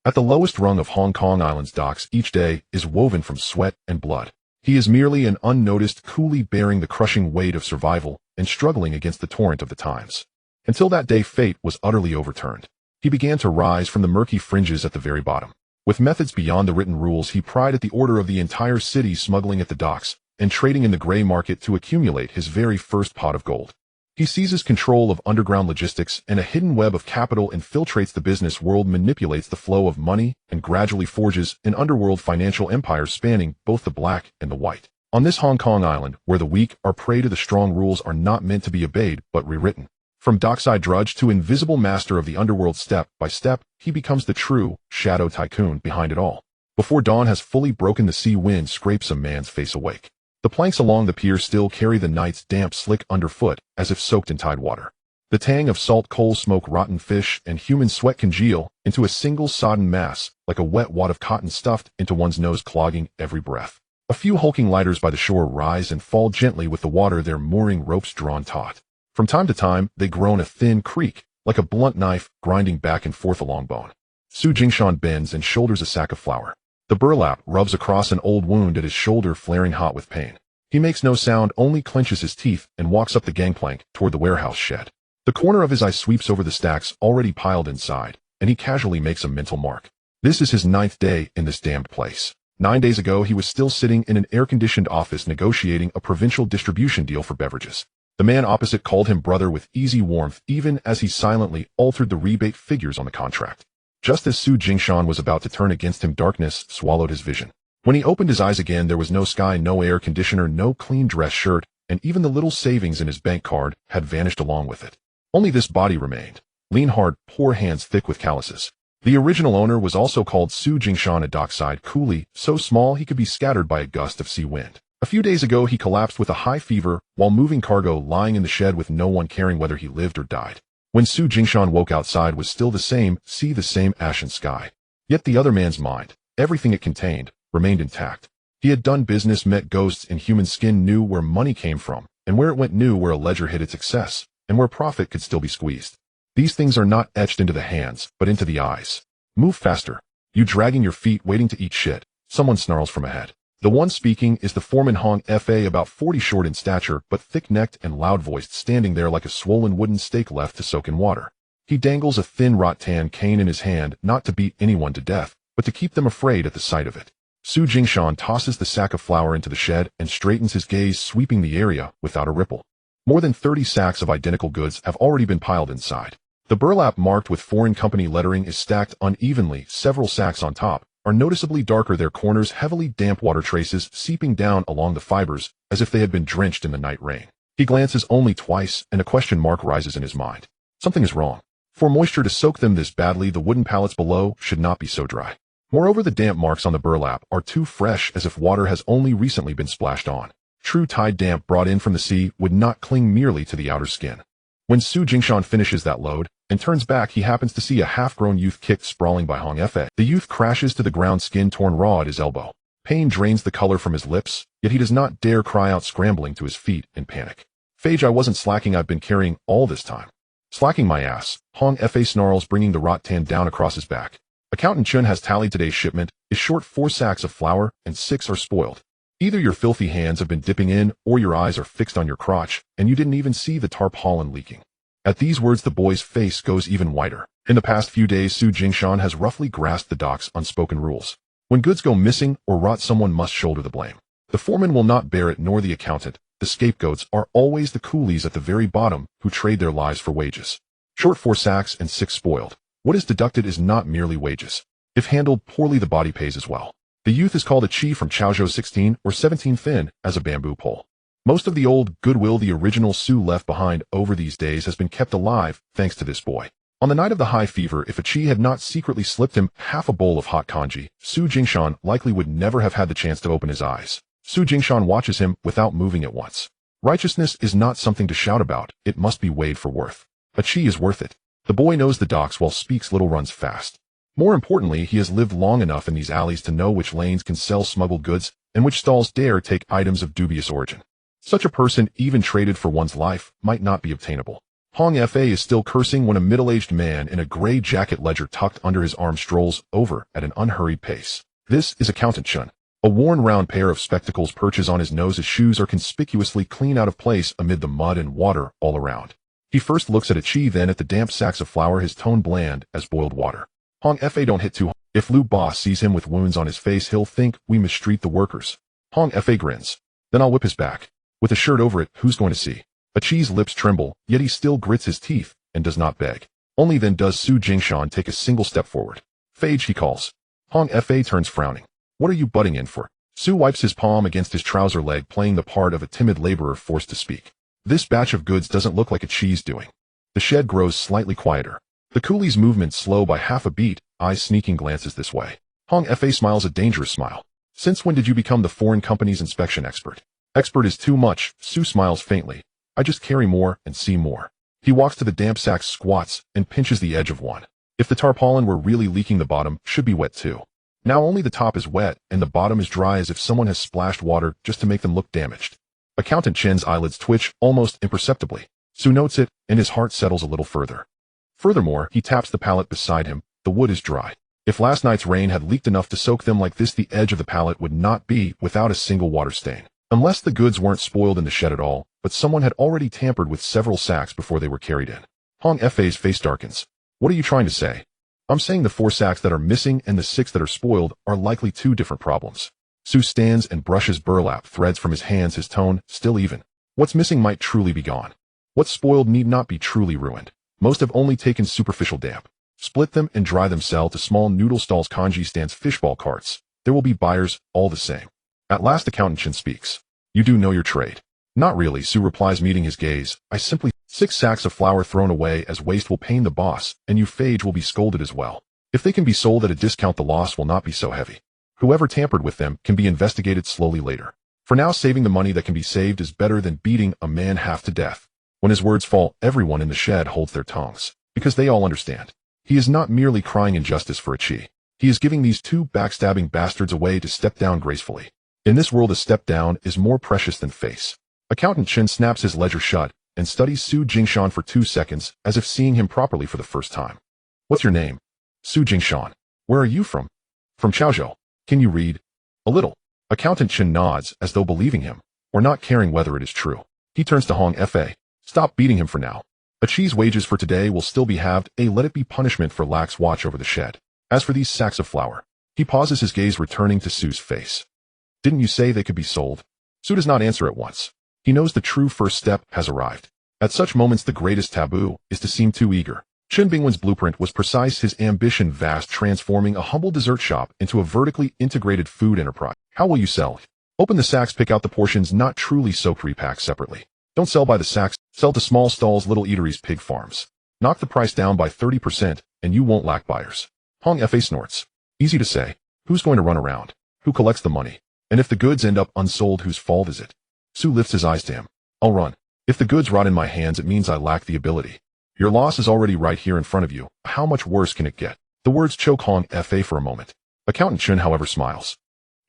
At the lowest rung of Hong Kong Island's docks, each day is woven from sweat and blood. He is merely an unnoticed coolie bearing the crushing weight of survival and struggling against the torrent of the times. Until that day, fate was utterly overturned. He began to rise from the murky fringes at the very bottom. With methods beyond the written rules, he pried at the order of the entire city, smuggling at the docks and trading in the gray market to accumulate his very first pot of gold. He seizes control of underground logistics, and a hidden web of capital infiltrates the business world, manipulates the flow of money, and gradually forges an underworld financial empire spanning both the black and the white. On this Hong Kong island, where the weak are prey to the strong, rules are not meant to be obeyed but rewritten. From dockside drudge to invisible master of the underworld, step by step, he becomes the true shadow tycoon behind it all. Before dawn has fully broken, the sea wind scrapes a man's face awake. The planks along the pier still carry the night's damp slick underfoot, as if soaked in tide water. The tang of salt coal smoke, rotten fish, and human sweat congeal into a single sodden mass, like a wet wad of cotton stuffed into one's nose, clogging every breath. A few hulking lighters by the shore rise and fall gently with the water, their mooring ropes drawn taut. From time to time, they groan a thin creak, like a blunt knife grinding back and forth along bone. Su Jingshan bends and shoulders a sack of flour. The burlap rubs across an old wound at his shoulder, flaring hot with pain. He makes no sound, only clenches his teeth and walks up the gangplank toward the warehouse shed. The corner of his eye sweeps over the stacks already piled inside, and he casually makes a mental mark. This is his 9th day in this damned place. 9 days ago, he was still sitting in an air-conditioned office negotiating a provincial distribution deal for beverages. The man opposite called him brother with easy warmth, even as he silently altered the rebate figures on the contract. Just as Su Jingshan was about to turn against him, darkness swallowed his vision. When he opened his eyes again, there was no sky, no air conditioner, no clean dress shirt, and even the little savings in his bank card had vanished along with it. Only this body remained. Lean, hard, poor hands thick with calluses. The original owner was also called Su Jingshan, a dockside coolie, so small he could be scattered by a gust of sea wind. A few days ago, he collapsed with a high fever while moving cargo, lying in the shed with no one caring whether he lived or died. When Su Jingshan woke, outside was still the same sea, the same ashen sky. Yet the other man's mind, everything it contained, remained intact. He had done business, met ghosts in human skin, knew where money came from, and where it went, knew where a ledger hid its excess, and where profit could still be squeezed. These things are not etched into the hands, but into the eyes. Move faster. You dragging your feet, waiting to eat shit. Someone snarls from ahead. The one speaking is the foreman Hong Fa, about 40 short in stature, but thick-necked and loud-voiced, standing there like a swollen wooden stake left to soak in water. He dangles a thin rattan cane in his hand, not to beat anyone to death, but to keep them afraid at the sight of it. Su Jingshan tosses the sack of flour into the shed and straightens his gaze, sweeping the area without a ripple. More than 30 sacks of identical goods have already been piled inside. The burlap marked with foreign company lettering is stacked unevenly. Several sacks on top are noticeably darker, their corners heavily damp, water traces seeping down along the fibers as if they had been drenched in the night rain. He glances only twice, and a question mark rises in his mind. Something is wrong. For moisture to soak them this badly, the wooden pallets below should not be so dry. Moreover, the damp marks on the burlap are too fresh, as if water has only recently been splashed on. True tide damp brought in from the sea would not cling merely to the outer skin. When Su Jingshan finishes that load and turns back, he happens to see a half-grown youth kicked sprawling by Hong Fa. The youth crashes to the ground, skin torn raw at his elbow. Pain drains the color from his lips, yet he does not dare cry out, scrambling to his feet in panic. Phage, I wasn't slacking, I've been carrying all this time. Slacking my ass, Hong Fa snarls, bringing the rattan down across his back. Accountant Chun has tallied today's shipment, is short 4 sacks of flour, and 6 are spoiled. Either your filthy hands have been dipping in, or your eyes are fixed on your crotch, and you didn't even see the tarpaulin leaking. At these words, the boy's face goes even whiter. In the past few days, Su Jingshan has roughly grasped the dock's unspoken rules. When goods go missing or rot, someone must shoulder the blame. The foreman will not bear it, nor the accountant. The scapegoats are always the coolies at the very bottom who trade their lives for wages. Short 4 sacks and 6 spoiled. What is deducted is not merely wages. If handled poorly, the body pays as well. The youth is called a chi from Chaozhou 16 or 17 thin as a bamboo pole. Most of the old goodwill the original Su left behind over these days has been kept alive thanks to this boy. On the night of the high fever, if a chi had not secretly slipped him half a bowl of hot congee, Su Jingshan likely would never have had the chance to open his eyes. Su Jingshan watches him without moving at once. Righteousness is not something to shout about, it must be weighed for worth. A chi is worth it. The boy knows the docks while speaks little, runs fast. More importantly, he has lived long enough in these alleys to know which lanes can sell smuggled goods and which stalls dare take items of dubious origin. Such a person, even traded for one's life, might not be obtainable. Hong Fa is still cursing when a middle-aged man in a gray jacket, ledger tucked under his arm, strolls over at an unhurried pace. This is Accountant Chun. A worn round pair of spectacles perches on his nose. His shoes are conspicuously clean out of place amid the mud and water all around. He first looks at Chi, then at the damp sacks of flour, his tone bland as boiled water. Hong Fa, don't hit too hard. If Lu Boss sees him with wounds on his face, he'll think we mistreat the workers. Hong Fa grins. Then I'll whip his back. With a shirt over it, who's going to see? Chi's lips tremble, yet he still grits his teeth and does not beg. Only then does Su Jingshan take a single step forward. Phage, he calls. Hong Fa turns, frowning. What are you butting in for? Su wipes his palm against his trouser leg, playing the part of a timid laborer forced to speak. This batch of goods doesn't look like Chi's doing. The shed grows slightly quieter. The coolie's movements slow by half a beat, eyes sneaking glances this way. Hong Fa smiles a dangerous smile. Since when did you become the foreign company's inspection expert? Expert is too much, Su smiles faintly. I just carry more and see more. He walks to the damp sacks, squats, and pinches the edge of one. If the tarpaulin were really leaking, the bottom should be wet too. Now only the top is wet, and the bottom is dry, as if someone has splashed water just to make them look damaged. Accountant Chen's eyelids twitch almost imperceptibly. Su notes it, and his heart settles a little further. Furthermore, he taps the pallet beside him. The wood is dry. If last night's rain had leaked enough to soak them like this, the edge of the pallet would not be without a single water stain. Unless the goods weren't spoiled in the shed at all, but someone had already tampered with several sacks before they were carried in. Hong Fa's face darkens. What are you trying to say? I'm saying the 4 sacks that are missing and the 6 that are spoiled are likely 2 different problems. Su stands and brushes burlap threads from his hands, his tone still even. What's missing might truly be gone. What's spoiled need not be truly ruined. Most have only taken superficial damp. Split them and dry them, sell to small noodle stalls, kanji stands, fishball carts. There will be buyers all the same. At last Accountant Chin speaks. You do know your trade. Not really, Su replies, meeting his gaze. I simply 6 sacks of flour thrown away as waste will pain the boss, and you Phage will be scolded as well. If they can be sold at a discount, the loss will not be so heavy. Whoever tampered with them can be investigated slowly later. For now, saving the money that can be saved is better than beating a man half to death. When his words fall, everyone in the shed holds their tongues, because they all understand. He is not merely crying injustice for Chi. He is giving these 2 backstabbing bastards a way to step down gracefully. In this world, a step down is more precious than face. Accountant Chin snaps his ledger shut and studies Su Jingshan for 2 seconds, as if seeing him properly for the first time. What's your name? Su Jingshan. Where are you from? From Chaozhou. Can you read? A little. Accountant Chin nods, as though believing him, or not caring whether it is true. He turns to Hong Fa. Stop beating him for now. Chi's wages for today will still be halved. Let it be punishment for lax watch over the shed. As for these sacks of flour. He pauses, his gaze returning to Su's face. Didn't you say they could be sold? Su does not answer at once. He knows the true first step has arrived. At such moments, the greatest taboo is to seem too eager. Chen Bingwen's blueprint was precise, his ambition vast, transforming a humble dessert shop into a vertically integrated food enterprise. How will you sell? Open the sacks, pick out the portions not truly soaked, repack separately. Don't sell by the sacks, sell to small stalls, little eateries, pig farms. Knock the price down by 30% and you won't lack buyers. Hong Fa snorts. Easy to say. Who's going to run around? Who collects the money? And if the goods end up unsold, whose fault is it? Su lifts his eyes to him. I'll run. If the goods rot in my hands, it means I lack the ability. Your loss is already right here in front of you. How much worse can it get? The words choke Hong Fa for a moment. Accountant Chun, however, smiles.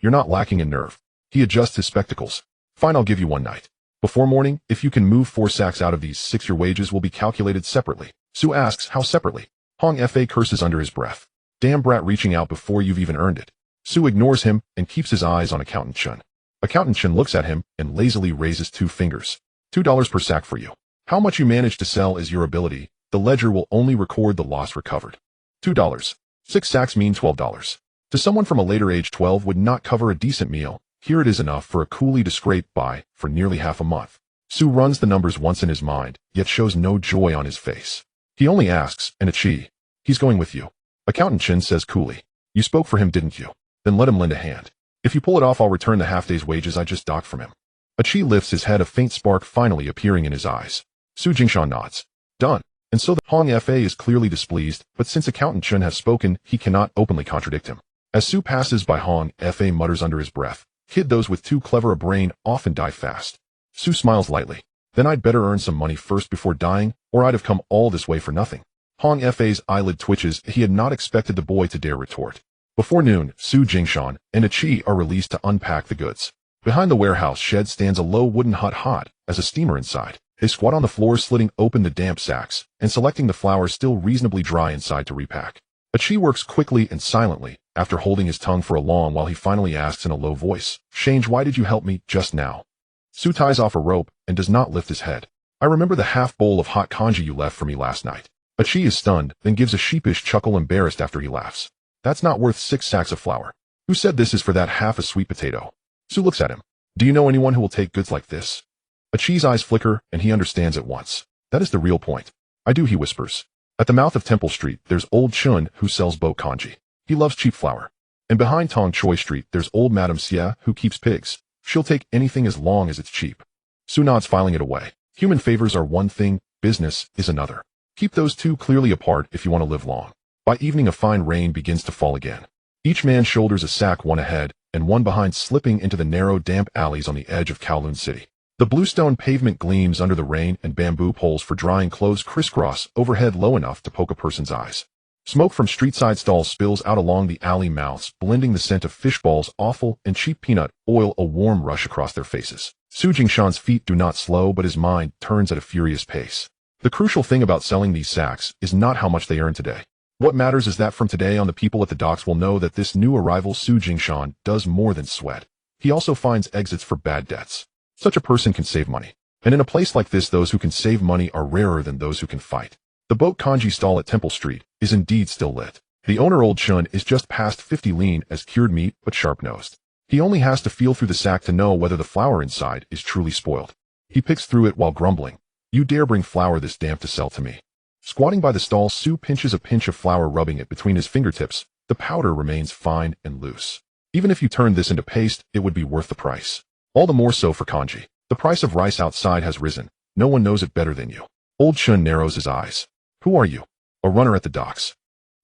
You're not lacking in nerve. He adjusts his spectacles. Fine, I'll give you one night. Before morning, if you can move 4 sacks out of these 6, your wages will be calculated separately. Su asks, how separately? Hong Fa curses under his breath. Damn brat, reaching out before you've even earned it. Su ignores him and keeps his eyes on Accountant Chun. Accountant Chun looks at him and lazily raises 2 fingers. $2 per sack for you. How much you manage to sell is your ability. The ledger will only record the loss recovered. $2. 6 sacks mean $12. To someone from a later age, 12 would not cover a decent meal. Here it is enough for a coolie to scrape by for nearly half a month. Su runs the numbers once in his mind, yet shows no joy on his face. He only asks, and Chi. He's going with you. Accountant Chin says coolly. You spoke for him, didn't you? Then let him lend a hand. If you pull it off, I'll return the half-day's wages I just docked from him. Chi lifts his head, a faint spark finally appearing in his eyes. Su Jingshan nods. Done. And so the Hong Fa is clearly displeased, but since Accountant Chun has spoken, he cannot openly contradict him. As Su passes by, Hong Fa mutters under his breath. Kid, those with too clever a brain often die fast. Su smiles lightly. Then I'd better earn some money first before dying, or I'd have come all this way for nothing. Hong Fa's eyelid twitches. He had not expected the boy to dare retort. Before noon, Su Jingshan and Chi are released to unpack the goods. Behind the warehouse shed stands a low wooden hut, hot as a steamer inside. They squat on the floor, slitting open the damp sacks and selecting the flour still reasonably dry inside to repack. Achi works quickly and silently, after holding his tongue for a long while he finally asks in a low voice, "Change, why did you help me just now?" Su ties off a rope and does not lift his head. "I remember the half bowl of hot congee you left for me last night." Achi is stunned, then gives a sheepish chuckle, embarrassed after he laughs. "That's not worth 6 sacks of flour. Who said this is for that half a sweet potato?" Su looks at him. "Do you know anyone who will take goods like this?" Achi's eyes flicker, and he understands at once. That is the real point. "I do," he whispers. "At the mouth of Temple Street, there's old Chun who sells boat congee. He loves cheap flour. And behind Tong Choi Street, there's old Madame Xia who keeps pigs. She'll take anything as long as it's cheap." Su nods, filing it away. Human favors are one thing, business is another. Keep those two clearly apart if you want to live long. By evening, a fine rain begins to fall again. Each man shoulders a sack, one ahead and one behind, slipping into the narrow, damp alleys on the edge of Kowloon City. The bluestone pavement gleams under the rain, and bamboo poles for drying clothes crisscross overhead low enough to poke a person's eyes. Smoke from street-side stalls spills out along the alley mouths, blending the scent of fish balls, offal, and cheap peanut oil, a warm rush across their faces. Su Jingshan's feet do not slow, but his mind turns at a furious pace. The crucial thing about selling these sacks is not how much they earn today. What matters is that from today on, the people at the docks will know that this new arrival Su Jingshan does more than sweat. He also finds exits for bad debts. Such a person can save money. And in a place like this, those who can save money are rarer than those who can fight. The boat congee stall at Temple Street is indeed still lit. The owner, old Chun, is just past 50, lean as cured meat, but sharp-nosed. He only has to feel through the sack to know whether the flour inside is truly spoiled. He picks through it while grumbling, "You dare bring flour this damp to sell to me?" Squatting by the stall, Su pinches a pinch of flour, rubbing it between his fingertips. The powder remains fine and loose. "Even if you turned this into paste, it would be worth the price. All the more so for congee. The price of rice outside has risen. No one knows it better than you." Old Chun narrows his eyes. "Who are you?" "A runner at the docks."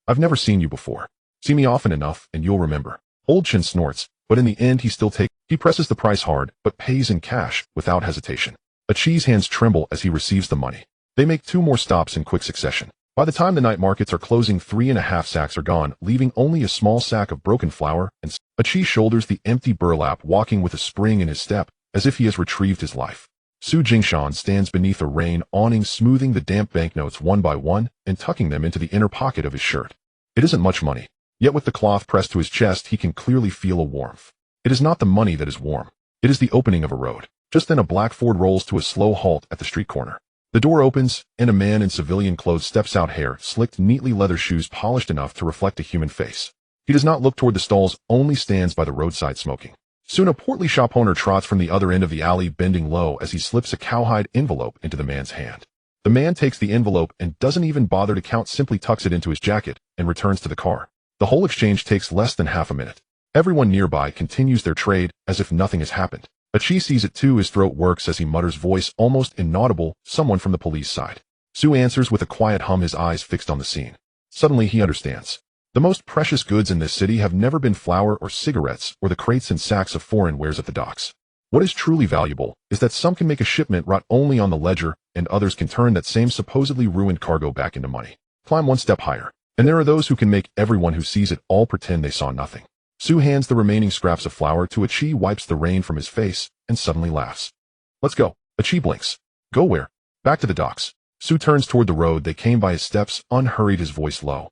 "I've never seen you before." "See me often enough, and you'll remember." Old Chun snorts, but in the end he still takes. He presses the price hard, but pays in cash, without hesitation. Achi's hands tremble as he receives the money. They make 2 more stops in quick succession. By the time the night markets are closing, 3.5 sacks are gone, leaving only a small sack of broken flour, and Achi shoulders the empty burlap, walking with a spring in his step, as if he has retrieved his life. Su Jingshan stands beneath a rain awning, smoothing the damp banknotes one by one and tucking them into the inner pocket of his shirt. It isn't much money, yet with the cloth pressed to his chest he can clearly feel a warmth. It is not the money that is warm. It is the opening of a road. Just then a black Ford rolls to a slow halt at the street corner. The door opens, and a man in civilian clothes steps out, hair slicked neatly, leather shoes polished enough to reflect a human face. He does not look toward the stalls, only stands by the roadside smoking. Soon a portly shop owner trots from the other end of the alley, bending low as he slips a cowhide envelope into the man's hand. The man takes the envelope and doesn't even bother to count, simply tucks it into his jacket and returns to the car. The whole exchange takes less than half a minute. Everyone nearby continues their trade as if nothing has happened. Achi sees it too. His throat works as he mutters, voice almost inaudible, "Someone from the police side." Su answers with a quiet hum, his eyes fixed on the scene. Suddenly he understands. The most precious goods in this city have never been flour or cigarettes or the crates and sacks of foreign wares at the docks. What is truly valuable is that some can make a shipment rot only on the ledger, and others can turn that same supposedly ruined cargo back into money. Climb one step higher, and there are those who can make everyone who sees it all pretend they saw nothing. Su hands the remaining scraps of flour to Achi, wipes the rain from his face, and suddenly laughs. "Let's go." Achi blinks. "Go where?" "Back to the docks." Su turns toward the road they came by, his steps unhurried, his voice low.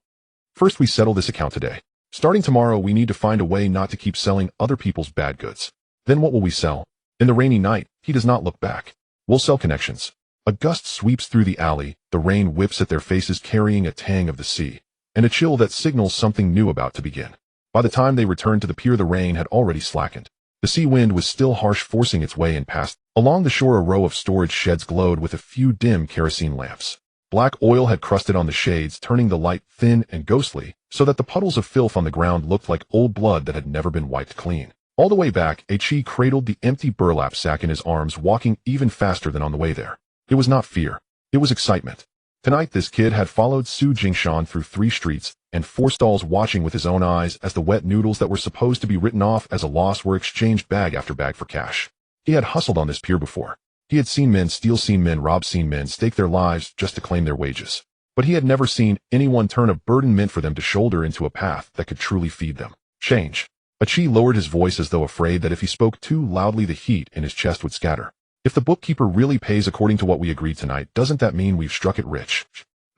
"First we settle this account today. Starting tomorrow we need to find a way not to keep selling other people's bad goods. Then what will we sell?" In the rainy night, he does not look back. "We'll sell connections." A gust sweeps through the alley, the rain whips at their faces, carrying a tang of the sea, and a chill that signals something new about to begin. By the time they returned to the pier, the rain had already slackened. The sea wind was still harsh, forcing its way in past. Along the shore a row of storage sheds glowed with a few dim kerosene lamps. Black oil had crusted on the shades, turning the light thin and ghostly, so that the puddles of filth on the ground looked like old blood that had never been wiped clean. All the way back, Achi cradled the empty burlap sack in his arms, walking even faster than on the way there. It was not fear. It was excitement. Tonight this kid had followed Su Jingshan through 3 streets and 4 stalls, watching with his own eyes as the wet noodles that were supposed to be written off as a loss were exchanged bag after bag for cash. He had hustled on this pier before. He had seen men steal, seen men rob, seen men stake their lives just to claim their wages. But he had never seen anyone turn a burden meant for them to shoulder into a path that could truly feed them. Change. Achi lowered his voice as though afraid that if he spoke too loudly the heat in his chest would scatter. If the bookkeeper really pays according to what we agreed tonight, doesn't that mean we've struck it rich?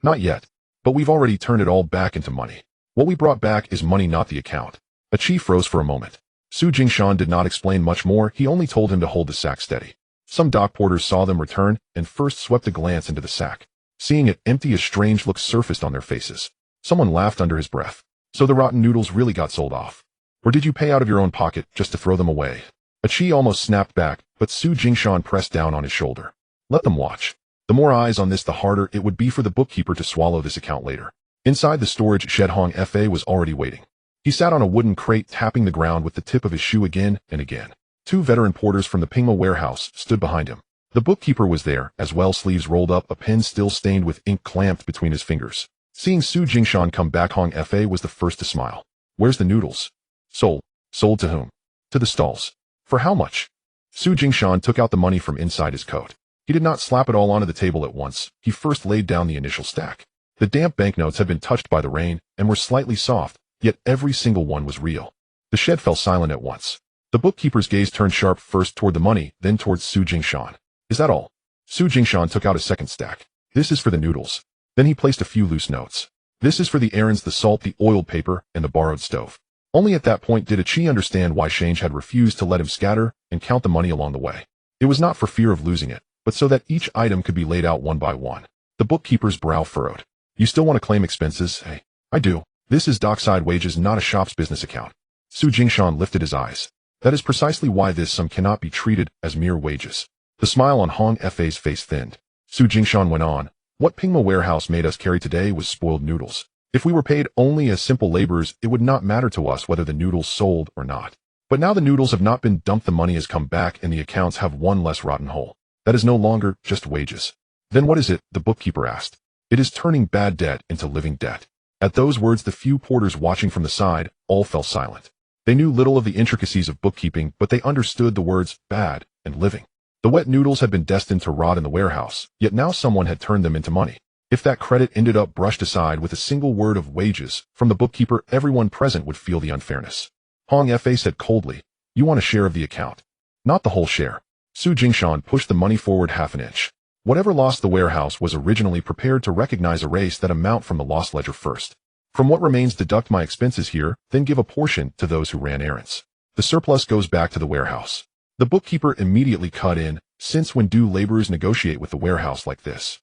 Not yet. But we've already turned it all back into money. What we brought back is money, not the account. A chief froze for a moment. Su Jingshan did not explain much more, he only told him to hold the sack steady. Some dock porters saw them return, and first swept a glance into the sack. Seeing it empty, a strange look surfaced on their faces. Someone laughed under his breath. So the rotten noodles really got sold off. Or did you pay out of your own pocket just to throw them away? Achi almost snapped back, but Su Jingshan pressed down on his shoulder. Let them watch. The more eyes on this, the harder it would be for the bookkeeper to swallow this account later. Inside the storage shed, Hong Fa was already waiting. He sat on a wooden crate, tapping the ground with the tip of his shoe again and again. Two veteran porters from the Pingma warehouse stood behind him. The bookkeeper was there, as well, sleeves rolled up, a pen still stained with ink clamped between his fingers. Seeing Su Jingshan come back, Hong Fa was the first to smile. Where's the noodles? Sold. Sold to whom? To the stalls. For how much? Su Jingshan took out the money from inside his coat. He did not slap it all onto the table at once. He first laid down the initial stack. The damp banknotes had been touched by the rain and were slightly soft, yet every single one was real. The shed fell silent at once. The bookkeeper's gaze turned sharp, first toward the money, then towards Su Jingshan. Is that all? Su Jingshan took out a second stack. This is for the noodles. Then he placed a few loose notes. This is for the errands, the salt, the oiled paper, and the borrowed stove. Only at that point did Achi understand why Shange had refused to let him scatter and count the money along the way. It was not for fear of losing it, but so that each item could be laid out one by one. The bookkeeper's brow furrowed. You still want to claim expenses? Hey, I do. This is dockside wages, not a shop's business account. Su Jingshan lifted his eyes. That is precisely why this sum cannot be treated as mere wages. The smile on Hong Fa's face thinned. Su Jingshan went on. What Pingma warehouse made us carry today was spoiled noodles. If we were paid only as simple laborers, it would not matter to us whether the noodles sold or not. But now the noodles have not been dumped, the money has come back, and the accounts have one less rotten hole. That is no longer just wages. Then what is it? The bookkeeper asked. It is turning bad debt into living debt. At those words, the few porters watching from the side all fell silent. They knew little of the intricacies of bookkeeping, but they understood the words bad and living. The wet noodles had been destined to rot in the warehouse, yet now someone had turned them into money. If that credit ended up brushed aside with a single word of wages from the bookkeeper, everyone present would feel the unfairness. Hong Fa said coldly, you want a share of the account. Not the whole share. Su Jingshan pushed the money forward half an inch. Whatever lost the warehouse was originally prepared to recognize erase that amount from the lost ledger first. From what remains, deduct my expenses here, then give a portion to those who ran errands. The surplus goes back to the warehouse. The bookkeeper immediately cut in, since when do laborers negotiate with the warehouse like this?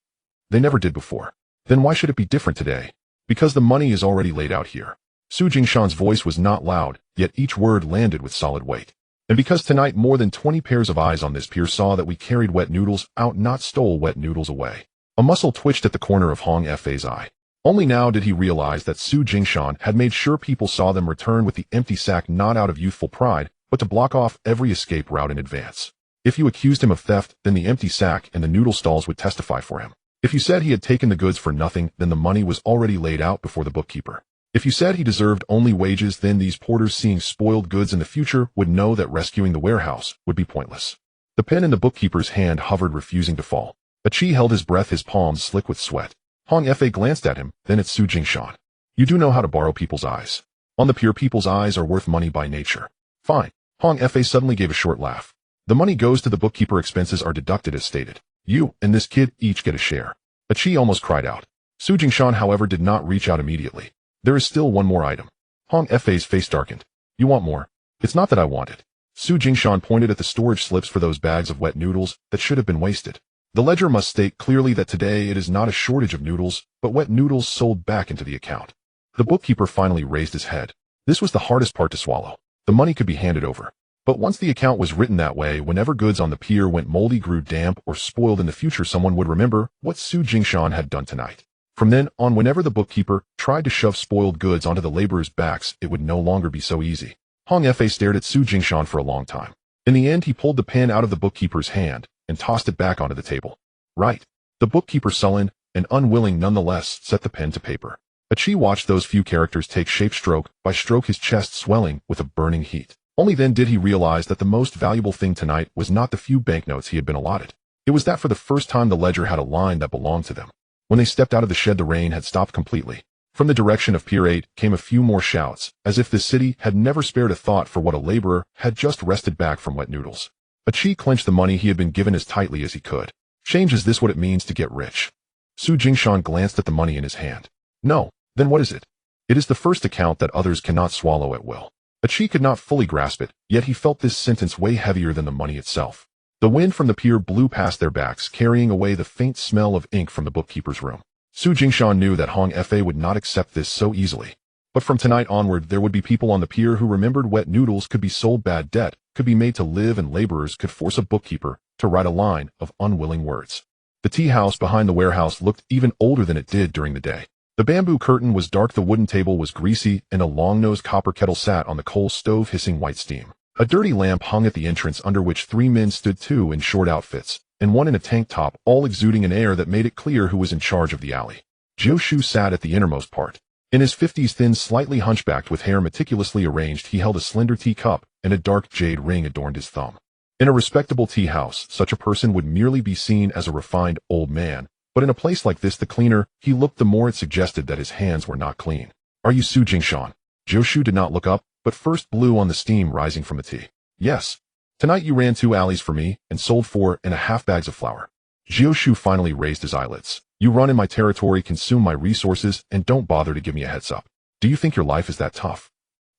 They never did before. Then why should it be different today? Because the money is already laid out here. Su Jingshan's voice was not loud, yet each word landed with solid weight. And because tonight more than 20 pairs of eyes on this pier saw that we carried wet noodles out, not stole wet noodles away. A muscle twitched at the corner of Hong Fa's eye. Only now did he realize that Su Jingshan had made sure people saw them return with the empty sack, not out of youthful pride, but to block off every escape route in advance. If you accused him of theft, then the empty sack and the noodle stalls would testify for him. If you said he had taken the goods for nothing, then the money was already laid out before the bookkeeper. If you said he deserved only wages, then these porters, seeing spoiled goods in the future, would know that rescuing the warehouse would be pointless. The pen in the bookkeeper's hand hovered, refusing to fall. Achi held his breath, his palms slick with sweat. Hong Fa glanced at him, then at Su Jingshan. You do know how to borrow people's eyes. On the pier, people's eyes are worth money by nature. Fine. Hong Fa suddenly gave a short laugh. The money goes to the bookkeeper, expenses are deducted as stated. You and this kid each get a share. Achi almost cried out. Su Jingshan, however, did not reach out immediately. There is still one more item. Hong Fa's face darkened. You want more? It's not that I want it. Su Jingshan pointed at the storage slips for those bags of wet noodles that should have been wasted. The ledger must state clearly that today it is not a shortage of noodles, but wet noodles sold back into the account. The bookkeeper finally raised his head. This was the hardest part to swallow. The money could be handed over. But once the account was written that way, whenever goods on the pier went moldy, grew damp, or spoiled in the future, someone would remember what Su Jingshan had done tonight. From then on, whenever the bookkeeper tried to shove spoiled goods onto the laborers' backs, it would no longer be so easy. Hong Fa stared at Su Jingshan for a long time. In the end, he pulled the pen out of the bookkeeper's hand and tossed it back onto the table. Right. The bookkeeper, sullen and unwilling nonetheless, set the pen to paper. Achi watched those few characters take shape, stroke by stroke, his chest swelling with a burning heat. Only then did he realize that the most valuable thing tonight was not the few banknotes he had been allotted. It was that for the first time the ledger had a line that belonged to them. When they stepped out of the shed, the rain had stopped completely. From the direction of Pier 8 came a few more shouts, as if the city had never spared a thought for what a laborer had just wrested back from wet noodles. Chi clenched the money he had been given as tightly as he could. Change, is this what it means to get rich? Su Jingshan glanced at the money in his hand. No, then what is it? It is the first account that others cannot swallow at will. Chi could not fully grasp it, yet he felt this sentence way heavier than the money itself. The wind from the pier blew past their backs, carrying away the faint smell of ink from the bookkeeper's room. Su Jingshan knew that Hong Fa would not accept this so easily. But from tonight onward, there would be people on the pier who remembered wet noodles could be sold, bad debt could be made to live, and laborers could force a bookkeeper to write a line of unwilling words. The tea house behind the warehouse looked even older than it did during the day. The bamboo curtain was dark, the wooden table was greasy, and a long-nosed copper kettle sat on the coal stove hissing white steam. A dirty lamp hung at the entrance, under which 3 men stood, 2 in short outfits, and 1 in a tank top, all exuding an air that made it clear who was in charge of the alley. Jiu Shu sat at the innermost part. In his 50s, thin, slightly hunchbacked, with hair meticulously arranged, he held a slender teacup, and a dark jade ring adorned his thumb. In a respectable tea house, such a person would merely be seen as a refined old man, but in a place like this, the cleaner he looked, the more it suggested that his hands were not clean. Are you Su Jingshan? Jiu Shu did not look up, but first blew on the steam rising from the tea. Yes. Tonight you ran 2 alleys for me, and sold 4.5 bags of flour. Jiu Shu finally raised his eyelids. You run in my territory, consume my resources, and don't bother to give me a heads up. Do you think your life is that tough?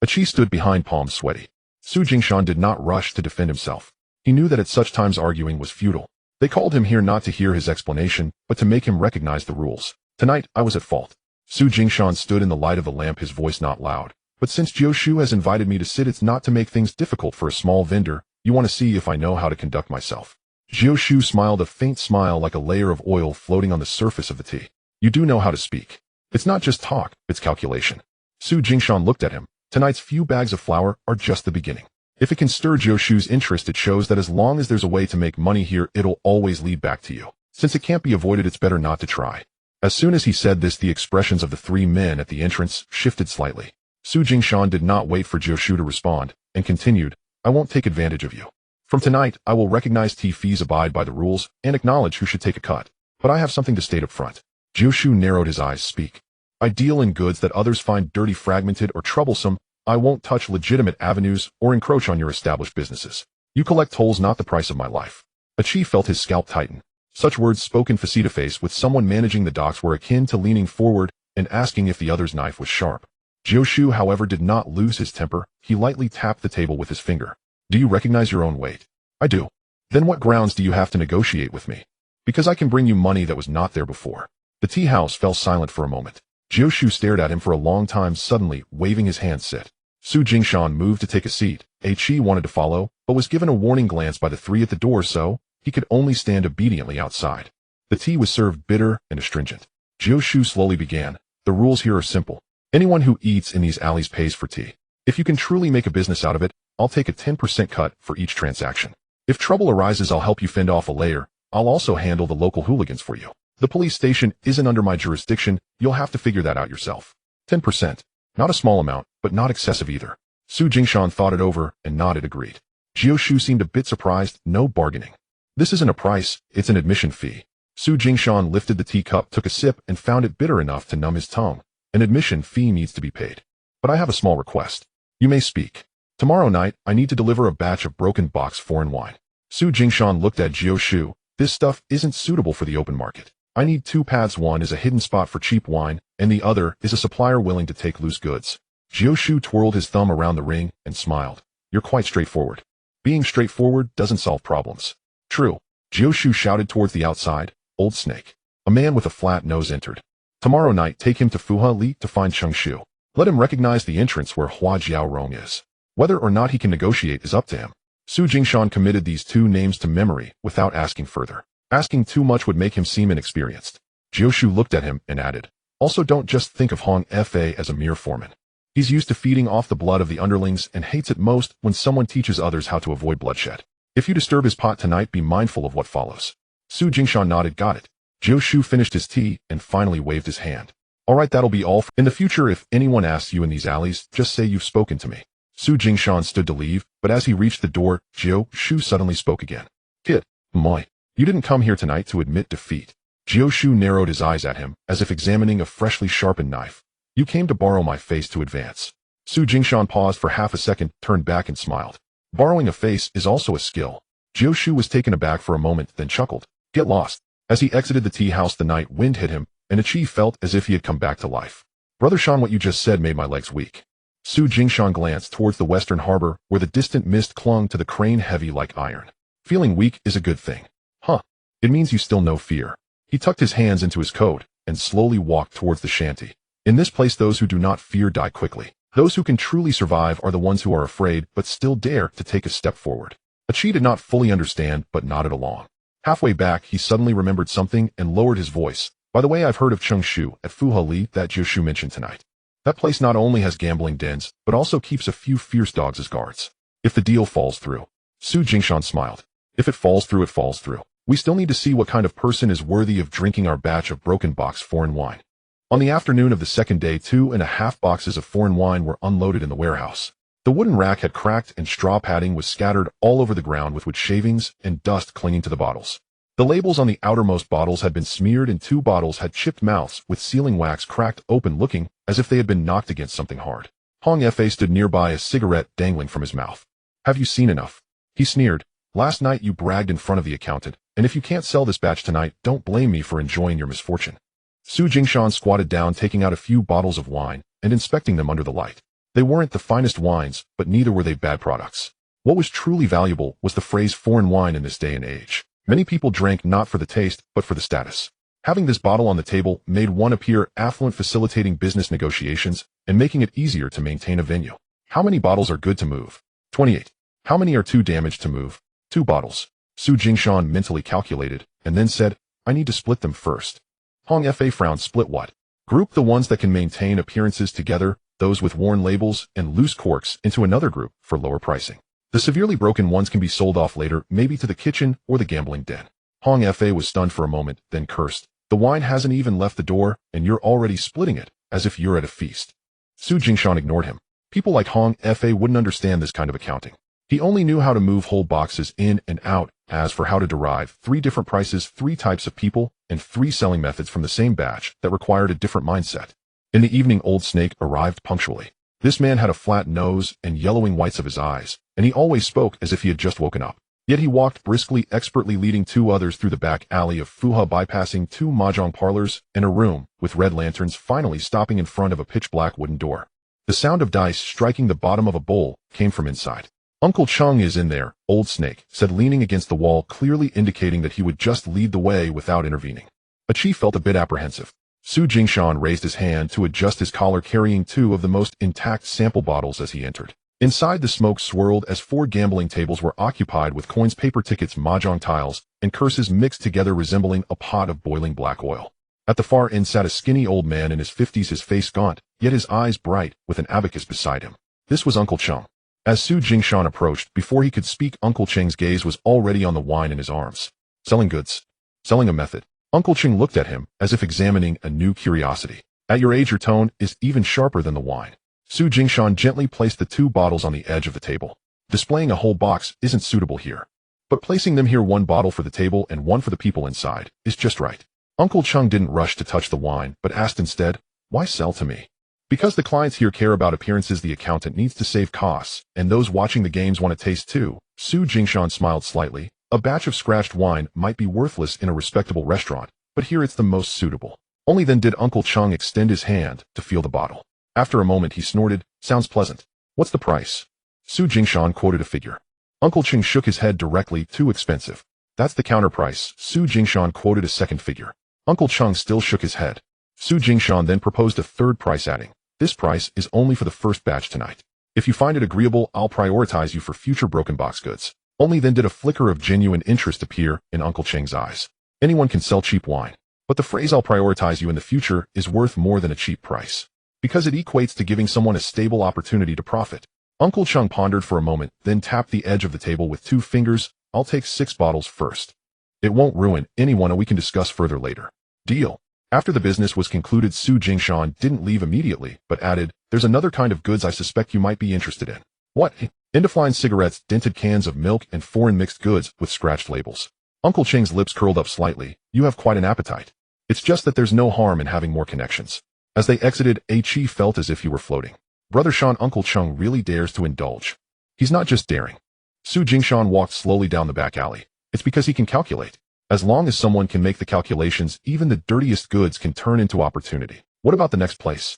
Chi stood behind, palms sweaty. Su Jingshan did not rush to defend himself. He knew that at such times arguing was futile. They called him here not to hear his explanation, but to make him recognize the rules. Tonight, I was at fault. Su Jingshan stood in the light of the lamp, his voice not loud. But since Jiu Shu has invited me to sit, it's not to make things difficult for a small vendor. You want to see if I know how to conduct myself. Jiu Shu smiled, a faint smile like a layer of oil floating on the surface of the tea. You do know how to speak. It's not just talk, it's calculation. Su Jingshan looked at him. Tonight's few bags of flour are just the beginning. If it can stir Jiu Shu's interest, it shows that as long as there's a way to make money here, it'll always lead back to you. Since it can't be avoided, it's better not to try. As soon as he said this, the expressions of the 3 men at the entrance shifted slightly. Su Jingshan did not wait for Jiu Shu to respond, and continued, I won't take advantage of you. From tonight, I will recognize tea fees, abide by the rules, and acknowledge who should take a cut. But I have something to state up front. Jiu Shu narrowed his eyes. Speak. I deal in goods that others find dirty, fragmented, or troublesome. I won't touch legitimate avenues or encroach on your established businesses. You collect tolls, not the price of my life. Chi felt his scalp tighten. Such words spoken face-to-face with someone managing the docks were akin to leaning forward and asking if the other's knife was sharp. Jiu Shu, however, did not lose his temper. He lightly tapped the table with his finger. Do you recognize your own weight? I do. Then what grounds do you have to negotiate with me? Because I can bring you money that was not there before. The tea house fell silent for a moment. Jiu Shu stared at him for a long time, suddenly waving his hand. Sit. Su Jingshan moved to take a seat. Chi wanted to follow, but was given a warning glance by the 3 at the door, so he could only stand obediently outside. The tea was served bitter and astringent. Jiu Shu slowly began. The rules here are simple. Anyone who eats in these alleys pays for tea. If you can truly make a business out of it, I'll take a 10% cut for each transaction. If trouble arises, I'll help you fend off a layer. I'll also handle the local hooligans for you. The police station isn't under my jurisdiction. You'll have to figure that out yourself. 10%. Not a small amount, but not excessive either. Su Jingshan thought it over and nodded, agreed. Jiu Shu seemed a bit surprised. No bargaining. This isn't a price, it's an admission fee. Su Jingshan lifted the teacup, took a sip, and found it bitter enough to numb his tongue. An admission fee needs to be paid. But I have a small request. You may speak. Tomorrow night, I need to deliver a batch of broken box foreign wine. Su Jingshan looked at Jiu Shu. This stuff isn't suitable for the open market. I need 2 paths. One is a hidden spot for cheap wine, and the other is a supplier willing to take loose goods. Jiu Shu twirled his thumb around the ring and smiled. You're quite straightforward. Being straightforward doesn't solve problems. True. Jiu Shu shouted towards the outside. Old Snake. A man with a flat nose entered. Tomorrow night, take him to Fuha Li to find Cheng Shu. Let him recognize the entrance where Hua Jiao Rong is. Whether or not he can negotiate is up to him. Su Jingshan committed these 2 names to memory without asking further. Asking too much would make him seem inexperienced. Jiu Shu looked at him and added, also don't just think of Hong Fa as a mere foreman. He's used to feeding off the blood of the underlings and hates it most when someone teaches others how to avoid bloodshed. If you disturb his pot tonight, be mindful of what follows. Su Jingshan nodded. Got it. Jiu Shu finished his tea and finally waved his hand. All right, that'll be all. In the future, if anyone asks you in these alleys, just say you've spoken to me. Su Jingshan stood to leave, but as he reached the door, Jiu Shu suddenly spoke again. Kid, moi, you didn't come here tonight to admit defeat. Jiu Shu narrowed his eyes at him, as if examining a freshly sharpened knife. You came to borrow my face to advance. Su Jingshan paused for half a second, turned back and smiled. Borrowing a face is also a skill. Jiu was taken aback for a moment, then chuckled. Get lost. As he exited the tea house, the night wind hit him, and Achi felt as if he had come back to life. Brother Shan, what you just said made my legs weak. Su Jingshan glanced towards the western harbor, where the distant mist clung to the crane heavy like iron. Feeling weak is a good thing. Huh. It means you still know fear. He tucked his hands into his coat and slowly walked towards the shanty. In this place, those who do not fear die quickly. Those who can truly survive are the ones who are afraid but still dare to take a step forward. Achi did not fully understand but nodded along. Halfway back, he suddenly remembered something and lowered his voice. By the way, I've heard of Chengshu at Fuha Li that Jiu mentioned tonight. That place not only has gambling dens, but also keeps a few fierce dogs as guards. If the deal falls through. Su Jingshan smiled. If it falls through, it falls through. We still need to see what kind of person is worthy of drinking our batch of broken box foreign wine. On the afternoon of the second day, 2.5 boxes of foreign wine were unloaded in the warehouse. The wooden rack had cracked and straw padding was scattered all over the ground with wood shavings and dust clinging to the bottles. The labels on the outermost bottles had been smeared and 2 bottles had chipped mouths with sealing wax cracked open, looking as if they had been knocked against something hard. Hong Fa stood nearby, a cigarette dangling from his mouth. Have you seen enough? He sneered. Last night you bragged in front of the accountant, and if you can't sell this batch tonight, don't blame me for enjoying your misfortune. Su Jingshan squatted down, taking out a few bottles of wine and inspecting them under the light. They weren't the finest wines, but neither were they bad products. What was truly valuable was the phrase foreign wine in this day and age. Many people drank not for the taste, but for the status. Having this bottle on the table made one appear affluent, facilitating business negotiations and making it easier to maintain a venue. How many bottles are good to move? 28. How many are too damaged to move? 2 bottles. Su Jingshan mentally calculated, and then said, I need to split them first. Hong Fa frowned. Split what? Group the ones that can maintain appearances together, those with worn labels and loose corks, into another group for lower pricing. The severely broken ones can be sold off later, maybe to the kitchen or the gambling den. Hong Fa was stunned for a moment, then cursed. The wine hasn't even left the door, and you're already splitting it, as if you're at a feast. Su Jingshan ignored him. People like Hong Fa wouldn't understand this kind of accounting. He only knew how to move whole boxes in and out. As for how to derive 3 different prices, 3 types of people, and 3 selling methods from the same batch that required a different mindset. In the evening, Old Snake arrived punctually. This man had a flat nose and yellowing whites of his eyes, and he always spoke as if he had just woken up. Yet he walked briskly, expertly leading 2 others through the back alley of Fuha, bypassing 2 mahjong parlors and a room with red lanterns, finally stopping in front of a pitch-black wooden door. The sound of dice striking the bottom of a bowl came from inside. Uncle Chung is in there, Old Snake said, leaning against the wall, clearly indicating that he would just lead the way without intervening. Achi felt a bit apprehensive. Su Jingshan raised his hand to adjust his collar, carrying 2 of the most intact sample bottles as he entered. Inside, the smoke swirled as 4 gambling tables were occupied with coins, paper tickets, mahjong tiles, and curses mixed together, resembling a pot of boiling black oil. At the far end sat a skinny old man in his 50s, his face gaunt, yet his eyes bright, with an abacus beside him. This was Uncle Chung. As Su Jingshan approached, before he could speak, Uncle Cheng's gaze was already on the wine in his arms. Selling goods. Selling a method. Uncle Cheng looked at him as if examining a new curiosity. At your age, your tone is even sharper than the wine. Su Jingshan gently placed the 2 bottles on the edge of the table. Displaying a whole box isn't suitable here. But placing them here, 1 bottle for the table and 1 for the people inside, is just right. Uncle Chung didn't rush to touch the wine, but asked instead, why sell to me? Because the clients here care about appearances, the accountant needs to save costs, and those watching the games want to taste too. Su Jingshan smiled slightly. A batch of scratched wine might be worthless in a respectable restaurant, but here it's the most suitable. Only then did Uncle Chung extend his hand to feel the bottle. After a moment he snorted, sounds pleasant. What's the price? Su Jingshan quoted a figure. Uncle Cheng shook his head directly, too expensive. That's the counter price. Su Jingshan quoted a second figure. Uncle Chung still shook his head. Su Jingshan then proposed a third price, adding, this price is only for the first batch tonight. If you find it agreeable, I'll prioritize you for future broken box goods. Only then did a flicker of genuine interest appear in Uncle Cheng's eyes. Anyone can sell cheap wine, but the phrase I'll prioritize you in the future is worth more than a cheap price, because it equates to giving someone a stable opportunity to profit. Uncle Chung pondered for a moment, then tapped the edge of the table with 2 fingers. I'll take 6 bottles first. It won't ruin anyone, and we can discuss further later. Deal. After the business was concluded, Su Jingshan didn't leave immediately, but added, there's another kind of goods I suspect you might be interested in. What? Indifline cigarettes, dented cans of milk, and foreign mixed goods with scratched labels. Uncle Cheng's lips curled up slightly. You have quite an appetite. It's just that there's no harm in having more connections. As they exited, Chi felt as if he were floating. Brother Shan, Uncle Chung really dares to indulge. He's not just daring. Su Jingshan walked slowly down the back alley. It's because he can calculate. As long as someone can make the calculations, even the dirtiest goods can turn into opportunity. What about the next place?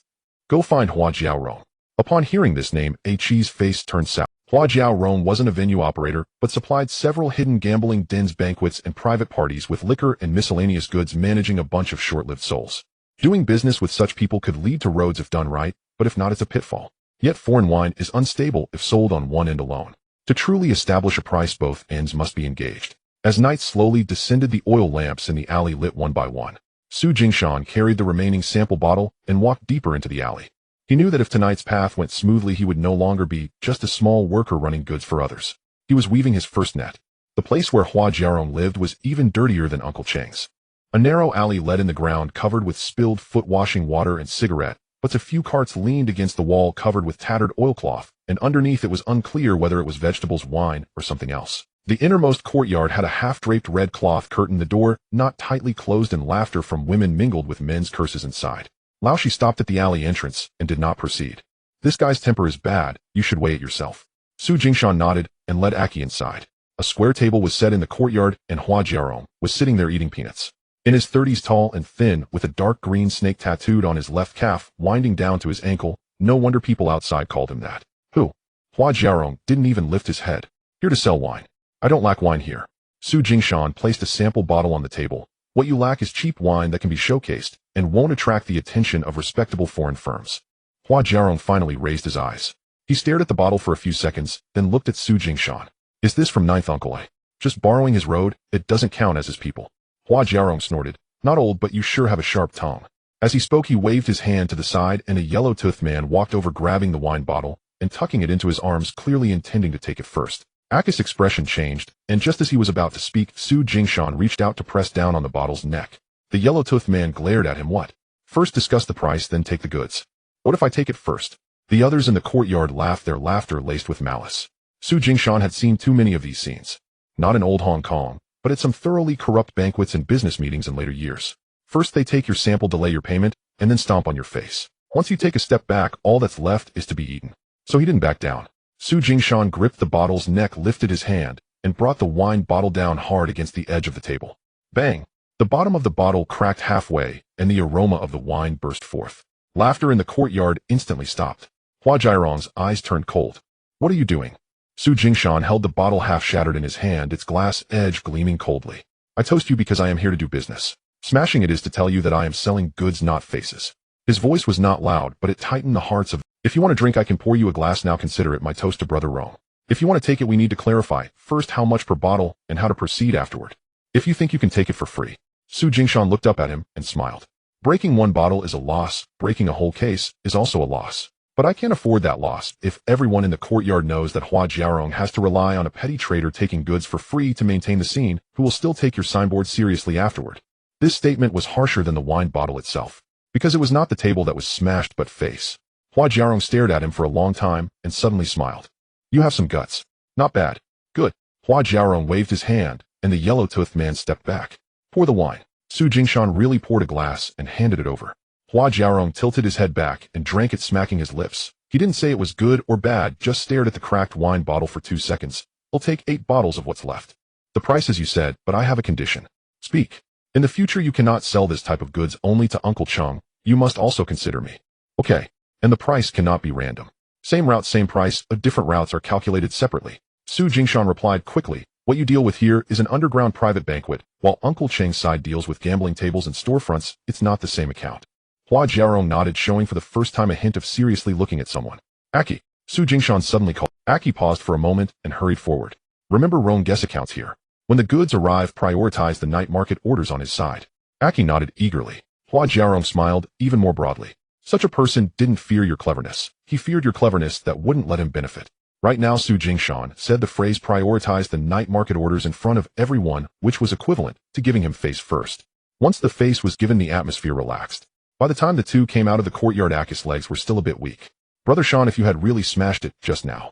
Go find Hua Jiaorong. Upon hearing this name, A Chi's face turned sour. Hua Jiaorong wasn't a venue operator, but supplied several hidden gambling dens, banquets, and private parties with liquor and miscellaneous goods, managing a bunch of short-lived souls. Doing business with such people could lead to roads if done right, but if not, it's a pitfall. Yet foreign wine is unstable if sold on one end alone. To truly establish a price, both ends must be engaged. As night slowly descended, the oil lamps in the alley lit one by one. Su Jingshan carried the remaining sample bottle and walked deeper into the alley. He knew that if tonight's path went smoothly, he would no longer be just a small worker running goods for others. He was weaving his first net. The place where Hua Jiaorong lived was even dirtier than Uncle Cheng's. A narrow alley led in the ground, covered with spilled foot-washing water and cigarette, but a few carts leaned against the wall covered with tattered oilcloth, and underneath it was unclear whether it was vegetables, wine, or something else. The innermost courtyard had a half-draped red cloth curtain, the door not tightly closed, and laughter from women mingled with men's curses inside. Lao Shi stopped at the alley entrance and did not proceed. This guy's temper is bad, you should weigh it yourself. Su Jingshan nodded and led Aki inside. A square table was set in the courtyard, and Hua Jiaorong was sitting there eating peanuts. In his 30s, tall and thin, with a dark green snake tattooed on his left calf, winding down to his ankle, no wonder people outside called him that. Who? Hua Jiaorong didn't even lift his head. Here to sell wine. I don't lack wine here. Su Jingshan placed a sample bottle on the table. What you lack is cheap wine that can be showcased and won't attract the attention of respectable foreign firms. Hua Jiaorong finally raised his eyes. He stared at the bottle for a few seconds, then looked at Su Jingshan. Is this from Ninth Uncle A? Just borrowing his road, it doesn't count as his people. Hua Jiaorong snorted. Not old, but you sure have a sharp tongue. As he spoke, he waved his hand to the side, and a yellow-toothed man walked over, grabbing the wine bottle and tucking it into his arms, clearly intending to take it first. Aki's expression changed, and just as he was about to speak, Su Jingshan reached out to press down on the bottle's neck. The yellow-toothed man glared at him. What? First discuss the price, then take the goods. What if I take it first? The others in the courtyard laughed, their laughter laced with malice. Su Jingshan had seen too many of these scenes. Not in old Hong Kong, but at some thoroughly corrupt banquets and business meetings in later years. First they take your sample, delay your payment, and then stomp on your face. Once you take a step back, all that's left is to be eaten. So he didn't back down. Su Jingshan gripped the bottle's neck, lifted his hand, and brought the wine bottle down hard against the edge of the table. Bang! The bottom of the bottle cracked halfway, and the aroma of the wine burst forth. Laughter in the courtyard instantly stopped. Hua Jiaorong's eyes turned cold. What are you doing? Su Jingshan held the bottle half-shattered in his hand, its glass edge gleaming coldly. I toast you because I am here to do business. Smashing it is to tell you that I am selling goods, not faces. His voice was not loud, but it tightened the hearts of. If you want a drink, I can pour you a glass now. Consider it my toast to Brother Rome. If you want to take it, we need to clarify first how much per bottle and how to proceed afterward. If you think you can take it for free. Su Jingshan looked up at him and smiled. Breaking one bottle is a loss. Breaking a whole case is also a loss. But I can't afford that loss if everyone in the courtyard knows that Hua Jiaorong has to rely on a petty trader taking goods for free to maintain the scene, who will still take your signboard seriously afterward. This statement was harsher than the wine bottle itself, because it was not the table that was smashed but face. Hua Jiaorong stared at him for a long time and suddenly smiled. You have some guts. Not bad. Good. Hua Jiaorong waved his hand, and the yellow-toothed man stepped back. Pour the wine. Su Jingshan really poured a glass and handed it over. Hua Jiaorong tilted his head back and drank it, smacking his lips. He didn't say it was good or bad, just stared at the cracked wine bottle for 2 seconds. I'll take 8 bottles of what's left. The price as you said, but I have a condition. Speak. In the future you cannot sell this type of goods only to Uncle Chung. You must also consider me. Okay. And the price cannot be random. Same route, same price, but different routes are calculated separately. Su Jingshan replied quickly. What you deal with here is an underground private banquet, while Uncle Cheng's side deals with gambling tables and storefronts. It's not the same account. Hua Jiaorong nodded, showing for the first time a hint of seriously looking at someone. Aki. Su Jingshan suddenly called. Aki paused for a moment and hurried forward. Remember Roan guest accounts here. When the goods arrive, prioritize the night market orders on his side. Aki nodded eagerly. Hua Jiaorong smiled even more broadly. Such a person didn't fear your cleverness. He feared your cleverness that wouldn't let him benefit. Right now Su Jingshan said the phrase prioritize the night market orders in front of everyone, which was equivalent to giving him face first. Once the face was given, the atmosphere relaxed. By the time the two came out of the courtyard, Aki's legs were still a bit weak. Brother Sean, if you had really smashed it just now.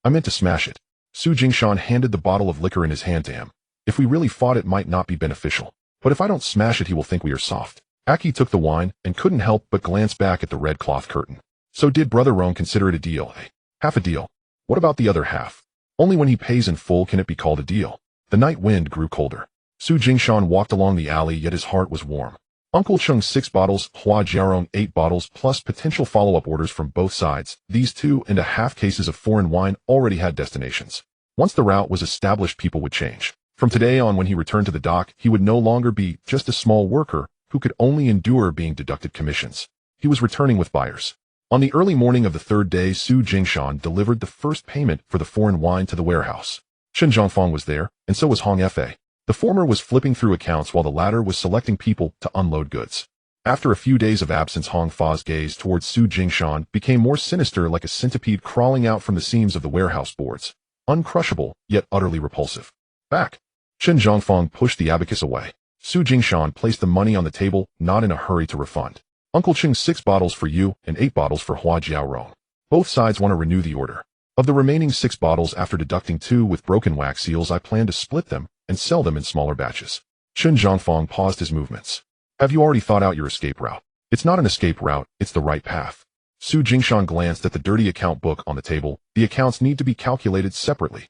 I meant to smash it. Su Jingshan handed the bottle of liquor in his hand to him. If we really fought, it might not be beneficial. But if I don't smash it, he will think we are soft. Aki took the wine and couldn't help but glance back at the red cloth curtain. So did Brother Roan consider it a deal, eh? Half a deal. What about the other half? Only when he pays in full can it be called a deal. The night wind grew colder. Su Jingshan walked along the alley, yet his heart was warm. Uncle Cheng's 6 bottles, Hua Jiarong 8 bottles, plus potential follow-up orders from both sides. These 2.5 cases of foreign wine already had destinations. Once the route was established, people would change. From today on, when he returned to the dock, he would no longer be just a small worker who could only endure being deducted commissions. He was returning with buyers. On the early morning of the 3rd day, Su Jingshan delivered the first payment for the foreign wine to the warehouse. Chen Zhongfang was there, and so was Hong Fa. The former was flipping through accounts while the latter was selecting people to unload goods. After a few days of absence, Hong Fa's gaze towards Su Jingshan became more sinister, like a centipede crawling out from the seams of the warehouse boards. Uncrushable, yet utterly repulsive. Back. Chen Zhongfang pushed the abacus away. Su Jingshan placed the money on the table, not in a hurry to refund. Uncle Cheng's 6 bottles for you and 8 bottles for Hua Jiaorong. Both sides want to renew the order. Of the remaining 6 bottles, after deducting 2 with broken wax seals, I plan to split them and sell them in smaller batches. Chen Zhongfang paused his movements. Have you already thought out your escape route? It's not an escape route, it's the right path. Su Jingshan glanced at the dirty account book on the table. The accounts need to be calculated separately.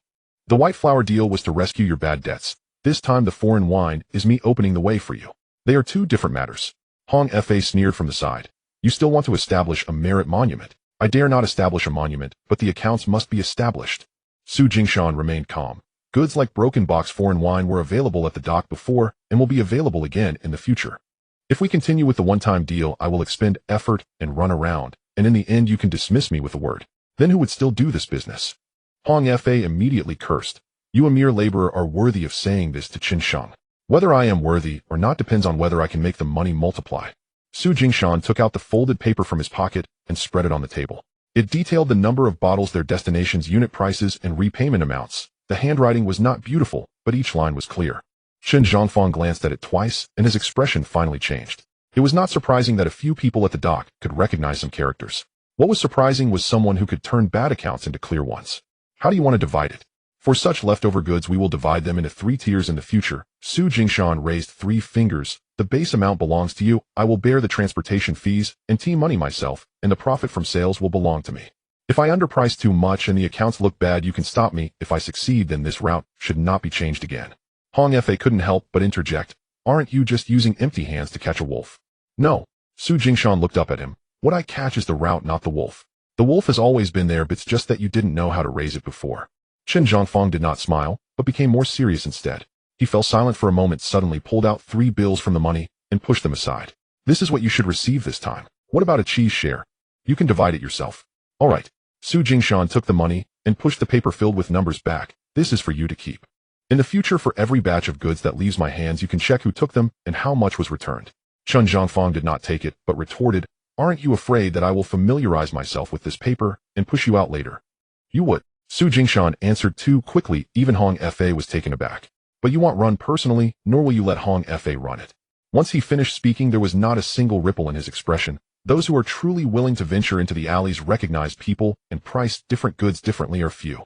The white flower deal was to rescue your bad debts. This time the foreign wine is me opening the way for you. They are 2 different matters. Hong Fa sneered from the side. You still want to establish a merit monument. I dare not establish a monument, but the accounts must be established. Su Jingshan remained calm. Goods like broken box foreign wine were available at the dock before and will be available again in the future. If we continue with the one-time deal, I will expend effort and run around, and in the end you can dismiss me with a word. Then who would still do this business? Hong Fa immediately cursed. You, a mere laborer, are worthy of saying this to Qin Sheng. Whether I am worthy or not depends on whether I can make the money multiply. Su Jingshan took out the folded paper from his pocket and spread it on the table. It detailed the number of bottles, their destinations, unit prices, and repayment amounts. The handwriting was not beautiful, but each line was clear. Chen Zhongfang glanced at it twice, and his expression finally changed. It was not surprising that a few people at the dock could recognize some characters. What was surprising was someone who could turn bad accounts into clear ones. How do you want to divide it? For such leftover goods, we will divide them into 3 tiers in the future. Su Jingshan raised 3 fingers. The base amount belongs to you. I will bear the transportation fees and tea money myself, and the profit from sales will belong to me. If I underprice too much and the accounts look bad, you can stop me. If I succeed, then this route should not be changed again. Hong Fa couldn't help but interject. Aren't you just using empty hands to catch a wolf? No. Su Jingshan looked up at him. What I catch is the route, not the wolf. The wolf has always been there, but it's just that you didn't know how to raise it before. Chen Zhongfang did not smile, but became more serious instead. He fell silent for a moment, suddenly pulled out 3 bills from the money and pushed them aside. This is what you should receive this time. What about a cheese share? You can divide it yourself. All right. Su Jingshan took the money and pushed the paper filled with numbers back. This is for you to keep. In the future, for every batch of goods that leaves my hands, you can check who took them and how much was returned. Chen Zhongfang did not take it, but retorted, aren't you afraid that I will familiarize myself with this paper and push you out later? You would. Su Jingshan answered too quickly. Even Hong Fa was taken aback. But you won't run personally, nor will you let Hong Fa run it. Once he finished speaking, there was not a single ripple in his expression. Those who are truly willing to venture into the alleys recognize people and price different goods differently are few.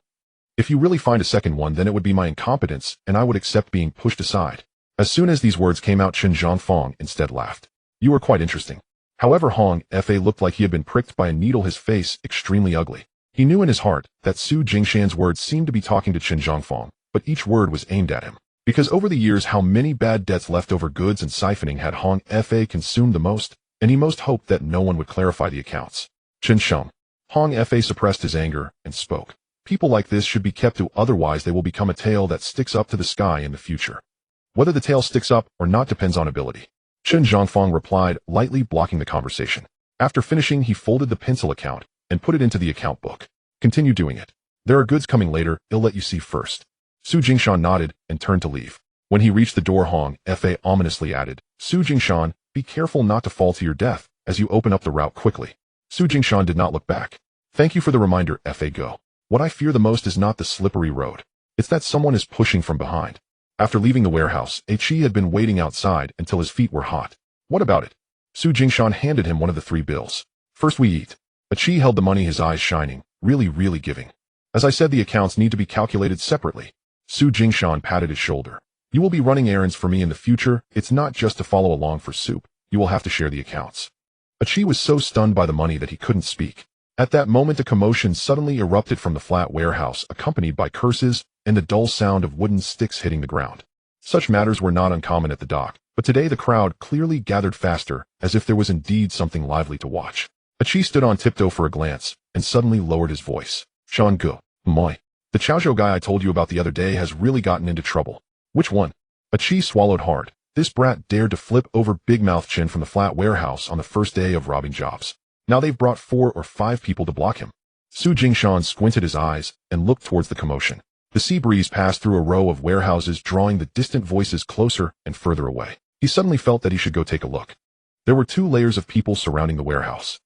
If you really find a second one, then it would be my incompetence, and I would accept being pushed aside. As soon as these words came out, Chen Zhongfang instead laughed. You are quite interesting. However, Hong Fa looked like he had been pricked by a needle, his face extremely ugly. He knew in his heart that Su Jingshan's words seemed to be talking to Chen Zhongfang, but each word was aimed at him. Because over the years, how many bad debts, leftover goods, and siphoning had Hong Fa consumed the most, and he most hoped that no one would clarify the accounts. Chen Sheng. Hong Fa suppressed his anger and spoke. People like this should be kept to, otherwise they will become a tail that sticks up to the sky in the future. Whether the tail sticks up or not depends on ability. Chen Zhongfang replied, lightly blocking the conversation. After finishing, he folded the pencil account and put it into the account book. Continue doing it. There are goods coming later, I'll let you see first. Su Jingshan nodded and turned to leave. When he reached the door, Hong Fa ominously added, Su Jingshan, be careful not to fall to your death as you open up the route quickly. Su Jingshan did not look back. Thank you for the reminder, Fa. Go. What I fear the most is not the slippery road. It's that someone is pushing from behind. After leaving the warehouse, Chi had been waiting outside until his feet were hot. What about it? Su Jingshan handed him one of the 3 bills. First we eat. Chi held the money, his eyes shining, really giving. As I said, the accounts need to be calculated separately. Su Jingshan patted his shoulder. You will be running errands for me in the future. It's not just to follow along for soup. You will have to share the accounts. Chi was so stunned by the money that he couldn't speak. At that moment a commotion suddenly erupted from the flat warehouse, accompanied by curses and the dull sound of wooden sticks hitting the ground. Such matters were not uncommon at the dock, but today the crowd clearly gathered faster, as if there was indeed something lively to watch. Achi stood on tiptoe for a glance, and suddenly lowered his voice. "Sean Gu, moi. The Chaozhou guy I told you about the other day has really gotten into trouble." "Which one?" Achi swallowed hard. This brat dared to flip over Big Mouth Chin from the flat warehouse on the first day of robbing jobs. Now they've brought 4 or 5 people to block him. Su Jingshan squinted his eyes and looked towards the commotion. The sea breeze passed through a row of warehouses, drawing the distant voices closer and further away. He suddenly felt that he should go take a look. There were 2 layers of people surrounding the warehouse.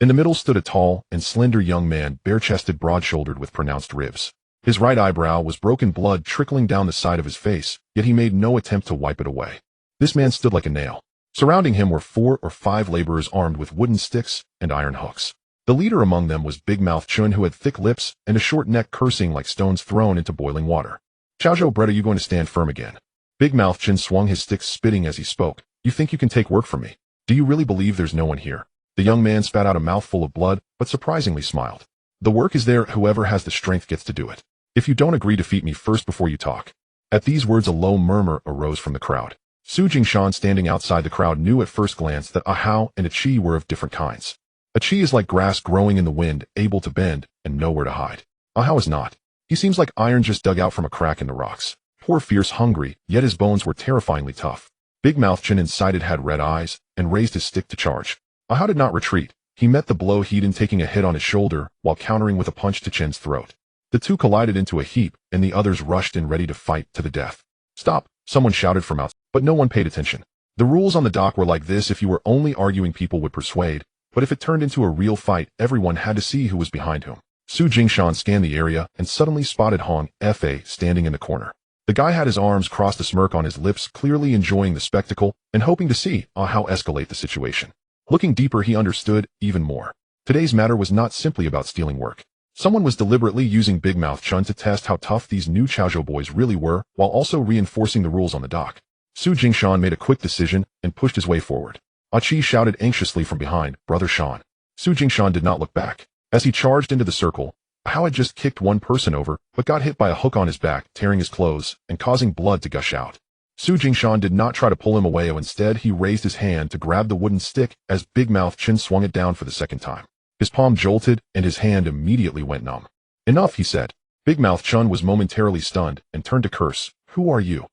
In the middle stood a tall and slender young man, bare-chested, broad-shouldered, with pronounced ribs. His right eyebrow was broken, blood trickling down the side of his face, yet he made no attempt to wipe it away. This man stood like a nail. Surrounding him were 4 or 5 laborers armed with wooden sticks and iron hooks. The leader among them was Big Mouth Chun, who had thick lips and a short neck, cursing like stones thrown into boiling water. "Chaozhou Bread, are you going to stand firm again?" Big Mouth Chin swung his stick, spitting as he spoke. "You think you can take work from me? Do you really believe there's no one here?" The young man spat out a mouthful of blood, but surprisingly smiled. "The work is there. Whoever has the strength gets to do it. If you don't agree, defeat me first before you talk." At these words a low murmur arose from the crowd. Su Jingshan, standing outside the crowd, knew at first glance that Ahao and Achi were of different kinds. Achi is like grass growing in the wind, able to bend and nowhere to hide. Ahao is not. He seems like iron just dug out from a crack in the rocks. Poor, fierce, hungry, yet his bones were terrifyingly tough. Big Mouth Chin, incited, had red eyes and raised his stick to charge. Ahao did not retreat. He met the blow he'd in, taking a hit on his shoulder while countering with a punch to Chin's throat. The two collided into a heap, and the others rushed in, ready to fight to the death. "Stop!" someone shouted from outside, but no one paid attention. The rules on the dock were like this: if you were only arguing, people would persuade, but if it turned into a real fight, everyone had to see who was behind whom. Su Jingshan scanned the area and suddenly spotted Hong Fa standing in the corner. The guy had his arms crossed, a smirk on his lips, clearly enjoying the spectacle and hoping to see how escalate the situation. Looking deeper, he understood even more. Today's matter was not simply about stealing work. Someone was deliberately using Big Mouth Chun to test how tough these new Chaozhou boys really were, while also reinforcing the rules on the dock. Su Jingshan made a quick decision and pushed his way forward. Achi shouted anxiously from behind, "Brother Shan." Su Jingshan did not look back. As he charged into the circle, Ahao had just kicked one person over, but got hit by a hook on his back, tearing his clothes and causing blood to gush out. Su Jingshan did not try to pull him away. Instead, he raised his hand to grab the wooden stick as Big Mouth Chin swung it down for the second time. His palm jolted, and his hand immediately went numb. "Enough," he said. Big Mouth Chun was momentarily stunned and turned to curse. "Who are you?"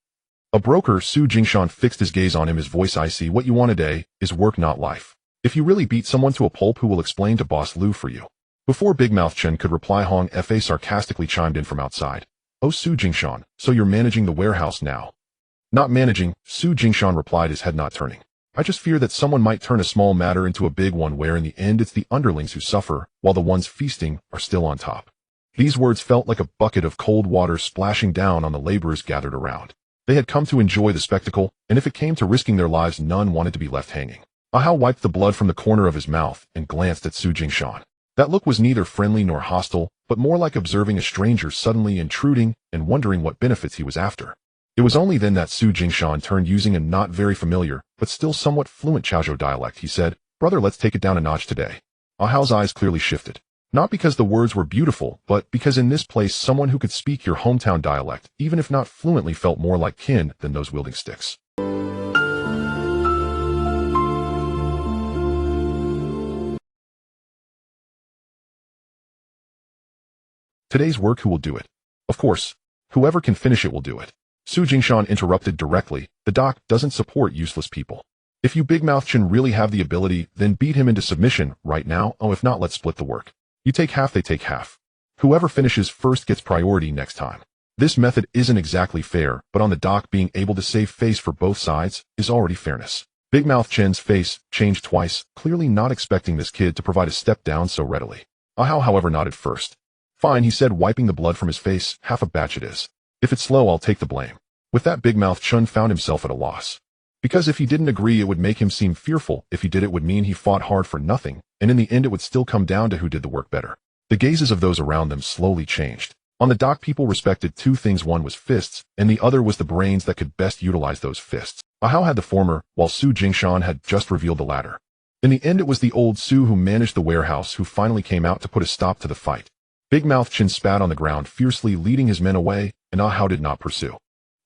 "A broker." Su Jingshan fixed his gaze on him, his voice icy. "What you want today is work, not life. If you really beat someone to a pulp, who will explain to Boss Lu for you?" Before Big Mouth Chen could reply, Hong Fa sarcastically chimed in from outside. "Oh, Su Jingshan, so you're managing the warehouse now?" "Not managing," Su Jingshan replied, his head not turning. "I just fear that someone might turn a small matter into a big one, where in the end it's the underlings who suffer, while the ones feasting are still on top." These words felt like a bucket of cold water splashing down on the laborers gathered around. They had come to enjoy the spectacle, and if it came to risking their lives, none wanted to be left hanging. Ahao wiped the blood from the corner of his mouth and glanced at Su Jingshan. That look was neither friendly nor hostile, but more like observing a stranger suddenly intruding and wondering what benefits he was after. It was only then that Su Jingshan turned, using a not very familiar, but still somewhat fluent Chaozhou dialect. He said, "Brother, let's take it down a notch today." Ahao's eyes clearly shifted. Not because the words were beautiful, but because in this place someone who could speak your hometown dialect, even if not fluently, felt more like kin than those wielding sticks. "Today's work, who will do it?" "Of course. Whoever can finish it will do it." Su Jingshan interrupted directly. "The dock doesn't support useless people. If you Big Mouth Chin really have the ability, then beat him into submission right now. Oh, if not, let's split the work. You take half, they take half. Whoever finishes first gets priority next time." This method isn't exactly fair, but on the dock, being able to save face for both sides is already fairness. Big Mouth Chin's face changed twice, clearly not expecting this kid to provide a step down so readily. Ahao, however, nodded first. "Fine," he said, wiping the blood from his face. "Half a batch it is. If it's slow, I'll take the blame." With that, Big Mouth Chun found himself at a loss. Because if he didn't agree, it would make him seem fearful. If he did, it would mean he fought hard for nothing, and in the end it would still come down to who did the work better. The gazes of those around them slowly changed. On the dock, people respected two things: one was fists, and the other was the brains that could best utilize those fists. Ahao had the former, while Su Jingshan had just revealed the latter. In the end, it was the old Su who managed the warehouse who finally came out to put a stop to the fight. Big Mouth Chin spat on the ground fiercely, leading his men away, and Ah Hao did not pursue.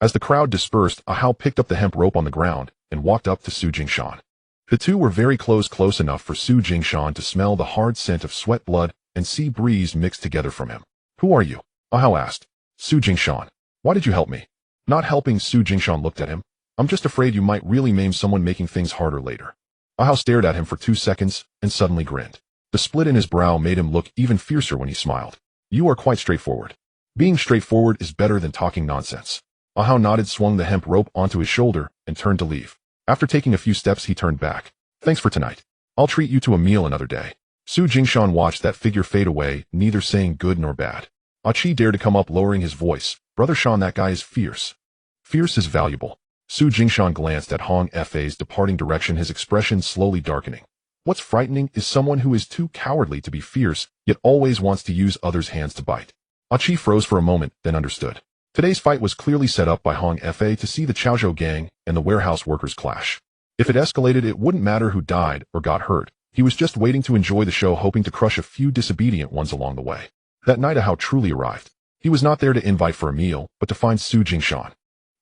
As the crowd dispersed, Ah Hao picked up the hemp rope on the ground and walked up to Su Jingshan. The two were very close enough for Su Jingshan to smell the hard scent of sweat, blood, and sea breeze mixed together from him. "Who are you?" Ah Hao asked. "Su Jingshan. Why did you help me?" "Not helping." Su Jingshan looked at him. "I'm just afraid you might really maim someone, making things harder later." Ah Hao stared at him for 2 seconds and suddenly grinned. The split in his brow made him look even fiercer when he smiled. "You are quite straightforward. Being straightforward is better than talking nonsense." Ah Hao nodded, swung the hemp rope onto his shoulder, and turned to leave. After taking a few steps, he turned back. "Thanks for tonight. I'll treat you to a meal another day." Su Jingshan watched that figure fade away, neither saying good nor bad. Ah Chi dared to come up, lowering his voice. "Brother Shan, that guy is fierce." "Fierce is valuable." Su Jingshan glanced at Hong Fa's departing direction, his expression slowly darkening. "What's frightening is someone who is too cowardly to be fierce, yet always wants to use others' hands to bite." Ah Chi froze for a moment, then understood. Today's fight was clearly set up by Hong Fa to see the Chaozhou gang and the warehouse workers clash. If it escalated, it wouldn't matter who died or got hurt. He was just waiting to enjoy the show, hoping to crush a few disobedient ones along the way. That night, Ah Hao truly arrived. He was not there to invite for a meal, but to find Su Jingshan.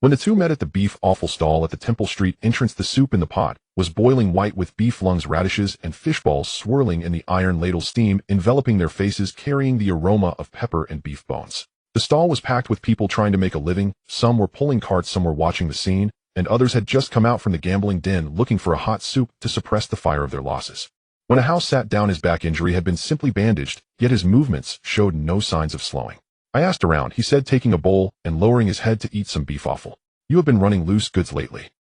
When the two met at the beef offal stall at the Temple Street entrance, the soup in the pot was boiling white with beef lungs, radishes, and fish balls swirling in the iron ladle, steam enveloping their faces, carrying the aroma of pepper and beef bones. The stall was packed with people trying to make a living. Some were pulling carts, some were watching the scene, and others had just come out from the gambling den looking for a hot soup to suppress the fire of their losses. When Ah Hao sat down, his back injury had been simply bandaged, yet his movements showed no signs of slowing. "I asked around," he said, taking a bowl and lowering his head to eat some beef offal. "You have been running loose goods lately."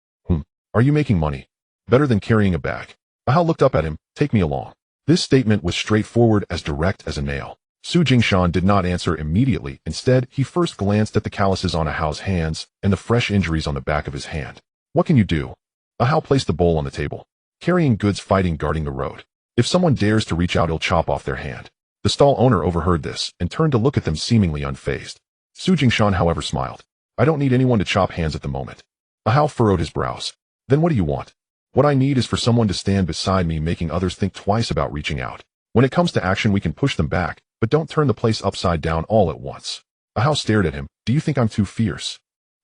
Are you making money? Better than carrying a bag." Ah Hao looked up at him. "Take me along." This statement was straightforward, as direct as a nail. Su Jingshan did not answer immediately. Instead, he first glanced at the calluses on Ah Hao's hands and the fresh injuries on the back of his hand. "What can you do?" Ah Hao placed the bowl on the table. "Carrying goods, fighting, guarding the road. If someone dares to reach out, he'll chop off their hand." The stall owner overheard this and turned to look at them, seemingly unfazed. Su Jingshan, however, smiled. "I don't need anyone to chop hands at the moment." Ah Hao furrowed his brows. "Then what do you want?" "What I need is for someone to stand beside me, making others think twice about reaching out. When it comes to action, we can push them back, but don't turn the place upside down all at once." Ah Hao stared at him. "Do you think I'm too fierce?"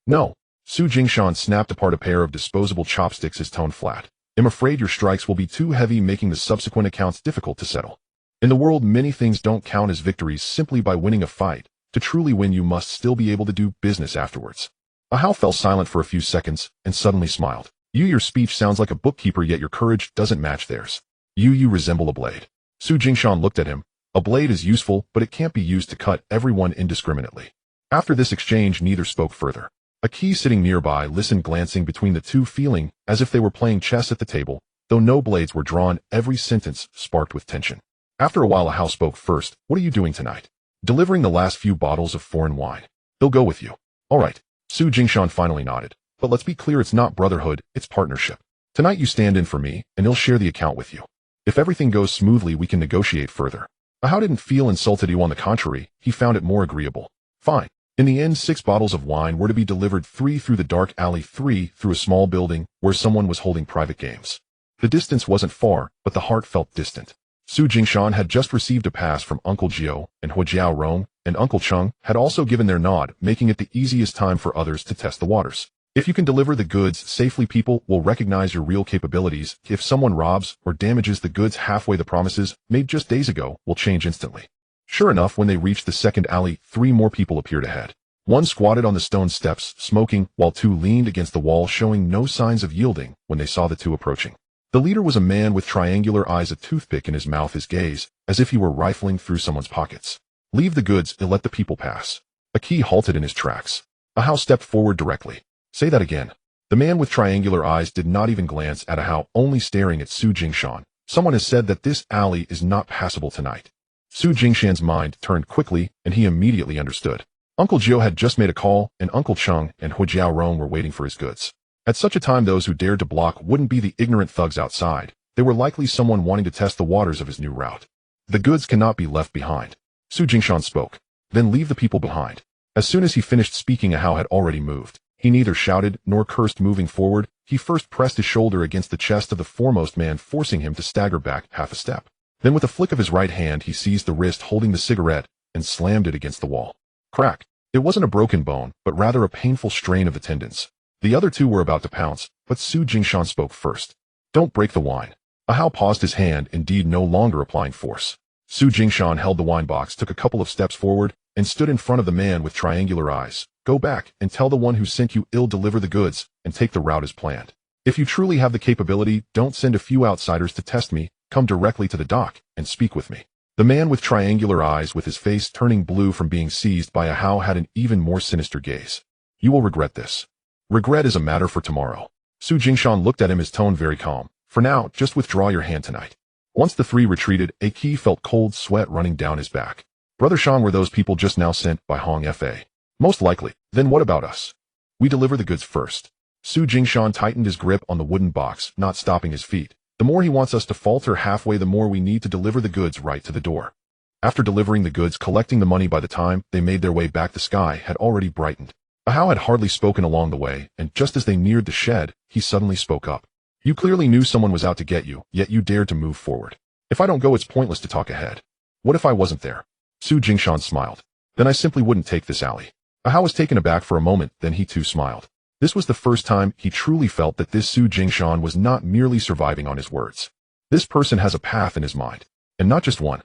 "No." Su Jingshan snapped apart a pair of disposable chopsticks, his tone flat. "I'm afraid your strikes will be too heavy, making the subsequent accounts difficult to settle. In the world, many things don't count as victories simply by winning a fight. To truly win, you must still be able to do business afterwards." Ah Hao fell silent for a few seconds and suddenly smiled. Your speech sounds like a bookkeeper, yet your courage doesn't match theirs. You resemble a blade." Su Jingshan looked at him. "A blade is useful, but it can't be used to cut everyone indiscriminately." After this exchange, neither spoke further. A key sitting nearby listened, glancing between the two, feeling as if they were playing chess at the table. Though no blades were drawn, every sentence sparked with tension. After a while, Ah Hao spoke first. "What are you doing tonight?" "Delivering the last few bottles of foreign wine." "They'll go with you." "All right." Su Jingshan finally nodded. "But let's be clear, it's not brotherhood, it's partnership. Tonight you stand in for me, and he'll share the account with you. If everything goes smoothly, we can negotiate further." Ah Hao didn't feel insulted. On the contrary, he found it more agreeable. "Fine." In the end, 6 bottles of wine were to be delivered, 3 through the dark alley, 3 through a small building where someone was holding private games. The distance wasn't far, but the heart felt distant. Su Jingshan had just received a pass from Uncle Jiao and Huojiao Rong, and Uncle Chung had also given their nod, making it the easiest time for others to test the waters. If you can deliver the goods safely, people will recognize your real capabilities. If someone robs or damages the goods halfway, the promises made just days ago will change instantly. Sure enough, when they reached the second alley, 3 more people appeared ahead. One squatted on the stone steps, smoking, while 2 leaned against the wall, showing no signs of yielding when they saw the 2 approaching. The leader was a man with triangular eyes, a toothpick in his mouth, his gaze as if he were rifling through someone's pockets. "Leave the goods and let the people pass." A key halted in his tracks. Ah Hao stepped forward directly. "Say that again." The man with triangular eyes did not even glance at Ah Hao, only staring at Su Jingshan. "Someone has said that this alley is not passable tonight." Su Jingshan's mind turned quickly, and he immediately understood. Uncle Jiao had just made a call, and Uncle Chung and Huojiao Rong were waiting for his goods. At such a time, those who dared to block wouldn't be the ignorant thugs outside. They were likely someone wanting to test the waters of his new route. "The goods cannot be left behind." Su Jingshan spoke. "Then leave the people behind." As soon as he finished speaking, Ah Hao had already moved. He neither shouted nor cursed. Moving forward, he first pressed his shoulder against the chest of the foremost man, forcing him to stagger back half a step. Then with a flick of his right hand, he seized the wrist holding the cigarette and slammed it against the wall. Crack. It wasn't a broken bone, but rather a painful strain of the tendons. The other two were about to pounce, but Su Jingshan spoke first. Don't break the wine. Ahau paused his hand, indeed no longer applying force. Su Jingshan held the wine box, took a couple of steps forward, and stood in front of the man with triangular eyes. Go back and tell the one who sent you ill deliver the goods and take the route as planned. If you truly have the capability, don't send a few outsiders to test me, come directly to the dock and speak with me. The man with triangular eyes, with his face turning blue from being seized by Ahau, had an even more sinister gaze. You will regret this. Regret is a matter for tomorrow. Su Jingshan looked at him, his tone very calm. For now, just withdraw your hand tonight. Once the three retreated, Aki felt cold sweat running down his back. Brother Shang, were those people just now sent by Hong Fa? Most likely. Then what about us? We deliver the goods first. Su Jingshan tightened his grip on the wooden box, not stopping his feet. The more he wants us to falter halfway, the more we need to deliver the goods right to the door. After delivering the goods, collecting the money, by the time they made their way back, the sky had already brightened. Ahau had hardly spoken along the way, and just as they neared the shed, he suddenly spoke up. You clearly knew someone was out to get you, yet you dared to move forward. If I don't go, it's pointless to talk ahead. What if I wasn't there? Su Jingshan smiled. Then I simply wouldn't take this alley. Ahau was taken aback for a moment, then he too smiled. This was the first time he truly felt that this Su Jingshan was not merely surviving on his words. This person has a path in his mind, and not just one.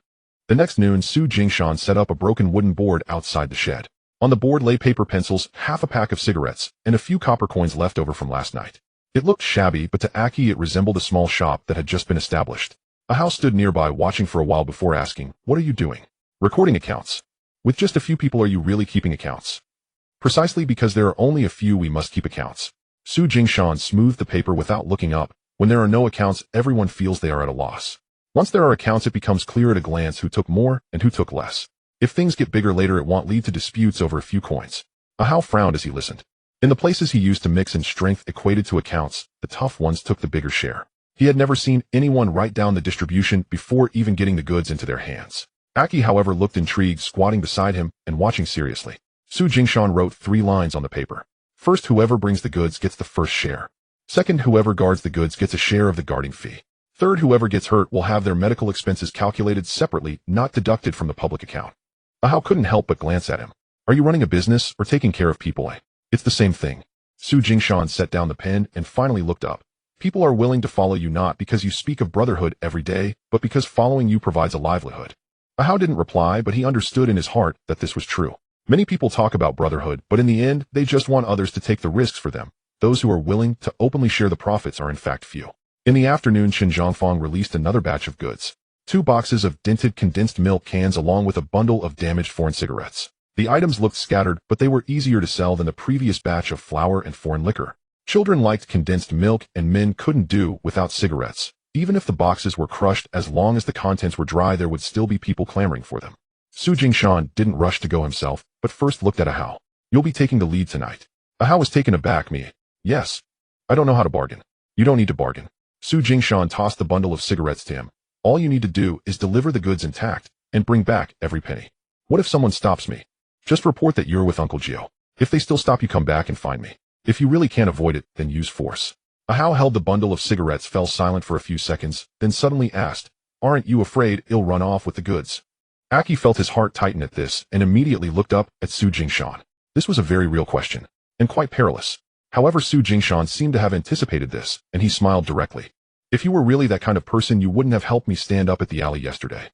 The next noon, Su Jingshan set up a broken wooden board outside the shed. On the board lay paper pencils, half a pack of cigarettes, and a few copper coins left over from last night. It looked shabby, but to Aki it resembled a small shop that had just been established. Ahau stood nearby watching for a while before asking, What are you doing? Recording accounts. With just a few people, are you really keeping accounts? Precisely because there are only a few, we must keep accounts. Su Jingshan smoothed the paper without looking up. When there are no accounts, everyone feels they are at a loss. Once there are accounts, it becomes clear at a glance who took more and who took less. If things get bigger later, it won't lead to disputes over a few coins. Ahau frowned as he listened. In the places he used to mix in strength equated to accounts, the tough ones took the bigger share. He had never seen anyone write down the distribution before even getting the goods into their hands. Aki, however, looked intrigued, squatting beside him and watching seriously. Su Jingshan wrote 3 lines on the paper. First, whoever brings the goods gets the first share. Second, whoever guards the goods gets a share of the guarding fee. Third, whoever gets hurt will have their medical expenses calculated separately, not deducted from the public account. Ahau couldn't help but glance at him. Are you running a business or taking care of people? It's the same thing. Su Jingshan set down the pen and finally looked up. People are willing to follow you not because you speak of brotherhood every day, but because following you provides a livelihood. Ahau didn't reply, but he understood in his heart that this was true. Many people talk about brotherhood, but in the end, they just want others to take the risks for them. Those who are willing to openly share the profits are in fact few. In the afternoon, Chen Zhongfang released another batch of goods. 2 boxes of dented condensed milk cans along with a bundle of damaged foreign cigarettes. The items looked scattered, but they were easier to sell than the previous batch of flour and foreign liquor. Children liked condensed milk, and men couldn't do without cigarettes. Even if the boxes were crushed, as long as the contents were dry, there would still be people clamoring for them. Su Jingshan didn't rush to go himself, but first looked at Ahau. You'll be taking the lead tonight. Ahau was taken aback. Me? Yes. I don't know how to bargain. You don't need to bargain. Su Jingshan tossed the bundle of cigarettes to him. All you need to do is deliver the goods intact and bring back every penny. What if someone stops me? Just report that you're with Uncle Gio. If they still stop you, come back and find me. If you really can't avoid it, then use force. Ahau held the bundle of cigarettes, fell silent for a few seconds, then suddenly asked, Aren't you afraid he'll run off with the goods? Aki felt his heart tighten at this and immediately looked up at Su Jingshan. This was a very real question, and quite perilous. However, Su Jingshan seemed to have anticipated this, and he smiled directly. If you were really that kind of person, you wouldn't have helped me stand up at the alley yesterday.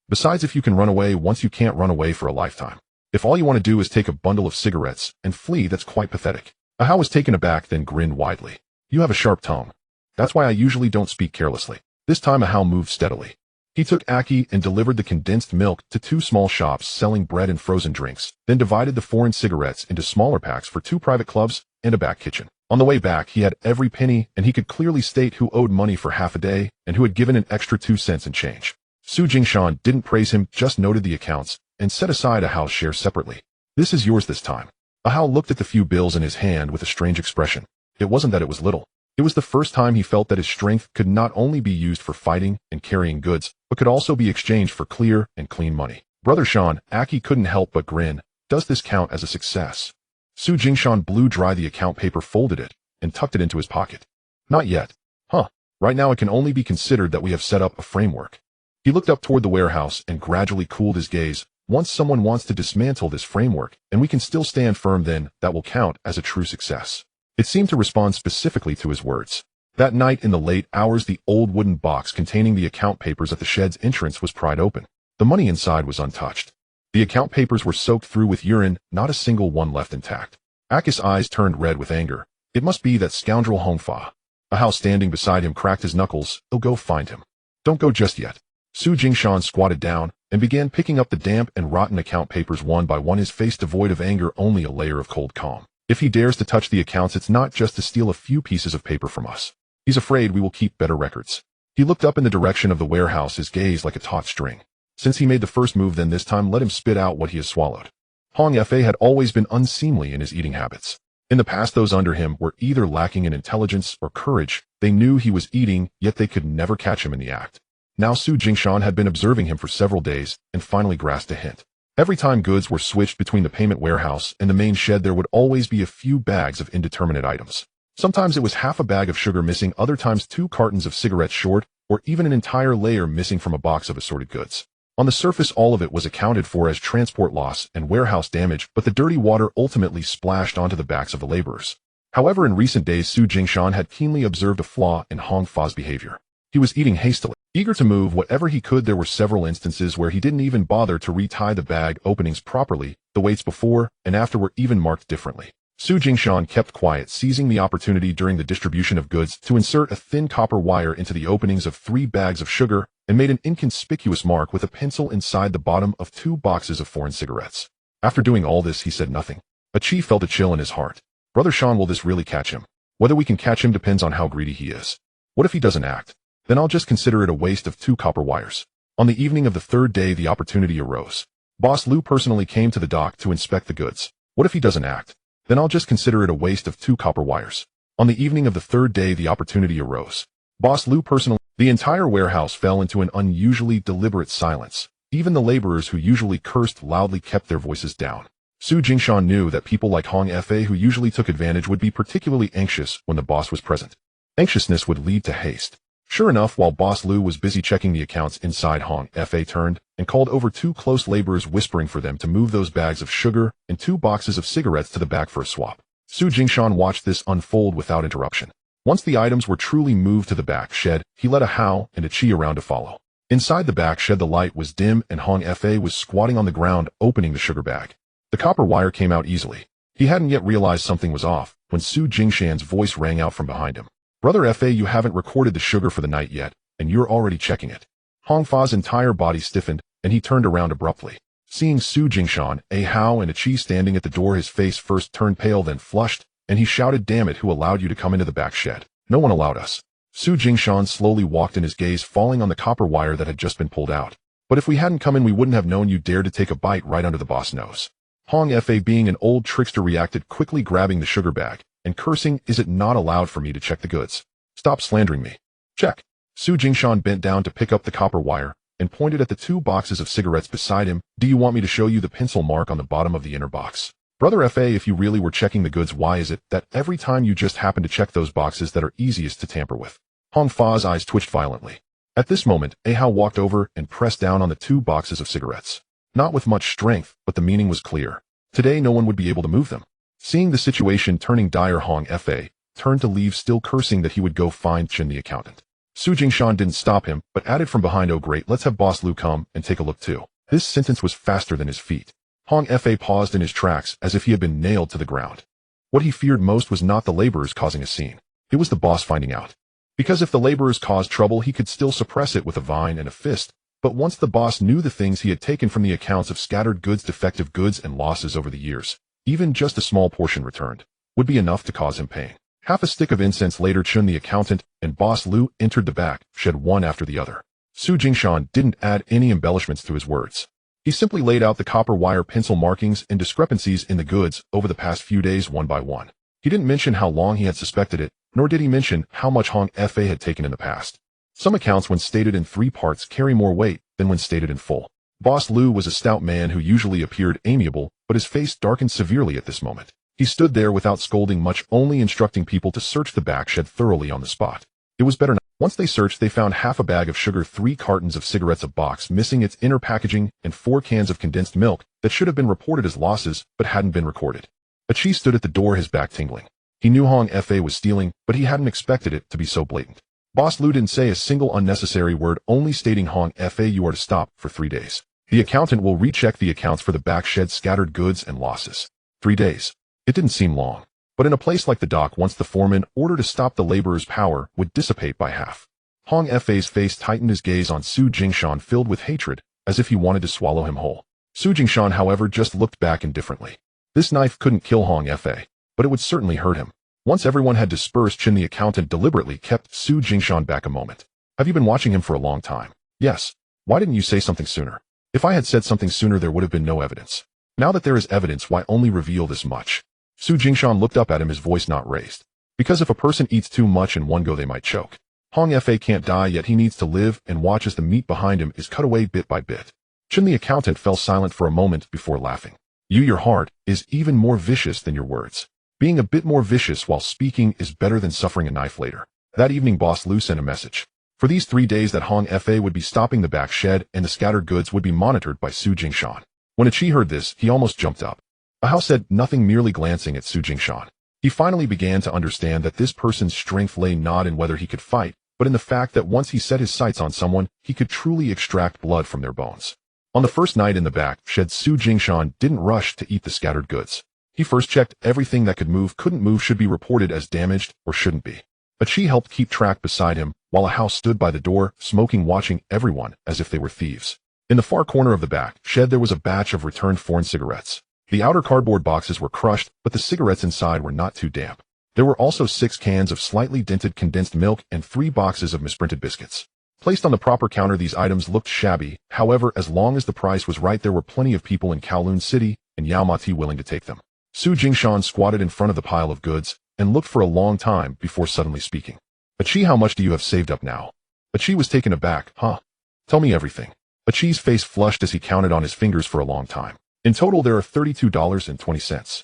Besides, if you can run away once, you can't run away for a lifetime. If all you want to do is take a bundle of cigarettes and flee, that's quite pathetic. Ahau was taken aback, then grinned widely. You have a sharp tongue. That's why I usually don't speak carelessly. This time Ahau moved steadily. He took Aki and delivered the condensed milk to 2 small shops selling bread and frozen drinks, then divided the foreign cigarettes into smaller packs for 2 private clubs and a back kitchen. On the way back, he had every penny, and he could clearly state who owed money for half a day and who had given an extra 2 cents in change. Su Jingshan didn't praise him, just noted the accounts and set aside Ahau's share separately. This is yours this time. Ahau looked at the few bills in his hand with a strange expression. It wasn't that it was little. It was the first time he felt that his strength could not only be used for fighting and carrying goods, but could also be exchanged for clear and clean money. Brother Shan, Aki couldn't help but grin. Does this count as a success? Su Jingshan blew dry the account paper, folded it, and tucked it into his pocket. Not yet. Huh. Right now it can only be considered that we have set up a framework. He looked up toward the warehouse and gradually cooled his gaze. Once someone wants to dismantle this framework, and we can still stand firm, then that will count as a true success. It seemed to respond specifically to his words. That night in the late hours, the old wooden box containing the account papers at the shed's entrance was pried open. The money inside was untouched. The account papers were soaked through with urine, not a single one left intact. Akis' eyes turned red with anger. It must be that scoundrel Hong Fa. Ahau standing beside him cracked his knuckles. He'll go find him. Don't go just yet. Su Jingshan squatted down and began picking up the damp and rotten account papers one by one, his face devoid of anger, only a layer of cold calm. If he dares to touch the accounts, it's not just to steal a few pieces of paper from us. He's afraid we will keep better records. He looked up in the direction of the warehouse, his gaze like a taut string. Since he made the first move, then this time let him spit out what he has swallowed. Hong Fa had always been unseemly in his eating habits. In the past, those under him were either lacking in intelligence or courage. They knew he was eating, yet they could never catch him in the act. Now Su Jingshan had been observing him for several days and finally grasped a hint. Every time goods were switched between the payment warehouse and the main shed, there would always be a few bags of indeterminate items. Sometimes it was half a bag of sugar missing, other times 2 cartons of cigarettes short, or even an entire layer missing from a box of assorted goods. On the surface, all of it was accounted for as transport loss and warehouse damage, but the dirty water ultimately splashed onto the backs of the laborers. However, in recent days, Su Jingshan had keenly observed a flaw in Hong Fa's behavior. He was eating hastily, eager to move whatever he could. There were several instances where he didn't even bother to retie the bag openings properly. The weights before and after were even marked differently. Su Jingshan kept quiet, seizing the opportunity during the distribution of goods to insert a thin copper wire into the openings of 3 bags of sugar and made an inconspicuous mark with a pencil inside the bottom of 2 boxes of foreign cigarettes. After doing all this, he said nothing. A chief felt a chill in his heart. Brother Sean, will this really catch him? Whether we can catch him depends on how greedy he is. What if he doesn't act? Then I'll just consider it a waste of 2 copper wires. On the evening of the 3rd day, the opportunity arose. Boss Lu personally came to the dock to inspect the goods. What if he doesn't act? Then I'll just consider it a waste of 2 copper wires. On the evening of the 3rd day, the opportunity arose. Boss Lu personally. The entire warehouse fell into an unusually deliberate silence. Even the laborers, who usually cursed loudly, kept their voices down. Su Jingshan knew that people like Hong Fa, who usually took advantage, would be particularly anxious when the boss was present. Anxiousness would lead to haste. Sure enough, while Boss Lu was busy checking the accounts inside, Hong Fa turned and called over 2 close laborers, whispering for them to move those bags of sugar and 2 boxes of cigarettes to the back for a swap. Su Jingshan watched this unfold without interruption. Once the items were truly moved to the back shed, he led a Hao and a Chi around to follow. Inside the back shed, the light was dim and Hong Fa was squatting on the ground, opening the sugar bag. The copper wire came out easily. He hadn't yet realized something was off when Su Jingshan's voice rang out from behind him. Brother Fa, you haven't recorded the sugar for the night yet, and you're already checking it. Hong Fa's entire body stiffened, and he turned around abruptly. Seeing Su Jingshan, a Hao and a Chi standing at the door, his face first turned pale, then flushed, and he shouted, "Damn it, who allowed you to come into the back shed?" "No one allowed us." Su Jingshan slowly walked in, his gaze falling on the copper wire that had just been pulled out. "But if we hadn't come in, we wouldn't have known you dared to take a bite right under the boss' nose." Hong Fa, being an old trickster, reacted quickly, grabbing the sugar bag and cursing, "Is it not allowed for me to check the goods? Stop slandering me." "Check." Su Jingshan bent down to pick up the copper wire and pointed at the 2 boxes of cigarettes beside him. "Do you want me to show you the pencil mark on the bottom of the inner box?" "Brother Fa, if you really were checking the goods, why is it that every time you just happen to check those boxes that are easiest to tamper with?" Hong Fa's eyes twitched violently. At this moment, Ahau walked over and pressed down on the 2 boxes of cigarettes. Not with much strength, but the meaning was clear. Today no one would be able to move them. Seeing the situation turning dire, Hong Fa turned to leave, still cursing that he would go find Chen the accountant. Su Jingshan didn't stop him, but added from behind, "Oh great, let's have Boss Lu come and take a look too." This sentence was faster than his feet. Hong Fa paused in his tracks as if he had been nailed to the ground. What he feared most was not the laborers causing a scene. It was the boss finding out. Because if the laborers caused trouble, he could still suppress it with a vine and a fist. But once the boss knew the things he had taken from the accounts of scattered goods, defective goods, and losses over the years, even just a small portion returned would be enough to cause him pain. Half a stick of incense later, Chun the accountant and Boss Lu entered the back shed one after the other. Su Jingshan didn't add any embellishments to his words. He simply laid out the copper wire pencil markings and discrepancies in the goods over the past few days one by one. He didn't mention how long he had suspected it, nor did he mention how much Hong Fa had taken in the past. Some accounts, when stated in 3 parts, carry more weight than when stated in full. Boss Lu was a stout man who usually appeared amiable, but his face darkened severely at this moment. He stood there without scolding much, only instructing people to search the back shed thoroughly on the spot. It was better not. Once they searched, they found half a bag of sugar, 3 cartons of cigarettes, a box missing its inner packaging, and 4 cans of condensed milk that should have been reported as losses but hadn't been recorded. Achi stood at the door, his back tingling. He knew Hong Fa was stealing, but he hadn't expected it to be so blatant. Boss Lu didn't say a single unnecessary word, only stating, Hong Fa, you are to stop for 3 days. The accountant will recheck the accounts for the back shed, scattered goods, and losses. 3 days. It didn't seem long. But in a place like the dock, once the foreman ordered to stop, the laborer's power would dissipate by half. Hong Fa's face tightened, his gaze on Su Jingshan filled with hatred, as if he wanted to swallow him whole. Su Jingshan, however, just looked back indifferently. This knife couldn't kill Hong Fa, but it would certainly hurt him. Once everyone had dispersed, the accountant deliberately kept Su Jingshan back a moment. Have you been watching him for a long time? Yes. Why didn't you say something sooner? If I had said something sooner, there would have been no evidence. Now that there is evidence, why only reveal this much? Su Jingshan looked up at him, his voice not raised. Because if a person eats too much in one go, they might choke. Hong Fa can't die yet, he needs to live, and watch as the meat behind him is cut away bit by bit. The accountant fell silent for a moment before laughing. Your heart is even more vicious than your words. Being a bit more vicious while speaking is better than suffering a knife later. That evening, Boss Lu sent a message. For these 3 days that Hong Fa would be stopping the back shed and the scattered goods would be monitored by Su Jingshan. When Achi heard this, he almost jumped up. Ahau said nothing, merely glancing at Su Jingshan. He finally began to understand that this person's strength lay not in whether he could fight, but in the fact that once he set his sights on someone, he could truly extract blood from their bones. On the first night in the back shed, Su Jingshan didn't rush to eat the scattered goods. He first checked everything that could move, couldn't move, should be reported as damaged, or shouldn't be. Achi helped keep track beside him, while Ahau stood by the door, smoking, watching everyone as if they were thieves. In the far corner of the back shed, there was a batch of returned foreign cigarettes. The outer cardboard boxes were crushed, but the cigarettes inside were not too damp. There were also 6 cans of slightly dented condensed milk and 3 boxes of misprinted biscuits. Placed on the proper counter, these items looked shabby. However, as long as the price was right, there were plenty of people in Kowloon City and Yaomati willing to take them. Su Jingshan squatted in front of the pile of goods and looked for a long time before suddenly speaking. Achi, how much do you have saved up now? Achi was taken aback. Huh? Tell me everything. Achi's face flushed as he counted on his fingers for a long time. In total, there are $32.20.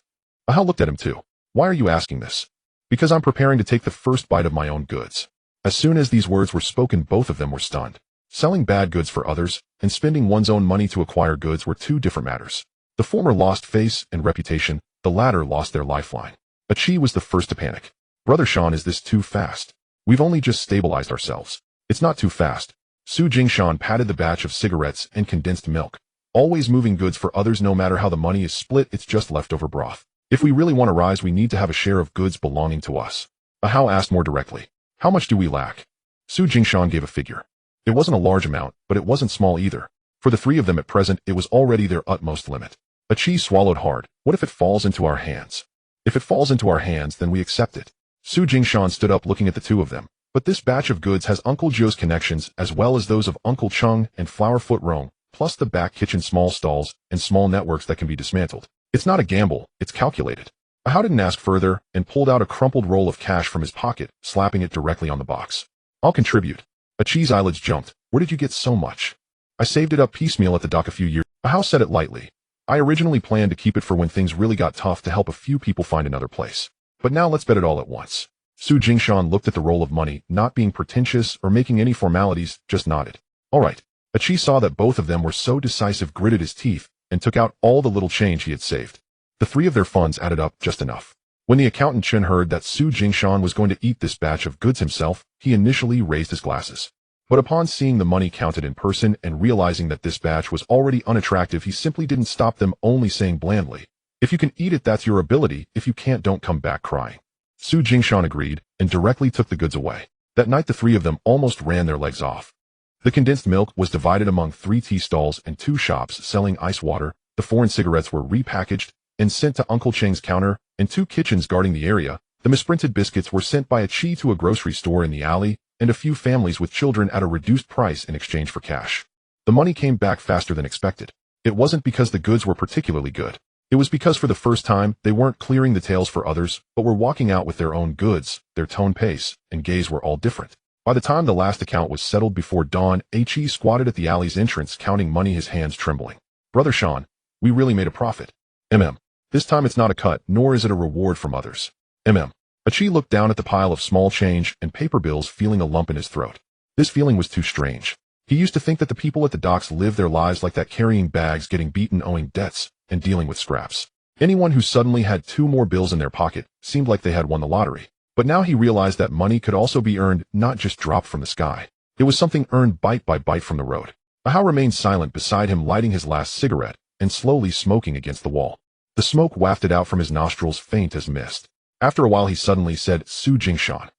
Ahau looked at him too. Why are you asking this? Because I'm preparing to take the first bite of my own goods. As soon as these words were spoken, both of them were stunned. Selling bad goods for others and spending one's own money to acquire goods were 2 different matters. The former lost face and reputation, the latter lost their lifeline. Achi was the first to panic. Brother Shan, is this too fast? We've only just stabilized ourselves. It's not too fast. Su Jingshan patted the batch of cigarettes and condensed milk. Always moving goods for others, no matter how the money is split, it's just leftover broth. If we really want to rise, we need to have a share of goods belonging to us. Ahau asked more directly. How much do we lack? Su Jingshan gave a figure. It wasn't a large amount, but it wasn't small either. For the 3 of them at present, it was already their utmost limit. Achi swallowed hard. What if it falls into our hands? If it falls into our hands, then we accept it. Su Jingshan stood up, looking at the 2 of them. But this batch of goods has Uncle Joe's connections, as well as those of Uncle Chung and Flowerfoot Rong, plus the back kitchen, small stalls, and small networks that can be dismantled. It's not a gamble, it's calculated. Ahau didn't ask further and pulled out a crumpled roll of cash from his pocket, slapping it directly on the box. I'll contribute. Achi's eyelids jumped. Where did you get so much? I saved it up piecemeal at the dock a few years. Ahau said it lightly. I originally planned to keep it for when things really got tough, to help a few people find another place. But now let's bet it all at once. Su Jingshan looked at the roll of money, not being pretentious or making any formalities, just nodded. All right. Achi saw that both of them were so decisive, gritted his teeth, and took out all the little change he had saved. The 3 of their funds added up just enough. When the accountant Chen heard that Su Jingshan was going to eat this batch of goods himself, he initially raised his glasses. But upon seeing the money counted in person and realizing that this batch was already unattractive, he simply didn't stop them, only saying blandly, if you can eat it, that's your ability. If you can't, don't come back crying. Su Jingshan agreed and directly took the goods away. That night, the 3 of them almost ran their legs off. The condensed milk was divided among 3 tea stalls and 2 shops selling ice water. The foreign cigarettes were repackaged and sent to Uncle Cheng's counter and 2 kitchens guarding the area. The misprinted biscuits were sent by Achi to a grocery store in the alley, and a few families with children at a reduced price in exchange for cash. The money came back faster than expected. It wasn't because the goods were particularly good. It was because for the first time, they weren't clearing the tails for others, but were walking out with their own goods. Their tone, pace, and gaze were all different. By the time the last account was settled before dawn, Achi squatted at the alley's entrance, counting money, his hands trembling. Brother Shan, we really made a profit. This time it's not a cut, nor is it a reward from others. Achi looked down at the pile of small change and paper bills, feeling a lump in his throat. This feeling was too strange. He used to think that the people at the docks lived their lives like that, carrying bags, getting beaten, owing debts, and dealing with scraps. Anyone who suddenly had 2 more bills in their pocket seemed like they had won the lottery. But now he realized that money could also be earned, not just dropped from the sky. It was something earned bite by bite from the road. Ahau remained silent beside him, lighting his last cigarette and slowly smoking against the wall. The smoke wafted out from his nostrils, faint as mist. After a while he suddenly said, "Su Jingshan,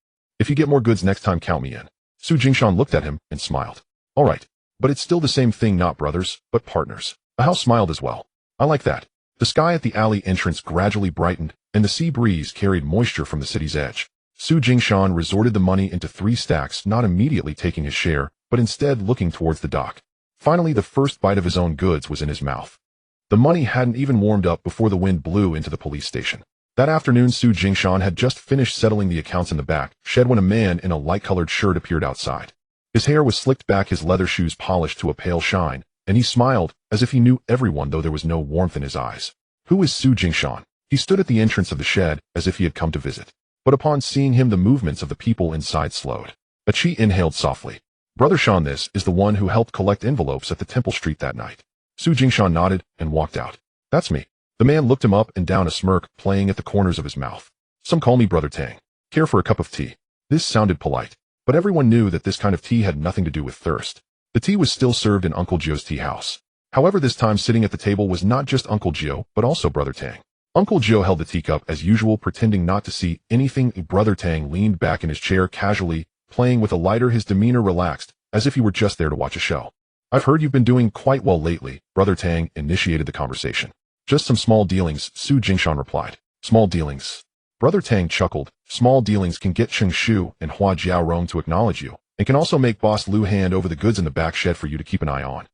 if you get more goods next time, count me in." Su Jingshan looked at him and smiled. "All right, but it's still the same thing, not brothers, but partners." Ahau smiled as well. "I like that." The sky at the alley entrance gradually brightened, and the sea breeze carried moisture from the city's edge. Su Jingshan resorted the money into 3 stacks, not immediately taking his share, but instead looking towards the dock. Finally, the first bite of his own goods was in his mouth. The money hadn't even warmed up before the wind blew into the police station. That afternoon, Su Jingshan had just finished settling the accounts in the back shed when a man in a light-colored shirt appeared outside. His hair was slicked back, his leather shoes polished to a pale shine, and he smiled as if he knew everyone, though there was no warmth in his eyes. "Who is Su Jingshan?" He stood at the entrance of the shed as if he had come to visit. But upon seeing him, the movements of the people inside slowed. Achi inhaled softly. "Brother Shan, this is the one who helped collect envelopes at the Temple Street that night." Su Jingshan nodded and walked out. "That's me." The man looked him up and down, a smirk playing at the corners of his mouth. "Some call me Brother Tang. Care for a cup of tea?" This sounded polite, but everyone knew that this kind of tea had nothing to do with thirst. The tea was still served in Uncle Gio's tea house. However, this time sitting at the table was not just Uncle Gio, but also Brother Tang. Uncle Gio held the teacup as usual, pretending not to see anything. Brother Tang leaned back in his chair casually, playing with a lighter, his demeanor relaxed, as if he were just there to watch a show. "I've heard you've been doing quite well lately," Brother Tang initiated the conversation. "Just some small dealings," Su Jingshan replied. "Small dealings?" Brother Tang chuckled. "Small dealings can get Cheng Shu and Hua Jiaorong to acknowledge you, and can also make Boss Liu hand over the goods in the back shed for you to keep an eye on."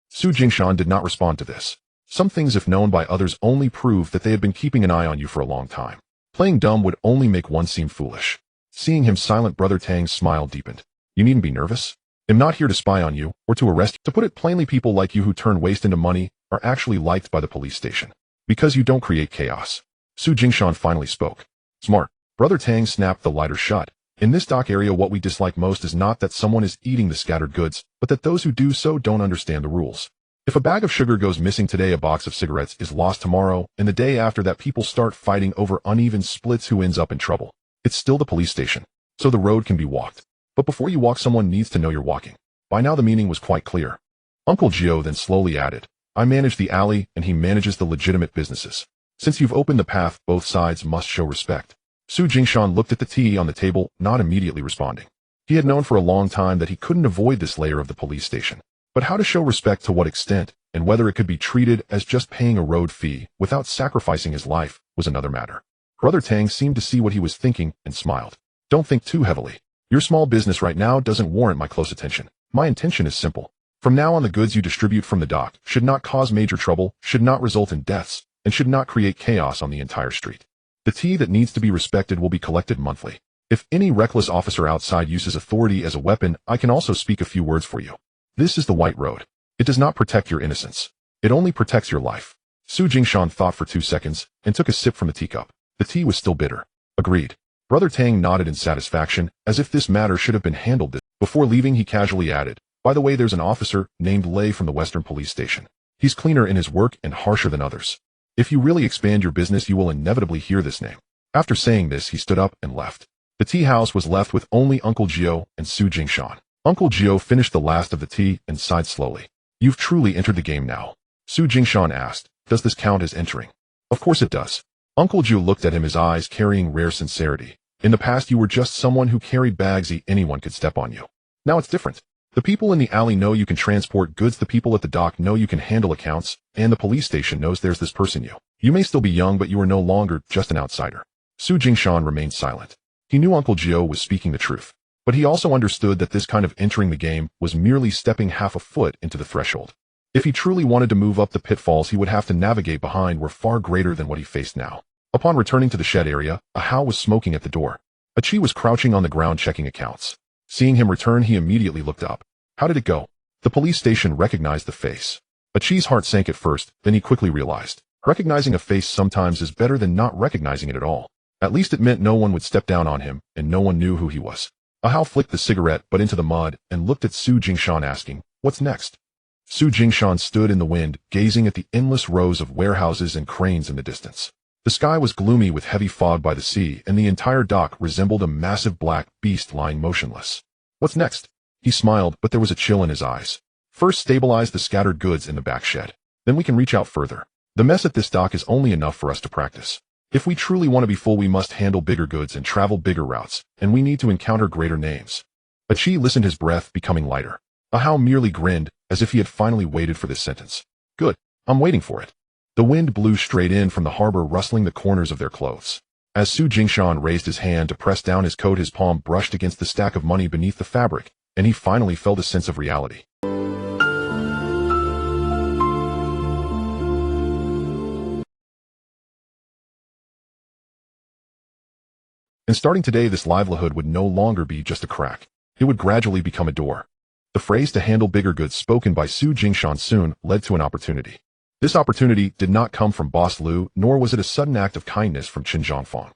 Su Jingshan did not respond to this. Some things, if known by others, only prove that they had been keeping an eye on you for a long time. Playing dumb would only make one seem foolish. Seeing him silent, Brother Tang's smile deepened. "You needn't be nervous. I'm not here to spy on you, or to arrest you. To put it plainly, people like you who turn waste into money are actually liked by the police station. Because you don't create chaos." Su Jingshan finally spoke. "Smart." Brother Tang snapped the lighter shut. "In this dock area, what we dislike most is not that someone is eating the scattered goods, but that those who do so don't understand the rules. If a bag of sugar goes missing today, a box of cigarettes is lost tomorrow, and the day after that people start fighting over uneven splits, who ends up in trouble? It's still the police station. So the road can be walked. But before you walk, someone needs to know you're walking." By now the meaning was quite clear. Uncle Gio then slowly added, "I manage the alley and he manages the legitimate businesses. Since you've opened the path, both sides must show respect." Su Jingshan looked at the tea on the table, not immediately responding. He had known for a long time that he couldn't avoid this layer of the police station. But how to show respect, to what extent, and whether it could be treated as just paying a road fee without sacrificing his life was another matter. Brother Tang seemed to see what he was thinking and smiled. "Don't think too heavily. Your small business right now doesn't warrant my close attention. My intention is simple. From now on, the goods you distribute from the dock should not cause major trouble, should not result in deaths, and should not create chaos on the entire street. The tea that needs to be respected will be collected monthly. If any reckless officer outside uses authority as a weapon, I can also speak a few words for you. This is the white road. It does not protect your innocence. It only protects your life." Su Jingshan thought for 2 seconds and took a sip from the teacup. The tea was still bitter. "Agreed." Brother Tang nodded in satisfaction, as if this matter should have been handled. Before leaving, he casually added, "By the way, there's an officer named Lei from the Western Police Station. He's cleaner in his work and harsher than others. If you really expand your business, you will inevitably hear this name." After saying this, he stood up and left. The tea house was left with only Uncle Gio and Su Jingshan. Uncle Gio finished the last of the tea and sighed slowly. "You've truly entered the game now?" Su Jingshan asked. "Does this count as entering?" "Of course it does." Uncle Gio looked at him, his eyes carrying rare sincerity. "In the past, you were just someone who carried bags. Anyone could step on you. Now it's different. The people in the alley know you can transport goods, the people at the dock know you can handle accounts, and the police station knows there's this person you. You may still be young, but you are no longer just an outsider." Su Jingshan remained silent. He knew Uncle Gio was speaking the truth. But he also understood that this kind of entering the game was merely stepping half a foot into the threshold. If he truly wanted to move up, the pitfalls he would have to navigate behind were far greater than what he faced now. Upon returning to the shed area, Ahau was smoking at the door. Achi was crouching on the ground checking accounts. Seeing him return, he immediately looked up. "How did it go?" The police station recognized the face. Achi's heart sank at first, then he quickly realized. Recognizing a face sometimes is better than not recognizing it at all. At least it meant no one would step down on him, and no one knew who he was. Ahau flicked the cigarette butt into the mud and looked at Su Jingshan asking, "What's next?" Su Jingshan stood in the wind, gazing at the endless rows of warehouses and cranes in the distance. The sky was gloomy with heavy fog by the sea, and the entire dock resembled a massive black beast lying motionless. "What's next?" He smiled, but there was a chill in his eyes. "First stabilize the scattered goods in the back shed. Then we can reach out further. The mess at this dock is only enough for us to practice. If we truly want to be full, we must handle bigger goods and travel bigger routes, and we need to encounter greater names." Achi listened, his breath becoming lighter. Ahau merely grinned, as if he had finally waited for this sentence. "Good. I'm waiting for it." The wind blew straight in from the harbor, rustling the corners of their clothes. As Su Jingshan raised his hand to press down his coat, his palm brushed against the stack of money beneath the fabric, and he finally felt a sense of reality. And starting today, this livelihood would no longer be just a crack. It would gradually become a door. The phrase "to handle bigger goods" spoken by Su Jingshan soon led to an opportunity. This opportunity did not come from Boss Liu, nor was it a sudden act of kindness from Qin Zhongfang.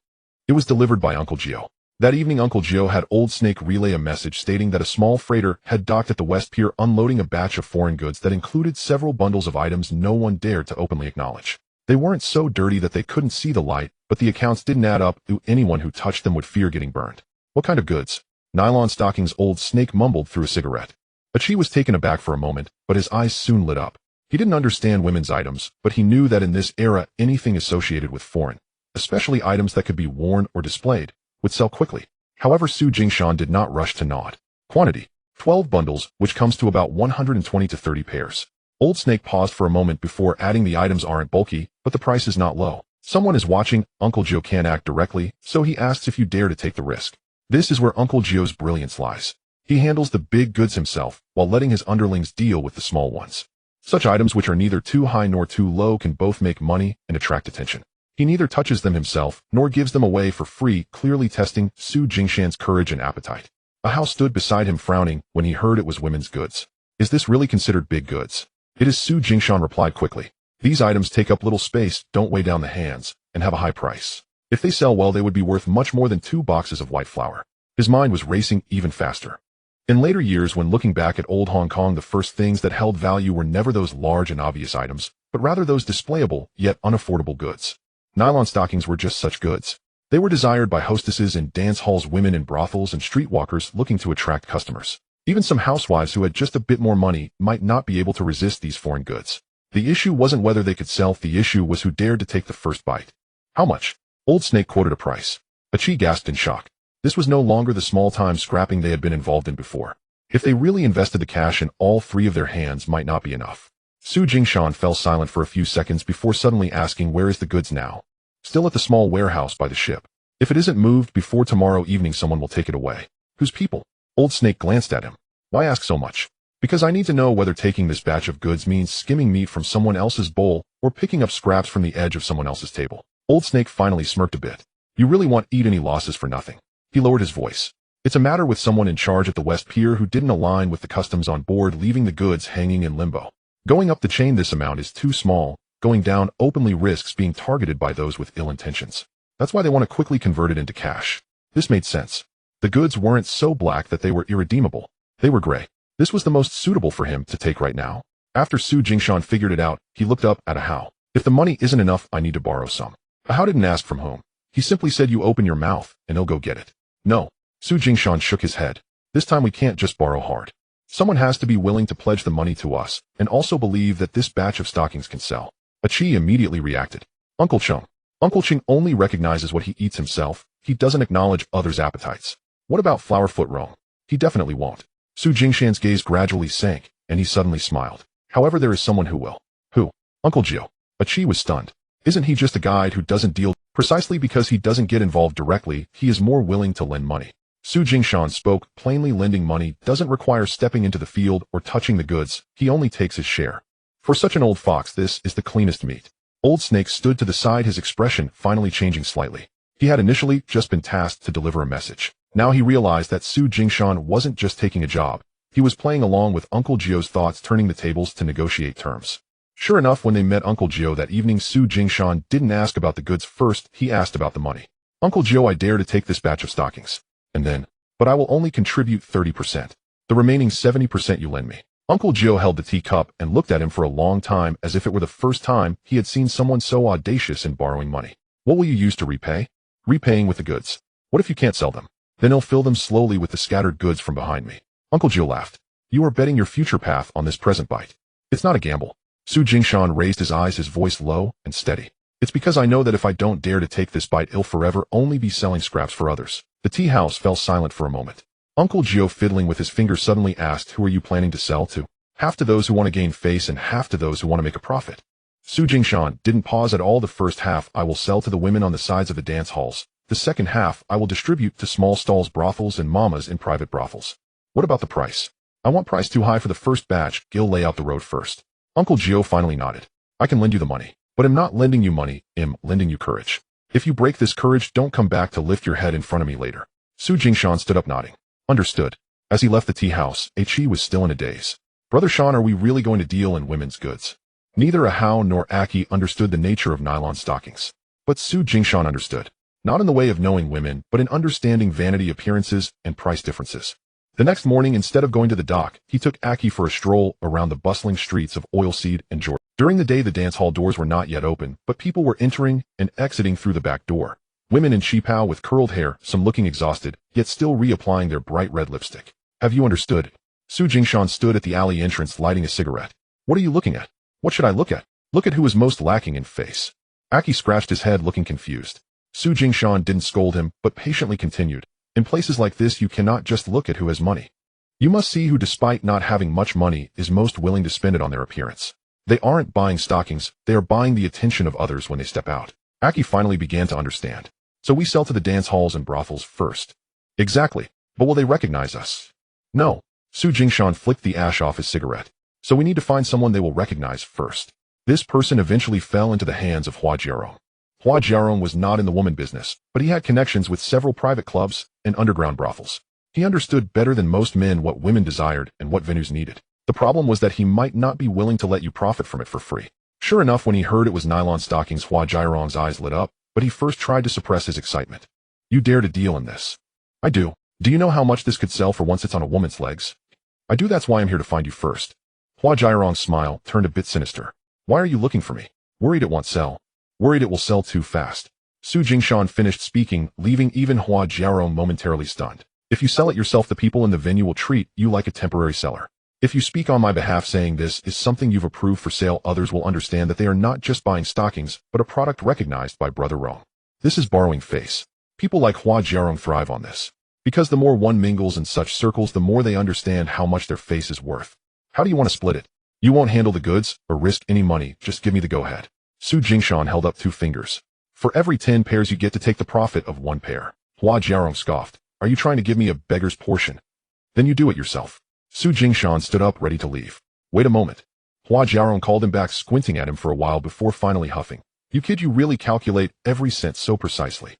It was delivered by Uncle Gio. That evening, Uncle Gio had Old Snake relay a message stating that a small freighter had docked at the West Pier, unloading a batch of foreign goods that included several bundles of items no one dared to openly acknowledge. They weren't so dirty that they couldn't see the light, but the accounts didn't add up. Anyone who touched them would fear getting burned. "What kind of goods?" "Nylon stockings," Old Snake mumbled through a cigarette. Achi was taken aback for a moment, but his eyes soon lit up. He didn't understand women's items, but he knew that in this era, anything associated with foreign, especially items that could be worn or displayed, would sell quickly. However, Su Jingshan did not rush to nod. "Quantity: 12 bundles, which comes to about 120 to 30 pairs. Old Snake paused for a moment before adding, "The items aren't bulky, but the price is not low. Someone is watching." Uncle Gio can't act directly, so he asks if you dare to take the risk. This is where Uncle Gio's brilliance lies. He handles the big goods himself, while letting his underlings deal with the small ones. Such items, which are neither too high nor too low, can both make money and attract attention. He neither touches them himself, nor gives them away for free, clearly testing Su Jingshan's courage and appetite. Ahau stood beside him, frowning when he heard it was women's goods. "Is this really considered big goods?" "It is," Su Jingshan replied quickly. "These items take up little space, don't weigh down the hands, and have a high price. If they sell well, they would be worth much more than 2 boxes of white flour." His mind was racing even faster. In later years, when looking back at old Hong Kong, the first things that held value were never those large and obvious items, but rather those displayable, yet unaffordable goods. Nylon stockings were just such goods. They were desired by hostesses in dance halls, women in brothels, and streetwalkers looking to attract customers. Even some housewives who had just a bit more money might not be able to resist these foreign goods. The issue wasn't whether they could sell, the issue was who dared to take the first bite. "How much?" Old Snake quoted a price. Achi gasped in shock. This was no longer the small-time scrapping they had been involved in before. If they really invested the cash in all 3 of their hands, might not be enough. Su Jingshan fell silent for a few seconds before suddenly asking, "Where is the goods now?" "Still at the small warehouse by the ship. If it isn't moved before tomorrow evening, someone will take it away." "Whose people?" Old Snake glanced at him. "Why ask so much?" "Because I need to know whether taking this batch of goods means skimming meat from someone else's bowl or picking up scraps from the edge of someone else's table." Old Snake finally smirked a bit. "You really won't eat any losses for nothing." He lowered his voice. "It's a matter with someone in charge at the West Pier who didn't align with the customs on board, leaving the goods hanging in limbo. Going up the chain, this amount is too small. Going down openly risks being targeted by those with ill intentions. That's why they want to quickly convert it into cash." This made sense. The goods weren't so black that they were irredeemable. They were gray. This was the most suitable for him to take right now. After Su Jingshan figured it out, he looked up at Ahau. "If the money isn't enough, I need to borrow some." Ahau didn't ask from whom. He simply said, "You open your mouth, and he'll go get it." "No." Su Jingshan shook his head. "This time we can't just borrow hard. Someone has to be willing to pledge the money to us, and also believe that this batch of stockings can sell." Achi immediately reacted. "Uncle Chung. Uncle Chung only recognizes what he eats himself. He doesn't acknowledge others' appetites. What about Flowerfoot Rome? He definitely won't." Su Jingshan's gaze gradually sank, and he suddenly smiled. "However, there is someone who will." "Who?" "Uncle Gio." Achi was stunned. "Isn't he just a guide who doesn't deal?" "Precisely because he doesn't get involved directly, he is more willing to lend money." Su Jingshan spoke plainly. Lending money doesn't require stepping into the field or touching the goods. He only takes his share. For such an old fox, this is the cleanest meat. Old Snake stood to the side, his expression finally changing slightly. He had initially just been tasked to deliver a message. Now he realized that Su Jingshan wasn't just taking a job. He was playing along with Uncle Gio's thoughts, turning the tables to negotiate terms. Sure enough, when they met Uncle Gio that evening, Su Jingshan didn't ask about the goods first, he asked about the money. Uncle Gio, I dare to take this batch of stockings. And then, but I will only contribute 30%. The remaining 70% you lend me. Uncle Gio held the teacup and looked at him for a long time as if it were the first time he had seen someone so audacious in borrowing money. What will you use to repay? Repaying with the goods. What if you can't sell them? Then I'll fill them slowly with the scattered goods from behind me. Uncle Gio laughed. You are betting your future path on this present bite. It's not a gamble. Su Jingshan raised his eyes, his voice low and steady. It's because I know that if I don't dare to take this bite, I'll forever only be selling scraps for others. The tea house fell silent for a moment. Uncle Gio, fiddling with his fingers, suddenly asked, who are you planning to sell to? Half to those who want to gain face and half to those who want to make a profit. Su Jingshan didn't pause at all. The first half I will sell to the women on the sides of the dance halls. The second half I will distribute to small stalls, brothels, and mamas in private brothels. What about the price? I want price too high for the first batch. Gil, lay out the road first. Uncle Gio finally nodded. I can lend you the money, but I'm not lending you money, I'm lending you courage. If you break this courage, don't come back to lift your head in front of me later. Su Jingshan stood up, nodding. Understood. As he left the tea house, Chi was still in a daze. Brother Sean, are we really going to deal in women's goods? Neither Ahau nor Aki understood the nature of nylon stockings. But Su Jingshan understood. Not in the way of knowing women, but in understanding vanity, appearances, and price differences. The next morning, instead of going to the dock, he took Aki for a stroll around the bustling streets of Oilseed and Jordan. During the day, the dance hall doors were not yet open, but people were entering and exiting through the back door. Women in Qipao with curled hair, some looking exhausted, yet still reapplying their bright red lipstick. Have you understood? Su Jingshan stood at the alley entrance lighting a cigarette. What are you looking at? What should I look at? Look at who is most lacking in face. Aki scratched his head, looking confused. Su Jingshan didn't scold him, but patiently continued. In places like this, you cannot just look at who has money. You must see who, despite not having much money, is most willing to spend it on their appearance. They aren't buying stockings, they are buying the attention of others when they step out. Aki finally began to understand. So we sell to the dance halls and brothels first. Exactly. But will they recognize us? No. Su Jingshan flicked the ash off his cigarette. So we need to find someone they will recognize first. This person eventually fell into the hands of Hua Jiarong. Hua Jiarong was not in the woman business, but he had connections with several private clubs and underground brothels. He understood better than most men what women desired and what venues needed. The problem was that he might not be willing to let you profit from it for free. Sure enough, when he heard it was nylon stockings, Hua Jiarong's eyes lit up, but he first tried to suppress his excitement. You dare to deal in this? I do. Do you know how much this could sell for once it's on a woman's legs? I do. That's why I'm here to find you first. Hua Jiarong's smile turned a bit sinister. Why are you looking for me? Worried it won't sell. Worried it will sell too fast. Su Jingshan finished speaking, leaving even Hua Jiarong momentarily stunned. If you sell it yourself, the people in the venue will treat you like a temporary seller. If you speak on my behalf saying this is something you've approved for sale, others will understand that they are not just buying stockings, but a product recognized by Brother Rong. This is borrowing face. People like Hua Jiarong thrive on this. Because the more one mingles in such circles, the more they understand how much their face is worth. How do you want to split it? You won't handle the goods or risk any money, just give me the go-ahead. Su Jingshan held up 2 fingers. For every 10 pairs you get to take the profit of 1 pair. Hua Jiarong scoffed. Are you trying to give me a beggar's portion? Then you do it yourself. Su Jingshan stood up, ready to leave. Wait a moment. Hua Jiarong called him back, squinting at him for a while before finally huffing. You kid, you really calculate every cent so precisely.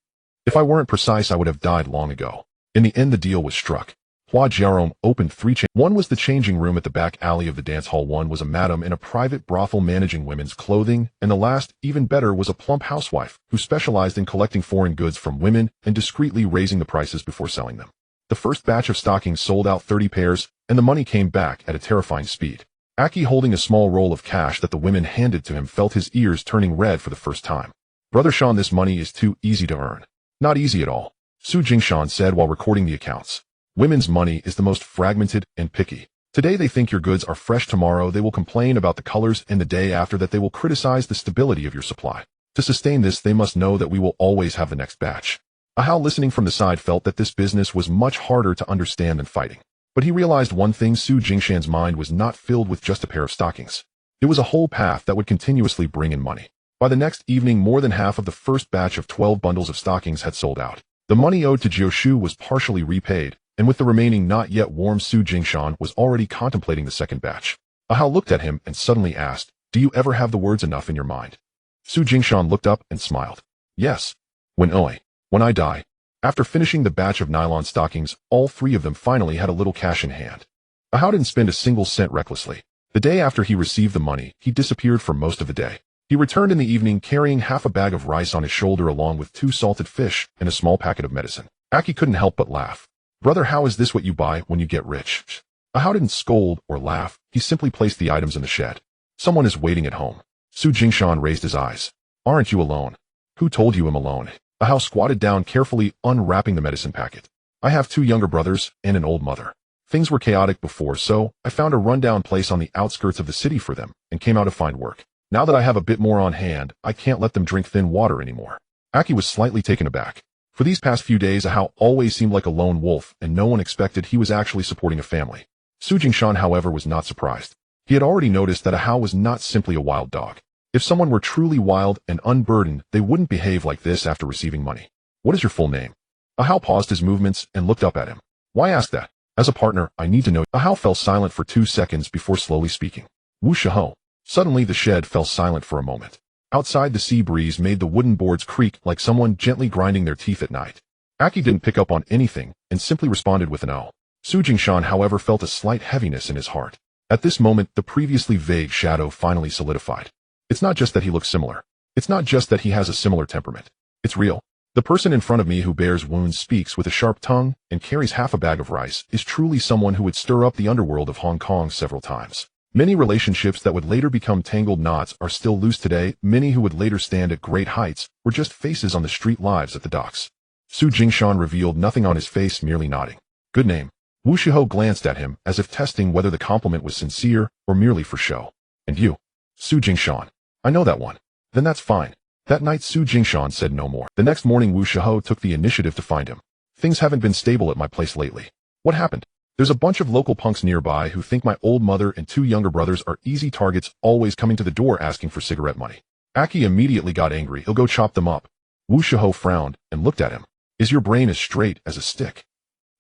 If I weren't precise, I would have died long ago. In the end, the deal was struck. Hua Jiarong opened 3 One was the changing room at the back alley of the dance hall, one was a madam in a private brothel managing women's clothing, and the last, even better, was a plump housewife who specialized in collecting foreign goods from women and discreetly raising the prices before selling them. The first batch of stockings sold out 30 pairs, and the money came back at a terrifying speed. Aki, holding a small roll of cash that the women handed to him, felt his ears turning red for the first time. Brother Sean, this money is too easy to earn. Not easy at all, Su Jingshan said while recording the accounts. Women's money is the most fragmented and picky. Today they think your goods are fresh, tomorrow they will complain about the colors, and the day after that they will criticize the stability of your supply. To sustain this, they must know that we will always have the next batch. Ahau, listening from the side, felt that this business was much harder to understand than fighting. But he realized one thing: Su Jingshan's mind was not filled with just a pair of stockings. It was a whole path that would continuously bring in money. By the next evening, more than half of the first batch of 12 bundles of stockings had sold out. The money owed to Jioshu was partially repaid, and with the remaining not yet warm, Su Jingshan was already contemplating the second batch. Ahau looked at him and suddenly asked, do you ever have the words enough in your mind? Su Jingshan looked up and smiled. Yes. When I die. After finishing the batch of nylon stockings, all 3 of them finally had a little cash in hand. Ahau didn't spend a single cent recklessly. The day after he received the money, he disappeared for most of the day. He returned in the evening carrying half a bag of rice on his shoulder along with 2 salted fish and a small packet of medicine. Aki couldn't help but laugh. Brother, how is this what you buy when you get rich? Ahao didn't scold or laugh, he simply placed the items in the shed. Someone is waiting at home. Su Jingshan raised his eyes. Aren't you alone? Who told you I'm alone? Ahao squatted down carefully, unwrapping the medicine packet. I have 2 younger brothers and an old mother. Things were chaotic before, so I found a rundown place on the outskirts of the city for them and came out to find work. Now that I have a bit more on hand, I can't let them drink thin water anymore. Aki was slightly taken aback. For these past few days, Ahao always seemed like a lone wolf, and no one expected he was actually supporting a family. Su Jingshan, however, was not surprised. He had already noticed that Ahao was not simply a wild dog. If someone were truly wild and unburdened, they wouldn't behave like this after receiving money. What is your full name? Ahao paused his movements and looked up at him. Why ask that? As a partner, I need to know. Ahao fell silent for 2 seconds before slowly speaking. Wu Shaho. Suddenly the shed fell silent for a moment. Outside, the sea breeze made the wooden boards creak like someone gently grinding their teeth at night. Aki didn't pick up on anything and simply responded with an "oh." Su Jingshan, however, felt a slight heaviness in his heart. At this moment, the previously vague shadow finally solidified. It's not just that he looks similar. It's not just that he has a similar temperament. It's real. The person in front of me who bears wounds, speaks with a sharp tongue, and carries half a bag of rice is truly someone who would stir up the underworld of Hong Kong several times. Many relationships that would later become tangled knots are still loose today. Many who would later stand at great heights were just faces on the street lives at the docks. Su Jingshan revealed nothing on his face, merely nodding. Good name. Wu Shiho glanced at him as if testing whether the compliment was sincere or merely for show. And you? Su Jingshan. I know that one. Then that's fine. That night Su Jingshan said no more. The next morning Wu Shiho took the initiative to find him. Things haven't been stable at my place lately. What happened? There's a bunch of local punks nearby who think my old mother and 2 younger brothers are easy targets, always coming to the door asking for cigarette money. Aki immediately got angry. He'll go chop them up. Wu Shiho frowned and looked at him. Is your brain as straight as a stick?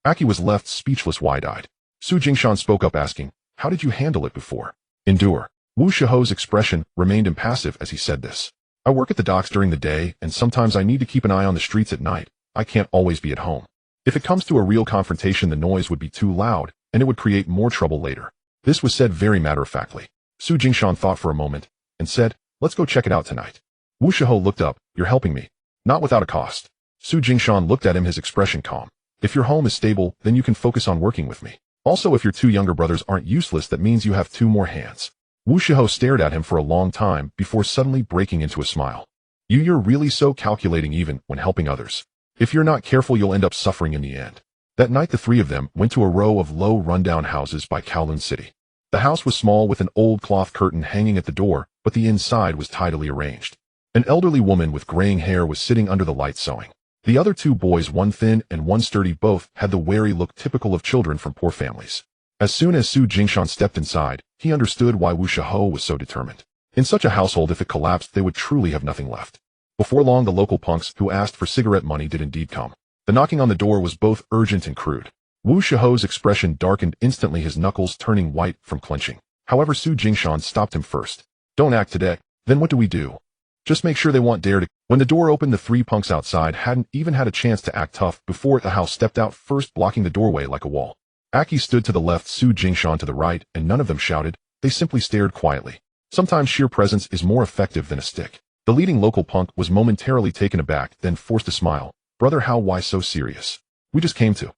Aki was left speechless, wide-eyed. Su Jingshan spoke up asking, how did you handle it before? Endure. Wu Shiho's expression remained impassive as he said this. I work at the docks during the day, and sometimes I need to keep an eye on the streets at night. I can't always be at home. If it comes to a real confrontation, the noise would be too loud, and it would create more trouble later. This was said very matter-of-factly. Su Jingshan thought for a moment, and said, let's go check it out tonight. Wu Shiho looked up. You're helping me. Not without a cost. Su Jingshan looked at him, his expression calm. If your home is stable, then you can focus on working with me. Also, if your 2 younger brothers aren't useless, that means you have 2 more hands. Wu Shiho stared at him for a long time before suddenly breaking into a smile. You're really so calculating even when helping others. If you're not careful, you'll end up suffering in the end. That night the 3 of them went to a row of low rundown houses by Kowloon City. The house was small with an old cloth curtain hanging at the door, but the inside was tidily arranged. An elderly woman with graying hair was sitting under the light sewing. The other 2 boys, one thin and one sturdy, both had the wary look typical of children from poor families. As soon as Su Jingshan stepped inside, he understood why Wu Shiho was so determined. In such a household, if it collapsed, they would truly have nothing left. Before long, the local punks who asked for cigarette money did indeed come. The knocking on the door was both urgent and crude. Wu Shiho's expression darkened instantly, his knuckles turning white from clenching. However, Su Jingshan stopped him first. Don't act today. Then what do we do? Just make sure they won't dare to. When the door opened, the 3 punks outside hadn't even had a chance to act tough before the house stepped out first, blocking the doorway like a wall. Aki stood to the left, Su Jingshan to the right, and none of them shouted. They simply stared quietly. Sometimes sheer presence is more effective than a stick. The leading local punk was momentarily taken aback, then forced a smile. Brother, how, why so serious? We just came to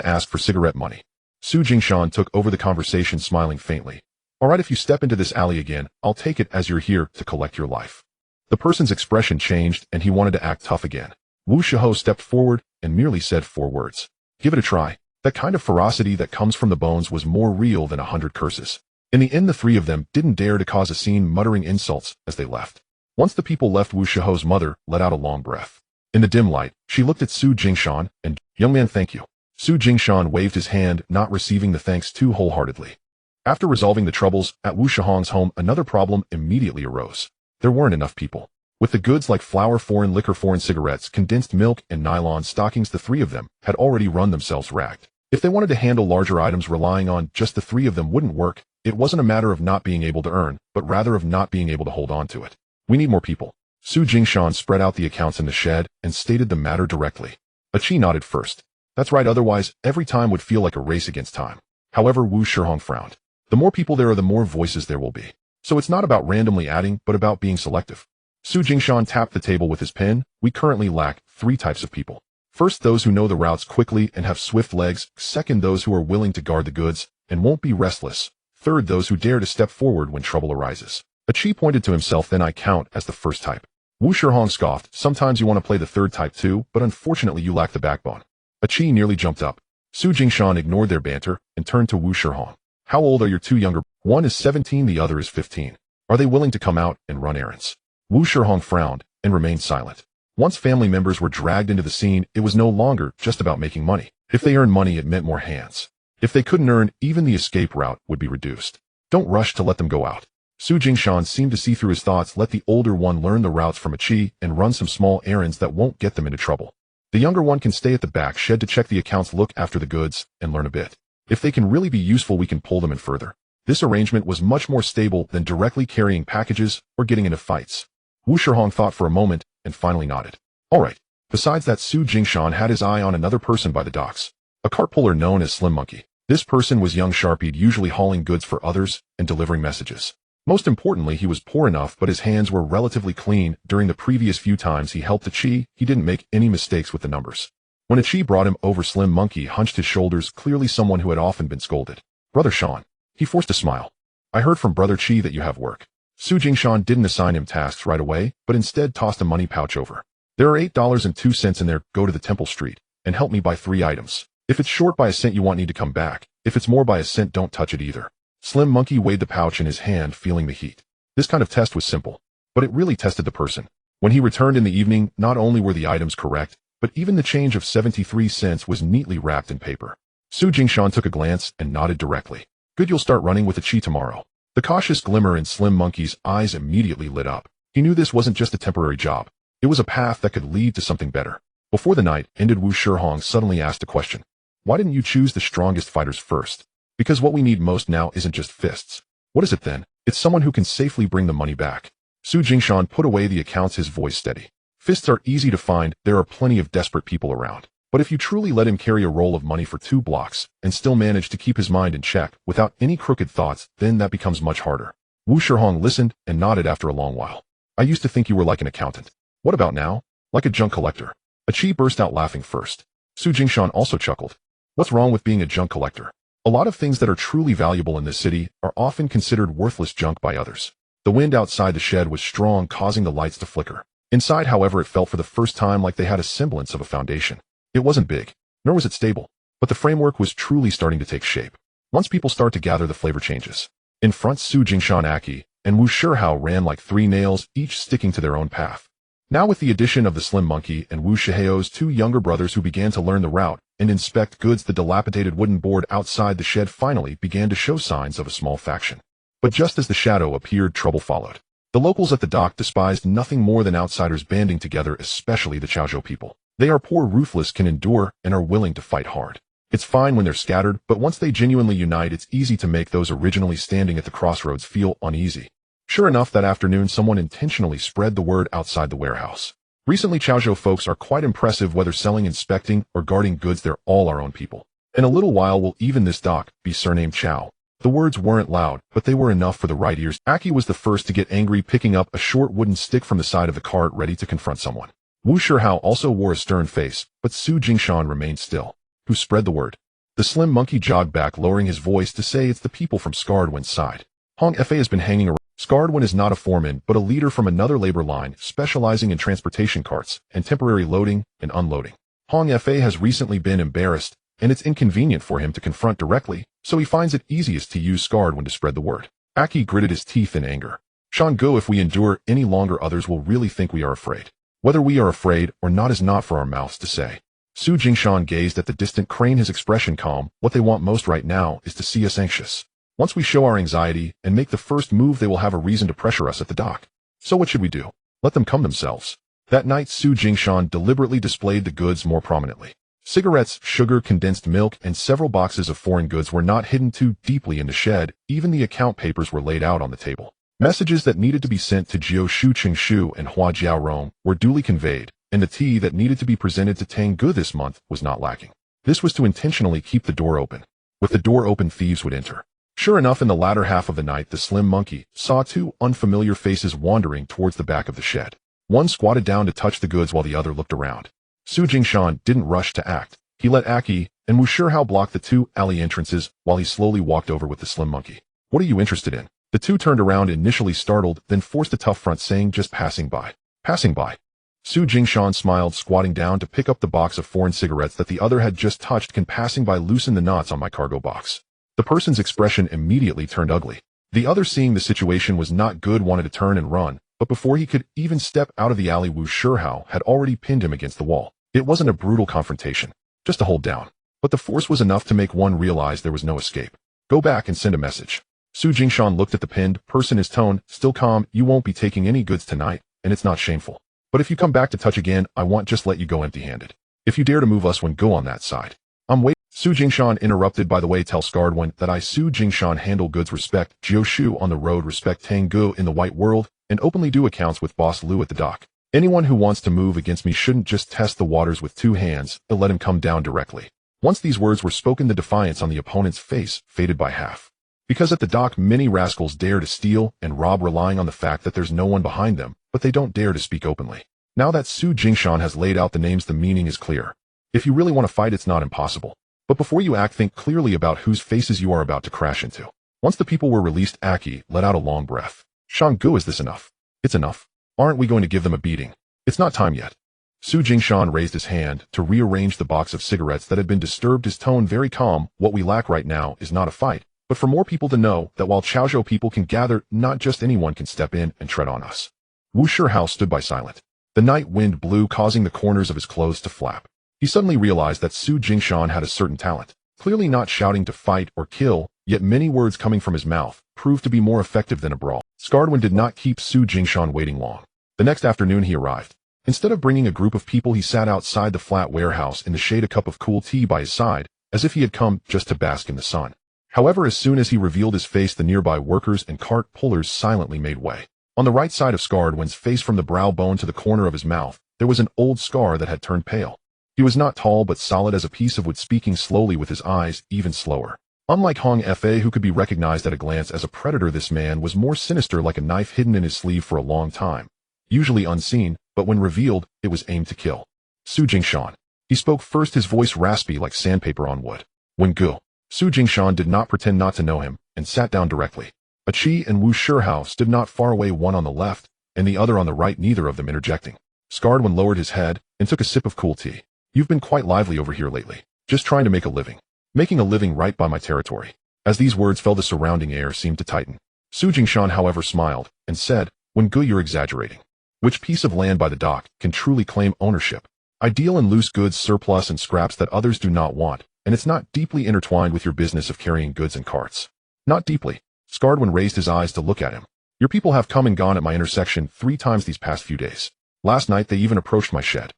ask for cigarette money. Su Jingshan took over the conversation, smiling faintly. Alright, if you step into this alley again, I'll take it as you're here to collect your life. The person's expression changed, and he wanted to act tough again. Wu Shiho stepped forward and merely said 4 words. Give it a try. That kind of ferocity that comes from the bones was more real than 100 curses. In the end, the 3 of them didn't dare to cause a scene, muttering insults as they left. Once the people left, Wu Shiho's mother let out a long breath. In the dim light, she looked at Su Jingshan and, young man, thank you. Su Jingshan waved his hand, not receiving the thanks too wholeheartedly. After resolving the troubles at Wu Shihong's home, another problem immediately arose. There weren't enough people. With the goods like flour, foreign liquor, foreign cigarettes, condensed milk, and nylon stockings, the 3 of them had already run themselves ragged. If they wanted to handle larger items, relying on just the 3 of them wouldn't work. It wasn't a matter of not being able to earn, but rather of not being able to hold on to it. We need more people. Su Jingshan spread out the accounts in the shed and stated the matter directly. Achi nodded first. That's right, otherwise every time would feel like a race against time. However, Wu Shihong frowned. The more people there are, the more voices there will be. So it's not about randomly adding, but about being selective. Su Jingshan tapped the table with his pen. We currently lack 3 types of people. First, those who know the routes quickly and have swift legs. Second, those who are willing to guard the goods and won't be restless. Third, those who dare to step forward when trouble arises. Achi pointed to himself. Then I count as the first type. Wu Shihong scoffed. Sometimes you want to play the third type too, but unfortunately you lack the backbone. Achi nearly jumped up. Su Jingshan ignored their banter and turned to Wu Shihong. How old are your 2 younger? One is 17, the other is 15. Are they willing to come out and run errands? Wu Shihong frowned and remained silent. Once family members were dragged into the scene, it was no longer just about making money. If they earned money, it meant more hands. If they couldn't earn, even the escape route would be reduced. Don't rush to let them go out. Su Jingshan seemed to see through his thoughts. Let the older one learn the routes from Achi and run some small errands that won't get them into trouble. The younger one can stay at the back shed to check the accounts, look after the goods, and learn a bit. If they can really be useful, we can pull them in further. This arrangement was much more stable than directly carrying packages or getting into fights. Wu Shihong thought for a moment and finally nodded. All right. Besides that, Su Jingshan had his eye on another person by the docks. A cart puller known as Slim Monkey. This person was young Sharpied, usually hauling goods for others and delivering messages. Most importantly, he was poor enough, but his hands were relatively clean. During the previous few times he helped Achi, he didn't make any mistakes with the numbers. When Achi brought him over, Slim Monkey hunched his shoulders, clearly someone who had often been scolded. Brother Sean. He forced a smile. I heard from Brother Chi that you have work. Su Jingshan didn't assign him tasks right away, but instead tossed a money pouch over. There are $8.02 in there. Go to the Temple Street and help me buy 3 items. If it's short by a cent, you won't need to come back. If it's more by a cent, don't touch it either. Slim Monkey weighed the pouch in his hand, feeling the heat. This kind of test was simple, but it really tested the person. When he returned in the evening, not only were the items correct, but even the change of 73 cents was neatly wrapped in paper. Su Jingshan took a glance and nodded directly. Good, you'll start running with Achi tomorrow. The cautious glimmer in Slim Monkey's eyes immediately lit up. He knew this wasn't just a temporary job. It was a path that could lead to something better. Before the night ended, Wu Shihong suddenly asked a question. Why didn't you choose the strongest fighters first? Because what we need most now isn't just fists. What is it then? It's someone who can safely bring the money back. Su Jingshan put away the accounts, his voice steady. Fists are easy to find, there are plenty of desperate people around. But if you truly let him carry a roll of money for 2 blocks and still manage to keep his mind in check without any crooked thoughts, then that becomes much harder. Wu Shihong listened and nodded after a long while. I used to think you were like an accountant. What about now? Like a junk collector. Achi burst out laughing first. Su Jingshan also chuckled. What's wrong with being a junk collector? A lot of things that are truly valuable in this city are often considered worthless junk by others. The wind outside the shed was strong, causing the lights to flicker. Inside, however, it felt for the first time like they had a semblance of a foundation. It wasn't big, nor was it stable, but the framework was truly starting to take shape. Once people start to gather, the flavor changes. In front, Su Jingshan, Aki, and Wu Shihao ran like 3 nails, each sticking to their own path. Now with the addition of the Slim Monkey and Wu Shihao's 2 younger brothers who began to learn the route and inspect goods, the dilapidated wooden board outside the shed finally began to show signs of a small faction. But just as the shadow appeared, trouble followed. The locals at the dock despised nothing more than outsiders banding together, especially the Chaozhou people. They are poor, ruthless, can endure, and are willing to fight hard. It's fine when they're scattered, but once they genuinely unite, it's easy to make those originally standing at the crossroads feel uneasy. Sure enough, that afternoon someone intentionally spread the word outside the warehouse. Recently, Chaozhou folks are quite impressive, whether selling, inspecting, or guarding goods, they're all our own people. In a little while will even this dock be surnamed Chao. The words weren't loud, but they were enough for the right ears. Aki was the first to get angry, picking up a short wooden stick from the side of the cart, ready to confront someone. Wu Shihao also wore a stern face, but Su Jingshan remained still. Who spread the word? The Slim Monkey jogged back, lowering his voice to say it's the people from Scardwin's side. Hong Fa has been hanging around. Scardwin is not a foreman, but a leader from another labor line, specializing in transportation carts and temporary loading and unloading. Hong Fa has recently been embarrassed, and it's inconvenient for him to confront directly, so he finds it easiest to use Scardwin to spread the word. Aki gritted his teeth in anger. Shango, if we endure any longer, others will really think we are afraid. Whether we are afraid or not is not for our mouths to say. Su Jingshan gazed at the distant crane, his expression calm. What they want most right now is to see us anxious. Once we show our anxiety and make the first move, they will have a reason to pressure us at the dock. So what should we do? Let them come themselves. That night, Su Jingshan deliberately displayed the goods more prominently. Cigarettes, sugar, condensed milk, and several boxes of foreign goods were not hidden too deeply in the shed. Even the account papers were laid out on the table. Messages that needed to be sent to Jiao Shu Qingshu and Hua Jiaorong were duly conveyed, and the tea that needed to be presented to Tang Gu this month was not lacking. This was to intentionally keep the door open. With the door open, thieves would enter. Sure enough, in the latter half of the night, the slim monkey saw two unfamiliar faces wandering towards the back of the shed. One squatted down to touch the goods while the other looked around. Su Jingshan didn't rush to act. He let Aki and Wu Shihao block the two alley entrances while he slowly walked over with the slim monkey. What are you interested in? The two turned around, initially startled, then forced a tough front, saying, just passing by. Passing by. Su Jingshan smiled, squatting down to pick up the box of foreign cigarettes that the other had just touched. Can passing by loosen the knots on my cargo box? The person's expression immediately turned ugly. The other, seeing the situation was not good, wanted to turn and run, but before he could even step out of the alley, Wu Shihao had already pinned him against the wall. It wasn't a brutal confrontation, just a hold down, but the force was enough to make one realize there was no escape. Go back and send a message. Su Jingshan looked at the pinned person, his tone still calm. You won't be taking any goods tonight, and it's not shameful. But if you come back to touch again, I won't just let you go empty-handed. If you dare to move us when go on that side. I'm waiting. Su Jingshan interrupted. By the way, tell Scarred One that I, Su Jingshan, handle goods, respect Jiu Shu on the road, respect Tang Gu in the white world, and openly do accounts with Boss Liu at the dock. Anyone who wants to move against me shouldn't just test the waters with two hands, but let him come down directly. Once these words were spoken, the defiance on the opponent's face faded by half. Because at the dock, many rascals dare to steal and rob, relying on the fact that there's no one behind them, but they don't dare to speak openly. Now that Su Jingshan has laid out the names, the meaning is clear. If you really want to fight, it's not impossible. But before you act, think clearly about whose faces you are about to crash into. Once the people were released, Aki let out a long breath. Shang-gu, is this enough? It's enough. Aren't we going to give them a beating? It's not time yet. Su Jingshan raised his hand to rearrange the box of cigarettes that had been disturbed, his tone very calm. What we lack right now is not a fight, but for more people to know that while Chaozhou people can gather, not just anyone can step in and tread on us. Wu Shihao stood by silent. The night wind blew, causing the corners of his clothes to flap. He suddenly realized that Su Jingshan had a certain talent, clearly not shouting to fight or kill, yet many words coming from his mouth proved to be more effective than a brawl. Scarred One did not keep Su Jingshan waiting long. The next afternoon he arrived. Instead of bringing a group of people, he sat outside the flat warehouse in the shade, a cup of cool tea by his side, as if he had come just to bask in the sun. However, as soon as he revealed his face, the nearby workers and cart pullers silently made way. On the right side of Scarred One's face, from the brow bone to the corner of his mouth, there was an old scar that had turned pale. He was not tall but solid as a piece of wood, speaking slowly with his eyes even slower. Unlike Hong Fa, who could be recognized at a glance as a predator, this man was more sinister, like a knife hidden in his sleeve for a long time. Usually unseen, but when revealed, it was aimed to kill. Su Jingshan. He spoke first, his voice raspy like sandpaper on wood. When Gu. Su Jingshan did not pretend not to know him, and sat down directly. Achi and Wu Shihao stood not far away, one on the left, and the other on the right, neither of them interjecting. Scarred One lowered his head, and took a sip of cool tea. You've been quite lively over here lately. Just trying to make a living. Making a living right by my territory. As these words fell, the surrounding air seemed to tighten. Su Jingshan, however, smiled, and said, When Gu, you're exaggerating. Which piece of land by the dock can truly claim ownership? I deal in loose goods, surplus, and scraps that others do not want, and it's not deeply intertwined with your business of carrying goods in carts. Not deeply. Scarred One raised his eyes to look at him. Your people have come and gone at my intersection 3 times these past few days. Last night they even approached my shed.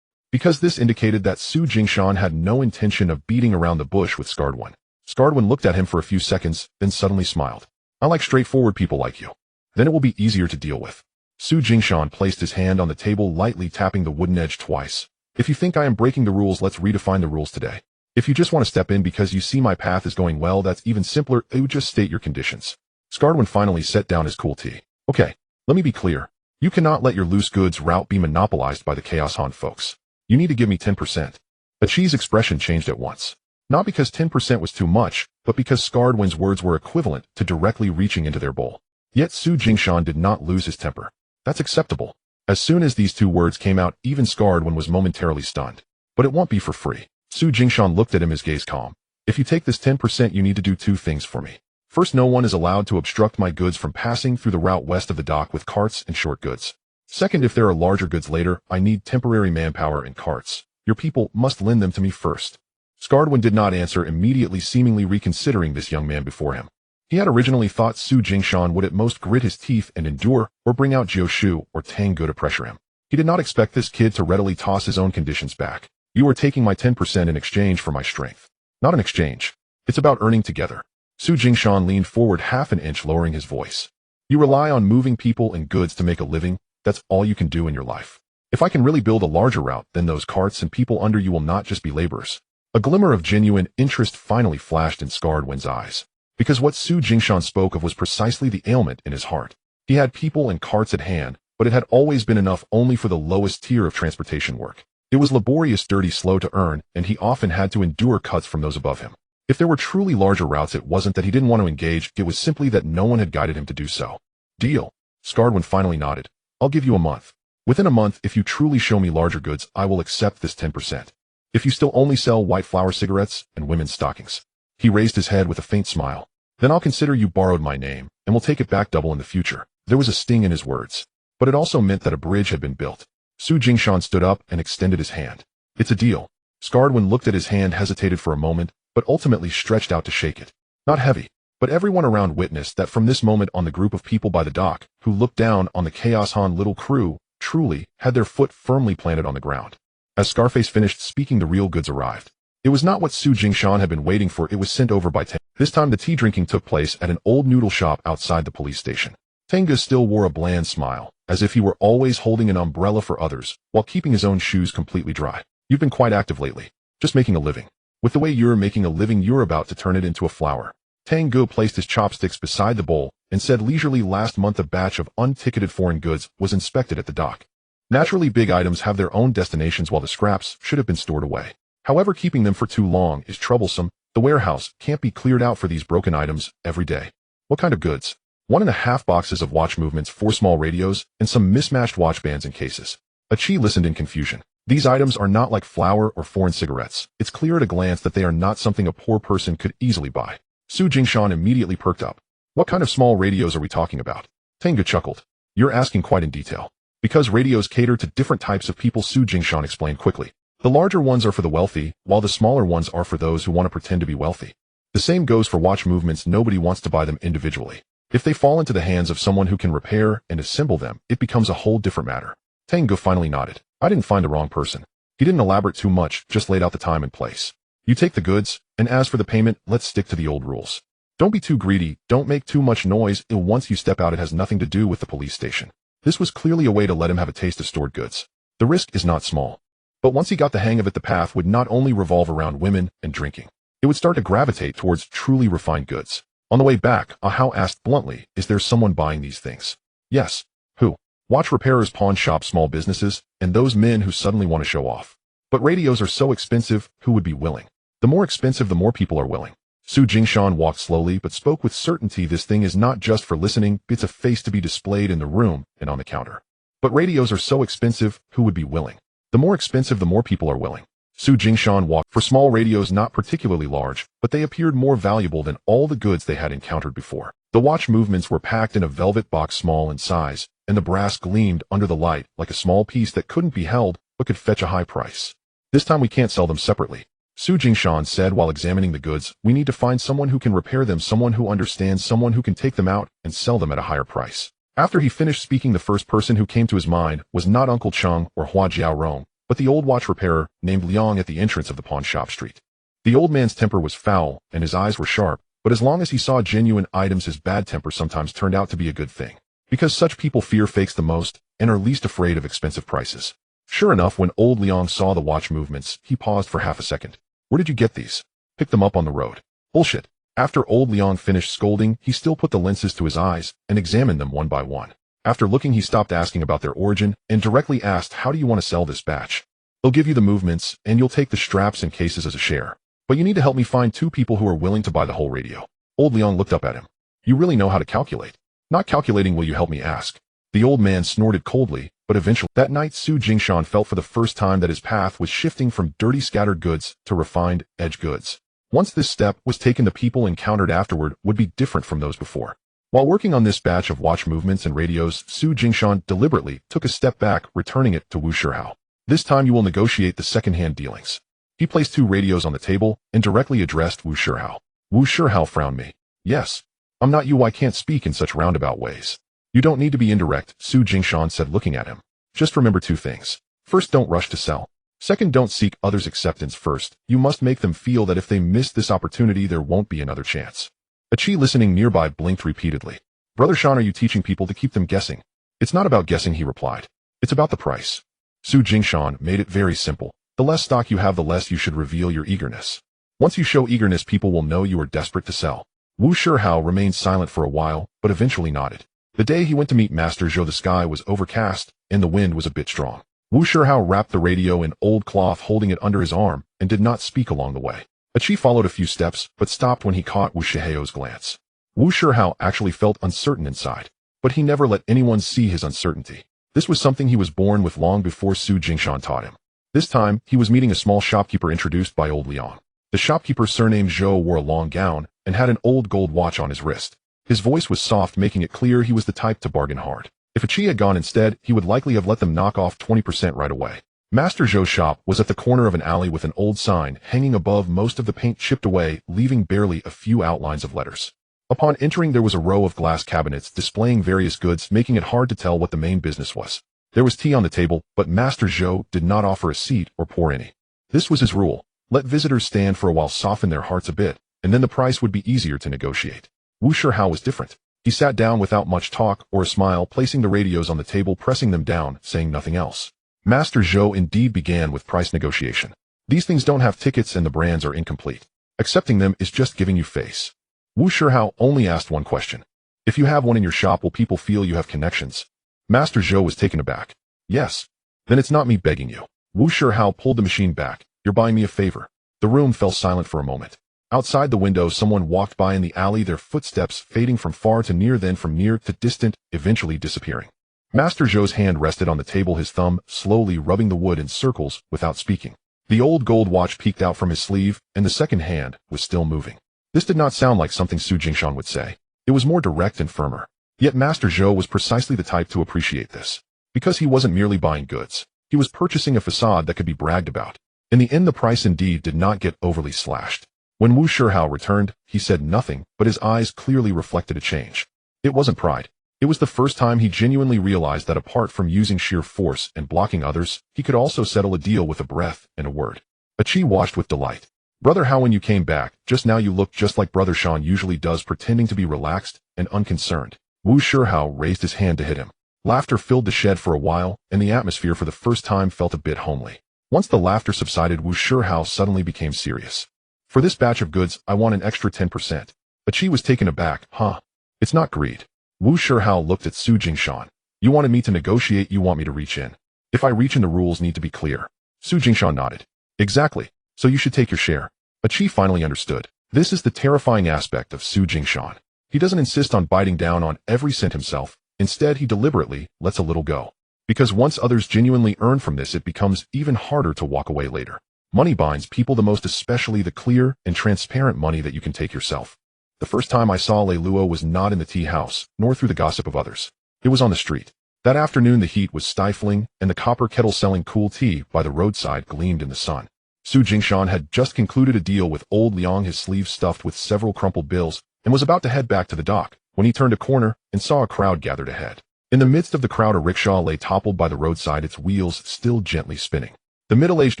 Because this indicated that Su Jingshan had no intention of beating around the bush with Scarred One. Scarred One looked at him for a few seconds, then suddenly smiled. I like straightforward people like you. Then it will be easier to deal with. Su Jingshan placed his hand on the table, lightly tapping the wooden edge twice. If you think I am breaking the rules, let's redefine the rules today. If you just want to step in because you see my path is going well, that's even simpler. You would just state your conditions. Scarred One finally set down his cool tea. Okay, let me be clear. You cannot let your loose goods route be monopolized by the Chaos Han folks. You need to give me 10%. Achi's expression changed at once. Not because 10% was too much, but because Scarred One's words were equivalent to directly reaching into their bowl. Yet Su Jingshan did not lose his temper. That's acceptable. As soon as these two words came out, even Scarred One was momentarily stunned. But it won't be for free. Su Jingshan looked at him, his gaze calm. If you take this 10%, you need to do 2 things for me. First, no one is allowed to obstruct my goods from passing through the route west of the dock with carts and short goods. Second, if there are larger goods later, I need temporary manpower and carts. Your people must lend them to me first. Scarred One did not answer, immediately seemingly reconsidering this young man before him. He had originally thought Su Jingshan would at most grit his teeth and endure, or bring out Jiu Shu or Tang Gu to pressure him. He did not expect this kid to readily toss his own conditions back. You are taking my 10% in exchange for my strength. Not an exchange. It's about earning together. Su Jingshan leaned forward half an inch, lowering his voice. You rely on moving people and goods to make a living. That's all you can do in your life. If I can really build a larger route, then those carts and people under you will not just be laborers. A glimmer of genuine interest finally flashed in Scarred Wind's eyes. Because what Su Jingshan spoke of was precisely the ailment in his heart. He had people and carts at hand, but it had always been enough only for the lowest tier of transportation work. It was laborious, dirty, slow to earn, and he often had to endure cuts from those above him. If there were truly larger routes, it wasn't that he didn't want to engage, it was simply that no one had guided him to do so. Deal. Scarred Wind finally nodded. I'll give you a month. Within a month, if you truly show me larger goods, I will accept this 10%. If you still only sell white flower cigarettes and women's stockings. He raised his head with a faint smile. Then I'll consider you borrowed my name, and we'll take it back double in the future. There was a sting in his words. But it also meant that a bridge had been built. Su Jingshan stood up and extended his hand. It's a deal. Scarred Wind looked at his hand, hesitated for a moment, but ultimately stretched out to shake it. Not heavy. But everyone around witnessed that from this moment on, the group of people by the dock, who looked down on the Chaos Han little crew, truly had their foot firmly planted on the ground. As Scarface finished speaking, the real goods arrived. It was not what Su Jingshan had been waiting for, it was sent over by Tang. This time the tea drinking took place at an old noodle shop outside the police station. Tenga still wore a bland smile, as if he were always holding an umbrella for others, while keeping his own shoes completely dry. You've been quite active lately. Just making a living. With the way you're making a living, you're about to turn it into a flower. Tango placed his chopsticks beside the bowl and said leisurely, last month a batch of unticketed foreign goods was inspected at the dock. Naturally, big items have their own destinations while the scraps should have been stored away. However, keeping them for too long is troublesome. The warehouse can't be cleared out for these broken items every day. What kind of goods? 1.5 boxes of watch movements, 4 small radios, and some mismatched watch bands and cases. Achi listened in confusion. These items are not like flour or foreign cigarettes. It's clear at a glance that they are not something a poor person could easily buy. Su Jingshan immediately perked up. What kind of small radios are we talking about? Tenga chuckled. You're asking quite in detail. Because radios cater to different types of people, Su Jingshan explained quickly. The larger ones are for the wealthy, while the smaller ones are for those who want to pretend to be wealthy. The same goes for watch movements. Nobody wants to buy them individually. If they fall into the hands of someone who can repair and assemble them, it becomes a whole different matter. Tenga finally nodded. I didn't find the wrong person. He didn't elaborate too much, just laid out the time and place. You take the goods, and as for the payment, let's stick to the old rules. Don't be too greedy, don't make too much noise, and once you step out it has nothing to do with the police station. This was clearly a way to let him have a taste of stored goods. The risk is not small. But once he got the hang of it, the path would not only revolve around women and drinking. It would start to gravitate towards truly refined goods. On the way back, Ahau asked bluntly, is there someone buying these things? Yes. Who? Watch repairers, pawn shops, small businesses, and those men who suddenly want to show off. But radios are so expensive, who would be willing? The more expensive, the more people are willing. Su Jingshan walked slowly but spoke with certainty. This thing is not just for listening, it's a face to be displayed in the room and on the counter. But radios are so expensive, who would be willing? The more expensive, the more people are willing. Su Jingshan walked for small radios, not particularly large, but they appeared more valuable than all the goods they had encountered before. The watch movements were packed in a velvet box, small in size, and the brass gleamed under the light like a small piece that couldn't be held but could fetch a high price. This time we can't sell them separately. Su Jingshan said while examining the goods, we need to find someone who can repair them, someone who understands, someone who can take them out and sell them at a higher price. After he finished speaking, the first person who came to his mind was not Uncle Chung or Hua Jiaorong, but the old watch repairer named Liang at the entrance of the pawn shop street. The old man's temper was foul and his eyes were sharp, but as long as he saw genuine items, his bad temper sometimes turned out to be a good thing. Because such people fear fakes the most and are least afraid of expensive prices. Sure enough, when old Liang saw the watch movements, he paused for half a second. Where did you get these? Picked them up on the road. Bullshit. After old Liang finished scolding, he still put the lenses to his eyes and examined them one by one. After looking, he stopped asking about their origin and directly asked, how do you want to sell this batch? They'll give you the movements and you'll take the straps and cases as a share. But you need to help me find 2 people who are willing to buy the whole radio. Old Liang looked up at him. You really know how to calculate? Not calculating, will you help me ask? The old man snorted coldly, but eventually. That night, Su Jingshan felt for the first time that his path was shifting from dirty scattered goods to refined edge goods. Once this step was taken, the people encountered afterward would be different from those before. While working on this batch of watch movements and radios, Su Jingshan deliberately took a step back, returning it to Wu Shihao. This time you will negotiate the second-hand dealings. He placed 2 radios on the table and directly addressed Wu Shihao. Wu Shihao frowned. Me? Yes. I'm not you, I can't speak in such roundabout ways. You don't need to be indirect, Su Jingshan said, looking at him. Just remember 2 things. First, don't rush to sell. Second, don't seek others' acceptance first. You must make them feel that if they miss this opportunity, there won't be another chance. Achi, listening nearby, blinked repeatedly. Brother Shan, are you teaching people to keep them guessing? It's not about guessing, he replied. It's about the price. Su Jingshan made it very simple. The less stock you have, the less you should reveal your eagerness. Once you show eagerness, people will know you are desperate to sell. Wu Shihao remained silent for a while, but eventually nodded. The day he went to meet Master Zhou, the sky was overcast, and the wind was a bit strong. Wu Shihao wrapped the radio in old cloth, holding it under his arm, and did not speak along the way. Achi followed a few steps, but stopped when he caught Wu Shihao's glance. Wu Shihao actually felt uncertain inside, but he never let anyone see his uncertainty. This was something he was born with long before Su Jingshan taught him. This time, he was meeting a small shopkeeper introduced by old Liang. The shopkeeper, surnamed Zhou, wore a long gown and had an old gold watch on his wrist. His voice was soft, making it clear he was the type to bargain hard. If Achi had gone instead, he would likely have let them knock off 20% right away. Master Zhou's shop was at the corner of an alley with an old sign hanging above, most of the paint chipped away, leaving barely a few outlines of letters. Upon entering, there was a row of glass cabinets displaying various goods, making it hard to tell what the main business was. There was tea on the table, but Master Zhou did not offer a seat or pour any. This was his rule. Let visitors stand for a while, soften their hearts a bit, and then the price would be easier to negotiate. Wu Shihao was different. He sat down without much talk or a smile, placing the radios on the table, pressing them down, saying nothing else. Master Zhou indeed began with price negotiation. These things don't have tickets and the brands are incomplete. Accepting them is just giving you face. Wu Shihao only asked one question. If you have one in your shop, will people feel you have connections? Master Zhou was taken aback. Yes. Then it's not me begging you. Wu Shihao pulled the machine back. You're buying me a favor. The room fell silent for a moment. Outside the window, someone walked by in the alley, their footsteps fading from far to near, then from near to distant, eventually disappearing. Master Zhou's hand rested on the table, his thumb slowly rubbing the wood in circles without speaking. The old gold watch peeked out from his sleeve, and the second hand was still moving. This did not sound like something Su Jingshan would say. It was more direct and firmer. Yet Master Zhou was precisely the type to appreciate this. Because he wasn't merely buying goods. He was purchasing a facade that could be bragged about. In the end, the price indeed did not get overly slashed. When Wu Shihao returned, he said nothing, but his eyes clearly reflected a change. It wasn't pride. It was the first time he genuinely realized that apart from using sheer force and blocking others, he could also settle a deal with a breath and a word. Achi watched with delight. Brother Hao, when you came back, just now you looked just like Brother Shan usually does, pretending to be relaxed and unconcerned. Wu Shihao raised his hand to hit him. Laughter filled the shed for a while, and the atmosphere for the first time felt a bit homely. Once the laughter subsided, Wu Shihao suddenly became serious. For this batch of goods, I want an extra 10%. Achi was taken aback. Huh? It's not greed. Wu Shihao looked at Su Jingshan. You wanted me to negotiate, you want me to reach in. If I reach in, the rules need to be clear. Su Jingshan nodded. Exactly. So you should take your share. Achi finally understood. This is the terrifying aspect of Su Jingshan. He doesn't insist on biting down on every cent himself. Instead, he deliberately lets a little go. Because once others genuinely earn from this, it becomes even harder to walk away later. Money binds people the most, especially the clear and transparent money that you can take yourself. The first time I saw Lei Luo was not in the tea house, nor through the gossip of others. It was on the street. That afternoon the heat was stifling, and the copper kettle selling cool tea by the roadside gleamed in the sun. Su Jingshan had just concluded a deal with old Liang, his sleeves stuffed with several crumpled bills, and was about to head back to the dock, when he turned a corner and saw a crowd gathered ahead. In the midst of the crowd, a rickshaw lay toppled by the roadside, its wheels still gently spinning. The middle-aged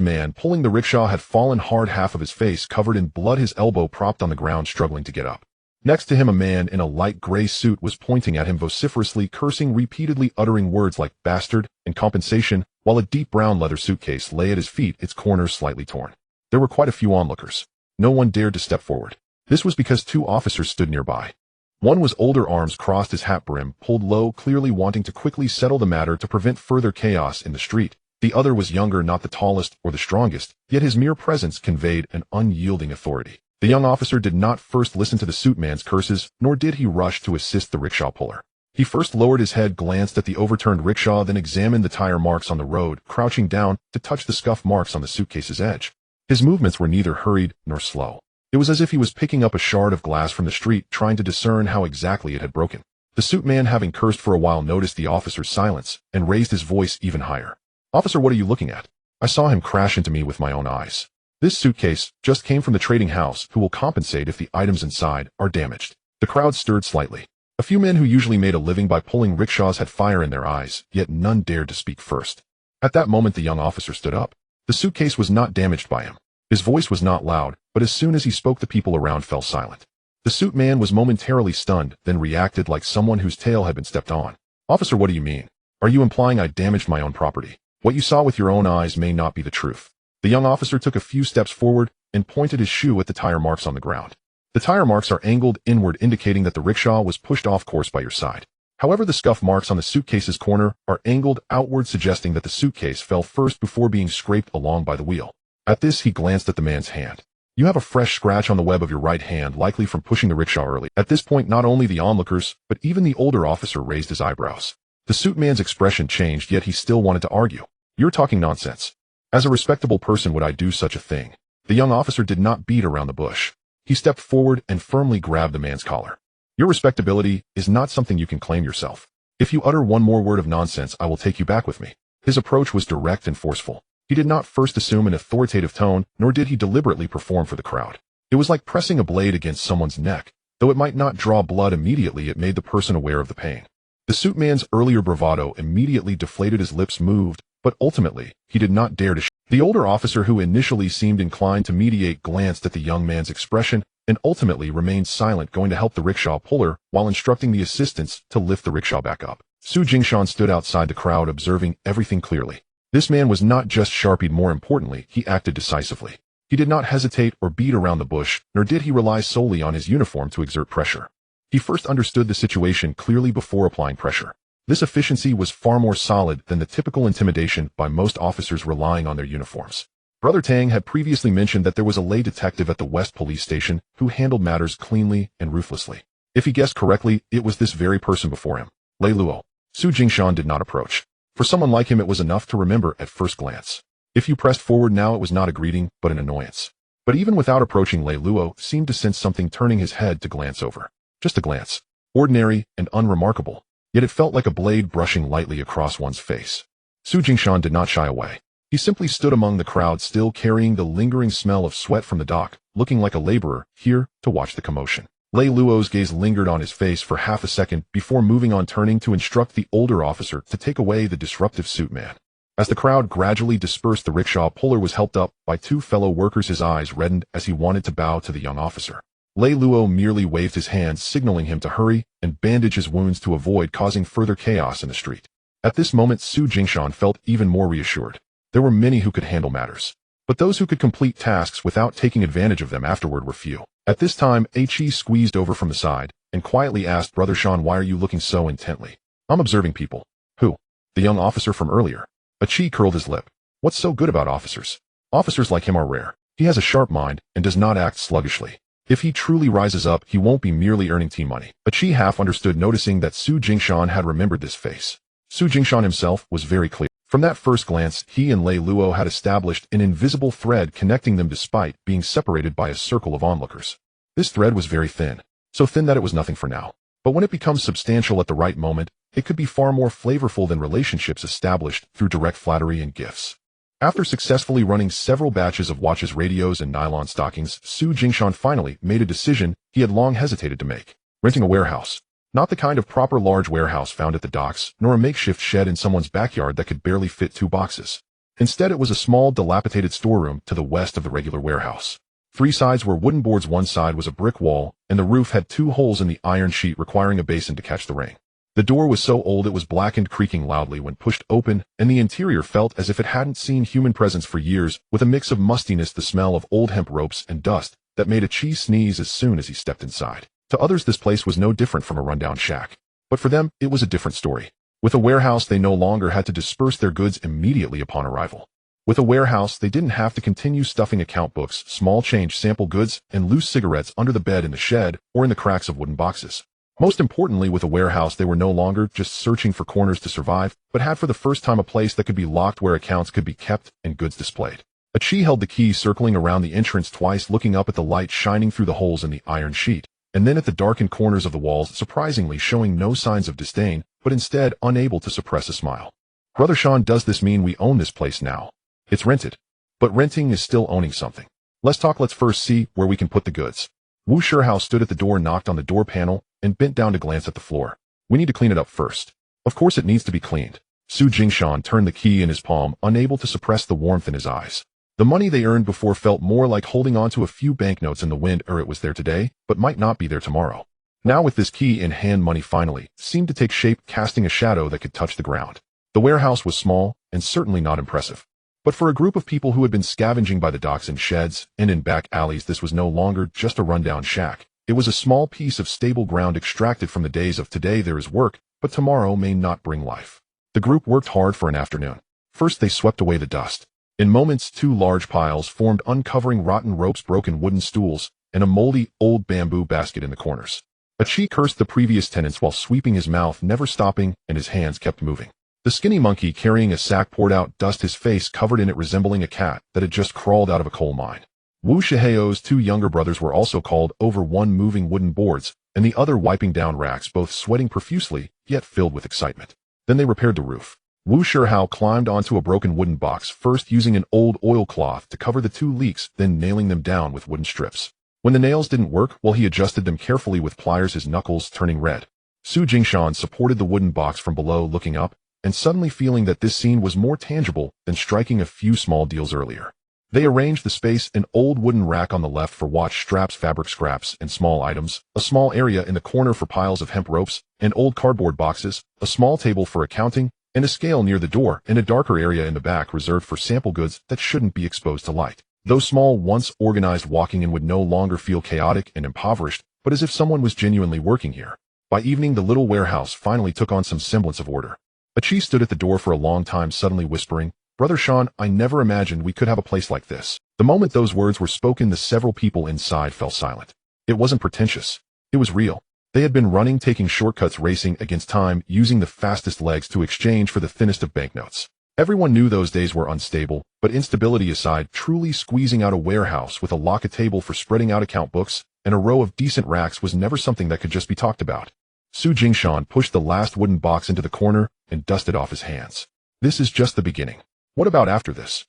man pulling the rickshaw had fallen hard, half of his face covered in blood, his elbow propped on the ground, struggling to get up. Next to him, a man in a light gray suit was pointing at him vociferously, cursing repeatedly, uttering words like bastard and compensation, while a deep brown leather suitcase lay at his feet, its corners slightly torn. There were quite a few onlookers. No one dared to step forward. This was because two officers stood nearby. One was older, arms crossed, his hat brim pulled low, clearly wanting to quickly settle the matter to prevent further chaos in the street. The other was younger, not the tallest or the strongest, yet his mere presence conveyed an unyielding authority. The young officer did not first listen to the suit man's curses, nor did he rush to assist the rickshaw puller. He first lowered his head, glanced at the overturned rickshaw, then examined the tire marks on the road, crouching down to touch the scuff marks on the suitcase's edge. His movements were neither hurried nor slow. It was as if he was picking up a shard of glass from the street, trying to discern how exactly it had broken. The suit man, having cursed for a while, noticed the officer's silence and raised his voice even higher. Officer, what are you looking at? I saw him crash into me with my own eyes. This suitcase just came from the trading house, who will compensate if the items inside are damaged. The crowd stirred slightly. A few men who usually made a living by pulling rickshaws had fire in their eyes, yet none dared to speak first. At that moment, the young officer stood up. The suitcase was not damaged by him. His voice was not loud, but as soon as he spoke, the people around fell silent. The suit man was momentarily stunned, then reacted like someone whose tail had been stepped on. Officer, what do you mean? Are you implying I damaged my own property? What you saw with your own eyes may not be the truth. The young officer took a few steps forward and pointed his shoe at the tire marks on the ground. The tire marks are angled inward, indicating that the rickshaw was pushed off course by your side. However, the scuff marks on the suitcase's corner are angled outward, suggesting that the suitcase fell first before being scraped along by the wheel. At this, he glanced at the man's hand. You have a fresh scratch on the web of your right hand, likely from pushing the rickshaw early. At this point, not only the onlookers, but even the older officer raised his eyebrows. The suit man's expression changed, yet he still wanted to argue. You're talking nonsense. As a respectable person, would I do such a thing? The young officer did not beat around the bush. He stepped forward and firmly grabbed the man's collar. Your respectability is not something you can claim yourself. If you utter one more word of nonsense, I will take you back with me. His approach was direct and forceful. He did not first assume an authoritative tone, nor did he deliberately perform for the crowd. It was like pressing a blade against someone's neck. Though it might not draw blood immediately, it made the person aware of the pain. The suit man's earlier bravado immediately deflated, his lips moved, but ultimately, he did not dare to The older officer, who initially seemed inclined to mediate, glanced at the young man's expression and ultimately remained silent, going to help the rickshaw puller while instructing the assistants to lift the rickshaw back up. Su Jingshan stood outside the crowd, observing everything clearly. This man was not just sharpied, more importantly, he acted decisively. He did not hesitate or beat around the bush, nor did he rely solely on his uniform to exert pressure. He first understood the situation clearly before applying pressure. This efficiency was far more solid than the typical intimidation by most officers relying on their uniforms. Brother Tang had previously mentioned that there was a lay detective at the West Police Station who handled matters cleanly and ruthlessly. If he guessed correctly, it was this very person before him, Lei Luo. Su Jingshan did not approach. For someone like him, it was enough to remember at first glance. If you pressed forward now, it was not a greeting, but an annoyance. But even without approaching, Lei Luo seemed to sense something, turning his head to glance over. Just a glance. Ordinary and unremarkable. Yet it felt like a blade brushing lightly across one's face. Su Jingshan did not shy away. He simply stood among the crowd, still carrying the lingering smell of sweat from the dock, looking like a laborer, here to watch the commotion. Lei Luo's gaze lingered on his face for half a second before moving on, turning to instruct the older officer to take away the disruptive suit man. As the crowd gradually dispersed, the rickshaw puller was helped up by two fellow workers. His eyes reddened as he wanted to bow to the young officer. Lei Luo merely waved his hand, signaling him to hurry and bandage his wounds to avoid causing further chaos in the street. At this moment, Su Jingshan felt even more reassured. There were many who could handle matters, but those who could complete tasks without taking advantage of them afterward were few. At this time, Chi squeezed over from the side and quietly asked, Brother Shan, why are you looking so intently? I'm observing people. Who? The young officer from earlier. Chi curled his lip. What's so good about officers? Officers like him are rare. He has a sharp mind and does not act sluggishly. If he truly rises up, he won't be merely earning tea money. Chi half understood, noticing that Su Jingshan had remembered this face. Su Jingshan himself was very clear. From that first glance, he and Lei Luo had established an invisible thread connecting them despite being separated by a circle of onlookers. This thread was very thin, so thin that it was nothing for now. But when it becomes substantial at the right moment, it could be far more flavorful than relationships established through direct flattery and gifts. After successfully running several batches of watches, radios, and nylon stockings, Su Jingshan finally made a decision he had long hesitated to make. Renting a warehouse. Not the kind of proper large warehouse found at the docks, nor a makeshift shed in someone's backyard that could barely fit 2 boxes. Instead, it was a small, dilapidated storeroom to the west of the regular warehouse. 3 sides were wooden boards, one side was a brick wall, and the roof had 2 holes in the iron sheet requiring a basin to catch the rain. The door was so old it was blackened, creaking loudly when pushed open, and the interior felt as if it hadn't seen human presence for years, with a mix of mustiness, the smell of old hemp ropes, and dust that made Chi sneeze as soon as he stepped inside. To others, this place was no different from a rundown shack. But for them, it was a different story. With a warehouse, they no longer had to disperse their goods immediately upon arrival. With a warehouse, they didn't have to continue stuffing account books, small change, sample goods, and loose cigarettes under the bed in the shed or in the cracks of wooden boxes. Most importantly, with a warehouse, they were no longer just searching for corners to survive, but had for the first time a place that could be locked, where accounts could be kept and goods displayed. Chi held the key, circling around the entrance twice, looking up at the light shining through the holes in the iron sheet, and then at the darkened corners of the walls, surprisingly showing no signs of disdain, but instead unable to suppress a smile. Brother Shan, does this mean we own this place now? It's rented. But renting is still owning something. Let's talk. Let's first see where we can put the goods. Wu Shihao stood at the door, knocked on the door panel, and bent down to glance at the floor. We need to clean it up first. Of course it needs to be cleaned. Su Jingshan turned the key in his palm, unable to suppress the warmth in his eyes. The money they earned before felt more like holding on to a few banknotes in the wind, or it was there today, but might not be there tomorrow. Now with this key in hand, money finally seemed to take shape, casting a shadow that could touch the ground. The warehouse was small and certainly not impressive. But for a group of people who had been scavenging by the docks and sheds and in back alleys, this was no longer just a rundown shack. It was a small piece of stable ground extracted from the days of today there is work, but tomorrow may not bring life. The group worked hard for an afternoon. First they swept away the dust. In moments, 2 large piles formed, uncovering rotten ropes, broken wooden stools, and a moldy, old bamboo basket in the corners. Achi cursed the previous tenants while sweeping, his mouth never stopping and his hands kept moving. The skinny monkey carrying a sack poured out dust, his face covered in it, resembling a cat that had just crawled out of a coal mine. Wu Shiheo's 2 younger brothers were also called over, one moving wooden boards and the other wiping down racks, both sweating profusely, yet filled with excitement. Then they repaired the roof. Wu Shihao climbed onto a broken wooden box, first using an old oilcloth to cover the 2 leaks, then nailing them down with wooden strips. When the nails didn't work, well, he adjusted them carefully with pliers, his knuckles turning red. Su Jingshan supported the wooden box from below, looking up, and suddenly feeling that this scene was more tangible than striking a few small deals earlier. They arranged the space: an old wooden rack on the left for watch straps, fabric scraps, and small items, a small area in the corner for piles of hemp ropes and old cardboard boxes, a small table for accounting, and a scale near the door, and a darker area in the back reserved for sample goods that shouldn't be exposed to light. Those small, once organized, walking in would no longer feel chaotic and impoverished, but as if someone was genuinely working here. By evening, the little warehouse finally took on some semblance of order. Achi stood at the door for a long time, suddenly whispering, "Brother Sean, I never imagined we could have a place like this." The moment those words were spoken, the several people inside fell silent. It wasn't pretentious. It was real. They had been running, taking shortcuts, racing against time, using the fastest legs to exchange for the thinnest of banknotes. Everyone knew those days were unstable, but instability aside, truly squeezing out a warehouse with a locker table for spreading out account books and a row of decent racks was never something that could just be talked about. Su Jingshan pushed the last wooden box into the corner and dusted off his hands. "This is just the beginning. What about after this?"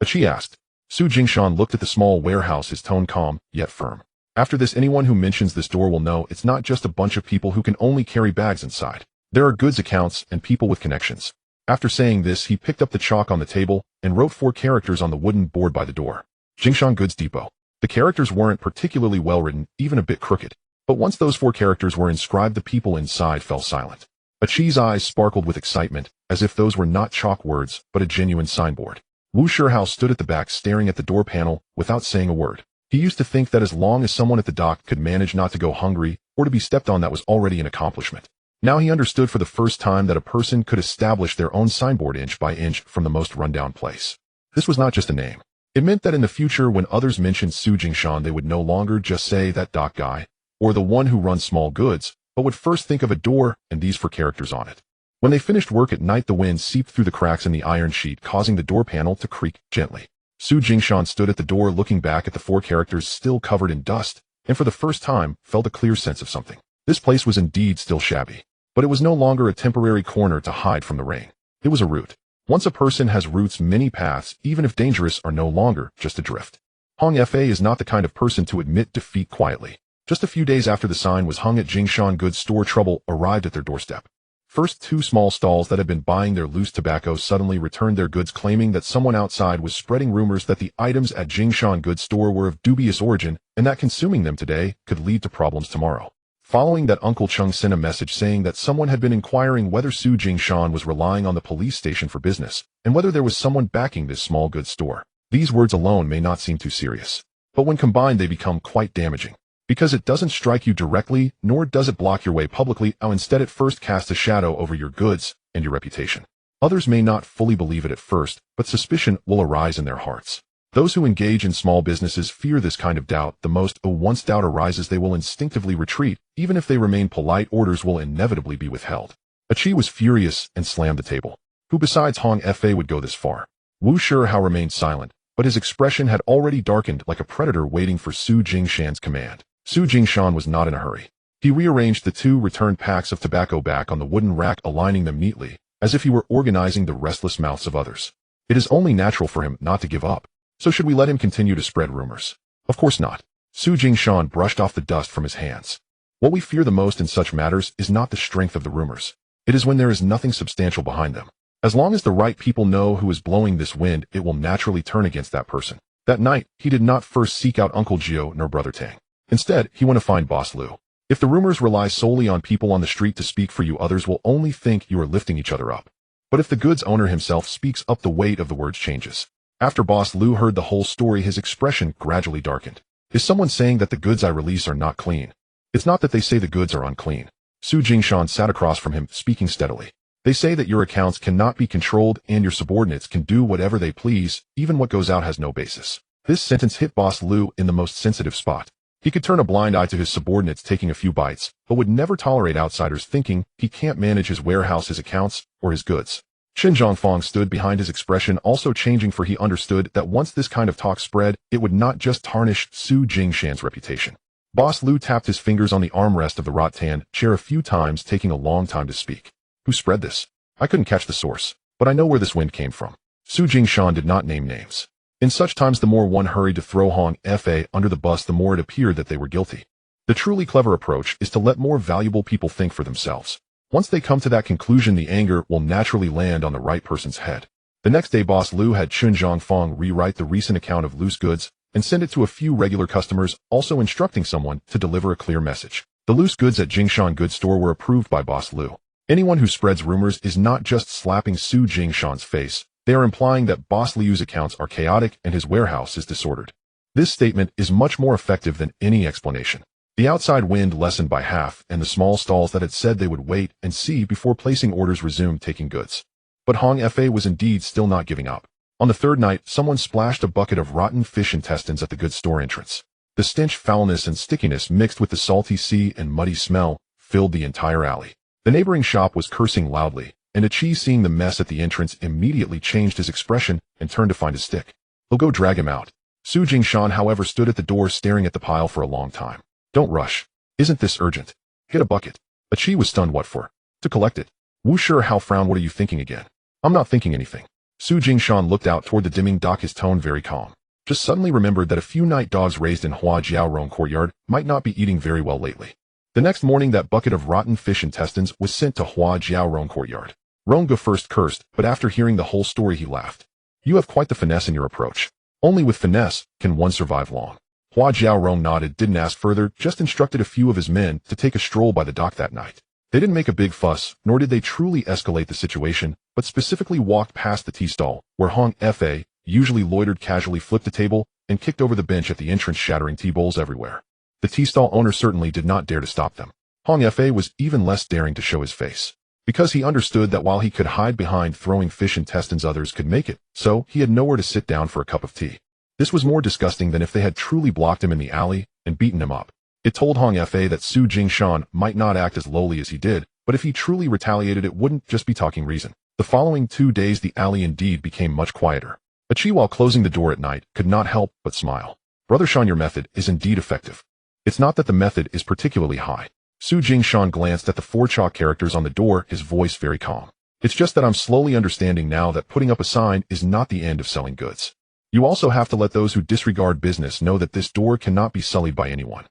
Achi asked. Su Jingshan looked at the small warehouse, his tone calm, yet firm. "After this, anyone who mentions this door will know it's not just a bunch of people who can only carry bags inside. There are goods accounts and people with connections." After saying this, he picked up the chalk on the table and wrote 4 characters on the wooden board by the door. Jingshan Goods Depot. The characters weren't particularly well written, even a bit crooked. But once those 4 characters were inscribed, the people inside fell silent. Achi's eyes sparkled with excitement, as if those were not chalk words, but a genuine signboard. Wu Shihao stood at the back, staring at the door panel without saying a word. He used to think that as long as someone at the dock could manage not to go hungry or to be stepped on, that was already an accomplishment. Now he understood for the first time that a person could establish their own signboard inch by inch from the most rundown place. This was not just a name. It meant that in the future, when others mentioned Su Jingshan, they would no longer just say that dock guy or the one who runs small goods, but would first think of a door and these 4 characters on it. When they finished work at night, the wind seeped through the cracks in the iron sheet, causing the door panel to creak gently. Su Jingshan stood at the door, looking back at the 4 characters still covered in dust, and for the first time felt a clear sense of something. This place was indeed still shabby, but it was no longer a temporary corner to hide from the rain. It was a route. Once a person has roots, many paths, even if dangerous, are no longer just adrift. Hong Fa is not the kind of person to admit defeat quietly. Just a few days after the sign was hung at Jingshan Goods store, trouble arrived at their doorstep. First, 2 small stalls that had been buying their loose tobacco suddenly returned their goods, claiming that someone outside was spreading rumors that the items at Jingshan Goods store were of dubious origin and that consuming them today could lead to problems tomorrow. Following that, Uncle Chung sent a message saying that someone had been inquiring whether Su Jingshan was relying on the police station for business and whether there was someone backing this small goods store. These words alone may not seem too serious, but when combined they become quite damaging. Because it doesn't strike you directly, nor does it block your way publicly, instead it first casts a shadow over your goods and your reputation. Others may not fully believe it at first, but suspicion will arise in their hearts. Those who engage in small businesses fear this kind of doubt the most. Once doubt arises, they will instinctively retreat. Even if they remain polite, orders will inevitably be withheld. Achi was furious and slammed the table. Who besides Hong Fa would go this far? Wu Shihao remained silent, but his expression had already darkened, like a predator waiting for Su Jingshan's command. Su Jingshan was not in a hurry. He rearranged the 2 returned packs of tobacco back on the wooden rack, aligning them neatly, as if he were organizing the restless mouths of others. It is only natural for him not to give up. So should we let him continue to spread rumors? Of course not. Su Jingshan brushed off the dust from his hands. What we fear the most in such matters is not the strength of the rumors. It is when there is nothing substantial behind them. As long as the right people know who is blowing this wind, it will naturally turn against that person. That night, he did not first seek out Uncle Gio nor Brother Tang. Instead, he went to find Boss Liu. If the rumors rely solely on people on the street to speak for you, others will only think you are lifting each other up. But if the goods owner himself speaks up, the weight of the words changes. After Boss Lu heard the whole story, his expression gradually darkened. Is someone saying that the goods I release are not clean? It's not that they say the goods are unclean. Su Jingshan sat across from him, speaking steadily. They say that your accounts cannot be controlled and your subordinates can do whatever they please, even what goes out has no basis. This sentence hit Boss Lu in the most sensitive spot. He could turn a blind eye to his subordinates taking a few bites, but would never tolerate outsiders thinking he can't manage his warehouse, his accounts, or his goods. Qin Zhongfang stood behind, his expression also changing, for he understood that once this kind of talk spread, it would not just tarnish Su Jingshan's reputation. Boss Lu tapped his fingers on the armrest of the rattan chair a few times, taking a long time to speak. Who spread this? I couldn't catch the source, but I know where this wind came from. Su Jingshan did not name names. In such times, the more one hurried to throw Hong Fa under the bus, the more it appeared that they were guilty. The truly clever approach is to let more valuable people think for themselves. Once they come to that conclusion, the anger will naturally land on the right person's head. The next day, Boss Lu had Qin Zhongfang rewrite the recent account of loose goods and send it to a few regular customers, also instructing someone to deliver a clear message. The loose goods at Jingshan Goods Store were approved by Boss Lu. Anyone who spreads rumors is not just slapping Su Jingshan's face, they are implying that Boss Liu's accounts are chaotic and his warehouse is disordered. This statement is much more effective than any explanation. The outside wind lessened by half, and the small stalls that had said they would wait and see before placing orders resumed taking goods. But Hong Fa was indeed still not giving up. On the third night, someone splashed a bucket of rotten fish intestines at the goods store entrance. The stench, foulness, and stickiness mixed with the salty sea and muddy smell filled the entire alley. The neighboring shop was cursing loudly, and Achi, seeing the mess at the entrance, immediately changed his expression and turned to find his stick. He'll go drag him out. Su Jingshan, however, stood at the door staring at the pile for a long time. Don't rush. Isn't this urgent? Get a bucket. Achi was stunned. What for? To collect it. Wu Shihao frowned. What are you thinking again? I'm not thinking anything. Su Jingshan looked out toward the dimming dock, his tone very calm. Just suddenly remembered that a few night dogs raised in Hua Jiaorong courtyard might not be eating very well lately. The next morning, that bucket of rotten fish intestines was sent to Hua Jiaorong courtyard. Ronga first cursed, but after hearing the whole story he laughed. You have quite the finesse in your approach. Only with finesse can one survive long. Hua Jiaorong nodded, didn't ask further, just instructed a few of his men to take a stroll by the dock that night. They didn't make a big fuss, nor did they truly escalate the situation, but specifically walked past the tea stall, where Hong Fa usually loitered, casually flipped a table, and kicked over the bench at the entrance, shattering tea bowls everywhere. The tea stall owner certainly did not dare to stop them. Hong Fa was even less daring to show his face. Because he understood that while he could hide behind throwing fish intestines, others could make it, so he had nowhere to sit down for a cup of tea. This was more disgusting than if they had truly blocked him in the alley and beaten him up. It told Hong Fa that Su Jingshan might not act as lowly as he did, but if he truly retaliated, it wouldn't just be talking reason. The following 2 days, the alley indeed became much quieter. Achi, while closing the door at night, could not help but smile. Brother Shan, your method is indeed effective. It's not that the method is particularly high. Su Jingshan glanced at the 4 chalk characters on the door, his voice very calm. It's just that I'm slowly understanding now that putting up a sign is not the end of selling goods. You also have to let those who disregard business know that this door cannot be sullied by anyone.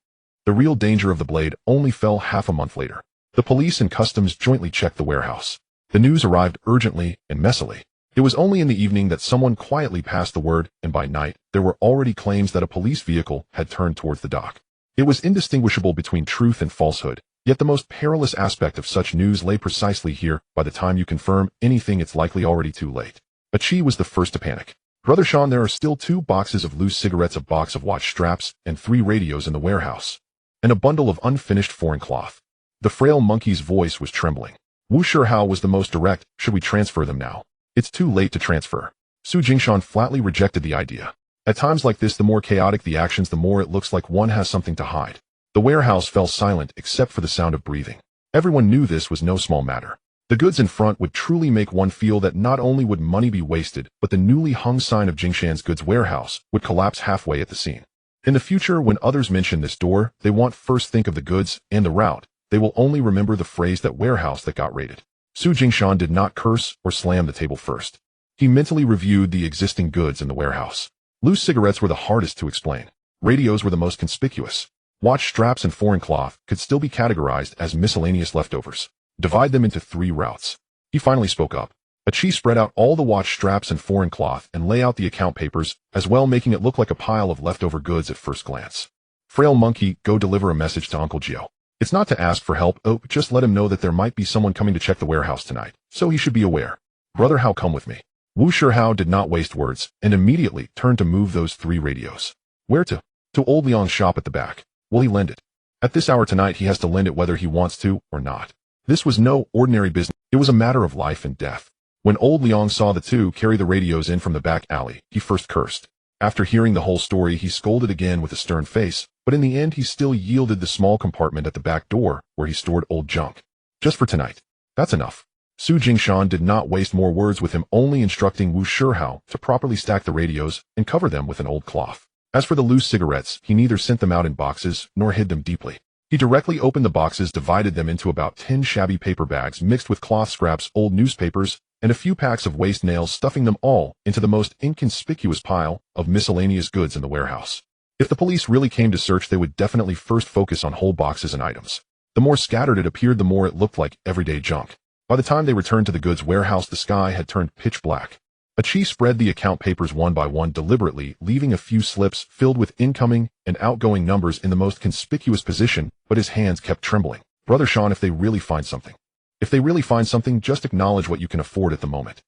The real danger of the blade only fell half a month later. The police and customs jointly checked the warehouse. The news arrived urgently and messily. It was only in the evening that someone quietly passed the word, and by night, there were already claims that a police vehicle had turned towards the dock. It was indistinguishable between truth and falsehood, yet the most perilous aspect of such news lay precisely here. By the time you confirm anything, it's likely already too late. Achi was the first to panic. Brother Shan, there are still 2 boxes of loose cigarettes, a box of watch straps, and 3 radios in the warehouse, and a bundle of unfinished foreign cloth. The frail monkey's voice was trembling. Wu Shihao was the most direct. Should we transfer them now? It's too late to transfer. Su Jingshan flatly rejected the idea. At times like this, the more chaotic the actions, the more it looks like one has something to hide. The warehouse fell silent except for the sound of breathing. Everyone knew this was no small matter. The goods in front would truly make one feel that not only would money be wasted, but the newly hung sign of Jingshan's goods warehouse would collapse halfway at the scene. In the future, when others mention this door, they won't first think of the goods and the route. They will only remember the phrase, that warehouse that got raided. Su Jingshan did not curse or slam the table first. He mentally reviewed the existing goods in the warehouse. Loose cigarettes were the hardest to explain. Radios were the most conspicuous. Watch straps and foreign cloth could still be categorized as miscellaneous leftovers. Divide them into 3 routes. He finally spoke up. Achi spread out all the watch straps and foreign cloth and lay out the account papers as well, making it look like a pile of leftover goods at first glance. Frail monkey, go deliver a message to Uncle Gio. It's not to ask for help, just let him know that there might be someone coming to check the warehouse tonight, so he should be aware. Brother Hao, come with me. Wu Shihao did not waste words and immediately turned to move those 3 radios. Where to? To old Liang's shop at the back. Will he lend it? At this hour tonight he has to lend it whether he wants to or not. This was no ordinary business. It was a matter of life and death. When old Liang saw the 2 carry the radios in from the back alley, he first cursed. After hearing the whole story, he scolded again with a stern face, but in the end he still yielded the small compartment at the back door where he stored old junk. Just for tonight. That's enough. Su Jingshan did not waste more words with him, only instructing Wu Shihao to properly stack the radios and cover them with an old cloth. As for the loose cigarettes, he neither sent them out in boxes nor hid them deeply. He directly opened the boxes, divided them into about 10 shabby paper bags mixed with cloth scraps, old newspapers, and a few packs of waste nails, stuffing them all into the most inconspicuous pile of miscellaneous goods in the warehouse. If the police really came to search, they would definitely first focus on whole boxes and items. The more scattered it appeared, the more it looked like everyday junk. By the time they returned to the goods warehouse, the sky had turned pitch black. Achi spread the account papers one by one deliberately, leaving a few slips filled with incoming and outgoing numbers in the most conspicuous position, but his hands kept trembling. Brother Sean, if they really find something, just acknowledge what you can afford at the moment.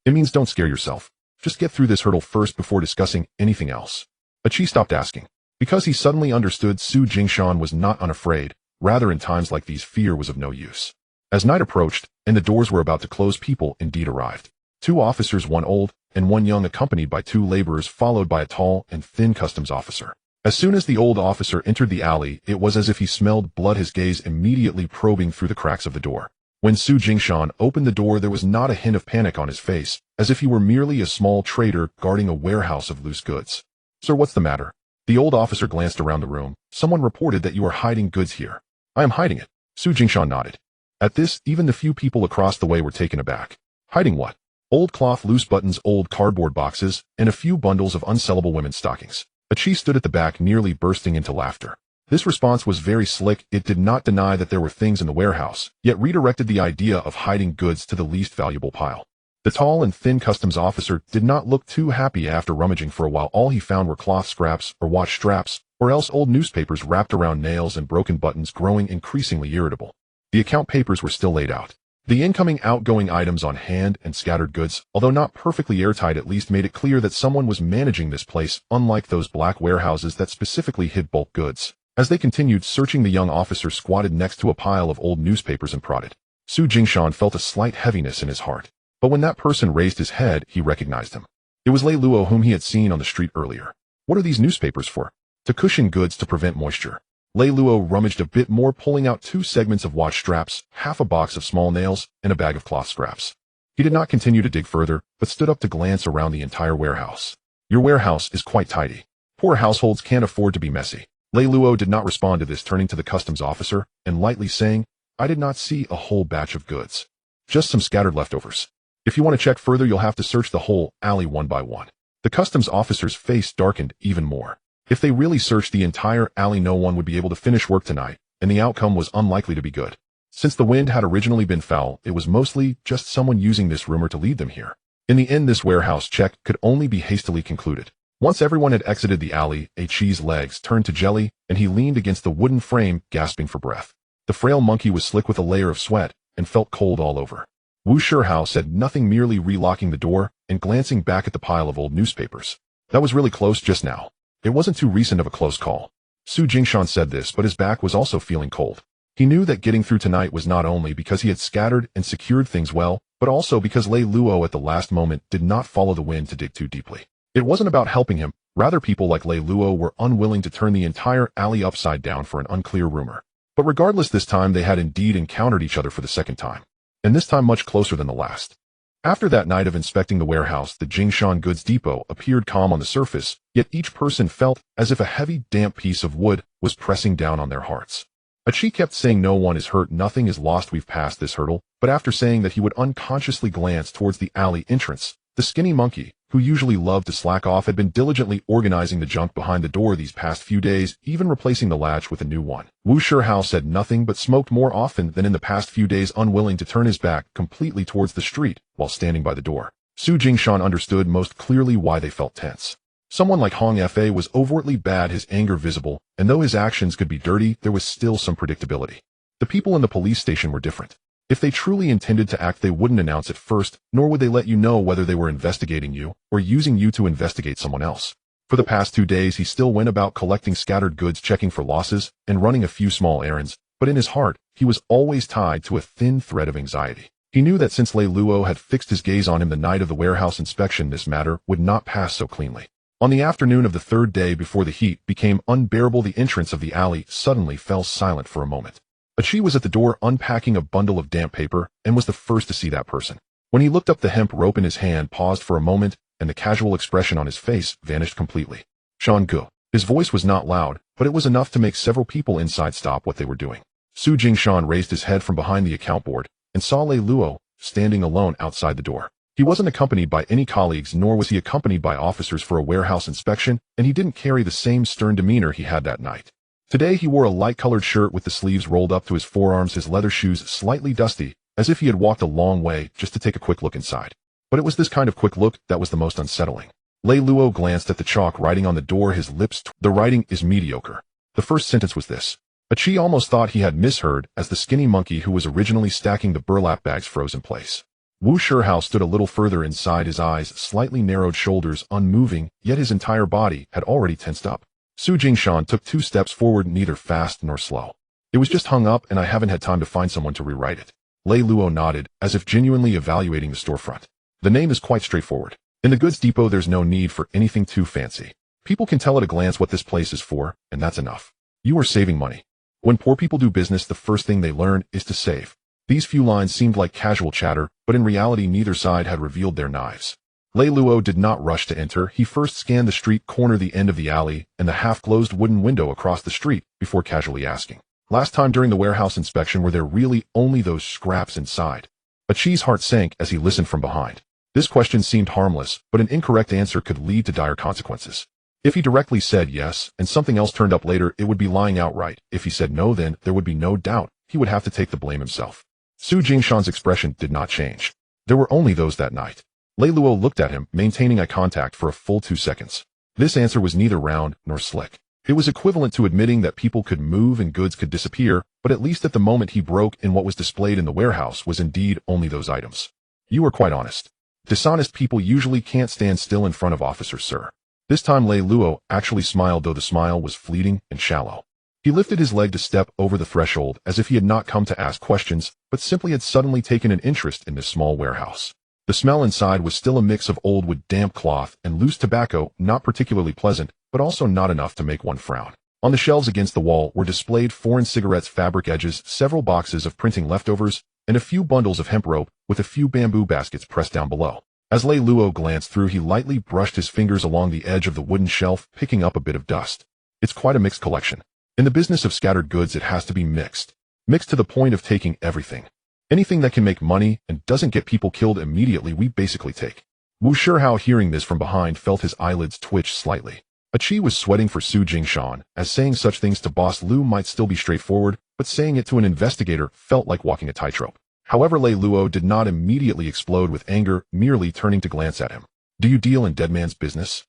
It means don't scare yourself. Just get through this hurdle first before discussing anything else. Achi stopped asking, because he suddenly understood Su Jingshan was not unafraid. Rather, in times like these, fear was of no use. As night approached and the doors were about to close, people indeed arrived. 2 officers, one old and one young, accompanied by 2 laborers, followed by a tall and thin customs officer. As soon as the old officer entered the alley, it was as if he smelled blood, his gaze immediately probing through the cracks of the door. When Su Jingshan opened the door, there was not a hint of panic on his face, as if he were merely a small trader guarding a warehouse of loose goods. Sir, what's the matter? The old officer glanced around the room. Someone reported that you are hiding goods here. I am hiding it. Su Jingshan nodded. At this, even the few people across the way were taken aback. Hiding what? Old cloth, loose buttons, old cardboard boxes, and a few bundles of unsellable women's stockings. Achi stood at the back, nearly bursting into laughter. This response was very slick. It did not deny that there were things in the warehouse, yet redirected the idea of hiding goods to the least valuable pile. The tall and thin customs officer did not look too happy after rummaging for a while. All he found were cloth scraps or watch straps, or else old newspapers wrapped around nails and broken buttons, growing increasingly irritable. The account papers were still laid out. The incoming, outgoing items on hand and scattered goods, although not perfectly airtight, at least made it clear that someone was managing this place, unlike those black warehouses that specifically hid bulk goods. As they continued searching, the young officer squatted next to a pile of old newspapers and prodded. Su Jingshan felt a slight heaviness in his heart. But when that person raised his head, he recognized him. It was Lei Luo, whom he had seen on the street earlier. What are these newspapers for? To cushion goods to prevent moisture. Lei Luo rummaged a bit more, pulling out 2 segments of watch straps, half a box of small nails, and a bag of cloth scraps. He did not continue to dig further, but stood up to glance around the entire warehouse. Your warehouse is quite tidy. Poor households can't afford to be messy. Lei Luo did not respond to this, turning to the customs officer and lightly saying, I did not see a whole batch of goods. Just some scattered leftovers. If you want to check further, you'll have to search the whole alley one by one. The customs officer's face darkened even more. If they really searched the entire alley, no one would be able to finish work tonight, and the outcome was unlikely to be good. Since the wind had originally been foul, it was mostly just someone using this rumor to lead them here. In the end, this warehouse check could only be hastily concluded. Once everyone had exited the alley, Achi's legs turned to jelly, and he leaned against the wooden frame, gasping for breath. The frail monkey was slick with a layer of sweat, and felt cold all over. Wu Shihao said nothing, merely relocking the door and glancing back at the pile of old newspapers. That was really close just now. It wasn't too recent of a close call. Su Jingshan said this, but his back was also feeling cold. He knew that getting through tonight was not only because he had scattered and secured things well, but also because Lei Luo at the last moment did not follow the wind to dig too deeply. It wasn't about helping him. Rather, people like Lei Luo were unwilling to turn the entire alley upside down for an unclear rumor. But regardless, this time they had indeed encountered each other for the second time. And this time much closer than the last. After that night of inspecting the warehouse, the Jingshan goods depot appeared calm on the surface, yet each person felt as if a heavy, damp piece of wood was pressing down on their hearts. Achi kept saying no one is hurt, nothing is lost, we've passed this hurdle, but after saying that he would unconsciously glance towards the alley entrance, the skinny monkey, who usually loved to slack off, had been diligently organizing the junk behind the door these past few days, even replacing the latch with a new one. Wu Shihao said nothing but smoked more often than in the past few days, unwilling to turn his back completely towards the street while standing by the door. Su Jingshan understood most clearly why they felt tense. Someone like Hong Fa was overtly bad, his anger visible, and though his actions could be dirty, there was still some predictability. The people in the police station were different. If they truly intended to act, they wouldn't announce it first, nor would they let you know whether they were investigating you or using you to investigate someone else. For the past 2 days, he still went about collecting scattered goods, checking for losses, and running a few small errands, but in his heart, he was always tied to a thin thread of anxiety. He knew that since Lei Luo had fixed his gaze on him the night of the warehouse inspection, this matter would not pass so cleanly. On the afternoon of the 3rd day before the heat became unbearable, the entrance of the alley suddenly fell silent for a moment. Achi was at the door unpacking a bundle of damp paper and was the first to see that person. When he looked up, the hemp rope in his hand paused for a moment, and the casual expression on his face vanished completely. Sean Gu. His voice was not loud, but it was enough to make several people inside stop what they were doing. Su Jingshan raised his head from behind the account board and saw Lei Luo standing alone outside the door. He wasn't accompanied by any colleagues, nor was he accompanied by officers for a warehouse inspection, and he didn't carry the same stern demeanor he had that night. Today he wore a light-colored shirt with the sleeves rolled up to his forearms, his leather shoes slightly dusty, as if he had walked a long way just to take a quick look inside. But it was this kind of quick look that was the most unsettling. Lei Luo glanced at the chalk writing on the door, his lips The writing is mediocre. The first sentence was this. Achi almost thought he had misheard, as the skinny monkey who was originally stacking the burlap bags froze in place. Wu Shihao stood a little further inside, his eyes slightly narrowed, shoulders unmoving, yet his entire body had already tensed up. Su Jingshan took 2 steps forward, neither fast nor slow. It was just hung up, and I haven't had time to find someone to rewrite it. Lei Luo nodded, as if genuinely evaluating the storefront. The name is quite straightforward. In the goods depot, there's no need for anything too fancy. People can tell at a glance what this place is for, and that's enough. You are saving money. When poor people do business, the first thing they learn is to save. These few lines seemed like casual chatter, but in reality neither side had revealed their knives. Lei Luo did not rush to enter. He first scanned the street corner, the end of the alley, and the half-closed wooden window across the street, before casually asking, "Last time during the warehouse inspection, were there really only those scraps inside?" Achi's heart sank as he listened from behind. This question seemed harmless, but an incorrect answer could lead to dire consequences. If he directly said yes, and something else turned up later, it would be lying outright. If he said no, then there would be no doubt. He would have to take the blame himself. Su Jingshan's expression did not change. There were only those that night. Lei Luo looked at him, maintaining eye contact for a full 2 seconds. This answer was neither round nor slick. It was equivalent to admitting that people could move and goods could disappear, but at least at the moment he broke in what was displayed in the warehouse was indeed only those items. You were quite honest. Dishonest people usually can't stand still in front of officers, sir. This time Lei Luo actually smiled, though the smile was fleeting and shallow. He lifted his leg to step over the threshold, as if he had not come to ask questions, but simply had suddenly taken an interest in this small warehouse. The smell inside was still a mix of old wood, damp cloth, and loose tobacco, not particularly pleasant, but also not enough to make one frown. On the shelves against the wall were displayed foreign cigarettes, fabric edges, several boxes of printing leftovers, and a few bundles of hemp rope, with a few bamboo baskets pressed down below. As Lei Luo glanced through, he lightly brushed his fingers along the edge of the wooden shelf, picking up a bit of dust. It's quite a mixed collection. In the business of scattered goods, it has to be mixed. Mixed to the point of taking everything. Anything that can make money and doesn't get people killed immediately, we basically take. Wu Shihao, hearing this from behind, felt his eyelids twitch slightly. Achi was sweating for Su Jingshan, as saying such things to Boss Lu might still be straightforward, but saying it to an investigator felt like walking a tightrope. However, Lei Luo did not immediately explode with anger, merely turning to glance at him. Do you deal in dead man's business?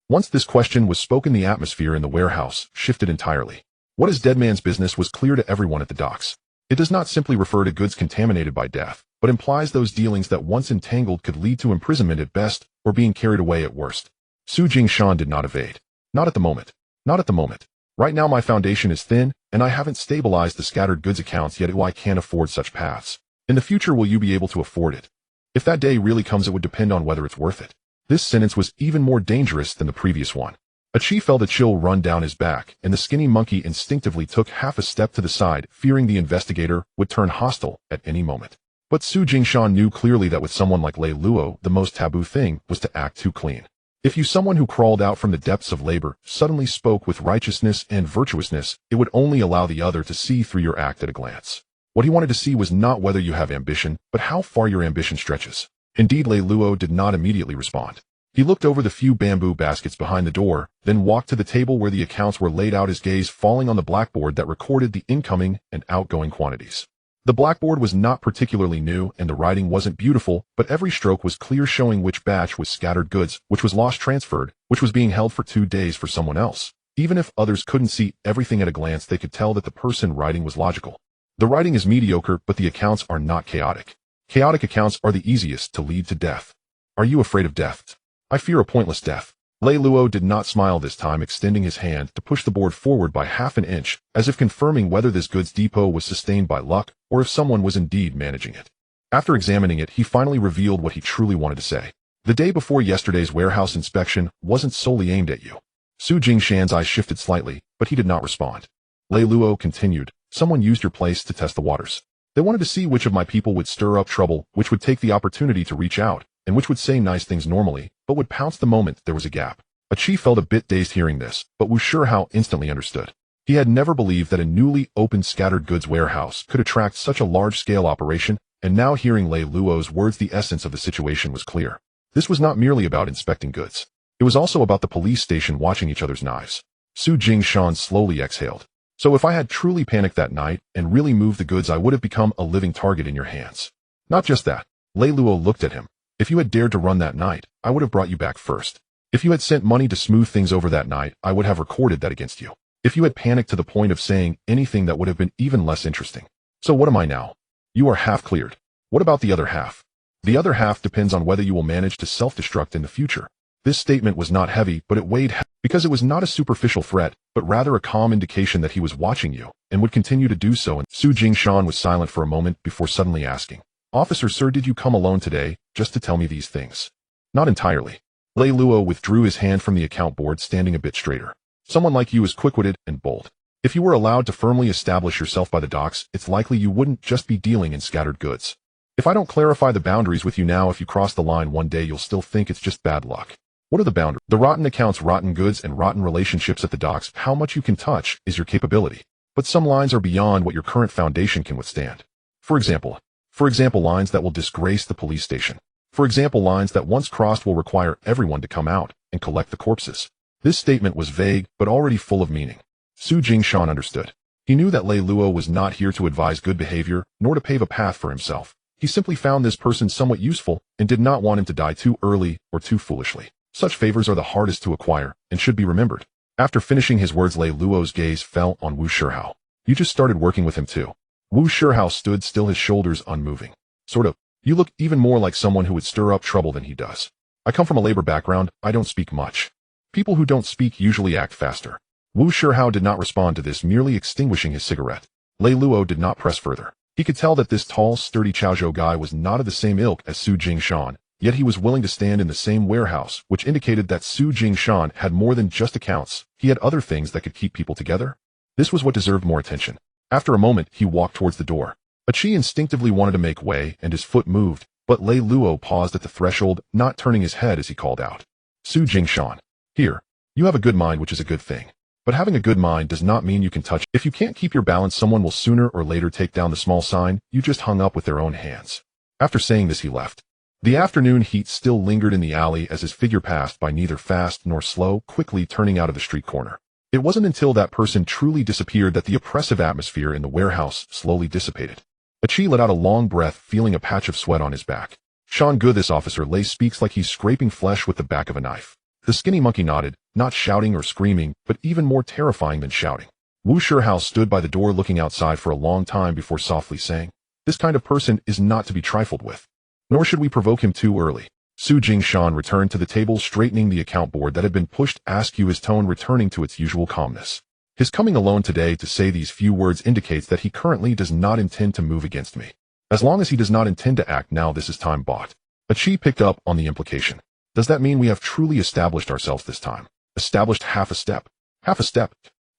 Once this question was spoken, the atmosphere in the warehouse shifted entirely. What is dead man's business was clear to everyone at the docks. It does not simply refer to goods contaminated by death, but implies those dealings that once entangled could lead to imprisonment at best, or being carried away at worst. Su Jingshan did not evade. Not at the moment. Not at the moment. Right now my foundation is thin, and I haven't stabilized the scattered goods accounts yet. I can't afford such paths. In the future, will you be able to afford it? If that day really comes, it would depend on whether it's worth it. This sentence was even more dangerous than the previous one. Achi felt a chill run down his back, and the skinny monkey instinctively took half a step to the side, fearing the investigator would turn hostile at any moment. But Su Jingshan knew clearly that with someone like Lei Luo, the most taboo thing was to act too clean. If you, someone who crawled out from the depths of labor, suddenly spoke with righteousness and virtuousness, it would only allow the other to see through your act at a glance. What he wanted to see was not whether you have ambition, but how far your ambition stretches. Indeed, Lei Luo did not immediately respond. He looked over the few bamboo baskets behind the door, then walked to the table where the accounts were laid out, his gaze falling on the blackboard that recorded the incoming and outgoing quantities. The blackboard was not particularly new, and the writing wasn't beautiful, but every stroke was clear, showing which batch was scattered goods, which was lost transferred, which was being held for 2 days for someone else. Even if others couldn't see everything at a glance, they could tell that the person writing was logical. The writing is mediocre, but the accounts are not chaotic. Chaotic accounts are the easiest to lead to death. Are you afraid of death? I fear a pointless death. Lei Luo did not smile this time, extending his hand to push the board forward by half an inch, as if confirming whether this goods depot was sustained by luck or if someone was indeed managing it. After examining it, he finally revealed what he truly wanted to say. The day before yesterday's warehouse inspection wasn't solely aimed at you. Su Jingshan's eyes shifted slightly, but he did not respond. Lei Luo continued, someone used your place to test the waters. They wanted to see which of my people would stir up trouble, which would take the opportunity to reach out, and which would say nice things normally, but would pounce the moment there was a gap. Chi felt a bit dazed hearing this, but Wu Shihao instantly understood. He had never believed that a newly opened scattered goods warehouse could attract such a large-scale operation, and now hearing Lei Luo's words, the essence of the situation was clear. This was not merely about inspecting goods. It was also about the police station watching each other's knives. Su Jingshan slowly exhaled. So if I had truly panicked that night and really moved the goods, I would have become a living target in your hands. Not just that. Lei Luo looked at him. If you had dared to run that night, I would have brought you back first. If you had sent money to smooth things over that night, I would have recorded that against you. If you had panicked to the point of saying anything, that would have been even less interesting. So what am I now? You are half cleared. What about the other half? The other half depends on whether you will manage to self-destruct in the future. This statement was not heavy, but it weighed because it was not a superficial threat, but rather a calm indication that he was watching you and would continue to do so. And Su Jingshan was silent for a moment before suddenly asking, Officer Sir, did you come alone today just to tell me these things? Not entirely. Lei Luo withdrew his hand from the account board, standing a bit straighter. Someone like you is quick-witted and bold. If you were allowed to firmly establish yourself by the docks, it's likely you wouldn't just be dealing in scattered goods. If I don't clarify the boundaries with you now, if you cross the line one day, you'll still think it's just bad luck. What are the boundaries? The rotten accounts, rotten goods, and rotten relationships at the docks. How much you can touch is your capability. But some lines are beyond what your current foundation can withstand. For example, lines that will disgrace the police station. For example, lines that once crossed will require everyone to come out and collect the corpses. This statement was vague, but already full of meaning. Su Jingshan understood. He knew that Lei Luo was not here to advise good behavior, nor to pave a path for himself. He simply found this person somewhat useful and did not want him to die too early or too foolishly. Such favors are the hardest to acquire and should be remembered. After finishing his words, Lei Luo's gaze fell on Wu Shihao. You just started working with him too. Wu Shihao stood still, his shoulders unmoving. Sort of. You look even more like someone who would stir up trouble than he does. I come from a labor background. I don't speak much. People who don't speak usually act faster. Wu Shihao did not respond to this, merely extinguishing his cigarette. Lei Luo did not press further. He could tell that this tall, sturdy Chaozhou guy was not of the same ilk as Su Jingshan, yet he was willing to stand in the same warehouse, which indicated that Su Jingshan had more than just accounts. He had other things that could keep people together. This was what deserved more attention. After a moment, he walked towards the door. Chi instinctively wanted to make way, and his foot moved, but Lei Luo paused at the threshold, not turning his head as he called out. Su Jingshan. Here. You have a good mind, which is a good thing. But having a good mind does not mean you can touch. If you can't keep your balance, someone will sooner or later take down the small sign you just hung up with their own hands. After saying this, he left. The afternoon heat still lingered in the alley as his figure passed by, neither fast nor slow, quickly turning out of the street corner. It wasn't until that person truly disappeared that the oppressive atmosphere in the warehouse slowly dissipated. Chi let out a long breath, feeling a patch of sweat on his back. Sean Good, this officer Lei speaks like he's scraping flesh with the back of a knife. The skinny monkey nodded, not shouting or screaming, but even more terrifying than shouting. Wu Shihao stood by the door looking outside for a long time before softly saying, This kind of person is not to be trifled with. Nor should we provoke him too early. Su Jingshan returned to the table, straightening the account board that had been pushed askew, his tone returning to its usual calmness. His coming alone today to say these few words indicates that he currently does not intend to move against me. As long as he does not intend to act now, this is time bought. Chi picked up on the implication. Does that mean we have truly established ourselves this time? Established half a step? Half a step?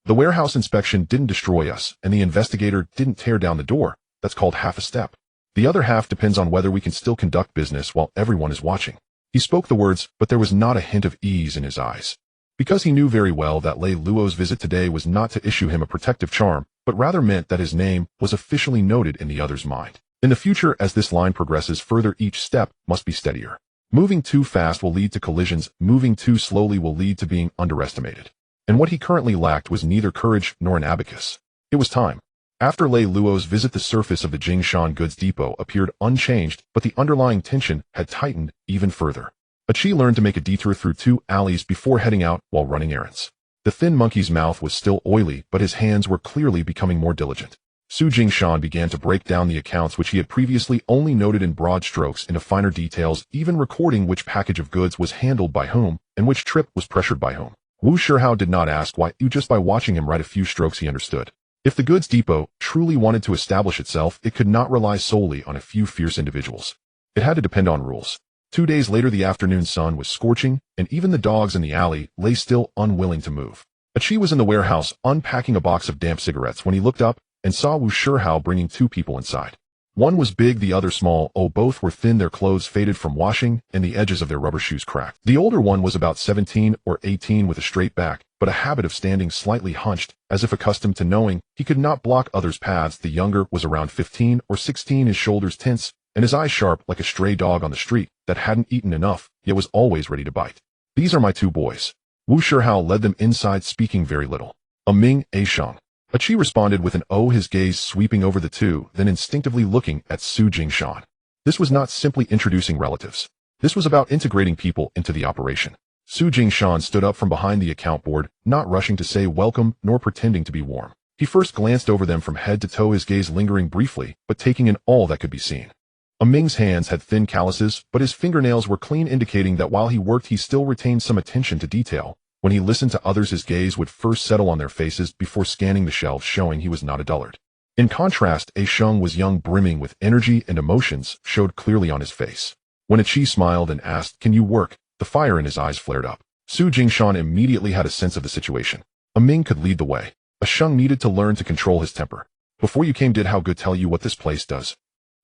The warehouse inspection didn't destroy us, and the investigator didn't tear down the door. That's called half a step. The other half depends on whether we can still conduct business while everyone is watching. He spoke the words, but there was not a hint of ease in his eyes. Because he knew very well that Lei Luo's visit today was not to issue him a protective charm, but rather meant that his name was officially noted in the other's mind. In the future, as this line progresses further, each step must be steadier. Moving too fast will lead to collisions, moving too slowly will lead to being underestimated. And what he currently lacked was neither courage nor an abacus. It was time. After Lei Luo's visit, the surface of the Jingshan goods depot appeared unchanged, but the underlying tension had tightened even further. Chi learned to make a detour through 2 alleys before heading out while running errands. The thin monkey's mouth was still oily, but his hands were clearly becoming more diligent. Su Jingshan began to break down the accounts which he had previously only noted in broad strokes into finer details, even recording which package of goods was handled by whom and which trip was pressured by whom. Wu Shihao did not ask why, just by watching him write a few strokes he understood. If the goods depot truly wanted to establish itself, it could not rely solely on a few fierce individuals. It had to depend on rules. 2 days later, the afternoon sun was scorching, and even the dogs in the alley lay still, unwilling to move. Achi was in the warehouse unpacking a box of damp cigarettes when he looked up and saw Wu Shihao bringing 2 people inside. One was big, the other small. Both were thin, their clothes faded from washing, and the edges of their rubber shoes cracked. The older one was about 17 or 18 with a straight back, but a habit of standing slightly hunched, as if accustomed to knowing he could not block others' paths. The younger was around 15 or 16, his shoulders tense, and his eyes sharp like a stray dog on the street that hadn't eaten enough, yet was always ready to bite. These are my 2 boys. Wu Shihao led them inside, speaking very little. A Ming, a Sheng. Achi responded with an O, his gaze sweeping over the 2, then instinctively looking at Su Jingshan. This was not simply introducing relatives. This was about integrating people into the operation. Su Jingshan stood up from behind the account board, not rushing to say welcome nor pretending to be warm. He first glanced over them from head to toe, his gaze lingering briefly, but taking in all that could be seen. A Ming's hands had thin calluses, but his fingernails were clean, indicating that while he worked he still retained some attention to detail. When he listened to others, his gaze would first settle on their faces before scanning the shelves, showing he was not a dullard. In contrast, A Sheng was young, brimming with energy, and emotions showed clearly on his face. When Achi smiled and asked, "Can you work?" the fire in his eyes flared up. Su Jingshan immediately had a sense of the situation. A Ming could lead the way. A Sheng needed to learn to control his temper. "Before you came, did How Good tell you what this place does?"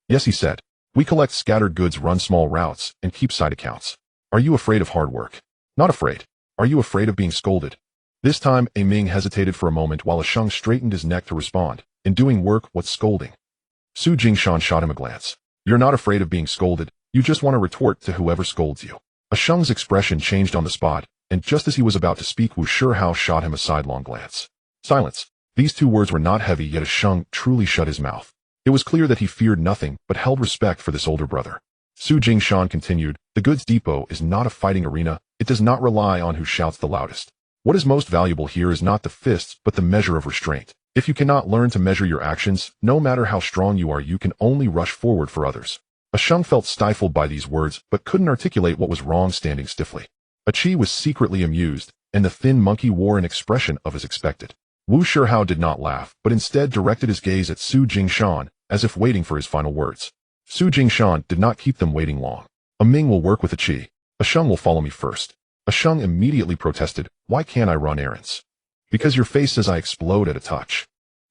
"Yes," he said. "We collect scattered goods, run small routes, and keep side accounts." "Are you afraid of hard work?" "Not afraid." "Are you afraid of being scolded?" This time, A Ming hesitated for a moment while A Sheng straightened his neck to respond. "In doing work, what's scolding?" Su Jingshan shot him a glance. "You're not afraid of being scolded. You just want to retort to whoever scolds you." A Sheng's expression changed on the spot, and just as he was about to speak, Wu Shihao shot him a sidelong glance. Silence. These 2 words were not heavy, yet A Sheng truly shut his mouth. It was clear that he feared nothing but held respect for this older brother. Su Jingshan continued, "The goods depot is not a fighting arena. It does not rely on who shouts the loudest. What is most valuable here is not the fists, but the measure of restraint. If you cannot learn to measure your actions, no matter how strong you are, you can only rush forward for others." A Sheng felt stifled by these words, but couldn't articulate what was wrong, standing stiffly. Achi was secretly amused, and the thin monkey wore an expression of as expected. Wu Shihao did not laugh, but instead directed his gaze at Su Jingshan, as if waiting for his final words. Su Jingshan did not keep them waiting long. "A Ming will work with Achi. A Sheng will follow me first." A Sheng immediately protested, "Why can't I run errands?" "Because your face says I explode at a touch."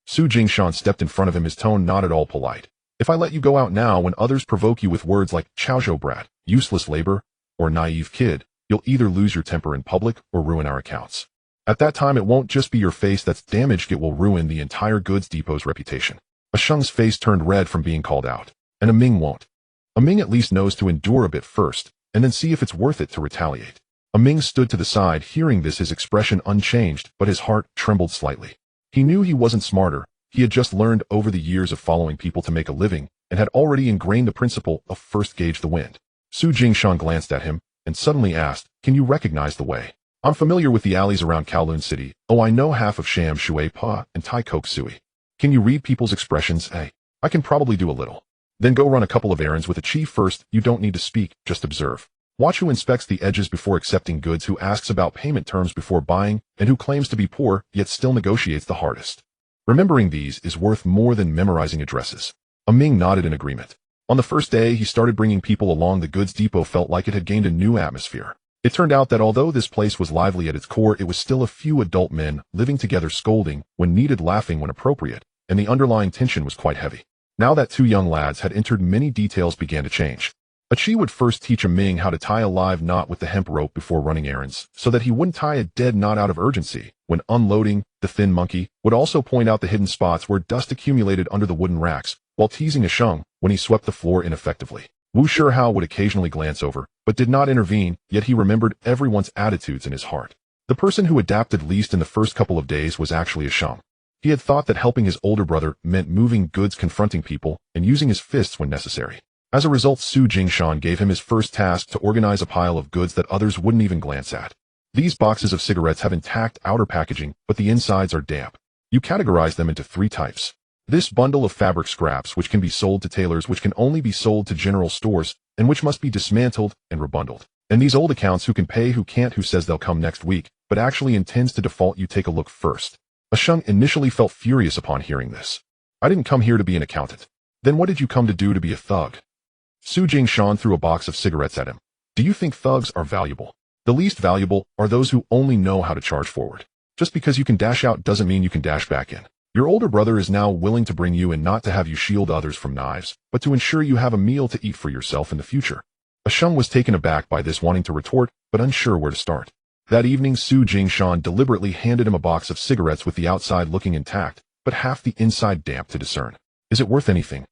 Su Jingshan stepped in front of him, his tone not at all polite. "If I let you go out now when others provoke you with words like chaozhou brat, useless labor, or naive kid, you'll either lose your temper in public or ruin our accounts. At that time, it won't just be your face that's damaged, it will ruin the entire goods depot's reputation." A Sheng's face turned red from being called out. "And a Ming won't. A Ming at least knows to endure a bit first, and then see if it's worth it to retaliate." A Ming stood to the side, hearing this, his expression unchanged, but his heart trembled slightly. He knew he wasn't smarter. He had just learned over the years of following people to make a living, and had already ingrained the principle of first gauge the wind. Su Jingshan glanced at him, and suddenly asked, "Can you recognize the way?" "I'm familiar with the alleys around Kowloon City. I know half of Sham Shui Pa and Tai Kok Sui. Can you read people's expressions? I can probably do a little." "Then go run a couple of errands with a chief first. You don't need to speak, just observe. Watch who inspects the edges before accepting goods, who asks about payment terms before buying, and who claims to be poor yet still negotiates the hardest. Remembering these is worth more than memorizing addresses." A Ming nodded in agreement. On the first day he started bringing people along, the goods depot felt like it had gained a new atmosphere. It turned out that although this place was lively at its core, it was still a few adult men living together, scolding when needed, laughing when appropriate, and the underlying tension was quite heavy. Now that 2 young lads had entered, many details began to change. Achi would first teach a Ming how to tie a live knot with the hemp rope before running errands, so that he wouldn't tie a dead knot out of urgency. When unloading, the thin monkey would also point out the hidden spots where dust accumulated under the wooden racks, while teasing a Sheng when he swept the floor ineffectively. Wu Shihao would occasionally glance over, but did not intervene, yet he remembered everyone's attitudes in his heart. The person who adapted least in the first couple of days was actually a Sheng. He had thought that helping his older brother meant moving goods, confronting people, and using his fists when necessary. As a result, Su Jingshan gave him his first task to organize a pile of goods that others wouldn't even glance at. These boxes of cigarettes have intact outer packaging, but the insides are damp. You categorize them into 3 types. This bundle of fabric scraps which can be sold to tailors, which can only be sold to general stores, and which must be dismantled and rebundled. And these old accounts, who can pay, who can't, who says they'll come next week, but actually intends to default. You take a look first. Ashung initially felt furious upon hearing this. I didn't come here to be an accountant. Then what did you come to do, to be a thug? Su Jingshan threw a box of cigarettes at him. Do you think thugs are valuable? The least valuable are those who only know how to charge forward. Just because you can dash out doesn't mean you can dash back in. Your older brother is now willing to bring you in, not to have you shield others from knives, but to ensure you have a meal to eat for yourself in the future. Ashung was taken aback by this, wanting to retort, but unsure where to start. That evening, Su Jingshan deliberately handed him a box of cigarettes with the outside looking intact, but half the inside damp to discern. Is it worth anything?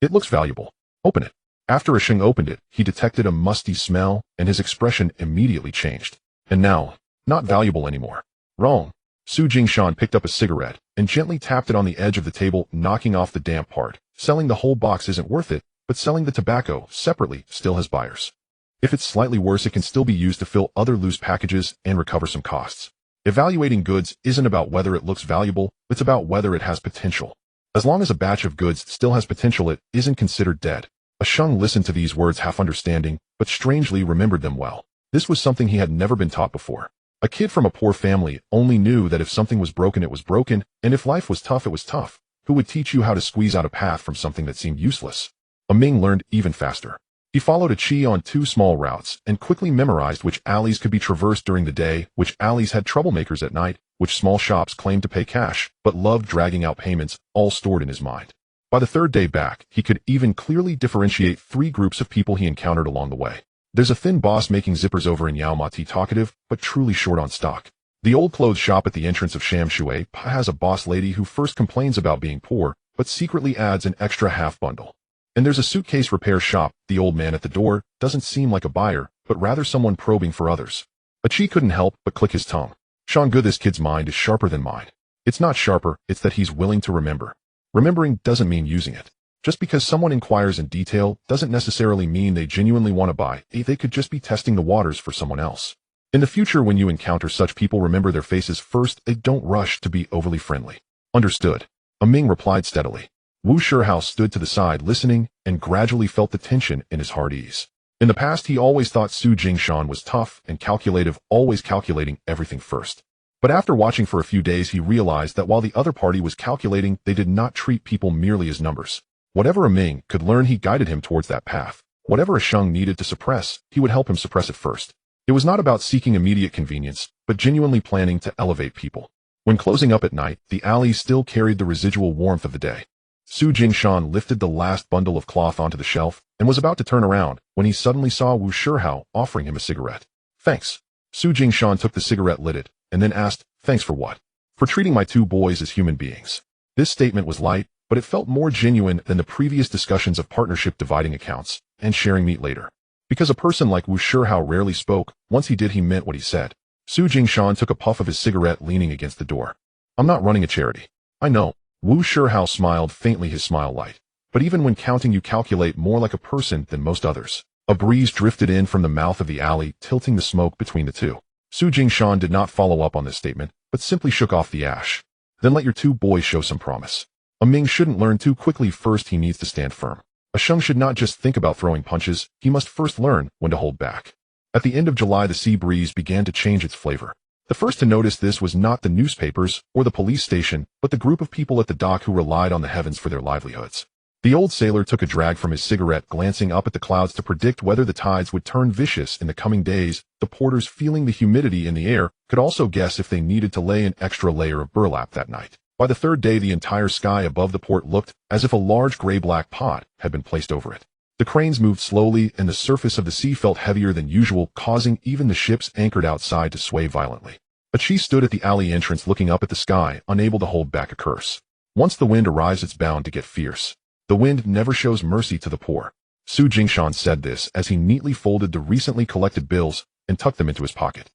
It looks valuable. Open it. After Ashung opened it, he detected a musty smell, and his expression immediately changed. And now, not valuable anymore. Wrong. Su Jingshan picked up a cigarette and gently tapped it on the edge of the table, knocking off the damp part. Selling the whole box isn't worth it, but selling the tobacco separately still has buyers. If it's slightly worse, it can still be used to fill other loose packages and recover some costs. Evaluating goods isn't about whether it looks valuable, it's about whether it has potential. As long as a batch of goods still has potential, it isn't considered dead. Ashung listened to these words half understanding, but strangely remembered them well. This was something he had never been taught before. A kid from a poor family only knew that if something was broken, it was broken, and if life was tough, it was tough. Who would teach you how to squeeze out a path from something that seemed useless? Ming learned even faster. He followed a Chi on 2 small routes and quickly memorized which alleys could be traversed during the day, which alleys had troublemakers at night, which small shops claimed to pay cash, but loved dragging out payments, all stored in his mind. By the 3rd day back, he could even clearly differentiate 3 groups of people he encountered along the way. There's a thin boss making zippers over in Yaomati, talkative, but truly short on stock. The old clothes shop at the entrance of Shamshui has a boss lady who first complains about being poor, but secretly adds an extra half bundle. And there's a suitcase repair shop. The old man at the door doesn't seem like a buyer, but rather someone probing for others. Achi couldn't help but click his tongue. Shanggu, this kid's mind is sharper than mine. It's not sharper, it's that he's willing to remember. Remembering doesn't mean using it. Just because someone inquires in detail doesn't necessarily mean they genuinely want to buy. They could just be testing the waters for someone else. In the future, when you encounter such people, remember their faces first. They don't rush to be overly friendly. Understood. Ming replied steadily. Wu Shihao stood to the side listening and gradually felt the tension in his heart ease. In the past, he always thought Su Jingshan was tough and calculative, always calculating everything first. But after watching for a few days, he realized that while the other party was calculating, they did not treat people merely as numbers. Whatever Ming could learn, he guided him towards that path. Whatever Ashung needed to suppress, he would help him suppress it first. It was not about seeking immediate convenience, but genuinely planning to elevate people. When closing up at night, the alley still carried the residual warmth of the day. Su Jingshan lifted the last bundle of cloth onto the shelf and was about to turn around when he suddenly saw Wu Shihao offering him a cigarette. Thanks. Su Jingshan took the cigarette, lit it, and then asked, thanks for what? For treating my 2 boys as human beings. This statement was light, but it felt more genuine than the previous discussions of partnership, dividing accounts, and sharing meat later. Because a person like Wu Shihao rarely spoke, once he did, he meant what he said. Su Jingshan took a puff of his cigarette, leaning against the door. I'm not running a charity. I know. Wu Shihao smiled faintly, his smile light. But even when counting, you calculate more like a person than most others. A breeze drifted in from the mouth of the alley, tilting the smoke between the two. Su Jingshan did not follow up on this statement, but simply shook off the ash. Then let your 2 boys show some promise. Ming shouldn't learn too quickly. First, he needs to stand firm. Ashung should not just think about throwing punches, he must first learn when to hold back. At the end of July, the sea breeze began to change its flavor. The first to notice this was not the newspapers or the police station, but the group of people at the dock who relied on the heavens for their livelihoods. The old sailor took a drag from his cigarette, glancing up at the clouds to predict whether the tides would turn vicious in the coming days. The porters, feeling the humidity in the air, could also guess if they needed to lay an extra layer of burlap that night. By the 3rd day, the entire sky above the port looked as if a large gray-black pot had been placed over it. The cranes moved slowly, and the surface of the sea felt heavier than usual, causing even the ships anchored outside to sway violently. Achi stood at the alley entrance, looking up at the sky, unable to hold back a curse. Once the wind arrives, it's bound to get fierce. The wind never shows mercy to the poor. Su Jingshan said this as he neatly folded the recently collected bills and tucked them into his pocket.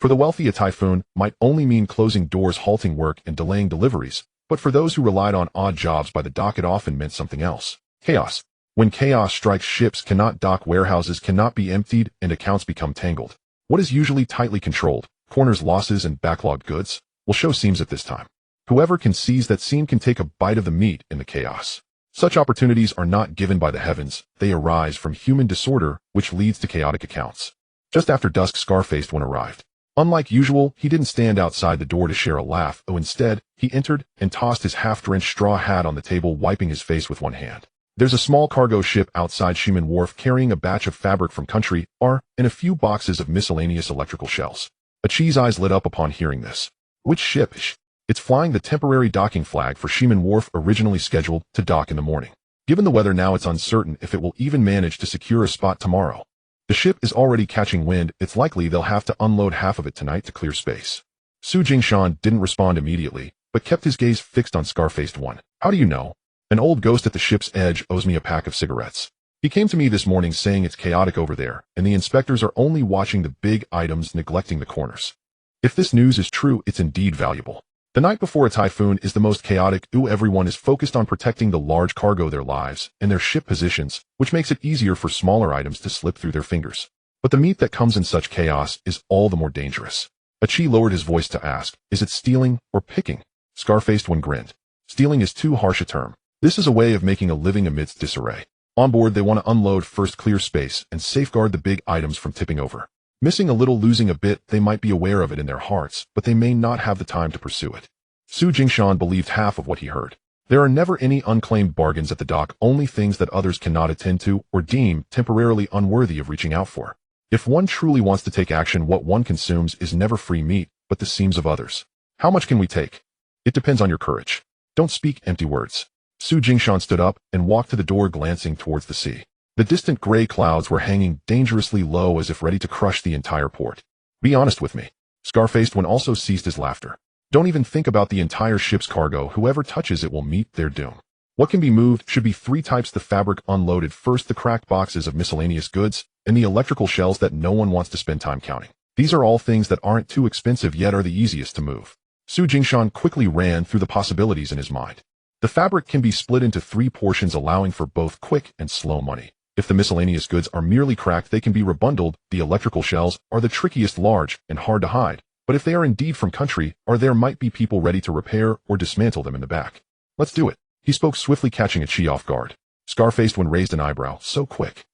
For the wealthy, a typhoon might only mean closing doors, halting work, and delaying deliveries, but for those who relied on odd jobs by the dock, it often meant something else. Chaos. When chaos strikes, ships cannot dock, warehouses cannot be emptied, and accounts become tangled. What is usually tightly controlled, corners, losses, and backlogged goods, will show seams at this time. Whoever can seize that seam can take a bite of the meat in the chaos. Such opportunities are not given by the heavens, they arise from human disorder, which leads to chaotic accounts. Just after dusk, Scar-faced one arrived. Unlike usual, he didn't stand outside the door to share a laugh, though instead, he entered and tossed his half-drenched straw hat on the table, wiping his face with one hand. There's a small cargo ship outside Shimen Wharf carrying a batch of fabric from country R and a few boxes of miscellaneous electrical shells. Achi's eyes lit up upon hearing this. Which ship? It's flying the temporary docking flag for Shimen Wharf, originally scheduled to dock in the morning. Given the weather now, it's uncertain if it will even manage to secure a spot tomorrow. The ship is already catching wind, it's likely they'll have to unload half of it tonight to clear space. Su Jingshan didn't respond immediately, but kept his gaze fixed on Scar-faced one. How do you know? An old ghost at the ship's edge owes me a pack of cigarettes. He came to me this morning saying it's chaotic over there, and the inspectors are only watching the big items, neglecting the corners. If this news is true, it's indeed valuable. The night before a typhoon is the most chaotic. Everyone is focused on protecting the large cargo, their lives, and their ship positions, which makes it easier for smaller items to slip through their fingers. But the meat that comes in such chaos is all the more dangerous. Achi lowered his voice to ask, is it stealing or picking? Scar-faced one grinned. Stealing is too harsh a term. This is a way of making a living amidst disarray. On board, they want to unload first, clear space, and safeguard the big items from tipping over. Missing a little, losing a bit, they might be aware of it in their hearts, but they may not have the time to pursue it. Su Jingshan believed half of what he heard. There are never any unclaimed bargains at the dock, only things that others cannot attend to or deem temporarily unworthy of reaching out for. If one truly wants to take action, what one consumes is never free meat, but the seams of others. How much can we take? It depends on your courage. Don't speak empty words. Su Jingshan stood up and walked to the door, glancing towards the sea. The distant gray clouds were hanging dangerously low, as if ready to crush the entire port. Be honest with me. Scar-faced one also ceased his laughter. Don't even think about the entire ship's cargo. Whoever touches it will meet their doom. What can be moved should be three types: the fabric unloaded first, the cracked boxes of miscellaneous goods, and the electrical shells that no one wants to spend time counting. These are all things that aren't too expensive, yet are the easiest to move. Su Jingshan quickly ran through the possibilities in his mind. The fabric can be split into three portions, allowing for both quick and slow money. If the miscellaneous goods are merely cracked, they can be rebundled. The electrical shells are the trickiest, large and hard to hide. But if they are indeed from country, there might be people ready to repair or dismantle them in the back. Let's do it. He spoke swiftly, catching Achi off guard. Scar-faced one raised an eyebrow. So quick.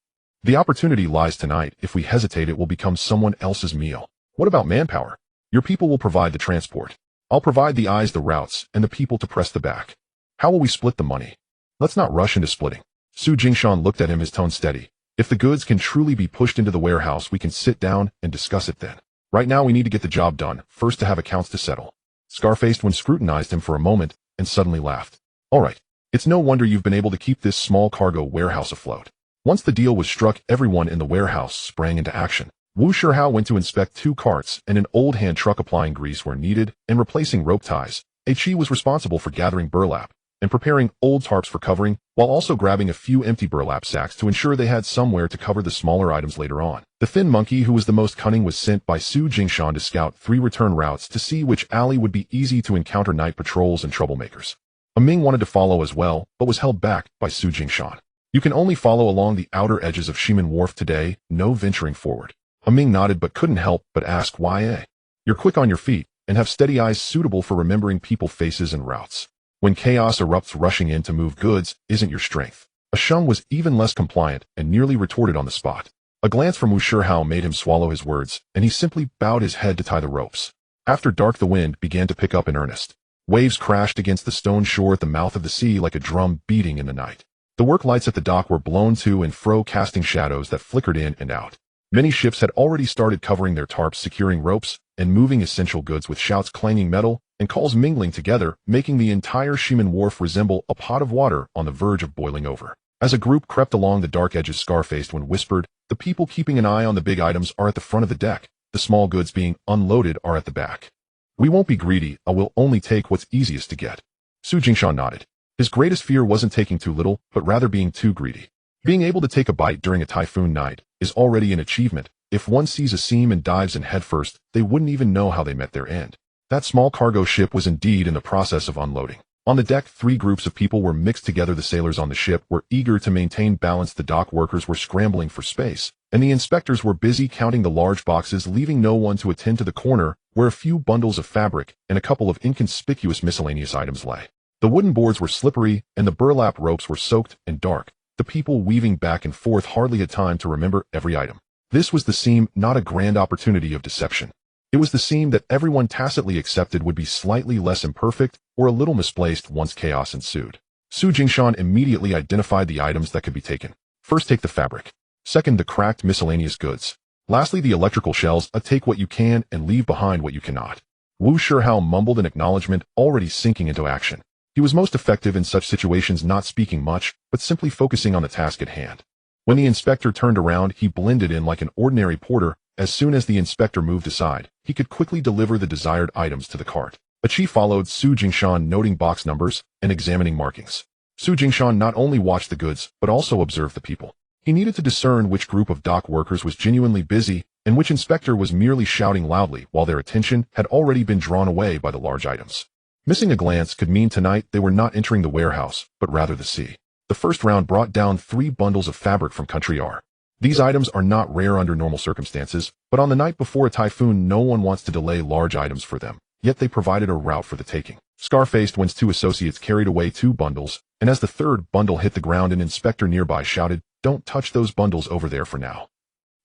The opportunity lies tonight. If we hesitate, it will become someone else's meal. What about manpower? Your people will provide the transport. I'll provide the eyes, the routes, and the people to press the back. How will we split the money? Let's not rush into splitting. Su Jingshan looked at him, his tone steady. If the goods can truly be pushed into the warehouse, we can sit down and discuss it then. Right now, we need to get the job done, first to have accounts to settle. Scar-faced one scrutinized him for a moment and suddenly laughed. All right. It's no wonder you've been able to keep this small cargo warehouse afloat. Once the deal was struck, everyone in the warehouse sprang into action. Wu Shihao went to inspect 2 carts and an old hand truck, applying grease where needed and replacing rope ties. Achi was responsible for gathering burlap and preparing old tarps for covering, while also grabbing a few empty burlap sacks to ensure they had somewhere to cover the smaller items later on. The thin monkey, who was the most cunning, was sent by Su Jingshan to scout 3 return routes to see which alley would be easy to encounter night patrols and troublemakers. Ming wanted to follow as well, but was held back by Su Jingshan. You can only follow along the outer edges of Shimen Wharf today, no venturing forward. Ming nodded but couldn't help but ask why. You're quick on your feet and have steady eyes suitable for remembering people, faces, and routes. When chaos erupts, rushing in to move goods isn't your strength. Shung was even less compliant and nearly retorted on the spot. A glance from Wu Shihao made him swallow his words, and he simply bowed his head to tie the ropes. After dark, the wind began to pick up in earnest. Waves crashed against the stone shore at the mouth of the sea like a drum beating in the night. The work lights at the dock were blown to and fro, casting shadows that flickered in and out. Many ships had already started covering their tarps, securing ropes, and moving essential goods, with shouts clanging metal and calls mingling together, making the entire Shimen Wharf resemble a pot of water on the verge of boiling over. As a group crept along the dark edges, Scar-faced one whispered, "The people keeping an eye on the big items are at the front of the deck. The small goods being unloaded are at the back. We won't be greedy. I will only take what's easiest to get." Su Jingshan nodded. His greatest fear wasn't taking too little, but rather being too greedy. Being able to take a bite during a typhoon night is already an achievement. If one sees a seam and dives in headfirst, they wouldn't even know how they met their end. That small cargo ship was indeed in the process of unloading. On the deck, three groups of people were mixed together. The sailors on the ship were eager to maintain balance, the dock workers were scrambling for space, and the inspectors were busy counting the large boxes, leaving no one to attend to the corner where a few bundles of fabric and a couple of inconspicuous miscellaneous items lay. The wooden boards were slippery, and the burlap ropes were soaked and dark. The people weaving back and forth hardly had time to remember every item. This was the seam, not a grand opportunity of deception. It was the seam that everyone tacitly accepted would be slightly less imperfect or a little misplaced once chaos ensued. Su Jingshan immediately identified the items that could be taken. First, take the fabric. Second, the cracked miscellaneous goods. Lastly, the electrical shells. Take what you can and leave behind what you cannot. Wu Shihao mumbled an acknowledgement, already sinking into action. He was most effective in such situations, not speaking much, but simply focusing on the task at hand. When the inspector turned around, he blended in like an ordinary porter. As soon as the inspector moved aside, he could quickly deliver the desired items to the cart. A chief followed Su Jingshan, noting box numbers and examining markings. Su Jingshan not only watched the goods, but also observed the people. He needed to discern which group of dock workers was genuinely busy and which inspector was merely shouting loudly while their attention had already been drawn away by the large items. Missing a glance could mean tonight they were not entering the warehouse, but rather the sea. The first round brought down 3 bundles of fabric from Country R. These items are not rare under normal circumstances, but on the night before a typhoon no one wants to delay large items for them, yet they provided a route for the taking. Scar-faced whence 2 associates carried away 2 bundles, and as the third bundle hit the ground, an inspector nearby shouted, "Don't touch those bundles over there for now."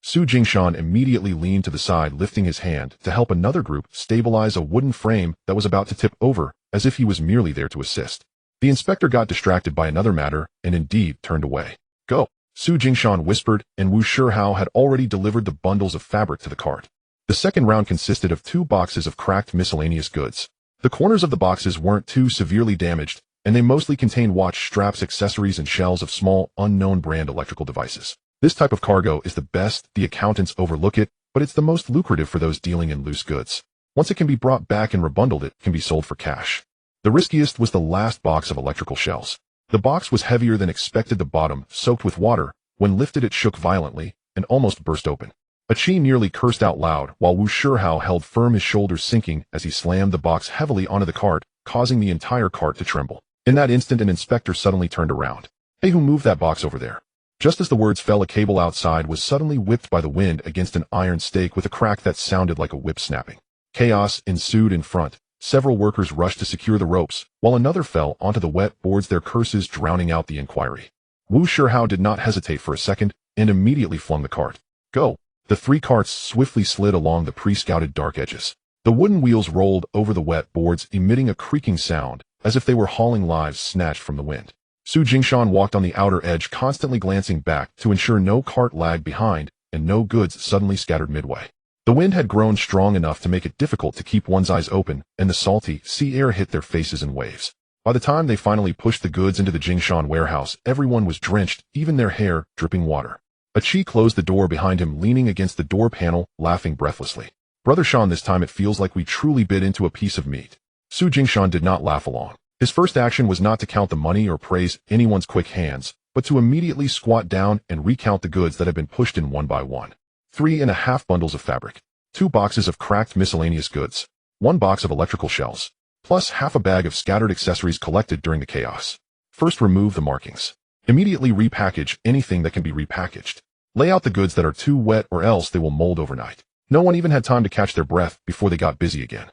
Su Jingshan immediately leaned to the side, lifting his hand to help another group stabilize a wooden frame that was about to tip over, as if he was merely there to assist. The inspector got distracted by another matter and indeed turned away. "Go," Su Jingshan whispered, and Wu Shihao had already delivered the bundles of fabric to the cart. The second round consisted of 2 boxes of cracked miscellaneous goods. The corners of the boxes weren't too severely damaged, and they mostly contained watch straps, accessories, and shells of small, unknown brand electrical devices. This type of cargo is the best. The accountants overlook it, but it's the most lucrative for those dealing in loose goods. Once it can be brought back and rebundled, it can be sold for cash. The riskiest was the last box of electrical shells. The box was heavier than expected. The bottom, soaked with water, when lifted it shook violently and almost burst open. Achi nearly cursed out loud, while Wu Shihao held firm, his shoulders sinking as he slammed the box heavily onto the cart, causing the entire cart to tremble. In that instant, an inspector suddenly turned around. "Hey, who moved that box over there?" Just as the words fell, a cable outside was suddenly whipped by the wind against an iron stake with a crack that sounded like a whip snapping. Chaos ensued in front. Several workers rushed to secure the ropes, while another fell onto the wet boards, their curses drowning out the inquiry. Wu Shihao did not hesitate for a second and immediately flung the cart. "Go!" The 3 carts swiftly slid along the pre-scouted dark edges. The wooden wheels rolled over the wet boards, emitting a creaking sound, as if they were hauling lives snatched from the wind. Su Jingshan walked on the outer edge, constantly glancing back to ensure no cart lagged behind and no goods suddenly scattered midway. The wind had grown strong enough to make it difficult to keep one's eyes open, and the salty sea air hit their faces in waves. By the time they finally pushed the goods into the Jingshan warehouse, everyone was drenched, even their hair dripping water. Achi closed the door behind him, leaning against the door panel, laughing breathlessly. "Brother Shan, this time it feels like we truly bit into a piece of meat." Su Jingshan did not laugh along. His first action was not to count the money or praise anyone's quick hands, but to immediately squat down and recount the goods that had been pushed in one by one. 3.5 bundles of fabric, 2 boxes of cracked miscellaneous goods, 1 box of electrical shells, plus half a bag of scattered accessories collected during the chaos. First, remove the markings. Immediately repackage anything that can be repackaged. Lay out the goods that are too wet or else they will mold overnight. No one even had time to catch their breath before they got busy again.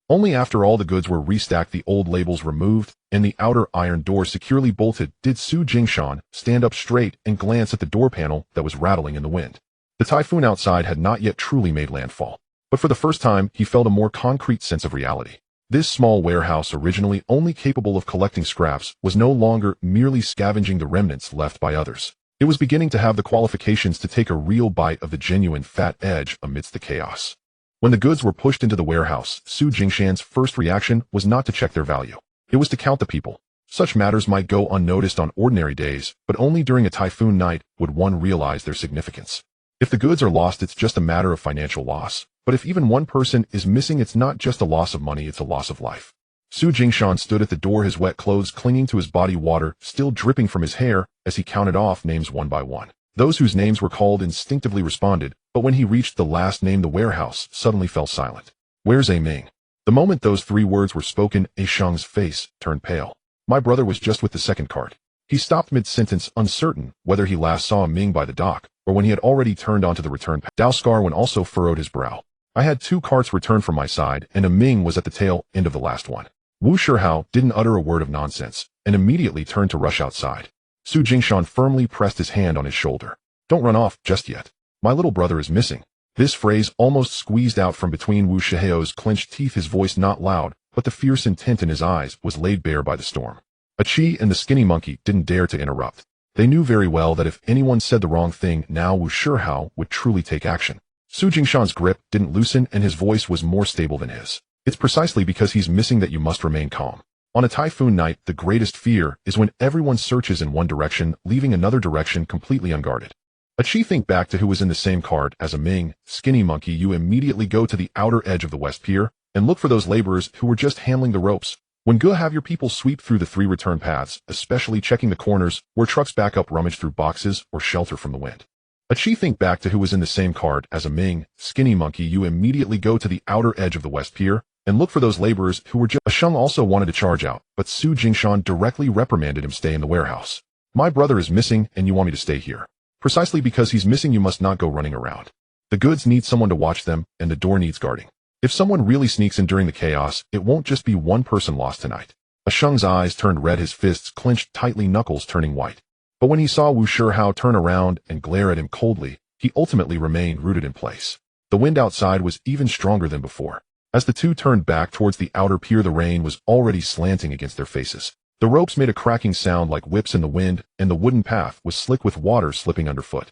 Only after all the goods were restacked, the old labels removed, and the outer iron door securely bolted, did Su Jingshan stand up straight and glance at the door panel that was rattling in the wind. The typhoon outside had not yet truly made landfall, but for the first time he felt a more concrete sense of reality. This small warehouse, originally only capable of collecting scraps, was no longer merely scavenging the remnants left by others. It was beginning to have the qualifications to take a real bite of the genuine fat edge amidst the chaos. When the goods were pushed into the warehouse, Su Jingshan's first reaction was not to check their value. It was to count the people. Such matters might go unnoticed on ordinary days, but only during a typhoon night would one realize their significance. If the goods are lost, it's just a matter of financial loss. But if even one person is missing, it's not just a loss of money, it's a loss of life. Su Jingshan stood at the door, his wet clothes clinging to his body, water still dripping from his hair, as he counted off names one by one. Those whose names were called instinctively responded, but when he reached the last name, the warehouse suddenly fell silent. "Where's A Ming?" The moment those 3 words were spoken, A Shang's face turned pale. My brother was just with the second cart. He stopped mid-sentence, uncertain whether he last saw Ming by the dock, or when he had already turned onto the return path. Dao Scarwin also furrowed his brow. I had 2 carts return from my side, and Ming was at the tail end of the last one. Wu Shihao didn't utter a word of nonsense, and immediately turned to rush outside. Su Jingshan firmly pressed his hand on his shoulder. Don't run off just yet. My little brother is missing. This phrase almost squeezed out from between Wu Shihao's clenched teeth, his voice not loud, but the fierce intent in his eyes was laid bare by the storm. Achi and the skinny monkey didn't dare to interrupt. They knew very well that if anyone said the wrong thing, now Wu Shihao would truly take action. Su Jingshan's grip didn't loosen and his voice was more stable than his. It's precisely because he's missing that you must remain calm. On a typhoon night, the greatest fear is when everyone searches in one direction, leaving another direction completely unguarded. Achi, think back to who was in the same cart as Ming. Skinny monkey, you immediately go to the outer edge of the west pier and look for those laborers who were just handling the ropes. When go, have your people sweep through the 3 return paths, especially checking the corners where trucks back up, rummage through boxes or shelter from the wind. Achi, think back to who was in the same cart as Ming. Skinny monkey, you immediately go to the outer edge of the west pier and look for those laborers who were just... Ashung also wanted to charge out, but Su Jingshan directly reprimanded him. Stay in the warehouse. My brother is missing and you want me to stay here. Precisely because he's missing, you must not go running around. The goods need someone to watch them, and the door needs guarding. If someone really sneaks in during the chaos, it won't just be one person lost tonight. Ashung's eyes turned red, his fists clenched tightly, knuckles turning white. But when he saw Wu Shihao turn around and glare at him coldly, he ultimately remained rooted in place. The wind outside was even stronger than before. As the 2 turned back towards the outer pier, the rain was already slanting against their faces. The ropes made a cracking sound like whips in the wind, and the wooden path was slick with water slipping underfoot.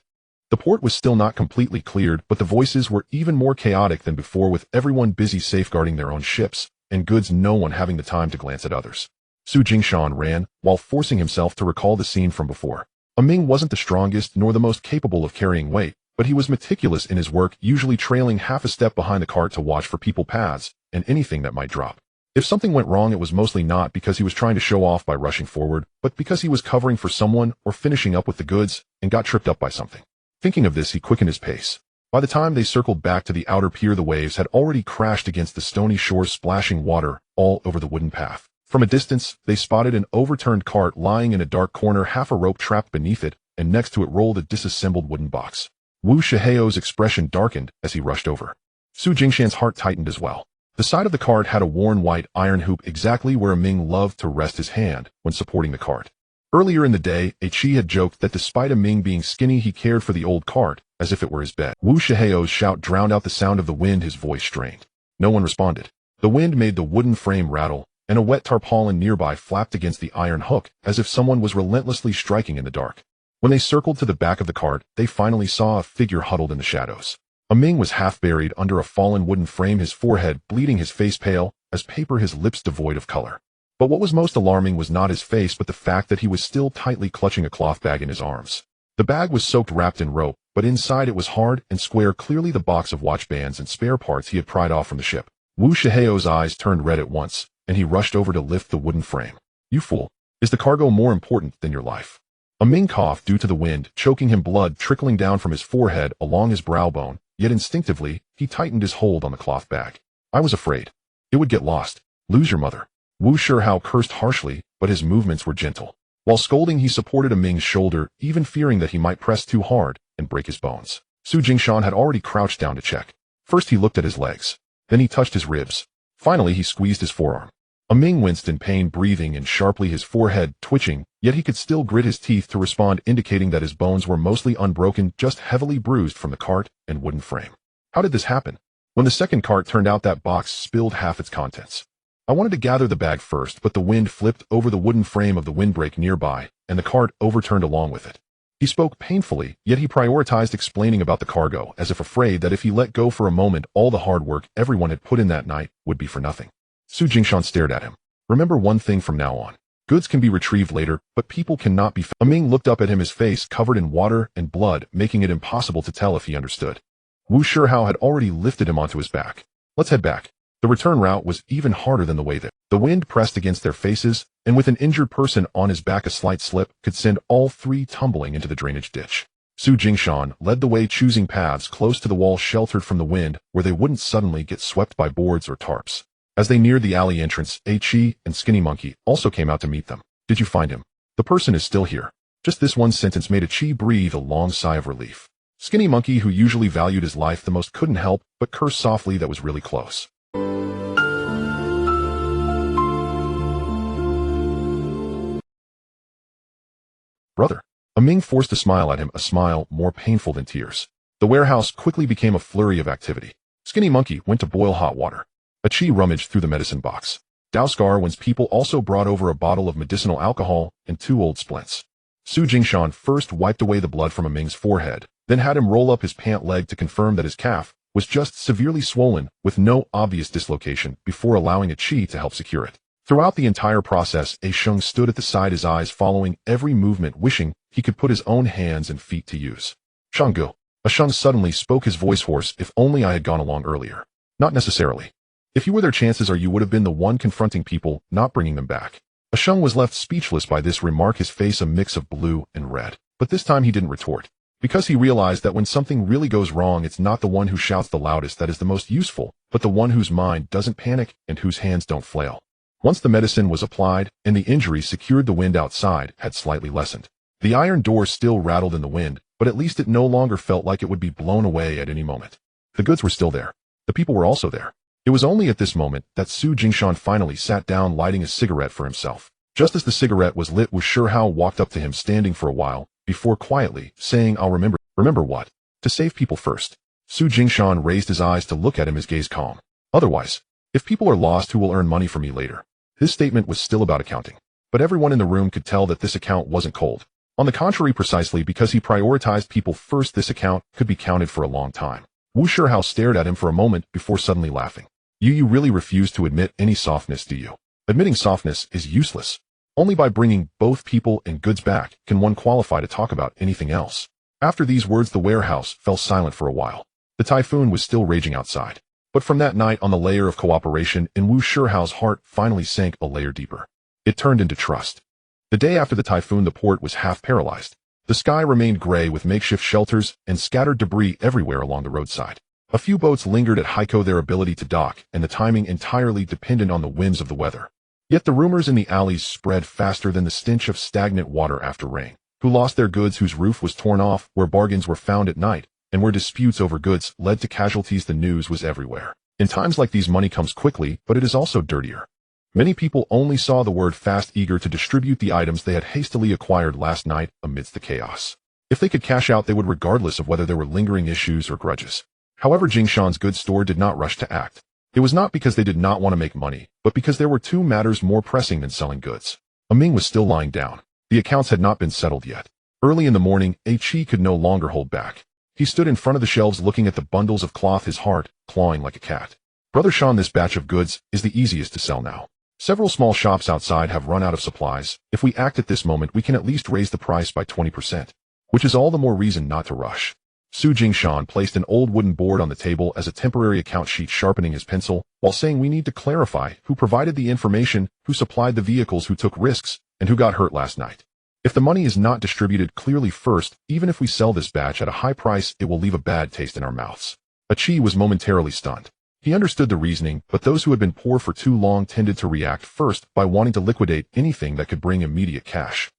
The port was still not completely cleared, but the voices were even more chaotic than before, with everyone busy safeguarding their own ships, and goods, no one having the time to glance at others. Su Jingshan ran, while forcing himself to recall the scene from before. Ming wasn't the strongest nor the most capable of carrying weight, but he was meticulous in his work, usually trailing half a step behind the cart to watch for people paths and anything that might drop. If something went wrong, it was mostly not because he was trying to show off by rushing forward, but because he was covering for someone or finishing up with the goods and got tripped up by something. Thinking of this, he quickened his pace. By the time they circled back to the outer pier, the waves had already crashed against the stony shores, splashing water all over the wooden path. From a distance, they spotted an overturned cart lying in a dark corner, half a rope trapped beneath it, and next to it rolled a disassembled wooden box. Wu Shihao's expression darkened as he rushed over. Su Jingshan's heart tightened as well. The side of the cart had a worn white iron hoop, exactly where Ming loved to rest his hand when supporting the cart. Earlier in the day, Chi had joked that despite Ming being skinny, he cared for the old cart as if it were his bed. Wu Shihao's shout drowned out the sound of the wind, his voice strained. No one responded. The wind made the wooden frame rattle, and a wet tarpaulin nearby flapped against the iron hook as if someone was relentlessly striking in the dark. When they circled to the back of the cart, they finally saw a figure huddled in the shadows. Ming was half buried under a fallen wooden frame, his forehead bleeding, his face pale as paper, his lips devoid of color. But what was most alarming was not his face, but the fact that he was still tightly clutching a cloth bag in his arms. The bag was soaked, wrapped in rope, but inside it was hard and square, clearly the box of watch bands and spare parts he had pried off from the ship. Wu Shihao's eyes turned red at once, and he rushed over to lift the wooden frame. You fool! Is the cargo more important than your life? Ming coughed due to the wind, choking him, blood trickling down from his forehead along his brow bone, yet instinctively, he tightened his hold on the cloth bag. I was afraid. It would get lost. Lose your mother. Wu Shihao cursed harshly, but his movements were gentle. While scolding, he supported Ming's shoulder, even fearing that he might press too hard and break his bones. Su Jingshan had already crouched down to check. First he looked at his legs. Then he touched his ribs. Finally he squeezed his forearm. Ming winced in pain, breathing in sharply, his forehead twitching, yet he could still grit his teeth to respond, indicating that his bones were mostly unbroken, just heavily bruised from the cart and wooden frame. How did this happen? When the second cart turned out, that box spilled half its contents. I wanted to gather the bag first, but the wind flipped over the wooden frame of the windbreak nearby, and the cart overturned along with it. He spoke painfully, yet he prioritized explaining about the cargo, as if afraid that if he let go for a moment, all the hard work everyone had put in that night would be for nothing. Su Jingshan stared at him. Remember one thing from now on. Goods can be retrieved later, but people cannot be found. Ming looked up at him, his face covered in water and blood, making it impossible to tell if he understood. Wu Shihao had already lifted him onto his back. Let's head back. The return route was even harder than the way there. The wind pressed against their faces, and with an injured person on his back, a slight slip could send all 3 tumbling into the drainage ditch. Su Jingshan led the way, choosing paths close to the wall, sheltered from the wind, where they wouldn't suddenly get swept by boards or tarps. As they neared the alley entrance, Chi and Skinny Monkey also came out to meet them. Did you find him? The person is still here. Just this one sentence made Chi breathe a long sigh of relief. Skinny Monkey, who usually valued his life the most, couldn't help but curse softly that was really close. Brother. Ming forced a smile at him, a smile more painful than tears. The warehouse quickly became a flurry of activity. Skinny Monkey went to boil hot water. Chi rummaged through the medicine box. Daoscarwen's people also brought over a bottle of medicinal alcohol and 2 old splints. Su Jingshan first wiped away the blood from Ming's forehead, then had him roll up his pant leg to confirm that his calf was just severely swollen with no obvious dislocation before allowing Chi to help secure it. Throughout the entire process, Sheng stood at the side, his eyes following every movement, wishing he could put his own hands and feet to use. Shanggu. Sheng suddenly spoke, his voice hoarse. If only I had gone along earlier. Not necessarily. If you were there, chances are you would have been the one confronting people, not bringing them back. Sheng was left speechless by this remark, his face a mix of blue and red. But this time he didn't retort, because he realized that when something really goes wrong, it's not the one who shouts the loudest that is the most useful, but the one whose mind doesn't panic and whose hands don't flail. Once the medicine was applied and the injury secured, the wind outside had slightly lessened. The iron door still rattled in the wind, but at least it no longer felt like it would be blown away at any moment. The goods were still there. The people were also there. It was only at this moment that Su Jingshan finally sat down, lighting a cigarette for himself. Just as the cigarette was lit, Wu Shihao walked up to him, standing for a while, before quietly saying, I'll remember. Remember what? To save people first. Su Jingshan raised his eyes to look at him, his gaze calm. Otherwise, if people are lost, who will earn money for me later? His statement was still about accounting. But everyone in the room could tell that this account wasn't cold. On the contrary, precisely because he prioritized people first, this account could be counted for a long time. Wu Shihao stared at him for a moment before suddenly laughing. You really refuse to admit any softness, do you? Admitting softness is useless. Only by bringing both people and goods back can one qualify to talk about anything else. After these words, the warehouse fell silent for a while. The typhoon was still raging outside. But from that night on, the layer of cooperation in Wu Shihao's heart finally sank a layer deeper. It turned into trust. The day after the typhoon, the port was half paralyzed. The sky remained gray with makeshift shelters and scattered debris everywhere along the roadside. A few boats lingered at Heiko, their ability to dock and the timing entirely dependent on the whims of the weather. Yet the rumors in the alleys spread faster than the stench of stagnant water after rain. Who lost their goods, whose roof was torn off, where bargains were found at night, and where disputes over goods led to casualties. The news was everywhere. In times like these, money comes quickly, but it is also dirtier. Many people only saw the word fast, eager to distribute the items they had hastily acquired last night amidst the chaos. If they could cash out, they would, regardless of whether there were lingering issues or grudges. However, Jingshan's goods store did not rush to act. It was not because they did not want to make money, but because there were 2 matters more pressing than selling goods. Ming was still lying down. The accounts had not been settled yet. Early in the morning, Chi could no longer hold back. He stood in front of the shelves looking at the bundles of cloth, his heart clawing like a cat. Brother Shan, this batch of goods is the easiest to sell now. Several small shops outside have run out of supplies. If we act at this moment, we can at least raise the price by 20%, which is all the more reason not to rush. Su Jingshan placed an old wooden board on the table as a temporary account sheet, sharpening his pencil, while saying, we need to clarify who provided the information, who supplied the vehicles, who took risks, and who got hurt last night. If the money is not distributed clearly first, even if we sell this batch at a high price, it will leave a bad taste in our mouths. Chi was momentarily stunned. He understood the reasoning, but those who had been poor for too long tended to react first by wanting to liquidate anything that could bring immediate cash.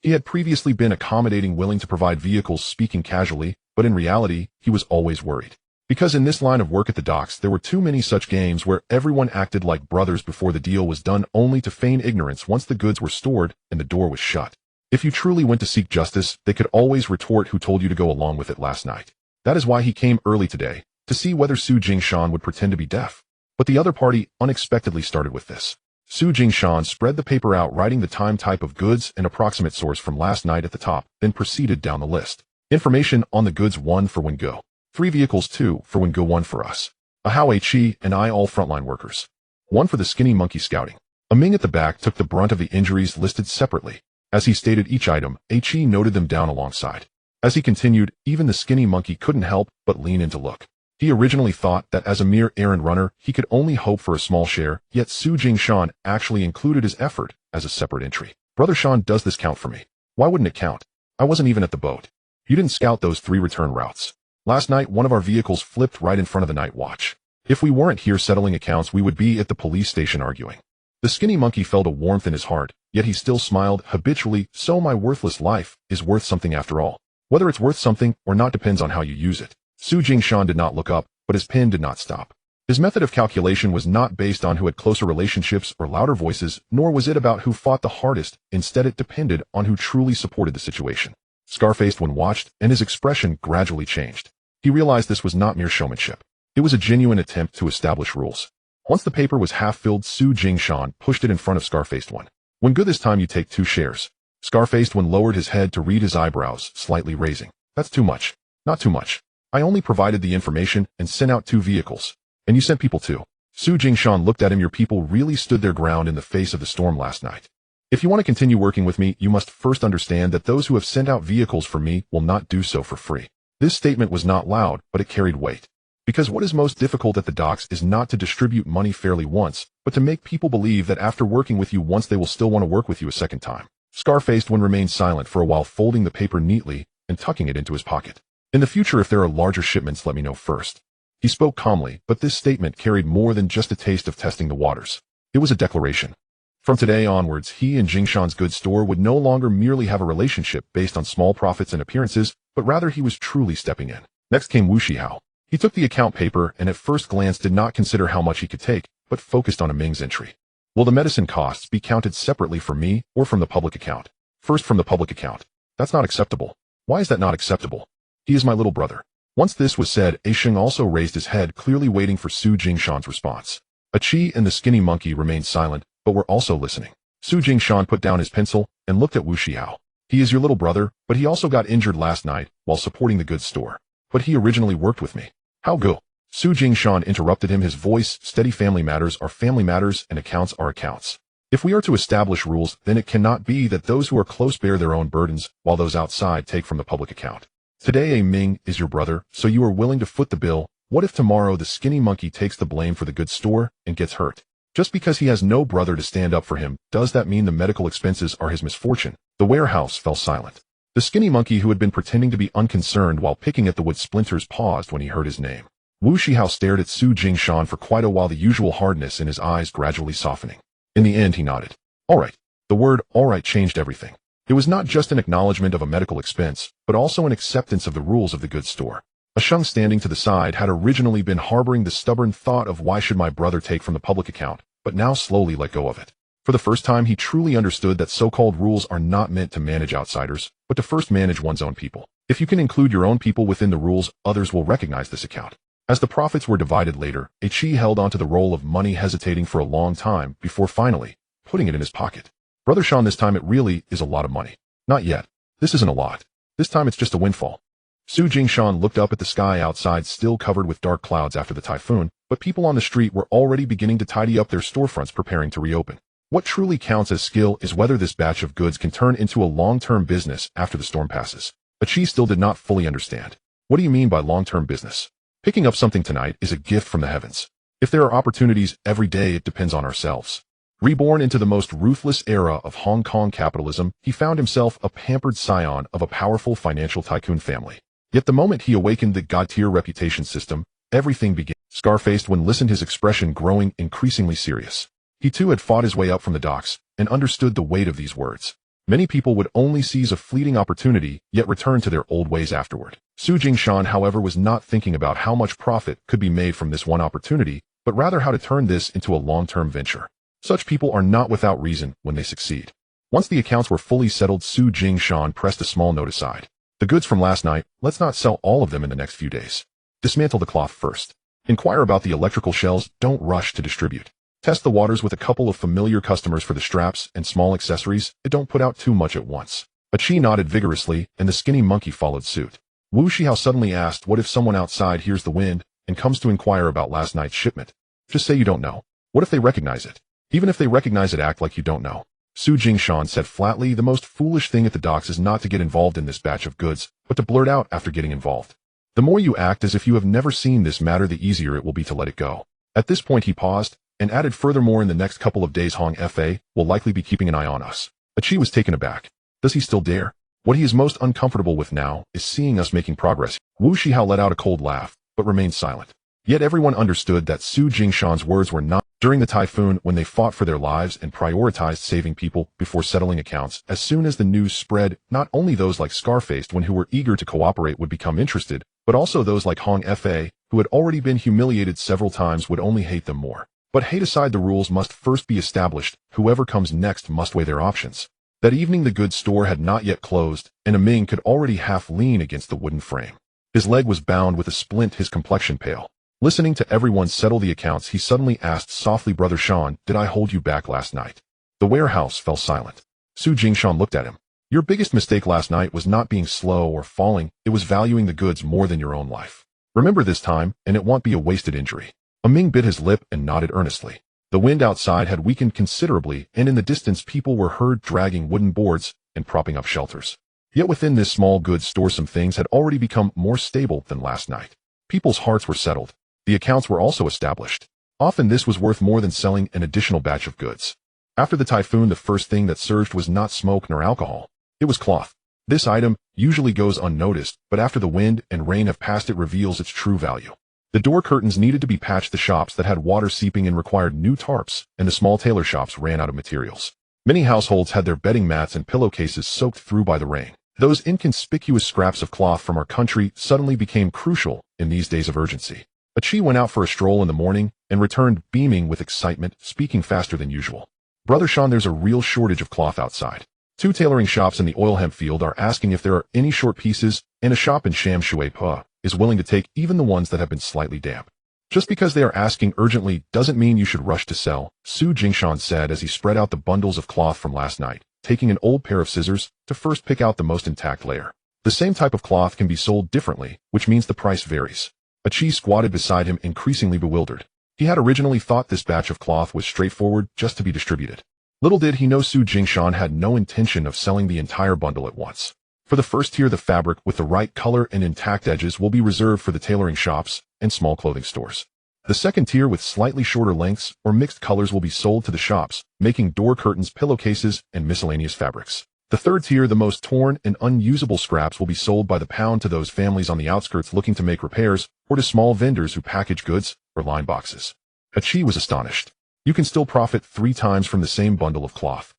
He had previously been accommodating, willing to provide vehicles, speaking casually, but in reality, he was always worried. Because in this line of work at the docks, there were too many such games where everyone acted like brothers before the deal was done, only to feign ignorance once the goods were stored and the door was shut. If you truly went to seek justice, they could always retort, who told you to go along with it last night. That is why he came early today, to see whether Su Jingshan would pretend to be deaf. But the other party unexpectedly started with this. Su Jingshan spread the paper out, writing the time, type of goods, and approximate source from last night at the top, then proceeded down the list. Information on the goods: 1 for Wengo. 3 vehicles, 2 for Wengo, 1 for us. Ahao, Chi, and I, all frontline workers. 1 for the Skinny Monkey scouting. Ming at the back took the brunt of the injuries listed separately. As he stated each item, Chi noted them down alongside. As he continued, even the Skinny Monkey couldn't help but lean in to look. He originally thought that as a mere errand runner, he could only hope for a small share, yet Su Jingshan actually included his effort as a separate entry. Brother Shan, does this count for me? Why wouldn't it count? I wasn't even at the boat. You didn't scout those 3 return routes. Last night, one of our vehicles flipped right in front of the night watch. If we weren't here settling accounts, we would be at the police station arguing. The skinny monkey felt a warmth in his heart, yet he still smiled habitually. So my worthless life is worth something after all. Whether it's worth something or not depends on how you use it. Su Jingshan did not look up, but his pen did not stop. His method of calculation was not based on who had closer relationships or louder voices, nor was it about who fought the hardest. Instead, it depended on who truly supported the situation. Scar-faced one watched, and his expression gradually changed. He realized this was not mere showmanship. It was a genuine attempt to establish rules. Once the paper was half filled, Su Jingshan pushed it in front of Scar-faced one. When good this time, you take 2 shares. Scar-faced one lowered his head to read, his eyebrows slightly raising. That's too much. Not too much. I only provided the information and sent out 2 vehicles. And you sent people too. Su Jingshan looked at him. Your people really stood their ground in the face of the storm last night. If you want to continue working with me, you must first understand that those who have sent out vehicles for me will not do so for free. This statement was not loud, but it carried weight. Because what is most difficult at the docks is not to distribute money fairly once, but to make people believe that after working with you once, they will still want to work with you a second time. Scar-faced one remained silent for a while, folding the paper neatly and tucking it into his pocket. In the future, if there are larger shipments, let me know first. He spoke calmly, but this statement carried more than just a taste of testing the waters. It was a declaration. From today onwards, he and Jingshan's goods store would no longer merely have a relationship based on small profits and appearances, but rather he was truly stepping in. Next came Wu Shihao. He took the account paper and at first glance did not consider how much he could take, but focused on a Ming's entry. Will the medicine costs be counted separately for me or from the public account? First from the public account. That's not acceptable. Why is that not acceptable? He is my little brother. Once this was said, A Sheng also raised his head, clearly waiting for Su Jingshan's response. A Chi and the skinny monkey remained silent, but were also listening. Su Jingshan put down his pencil and looked at Wu Shihao. He is your little brother, but he also got injured last night while supporting the goods store. But he originally worked with me. How go? Su Jingshan interrupted him, his voice steady. Family matters are family matters and accounts are accounts. If we are to establish rules, then it cannot be that those who are close bear their own burdens, while those outside take from the public account. Today A Ming is your brother, so you are willing to foot the bill. What if tomorrow the skinny monkey takes the blame for the goods store and gets hurt? Just because he has no brother to stand up for him, does that mean the medical expenses are his misfortune? The warehouse fell silent. The skinny monkey, who had been pretending to be unconcerned while picking at the wood splinters, paused when he heard his name. Wu Shihao stared at Su Jingshan for quite a while, the usual hardness in his eyes gradually softening. In the end, he nodded. All right. The word all right changed everything. It was not just an acknowledgement of a medical expense, but also an acceptance of the rules of the goods store. A Sheng, standing to the side, had originally been harboring the stubborn thought of why should my brother take from the public account, but now slowly let go of it. For the first time, he truly understood that so-called rules are not meant to manage outsiders, but to first manage one's own people. If you can include your own people within the rules, others will recognize this account. As the profits were divided later, A Chi held onto the roll of money, hesitating for a long time before finally putting it in his pocket. Brother Sean, this time it really is a lot of money. Not yet. This isn't a lot. This time it's just a windfall. Su Jingshan looked up at the sky outside, still covered with dark clouds after the typhoon, but people on the street were already beginning to tidy up their storefronts, preparing to reopen. What truly counts as skill is whether this batch of goods can turn into a long-term business after the storm passes. But she still did not fully understand. What do you mean by long-term business? Picking up something tonight is a gift from the heavens. If there are opportunities every day, it depends on ourselves. Reborn into the most ruthless era of Hong Kong capitalism, he found himself a pampered scion of a powerful financial tycoon family. Yet the moment he awakened the god-tier reputation system, everything began. Scar-faced one listened, his expression growing increasingly serious. He too had fought his way up from the docks and understood the weight of these words. Many people would only seize a fleeting opportunity, yet return to their old ways afterward. Su Jingshan, however, was not thinking about how much profit could be made from this one opportunity, but rather how to turn this into a long-term venture. Such people are not without reason when they succeed. Once the accounts were fully settled, Su Jingshan pressed a small note aside. The goods from last night, let's not sell all of them in the next few days. Dismantle the cloth first. Inquire about the electrical shells, don't rush to distribute. Test the waters with a couple of familiar customers for the straps and small accessories, and don't put out too much at once. A Chi nodded vigorously, and the skinny monkey followed suit. Wu Shihao suddenly asked, what if someone outside hears the wind and comes to inquire about last night's shipment? Just say you don't know. What if they recognize it? Even if they recognize it, act like you don't know. Su Jingshan said flatly, the most foolish thing at the docks is not to get involved in this batch of goods, but to blurt out after getting involved. The more you act as if you have never seen this matter, the easier it will be to let it go. At this point he paused, and added, furthermore, in the next couple of days Hong Fa will likely be keeping an eye on us. But she was taken aback. Does he still dare? What he is most uncomfortable with now is seeing us making progress. Wu Shihao let out a cold laugh, but remained silent. Yet everyone understood that Su Jingshan's words were not during the typhoon when they fought for their lives and prioritized saving people before settling accounts. As soon as the news spread, not only those like Scarfaced one who were eager to cooperate would become interested, but also those like Hong Fa, who had already been humiliated several times, would only hate them more. But hate aside, the rules must first be established. Whoever comes next must weigh their options. That evening the goods store had not yet closed, and a Ming could already half lean against the wooden frame. His leg was bound with a splint, his complexion pale. Listening to everyone settle the accounts, he suddenly asked softly, "Brother Shan, did I hold you back last night?" The warehouse fell silent. Su Jingshan looked at him. "Your biggest mistake last night was not being slow or falling, it was valuing the goods more than your own life. Remember this time, and it won't be a wasted injury." A Ming bit his lip and nodded earnestly. The wind outside had weakened considerably, and in the distance people were heard dragging wooden boards and propping up shelters. Yet within this small goods store some things had already become more stable than last night. People's hearts were settled. The accounts were also established. Often this was worth more than selling an additional batch of goods. After the typhoon, the first thing that surged was not smoke nor alcohol. It was cloth. This item usually goes unnoticed, but after the wind and rain have passed, it reveals its true value. The door curtains needed to be patched. The shops that had water seeping in required new tarps, and the small tailor shops ran out of materials. Many households had their bedding mats and pillowcases soaked through by the rain. Those inconspicuous scraps of cloth from our country suddenly became crucial in these days of urgency. Achi went out for a stroll in the morning and returned beaming with excitement, speaking faster than usual. "Brother Shan, there's a real shortage of cloth outside. 2 tailoring shops in the oil hemp field are asking if there are any short pieces, and a shop in Sham Shui Pa is willing to take even the ones that have been slightly damp. Just because they are asking urgently doesn't mean you should rush to sell," Su Jingshan said as he spread out the bundles of cloth from last night, taking an old pair of scissors to first pick out the most intact layer. The same type of cloth can be sold differently, which means the price varies. Achi squatted beside him, increasingly bewildered. He had originally thought this batch of cloth was straightforward, just to be distributed. Little did he know Su Jingshan had no intention of selling the entire bundle at once. For the first tier, the fabric with the right color and intact edges will be reserved for the tailoring shops and small clothing stores. The second tier with slightly shorter lengths or mixed colors will be sold to the shops, making door curtains, pillowcases, and miscellaneous fabrics. The third tier, the most torn and unusable scraps, will be sold by the pound to those families on the outskirts looking to make repairs, or to small vendors who package goods or line boxes. Achi was astonished. "You can still profit 3 times from the same bundle of cloth."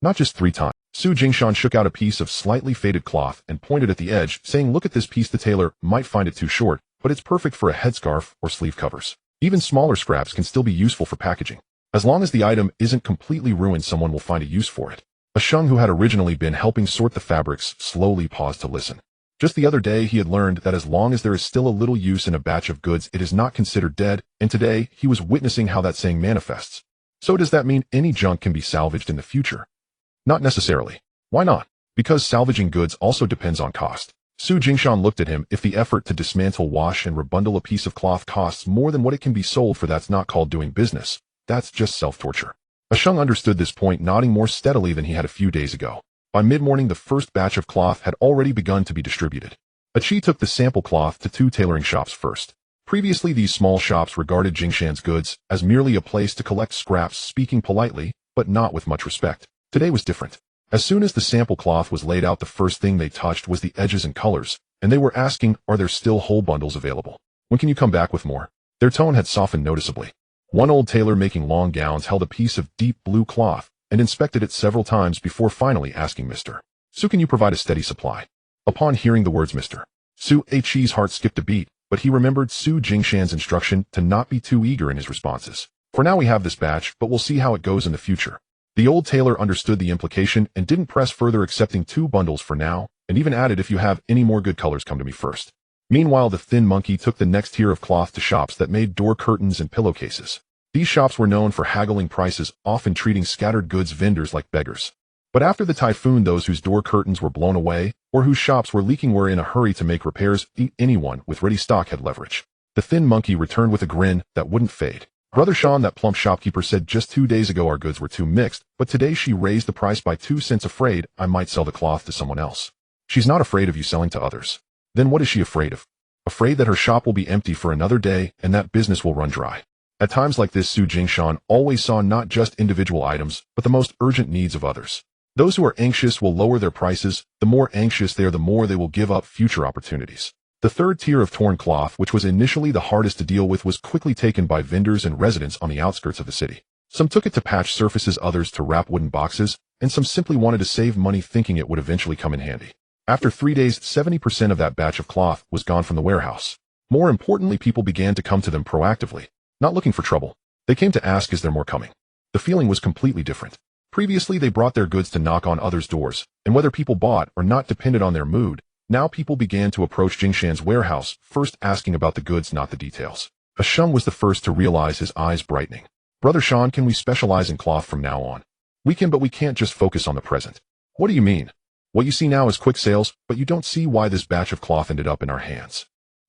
"Not just 3 times. Su Jingshan shook out a piece of slightly faded cloth and pointed at the edge, saying, "Look at this piece. The tailor might find it too short, but it's perfect for a headscarf or sleeve covers. Even smaller scraps can still be useful for packaging. As long as the item isn't completely ruined, someone will find a use for it." A shung who had originally been helping sort the fabrics slowly paused to listen. Just the other day he had learned that as long as there is still a little use in a batch of goods, it is not considered dead, and today he was witnessing how that saying manifests. So does that mean any junk can be salvaged in the future? Not necessarily. Why not? Because salvaging goods also depends on cost. Su Jingshan looked at him. If the effort to dismantle, wash, and rebundle a piece of cloth costs more than what it can be sold for, that's not called doing business. That's just self-torture. A shung understood this point, nodding more steadily than he had a few days ago. By mid-morning, the first batch of cloth had already begun to be distributed. Achi took the sample cloth to 2 tailoring shops first. Previously, these small shops regarded Jingshan's goods as merely a place to collect scraps, speaking politely, but not with much respect. Today was different. As soon as the sample cloth was laid out, the first thing they touched was the edges and colors, and they were asking, "Are there still whole bundles available? When can you come back with more?" Their tone had softened noticeably. One old tailor making long gowns held a piece of deep blue cloth and inspected it several times before finally asking, "Mr. Su, can you provide a steady supply?" Upon hearing the words Mr. Su, Achi's heart skipped a beat, but he remembered Su Jingshan's instruction to not be too eager in his responses. "For now we have this batch, but we'll see how it goes in the future." The old tailor understood the implication and didn't press further, accepting 2 bundles for now, and even added, "If you have any more good colors, come to me first." Meanwhile, the thin monkey took the next tier of cloth to shops that made door curtains and pillowcases. These shops were known for haggling prices, often treating scattered goods vendors like beggars. But after the typhoon, those whose door curtains were blown away, or whose shops were leaking, were in a hurry to make repairs. Anyone with ready stock had leverage. The thin monkey returned with a grin that wouldn't fade. "Brother Shan, that plump shopkeeper said just 2 days ago our goods were too mixed, but today she raised the price by 2 cents, afraid I might sell the cloth to someone else." "She's not afraid of you selling to others." "Then what is she afraid of?" "Afraid that her shop will be empty for another day and that business will run dry." At times like this, Su Jingshan always saw not just individual items, but the most urgent needs of others. Those who are anxious will lower their prices. The more anxious they are, the more they will give up future opportunities. The third tier of torn cloth, which was initially the hardest to deal with, was quickly taken by vendors and residents on the outskirts of the city. Some took it to patch surfaces, others to wrap wooden boxes, and some simply wanted to save money thinking it would eventually come in handy. After 3 days, 70% of that batch of cloth was gone from the warehouse. More importantly, people began to come to them proactively, not looking for trouble. They came to ask, is there more coming? The feeling was completely different. Previously, they brought their goods to knock on others' doors, and whether people bought or not depended on their mood. Now people began to approach Jingshan's warehouse, first asking about the goods, not the details. Ashun was the first to realize, his eyes brightening. Brother Sean, can we specialize in cloth from now on? We can, but we can't just focus on the present. What do you mean? What you see now is quick sales, but you don't see why this batch of cloth ended up in our hands.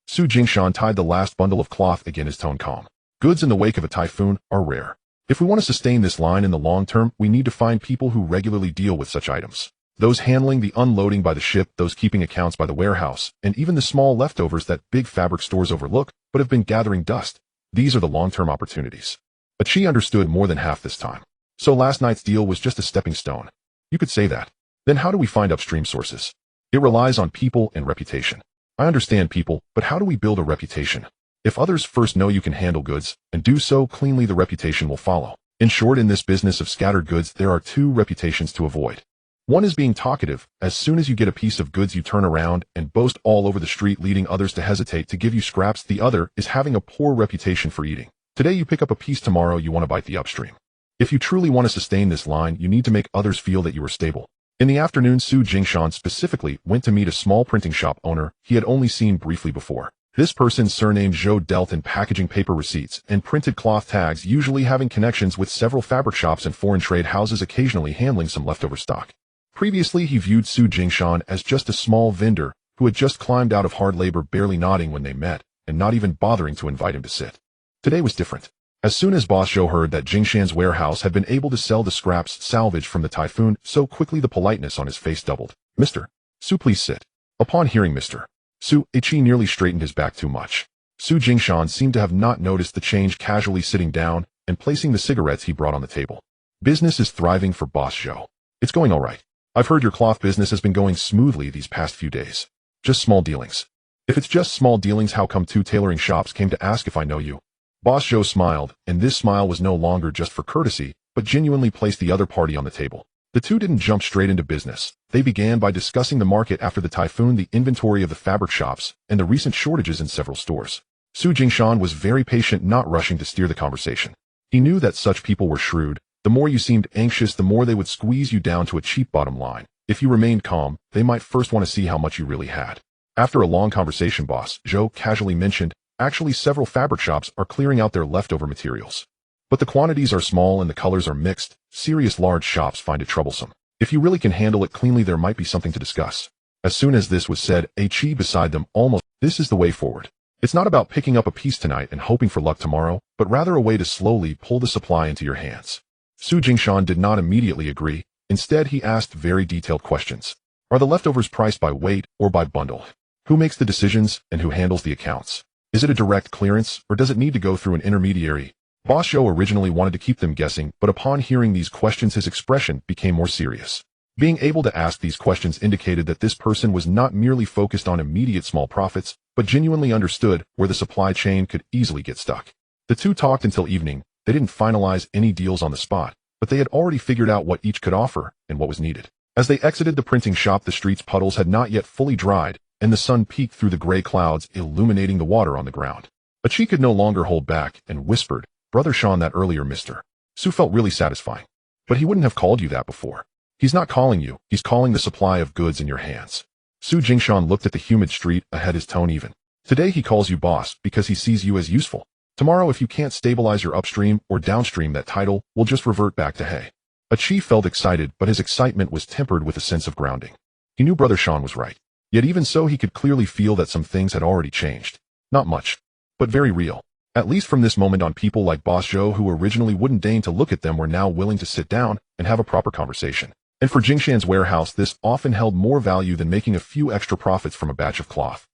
Su Jingshan tied the last bundle of cloth again, his tone calm. Goods in the wake of a typhoon are rare. If we want to sustain this line in the long term, we need to find people who regularly deal with such items. Those handling the unloading by the ship, those keeping accounts by the warehouse, and even the small leftovers that big fabric stores overlook but have been gathering dust. These are the long-term opportunities. But she understood more than half this time. So last night's deal was just a stepping stone. You could say that. Then how do we find upstream sources? It relies on people and reputation. I understand people, but how do we build a reputation? If others first know you can handle goods, and do so cleanly, the reputation will follow. In short, in this business of scattered goods, there are 2 reputations to avoid. One is being talkative. As soon as you get a piece of goods, you turn around and boast all over the street, leading others to hesitate to give you scraps. The other is having a poor reputation for eating. Today you pick up a piece, tomorrow you want to bite the upstream. If you truly want to sustain this line, you need to make others feel that you are stable. In the afternoon, Su Jingshan specifically went to meet a small printing shop owner he had only seen briefly before. This person, surnamed Zhou, dealt in packaging paper receipts and printed cloth tags, usually having connections with several fabric shops and foreign trade houses, occasionally handling some leftover stock. Previously, he viewed Su Jingshan as just a small vendor who had just climbed out of hard labor, barely nodding when they met, and not even bothering to invite him to sit. Today was different. As soon as Boss Zhou heard that Jingshan's warehouse had been able to sell the scraps salvaged from the typhoon so quickly, the politeness on his face doubled. Mr. Su, please sit. Upon hearing Mr. Su, Ichi nearly straightened his back too much. Su Jingshan seemed to have not noticed the change, casually sitting down and placing the cigarettes he brought on the table. Business is thriving for Boss Zhou. It's going all right. I've heard your cloth business has been going smoothly these past few days. Just small dealings. If it's just small dealings, how come 2 tailoring shops came to ask if I know you? Boss Zhou smiled, and this smile was no longer just for courtesy, but genuinely placed the other party on the table. The 2 didn't jump straight into business. They began by discussing the market after the typhoon, the inventory of the fabric shops, and the recent shortages in several stores. Su Jingshan was very patient, not rushing to steer the conversation. He knew that such people were shrewd. The more you seemed anxious, the more they would squeeze you down to a cheap bottom line. If you remained calm, they might first want to see how much you really had. After a long conversation, Boss Zhou casually mentioned, actually several fabric shops are clearing out their leftover materials. But the quantities are small and the colors are mixed. Serious large shops find it troublesome. If you really can handle it cleanly, there might be something to discuss. As soon as this was said, a chi beside them almost, this is the way forward. It's not about picking up a piece tonight and hoping for luck tomorrow, but rather a way to slowly pull the supply into your hands. Su Jingshan did not immediately agree. Instead, he asked very detailed questions. Are the leftovers priced by weight or by bundle? Who makes the decisions and who handles the accounts? Is it a direct clearance or does it need to go through an intermediary? Boss Zhou originally wanted to keep them guessing, but upon hearing these questions, his expression became more serious. Being able to ask these questions indicated that this person was not merely focused on immediate small profits, but genuinely understood where the supply chain could easily get stuck. The 2 talked until evening. They didn't finalize any deals on the spot, but they had already figured out what each could offer and what was needed. As they exited the printing shop, the street's puddles had not yet fully dried, and the sun peeked through the gray clouds, illuminating the water on the ground. But she could no longer hold back and whispered, Brother Sean, that earlier Mr. Su felt really satisfying. But he wouldn't have called you that before. He's not calling you, he's calling the supply of goods in your hands. Su Jingshan looked at the humid street ahead, his tone even. Today he calls you boss because he sees you as useful. Tomorrow, if you can't stabilize your upstream or downstream, that title will just revert back to hay. A chief felt excited, but his excitement was tempered with a sense of grounding. He knew Brother Sean was right. Yet even so, he could clearly feel that some things had already changed. Not much, but very real. At least from this moment on, people like Boss Zhou, who originally wouldn't deign to look at them, were now willing to sit down and have a proper conversation. And for Jingshan's warehouse, this often held more value than making a few extra profits from a batch of cloth.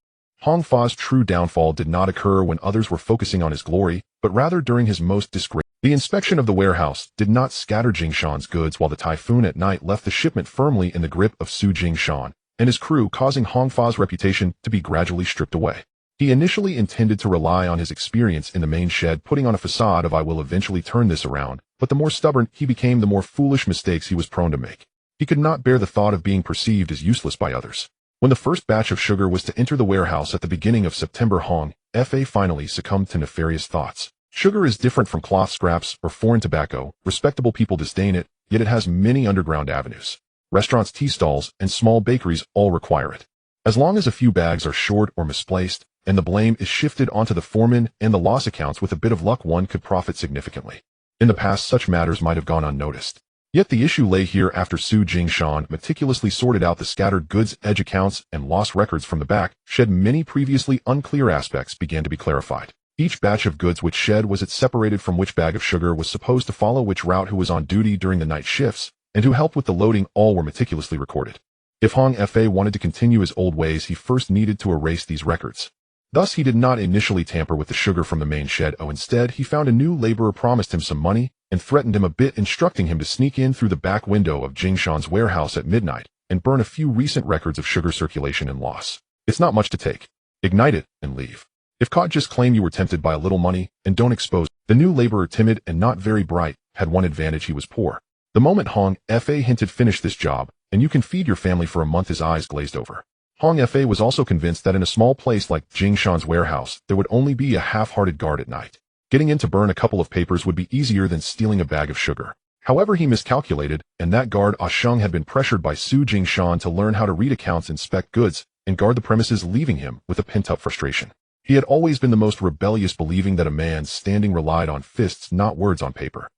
Hong Fa's true downfall did not occur when others were focusing on his glory, but rather during his most disgraceful. The inspection of the warehouse did not scatter Jingshan's goods while the typhoon at night left the shipment firmly in the grip of Su Jingshan and his crew, causing Hong Fa's reputation to be gradually stripped away. He initially intended to rely on his experience in the main shed, putting on a facade of "I will eventually turn this around," but the more stubborn he became, the more foolish mistakes he was prone to make. He could not bear the thought of being perceived as useless by others. When the first batch of sugar was to enter the warehouse at the beginning of September, Hong Fa finally succumbed to nefarious thoughts. Sugar is different from cloth scraps or foreign tobacco. Respectable people disdain it, yet it has many underground avenues. Restaurants, tea stalls, and small bakeries all require it. As long as a few bags are short or misplaced, and the blame is shifted onto the foreman and the loss accounts, with a bit of luck one could profit significantly. In the past, such matters might have gone unnoticed. Yet the issue lay here after Su Jingshan meticulously sorted out the scattered goods, edge accounts, and loss records from the back shed. Many previously unclear aspects began to be clarified. Each batch of goods which shed was it separated from which bag of sugar was supposed to follow which route, who was on duty during the night shifts, and who helped with the loading. All were meticulously recorded. If Hong Fa wanted to continue his old ways, he first needed to erase these records. Thus he did not initially tamper with the sugar from the main shed. Instead he found a new laborer, promised him some money, and threatened him a bit, instructing him to sneak in through the back window of Jingshan's warehouse at midnight and burn a few recent records of sugar circulation and loss. It's not much to take. Ignite it and leave. If caught, just claim you were tempted by a little money and don't expose. The new laborer, timid and not very bright, had one advantage: he was poor. The moment Hong Fa hinted, "Finish this job, and you can feed your family for a month," his eyes glazed over. Hong Fa was also convinced that in a small place like Jingshan's warehouse, there would only be a half-hearted guard at night. Getting in to burn a couple of papers would be easier than stealing a bag of sugar. However, he miscalculated, and that guard, Sheng, had been pressured by Su Jingshan to learn how to read accounts, inspect goods, and guard the premises, leaving him with a pent-up frustration. He had always been the most rebellious, believing that a man's standing relied on fists, not words on paper.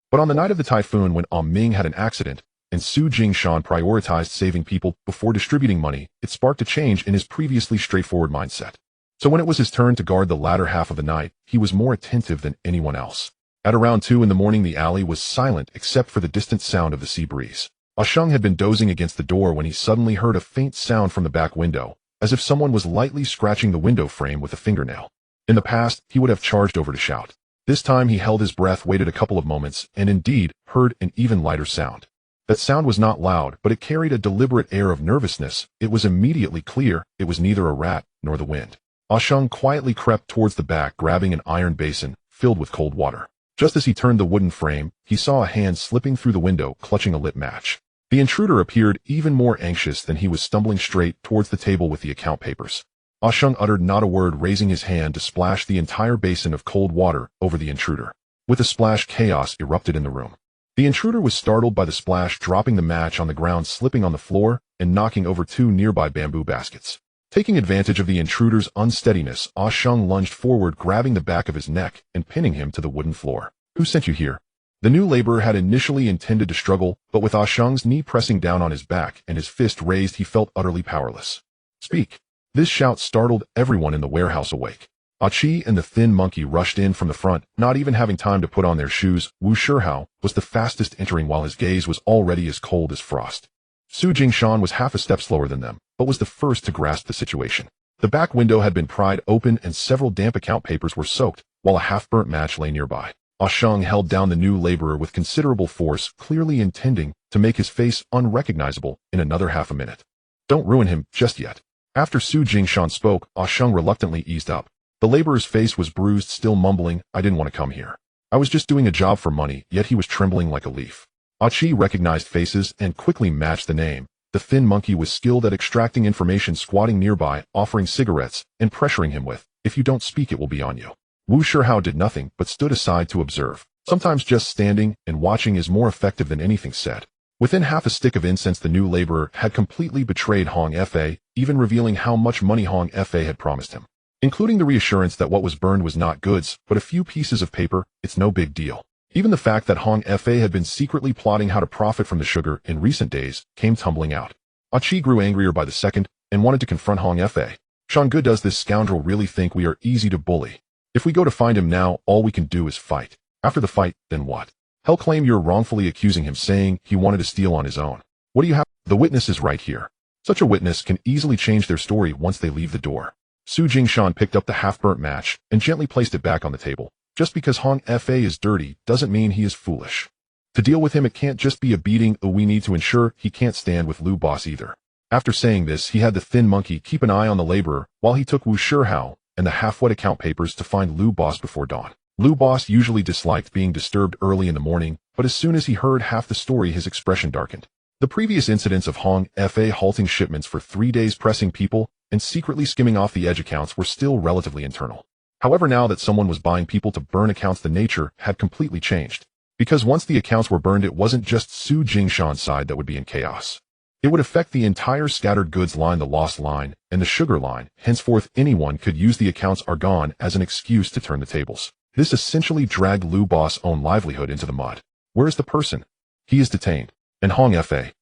But on the night of the typhoon, when Ming had an accident, and Su Jingshan prioritized saving people before distributing money, it sparked a change in his previously straightforward mindset. So when it was his turn to guard the latter half of the night, he was more attentive than anyone else. At around 2 in the morning, the alley was silent except for the distant sound of the sea breeze. Sheng had been dozing against the door when he suddenly heard a faint sound from the back window, as if someone was lightly scratching the window frame with a fingernail. In the past, he would have charged over to shout. This time he held his breath, waited a couple of moments, and indeed heard an even lighter sound. That sound was not loud, but it carried a deliberate air of nervousness. It was immediately clear. It was neither a rat nor the wind. Sheng quietly crept towards the back, grabbing an iron basin filled with cold water. Just as he turned the wooden frame, he saw a hand slipping through the window, clutching a lit match. The intruder appeared even more anxious than he was, stumbling straight towards the table with the account papers. Sheng uttered not a word, raising his hand to splash the entire basin of cold water over the intruder. With a splash, chaos erupted in the room. The intruder was startled by the splash, dropping the match on the ground, slipping on the floor, and knocking over 2 nearby bamboo baskets. Taking advantage of the intruder's unsteadiness, Sheng lunged forward, grabbing the back of his neck and pinning him to the wooden floor. "Who sent you here?" The new laborer had initially intended to struggle, but with Sheng's knee pressing down on his back and his fist raised, he felt utterly powerless. "Speak." This shout startled everyone in the warehouse awake. Chi and the thin monkey rushed in from the front, not even having time to put on their shoes. Wu Shihao was the fastest entering, while his gaze was already as cold as frost. Su Jingshan was half a step slower than them, but was the first to grasp the situation. The back window had been pried open and several damp account papers were soaked, while a half-burnt match lay nearby. Sheng held down the new laborer with considerable force, clearly intending to make his face unrecognizable in another half a minute. "Don't ruin him just yet." After Su Jingshan spoke, Sheng reluctantly eased up. The laborer's face was bruised, still mumbling, "I didn't want to come here. I was just doing a job for money," yet he was trembling like a leaf. Chi recognized faces and quickly matched the name. The thin monkey was skilled at extracting information, squatting nearby, offering cigarettes, and pressuring him with, "If you don't speak, it will be on you." Wu Shihao did nothing, but stood aside to observe. Sometimes just standing and watching is more effective than anything said. Within half a stick of incense, the new laborer had completely betrayed Hong Fa, even revealing how much money Hong Fa had promised him. Including the reassurance that what was burned was not goods, but a few pieces of paper. It's no big deal. Even the fact that Hong Fa had been secretly plotting how to profit from the sugar in recent days came tumbling out. Chi grew angrier by the second and wanted to confront Hong Fa. "Shanggu, does this scoundrel really think we are easy to bully? If we go to find him now, all we can do is fight. After the fight, then what? He'll claim you're wrongfully accusing him, saying he wanted to steal on his own. What do you have? The witness is right here." Such a witness can easily change their story once they leave the door. Su Jingshan picked up the half-burnt match and gently placed it back on the table. Just because Hong Fa is dirty doesn't mean he is foolish. To deal with him, it can't just be a beating, we need to ensure he can't stand with Lu Boss either. After saying this, he had the thin monkey keep an eye on the laborer while he took Wu Shihao and the half-wet account papers to find Lu Boss before dawn. Lu Boss usually disliked being disturbed early in the morning, but as soon as he heard half the story, his expression darkened. The previous incidents of Hong Fa halting shipments for 3 days, pressing people, and secretly skimming off the edge accounts were still relatively internal. However, now that someone was buying people to burn accounts, the nature had completely changed. Because once the accounts were burned, it wasn't just Su Jingshan's side that would be in chaos. It would affect the entire scattered goods line, the lost line, and the sugar line. Henceforth, anyone could use the accounts are gone as an excuse to turn the tables. This essentially dragged Lu Boss' own livelihood into the mud. Where is the person? He is detained. And Hong Fa.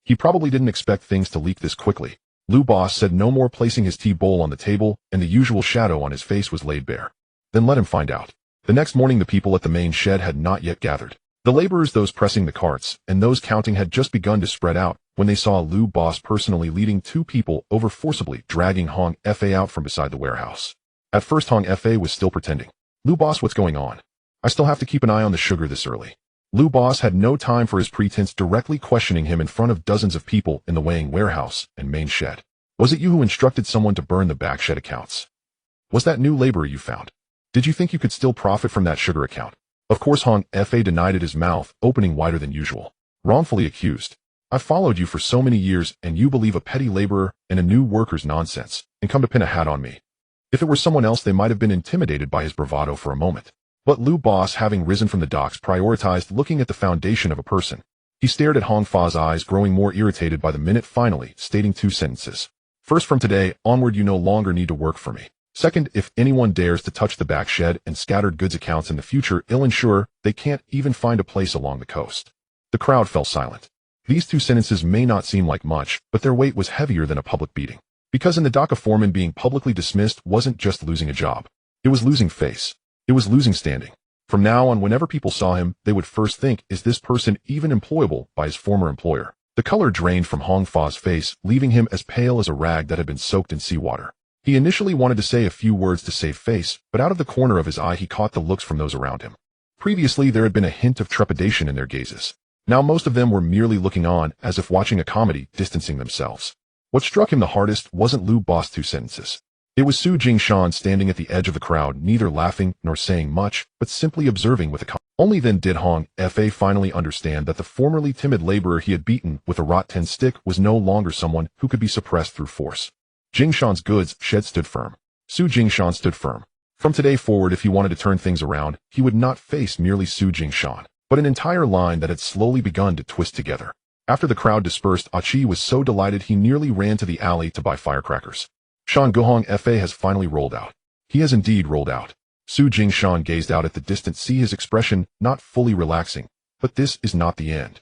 He probably didn't expect things to leak this quickly. Lu Boss said no more, placing his tea bowl on the table, and the usual shadow on his face was laid bare. Then let him find out. The next morning, the people at the main shed had not yet gathered. The laborers, those pressing the carts, and those counting had just begun to spread out when they saw Lu Boss personally leading 2 people over, forcibly dragging Hong Fa out from beside the warehouse. At first, Hong Fa was still pretending. Lu Boss, what's going on? I still have to keep an eye on the sugar this early. Lu Boss had no time for his pretense, directly questioning him in front of dozens of people in the weighing warehouse and main shed. Was it you who instructed someone to burn the back shed accounts? Was that new laborer you found? Did you think you could still profit from that sugar account? Of course, Hong Fa denied it, his mouth opening wider than usual. Wrongfully accused. I've followed you for so many years, and you believe a petty laborer and a new worker's nonsense, and come to pin a hat on me. If it were someone else, they might have been intimidated by his bravado for a moment. But Lu Boss, having risen from the docks, prioritized looking at the foundation of a person. He stared at Hong Fa's eyes, growing more irritated by the minute, finally stating 2 sentences. First, from today onward, you no longer need to work for me. Second, if anyone dares to touch the back shed and scattered goods accounts in the future, I'll ensure they can't even find a place along the coast. The crowd fell silent. These 2 sentences may not seem like much, but their weight was heavier than a public beating. Because in the dock, a foreman being publicly dismissed wasn't just losing a job. It was losing face. It was losing standing. From now on, whenever people saw him, they would first think, is this person even employable by his former employer? The color drained from Hong Fa's face, leaving him as pale as a rag that had been soaked in seawater. He initially wanted to say a few words to save face, but out of the corner of his eye he caught the looks from those around him. Previously, there had been a hint of trepidation in their gazes. Now most of them were merely looking on, as if watching a comedy, distancing themselves. What struck him the hardest wasn't Lu Boss' 2 sentences. It was Su Jingshan standing at the edge of the crowd, neither laughing nor saying much, but simply observing with a Only then did Hong Fa finally understand that the formerly timid laborer he had beaten with a rotten stick was no longer someone who could be suppressed through force. Jingshan's goods shed stood firm. Su Jingshan stood firm. From today forward, if he wanted to turn things around, he would not face merely Su Jingshan, but an entire line that had slowly begun to twist together. After the crowd dispersed, Achi was so delighted he nearly ran to the alley to buy firecrackers. Shan Guhong Fa has finally rolled out. He has indeed rolled out. Su Jingshan gazed out at the distance, see his expression not fully relaxing. But this is not the end.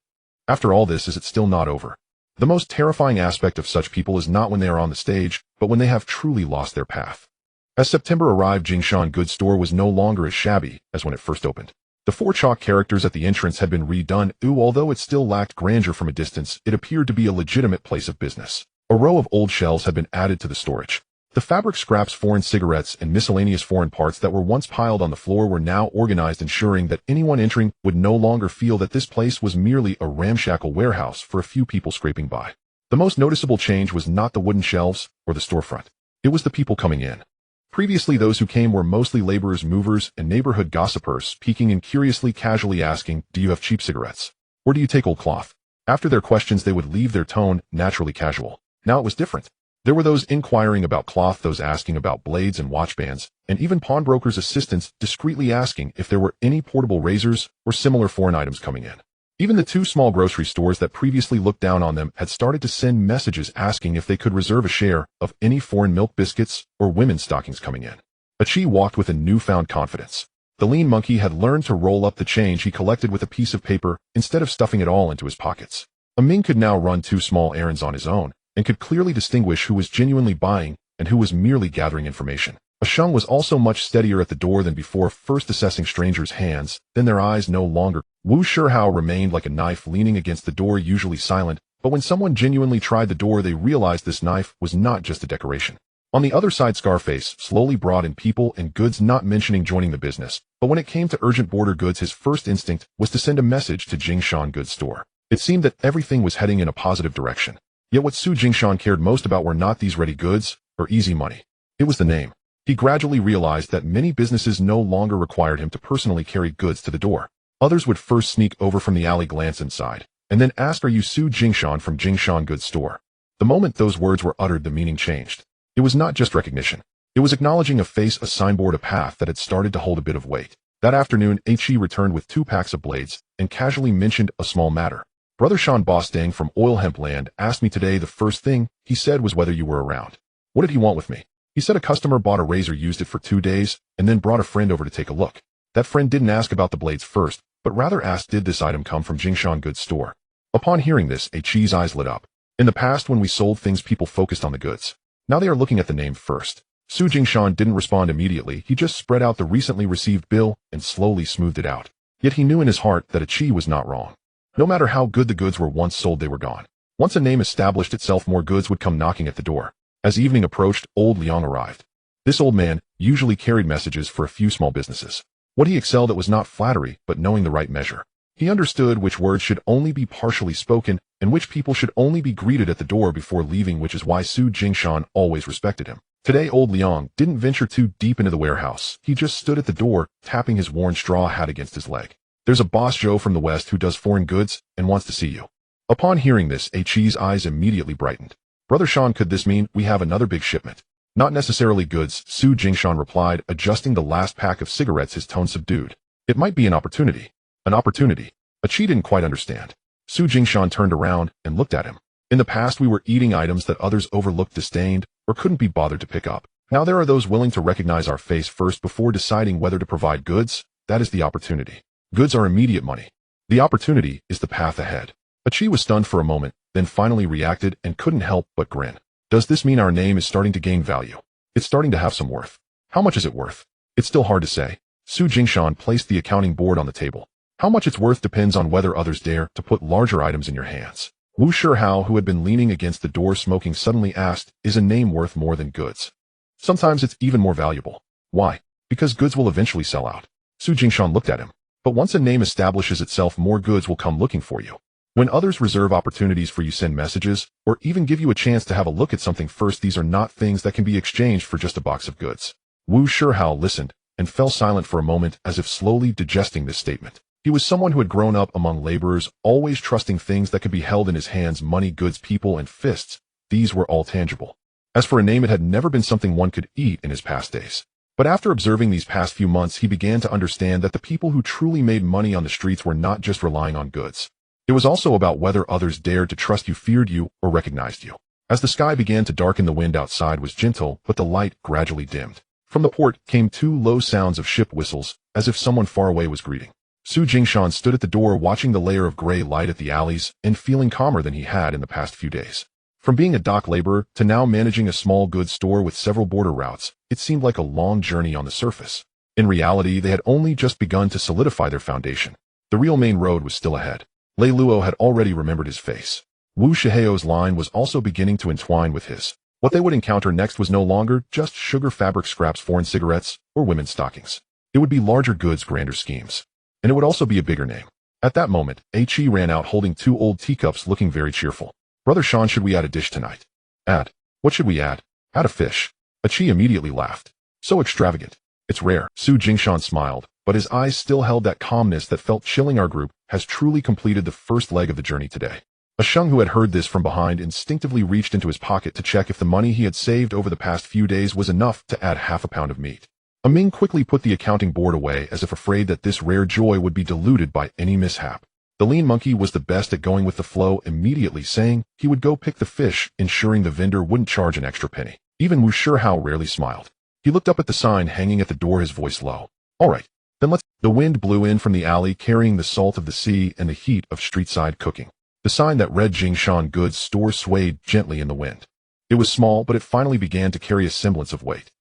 After all this, is it still not over? The most terrifying aspect of such people is not when they are on the stage, but when they have truly lost their path. As September arrived, Jingshan goods store was no longer as shabby as when it first opened. The 4 chalk characters at the entrance had been redone, although it still lacked grandeur from a distance, it appeared to be a legitimate place of business. A row of old shelves had been added to the storage. The fabric scraps, foreign cigarettes, and miscellaneous foreign parts that were once piled on the floor were now organized, ensuring that anyone entering would no longer feel that this place was merely a ramshackle warehouse for a few people scraping by. The most noticeable change was not the wooden shelves or the storefront. It was the people coming in. Previously, those who came were mostly laborers, movers, and neighborhood gossipers, peeking in curiously, casually asking, do you have cheap cigarettes? Or do you take old cloth? After their questions, they would leave their tone naturally casual. Now it was different. There were those inquiring about cloth, those asking about blades and watch bands, and even pawnbrokers' assistants discreetly asking if there were any portable razors or similar foreign items coming in. Even the 2 small grocery stores that previously looked down on them had started to send messages asking if they could reserve a share of any foreign milk biscuits or women's stockings coming in. Achi walked with a newfound confidence. The lean monkey had learned to roll up the change he collected with a piece of paper instead of stuffing it all into his pockets. A Ming could now run 2 small errands on his own, and could clearly distinguish who was genuinely buying and who was merely gathering information. A Sheng was also much steadier at the door than before, first assessing strangers' hands, then their eyes no longer. Wu Shihao remained like a knife leaning against the door, usually silent, but when someone genuinely tried the door, they realized this knife was not just a decoration. On the other side, Scarface slowly brought in people and goods, not mentioning joining the business, but when it came to urgent border goods, his first instinct was to send a message to Jingshan Goods Store. It seemed that everything was heading in a positive direction. Yet what Su Jingshan cared most about were not these ready goods or easy money. It was the name. He gradually realized that many businesses no longer required him to personally carry goods to the door. Others would first sneak over from the alley, glance inside, and then ask, "Are you Su Jingshan from Jingshan Goods Store?" The moment those words were uttered, the meaning changed. It was not just recognition. It was acknowledging a face, a signboard, a path that had started to hold a bit of weight. That afternoon, He returned with 2 packs of blades and casually mentioned a small matter. "Brother Sean Boss Dang from Oil Hemp Land asked me today. The first thing he said was whether you were around." "What did he want with me?" "He said a customer bought a razor, used it for 2 days, and then brought a friend over to take a look. That friend didn't ask about the blades first, but rather asked, did this item come from Jingshan Goods Store?" Upon hearing this, He's eyes lit up. In the past, when we sold things, people focused on the goods. Now they are looking at the name first. Su Jingshan didn't respond immediately. He just spread out the recently received bill and slowly smoothed it out. Yet he knew in his heart that He was not wrong. No matter how good the goods were once sold, they were gone. Once a name established itself, more goods would come knocking at the door. As evening approached, old Liang arrived. This old man usually carried messages for a few small businesses. What he excelled at was not flattery, but knowing the right measure. He understood which words should only be partially spoken and which people should only be greeted at the door before leaving, which is why Su Jingshan always respected him. Today, old Liang didn't venture too deep into the warehouse. He just stood at the door, tapping his worn straw hat against his leg. "There's a boss Joe from the West who does foreign goods and wants to see you." Upon hearing this, He's eyes immediately brightened. "Brother Sean, could this mean we have another big shipment?" "Not necessarily goods," Su Jingshan replied, adjusting the last pack of cigarettes, his tone subdued. "It might be an opportunity." "An opportunity?" He didn't quite understand. Su Jingshan turned around and looked at him. "In the past, we were eating items that others overlooked, disdained, or couldn't be bothered to pick up. Now there are those willing to recognize our face first before deciding whether to provide goods. That is the opportunity. Goods are immediate money. The opportunity is the path ahead." He was stunned for a moment, then finally reacted and couldn't help but grin. "Does this mean our name is starting to gain value?" "It's starting to have some worth." "How much is it worth?" "It's still hard to say." Su Jingshan placed the accounting board on the table. "How much it's worth depends on whether others dare to put larger items in your hands." Wu Shihao, who had been leaning against the door smoking, suddenly asked, "Is a name worth more than goods?" "Sometimes it's even more valuable." "Why?" "Because goods will eventually sell out." Su Jingshan looked at him. "But once a name establishes itself, more goods will come looking for you. When others reserve opportunities for you, send messages, or even give you a chance to have a look at something first, these are not things that can be exchanged for just a box of goods." Wu Shihao listened and fell silent for a moment, as if slowly digesting this statement. He was someone who had grown up among laborers, always trusting things that could be held in his hands: money, goods, people, and fists. These were all tangible. As for a name, it had never been something one could eat in his past days. But after observing these past few months, he began to understand that the people who truly made money on the streets were not just relying on goods. It was also about whether others dared to trust you, feared you, or recognized you. As the sky began to darken, the wind outside was gentle, but the light gradually dimmed. From the port came 2 low sounds of ship whistles, as if someone far away was greeting. Su Jingshan stood at the door, watching the layer of gray light at the alleys and feeling calmer than he had in the past few days. From being a dock laborer to now managing a small goods store with several border routes, it seemed like a long journey on the surface. In reality, they had only just begun to solidify their foundation. The real main road was still ahead. Lei Luo had already remembered his face. Wu Shihao's line was also beginning to entwine with his. What they would encounter next was no longer just sugar, fabric scraps, foreign cigarettes, or women's stockings. It would be larger goods, grander schemes. And it would also be a bigger name. At that moment, He ran out holding 2 old teacups, looking very cheerful. "Brother Sean, should we add a dish tonight?" "Add? What should we add?" "Add a fish." He immediately laughed. "So extravagant." "It's rare." Su Jingshan smiled, but his eyes still held that calmness that felt chilling. "Our group has truly completed the first leg of the journey today." A Sheng who had heard this from behind instinctively reached into his pocket to check if the money he had saved over the past few days was enough to add half a pound of meat. A Ming quickly put the accounting board away, as if afraid that this rare joy would be diluted by any mishap. The lean monkey was the best at going with the flow, immediately saying he would go pick the fish, ensuring the vendor wouldn't charge an extra penny. Even Wu Shihao rarely smiled. He looked up at the sign hanging at the door, his voice low. "All right, then let's—" The wind blew in from the alley, carrying the salt of the sea and the heat of street-side cooking. The sign that read Jingshan Goods Store swayed gently in the wind. It was small, but it finally began to carry a semblance of weight.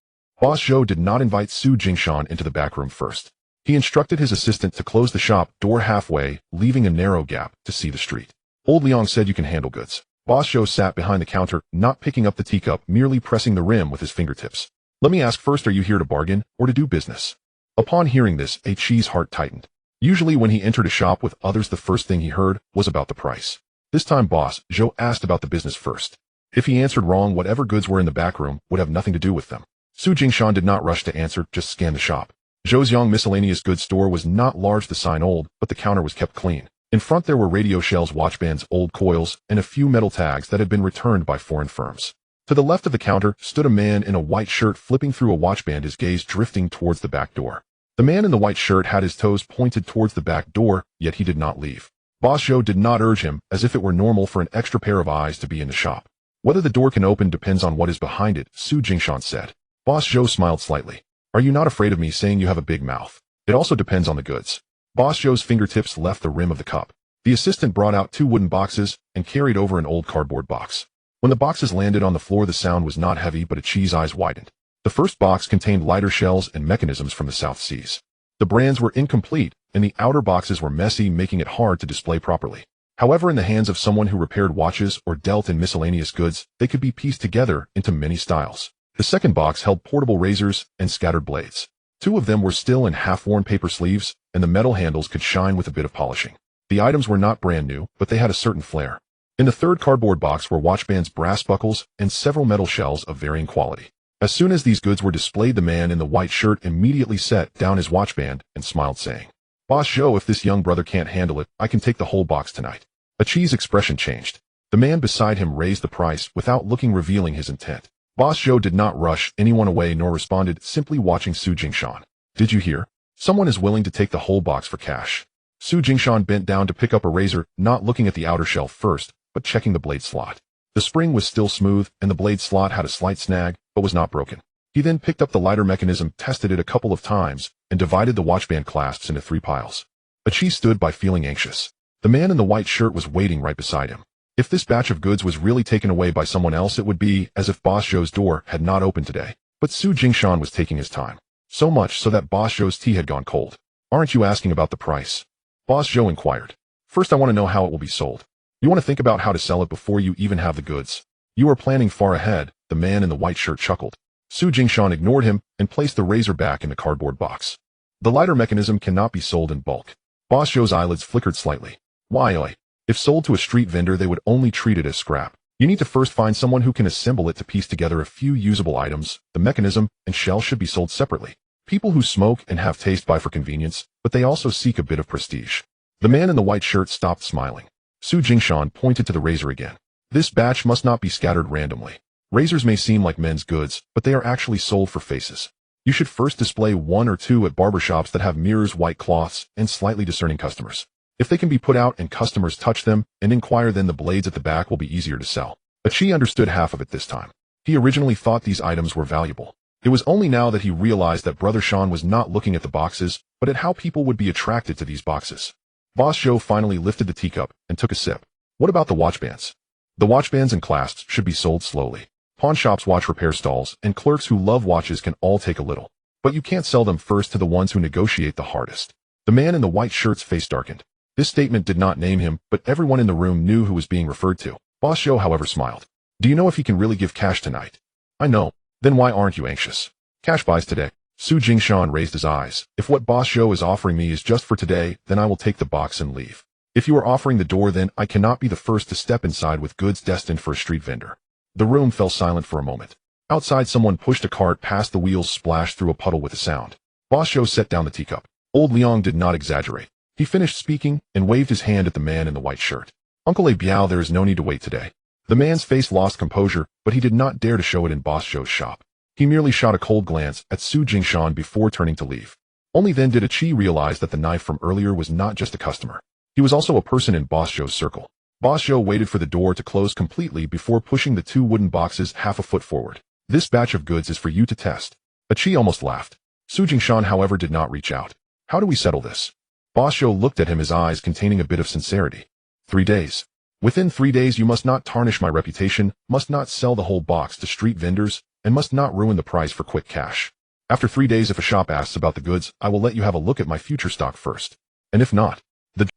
Boss Zhou did not invite Su Jingshan into the back room first. He instructed his assistant to close the shop door halfway, leaving a narrow gap to see the street. "Old Liang said you can handle goods." Boss Joe sat behind the counter, not picking up the teacup, merely pressing the rim with his fingertips. Let me ask first, are you here to bargain or to do business? Upon hearing this, Chi's heart tightened. Usually when he entered a shop with others, the first thing he heard was about the price. This time Boss Joe asked about the business first. If he answered wrong, whatever goods were in the back room would have nothing to do with them. Su Jingshan did not rush to answer, just scanned the shop. Zhou's Yang miscellaneous goods store was not large, the sign old, but the counter was kept clean. In front there were radio shells, watch bands, old coils, and a few metal tags that had been returned by foreign firms. To the left of the counter stood a man in a white shirt flipping through a watch band, his gaze drifting towards the back door. The man in the white shirt had his toes pointed towards the back door, yet he did not leave. Boss Joe did not urge him, as if it were normal for an extra pair of eyes to be in the shop. Whether the door can open depends on what is behind it, Su Jingshan said. Boss Joe smiled slightly. Are you not afraid of me saying you have a big mouth? It also depends on the goods. Boss Joe's fingertips left the rim of the cup. The assistant brought out 2 wooden boxes and carried over an old cardboard box. When the boxes landed on the floor, the sound was not heavy, but Chi's eyes widened. The first box contained lighter shells and mechanisms from the South Seas. The brands were incomplete, and the outer boxes were messy, making it hard to display properly. However, in the hands of someone who repaired watches or dealt in miscellaneous goods, they could be pieced together into many styles. The second box held portable razors and scattered blades. 2 of them were still in half-worn paper sleeves, and the metal handles could shine with a bit of polishing. The items were not brand new, but they had a certain flair. In the third cardboard box were watch bands, brass buckles, and several metal shells of varying quality. As soon as these goods were displayed, the man in the white shirt immediately set down his watch band and smiled, saying, Boss Joe, if this young brother can't handle it, I can take the whole box tonight. Chi's expression changed. The man beside him raised the price without looking, revealing his intent. Boss Joe did not rush anyone away nor responded, simply watching Su Jingshan. Did you hear? Someone is willing to take the whole box for cash. Su Jingshan bent down to pick up a razor, not looking at the outer shelf first, but checking the blade slot. The spring was still smooth, and the blade slot had a slight snag, but was not broken. He then picked up the lighter mechanism, tested it a couple of times, and divided the watchband clasps into 3 piles. Chi stood by, feeling anxious. The man in the white shirt was waiting right beside him. If this batch of goods was really taken away by someone else, it would be as if Boss Joe's door had not opened today. But Su Jingshan was taking his time. So much so that Boss Joe's tea had gone cold. Aren't you asking about the price? Boss Joe inquired. First, I want to know how it will be sold. You want to think about how to sell it before you even have the goods. You are planning far ahead, the man in the white shirt chuckled. Su Jingshan ignored him and placed the razor back in the cardboard box. The lighter mechanism cannot be sold in bulk. Boss Joe's eyelids flickered slightly. Why? If sold to a street vendor, they would only treat it as scrap. You need to first find someone who can assemble it to piece together a few usable items. The mechanism and shell should be sold separately. People who smoke and have taste buy for convenience, but they also seek a bit of prestige. The man in the white shirt stopped smiling. Su Jingshan pointed to the razor again. This batch must not be scattered randomly. Razors may seem like men's goods, but they are actually sold for faces. You should first display 1 or 2 at barbershops that have mirrors, white cloths, and slightly discerning customers. If they can be put out and customers touch them and inquire, then the blades at the back will be easier to sell. Chi understood half of it this time. He originally thought these items were valuable. It was only now that he realized that Brother Sean was not looking at the boxes, but at how people would be attracted to these boxes. Boss Joe finally lifted the teacup and took a sip. What about the watch bands? The watch bands and clasps should be sold slowly. Pawn shops, watch repair stalls, and clerks who love watches can all take a little. But you can't sell them first to the ones who negotiate the hardest. The man in the white shirt's face darkened. This statement did not name him, but everyone in the room knew who was being referred to. Boss Joe, however, smiled. Do you know if he can really give cash tonight? I know. Then why aren't you anxious? Cash buys today. Su Jingshan raised his eyes. If what Boss Joe is offering me is just for today, then I will take the box and leave. If you are offering the door, then I cannot be the first to step inside with goods destined for a street vendor. The room fell silent for a moment. Outside, someone pushed a cart past, the wheels splashed through a puddle with a sound. Boss Joe set down the teacup. Old Liang did not exaggerate. He finished speaking and waved his hand at the man in the white shirt. Uncle Biao, there is no need to wait today. The man's face lost composure, but he did not dare to show it in Boss Joe's shop. He merely shot a cold glance at Su Jingshan before turning to leave. Only then did Chi realize that the knife from earlier was not just a customer. He was also a person in Boss Joe's circle. Boss Joe waited for the door to close completely before pushing the 2 wooden boxes half a foot forward. This batch of goods is for you to test. Chi almost laughed. Su Jingshan, however, did not reach out. How do we settle this? Boss Joe looked at him, his eyes containing a bit of sincerity. 3 days. Within 3 days you must not tarnish my reputation, must not sell the whole box to street vendors, and must not ruin the price for quick cash. After 3 days, if a shop asks about the goods, I will let you have a look at my future stock first. And if not,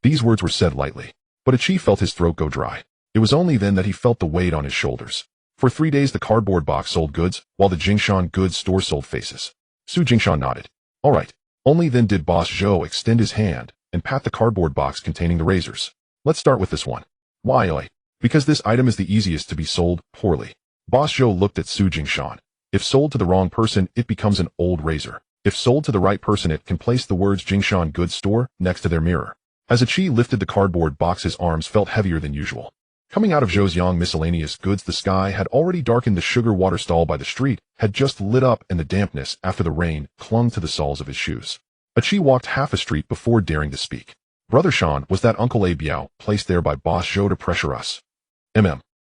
these words were said lightly, but Chi felt his throat go dry. It was only then that he felt the weight on his shoulders. For 3 days the cardboard box sold goods, while the Jingshan goods store sold faces. Su Jingshan nodded. All right. Only then did Boss Zhou extend his hand and pat the cardboard box containing the razors. Let's start with this one. Why? Because this item is the easiest to be sold poorly. Boss Zhou looked at Su Jingshan. If sold to the wrong person, it becomes an old razor. If sold to the right person, it can place the words Jingshan Goods Store next to their mirror. As Achi lifted the cardboard box, his arms felt heavier than usual. Coming out of Zhou's Yang miscellaneous goods, the sky had already darkened. The sugar water stall by the street had just lit up, and the dampness after the rain clung to the soles of his shoes. Achi walked half a street before daring to speak. Brother Shan, was that Uncle A Biao placed there by Boss Zhou to pressure us?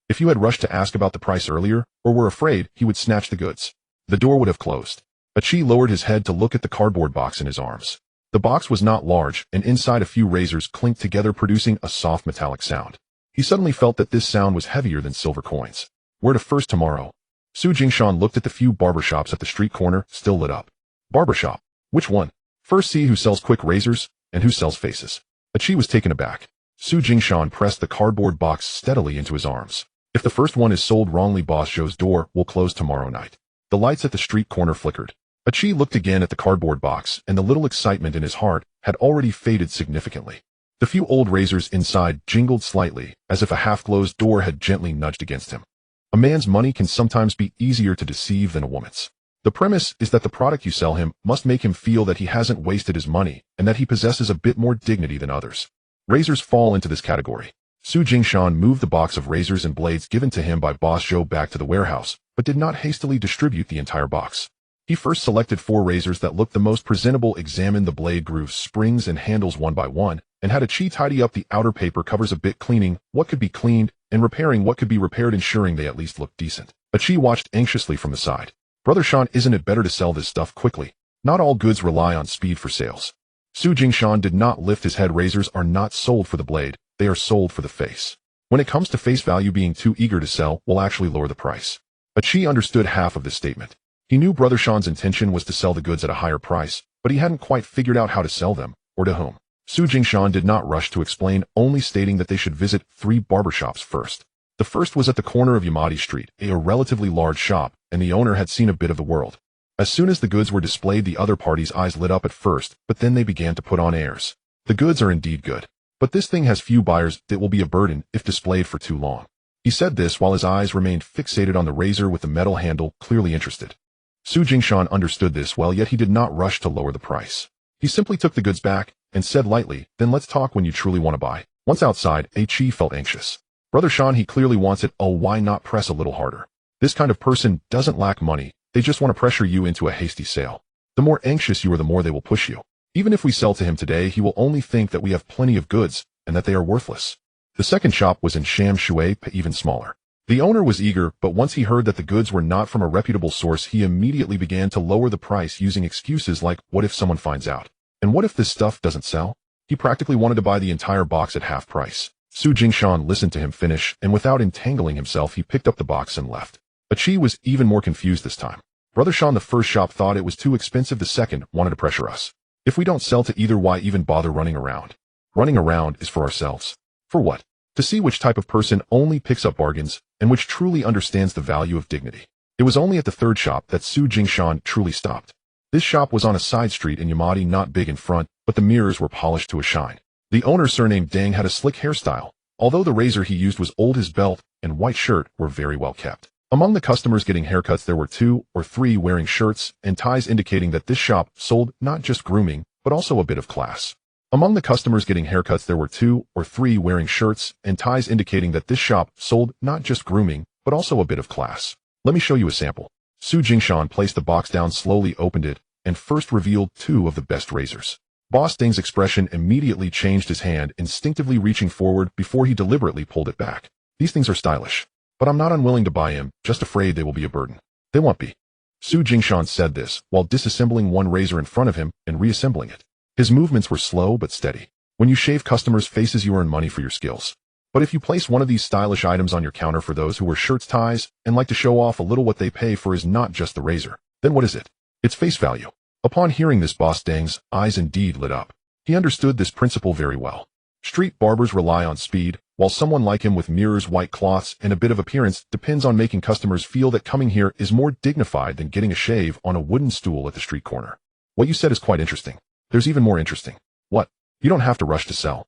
If you had rushed to ask about the price earlier, or were afraid he would snatch the goods, the door would have closed. Achi lowered his head to look at the cardboard box in his arms. The box was not large, and inside a few razors clinked together, producing a soft metallic sound. He suddenly felt that this sound was heavier than silver coins. Where to first tomorrow? Su Jingshan looked at the few barbershops at the street corner, still lit up. Barbershop? Which one? First see who sells quick razors, and who sells faces. Achi was taken aback. Su Jingshan pressed the cardboard box steadily into his arms. If the first one is sold wrongly, Boss Zhou's door will close tomorrow night. The lights at the street corner flickered. Achi looked again at the cardboard box, and the little excitement in his heart had already faded significantly. The few old razors inside jingled slightly, as if a half-closed door had gently nudged against him. A man's money can sometimes be easier to deceive than a woman's. The premise is that the product you sell him must make him feel that he hasn't wasted his money, and that he possesses a bit more dignity than others. Razors fall into this category. Su Jingshan moved the box of razors and blades given to him by Boss Zhou back to the warehouse, but did not hastily distribute the entire box. He first selected 4 razors that looked the most presentable, examined the blade grooves, springs, and handles one by one, and had Achi tidy up the outer paper covers a bit, cleaning what could be cleaned and repairing what could be repaired, ensuring they at least looked decent. Achi watched anxiously from the side. Brother Shan, isn't it better to sell this stuff quickly? Not all goods rely on speed for sales. Su Jingshan did not lift his head. Razors are not sold for the blade, they are sold for the face. When it comes to face value, being too eager to sell will actually lower the price. Achi understood half of this statement. He knew Brother Shan's intention was to sell the goods at a higher price, but he hadn't quite figured out how to sell them, or to whom. Su Jingshan did not rush to explain, only stating that they should visit 3 barbershops first. The first was at the corner of Yamadi Street, a relatively large shop, and the owner had seen a bit of the world. As soon as the goods were displayed, the other party's eyes lit up at first, but then they began to put on airs. The goods are indeed good. But this thing has few buyers. It will be a burden if displayed for too long. He said this while his eyes remained fixated on the razor with the metal handle, clearly interested. Su Jingshan understood this well, yet he did not rush to lower the price. He simply took the goods back and said lightly, then let's talk when you truly want to buy. Once outside, Achi felt anxious. Brother Shan, he clearly wants it. Oh, why not press a little harder? This kind of person doesn't lack money. They just want to pressure you into a hasty sale. The more anxious you are, the more they will push you. Even if we sell to him today, he will only think that we have plenty of goods and that they are worthless. The second shop was in Sham Shui, even smaller. The owner was eager, but once he heard that the goods were not from a reputable source, he immediately began to lower the price using excuses like, what if someone finds out? And what if this stuff doesn't sell? He practically wanted to buy the entire box at half price. Su Jingshan listened to him finish, and without entangling himself, he picked up the box and left. Achi was even more confused this time. Brother Shan, the first shop thought it was too expensive. The second wanted to pressure us. If we don't sell to either, why even bother running around? Running around is for ourselves. For what? To see which type of person only picks up bargains and which truly understands the value of dignity. It was only at the third shop that Su Jingshan truly stopped. This shop was on a side street in Yamadi, not big in front, but the mirrors were polished to a shine. The owner, surnamed Deng, had a slick hairstyle. Although the razor he used was old, his belt and white shirt were very well kept. Among the customers getting haircuts, there were 2 or 3 wearing shirts and ties, indicating that this shop sold not just grooming, but also a bit of class. Among the customers getting haircuts, there were 2 or 3 wearing shirts and ties, indicating that this shop sold not just grooming, but also a bit of class. Let me show you a sample. Su Jingshan placed the box down, slowly opened it, and first revealed 2 of the best razors. Boss Deng's expression immediately changed, his hand instinctively reaching forward before he deliberately pulled it back. These things are stylish, but I'm not unwilling to buy him, just afraid they will be a burden. They won't be. Su Jingshan said this while disassembling one razor in front of him and reassembling it. His movements were slow but steady. When you shave customers' faces, you earn money for your skills. But if you place one of these stylish items on your counter for those who wear shirts, ties, and like to show off a little, what they pay for is not just the razor, then what is it? It's face value. Upon hearing this, Boss Deng's eyes indeed lit up. He understood this principle very well. Street barbers rely on speed, while someone like him with mirrors, white cloths, and a bit of appearance depends on making customers feel that coming here is more dignified than getting a shave on a wooden stool at the street corner. What you said is quite interesting. There's even more interesting. What? You don't have to rush to sell.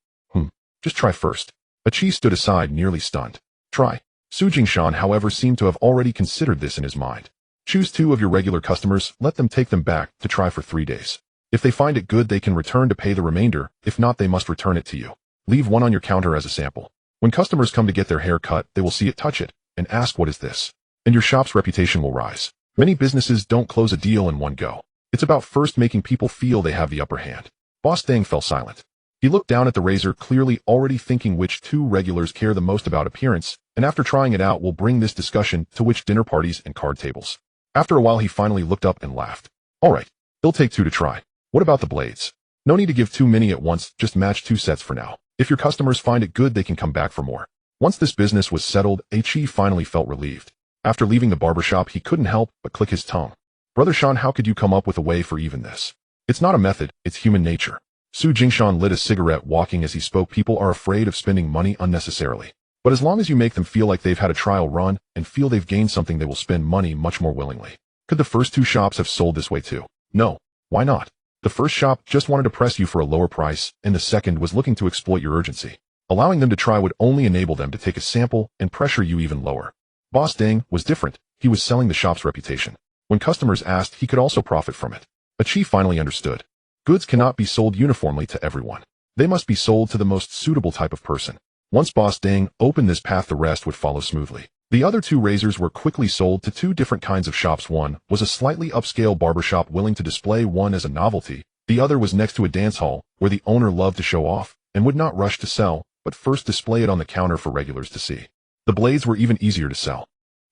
Just try first. Achi stood aside, nearly stunned. Try. Su Jingshan, however, seemed to have already considered this in his mind. Choose 2 of your regular customers, let them take them back to try for 3 days. If they find it good, they can return to pay the remainder. If not, they must return it to you. Leave 1 on your counter as a sample. When customers come to get their hair cut, they will see it, touch it, and ask, what is this? And your shop's reputation will rise. Many businesses don't close a deal in one go. It's about first making people feel they have the upper hand. Boss Deng fell silent. He looked down at the razor, clearly already thinking which 2 regulars care the most about appearance, and after trying it out will bring this discussion to which dinner parties and card tables. After a while he finally looked up and laughed. Alright, it'll take 2 to try. What about the blades? No need to give too many at once, just match 2 sets for now. If your customers find it good, they can come back for more. Once this business was settled, Achi finally felt relieved. After leaving the barbershop, he couldn't help but click his tongue. Brother Shan, how could you come up with a way for even this? It's not a method, it's human nature. Su Jingshan lit a cigarette, walking as he spoke. People are afraid of spending money unnecessarily. But as long as you make them feel like they've had a trial run and feel they've gained something, they will spend money much more willingly. Could the first 2 shops have sold this way too? No. Why not? The first shop just wanted to press you for a lower price, and the second was looking to exploit your urgency. Allowing them to try would only enable them to take a sample and pressure you even lower. Boss Deng was different. He was selling the shop's reputation. When customers asked, he could also profit from it. Achi finally understood. Goods cannot be sold uniformly to everyone. They must be sold to the most suitable type of person. Once Boss Deng opened this path, the rest would follow smoothly. The other 2 razors were quickly sold to 2 different kinds of shops. One was a slightly upscale barbershop willing to display one as a novelty. The other was next to a dance hall where the owner loved to show off and would not rush to sell, but first display it on the counter for regulars to see. The blades were even easier to sell.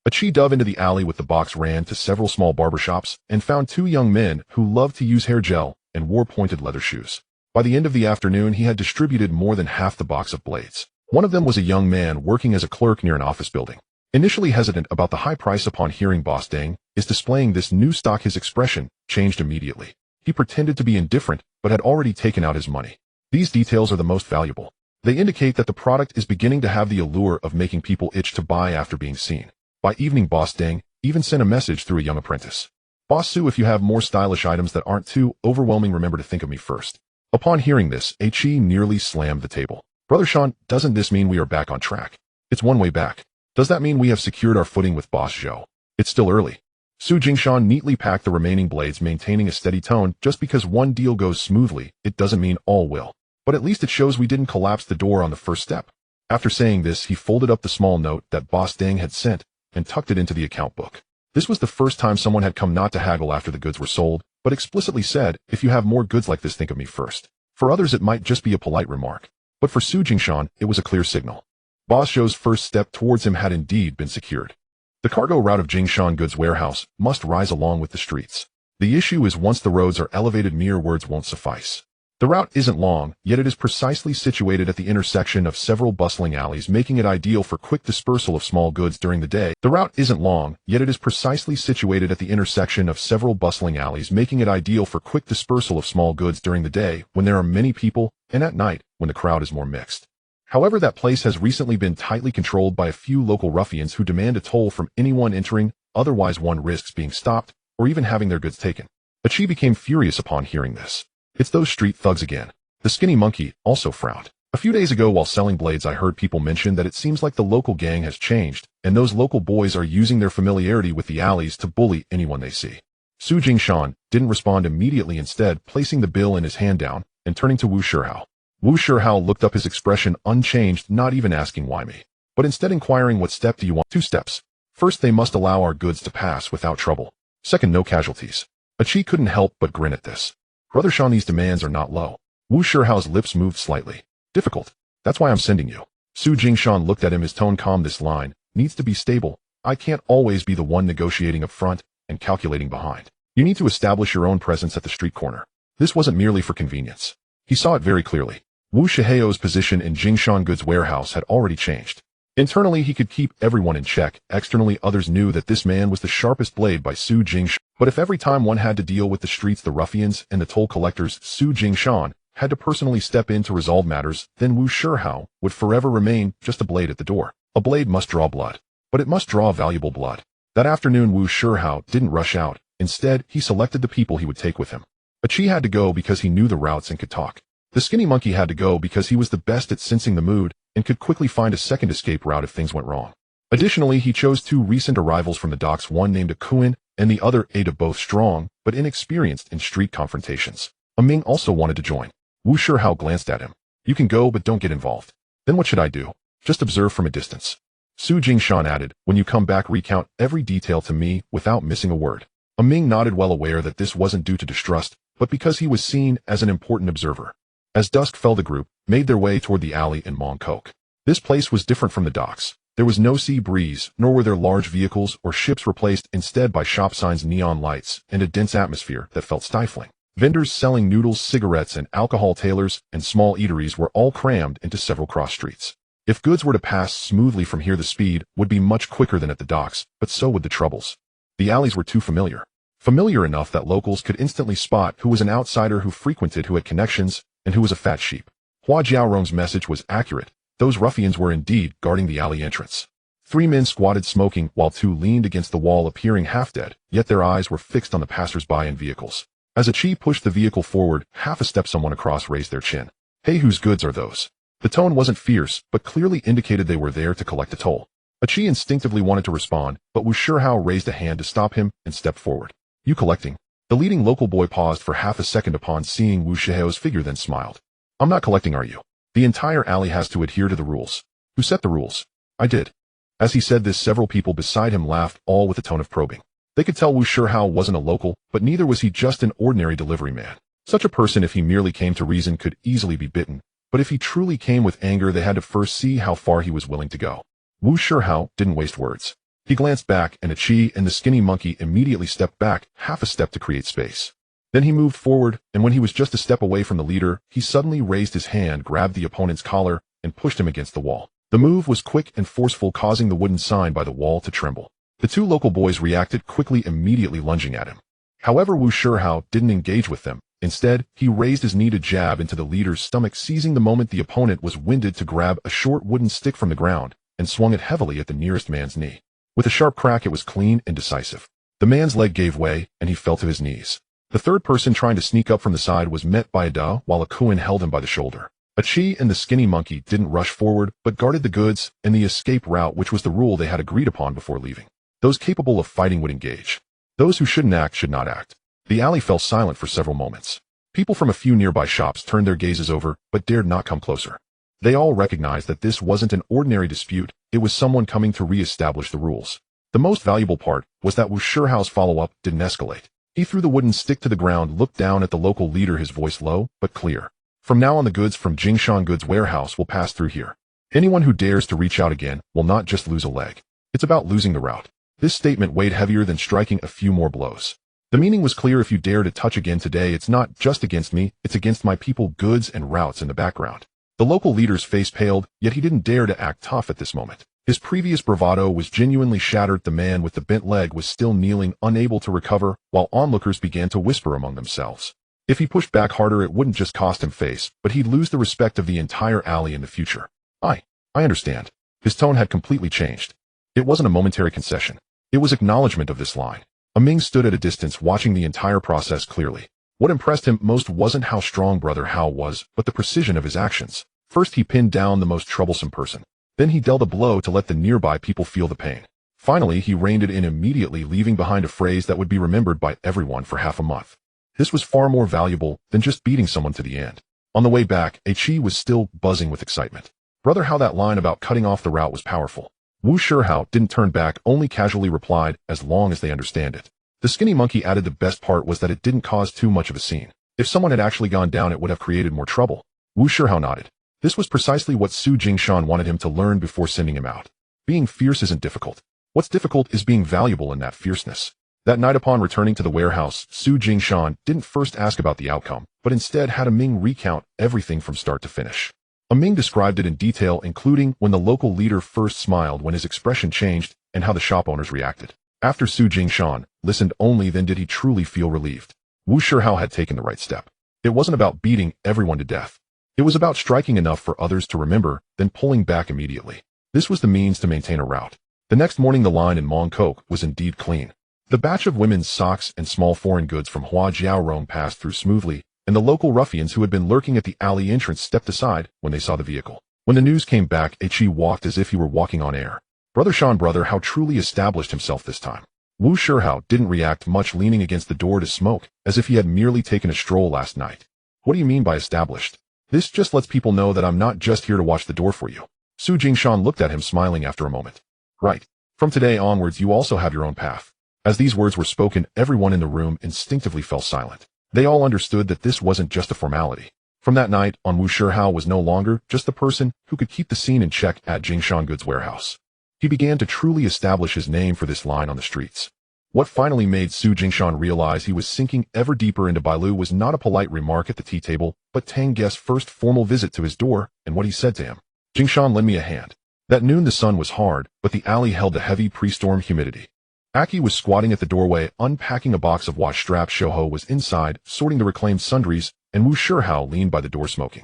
Achi dove into the alley with the box, ran to several small barbershops, and found 2 young men who loved to use hair gel and wore pointed leather shoes. By the end of the afternoon, he had distributed more than half the box of blades. One of them was a young man working as a clerk near an office building. Initially hesitant about the high price, upon hearing Boss Deng is displaying this new stock, his expression changed immediately. He pretended to be indifferent, but had already taken out his money. These details are the most valuable. They indicate that the product is beginning to have the allure of making people itch to buy after being seen. By evening, Boss Deng even sent a message through a young apprentice. Boss Su, if you have more stylish items that aren't too overwhelming, remember to think of me first. Upon hearing this, Achi nearly slammed the table. Brother Shan, doesn't this mean we are back on track? It's one way back. Does that mean we have secured our footing with Boss Zhou? It's still early. Su Jingshan neatly packed the remaining blades, maintaining a steady tone. Just because one deal goes smoothly, it doesn't mean all will. But at least it shows we didn't collapse the door on the first step. After saying this, he folded up the small note that Boss Deng had sent and tucked it into the account book. This was the first time someone had come not to haggle after the goods were sold, but explicitly said, if you have more goods like this, think of me first. For others it might just be a polite remark. But for Su Jingshan, it was a clear signal. Boss Zhou's first step towards him had indeed been secured. The cargo route of Jingshan Goods Warehouse must rise along with the streets. The issue is, once the roads are elevated, mere words won't suffice. The route isn't long, yet it is precisely situated at the intersection of several bustling alleys, making it ideal for quick dispersal of small goods during the day. The route isn't long, yet it is precisely situated at the intersection of several bustling alleys, making it ideal for quick dispersal of small goods during the day when there are many people, and at night when the crowd is more mixed. However, that place has recently been tightly controlled by a few local ruffians who demand a toll from anyone entering, otherwise one risks being stopped or even having their goods taken. Achi became furious upon hearing this. It's those street thugs again. The skinny monkey also frowned. A few days ago while selling blades, I heard people mention that it seems like the local gang has changed, and those local boys are using their familiarity with the alleys to bully anyone they see. Su Jingshan didn't respond immediately, instead placing the bill in his hand down and turning to Wu Shihao. Wu Shihao looked up, his expression unchanged, not even asking why me, but instead inquiring, what step do you want? 2 steps. First, they must allow our goods to pass without trouble. Second, no casualties. Achi couldn't help but grin at this. Brother Shan, these demands are not low. Wu Shihao's lips moved slightly. Difficult. That's why I'm sending you. Su Jingshan looked at him, his tone calm. This line needs to be stable. I can't always be the one negotiating up front and calculating behind. You need to establish your own presence at the street corner. This wasn't merely for convenience. He saw it very clearly. Wu Shihao's position in Jingshan Goods Warehouse had already changed. Internally, he could keep everyone in check. Externally, others knew that this man was the sharpest blade by Su Jingshan. But if every time one had to deal with the streets, the ruffians, and the toll collectors, Su Jingshan had to personally step in to resolve matters, then Wu Shihao would forever remain just a blade at the door. A blade must draw blood, but it must draw valuable blood. That afternoon Wu Shihao didn't rush out. Instead, he selected the people he would take with him. Achi had to go because he knew the routes and could talk. The skinny monkey had to go because he was the best at sensing the mood and could quickly find a second escape route if things went wrong. Additionally, he chose two recent arrivals from the docks, one named Kowloon and the other Ada, both strong but inexperienced in street confrontations. Ming also wanted to join. Wu Shihao glanced at him. You can go, but don't get involved. Then what should I do? Just observe from a distance. Su Jingshan added, when you come back recount every detail to me without missing a word. Ming nodded, well aware that this wasn't due to distrust, but because he was seen as an important observer. As dusk fell, the group made their way toward the alley in Mongkok. This place was different from the docks. There was no sea breeze, nor were there large vehicles or ships, replaced instead by shop signs, neon lights, and a dense atmosphere that felt stifling. Vendors selling noodles, cigarettes, and alcohol, tailors, and small eateries were all crammed into several cross streets. If goods were to pass smoothly from here, the speed would be much quicker than at the docks, but so would the troubles. The alleys were too familiar. Familiar enough that locals could instantly spot who was an outsider who frequented, who had connections, and who was a fat sheep. Hua Jiaorong's message was accurate. Those ruffians were indeed guarding the alley entrance. 3 men squatted smoking, while 2 leaned against the wall, appearing half dead, yet their eyes were fixed on the passers-by and vehicles. As Achi pushed the vehicle forward half a step, someone across raised their chin. Hey, whose goods are those? The tone wasn't fierce, but clearly indicated they were there to collect a toll. Achi instinctively wanted to respond, but Wu Shihao raised a hand to stop him and stepped forward. You collecting? The leading local boy paused for half a second upon seeing Wu Shihao's figure, then smiled. I'm not collecting, are you? The entire alley has to adhere to the rules. Who set the rules? I did. As he said this, several people beside him laughed, all with a tone of probing. They could tell Wu Shihao wasn't a local, but neither was he just an ordinary delivery man. Such a person, if he merely came to reason, could easily be bitten, but if he truly came with anger, they had to first see how far he was willing to go. Wu Shihao didn't waste words. He glanced back, and Achi and the skinny monkey immediately stepped back half a step to create space. Then he moved forward, and when he was just a step away from the leader, he suddenly raised his hand, grabbed the opponent's collar, and pushed him against the wall. The move was quick and forceful, causing the wooden sign by the wall to tremble. The 2 local boys reacted quickly, immediately lunging at him. However, Wu Shihao didn't engage with them. Instead, he raised his knee to jab into the leader's stomach, seizing the moment the opponent was winded to grab a short wooden stick from the ground and swung it heavily at the nearest man's knee. With a sharp crack, it was clean and decisive. The man's leg gave way, and he fell to his knees. The third person trying to sneak up from the side was met by a Da, while a Kowloon held him by the shoulder. Achi and the skinny monkey didn't rush forward, but guarded the goods and the escape route, which was the rule they had agreed upon before leaving. Those capable of fighting would engage. Those who shouldn't act should not act. The alley fell silent for several moments. People from a few nearby shops turned their gazes over, but dared not come closer. They all recognized that this wasn't an ordinary dispute, it was someone coming to re-establish the rules. The most valuable part was that Wu Shihao's follow-up didn't escalate. He threw the wooden stick to the ground, looked down at the local leader, his voice low but clear. From now on, the goods from Jingshan Goods Warehouse will pass through here. Anyone who dares to reach out again will not just lose a leg. It's about losing the route. This statement weighed heavier than striking a few more blows. The meaning was clear. If you dare to touch again today, it's not just against me, it's against my people, goods, and routes. In the background, the local leader's face paled, yet he didn't dare to act tough at this moment. His previous bravado was genuinely shattered. The man with the bent leg was still kneeling, unable to recover, while onlookers began to whisper among themselves. If he pushed back harder, it wouldn't just cost him face, but he'd lose the respect of the entire alley in the future. I understand. His tone had completely changed. It wasn't a momentary concession. It was acknowledgement of this line. Ming stood at a distance, watching the entire process clearly. What impressed him most wasn't how strong Brother Hao was, but the precision of his actions. First, he pinned down the most troublesome person. Then he dealt a blow to let the nearby people feel the pain. Finally, he reined it in, immediately leaving behind a phrase that would be remembered by everyone for half a month. This was far more valuable than just beating someone to the end. On the way back, Achi was still buzzing with excitement. Brother Hao, that line about cutting off the route was powerful. Wu Shihao didn't turn back, only casually replied, as long as they understand it. The skinny monkey added, the best part was that it didn't cause too much of a scene. If someone had actually gone down, it would have created more trouble. Wu Shihao nodded. This was precisely what Su Jingshan wanted him to learn before sending him out. Being fierce isn't difficult. What's difficult is being valuable in that fierceness. That night, upon returning to the warehouse, Su Jingshan didn't first ask about the outcome, but instead had Ming recount everything from start to finish. Ming described it in detail, including when the local leader first smiled, when his expression changed, and how the shop owners reacted. After Su Jingshan listened only, then did he truly feel relieved. Wu Shihao had taken the right step. It wasn't about beating everyone to death. It was about striking enough for others to remember, then pulling back immediately. This was the means to maintain a route. The next morning the line in Mong Kok was indeed clean. The batch of women's socks and small foreign goods from Hua Jiaorong passed through smoothly, and the local ruffians who had been lurking at the alley entrance stepped aside when they saw the vehicle. When the news came back, Chi walked as if he were walking on air. Brother Shan how truly established himself this time. Wu Shihao didn't react much, leaning against the door to smoke, as if he had merely taken a stroll last night. What do you mean by established? This just lets people know that I'm not just here to watch the door for you. Su Jingshan looked at him, smiling after a moment. Right. From today onwards you also have your own path. As these words were spoken, everyone in the room instinctively fell silent. They all understood that this wasn't just a formality. From that night on, Wu Shihao was no longer just the person who could keep the scene in check at Jingshan Goods Warehouse. He began to truly establish his name for this line on the streets. What finally made Su Jingshan realize he was sinking ever deeper into Bailu was not a polite remark at the tea table, but Tang Guest's first formal visit to his door and what he said to him. Jingshan, lend me a hand. That noon the sun was hard, but the alley held a heavy pre-storm humidity. Aki was squatting at the doorway, unpacking a box of watch straps. Shouho was inside, sorting the reclaimed sundries, and Wu Shihao leaned by the door smoking.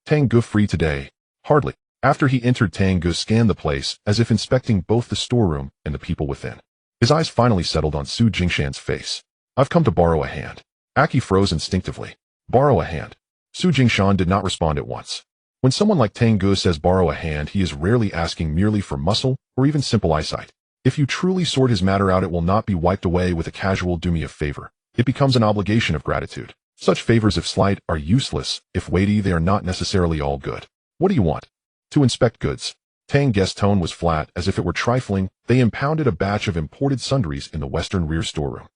Tang Gu free today? Hardly. After he entered, Tang Gu scanned the place, as if inspecting both the storeroom and the people within. His eyes finally settled on Su Jingshan's face. I've come to borrow a hand. Aki froze instinctively. Borrow a hand. Su Jingshan did not respond at once. When someone like Tang Gu says borrow a hand, he is rarely asking merely for muscle or even simple eyesight. If you truly sort his matter out, it will not be wiped away with a casual do me a favor. It becomes an obligation of gratitude. Such favors, if slight, are useless. If weighty, they are not necessarily all good. What do you want? To inspect goods. Tang Guest's tone was flat, as if it were trifling. They impounded a batch of imported sundries in the western rear storeroom.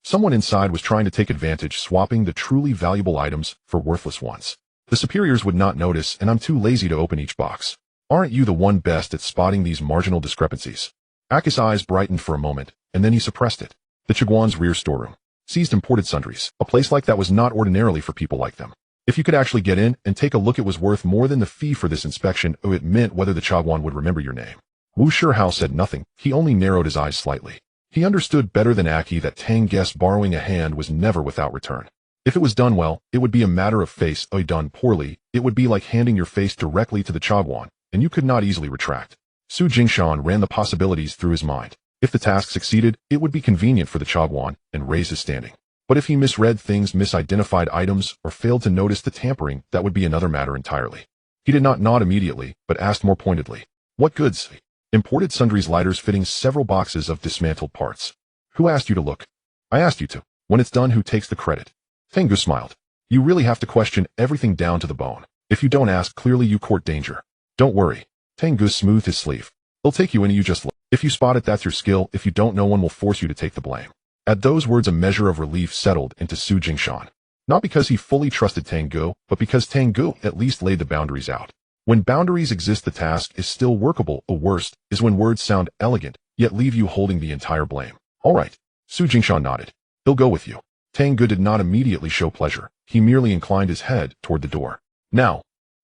Someone inside was trying to take advantage, swapping the truly valuable items for worthless ones. The superiors would not notice, and I'm too lazy to open each box. Aren't you the one best at spotting these marginal discrepancies? Aki's eyes brightened for a moment, and then he suppressed it. The Chiguan's rear storeroom. Seized imported sundries. A place like that was not ordinarily for people like them. If you could actually get in and take a look, it was worth more than the fee for this inspection. Oh, it meant whether the Chiguan would remember your name. Wu Shihao said nothing. He only narrowed his eyes slightly. He understood better than Aki that Tang Guest borrowing a hand was never without return. If it was done well, it would be a matter of face. Done poorly, it would be like handing your face directly to the Chiguan, and you could not easily retract. Su Jingshan ran the possibilities through his mind. If the task succeeded, it would be convenient for the Chiguan and raise his standing. But if he misread things, misidentified items, or failed to notice the tampering, that would be another matter entirely. He did not nod immediately, but asked more pointedly. What goods? Imported sundries, lighters, fittings, several boxes of dismantled parts. Who asked you to look? I asked you to. When it's done, who takes the credit? Tang Gu smiled. You really have to question everything down to the bone. If you don't ask, clearly you court danger. Don't worry. Tang Gu smoothed his sleeve. They'll take you in, you just look. If you spot it, that's your skill. If you don't, no one will force you to take the blame. At those words, a measure of relief settled into Su Jingshan. Not because he fully trusted Tang Gu, but because Tang Gu at least laid the boundaries out. When boundaries exist, the task is still workable. The worst is when words sound elegant, yet leave you holding the entire blame. All right. Su Jingshan nodded. He'll go with you. Tang Gu did not immediately show pleasure. He merely inclined his head toward the door. Now,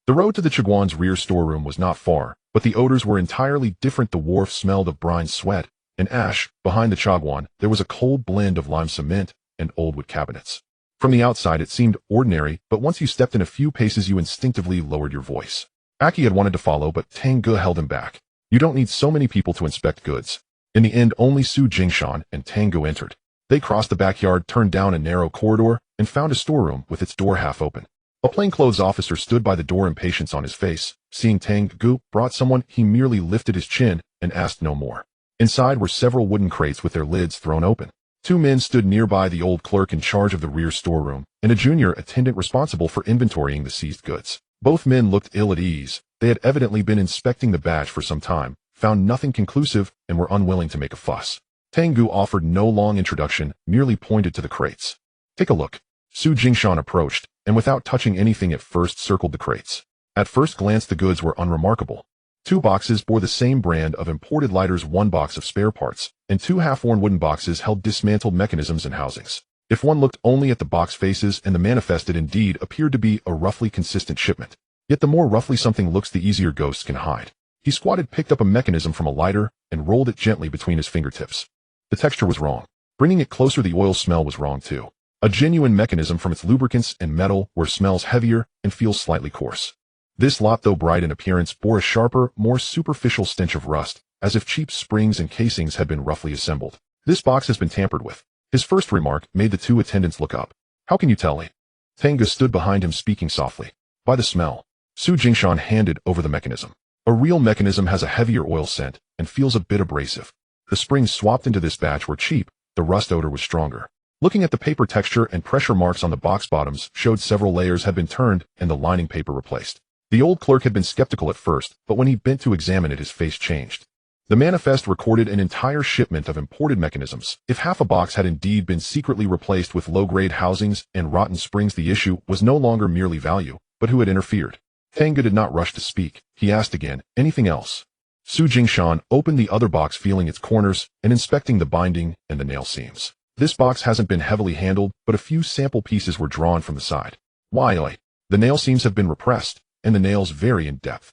the road to the Chiguan's rear storeroom was not far, but the odors were entirely different. The wharf smelled of brine, sweat, and ash. Behind the Chiguan, there was a cold blend of lime cement and old wood cabinets. From the outside, it seemed ordinary, but once you stepped in a few paces, you instinctively lowered your voice. Aki had wanted to follow, but Tang Gu held him back. You don't need so many people to inspect goods. In the end, only Su Jingshan and Tang Gu entered. They crossed the backyard, turned down a narrow corridor, and found a storeroom with its door half open. A plainclothes officer stood by the door, impatience on his face. Seeing Tang Gu brought someone, he merely lifted his chin and asked no more. Inside were several wooden crates with their lids thrown open. Two men stood nearby, the old clerk in charge of the rear storeroom, and a junior attendant responsible for inventorying the seized goods. Both men looked ill at ease. They had evidently been inspecting the batch for some time, found nothing conclusive, and were unwilling to make a fuss. Tang Gu offered no long introduction, merely pointed to the crates. Take a look. Su Jingshan approached, and without touching anything at first circled the crates. At first glance, the goods were unremarkable. 2 boxes bore the same brand of imported lighters, 1 box of spare parts, and 2 half-worn wooden boxes held dismantled mechanisms and housings. If one looked only at the box faces and the manifest, it indeed appeared to be a roughly consistent shipment. Yet the more roughly something looks, the easier ghosts can hide. He squatted, picked up a mechanism from a lighter, and rolled it gently between his fingertips. The texture was wrong. Bringing it closer, the oil smell was wrong too. A genuine mechanism from its lubricants and metal where smells heavier and feels slightly coarse. This lot, though bright in appearance, bore a sharper, more superficial stench of rust, as if cheap springs and casings had been roughly assembled. This box has been tampered with. His first remark made the two attendants look up. How can you tell? Tenga stood behind him, speaking softly. By the smell. Su Jingshan handed over the mechanism. A real mechanism has a heavier oil scent and feels a bit abrasive. The springs swapped into this batch were cheap, the rust odor was stronger. Looking at the paper, texture and pressure marks on the box bottoms showed several layers had been turned and the lining paper replaced. The old clerk had been skeptical at first, but when he bent to examine it, his face changed. The manifest recorded an entire shipment of imported mechanisms. If half a box had indeed been secretly replaced with low-grade housings and rotten springs, the issue was no longer merely value, but who had interfered. Tenga did not rush to speak. He asked again, anything else? Su Jingshan opened the other box, feeling its corners and inspecting the binding and the nail seams. This box hasn't been heavily handled, but a few sample pieces were drawn from the side. Why? The nail seams have been repressed, and the nails vary in depth.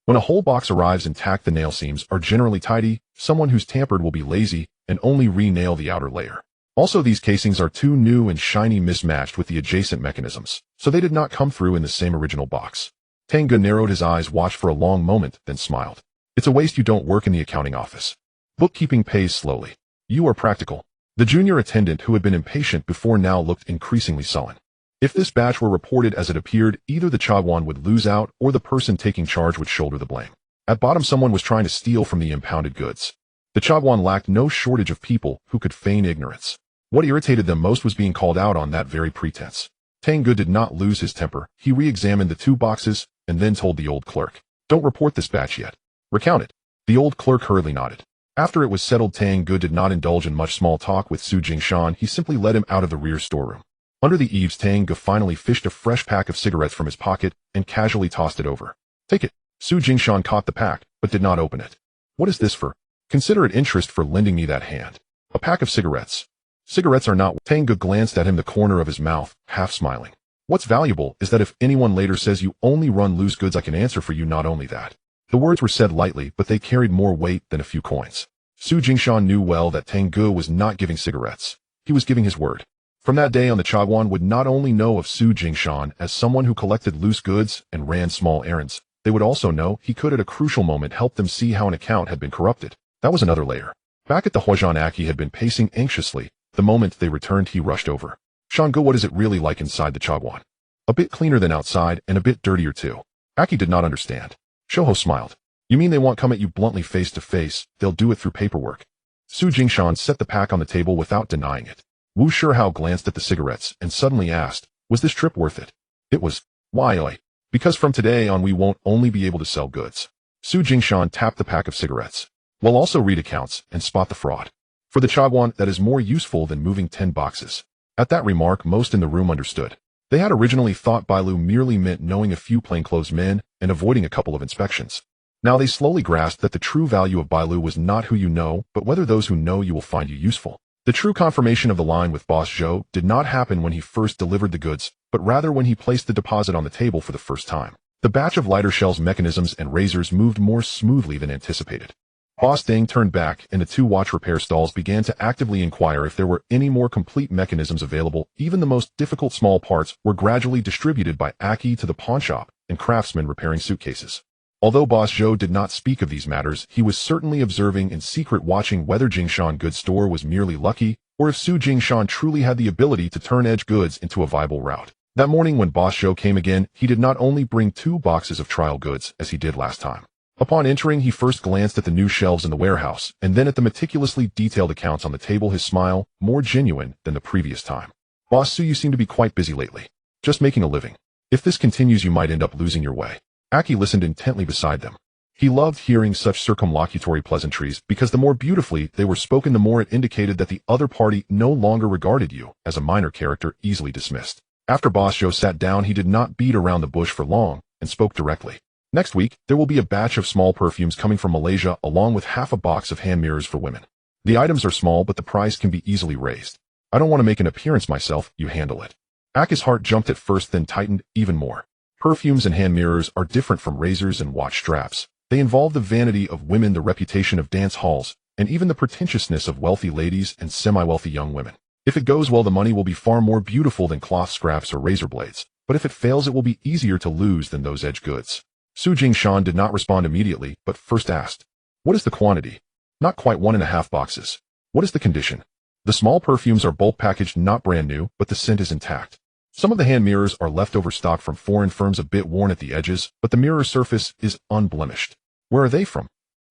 When a whole box arrives intact, the nail seams are generally tidy. Someone who's tampered will be lazy and only re-nail the outer layer. Also, these casings are too new and shiny, mismatched with the adjacent mechanisms, so they did not come through in the same original box. Tenga narrowed his eyes, watched for a long moment, then smiled. It's a waste you don't work in the accounting office. Bookkeeping pays slowly. You are practical. The junior attendant, who had been impatient before, now looked increasingly sullen. If this batch were reported as it appeared, either the Chagwan would lose out or the person taking charge would shoulder the blame. At bottom, someone was trying to steal from the impounded goods. The Chagwan lacked no shortage of people who could feign ignorance. What irritated them most was being called out on that very pretense. Tenga did not lose his temper. He re-examined the two boxes and then told the old clerk, "Don't report this batch yet. Recount it." The old clerk hurriedly nodded. After it was settled, Tenga did not indulge in much small talk with Su Jingshan. He simply led him out of the rear storeroom. Under the eaves, Tenga finally fished a fresh pack of cigarettes from his pocket and casually tossed it over. "Take it." Su Jingshan caught the pack, but did not open it. "What is this for?" "Consider it interest for lending me that hand." "A pack of cigarettes." "Cigarettes are not—" Tenga glanced at him, the corner of his mouth, half smiling. "What's valuable is that if anyone later says you only run loose goods, I can answer for you. Not only that." The words were said lightly, but they carried more weight than a few coins. Su Jingshan knew well that Tenga was not giving cigarettes. He was giving his word. From that day on, the Chagwan would not only know of Su Jingshan as someone who collected loose goods and ran small errands, they would also know he could at a crucial moment help them see how an account had been corrupted. That was another layer. Back at the Huajian, Aki had been pacing anxiously. The moment they returned, he rushed over. "Shanga, what is it really like inside the Chagwan?" "A bit cleaner than outside, and a bit dirtier too." Aki did not understand. Shoho smiled. "You mean they won't come at you bluntly face to face, they'll do it through paperwork." Su Jingshan set the pack on the table without denying it. Wu Shihao glanced at the cigarettes and suddenly asked, "Was this trip worth it?" "It was." "Why?" "Because from today on we won't only be able to sell goods." Su Jingshan tapped the pack of cigarettes. "We'll also read accounts and spot the fraud. For the Chagwan, that is more useful than moving 10 boxes. At that remark, most in the room understood. They had originally thought Bailu merely meant knowing a few plainclothes men and avoiding a couple of inspections. Now they slowly grasped that the true value of Bailu was not who you know, but whether those who know you will find you useful. The true confirmation of the line with Boss Zhou did not happen when he first delivered the goods, but rather when he placed the deposit on the table for the first time. The batch of lighter shells, mechanisms, and razors moved more smoothly than anticipated. Boss Deng turned back, and the two watch repair stalls began to actively inquire if there were any more complete mechanisms available. Even the most difficult small parts were gradually distributed by Aki to the pawnshop and craftsmen repairing suitcases. Although Boss Zhou did not speak of these matters, he was certainly observing in secret, watching whether Jingshan Goods Store was merely lucky, or if Su Jingshan truly had the ability to turn edge goods into a viable route. That morning when Boss Zhou came again, he did not only bring 2 boxes of trial goods as he did last time. Upon entering, he first glanced at the new shelves in the warehouse, and then at the meticulously detailed accounts on the table, his smile more genuine than the previous time. "Boss Su, you seem to be quite busy lately. Just making a living. If this continues, you might end up losing your way." Aki listened intently beside them. He loved hearing such circumlocutory pleasantries because the more beautifully they were spoken, the more it indicated that the other party no longer regarded you as a minor character easily dismissed. After Boss Zhou sat down, he did not beat around the bush for long and spoke directly. "Next week, there will be a batch of small perfumes coming from Malaysia along with half a box of hand mirrors for women. The items are small, but the price can be easily raised. I don't want to make an appearance myself, you handle it." Aki's heart jumped at first, then tightened even more. Perfumes and hand mirrors are different from razors and watch straps. They involve the vanity of women, the reputation of dance halls, and even the pretentiousness of wealthy ladies and semi-wealthy young women. If it goes well, the money will be far more beautiful than cloth scraps or razor blades, but if it fails, it will be easier to lose than those edge goods. Su Jingshan did not respond immediately, but first asked, "What is the quantity?" "Not quite 1.5 boxes. "What is the condition?" "The small perfumes are bulk packaged, not brand new, but the scent is intact. Some of the hand mirrors are leftover stock from foreign firms, a bit worn at the edges, but the mirror surface is unblemished." "Where are they from?"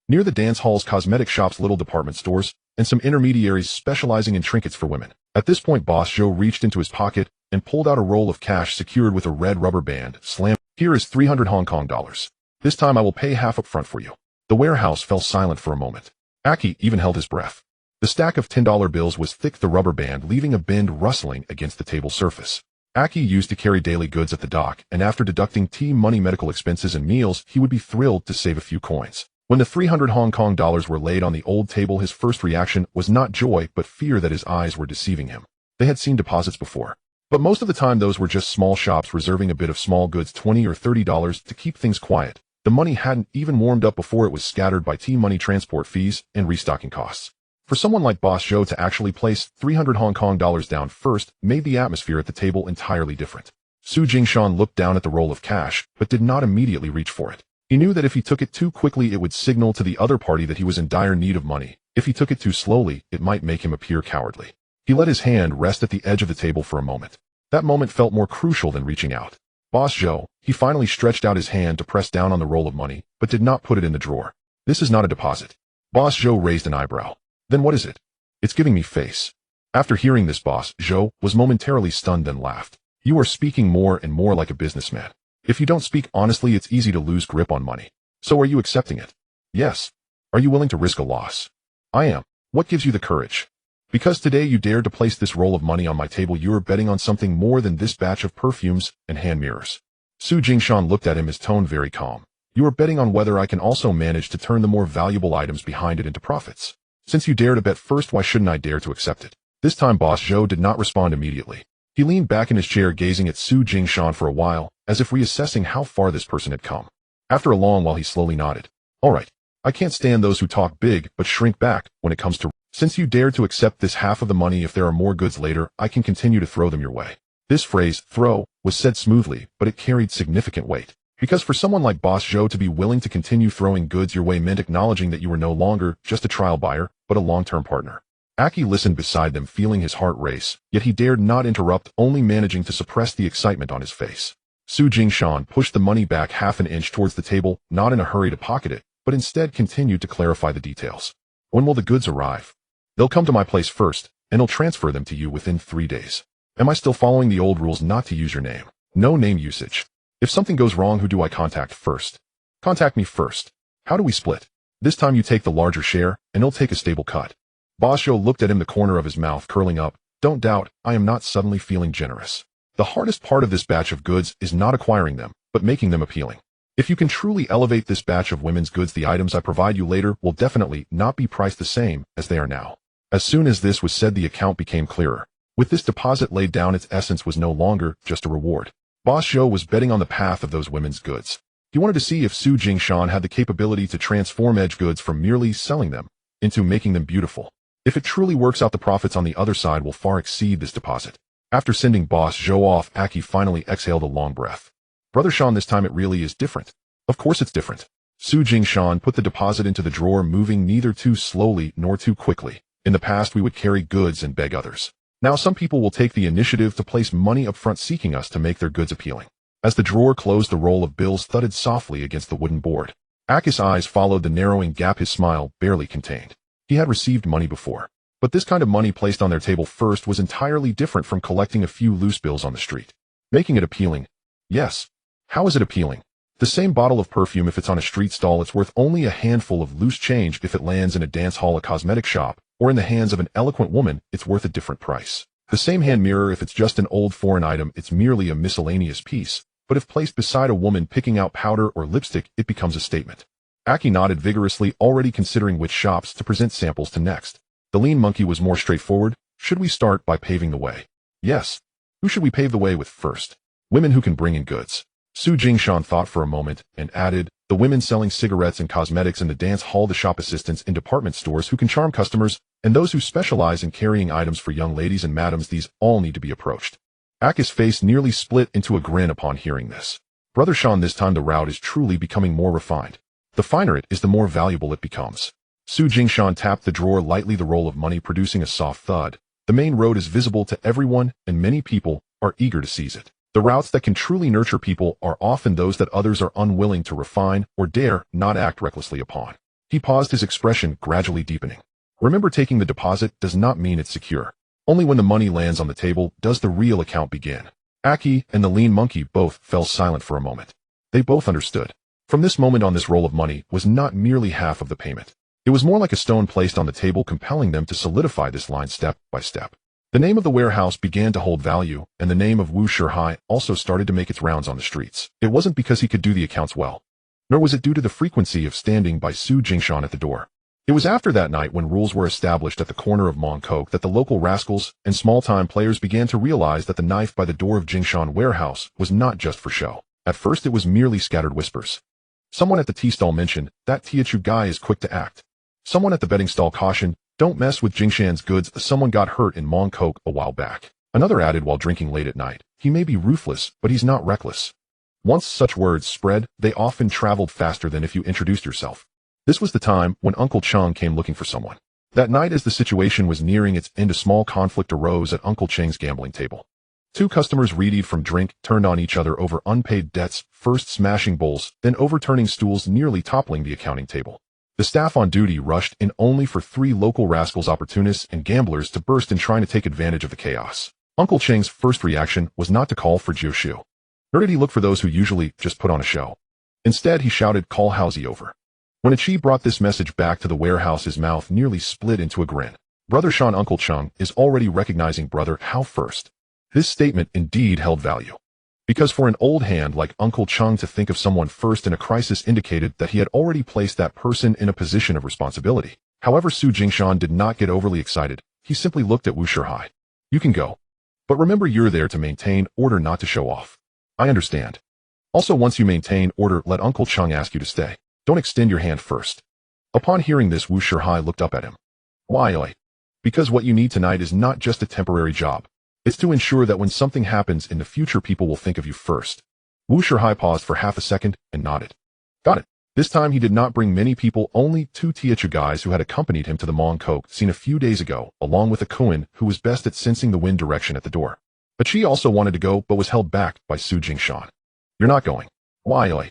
"Near the dance halls, cosmetic shops, little department stores, and some intermediaries specializing in trinkets for women." At this point, Boss Joe reached into his pocket and pulled out a roll of cash secured with a red rubber band. Slam. "Here is 300 Hong Kong dollars. This time I will pay half up front for you." The warehouse fell silent for a moment. Aki even held his breath. The stack of $10 bills was thick, the rubber band leaving a bend rustling against the table surface. Aki used to carry daily goods at the dock, and after deducting tea money, medical expenses, and meals, he would be thrilled to save a few coins. When the 300 Hong Kong dollars were laid on the old table, his first reaction was not joy, but fear that his eyes were deceiving him. They had seen deposits before, but most of the time those were just small shops reserving a bit of small goods, $20 or $30, to keep things quiet. The money hadn't even warmed up before it was scattered by tea money, transport fees, and restocking costs. For someone like Boss Joe to actually place 300 Hong Kong dollars down first made the atmosphere at the table entirely different. Su Jingshan looked down at the roll of cash, but did not immediately reach for it. He knew that if he took it too quickly, it would signal to the other party that he was in dire need of money. If he took it too slowly, it might make him appear cowardly. He let his hand rest at the edge of the table for a moment. That moment felt more crucial than reaching out. "Boss Joe," he finally stretched out his hand to press down on the roll of money, but did not put it in the drawer. "This is not a deposit." Boss Joe raised an eyebrow. "Then what is it?" "It's giving me face." After hearing this, Boss Joe was momentarily stunned, then laughed. "You are speaking more and more like a businessman. If you don't speak honestly, it's easy to lose grip on money. So are you accepting it?" "Yes." "Are you willing to risk a loss?" "I am." "What gives you the courage?" "Because today you dared to place this roll of money on my table. You are betting on something more than this batch of perfumes and hand mirrors." Su Jingshan looked at him, his tone very calm. "You are betting on whether I can also manage to turn the more valuable items behind it into profits. Since you dare to bet first, why shouldn't I dare to accept it?" This time Boss Joe did not respond immediately. He leaned back in his chair, gazing at Su Jingshan for a while, as if reassessing how far this person had come. After a long while, he slowly nodded. "All right. I can't stand those who talk big but shrink back when it comes to... Since you dare to accept this half of the money, if there are more goods later, I can continue to throw them your way." This phrase, throw, was said smoothly, but it carried significant weight. Because for someone like Boss Joe to be willing to continue throwing goods your way meant acknowledging that you were no longer just a trial buyer, but a long-term partner. Aki listened beside them, feeling his heart race, yet he dared not interrupt, only managing to suppress the excitement on his face. Su Jingshan pushed the money back half an inch towards the table, not in a hurry to pocket it, but instead continued to clarify the details. "When will the goods arrive?" "They'll come to my place first, and I'll transfer them to you within 3 days. Am I still following the old rules not to use your name? No name usage. If something goes wrong, who do I contact first?" "Contact me first." "How do we split?" "This time you take the larger share, and he'll take a stable cut." Boss Joe looked at him, the corner of his mouth curling up. "Don't doubt, I am not suddenly feeling generous. The hardest part of this batch of goods is not acquiring them, but making them appealing. If you can truly elevate this batch of women's goods, the items I provide you later will definitely not be priced the same as they are now." As soon as this was said, the account became clearer. With this deposit laid down, its essence was no longer just a reward. Boss Joe was betting on the path of those women's goods. He wanted to see if Su Jingshan had the capability to transform edge goods from merely selling them into making them beautiful. If it truly works out, the profits on the other side will far exceed this deposit. After sending Boss Joe off, Aki finally exhaled a long breath. "Brother Sean, this time it really is different." "Of course it's different." Su Jingshan put the deposit into the drawer, moving neither too slowly nor too quickly. "In the past, we would carry goods and beg others. Now some people will take the initiative to place money up front, seeking us to make their goods appealing." As the drawer closed, the roll of bills thudded softly against the wooden board. Aki's eyes followed the narrowing gap, his smile barely contained. He had received money before, but this kind of money placed on their table first was entirely different from collecting a few loose bills on the street. Making it appealing? Yes. How is it appealing? The same bottle of perfume, if it's on a street stall, it's worth only a handful of loose change. If it lands in a dance hall, a cosmetic shop, or in the hands of an eloquent woman, it's worth a different price. The same hand mirror, if it's just an old foreign item, it's merely a miscellaneous piece, but if placed beside a woman picking out powder or lipstick, it becomes a statement. Aki nodded vigorously, already considering which shops to present samples to next. The lean monkey was more straightforward. "Should we start by paving the way?" "Yes." "Who should we pave the way with first?" "Women who can bring in goods." Su Jingshan thought for a moment and added, The women selling cigarettes and cosmetics in the dance hall, the shop assistants in department stores who can charm customers, and those who specialize in carrying items for young ladies and madams, these all need to be approached. Aki's face nearly split into a grin upon hearing this. Brother Sean, this time the route is truly becoming more refined. The finer it is, the more valuable it becomes. Su Jingshan tapped the drawer lightly, the roll of money producing a soft thud. The main road is visible to everyone, and many people are eager to seize it. The routes that can truly nurture people are often those that others are unwilling to refine or dare not act recklessly upon. He paused, his expression gradually deepening. Remember, taking the deposit does not mean it's secure. Only when the money lands on the table does the real account begin. Aki and the lean monkey both fell silent for a moment. They both understood. From this moment on, this roll of money was not merely half of the payment. It was more like a stone placed on the table, compelling them to solidify this line step by step. The name of the warehouse began to hold value, and the name of Wu Shihai also started to make its rounds on the streets. It wasn't because he could do the accounts well, nor was it due to the frequency of standing by Su Jingshan at the door. It was after that night, when rules were established at the corner of Mongkok, that the local rascals and small-time players began to realize that the knife by the door of Jingshan warehouse was not just for show. At first it was merely scattered whispers. Someone at the tea stall mentioned, "That Tiachu guy is quick to act." Someone at the betting stall cautioned, "Don't mess with Jingshan's goods, someone got hurt in Mongkok a while back." Another added, while drinking late at night, "He may be ruthless, but he's not reckless." Once such words spread, they often traveled faster than if you introduced yourself. This was the time when Uncle Cheng came looking for someone. That night, as the situation was nearing its end, a small conflict arose at Uncle Cheng's gambling table. Two customers, readied from drink, turned on each other over unpaid debts, first smashing bowls, then overturning stools, nearly toppling the accounting table. The staff on duty rushed in only for three local rascals, opportunists and gamblers, to burst in, trying to take advantage of the chaos. Uncle Cheng's first reaction was not to call for Jiu-Shu, nor did he look for those who usually just put on a show. Instead, he shouted, "Call Housie over." When Achi brought this message back to the warehouse, his mouth nearly split into a grin. Brother Sean, Uncle Cheng is already recognizing Brother How first. This statement indeed held value. Because for an old hand like Uncle Cheng to think of someone first in a crisis indicated that he had already placed that person in a position of responsibility. However, Su Jingshan did not get overly excited. He simply looked at Wu Shihai. "You can go. But remember, you're there to maintain order, not to show off." "I understand. Also, once you maintain order, let Uncle Cheng ask you to stay. Don't extend your hand first." Upon hearing this, Wu Shihai looked up at him. "Why? Because what you need tonight is not just a temporary job. It's to ensure that when something happens in the future, people will think of you first." Wu Shihai paused for half a second and nodded. "Got it." This time he did not bring many people, only two Tiachu guys who had accompanied him to the Mongkok scene a few days ago, along with a Kuan who was best at sensing the wind direction at the door. Achi also wanted to go, but was held back by Su Jingshan. "You're not going." "Why?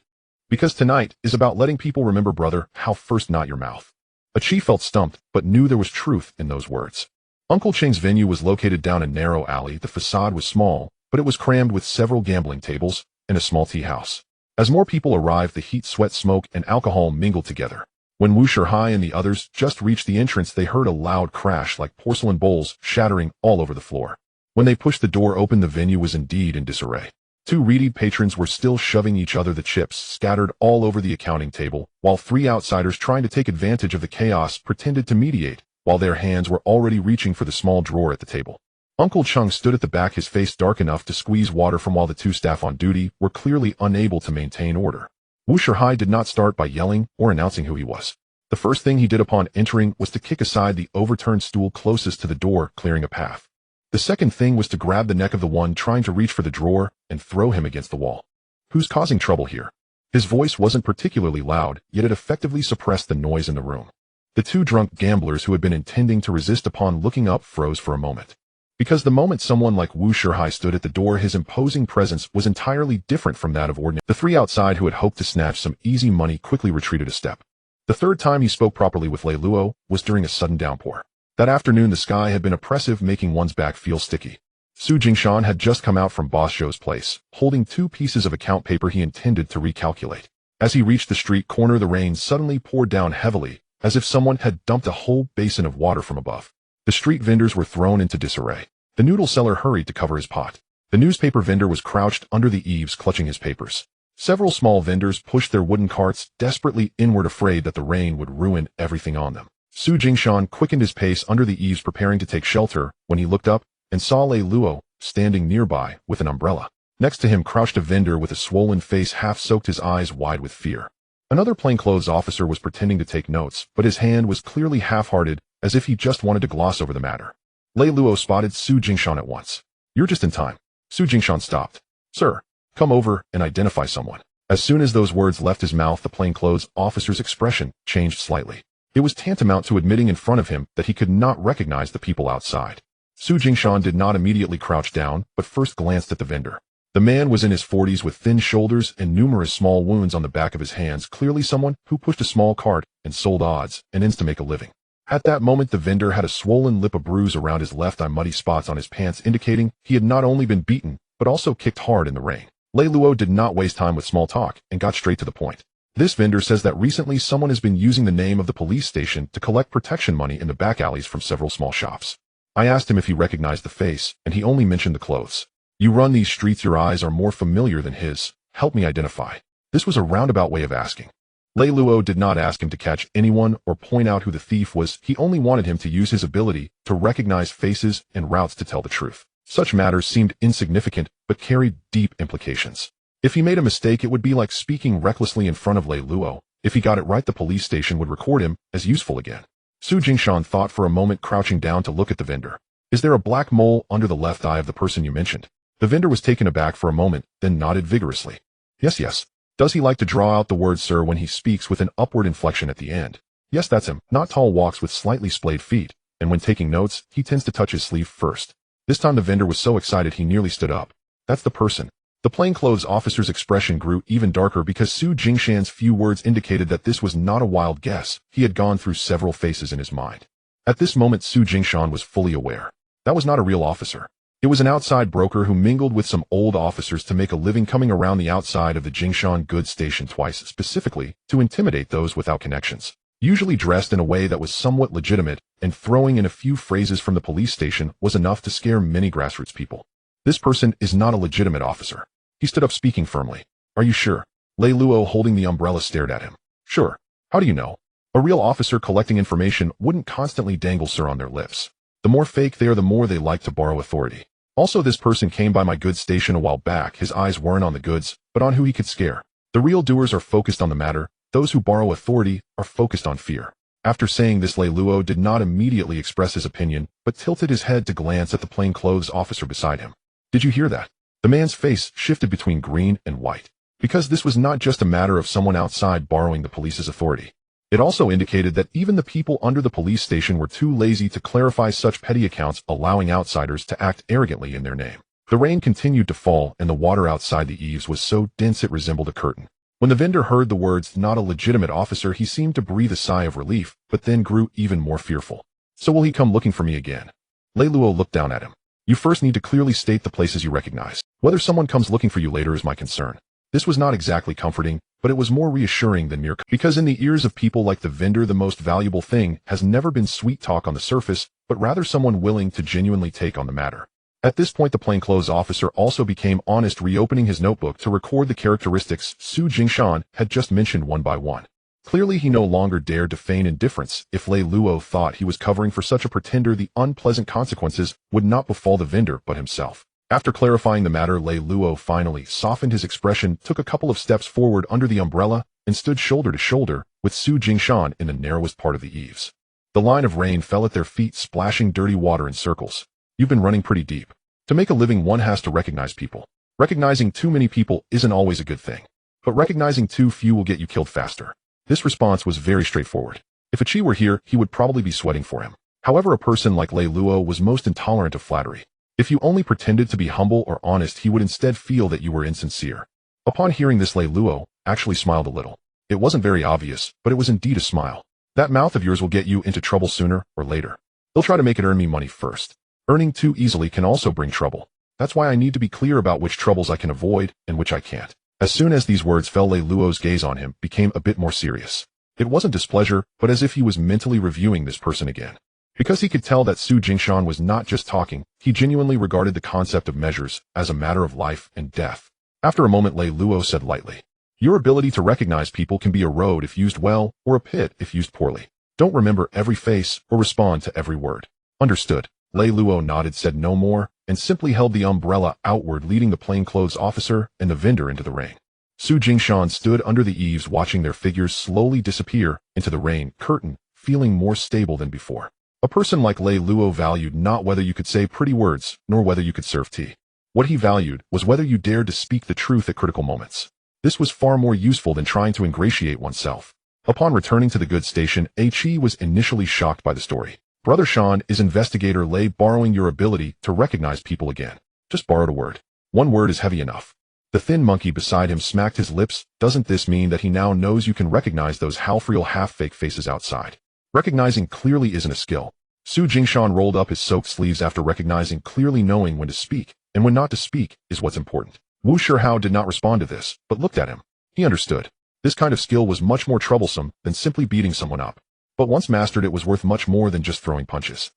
Because tonight is about letting people remember Brother How first, not your mouth." Achi felt stumped, but knew there was truth in those words. Uncle Cheng's venue was located down a narrow alley. The facade was small, but it was crammed with several gambling tables and a small tea house. As more people arrived, the heat, sweat, smoke, and alcohol mingled together. When Wu Shihai and the others just reached the entrance, they heard a loud crash, like porcelain bowls shattering all over the floor. When they pushed the door open, the venue was indeed in disarray. Two readied patrons were still shoving each other, the chips scattered all over the accounting table, while three outsiders trying to take advantage of the chaos pretended to mediate, while their hands were already reaching for the small drawer at the table. Uncle Cheng stood at the back, his face dark enough to squeeze water from, while the two staff on duty were clearly unable to maintain order. Wu Shihai did not start by yelling or announcing who he was. The first thing he did upon entering was to kick aside the overturned stool closest to the door, clearing a path. The second thing was to grab the neck of the one trying to reach for the drawer and throw him against the wall. "Who's causing trouble here?" His voice wasn't particularly loud, yet it effectively suppressed the noise in the room. The two drunk gamblers who had been intending to resist, upon looking up, froze for a moment. Because the moment someone like Wu Shihai stood at the door, his imposing presence was entirely different from that of ordinary. The three outside who had hoped to snatch some easy money quickly retreated a step. The third time he spoke properly with Lei Luo was during a sudden downpour. That afternoon the sky had been oppressive, making one's back feel sticky. Su Jingshan had just come out from Boss Zhou's place, holding two pieces of account paper he intended to recalculate. As he reached the street corner, the rain suddenly poured down heavily, as if someone had dumped a whole basin of water from above. The street vendors were thrown into disarray. The noodle seller hurried to cover his pot. The newspaper vendor was crouched under the eaves, clutching his papers. Several small vendors pushed their wooden carts desperately inward, afraid that the rain would ruin everything on them. Su Jingshan quickened his pace under the eaves, preparing to take shelter, when he looked up and saw Lei Luo standing nearby with an umbrella. Next to him crouched a vendor with a swollen face, half soaked, his eyes wide with fear. Another plainclothes officer was pretending to take notes, but his hand was clearly half-hearted, as if he just wanted to gloss over the matter. Lei Luo spotted Su Jingshan at once. "You're just in time." Su Jingshan stopped. "Sir, come over and identify someone." As soon as those words left his mouth, the plainclothes officer's expression changed slightly. It was tantamount to admitting in front of him that he could not recognize the people outside. Su Jingshan did not immediately crouch down, but first glanced at the vendor. The man was in his 40s with thin shoulders and numerous small wounds on the back of his hands, clearly someone who pushed a small cart and sold odds and ends to make a living. At that moment, the vendor had a swollen lip, a bruise around his left eye, muddy spots on his pants indicating he had not only been beaten, but also kicked hard in the rain. Lei Luo did not waste time with small talk and got straight to the point. "This vendor says that recently someone has been using the name of the police station to collect protection money in the back alleys from several small shops. I asked him if he recognized the face, and he only mentioned the clothes. You run these streets, your eyes are more familiar than his. Help me identify." This was a roundabout way of asking. Lei Luo did not ask him to catch anyone or point out who the thief was. He only wanted him to use his ability to recognize faces and routes to tell the truth. Such matters seemed insignificant, but carried deep implications. If he made a mistake, it would be like speaking recklessly in front of Lei Luo. If he got it right, the police station would record him as useful again. Su Jingshan thought for a moment, crouching down to look at the vendor. "Is there a black mole under the left eye of the person you mentioned?" The vendor was taken aback for a moment, then nodded vigorously. Yes. Does he like to draw out the word sir when he speaks with an upward inflection at the end?" "Yes, that's him. Not tall, walks with slightly splayed feet, and when taking notes, he tends to touch his sleeve first." This time the vendor was so excited he nearly stood up. "That's the person." The plainclothes officer's expression grew even darker because Su Jingshan's few words indicated that this was not a wild guess. He had gone through several faces in his mind. At this moment, Su Jingshan was fully aware. That was not a real officer. It was an outside broker who mingled with some old officers to make a living, coming around the outside of the Jingshan goods station twice, specifically to intimidate those without connections. Usually dressed in a way that was somewhat legitimate, and throwing in a few phrases from the police station was enough to scare many grassroots people. This person is not a legitimate officer. He stood up, speaking firmly. "Are you sure?" Lei Luo, holding the umbrella, stared at him. "Sure. How do you know? A real officer collecting information wouldn't constantly dangle sir on their lips. The more fake they are, the more they like to borrow authority. Also, this person came by my goods station a while back. His eyes weren't on the goods, but on who he could scare. The real doers are focused on the matter. Those who borrow authority are focused on fear." After saying this, Lei Luo did not immediately express his opinion, but tilted his head to glance at the plainclothes officer beside him. "Did you hear that?" The man's face shifted between green and white. Because this was not just a matter of someone outside borrowing the police's authority. It also indicated that even the people under the police station were too lazy to clarify such petty accounts, allowing outsiders to act arrogantly in their name. The rain continued to fall, and the water outside the eaves was so dense it resembled a curtain. When the vendor heard the words, "not a legitimate officer," he seemed to breathe a sigh of relief, but then grew even more fearful. "So will he come looking for me again?" Lei Luo looked down at him. "You first need to clearly state the places you recognize. Whether someone comes looking for you later is my concern." This was not exactly comforting, but it was more reassuring than mere, because in the ears of people like the vendor, the most valuable thing has never been sweet talk on the surface, but rather someone willing to genuinely take on the matter. At this point, the plainclothes officer also became honest, reopening his notebook to record the characteristics Su Jingshan had just mentioned one by one. Clearly, he no longer dared to feign indifference. If Lei Luo thought he was covering for such a pretender, the unpleasant consequences would not befall the vendor but himself. After clarifying the matter, Lei Luo finally softened his expression, took a couple of steps forward under the umbrella, and stood shoulder to shoulder with Su Jingshan in the narrowest part of the eaves. The line of rain fell at their feet, splashing dirty water in circles. "You've been running pretty deep. To make a living, one has to recognize people. Recognizing too many people isn't always a good thing. But recognizing too few will get you killed faster." This response was very straightforward. If a Chi were here, he would probably be sweating for him. However, a person like Lei Luo was most intolerant of flattery. If you only pretended to be humble or honest, he would instead feel that you were insincere. Upon hearing this, Lei Luo actually smiled a little. It wasn't very obvious, but it was indeed a smile. "That mouth of yours will get you into trouble sooner or later. They'll try to make it earn me money first. Earning too easily can also bring trouble. That's why I need to be clear about which troubles I can avoid and which I can't." As soon as these words fell, Lei Luo's gaze on him became a bit more serious. It wasn't displeasure, but as if he was mentally reviewing this person again. Because he could tell that Su Jingshan was not just talking, he genuinely regarded the concept of measures as a matter of life and death. After a moment, Lei Luo said lightly, "Your ability to recognize people can be a road if used well, or a pit if used poorly. Don't remember every face or respond to every word." "Understood." Lei Luo nodded, said no more, and simply held the umbrella outward, leading the plainclothes officer and the vendor into the rain. Su Jingshan stood under the eaves watching their figures slowly disappear into the rain curtain, feeling more stable than before. A person like Lei Luo valued not whether you could say pretty words, nor whether you could serve tea. What he valued was whether you dared to speak the truth at critical moments. This was far more useful than trying to ingratiate oneself. Upon returning to the goods station, Chi was initially shocked by the story. Brother Sean, is investigator Lei borrowing your ability to recognize people again? Just borrowed a word. One word is heavy enough. The thin monkey beside him smacked his lips. Doesn't this mean that he now knows you can recognize those half-real half-fake faces outside? Recognizing clearly isn't a skill. Su Jingshan rolled up his soaked sleeves after recognizing clearly knowing when to speak, and when not to speak, is what's important. Wu Shihao did not respond to this, but looked at him. He understood. This kind of skill was much more troublesome than simply beating someone up. But once mastered, it was worth much more than just throwing punches.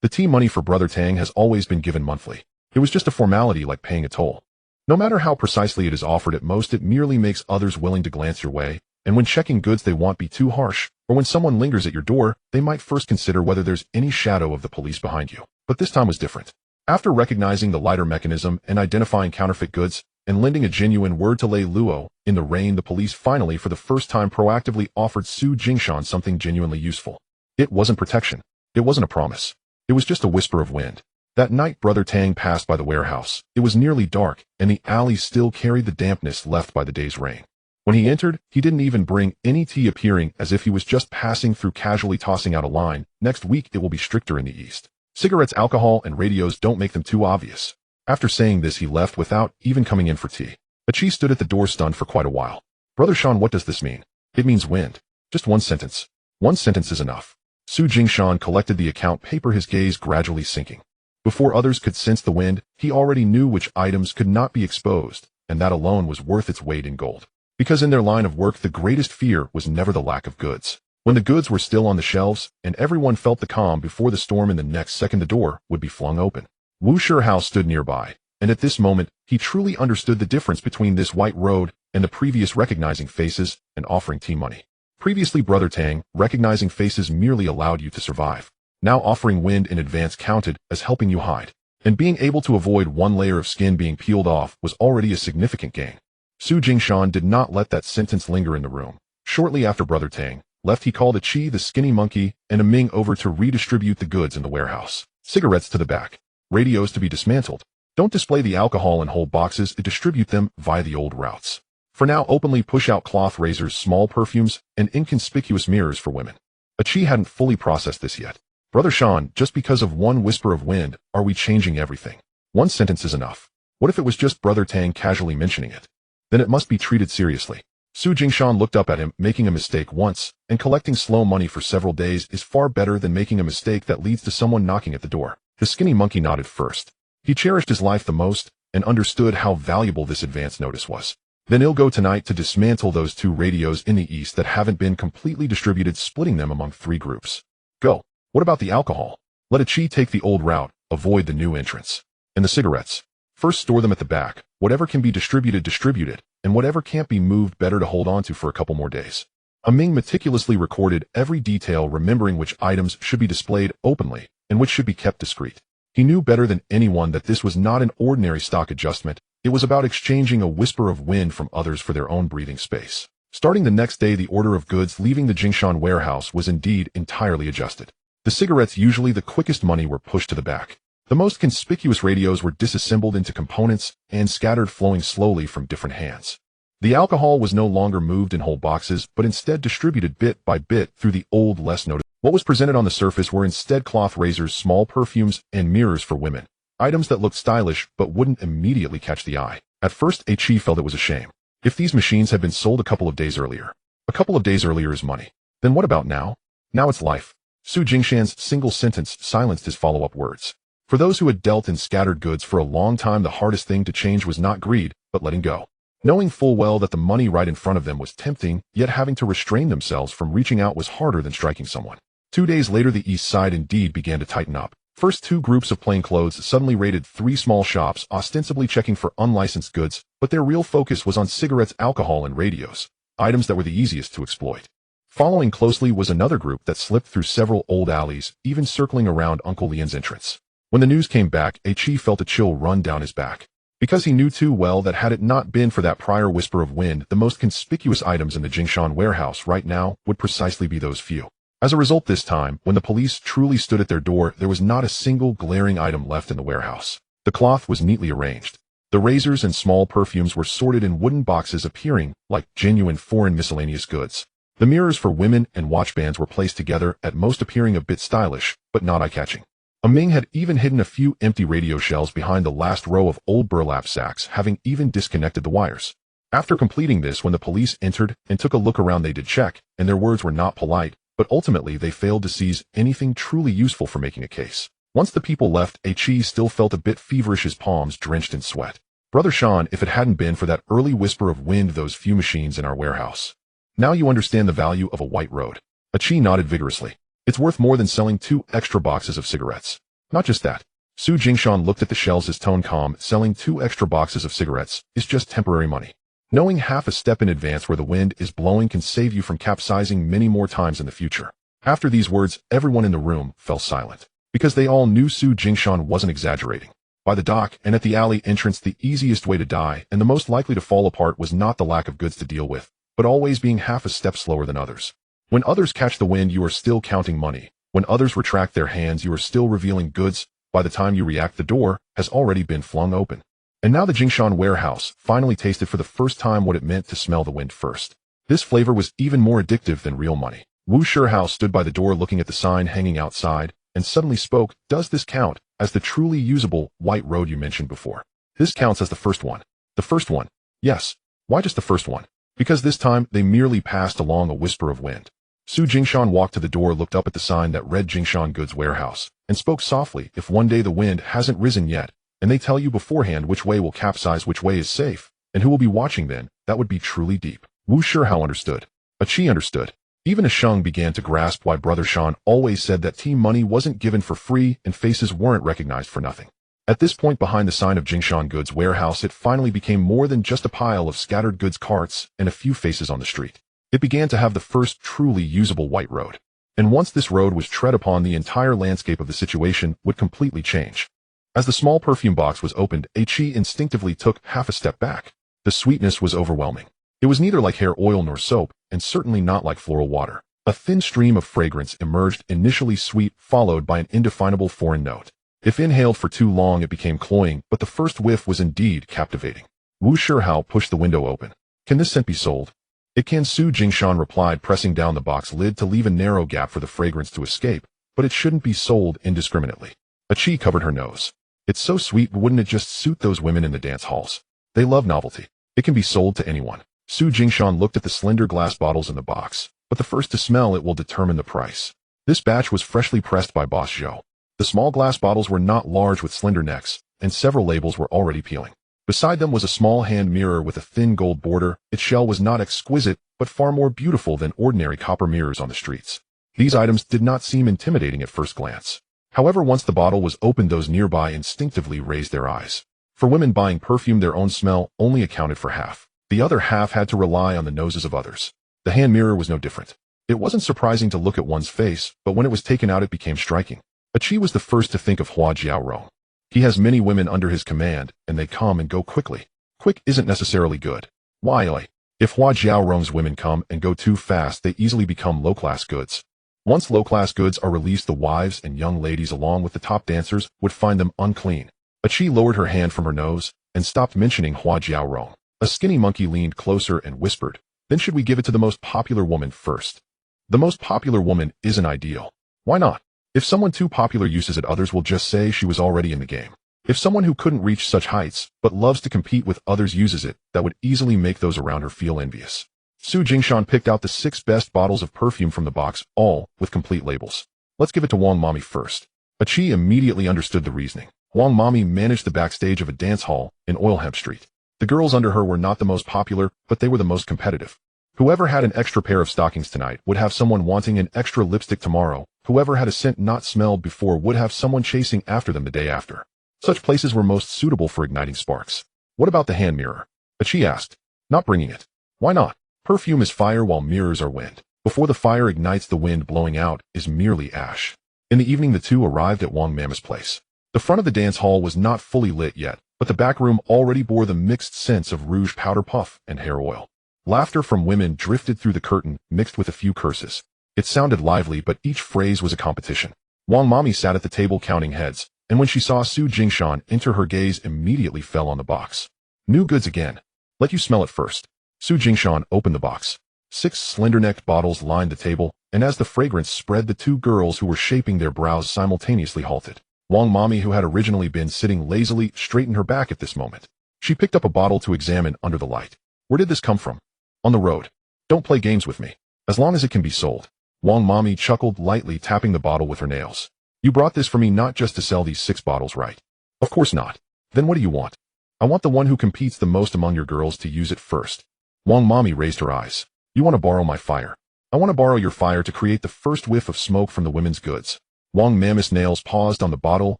The tea money for Brother Tang has always been given monthly. It was just a formality like paying a toll. No matter how precisely it is offered, at most it merely makes others willing to glance your way, and when checking goods they won't be too harsh, or when someone lingers at your door, they might first consider whether there's any shadow of the police behind you. But this time was different. After recognizing the lighter mechanism and identifying counterfeit goods, and lending a genuine word to Lei Luo, in the rain the police finally for the first time proactively offered Su Jingshan something genuinely useful. It wasn't protection. It wasn't a promise. It was just a whisper of wind. That night Brother Tang passed by the warehouse. It was nearly dark, and the alley still carried the dampness left by the day's rain. When he entered, he didn't even bring any tea, appearing as if he was just passing through, casually tossing out a line. Next week it will be stricter in the East. Cigarettes, alcohol, and radios don't make them too obvious. After saying this he left without even coming in for tea. Chi stood at the door stunned for quite a while. Brother Sean, what does this mean? It means wind. Just one sentence. One sentence is enough. Su Jingshan collected the account paper, his gaze gradually sinking. Before others could sense the wind, he already knew which items could not be exposed, and that alone was worth its weight in gold. Because in their line of work the greatest fear was never the lack of goods. When the goods were still on the shelves, and everyone felt the calm before the storm, in the next second the door would be flung open. Wu Shihao stood nearby, and at this moment, he truly understood the difference between this white road and the previous recognizing faces and offering tea money. Previously, Brother Tang, recognizing faces merely allowed you to survive. Now offering wind in advance counted as helping you hide, and being able to avoid one layer of skin being peeled off was already a significant gain. Su Jingshan did not let that sentence linger in the room. Shortly after Brother Tang left, he called Chi, the skinny monkey, and a Ming over to redistribute the goods in the warehouse. Cigarettes to the back. Radios to be dismantled. Don't display the alcohol in whole boxes, distribute them via the old routes. For now, openly push out cloth razors, small perfumes, and inconspicuous mirrors for women. Chi hadn't fully processed this yet. Brother Sean, just because of one whisper of wind, are we changing everything? One sentence is enough. What if it was just Brother Tang casually mentioning it? Then it must be treated seriously. Su Jingshan looked up at him. Making a mistake once, and collecting slow money for several days is far better than making a mistake that leads to someone knocking at the door. The skinny monkey nodded first. He cherished his life the most, and understood how valuable this advance notice was. Then he'll go tonight to dismantle those 2 radios in the East that haven't been completely distributed, splitting them among 3 groups. Go. What about the alcohol? Let Chi take the old route, avoid the new entrance. And the cigarettes? First store them at the back. Whatever can be distributed, distribute it, and whatever can't be moved, better to hold on to for a couple more days. Ming meticulously recorded every detail, remembering which items should be displayed openly, and which should be kept discreet. He knew better than anyone that this was not an ordinary stock adjustment. It was about exchanging a whisper of wind from others for their own breathing space. Starting the next day, the order of goods leaving the Jingshan warehouse was indeed entirely adjusted. The cigarettes, usually the quickest money, were pushed to the back. The most conspicuous radios were disassembled into components and scattered, flowing slowly from different hands. The alcohol was no longer moved in whole boxes, but instead distributed bit by bit through the old, less noticed. What was presented on the surface were instead cloth razors, small perfumes, and mirrors for women. Items that looked stylish but wouldn't immediately catch the eye. At first, Chi felt it was a shame. If these machines had been sold a couple of days earlier. A couple of days earlier is money. Then what about now? Now it's life. Su Jingshan's single sentence silenced his follow-up words. For those who had dealt in scattered goods for a long time, the hardest thing to change was not greed, but letting go. Knowing full well that the money right in front of them was tempting, yet having to restrain themselves from reaching out was harder than striking someone. 2 days later, the east side indeed began to tighten up. First, 2 groups of plainclothes suddenly raided 3 small shops, ostensibly checking for unlicensed goods, but their real focus was on cigarettes, alcohol, and radios, items that were the easiest to exploit. Following closely was another group that slipped through several old alleys, even circling around Uncle Lian's entrance. When the news came back, Chi felt a chill run down his back. because he knew too well that had it not been for that prior whisper of wind, the most conspicuous items in the Jingshan warehouse right now would precisely be those few. As a result this time, when the police truly stood at their door, there was not a single glaring item left in the warehouse. The cloth was neatly arranged. The razors and small perfumes were sorted in wooden boxes appearing like genuine foreign miscellaneous goods. The mirrors for women and watch bands were placed together, at most appearing a bit stylish, but not eye-catching. Ming had even hidden a few empty radio shells behind the last row of old burlap sacks, having even disconnected the wires. After completing this, when the police entered and took a look around, they did check, and their words were not polite, but ultimately they failed to seize anything truly useful for making a case. Once the people left, Chi still felt a bit feverish, his palms drenched in sweat. Brother Sean, if it hadn't been for that early whisper of wind, those few machines in our warehouse. Now you understand the value of a white road. Chi nodded vigorously. It's worth more than selling 2 extra boxes of cigarettes. Not just that. Su Jingshan looked at the shells, his tone calm. Selling 2 extra boxes of cigarettes is just temporary money. Knowing half a step in advance where the wind is blowing can save you from capsizing many more times in the future. After these words, everyone in the room fell silent, because they all knew Su Jingshan wasn't exaggerating. By the dock and at the alley entrance, the easiest way to die and the most likely to fall apart was not the lack of goods to deal with, but always being half a step slower than others. When others catch the wind, you are still counting money. When others retract their hands, you are still revealing goods. By the time you react, the door has already been flung open. And now the Jingshan warehouse finally tasted for the first time what it meant to smell the wind first. This flavor was even more addictive than real money. Wu Shihao stood by the door looking at the sign hanging outside, and suddenly spoke. Does this count as the truly usable white road you mentioned before? This counts as the first one. The first one? Yes. Why just the first one? Because this time they merely passed along a whisper of wind. Su Jingshan walked to the door, looked up at the sign that read Jingshan Goods Warehouse, and spoke softly. If one day the wind hasn't risen yet, and they tell you beforehand which way will capsize, which way is safe, and who will be watching, then that would be truly deep. Wu Shihao understood. Chi understood. Even a Sheng began to grasp why Brother Sean always said that tea money wasn't given for free and faces weren't recognized for nothing. At this point, behind the sign of Jingshan Goods Warehouse, it finally became more than just a pile of scattered goods carts and a few faces on the street. It began to have the first truly usable white road. And once this road was tread upon, the entire landscape of the situation would completely change. As the small perfume box was opened, Chi instinctively took half a step back. The sweetness was overwhelming. It was neither like hair oil nor soap, and certainly not like floral water. A thin stream of fragrance emerged, initially sweet, followed by an indefinable foreign note. If inhaled for too long, it became cloying, but the first whiff was indeed captivating. Wu Shihao pushed the window open. Can this scent be sold? It can, Su Jingshan replied, pressing down the box lid to leave a narrow gap for the fragrance to escape, but it shouldn't be sold indiscriminately. Chi covered her nose. It's so sweet, but wouldn't it just suit those women in the dance halls? They love novelty. It can be sold to anyone. Su Jingshan looked at the slender glass bottles in the box, but the first to smell it will determine the price. This batch was freshly pressed by Boss Zhou. The small glass bottles were not large, with slender necks, and several labels were already peeling. Beside them was a small hand mirror with a thin gold border. Its shell was not exquisite, but far more beautiful than ordinary copper mirrors on the streets. These items did not seem intimidating at first glance. However, once the bottle was opened, those nearby instinctively raised their eyes. For women buying perfume, their own smell only accounted for half. The other half had to rely on the noses of others. The hand mirror was no different. It wasn't surprising to look at one's face, but when it was taken out, it became striking. Chi was the first to think of Hua Jiaorong. He has many women under his command, and they come and go quickly. Quick isn't necessarily good. Why? If Hua Jiaorong's women come and go too fast, they easily become low-class goods. Once low-class goods are released, the wives and young ladies along with the top dancers would find them unclean. Chi lowered her hand from her nose and stopped mentioning Hua Jiaorong. A skinny monkey leaned closer and whispered, "Then should we give it to the most popular woman first?" The most popular woman isn't ideal. Why not? If someone too popular uses it, others will just say she was already in the game. If someone who couldn't reach such heights, but loves to compete with others, uses it, that would easily make those around her feel envious. Su Jingshan picked out the 6 best bottles of perfume from the box, all with complete labels. Let's give it to Wang Mami first. Chi immediately understood the reasoning. Wang Mami managed the backstage of a dance hall in Oilhemp Street. The girls under her were not the most popular, but they were the most competitive. Whoever had an extra pair of stockings tonight would have someone wanting an extra lipstick tomorrow. Whoever had a scent not smelled before would have someone chasing after them the day after. Such places were most suitable for igniting sparks. What about the hand mirror? Chi asked. Not bringing it. Why not? Perfume is fire while mirrors are wind. Before the fire ignites, the wind blowing out is merely ash. In the evening, the two arrived at Wang Mama's place. The front of the dance hall was not fully lit yet, but the back room already bore the mixed scents of rouge powder puff and hair oil. Laughter from women drifted through the curtain, mixed with a few curses. It sounded lively, but each phrase was a competition. Wang Mami sat at the table counting heads, and when she saw Su Jingshan enter, her gaze immediately fell on the box. New goods again. Let you smell it first. Su Jingshan opened the box. 6 slender-necked bottles lined the table, and as the fragrance spread, the 2 girls who were shaping their brows simultaneously halted. Wang Mami, who had originally been sitting lazily, straightened her back at this moment. She picked up a bottle to examine under the light. Where did this come from? On the road. Don't play games with me. As long as it can be sold. Wang Mami chuckled lightly, tapping the bottle with her nails. You brought this for me not just to sell these 6 bottles, right? Of course not. Then what do you want? I want the one who competes the most among your girls to use it first. Wang Mami raised her eyes. You want to borrow my fire? I want to borrow your fire to create the first whiff of smoke from the women's goods. Wang Mami's nails paused on the bottle,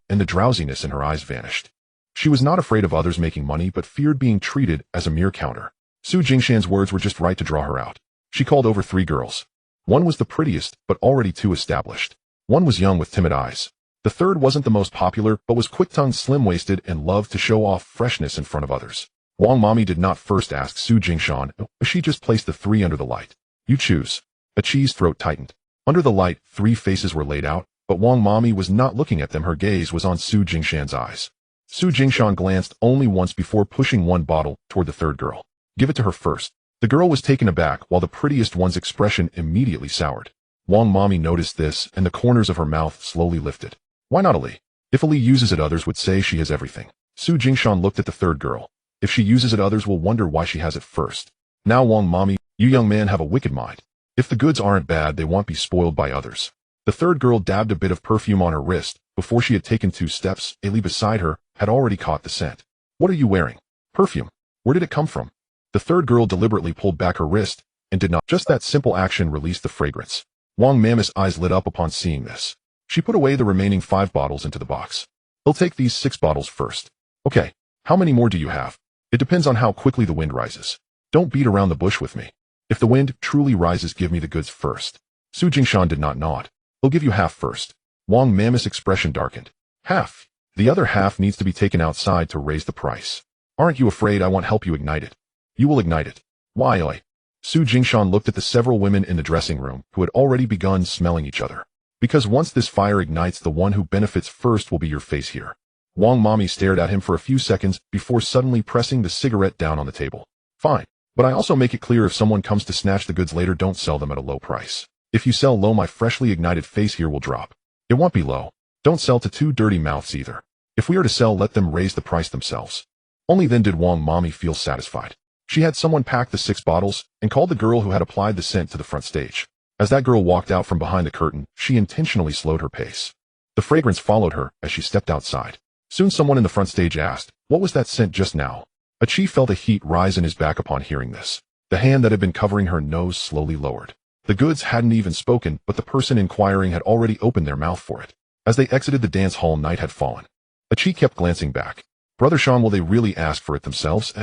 and the drowsiness in her eyes vanished. She was not afraid of others making money, but feared being treated as a mere counter. Su Jingshan's words were just right to draw her out. She called over 3 girls. One was the prettiest, but already too established. One was young with timid eyes. The third wasn't the most popular, but was quick-tongued, slim-waisted, and loved to show off freshness in front of others. Wang Mami did not first ask Su Jingshan, she just placed the 3 under the light. You choose. Achi's throat tightened. Under the light, 3 faces were laid out, but Wang Mami was not looking at them. Her gaze was on Su Jingshan's eyes. Su Jingshan glanced only once before pushing 1 bottle toward the third girl. Give it to her first. The girl was taken aback, while the prettiest one's expression immediately soured. Wang Mami noticed this, and the corners of her mouth slowly lifted. Why not Ali? If Ali uses it, others would say she has everything. Su Jingshan looked at the third girl. If she uses it, others will wonder why she has it first. Now Wang Mami, you young man have a wicked mind. If the goods aren't bad, they won't be spoiled by others. The third girl dabbed a bit of perfume on her wrist. Before she had taken 2 steps, Ali beside her had already caught the scent. What are you wearing? Perfume. Where did it come from? The third girl deliberately pulled back her wrist, and did not. Just that simple action released the fragrance. Wang Mami's eyes lit up upon seeing this. She put away the remaining 5 bottles into the box. I'll take these 6 bottles first. Okay. How many more do you have? It depends on how quickly the wind rises. Don't beat around the bush with me. If the wind truly rises, give me the goods first. Su Jingshan did not nod. I'll give you half first. Wang Mami's expression darkened. Half? The other half needs to be taken outside to raise the price. Aren't you afraid I won't help you ignite it? You will ignite it. Why, oi? Su Jingshan looked at the several women in the dressing room who had already begun smelling each other. Because once this fire ignites, the one who benefits first will be your face here. Wang Mami stared at him for a few seconds before suddenly pressing the cigarette down on the table. Fine. But I also make it clear, if someone comes to snatch the goods later, don't sell them at a low price. If you sell low, my freshly ignited face here will drop. It won't be low. Don't sell to 2 dirty mouths either. If we are to sell, let them raise the price themselves. Only then did Wang Mami feel satisfied. She had someone pack the 6 bottles and called the girl who had applied the scent to the front stage. As that girl walked out from behind the curtain, she intentionally slowed her pace. The fragrance followed her as she stepped outside. Soon someone in the front stage asked, what was that scent just now? Achi felt a heat rise in his back upon hearing this. The hand that had been covering her nose slowly lowered. The goods hadn't even spoken, but the person inquiring had already opened their mouth for it. As they exited the dance hall, night had fallen. Achi kept glancing back. Brother Sean, will they really ask for it themselves?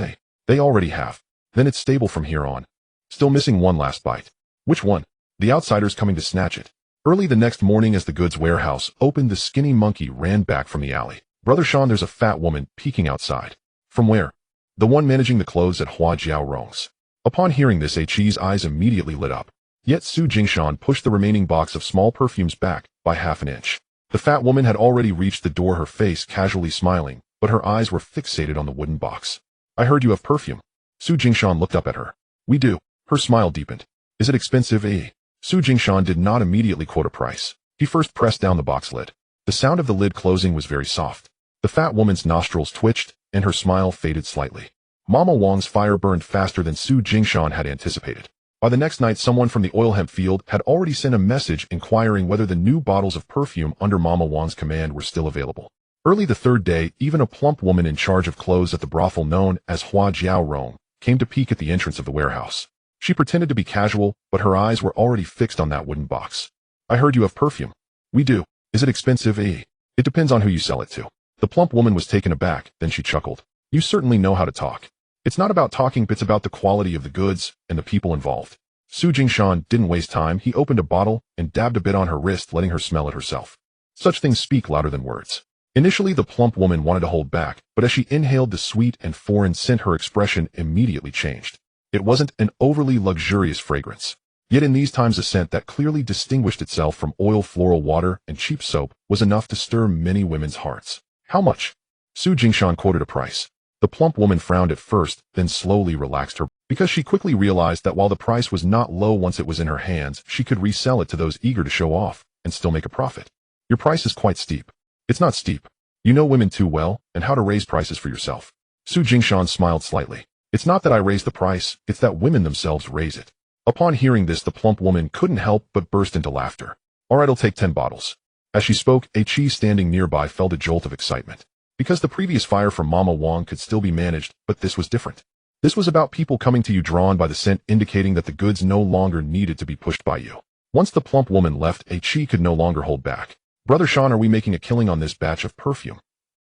They already have. Then it's stable from here on. Still missing one last bite. Which one? The outsider's coming to snatch it. Early the next morning, as the goods warehouse opened, the skinny monkey ran back from the alley. Brother Sean, there's a fat woman peeking outside. From where? The one managing the clothes at Hua Jiao Rong's. Upon hearing this, Achi's eyes immediately lit up. Yet Su Jingshan pushed the remaining box of small perfumes back by half an inch. The fat woman had already reached the door, her face casually smiling, but her eyes were fixated on the wooden box. I heard you have perfume. Su Jingshan looked up at her. We do. Her smile deepened. Is it expensive? Su Jingshan did not immediately quote a price. He first pressed down the box lid. The sound of the lid closing was very soft. The fat woman's nostrils twitched, and her smile faded slightly. Mama Wang's fire burned faster than Su Jingshan had anticipated. By the next night, someone from the oil hemp field had already sent a message inquiring whether the new bottles of perfume under Mama Wang's command were still available. Early the third day, even a plump woman in charge of clothes at the brothel known as Hua Jiao Rong came to peek at the entrance of the warehouse. She pretended to be casual, but her eyes were already fixed on that wooden box. I heard you have perfume. We do. Is it expensive? It depends on who you sell it to. The plump woman was taken aback, then she chuckled. You certainly know how to talk. It's not about talking, it's about the quality of the goods and the people involved. Su Jingshan didn't waste time. He opened a bottle and dabbed a bit on her wrist, letting her smell it herself. Such things speak louder than words. Initially, the plump woman wanted to hold back, but as she inhaled the sweet and foreign scent, her expression immediately changed. It wasn't an overly luxurious fragrance. Yet in these times, a scent that clearly distinguished itself from oil, floral water, and cheap soap was enough to stir many women's hearts. How much? Su Jingshan quoted a price. The plump woman frowned at first, then slowly relaxed her, because she quickly realized that while the price was not low once it was in her hands, she could resell it to those eager to show off and still make a profit. Your price is quite steep. It's not steep. You know women too well, and how to raise prices for yourself. Su Jingshan smiled slightly. It's not that I raise the price, it's that women themselves raise it. Upon hearing this, the plump woman couldn't help but burst into laughter. Alright, I'll take 10 bottles. As she spoke, a Chi standing nearby felt a jolt of excitement. Because the previous fire from Mama Wong could still be managed, but this was different. This was about people coming to you drawn by the scent, indicating that the goods no longer needed to be pushed by you. Once the plump woman left, a Chi could no longer hold back. Brother Sean, are we making a killing on this batch of perfume?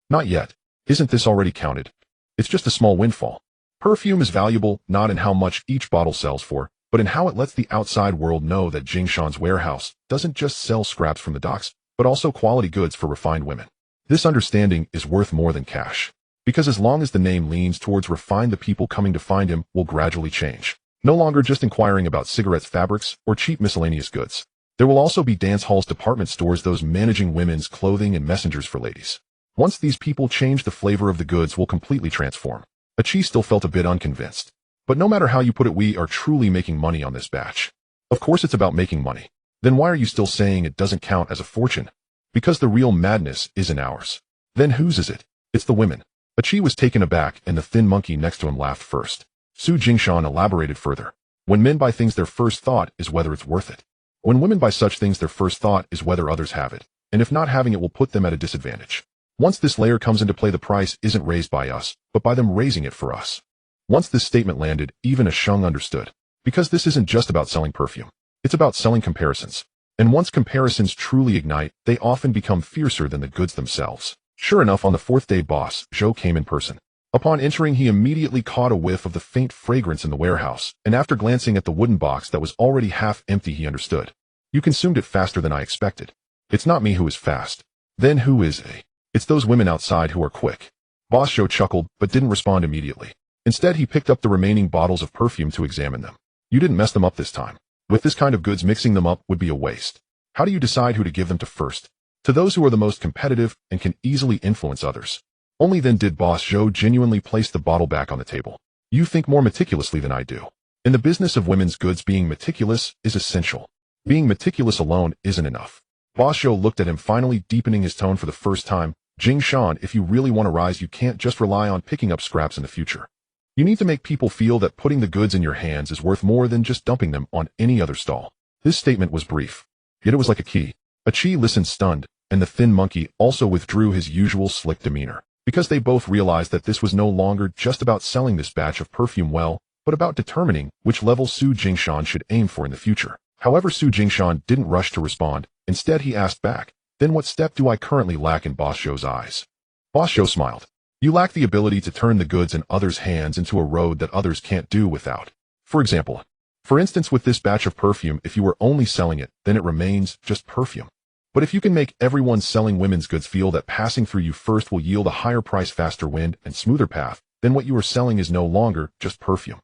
Not yet. Isn't this already counted? It's just a small windfall. Perfume is valuable, not in how much each bottle sells for, but in how it lets the outside world know that Jingshan's warehouse doesn't just sell scraps from the docks, but also quality goods for refined women. This understanding is worth more than cash. Because as long as the name leans towards refined, the people coming to find him will gradually change. No longer just inquiring about cigarettes, fabrics, or cheap miscellaneous goods. There will also be dance halls, department stores, those managing women's clothing, and messengers for ladies. Once these people change, the flavor of the goods will completely transform. Achi still felt a bit unconvinced. But no matter how you put it, we are truly making money on this batch. Of course it's about making money. Then why are you still saying it doesn't count as a fortune? Because the real madness isn't ours. Then whose is it? It's the women. Achi was taken aback, and the thin monkey next to him laughed first. Su Jingshan elaborated further. When men buy things, their first thought is whether it's worth it. When women buy such things, their first thought is whether others have it, and if not having it will put them at a disadvantage. Once this layer comes into play, the price isn't raised by us, but by them raising it for us. Once this statement landed, even a Shung understood. Because this isn't just about selling perfume. It's about selling comparisons. And once comparisons truly ignite, they often become fiercer than the goods themselves. Sure enough, on the fourth day, Boss Zhou came in person. Upon entering, he immediately caught a whiff of the faint fragrance in the warehouse, and after glancing at the wooden box that was already half empty, he understood. You consumed it faster than I expected. It's not me who is fast. Then who is a? It's those women outside who are quick. Boss Zhou chuckled, but didn't respond immediately. Instead, he picked up the remaining bottles of perfume to examine them. You didn't mess them up this time. With this kind of goods, mixing them up would be a waste. How do you decide who to give them to first? To those who are the most competitive and can easily influence others. Only then did Boss Zhou genuinely place the bottle back on the table. You think more meticulously than I do. In the business of women's goods, being meticulous is essential. Being meticulous alone isn't enough. Boss Zhou looked at him, finally deepening his tone for the first time. Jingshan, if you really want to rise, you can't just rely on picking up scraps in the future. You need to make people feel that putting the goods in your hands is worth more than just dumping them on any other stall. This statement was brief, yet it was like a key. Achi listened stunned, and the thin monkey also withdrew his usual slick demeanor. Because they both realized that this was no longer just about selling this batch of perfume well, but about determining which level Su Jingshan should aim for in the future. However, Su Jingshan didn't rush to respond. Instead, he asked back, then what step do I currently lack in Boss Zhou's eyes? Boss Zhou smiled. You lack the ability to turn the goods in others' hands into a road that others can't do without. For instance, with this batch of perfume, if you were only selling it, then it remains just perfume. But if you can make everyone selling women's goods feel that passing through you first will yield a higher price, faster wind, and smoother path, then what you are selling is no longer just perfume.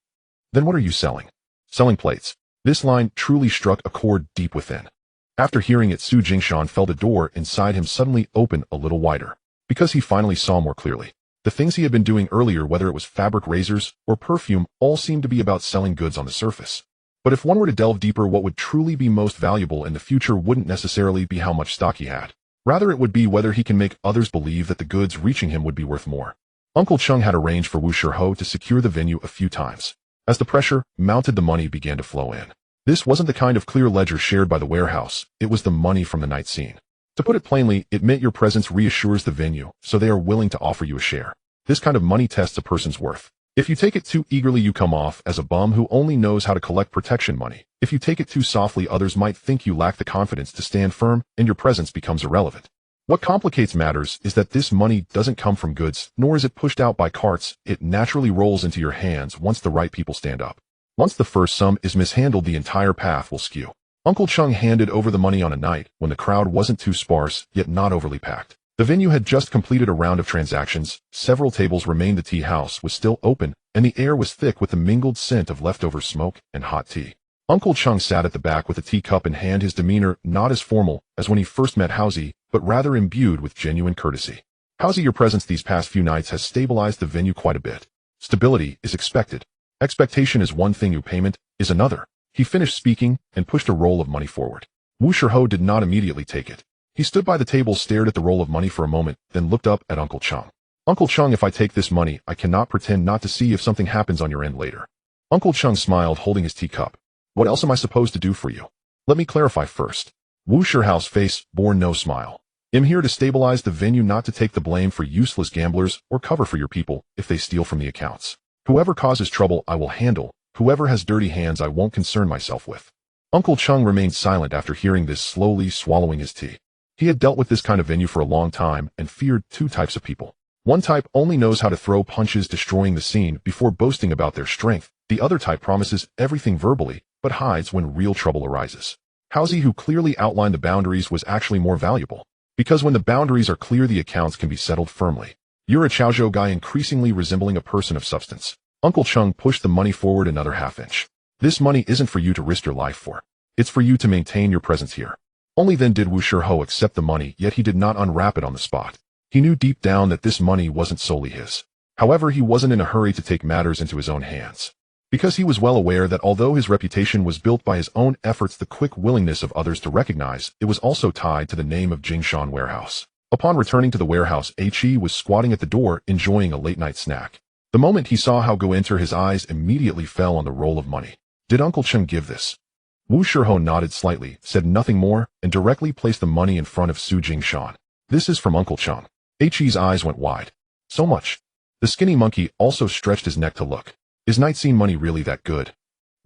Then what are you selling? Selling plates. This line truly struck a chord deep within. After hearing it, Su Jingshan felt a door inside him suddenly open a little wider. Because he finally saw more clearly. The things he had been doing earlier, whether it was fabric, razors, or perfume, all seemed to be about selling goods on the surface. But if one were to delve deeper, what would truly be most valuable in the future wouldn't necessarily be how much stock he had. Rather, it would be whether he can make others believe that the goods reaching him would be worth more. Uncle Chung had arranged for Wu Shiho to secure the venue a few times. As the pressure mounted, the money began to flow in. This wasn't the kind of clear ledger shared by the warehouse, it was the money from the night scene. To put it plainly, it meant your presence reassures the venue, so they are willing to offer you a share. This kind of money tests a person's worth. If you take it too eagerly, you come off as a bum who only knows how to collect protection money. If you take it too softly, others might think you lack the confidence to stand firm, and your presence becomes irrelevant. What complicates matters is that this money doesn't come from goods, nor is it pushed out by carts. It naturally rolls into your hands once the right people stand up. Once the first sum is mishandled, the entire path will skew. Uncle Chung handed over the money on a night when the crowd wasn't too sparse, yet not overly packed. The venue had just completed a round of transactions, several tables remained. The tea house was still open, and the air was thick with the mingled scent of leftover smoke and hot tea. Uncle Chung sat at the back with a teacup in hand, his demeanor not as formal as when he first met Housie, but rather imbued with genuine courtesy. Housie, your presence these past few nights has stabilized the venue quite a bit. Stability is expected. Expectation is one thing, your payment is another. He finished speaking and pushed a roll of money forward. Wu Shiho did not immediately take it. He stood by the table, stared at the roll of money for a moment, then looked up at Uncle Chung. Uncle Chung, if I take this money, I cannot pretend not to see if something happens on your end later. Uncle Chung smiled, holding his teacup. What else am I supposed to do for you? Let me clarify first. Wu Shiho's face bore no smile. I'm here to stabilize the venue, not to take the blame for useless gamblers or cover for your people if they steal from the accounts. Whoever causes trouble, I will handle. Whoever has dirty hands, I won't concern myself with. Uncle Chung remained silent after hearing this, slowly swallowing his tea. He had dealt with this kind of venue for a long time and feared two types of people. One type only knows how to throw punches, destroying the scene before boasting about their strength. The other type promises everything verbally, but hides when real trouble arises. Housie, who clearly outlined the boundaries, was actually more valuable. Because when the boundaries are clear, the accounts can be settled firmly. You're a Chaozhou guy, increasingly resembling a person of substance. Uncle Chung pushed the money forward another half-inch. This money isn't for you to risk your life for. It's for you to maintain your presence here. Only then did Wu Shiho accept the money, yet he did not unwrap it on the spot. He knew deep down that this money wasn't solely his. However, he wasn't in a hurry to take matters into his own hands. Because he was well aware that although his reputation was built by his own efforts, the quick willingness of others to recognize it was also tied to the name of Jingshan Warehouse. Upon returning to the warehouse, He was squatting at the door, enjoying a late-night snack. The moment he saw Hao Go enter, his eyes immediately fell on the roll of money. Did Uncle Chung give this? Wu Shiho nodded slightly, said nothing more, and directly placed the money in front of Su Jingshan. This is from Uncle Chung. He's eyes went wide. So much. The skinny monkey also stretched his neck to look. Is night scene money really that good?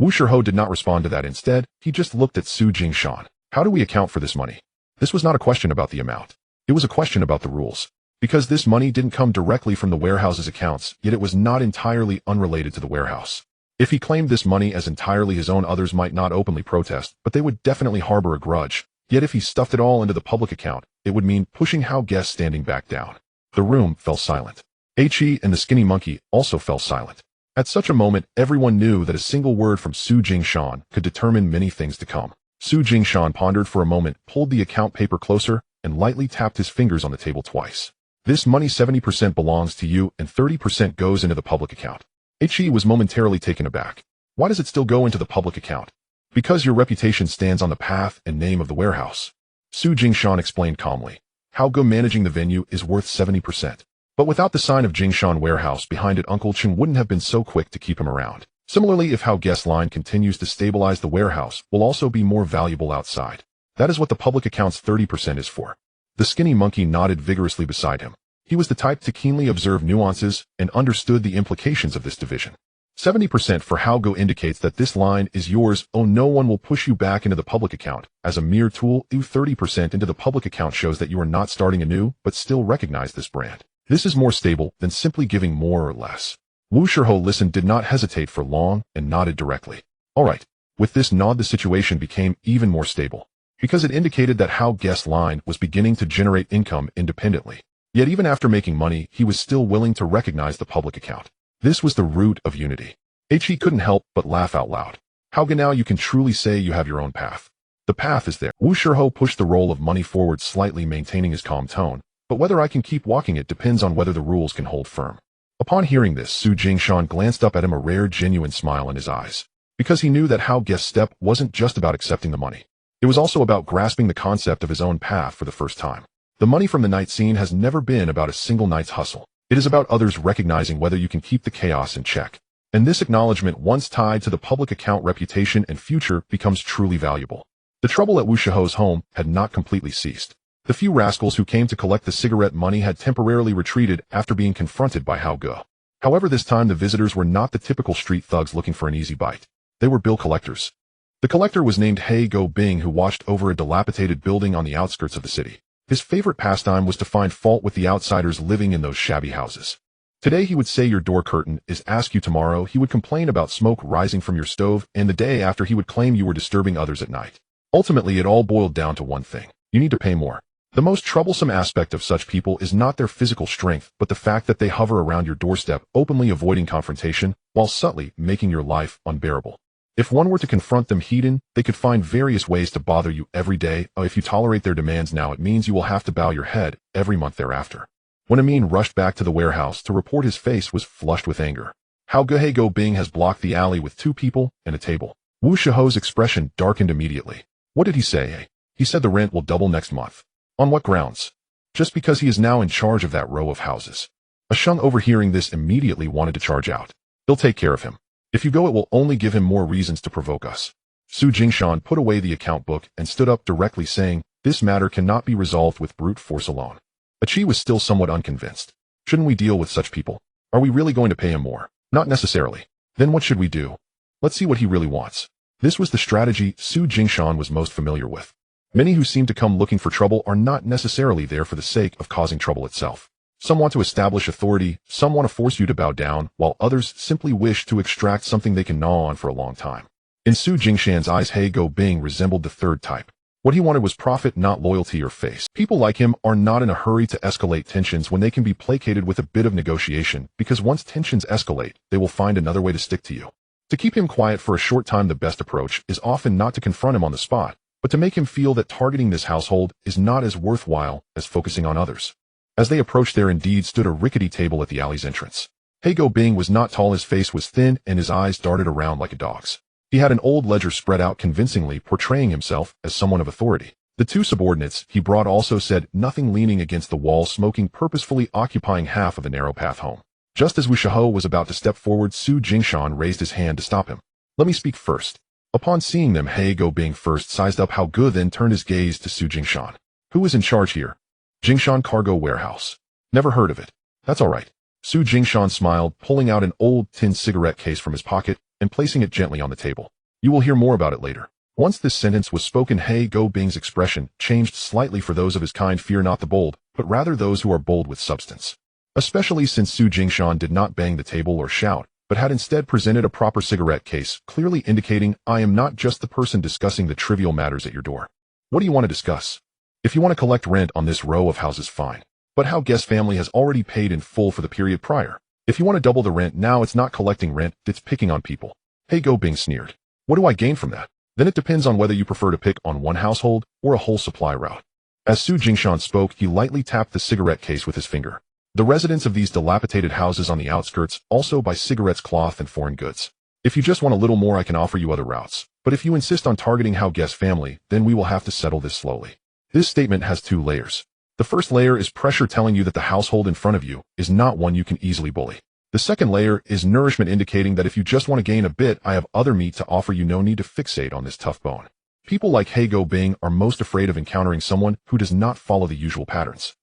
Wu Shiho did not respond to that. Instead, he just looked at Su Jingshan. How do we account for this money? This was not a question about the amount. It was a question about the rules. Because this money didn't come directly from the warehouse's accounts, yet it was not entirely unrelated to the warehouse. If he claimed this money as entirely his own, others might not openly protest, but they would definitely harbor a grudge. Yet if he stuffed it all into the public account, it would mean pushing Hao Guest standing back down. The room fell silent. He and the skinny monkey also fell silent. At such a moment, everyone knew that a single word from Su Jingshan could determine many things to come. Su Jingshan pondered for a moment, pulled the account paper closer, and lightly tapped his fingers on the table twice. This money 70% belongs to you and 30% goes into the public account. He was momentarily taken aback. Why does it still go into the public account? Because your reputation stands on the path and name of the warehouse. Su Jingshan explained calmly. Hao Go managing the venue is worth 70%. But without the sign of Jingshan Warehouse behind it, Uncle Chung wouldn't have been so quick to keep him around. Similarly, if Hao Guest line continues to stabilize, the warehouse will also be more valuable outside. That is what the public account's 30% is for. The skinny monkey nodded vigorously beside him. He was the type to keenly observe nuances and understood the implications of this division. 70% for Hao Go indicates that this line is yours. Oh, no one will push you back into the public account as a mere tool. 30% into the public account shows that you are not starting anew, but still recognize this brand. This is more stable than simply giving more or less. Wu Shiho listened, did not hesitate for long, and nodded directly. All right. With this nod, the situation became even more stable, because it indicated that Hao Guest's line was beginning to generate income independently. Yet even after making money, he was still willing to recognize the public account. This was the root of unity. He couldn't help but laugh out loud. How now you can truly say you have your own path. The path is there. Wu Shiho pushed the roll of money forward slightly, maintaining his calm tone. But whether I can keep walking it depends on whether the rules can hold firm. Upon hearing this, Su Jingshan glanced up at him, a rare genuine smile in his eyes. Because he knew that Hao Guest's step wasn't just about accepting the money. It was also about grasping the concept of his own path for the first time. The money from the night scene has never been about a single night's hustle. It is about others recognizing whether you can keep the chaos in check. And this acknowledgement, once tied to the public account reputation and future, becomes truly valuable. The trouble at Wu Shiho's home had not completely ceased. The few rascals who came to collect the cigarette money had temporarily retreated after being confronted by Hao Go. However, this time the visitors were not the typical street thugs looking for an easy bite. They were bill collectors. The collector was named He Go Bing, who watched over a dilapidated building on the outskirts of the city. His favorite pastime was to find fault with the outsiders living in those shabby houses. Today he would say your door curtain is askew. Tomorrow he would complain about smoke rising from your stove, and the day after he would claim you were disturbing others at night. Ultimately, it all boiled down to one thing. You need to pay more. The most troublesome aspect of such people is not their physical strength, but the fact that they hover around your doorstep, openly avoiding confrontation, while subtly making your life unbearable. If one were to confront them heat-in, they could find various ways to bother you every day. If you tolerate their demands now, it means you will have to bow your head every month thereafter. When Amin rushed back to the warehouse to report, his face was flushed with anger. How Go Bing has blocked the alley with 2 people and a table. Wu Shiho's expression darkened immediately. What did he say? He said the rent will double next month. On what grounds? Just because he is now in charge of that row of houses. Ashung, overhearing this, immediately wanted to charge out. He'll take care of him. If you go, it will only give him more reasons to provoke us. Su Jingshan put away the account book and stood up directly, saying, this matter cannot be resolved with brute force alone. Achi was still somewhat unconvinced. Shouldn't we deal with such people? Are we really going to pay him more? Not necessarily. Then what should we do? Let's see what he really wants. This was the strategy Su Jingshan was most familiar with. Many who seem to come looking for trouble are not necessarily there for the sake of causing trouble itself. Some want to establish authority, some want to force you to bow down, while others simply wish to extract something they can gnaw on for a long time. In Su Jingshan's eyes, He Go Bing resembled the third type. What he wanted was profit, not loyalty or face. People like him are not in a hurry to escalate tensions when they can be placated with a bit of negotiation, because once tensions escalate, they will find another way to stick to you. To keep him quiet for a short time, the best approach is often not to confront him on the spot, but to make him feel that targeting this household is not as worthwhile as focusing on others. As they approached, there indeed stood a rickety table at the alley's entrance. He Go Bing was not tall, his face was thin, and his eyes darted around like a dog's. He had an old ledger spread out convincingly, portraying himself as someone of authority. The 2 subordinates he brought also said nothing, leaning against the wall, smoking, purposefully occupying half of the narrow path home. Just as Wu Shiho was about to step forward, Su Jingshan raised his hand to stop him. Let me speak first. Upon seeing them, He Go Bing first sized up how good, then turned his gaze to Su Jingshan. Who is in charge here? Jingshan Cargo Warehouse. Never heard of it. That's all right. Su Jingshan smiled, pulling out an old tin cigarette case from his pocket and placing it gently on the table. You will hear more about it later. Once this sentence was spoken, He Go Bing's expression changed slightly. For those of his kind, fear not the bold, but rather those who are bold with substance. Especially since Su Jingshan did not bang the table or shout, but had instead presented a proper cigarette case, clearly indicating, I am not just the person discussing the trivial matters at your door. What do you want to discuss? If you want to collect rent on this row of houses, fine. But how Guest family has already paid in full for the period prior. If you want to double the rent now, it's not collecting rent, it's picking on people. He Go Bing sneered. What do I gain from that? Then it depends on whether you prefer to pick on one household or a whole supply route. As Su Jingshan spoke, he lightly tapped the cigarette case with his finger. The residents of these dilapidated houses on the outskirts also buy cigarettes, cloth, and foreign goods. If you just want a little more, I can offer you other routes. But if you insist on targeting How Guest family, then we will have to settle this slowly. This statement has 2 layers. The first layer is pressure telling you that the household in front of you is not one you can easily bully. The second layer is nourishment, indicating that if you just want to gain a bit, I have other meat to offer you. No need to fixate on this tough bone. People like He Go Bing are most afraid of encountering someone who does not follow the usual patterns.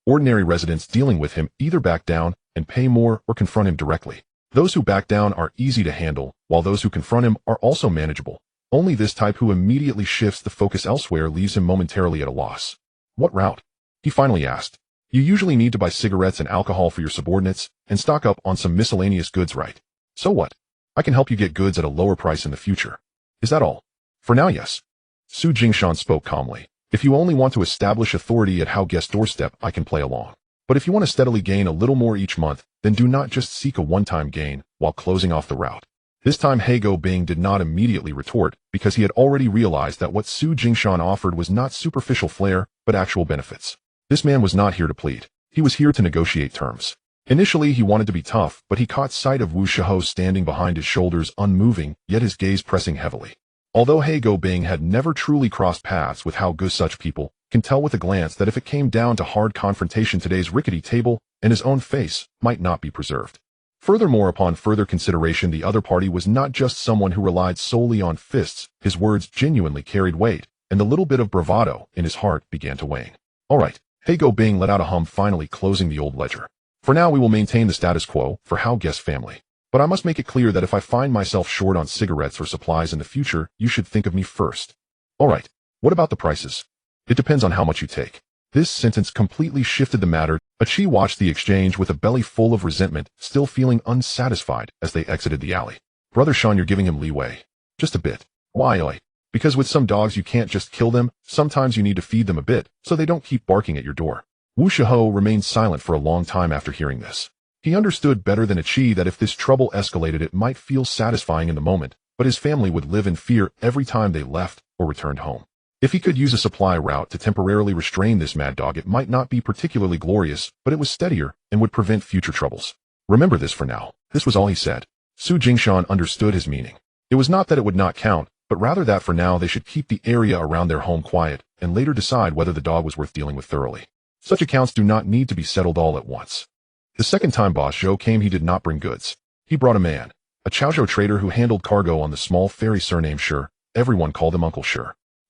Ordinary residents dealing with him either back down and pay more or confront him directly. Those who back down are easy to handle, while those who confront him are also manageable. Only this type, who immediately shifts the focus elsewhere, leaves him momentarily at a loss. What route? He finally asked. You usually need to buy cigarettes and alcohol for your subordinates and stock up on some miscellaneous goods, right? So what? I can help you get goods at a lower price in the future. Is that all? For now, yes. Su Jingshan spoke calmly. If you only want to establish authority at How Guest doorstep, I can play along. But if you want to steadily gain a little more each month, then do not just seek a one-time gain while closing off the route. This time He Go Bing did not immediately retort, because he had already realized that what Su Jingshan offered was not superficial flair, but actual benefits. This man was not here to plead. He was here to negotiate terms. Initially he wanted to be tough, but he caught sight of Wu Shiho standing behind his shoulders, unmoving, yet his gaze pressing heavily. Although He Go Bing had never truly crossed paths with How Good, such people can tell with a glance that if it came down to hard confrontation, today's rickety table and his own face might not be preserved. Furthermore, upon further consideration, the other party was not just someone who relied solely on fists. His words genuinely carried weight, and the little bit of bravado in his heart began to wane. All right, He Go Bing let out a hum, finally closing the old ledger. For now we will maintain the status quo for How Guest family. But I must make it clear that if I find myself short on cigarettes or supplies in the future, you should think of me first. All right, what about the prices? It depends on how much you take. This sentence completely shifted the matter. Achi watched the exchange with a belly full of resentment, still feeling unsatisfied as they exited the alley. Brother Sean, you're giving him leeway. Just a bit. Why? Because with some dogs you can't just kill them, sometimes you need to feed them a bit, so they don't keep barking at your door. Wu Shiho remained silent for a long time after hearing this. He understood better than Achi that if this trouble escalated it might feel satisfying in the moment, but his family would live in fear every time they left or returned home. If he could use a supply route to temporarily restrain this mad dog it might not be particularly glorious, but it was steadier and would prevent future troubles. Remember this for now. This was all he said. Su Jingshan understood his meaning. It was not that it would not count, but rather that for now they should keep the area around their home quiet and later decide whether the dog was worth dealing with thoroughly. Such accounts do not need to be settled all at once. The second time Boss Zhou came he did not bring goods. He brought a man, a Chaozhou trader who handled cargo on the small ferry surnamed Shi. Everyone called him Uncle Shi.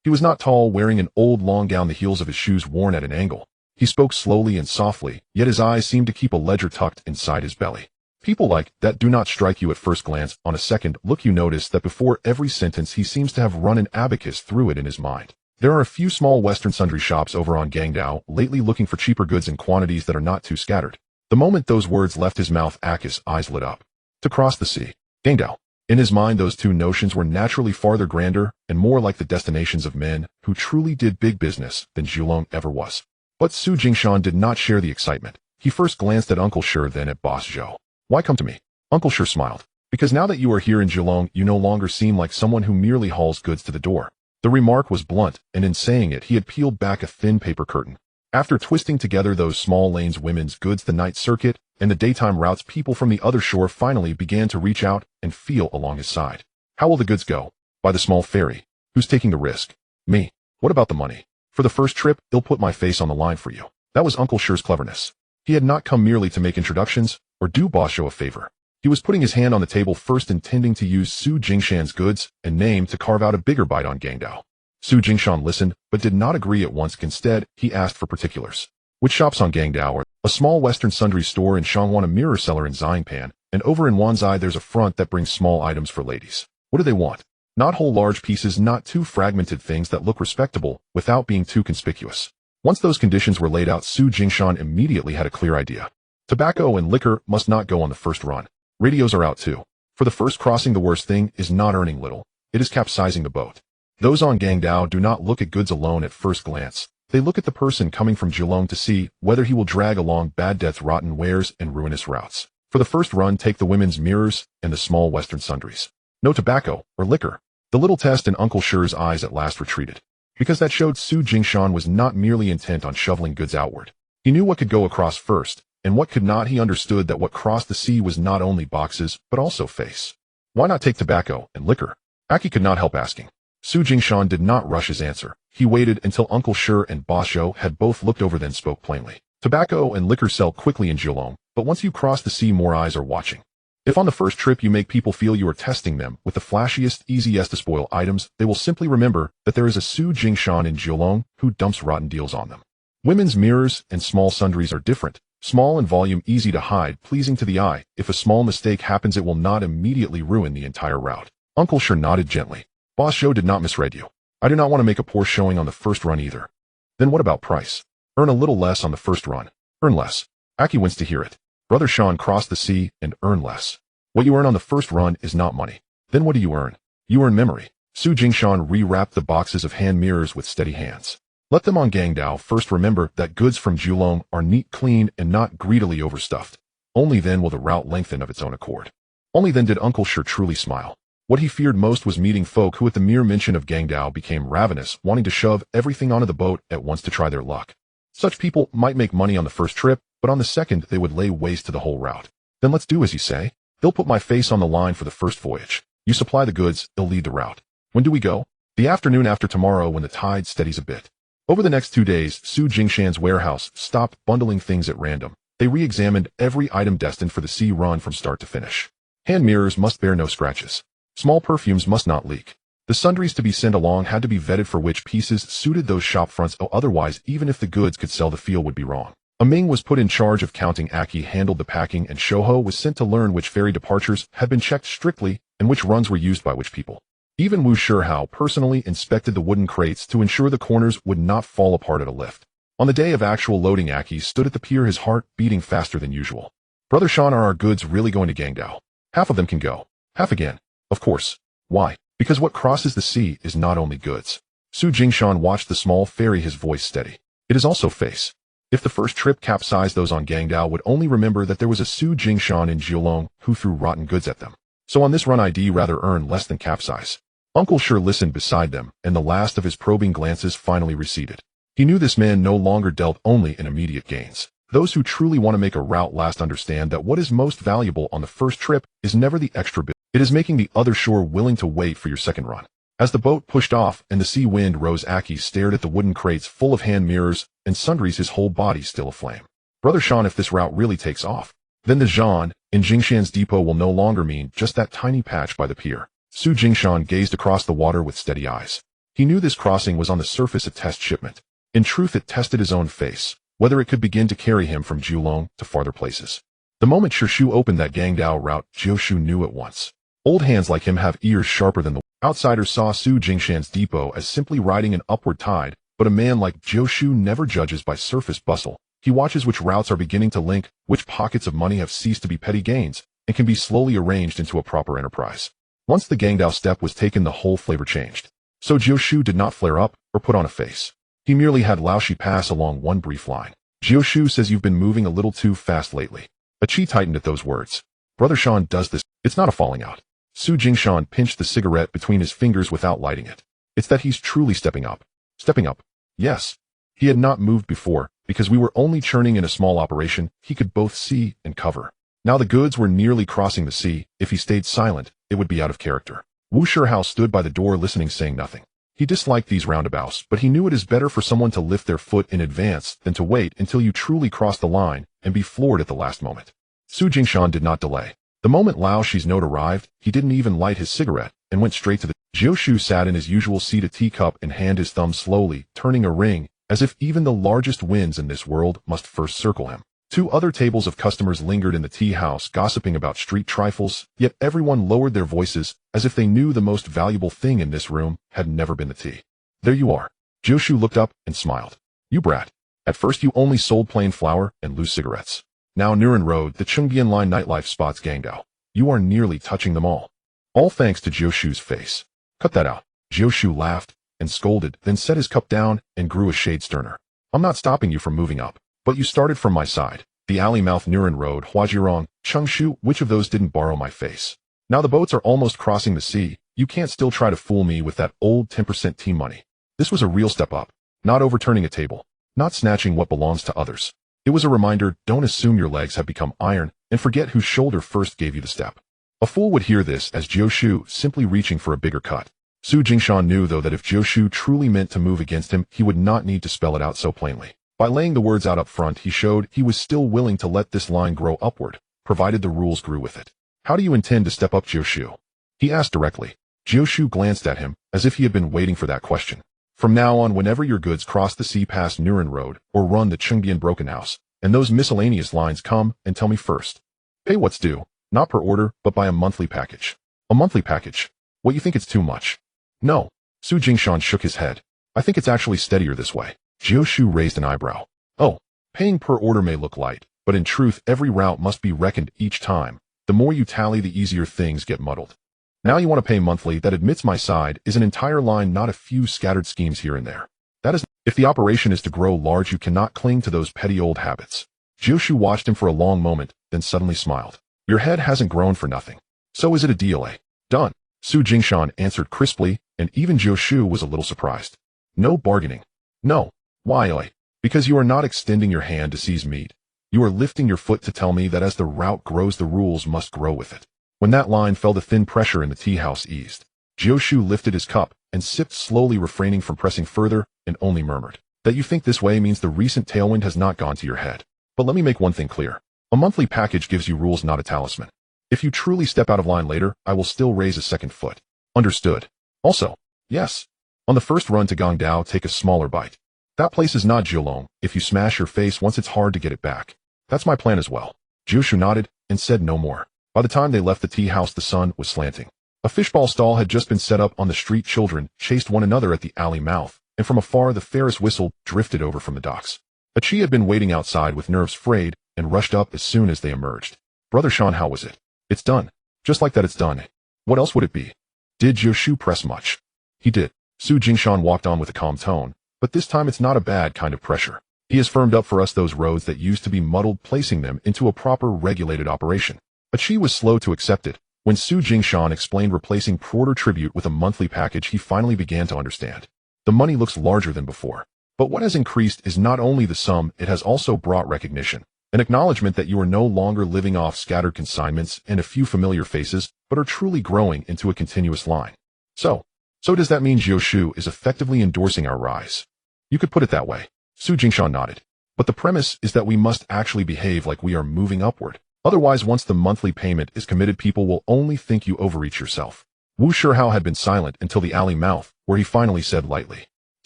He was not tall, wearing an old long gown, the heels of his shoes worn at an angle. He spoke slowly and softly, yet his eyes seemed to keep a ledger tucked inside his belly. People like that do not strike you at first glance. On a second look you notice that before every sentence he seems to have run an abacus through it in his mind. There are a few small Western sundry shops over on Gangdao, lately looking for cheaper goods in quantities that are not too scattered. The moment those words left his mouth, Aki's eyes lit up. To cross the sea. Gangdao. In his mind those two notions were naturally farther grander and more like the destinations of men who truly did big business than Zhulong ever was. But Su Jingshan did not share the excitement. He first glanced at Uncle Shi, then at Boss Zhou. Why come to me? Uncle Shi smiled. Because now that you are here in Zhulong you no longer seem like someone who merely hauls goods to the door. The remark was blunt, and in saying it he had peeled back a thin paper curtain. After twisting together those small lanes, women's goods, the night circuit, and the daytime routes, people from the other shore finally began to reach out and feel along his side. How will the goods go? By the small ferry. Who's taking the risk? Me. What about the money? For the first trip, I'll put my face on the line for you. That was Uncle Shi's cleverness. He had not come merely to make introductions or do Boss Zhou a favor. He was putting his hand on the table first, intending to use Su Jingshan's goods and name to carve out a bigger bite on Gangdao. Su Jingshan listened, but did not agree at once. Instead, he asked for particulars. Which shops on Gangdao are? A small Western sundry store in Shangwan, a mirror seller in Xiangpan, and over in Wanzai there's a front that brings small items for ladies. What do they want? Not whole large pieces, not too fragmented, things that look respectable without being too conspicuous. Once those conditions were laid out, Su Jingshan immediately had a clear idea. Tobacco and liquor must not go on the first run. Radios are out too. For the first crossing the worst thing is not earning little. It is capsizing the boat. Those on Gangdao do not look at goods alone at first glance. They look at the person coming from Zhulong to see whether he will drag along bad debts, rotten wares, and ruinous routes. For the first run take the women's mirrors and the small Western sundries. No tobacco or liquor. The little test in Uncle Shi's eyes at last retreated. Because that showed Su Jingshan was not merely intent on shoveling goods outward. He knew what could go across first, and what could not. He understood that what crossed the sea was not only boxes, but also face. Why not take tobacco and liquor? Aki could not help asking. Su Jingshan did not rush his answer. He waited until Uncle Shi and Boss Zhou had both looked over, then spoke plainly. Tobacco and liquor sell quickly in Zhulong, but once you cross the sea more eyes are watching. If on the first trip you make people feel you are testing them with the flashiest, easiest to spoil items, they will simply remember that there is a Su Jingshan in Zhulong who dumps rotten deals on them. Women's mirrors and small sundries are different. Small in volume, easy to hide, pleasing to the eye. If a small mistake happens it will not immediately ruin the entire route. Uncle Shi nodded gently. Boss Zhou did not misread you. I do not want to make a poor showing on the first run either. Then what about price? Earn a little less on the first run. Earn less. Aki winced to hear it. Brother Sean crossed the sea and earn less. What you earn on the first run is not money. Then what do you earn? You earn memory. Su Jingshan rewrapped the boxes of hand mirrors with steady hands. Let them on Gangdao. First remember that goods from Zhulong are neat, clean, and not greedily overstuffed. Only then will the route lengthen of its own accord. Only then did Uncle Shi truly smile. What he feared most was meeting folk who at the mere mention of Gangdao became ravenous, wanting to shove everything onto the boat at once to try their luck. Such people might make money on the first trip, but on the second they would lay waste to the whole route. Then let's do as you say. They'll put my face on the line for the first voyage. You supply the goods, they'll lead the route. When do we go? The afternoon after tomorrow, when the tide steadies a bit. Over the next 2 days, Su Jingshan's warehouse stopped bundling things at random. They re-examined every item destined for the sea run from start to finish. Hand mirrors must bear no scratches. Small perfumes must not leak. The sundries to be sent along had to be vetted for which pieces suited those shop fronts, otherwise even if the goods could sell the feel would be wrong. A Ming was put in charge of counting. Aki handled the packing, and Shouho was sent to learn which ferry departures had been checked strictly and which runs were used by which people. Even Wu Shihao personally inspected the wooden crates to ensure the corners would not fall apart at a lift. On the day of actual loading, Aki stood at the pier, his heart beating faster than usual. Brother Sean, are our goods really going to Gangdao? Half of them can go. Half again. Of course. Why? Because what crosses the sea is not only goods. Su Jingshan watched the small ferry, his voice steady. It is also face. If the first trip capsized, those on Gangdao would only remember that there was a Su Jingshan in Kowloon who threw rotten goods at them. So on this run, I'd rather earn less than capsize. Uncle Sure listened beside them, and the last of his probing glances finally receded. He knew this man no longer dealt only in immediate gains. Those who truly want to make a route last understand that what is most valuable on the first trip is never the extra bit. It is making the other shore willing to wait for your second run. As the boat pushed off and the sea wind rose, Aki stared at the wooden crates full of hand mirrors and sundries, his whole body still aflame. Brother Shan, if this route really takes off, then the Zhan in Jingshan's depot will no longer mean just that tiny patch by the pier. Su Jingshan gazed across the water with steady eyes. He knew this crossing was on the surface a test shipment. In truth, it tested his own face, whether it could begin to carry him from Kowloon to farther places. The moment Shu opened that Gangdao route, Jioshu knew at once. Old hands like him have ears sharper than the outsiders saw Su Jingshan's depot as simply riding an upward tide, but a man like Jioshu never judges by surface bustle. He watches which routes are beginning to link, which pockets of money have ceased to be petty gains, and can be slowly arranged into a proper enterprise. Once the Gangdao step was taken, the whole flavor changed. So Jioshu did not flare up or put on a face. He merely had Laoshi pass along one brief line. Jioshu says you've been moving a little too fast lately. A chi tightened at those words. Brother Shan does this. It's not a falling out. Su Jingshan pinched the cigarette between his fingers without lighting it. It's that he's truly stepping up. Stepping up. Yes. He had not moved before, because we were only churning in a small operation he could both see and cover. Now the goods were nearly crossing the sea. If he stayed silent, it would be out of character. Wu Shihao stood by the door listening, saying nothing. He disliked these roundabouts, but he knew it is better for someone to lift their foot in advance than to wait until you truly cross the line and be floored at the last moment. Su Jingshan did not delay. The moment Laoshi's note arrived, he didn't even light his cigarette and went straight to the Jioshu sat in his usual seat, a teacup in hand, his thumb slowly turning a ring, as if even the largest winds in this world must first circle him. 2 other tables of customers lingered in the tea house, gossiping about street trifles, yet everyone lowered their voices as if they knew the most valuable thing in this room had never been the tea. There you are. Jioshu looked up and smiled. You brat. At first you only sold plain flour and loose cigarettes. Now Nuren Road, the Chungbian Line nightlife spots, Gangdao. You are nearly touching them all. All thanks to Jioshu's face. Cut that out. Jioshu laughed and scolded, then set his cup down and grew a shade sterner. I'm not stopping you from moving up. But you started from my side. The alley mouth, Nuren Road, Huajirong, Changshu, which of those didn't borrow my face? Now the boats are almost crossing the sea. You can't still try to fool me with that old 10% team money. This was a real step up. Not overturning a table. Not snatching what belongs to others. It was a reminder, don't assume your legs have become iron and forget whose shoulder first gave you the step. A fool would hear this as Jioshu simply reaching for a bigger cut. Su Jingshan knew though that if Jioshu truly meant to move against him, he would not need to spell it out so plainly. By laying the words out up front, he showed he was still willing to let this line grow upward, provided the rules grew with it. How do you intend to step up, Jioshu? He asked directly. Jioshu glanced at him, as if he had been waiting for that question. From now on, whenever your goods cross the sea past Nuren Road, or run the Chungbian Broken House, and those miscellaneous lines, come and tell me first. Pay what's due, not per order, but by a monthly package. A monthly package? What, you think it's too much? No. Su Jingshan shook his head. I think it's actually steadier this way. Jioshu raised an eyebrow. Oh, paying per order may look light, but in truth every route must be reckoned each time. The more you tally, the easier things get muddled. Now you want to pay monthly. That admits my side is an entire line, not a few scattered schemes here and there. That is, if the operation is to grow large, you cannot cling to those petty old habits. Jioshu watched him for a long moment, then suddenly smiled. Your head hasn't grown for nothing. So is it a deal, eh? Done. Su Jingshan answered crisply, and even Jioshu was a little surprised. No bargaining. No. Why, oi? Because you are not extending your hand to seize meat. You are lifting your foot to tell me that as the route grows, the rules must grow with it. When that line fell, the thin pressure in the tea house eased. Jioshu lifted his cup and sipped slowly, refraining from pressing further, and only murmured. That you think this way means the recent tailwind has not gone to your head. But let me make one thing clear. A monthly package gives you rules, not a talisman. If you truly step out of line later, I will still raise a second foot. Understood. Also, yes. On the first run to Gangdao, take a smaller bite. That place is not Kowloon. If you smash your face once, it's hard to get it back. That's my plan as well. Jioshu nodded and said no more. By the time they left the tea house, the sun was slanting. A fishball stall had just been set up on the street. Children chased one another at the alley mouth, and from afar the Ferris whistle drifted over from the docks. Achi had been waiting outside with nerves frayed and rushed up as soon as they emerged. Brother Shan, how was it? It's done. Just like that, it's done. What else would it be? Did Yoshu press much? He did. Su Jingshan walked on with a calm tone, but this time it's not a bad kind of pressure. He has firmed up for us those roads that used to be muddled, placing them into a proper regulated operation. Achi was slow to accept it. When Su Jingshan explained replacing Porter Tribute with a monthly package, he finally began to understand. The money looks larger than before. But what has increased is not only the sum, it has also brought recognition. An acknowledgement that you are no longer living off scattered consignments and a few familiar faces, but are truly growing into a continuous line. So does that mean Yoshu is effectively endorsing our rise? You could put it that way. Su Jingshan nodded. But the premise is that we must actually behave like we are moving upward. Otherwise, once the monthly payment is committed, people will only think you overreach yourself. Wu Shihao had been silent until the alley mouth, where he finally said lightly,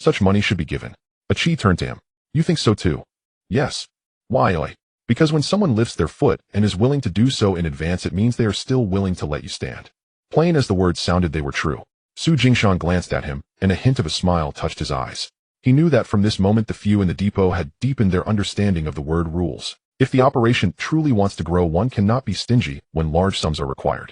"Such money should be given." Achi turned to him. "You think so too?" "Yes." "Why? Because when someone lifts their foot and is willing to do so in advance, it means they are still willing to let you stand." Plain as the words sounded, they were true. Su Jingshan glanced at him, and a hint of a smile touched his eyes. He knew that from this moment the few in the depot had deepened their understanding of the word rules. If the operation truly wants to grow, one cannot be stingy when large sums are required.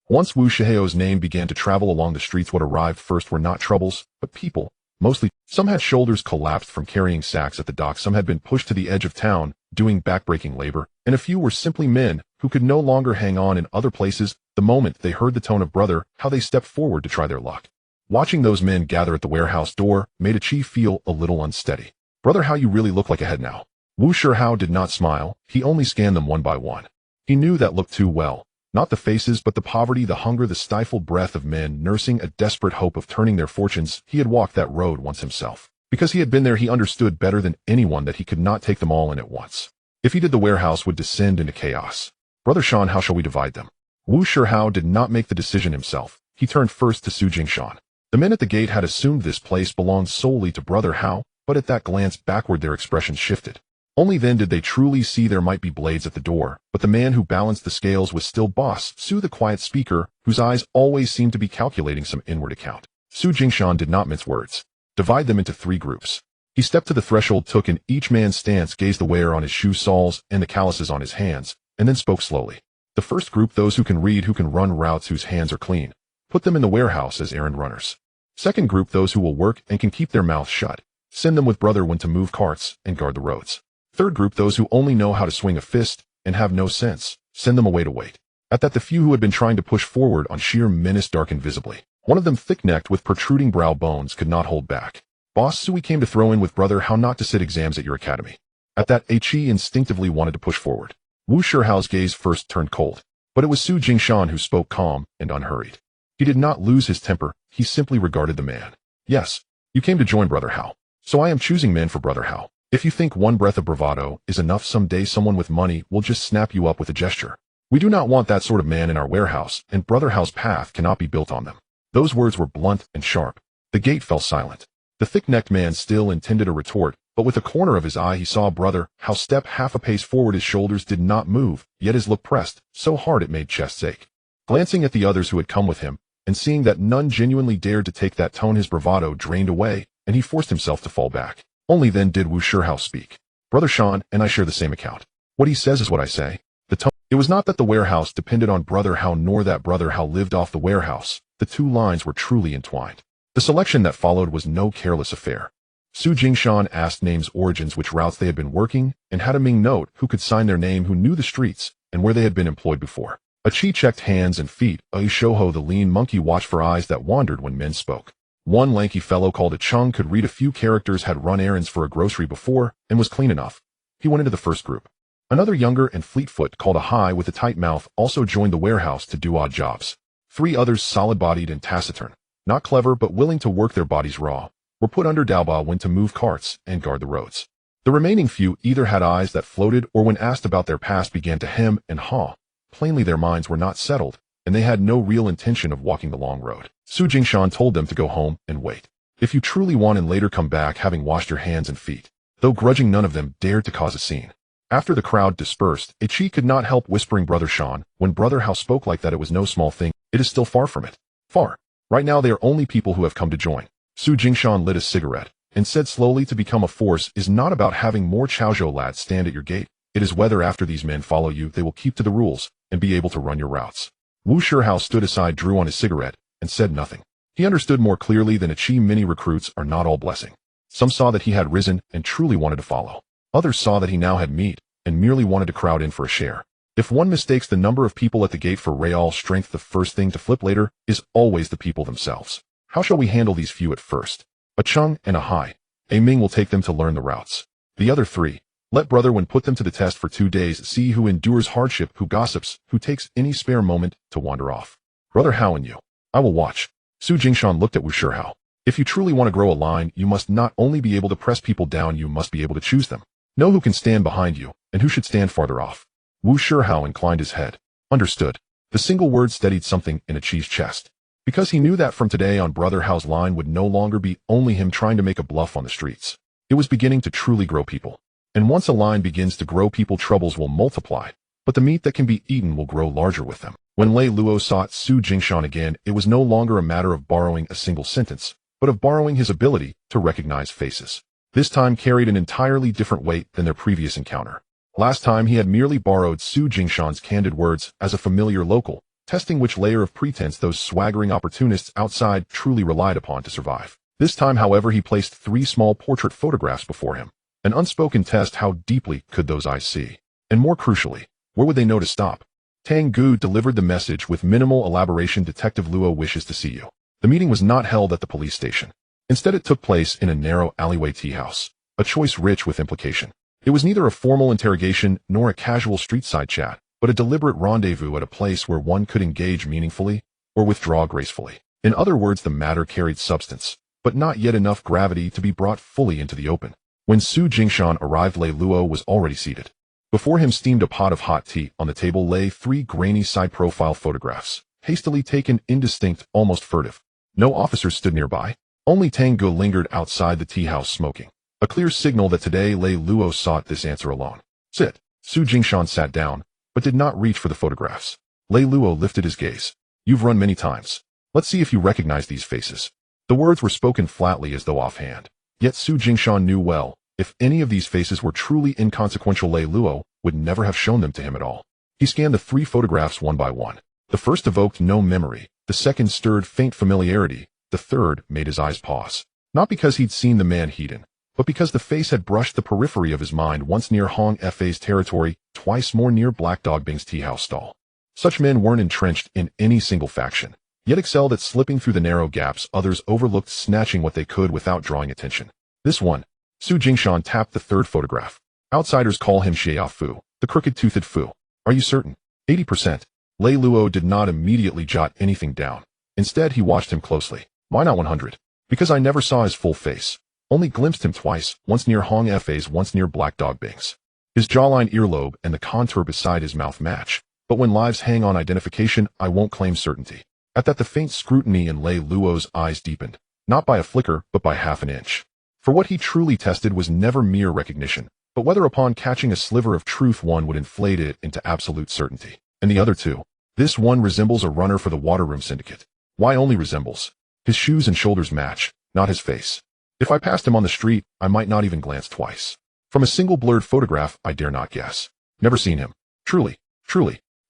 Once Wu Shihao's name began to travel along the streets, what arrived first were not troubles, but people. Mostly, some had shoulders collapsed from carrying sacks at the dock, some had been pushed to the edge of town, doing backbreaking labor, and a few were simply men who could no longer hang on in other places. The moment they heard the tone of Brother How, they stepped forward to try their luck. Watching those men gather at the warehouse door made Achi feel a little unsteady. "Brother How, you really look like a head now." Wu Shihao did not smile, he only scanned them one by one. He knew that look too well. Not the faces, but the poverty, the hunger, the stifled breath of men nursing a desperate hope of turning their fortunes. He had walked that road once himself. Because he had been there, he understood better than anyone that he could not take them all in at once. If he did, the warehouse would descend into chaos. "Brother Shan, how shall we divide them?" Wu Shihao did not make the decision himself. He turned first to Su Jingshan. The men at the gate had assumed this place belonged solely to Brother How, but at that glance backward their expressions shifted. Only then did they truly see there might be blades at the door, but the man who balanced the scales was still Boss Su, the quiet speaker, whose eyes always seemed to be calculating some inward account. Su Jingshan did not mince words. "Divide them into 3 groups." He stepped to the threshold, took in each man's stance, gazed the wear on his shoe soles and the calluses on his hands, and then spoke slowly. "The first group, those who can read, who can run routes, whose hands are clean. Put them in the warehouse as errand runners. Second group, those who will work and can keep their mouths shut. Send them with Brother when to move carts and guard the roads. Third group, those who only know how to swing a fist and have no sense. Send them away to wait." At that, the few who had been trying to push forward on sheer menace darkened visibly. One of them, thick-necked with protruding brow bones, could not hold back. "Boss Su, we came to throw in with Brother How not to sit exams at your academy." At that, Achi instinctively wanted to push forward. Wu Shihao's gaze first turned cold, but it was Su Jingshan who spoke calm and unhurried. He did not lose his temper, he simply regarded the man. "Yes, you came to join Brother How. So I am choosing men for Brother How. If you think one breath of bravado is enough, someday someone with money will just snap you up with a gesture. We do not want that sort of man in our warehouse, and Brother How's path cannot be built on them." Those words were blunt and sharp. The gate fell silent. The thick-necked man still intended a retort, but with a corner of his eye he saw Brother How step half a pace forward. His shoulders did not move, yet his look pressed so hard it made chests ache. Glancing at the others who had come with him, and seeing that none genuinely dared to take that tone, his bravado drained away, and he forced himself to fall back. Only then did Wu Shihao speak. "Brother Shan and I share the same account. What he says is what I say." The tone. It was not that the warehouse depended on Brother How, nor that Brother How lived off the warehouse. The two lines were truly entwined. The selection that followed was no careless affair. Su Jingshan asked names, origins, which routes they had been working, and had a Ming note who could sign their name, who knew the streets, and where they had been employed before. Achi checked hands and feet. Shoho, the lean monkey, watched for eyes that wandered when men spoke. One lanky fellow called a Chung could read a few characters, had run errands for a grocery before, and was clean enough. He went into the first group. Another, younger and fleet-foot, called a Hai with a tight mouth, also joined the warehouse to do odd jobs. 3 others, solid-bodied and taciturn, not clever but willing to work their bodies raw, were put under Daoba when to move carts and guard the roads. The remaining few either had eyes that floated or when asked about their past began to hem and haw. Plainly their minds were not settled, and they had no real intention of walking the long road. Su Jingshan told them to go home and wait. If you truly want, and later come back having washed your hands and feet. Though grudging, none of them dared to cause a scene. After the crowd dispersed, Achi could not help whispering, "Brother Shan, when Brother How spoke like that, it was no small thing. It is still far from it. Far. Right now they are only people who have come to join." Su Jingshan lit a cigarette and said slowly, "To become a force is not about having more Chaozhou lads stand at your gate. It is whether after these men follow you, they will keep to the rules and be able to run your routes." Wu Shihao stood aside, drew on his cigarette, and said nothing. He understood more clearly than Chi mini recruits are not all blessing. Some saw that he had risen and truly wanted to follow. Others saw that he now had meat and merely wanted to crowd in for a share. If one mistakes the number of people at the gate for real strength, the first thing to flip later is always the people themselves. How shall we handle these few at first? A Chung and a Hai. A Ming will take them to learn the routes. The other three, let brother Wen put them to the test for 2 days, see who endures hardship, who gossips, who takes any spare moment to wander off. Brother Hao and you. I will watch. Su Jingshan looked at Wu Shihao. If you truly want to grow a line, you must not only be able to press people down, you must be able to choose them. Know who can stand behind you, and who should stand farther off. Wu Shihao inclined his head. Understood. The single word steadied something in Achi's chest. Because he knew that from today on Brother Hao's line would no longer be only him trying to make a bluff on the streets. It was beginning to truly grow people. And once a line begins to grow people, troubles will multiply, but the meat that can be eaten will grow larger with them. When Lei Luo sought Su Jingshan again, it was no longer a matter of borrowing a single sentence, but of borrowing his ability to recognize faces. This time carried an entirely different weight than their previous encounter. Last time he had merely borrowed Su Jingshan's candid words as a familiar local, testing which layer of pretense those swaggering opportunists outside truly relied upon to survive. This time, however, he placed 3 small portrait photographs before him. An unspoken test: how deeply could those eyes see? And more crucially, where would they know to stop? Tang Gu delivered the message with minimal elaboration. Detective Luo wishes to see you. The meeting was not held at the police station. Instead, it took place in a narrow alleyway tea house, a choice rich with implication. It was neither a formal interrogation nor a casual street-side chat, but a deliberate rendezvous at a place where one could engage meaningfully or withdraw gracefully. In other words, the matter carried substance, but not yet enough gravity to be brought fully into the open. When Su Jingshan arrived, Lei Luo was already seated. Before him steamed a pot of hot tea. On the table lay 3 grainy side-profile photographs, hastily taken, indistinct, almost furtive. No officers stood nearby. Only Tang Gu lingered outside the tea house smoking. A clear signal that today Lei Luo sought this answer alone. Sit. Su Jingshan sat down, but did not reach for the photographs. Lei Luo lifted his gaze. You've run many times. Let's see if you recognize these faces. The words were spoken flatly as though offhand. Yet Su Jingshan knew well, if any of these faces were truly inconsequential, Lei Luo would never have shown them to him at all. He scanned the 3 photographs one by one. The first evoked no memory, the second stirred faint familiarity, the third made his eyes pause. Not because he'd seen the man he'd in, but because the face had brushed the periphery of his mind, once near Hong Fa's territory, twice more near Black Dog Bing's tea house stall. Such men weren't entrenched in any single faction, yet excelled at slipping through the narrow gaps others overlooked, snatching what they could without drawing attention. This one. Su Jingshan tapped the 3rd photograph. Outsiders call him Xia Fu, the crooked-toothed Fu. Are you certain? 80%. Lei Luo did not immediately jot anything down. Instead, he watched him closely. Why not 100? Because I never saw his full face. Only glimpsed him twice, once near Hong Fa's, once near Black Dog Bing's. His jawline, earlobe, and the contour beside his mouth match. But when lives hang on identification, I won't claim certainty. At that, the faint scrutiny in Lei Luo's eyes deepened, not by a flicker, but by half an inch. For what he truly tested was never mere recognition, but whether upon catching a sliver of truth one would inflate it into absolute certainty. And the other 2. This one resembles a runner for the Waterroom Syndicate. Why only resembles? His shoes and shoulders match, not his face. If I passed him on the street, I might not even glance twice. From a single blurred photograph, I dare not guess. Never seen him. Truly.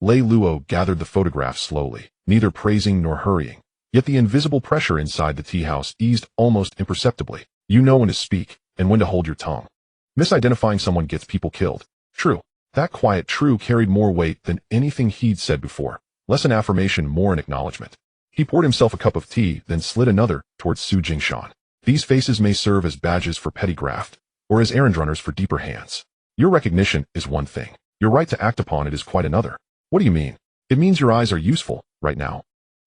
Lei Luo gathered the photographs slowly, neither praising nor hurrying. Yet the invisible pressure inside the tea house eased almost imperceptibly. You know when to speak, and when to hold your tongue. Misidentifying someone gets people killed. True. That quiet true carried more weight than anything he'd said before. Less an affirmation, more an acknowledgement. He poured himself a cup of tea, then slid another towards Su Jingshan. These faces may serve as badges for petty graft, or as errand runners for deeper hands. Your recognition is one thing. Your right to act upon it is quite another. What do you mean? It means your eyes are useful, right now,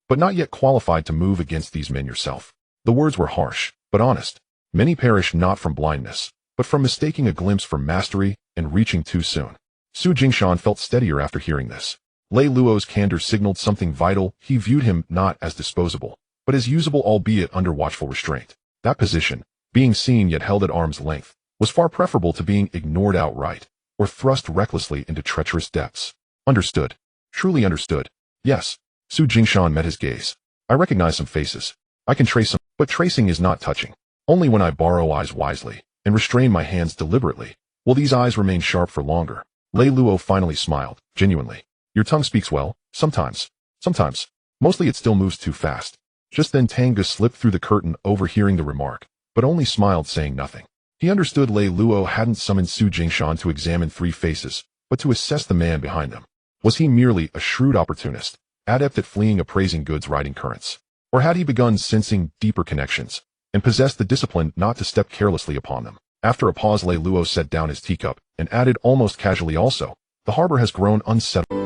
but not yet qualified to move against these men yourself. The words were harsh, but honest. Many perish not from blindness, but from mistaking a glimpse for mastery and reaching too soon. Su Jingshan felt steadier after hearing this. Lei Luo's candor signaled something vital. He viewed him not as disposable, but as usable, albeit under watchful restraint. That position, being seen yet held at arm's length, was far preferable to being ignored outright, or thrust recklessly into treacherous depths. Understood. Truly understood. Yes. Su Jingshan met his gaze. I recognize some faces. I can trace them, but tracing is not touching. Only when I borrow eyes wisely, and restrain my hands deliberately, will these eyes remain sharp for longer. Lei Luo finally smiled, genuinely. Your tongue speaks well, sometimes. Mostly it still moves too fast. Just then Tanga slipped through the curtain overhearing the remark, but only smiled saying nothing. He understood Lei Luo hadn't summoned Su Jingshan to examine 3 faces, but to assess the man behind them. Was he merely a shrewd opportunist, adept at fleeing appraising goods riding currents? Or had he begun sensing deeper connections, and possessed the discipline not to step carelessly upon them? After a pause, Lei Luo set down his teacup, and added almost casually also, the harbor has grown unsettled.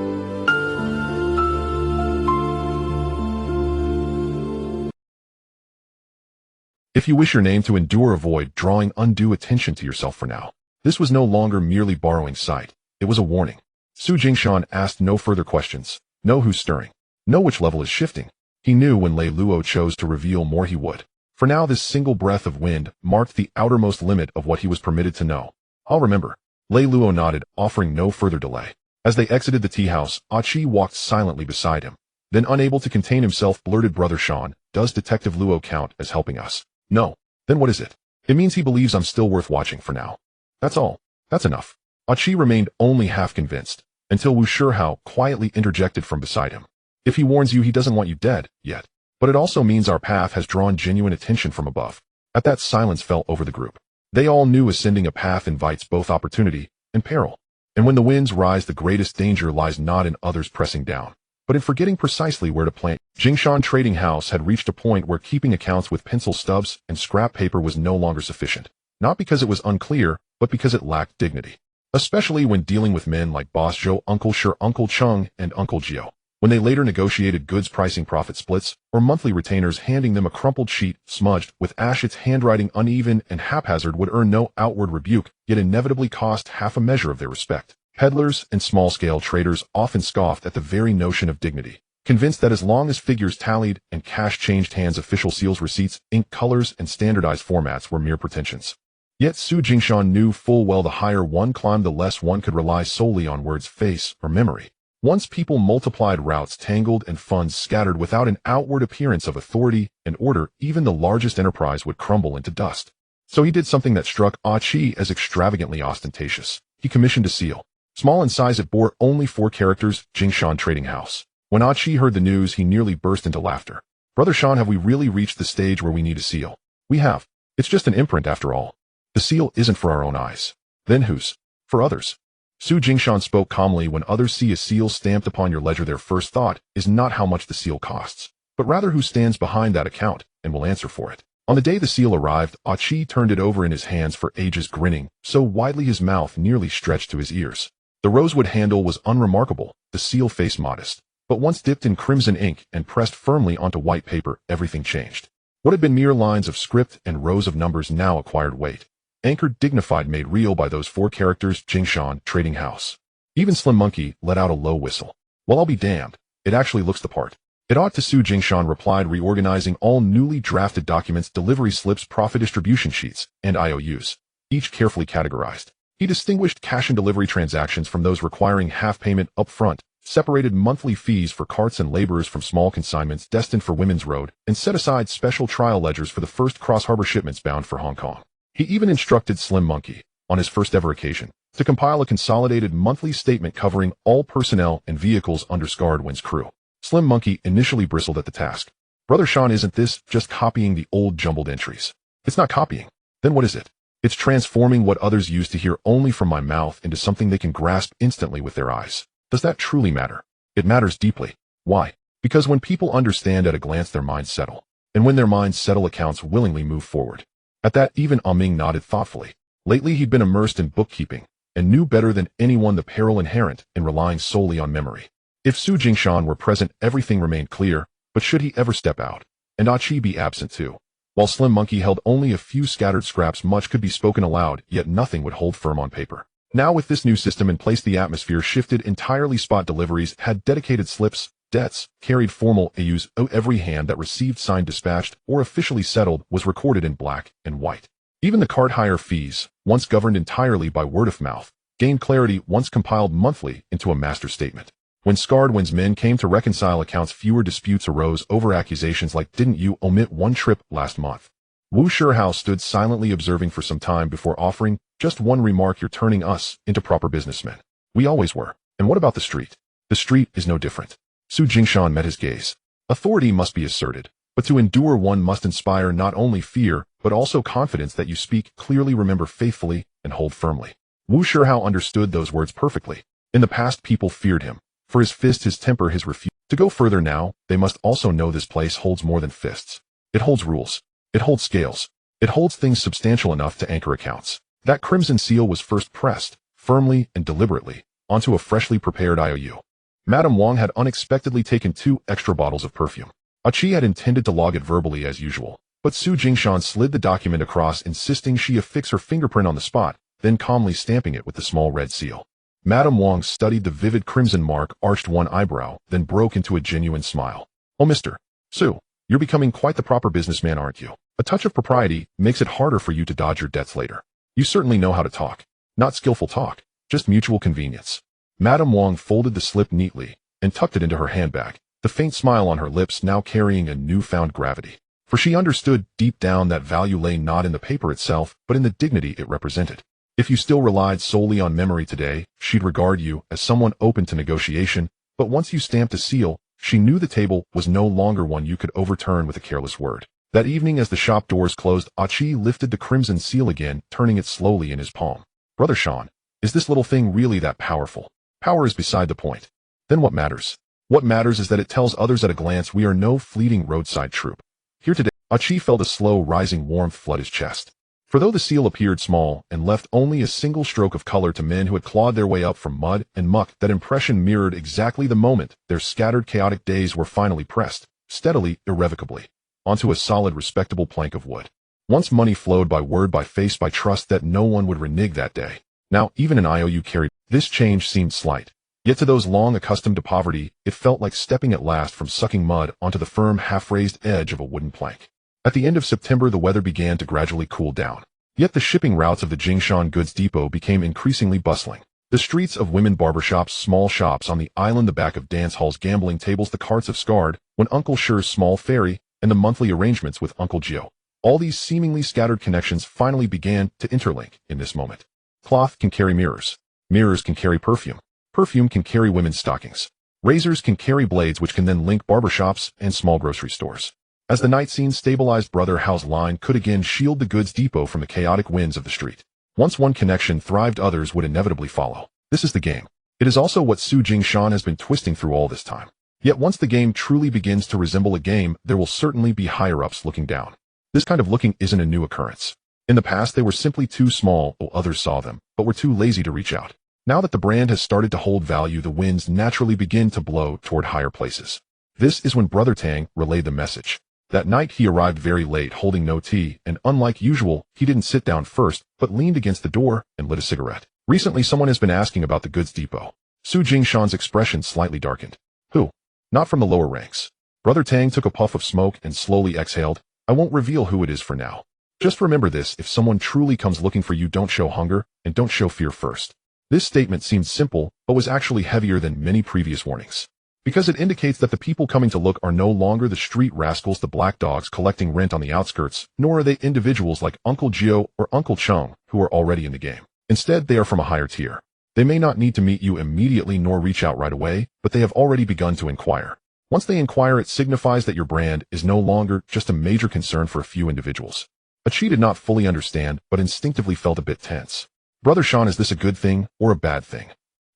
If you wish your name to endure, avoid drawing undue attention to yourself for now. This was no longer merely borrowing sight. It was a warning. Su Jingshan asked no further questions. Know who's stirring. Know which level is shifting. He knew when Lei Luo chose to reveal more he would. For now this single breath of wind marked the outermost limit of what he was permitted to know. I'll remember. Lei Luo nodded, offering no further delay. As they exited the tea house, Achi walked silently beside him. Then, unable to contain himself, blurted, Brother Sean, does Detective Luo count as helping us? No. Then what is it? It means he believes I'm still worth watching for now. That's all. That's enough. Achi remained only half convinced, until Wu Shihao quietly interjected from beside him. If he warns you, he doesn't want you dead, yet. But it also means our path has drawn genuine attention from above. At that, silence fell over the group. They all knew ascending a path invites both opportunity and peril. And when the winds rise, the greatest danger lies not in others pressing down, but in forgetting precisely where to plant. Jingshan Trading House had reached a point where keeping accounts with pencil stubs and scrap paper was no longer sufficient. Not because it was unclear, but because it lacked dignity. Especially when dealing with men like Boss Zhou, Uncle Shi, Uncle Chung, and Uncle Jiao. When they later negotiated goods pricing profit splits, or monthly retainers handing them a crumpled sheet, smudged with ash, its handwriting uneven and haphazard, would earn no outward rebuke, yet inevitably cost half a measure of their respect. Peddlers and small-scale traders often scoffed at the very notion of dignity, convinced that as long as figures tallied and cash changed hands, official seals, receipts, ink colors, and standardized formats were mere pretensions. Yet Su Jingshan knew full well the higher one climbed, the less one could rely solely on words, face, or memory. Once people multiplied, routes tangled, and funds scattered without an outward appearance of authority and order, even the largest enterprise would crumble into dust. So he did something that struck Achi as extravagantly ostentatious. He commissioned a seal. Small in size, it bore only 4 characters, Jingshan Trading House. When Achi heard the news, he nearly burst into laughter. Brother Sean, have we really reached the stage where we need a seal? We have. It's just an imprint after all. The seal isn't for our own eyes. Then whose? For others. Su Jingshan spoke calmly. When others see a seal stamped upon your ledger, their first thought is not how much the seal costs, but rather who stands behind that account and will answer for it. On the day the seal arrived, Achi turned it over in his hands for ages, grinning so widely his mouth nearly stretched to his ears. The rosewood handle was unremarkable, the seal face modest, but once dipped in crimson ink and pressed firmly onto white paper, everything changed. What had been mere lines of script and rows of numbers now acquired weight. Anchored, dignified, made real by those 4 characters, Jingshan Trading House. Even Slim Monkey let out a low whistle. Well, I'll be damned. It actually looks the part. It ought to. Su Jingshan replied, reorganizing all newly drafted documents, delivery slips, profit distribution sheets, and IOUs, each carefully categorized. He distinguished cash and delivery transactions from those requiring half payment up front, separated monthly fees for carts and laborers from small consignments destined for Women's Road, and set aside special trial ledgers for the first cross-harbor shipments bound for Hong Kong. He even instructed Slim Monkey, on his first ever occasion, to compile a consolidated monthly statement covering all personnel and vehicles under Scarredwind's crew. Slim Monkey initially bristled at the task. Brother Sean, isn't this just copying the old jumbled entries? It's not copying. Then what is it? It's transforming what others used to hear only from my mouth into something they can grasp instantly with their eyes. Does that truly matter? It matters deeply. Why? Because when people understand at a glance, their minds settle. And when their minds settle, accounts willingly move forward. At that, even Ming nodded thoughtfully. Lately he'd been immersed in bookkeeping, and knew better than anyone the peril inherent in relying solely on memory. If Su Jingshan were present, everything remained clear, but should he ever step out, and Achi be absent too? While Slim Monkey held only a few scattered scraps, much could be spoken aloud, yet nothing would hold firm on paper. Now with this new system in place, the atmosphere shifted entirely. Spot deliveries had dedicated slips, debts carried formal AUs. Every hand that received, signed, dispatched, or officially settled was recorded in black and white. Even the cart hire fees, once governed entirely by word of mouth, gained clarity once compiled monthly into a master statement. When Scarredwind's men came to reconcile accounts, fewer disputes arose over accusations like, didn't you omit 1 trip last month? Wu Shihao stood silently observing for some time before offering, just one remark, you're turning us into proper businessmen. We always were. And what about the street? The street is no different. Su Jingshan met his gaze. Authority must be asserted, But to endure one must inspire not only fear, but also confidence that you speak clearly, remember faithfully, and hold firmly. Wu Shihao understood those words perfectly. In the past, people feared him. For his fist, his temper, his refusal. To go further now, they must also know this place holds more than fists. It holds rules. It holds scales. It holds things substantial enough to anchor accounts. That crimson seal was first pressed, firmly and deliberately, onto a freshly prepared IOU. Madame Wang had unexpectedly taken 2 extra bottles of perfume. Qi had intended to log it verbally as usual, but Su Jingshan slid the document across, insisting she affix her fingerprint on the spot, then calmly stamping it with the small red seal. Madame Wang studied the vivid crimson mark, arched one eyebrow, then broke into a genuine smile. "Oh, Mr. Su, you're becoming quite the proper businessman, aren't you? A touch of propriety makes it harder for you to dodge your debts later. You certainly know how to talk. Not skillful talk, just mutual convenience." Madame Wang folded the slip neatly and tucked it into her handbag, the faint smile on her lips now carrying a newfound gravity. For she understood deep down that value lay not in the paper itself, but in the dignity it represented. If you still relied solely on memory today, she'd regard you as someone open to negotiation, but once you stamped a seal, she knew the table was no longer one you could overturn with a careless word. That evening, as the shop doors closed, Qi lifted the crimson seal again, turning it slowly in his palm. "Brother Sean, is this little thing really that powerful?" "Power is beside the point. Then what matters? What matters is that it tells others at a glance we are no fleeting roadside troop. Here today." Qi felt a slow rising warmth flood his chest. For though the seal appeared small and left only a single stroke of color to men who had clawed their way up from mud and muck, that impression mirrored exactly the moment their scattered chaotic days were finally pressed, steadily, irrevocably, onto a solid respectable plank of wood. Once money flowed by word, by face, by trust that no one would renege that day. Now even an IOU carried. This change seemed slight. Yet to those long accustomed to poverty, it felt like stepping at last from sucking mud onto the firm half-raised edge of a wooden plank. At the end of September, the weather began to gradually cool down. Yet the shipping routes of the Jingshan goods depot became increasingly bustling. The streets of women barbershops, small shops on the island, the back of dance halls, gambling tables, the carts of Scard, when Uncle Sher's small ferry, and the monthly arrangements with Uncle Gio. All these seemingly scattered connections finally began to interlink in this moment. Cloth can carry mirrors. Mirrors can carry perfume. Perfume can carry women's stockings. Razors can carry blades, which can then link barbershops and small grocery stores. As the night scene stabilized, Brother Hao's line could again shield the goods depot from the chaotic winds of the street. Once one connection thrived, others would inevitably follow. This is the game. It is also what Su Jingshan has been twisting through all this time. Yet once the game truly begins to resemble a game, there will certainly be higher-ups looking down. This kind of looking isn't a new occurrence. In the past, they were simply too small, or others saw them, but were too lazy to reach out. Now that the brand has started to hold value, the winds naturally begin to blow toward higher places. This is when Brother Tang relayed the message. That night he arrived very late, holding no tea, and unlike usual, he didn't sit down first, but leaned against the door and lit a cigarette. "Recently someone has been asking about the goods depot." Su Jingshan's expression slightly darkened. "Who?" "Not from the lower ranks." Brother Tang took a puff of smoke and slowly exhaled. "I won't reveal who it is for now. Just remember this: if someone truly comes looking for you, don't show hunger, and don't show fear first." This statement seemed simple, but was actually heavier than many previous warnings. Because it indicates that the people coming to look are no longer the street rascals, the black dogs collecting rent on the outskirts, nor are they individuals like Uncle Gio or Uncle Chung who are already in the game. Instead, they are from a higher tier. They may not need to meet you immediately nor reach out right away, but they have already begun to inquire. Once they inquire, it signifies that your brand is no longer just a major concern for a few individuals. Qi did not fully understand, but instinctively felt a bit tense. "Brother Sean, is this a good thing or a bad thing?"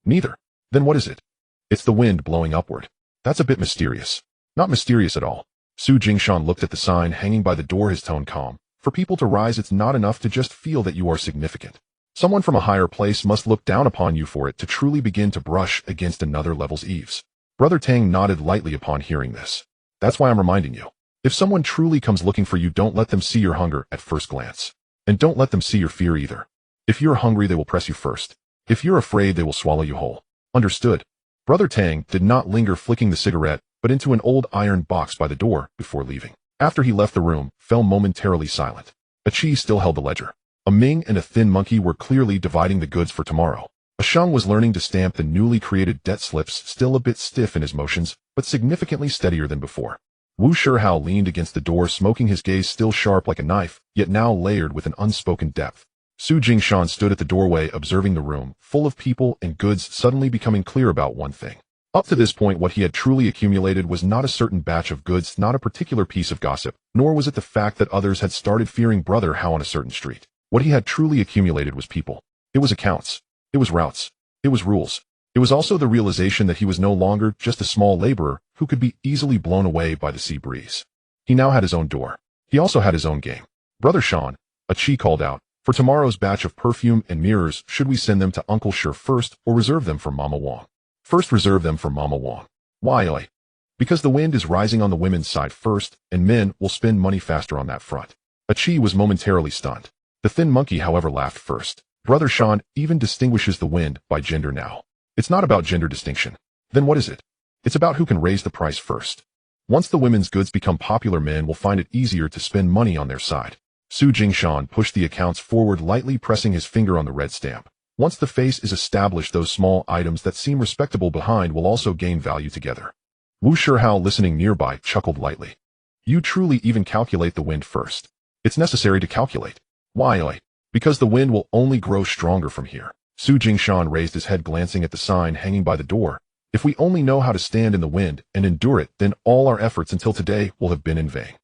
"Neither." "Then what is it?" "It's the wind blowing upward." "That's a bit mysterious." "Not mysterious at all." Su Jingshan looked at the sign hanging by the door, his tone calm. "For people to rise, it's not enough to just feel that you are significant. Someone from a higher place must look down upon you for it to truly begin to brush against another level's eaves." Brother Tang nodded lightly upon hearing this. "That's why I'm reminding you. If someone truly comes looking for you, don't let them see your hunger at first glance. And don't let them see your fear either. If you're hungry, they will press you first. If you're afraid, they will swallow you whole. Understood?" Brother Tang did not linger, flicking the cigarette, but into an old iron box by the door before leaving. After he left the room, fell momentarily silent. Qi still held the ledger. A Ming and a thin monkey were clearly dividing the goods for tomorrow. A Sheng was learning to stamp the newly created debt slips, still a bit stiff in his motions, but significantly steadier than before. Wu Shihao leaned against the door, smoking, his gaze still sharp like a knife, yet now layered with an unspoken depth. Su Jingshan stood at the doorway, observing the room, full of people and goods, suddenly becoming clear about one thing. Up to this point, what he had truly accumulated was not a certain batch of goods, not a particular piece of gossip, nor was it the fact that others had started fearing Brother How on a certain street. What he had truly accumulated was people. It was accounts. It was routes. It was rules. It was also the realization that he was no longer just a small laborer who could be easily blown away by the sea breeze. He now had his own door. He also had his own game. Brother Sean, a Chi called out, for tomorrow's batch of perfume and mirrors, should we send them to Uncle Sure first or reserve them for Mama Wong? First, reserve them for Mama Wong. Why, oi? Because the wind is rising on the women's side first, and men will spend money faster on that front. A Chi was momentarily stunned. The thin monkey, however, laughed first. Brother Sean even distinguishes the wind by gender now. It's not about gender distinction. Then what is it? It's about who can raise the price first. Once the women's goods become popular, men will find it easier to spend money on their side. Su Jingshan pushed the accounts forward, lightly pressing his finger on the red stamp. Once the face is established, those small items that seem respectable behind will also gain value together. Wu Shihao, listening nearby, chuckled lightly. You truly even calculate the wind first. It's necessary to calculate. Why, oi? Because the wind will only grow stronger from here. Su Jingshan raised his head, glancing at the sign hanging by the door. If we only know how to stand in the wind and endure it, then all our efforts until today will have been in vain.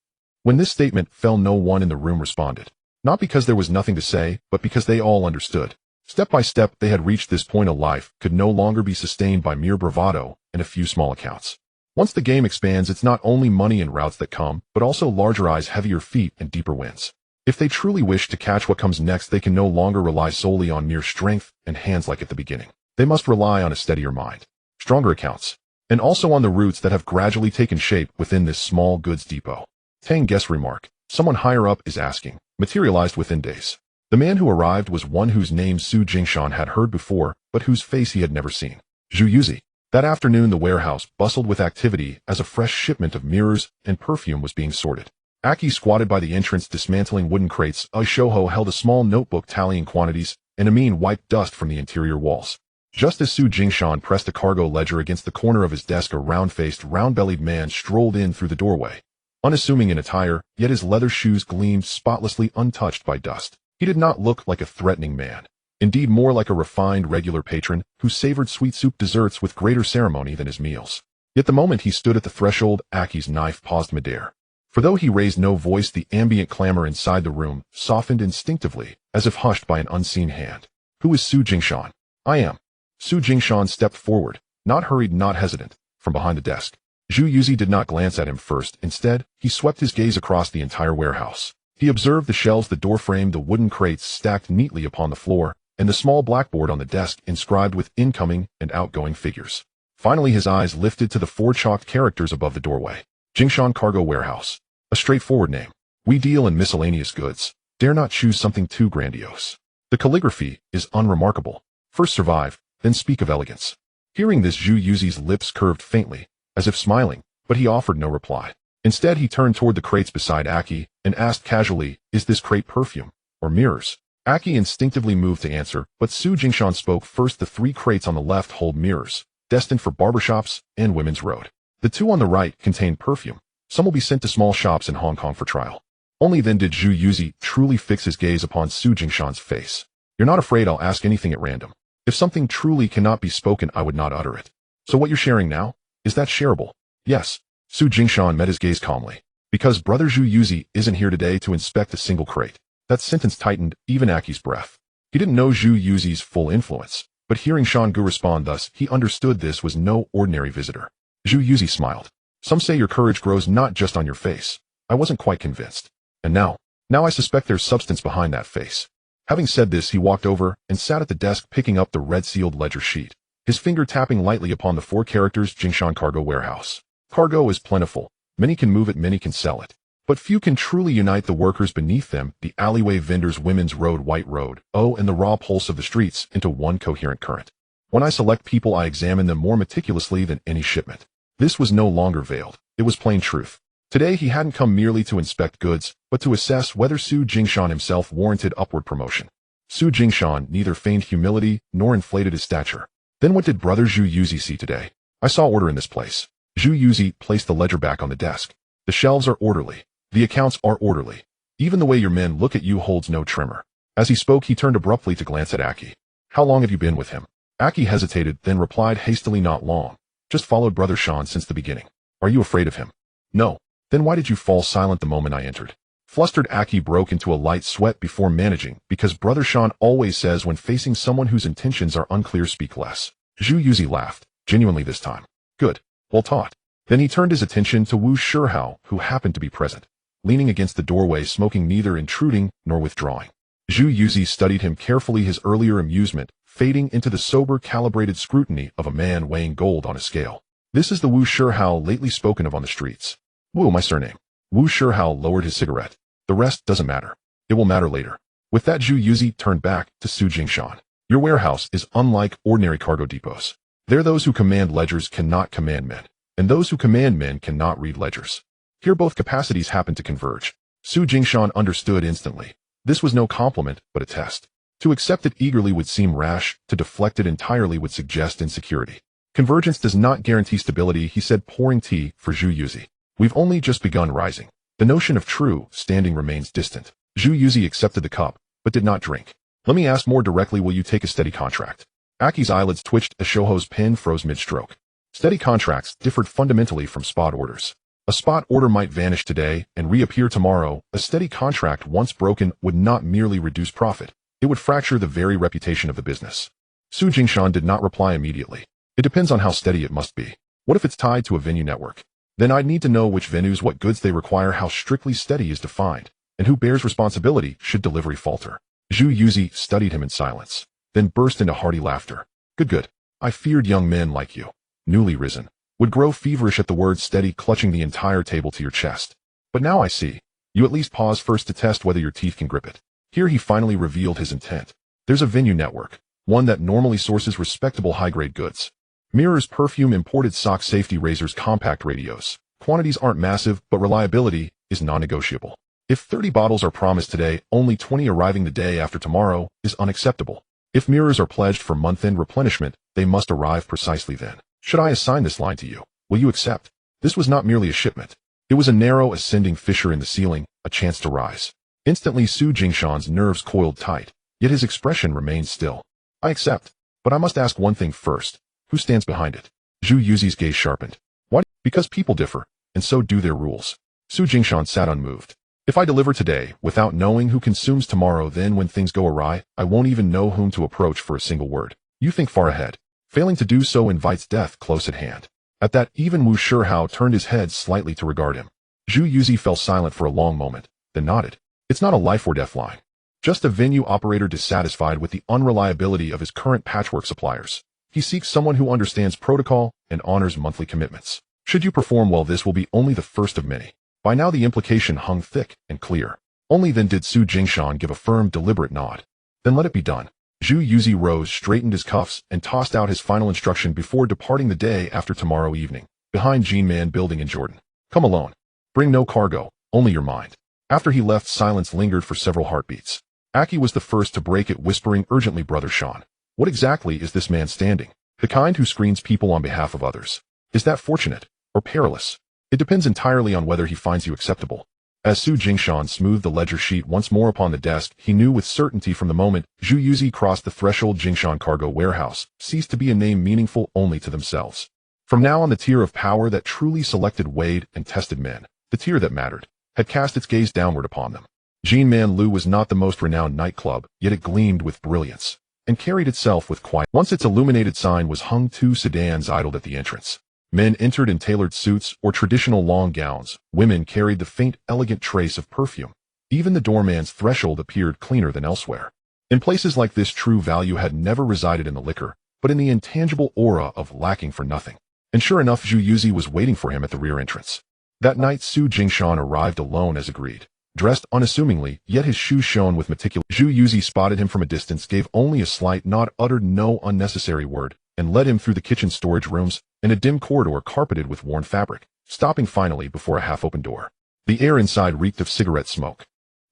When this statement fell, no one in the room responded. Not because there was nothing to say, but because they all understood. Step by step, they had reached this point. A life could no longer be sustained by mere bravado and a few small accounts. Once the game expands, it's not only money and routes that come, but also larger eyes, heavier feet, and deeper winds. If they truly wish to catch what comes next, they can no longer rely solely on mere strength and hands like at the beginning. They must rely on a steadier mind, stronger accounts, and also on the roots that have gradually taken shape within this small goods depot. Tang guest remark, someone higher up is asking, materialized within days. The man who arrived was one whose name Su Jingshan had heard before, but whose face he had never seen. Zhu Yuzi. That afternoon, the warehouse bustled with activity as a fresh shipment of mirrors and perfume was being sorted. Aki squatted by the entrance, dismantling wooden crates. Shoho held a small notebook tallying quantities, and Amin wiped dust from the interior walls. Just as Su Jingshan pressed a cargo ledger against the corner of his desk, a round-faced, round-bellied man strolled in through the doorway. Unassuming in attire, yet his leather shoes gleamed spotlessly untouched by dust. He did not look like a threatening man. Indeed, more like a refined, regular patron who savored sweet soup desserts with greater ceremony than his meals. Yet the moment he stood at the threshold, Aki's knife paused midair. For though he raised no voice, the ambient clamor inside the room softened instinctively, as if hushed by an unseen hand. Who is Su Jingshan? I am. Su Jingshan stepped forward, not hurried, not hesitant, from behind the desk. Zhu Yuzi did not glance at him first. Instead, he swept his gaze across the entire warehouse. He observed the shelves, the door frame, the wooden crates stacked neatly upon the floor, and the small blackboard on the desk inscribed with incoming and outgoing figures. Finally, his eyes lifted to the 4 chalked characters above the doorway. Jingshan Cargo Warehouse. A straightforward name. We deal in miscellaneous goods. Dare not choose something too grandiose. The calligraphy is unremarkable. First survive, then speak of elegance. Hearing this, Zhu Yuzi's lips curved faintly, as if smiling, but he offered no reply. Instead, he turned toward the crates beside Aki and asked casually, is this crate perfume or mirrors? Aki instinctively moved to answer, but Su Jingshan spoke first. The 3 crates on the left hold mirrors, destined for barbershops and women's road. The 2 on the right contain perfume. Some will be sent to small shops in Hong Kong for trial. Only then did Zhu Yuzi truly fix his gaze upon Su Jingshan's face. You're not afraid I'll ask anything at random. If something truly cannot be spoken, I would not utter it. So what you're sharing now, is that shareable? Yes. Su Jingshan met his gaze calmly. Because Brother Zhu Yuzi isn't here today to inspect a single crate. That sentence tightened even Aki's breath. He didn't know Zhu Yuzi's full influence, but hearing Shangu respond thus, he understood this was no ordinary visitor. Zhu Yuzi smiled. Some say your courage grows not just on your face. I wasn't quite convinced. And now I suspect there's substance behind that face. Having said this, he walked over and sat at the desk, picking up the red-sealed ledger sheet, his finger tapping lightly upon the 4 characters Jingshan Cargo Warehouse. Cargo is plentiful. Many can move it, many can sell it. But few can truly unite the workers beneath them, the alleyway vendors, women's road, white road, and the raw pulse of the streets into one coherent current. When I select people, I examine them more meticulously than any shipment. This was no longer veiled. It was plain truth. Today he hadn't come merely to inspect goods, but to assess whether Su Jingshan himself warranted upward promotion. Su Jingshan neither feigned humility nor inflated his stature. Then what did Brother Zhu Yuzi see today? I saw order in this place. Zhu Yuzi placed the ledger back on the desk. The shelves are orderly. The accounts are orderly. Even the way your men look at you holds no tremor. As he spoke, he turned abruptly to glance at Aki. How long have you been with him? Aki hesitated, then replied hastily, not long. Just followed Brother Sean since the beginning. Are you afraid of him? No. Then why did you fall silent the moment I entered? Flustered Aki broke into a light sweat before managing, because Brother Sean always says when facing someone whose intentions are unclear, speak less. Zhu Yuzi laughed, genuinely this time. Good. Well taught. Then he turned his attention to Wu Shihao, who happened to be present, leaning against the doorway, smoking, neither intruding nor withdrawing. Zhu Yuzi studied him carefully, his earlier amusement fading into the sober, calibrated scrutiny of a man weighing gold on a scale. This is the Wu Shihao lately spoken of on the streets. Wu, my surname. Wu Shihao lowered his cigarette. The rest doesn't matter. It will matter later. With that, Zhu Yuzi turned back to Su Jingshan. Your warehouse is unlike ordinary cargo depots. There those who command ledgers cannot command men, and those who command men cannot read ledgers. Here both capacities happen to converge. Su Jingshan understood instantly. This was no compliment, but a test. To accept it eagerly would seem rash, to deflect it entirely would suggest insecurity. Convergence does not guarantee stability, he said, pouring tea for Zhu Yuzi. We've only just begun rising. The notion of true standing remains distant. Zhu Yuzi accepted the cup, but did not drink. Let me ask more directly, will you take a steady contract? Aki's eyelids twitched as Shoho's pen froze mid-stroke. Steady contracts differed fundamentally from spot orders. A spot order might vanish today and reappear tomorrow. A steady contract, once broken, would not merely reduce profit. It would fracture the very reputation of the business. Su Jingshan did not reply immediately. It depends on how steady it must be. What if it's tied to a venue network? Then I'd need to know which venues, what goods they require, how strictly steady is defined, and who bears responsibility should delivery falter. Zhu Yuzi studied him in silence, then burst into hearty laughter. Good. I feared young men like you, newly risen, would grow feverish at the word steady, clutching the entire table to your chest. But now I see. You at least pause first to test whether your teeth can grip it. Here he finally revealed his intent. There's a venue network, one that normally sources respectable high-grade goods. Mirrors, perfume, imported socks, safety razors, compact radios. Quantities aren't massive, but reliability is non-negotiable. If 30 bottles are promised today, only 20 arriving the day after tomorrow is unacceptable. If mirrors are pledged for month-end replenishment, they must arrive precisely then. Should I assign this line to you? Will you accept? This was not merely a shipment. It was a narrow, ascending fissure in the ceiling, a chance to rise. Instantly, Su Jingshan's nerves coiled tight, yet his expression remained still. I accept, but I must ask one thing first. Who stands behind it? Zhu Yuzi's gaze sharpened. Why? Because people differ, and so do their rules. Su Jingshan sat unmoved. If I deliver today, without knowing who consumes tomorrow, then when things go awry, I won't even know whom to approach for a single word. You think far ahead. Failing to do so invites death close at hand. At that, even Wu Shihao turned his head slightly to regard him. Zhu Yuzi fell silent for a long moment, then nodded. It's not a life or death line. Just a venue operator dissatisfied with the unreliability of his current patchwork suppliers. He seeks someone who understands protocol and honors monthly commitments. Should you perform well, this will be only the first of many. By now the implication hung thick and clear. Only then did Su Jingshan give a firm, deliberate nod. Then let it be done. Zhu Yuzi rose, straightened his cuffs, and tossed out his final instruction before departing the day after tomorrow evening, behind G-Man Building in Jordan. Come alone. Bring no cargo, only your mind. After he left, silence lingered for several heartbeats. Aki was the first to break it, whispering urgently, Brother Sean. What exactly is this man standing? The kind who screens people on behalf of others. Is that fortunate or perilous? It depends entirely on whether he finds you acceptable. As Su Jingshan smoothed the ledger sheet once more upon the desk, he knew with certainty from the moment Zhu Yuzi crossed the threshold, Jingshan Cargo Warehouse ceased to be a name meaningful only to themselves. From now on, the tier of power that truly selected, weighed, and tested men, the tier that mattered, had cast its gaze downward upon them. Jean-Man Lu was not the most renowned nightclub, yet it gleamed with brilliance, and carried itself with quiet. Once its illuminated sign was hung, 2 sedans idled at the entrance. Men entered in tailored suits or traditional long gowns. Women carried the faint, elegant trace of perfume. Even the doorman's threshold appeared cleaner than elsewhere. In places like this, true value had never resided in the liquor, but in the intangible aura of lacking for nothing. And sure enough, Zhu Yuzi was waiting for him at the rear entrance. That night, Su Jingshan arrived alone as agreed. Dressed unassumingly, yet his shoes shone with meticulous. Zhu Yuzi spotted him from a distance, gave only a slight nod, uttered no unnecessary word, and led him through the kitchen storage rooms and a dim corridor carpeted with worn fabric, stopping finally before a half-open door. The air inside reeked of cigarette smoke.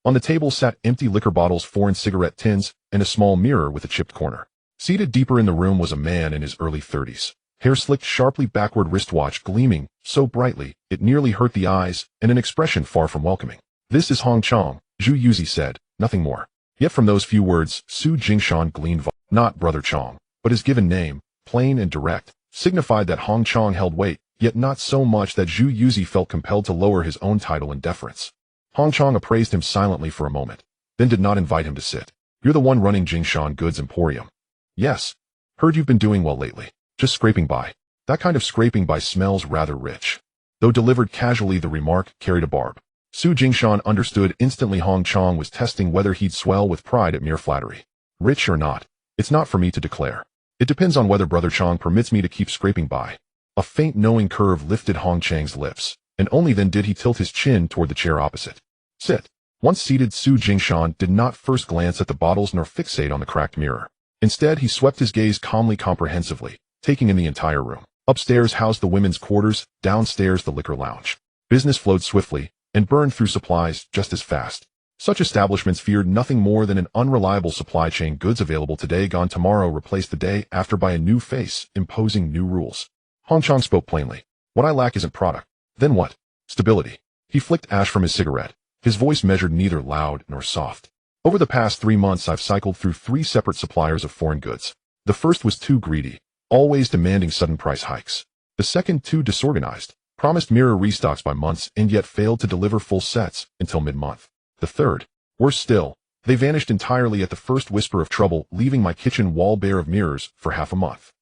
On the table sat empty liquor bottles, foreign cigarette tins, and a small mirror with a chipped corner. Seated deeper in the room was a man in his early 30s. Hair slicked sharply backward, wristwatch gleaming so brightly it nearly hurt the eyes, and an expression far from welcoming. This is Hong Chong, Zhu Yuzi said, nothing more. Yet from those few words, Su Jingshan gleaned not Brother Chong, but his given name, plain and direct, signified that Hong Chang held weight, yet not so much that Zhu Yuzi felt compelled to lower his own title in deference. Hong Chang appraised him silently for a moment, then did not invite him to sit. You're the one running Jingshan Goods Emporium. Yes. Heard you've been doing well lately. Just scraping by. That kind of scraping by smells rather rich. Though delivered casually, the remark carried a barb. Su Jingshan understood instantly Hong Chang was testing whether he'd swell with pride at mere flattery. Rich or not, it's not for me to declare. It depends on whether Brother Chang permits me to keep scraping by. A faint knowing curve lifted Hong Chang's lips, and only then did he tilt his chin toward the chair opposite. Sit. Once seated, Su Jingshan did not first glance at the bottles nor fixate on the cracked mirror. Instead, he swept his gaze calmly comprehensively, taking in the entire room. Upstairs housed the women's quarters, downstairs the liquor lounge. Business flowed swiftly, and burned through supplies just as fast. Such establishments feared nothing more than an unreliable supply chain. Goods available today, gone tomorrow, replaced the day after by a new face, imposing new rules. Hong Chang spoke plainly. What I lack isn't product. Then what? Stability. He flicked ash from his cigarette. His voice measured neither loud nor soft. Over the past 3 months, I've cycled through 3 separate suppliers of foreign goods. The first was too greedy, always demanding sudden price hikes. The second, too disorganized, promised mirror restocks by months and yet failed to deliver full sets until mid-month. The third, worse still, they vanished entirely at the first whisper of trouble, leaving my kitchen wall bare of mirrors for half a month.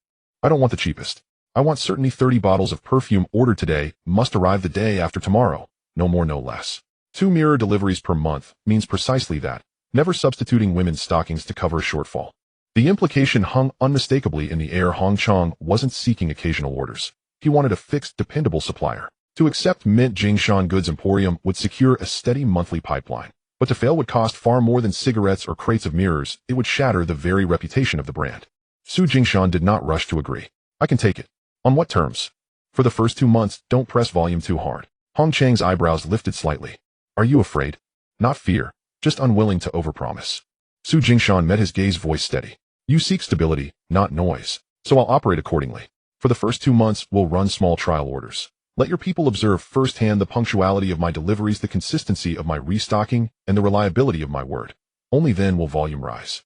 I don't want the cheapest. I want certainly 30 bottles of perfume ordered today must arrive the day after tomorrow, no more no less. 2 mirror deliveries per month means precisely that, never substituting women's stockings to cover a shortfall. The implication hung unmistakably in the air. Hong Chang wasn't seeking occasional orders. He wanted a fixed, dependable supplier. To accept Mint Jingshan Goods Emporium would secure a steady monthly pipeline. But to fail would cost far more than cigarettes or crates of mirrors. It would shatter the very reputation of the brand. Su Jingshan did not rush to agree. I can take it. On what terms? For the first 2 months, don't press volume too hard. Hong Chang's eyebrows lifted slightly. Are you afraid? Not fear, just unwilling to overpromise. Su Jingshan met his gaze, voice steady. You seek stability, not noise, so I'll operate accordingly. For the first 2 months, we'll run small trial orders. Let your people observe firsthand the punctuality of my deliveries, the consistency of my restocking, and the reliability of my word. Only then will volume rise.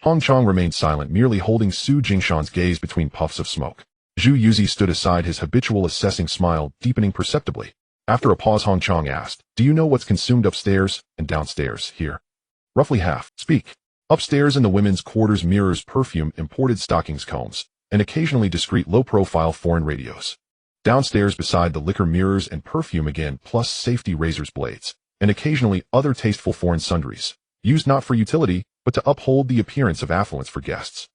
Hong Chang remained silent, merely holding Su Jingshan's gaze between puffs of smoke. Zhu Yuzi stood aside, his habitual assessing smile deepening perceptibly. After a pause, Hong Chang asked, Do you know what's consumed upstairs and downstairs here? Roughly half. Speak. Upstairs in the women's quarters, mirrors, perfume, imported stockings, combs, and occasionally discreet low-profile foreign radios. Downstairs beside the liquor, mirrors and perfume again, plus safety razors, blades, and occasionally other tasteful foreign sundries, used not for utility, but to uphold the appearance of affluence for guests.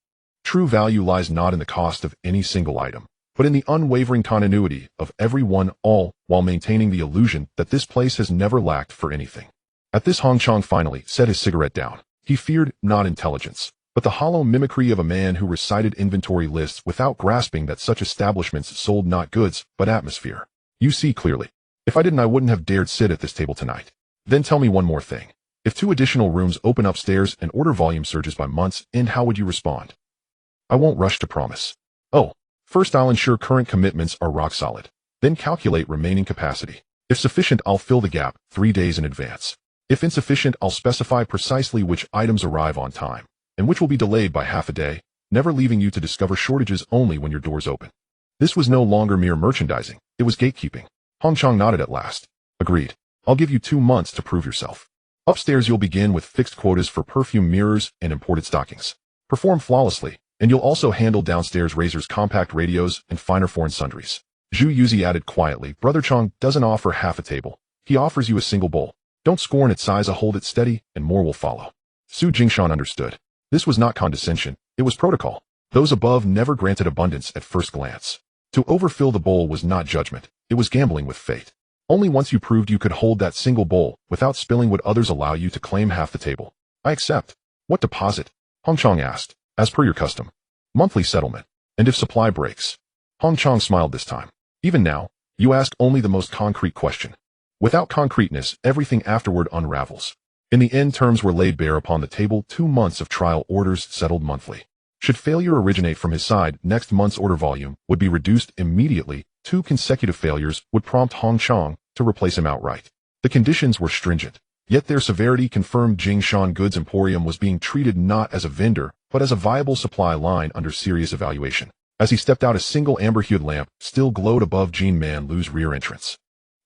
True value lies not in the cost of any single item, but in the unwavering continuity of every one, all, while maintaining the illusion that this place has never lacked for anything. At this, Hong Chang finally set his cigarette down. He feared not intelligence, but the hollow mimicry of a man who recited inventory lists without grasping that such establishments sold not goods, but atmosphere. You see clearly. If I didn't, I wouldn't have dared sit at this table tonight. Then tell me one more thing. If 2 additional rooms open upstairs and order volume surges by months in, how would you respond? I won't rush to promise. Oh, first I'll ensure current commitments are rock solid. Then calculate remaining capacity. If sufficient, I'll fill the gap 3 days in advance. If insufficient, I'll specify precisely which items arrive on time, and which will be delayed by half a day, never leaving you to discover shortages only when your doors open. This was no longer mere merchandising, it was gatekeeping. Hong Chang nodded at last. Agreed. I'll give you 2 months to prove yourself. Upstairs you'll begin with fixed quotas for perfume, mirrors, and imported stockings. Perform flawlessly, and you'll also handle downstairs razors, compact radios, and finer foreign sundries. Zhu Yuzi added quietly, Brother Chang doesn't offer half a table. He offers you a single bowl. Don't scorn its size, hold it steady, and more will follow. Su Jingshan understood. This was not condescension, it was protocol. Those above never granted abundance at first glance. To overfill the bowl was not judgment, it was gambling with fate. Only once you proved you could hold that single bowl without spilling would others allow you to claim half the table. I accept. What deposit? Hong Chang asked. As per your custom. Monthly settlement. And if supply breaks? Hong Chang smiled this time. Even now, you ask only the most concrete question. Without concreteness, everything afterward unravels. In the end, terms were laid bare upon the table, 2 months of trial orders settled monthly. Should failure originate from his side, next month's order volume would be reduced immediately. 2 consecutive failures would prompt Hong Chang to replace him outright. The conditions were stringent, yet their severity confirmed Jingshan Goods Emporium was being treated not as a vendor, but as a viable supply line under serious evaluation. As he stepped out, a single amber-hued lamp still glowed above Jean Man Lu's rear entrance.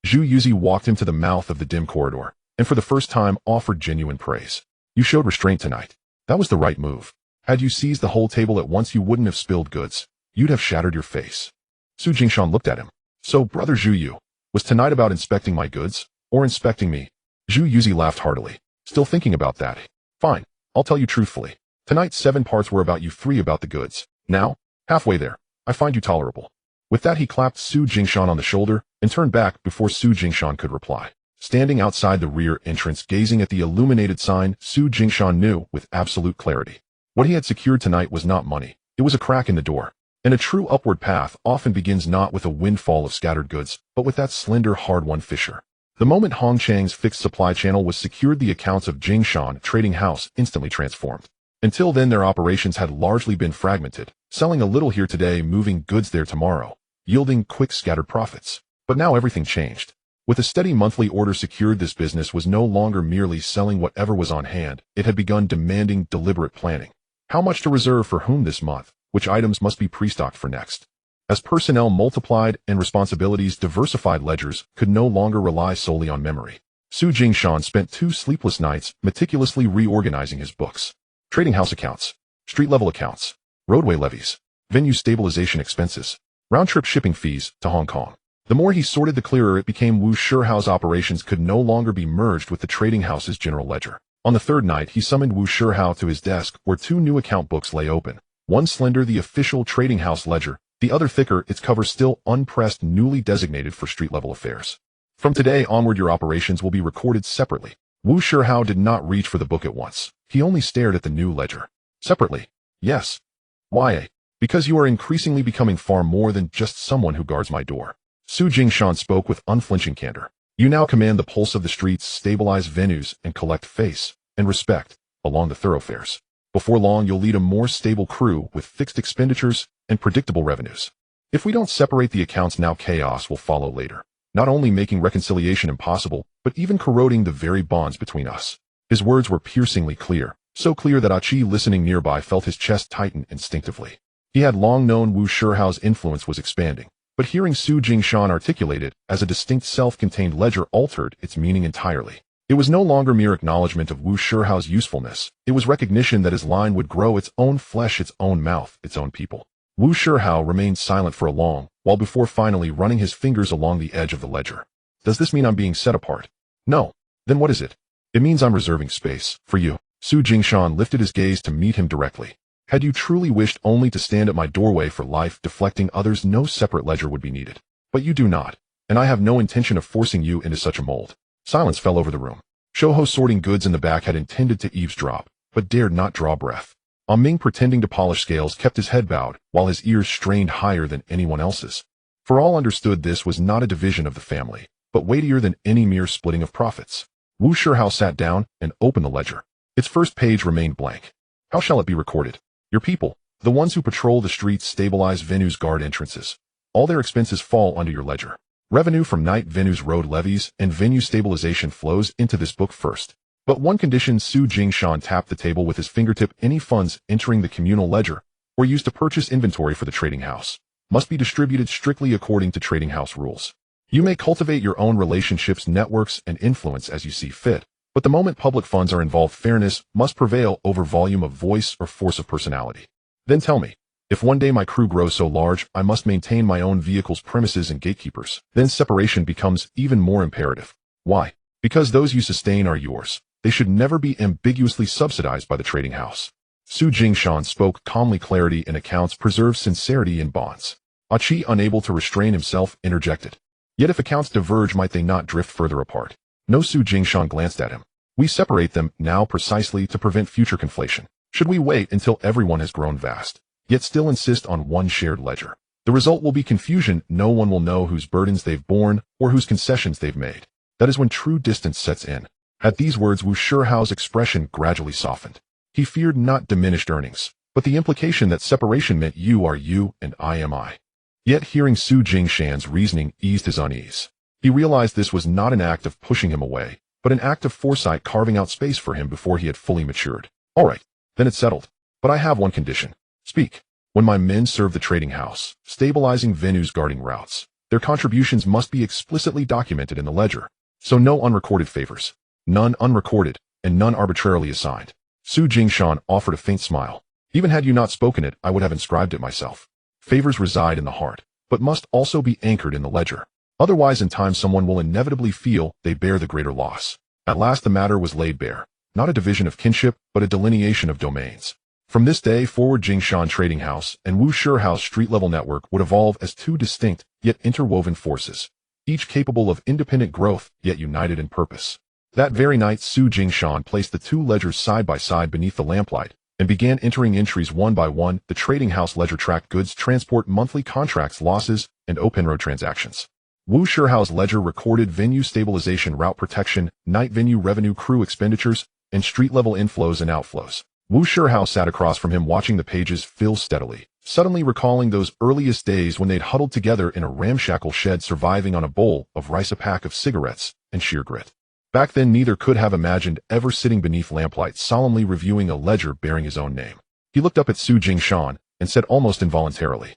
Zhu Yuzi walked him to the mouth of the dim corridor, and for the first time offered genuine praise. You showed restraint tonight. That was the right move. Had you seized the whole table at once, you wouldn't have spilled goods. You'd have shattered your face. Su Jingshan looked at him. So, Brother Zhu Yu, was tonight about inspecting my goods, or inspecting me? Zhu Yuzi laughed heartily. Still thinking about that? Fine, I'll tell you truthfully. Tonight 7 parts were about you, 3 about the goods. Now, halfway there, I find you tolerable. With that he clapped Su Jingshan on the shoulder and turned back before Su Jingshan could reply. Standing outside the rear entrance gazing at the illuminated sign, Su Jingshan knew with absolute clarity. What he had secured tonight was not money, it was a crack in the door. And a true upward path often begins not with a windfall of scattered goods, but with that slender, hard-won fissure. The moment Hong Chang's fixed supply channel was secured, the accounts of Jingshan Trading House instantly transformed. Until then their operations had largely been fragmented, selling a little here today, moving goods there tomorrow, yielding quick scattered profits. But now everything changed. With a steady monthly order secured, this business was no longer merely selling whatever was on hand, it had begun demanding deliberate planning. How much to reserve for whom this month? Which items must be pre-stocked for next? As personnel multiplied and responsibilities diversified, ledgers could no longer rely solely on memory. Su Jingshan spent 2 sleepless nights meticulously reorganizing his books. Trading house accounts, street-level accounts, roadway levies, venue stabilization expenses, round-trip shipping fees to Hong Kong. The more he sorted, the clearer it became. Wu Shihao's operations could no longer be merged with the trading house's general ledger. On the 3rd night, he summoned Wu Shihao to his desk, where 2 new account books lay open. One slender, the official trading house ledger, the other thicker, its cover still unpressed, newly designated for street-level affairs. From today onward, your operations will be recorded separately. Wu Shihao did not reach for the book at once. He only stared at the new ledger. Separately? Yes. Why? Because you are increasingly becoming far more than just someone who guards my door. Su Jingshan spoke with unflinching candor. You now command the pulse of the streets, stabilize venues, and collect face and respect along the thoroughfares. Before long, you'll lead a more stable crew with fixed expenditures and predictable revenues. If we don't separate the accounts now, chaos will follow later, not only making reconciliation impossible, but even corroding the very bonds between us. His words were piercingly clear, so clear that Achi, listening nearby, felt his chest tighten instinctively. He had long known Wu Shihao's influence was expanding, but hearing Su Jingshan articulate it as a distinct self-contained ledger altered its meaning entirely. It was no longer mere acknowledgement of Wu Shihao's usefulness, it was recognition that his line would grow its own flesh, its own mouth, its own people. Wu Shihao remained silent for a long while before finally running his fingers along the edge of the ledger. Does this mean I'm being set apart? No. Then what is it? It means I'm reserving space for you. Su Jingshan lifted his gaze to meet him directly. Had you truly wished only to stand at my doorway for life, deflecting others, no separate ledger would be needed. But you do not, and I have no intention of forcing you into such a mold. Silence fell over the room. Shouho, sorting goods in the back, had intended to eavesdrop, but dared not draw breath. Ming, pretending to polish scales, kept his head bowed, while his ears strained higher than anyone else's. For all understood this was not a division of the family, but weightier than any mere splitting of profits. Wu Shihao sat down and opened the ledger. Its first page remained blank. How shall it be recorded? Your people, the ones who patrol the streets, stabilize venues, guard entrances. All their expenses fall under your ledger. Revenue from night venues, road levies, and venue stabilization flows into this book first. But one condition. Su Jingshan tapped the table with his fingertip. Any funds entering the communal ledger, or used to purchase inventory for the trading house, must be distributed strictly according to trading house rules. You may cultivate your own relationships, networks, and influence as you see fit, but the moment public funds are involved, fairness must prevail over volume of voice or force of personality. Then tell me, if one day my crew grows so large I must maintain my own vehicles, premises, and gatekeepers, then separation becomes even more imperative. Why? Because those you sustain are yours. They should never be ambiguously subsidized by the trading house. Su Jingshan spoke calmly. Clarity in accounts preserves sincerity in bonds. Achi, unable to restrain himself, interjected. Yet if accounts diverge, might they not drift further apart? No. Su Jingshan glanced at him. We separate them now precisely to prevent future conflation. Should we wait until everyone has grown vast, yet still insist on one shared ledger, the result will be confusion. No one will know whose burdens they've borne or whose concessions they've made. That is when true distance sets in. At these words, Wu Shihao's expression gradually softened. He feared not diminished earnings, but the implication that separation meant you are you and I am I. Yet hearing Su Jingshan's reasoning eased his unease. He realized this was not an act of pushing him away, but an act of foresight, carving out space for him before he had fully matured. All right, then it's settled. But I have one condition. Speak. When my men serve the trading house, stabilizing venues guarding routes, their contributions must be explicitly documented in the ledger. So no unrecorded favors. None unrecorded, and none arbitrarily assigned. Su Jingshan offered a faint smile. Even had you not spoken it, I would have inscribed it myself. Favors reside in the heart, but must also be anchored in the ledger. Otherwise in time someone will inevitably feel they bear the greater loss. At last the matter was laid bare. Not a division of kinship, but a delineation of domains. From this day forward Jingshan Trading House and Wu Shihouse street-level network would evolve as two distinct, yet interwoven forces, each capable of independent growth, yet united in purpose. That very night Su Jingshan placed the two ledgers side by side beneath the lamplight, and began entering entries one by one. The trading house ledger tracked goods transport, monthly contracts, losses, and open road transactions. Wu Shihouse ledger recorded venue stabilization, route protection, night venue revenue, crew expenditures, and street-level inflows and outflows. Wu Shihouse sat across from him watching the pages fill steadily, suddenly recalling those earliest days when they'd huddled together in a ramshackle shed surviving on a bowl of rice, a pack of cigarettes, and sheer grit. Back then neither could have imagined ever sitting beneath lamplight solemnly reviewing a ledger bearing his own name. He looked up at Su Jingshan and said almost involuntarily,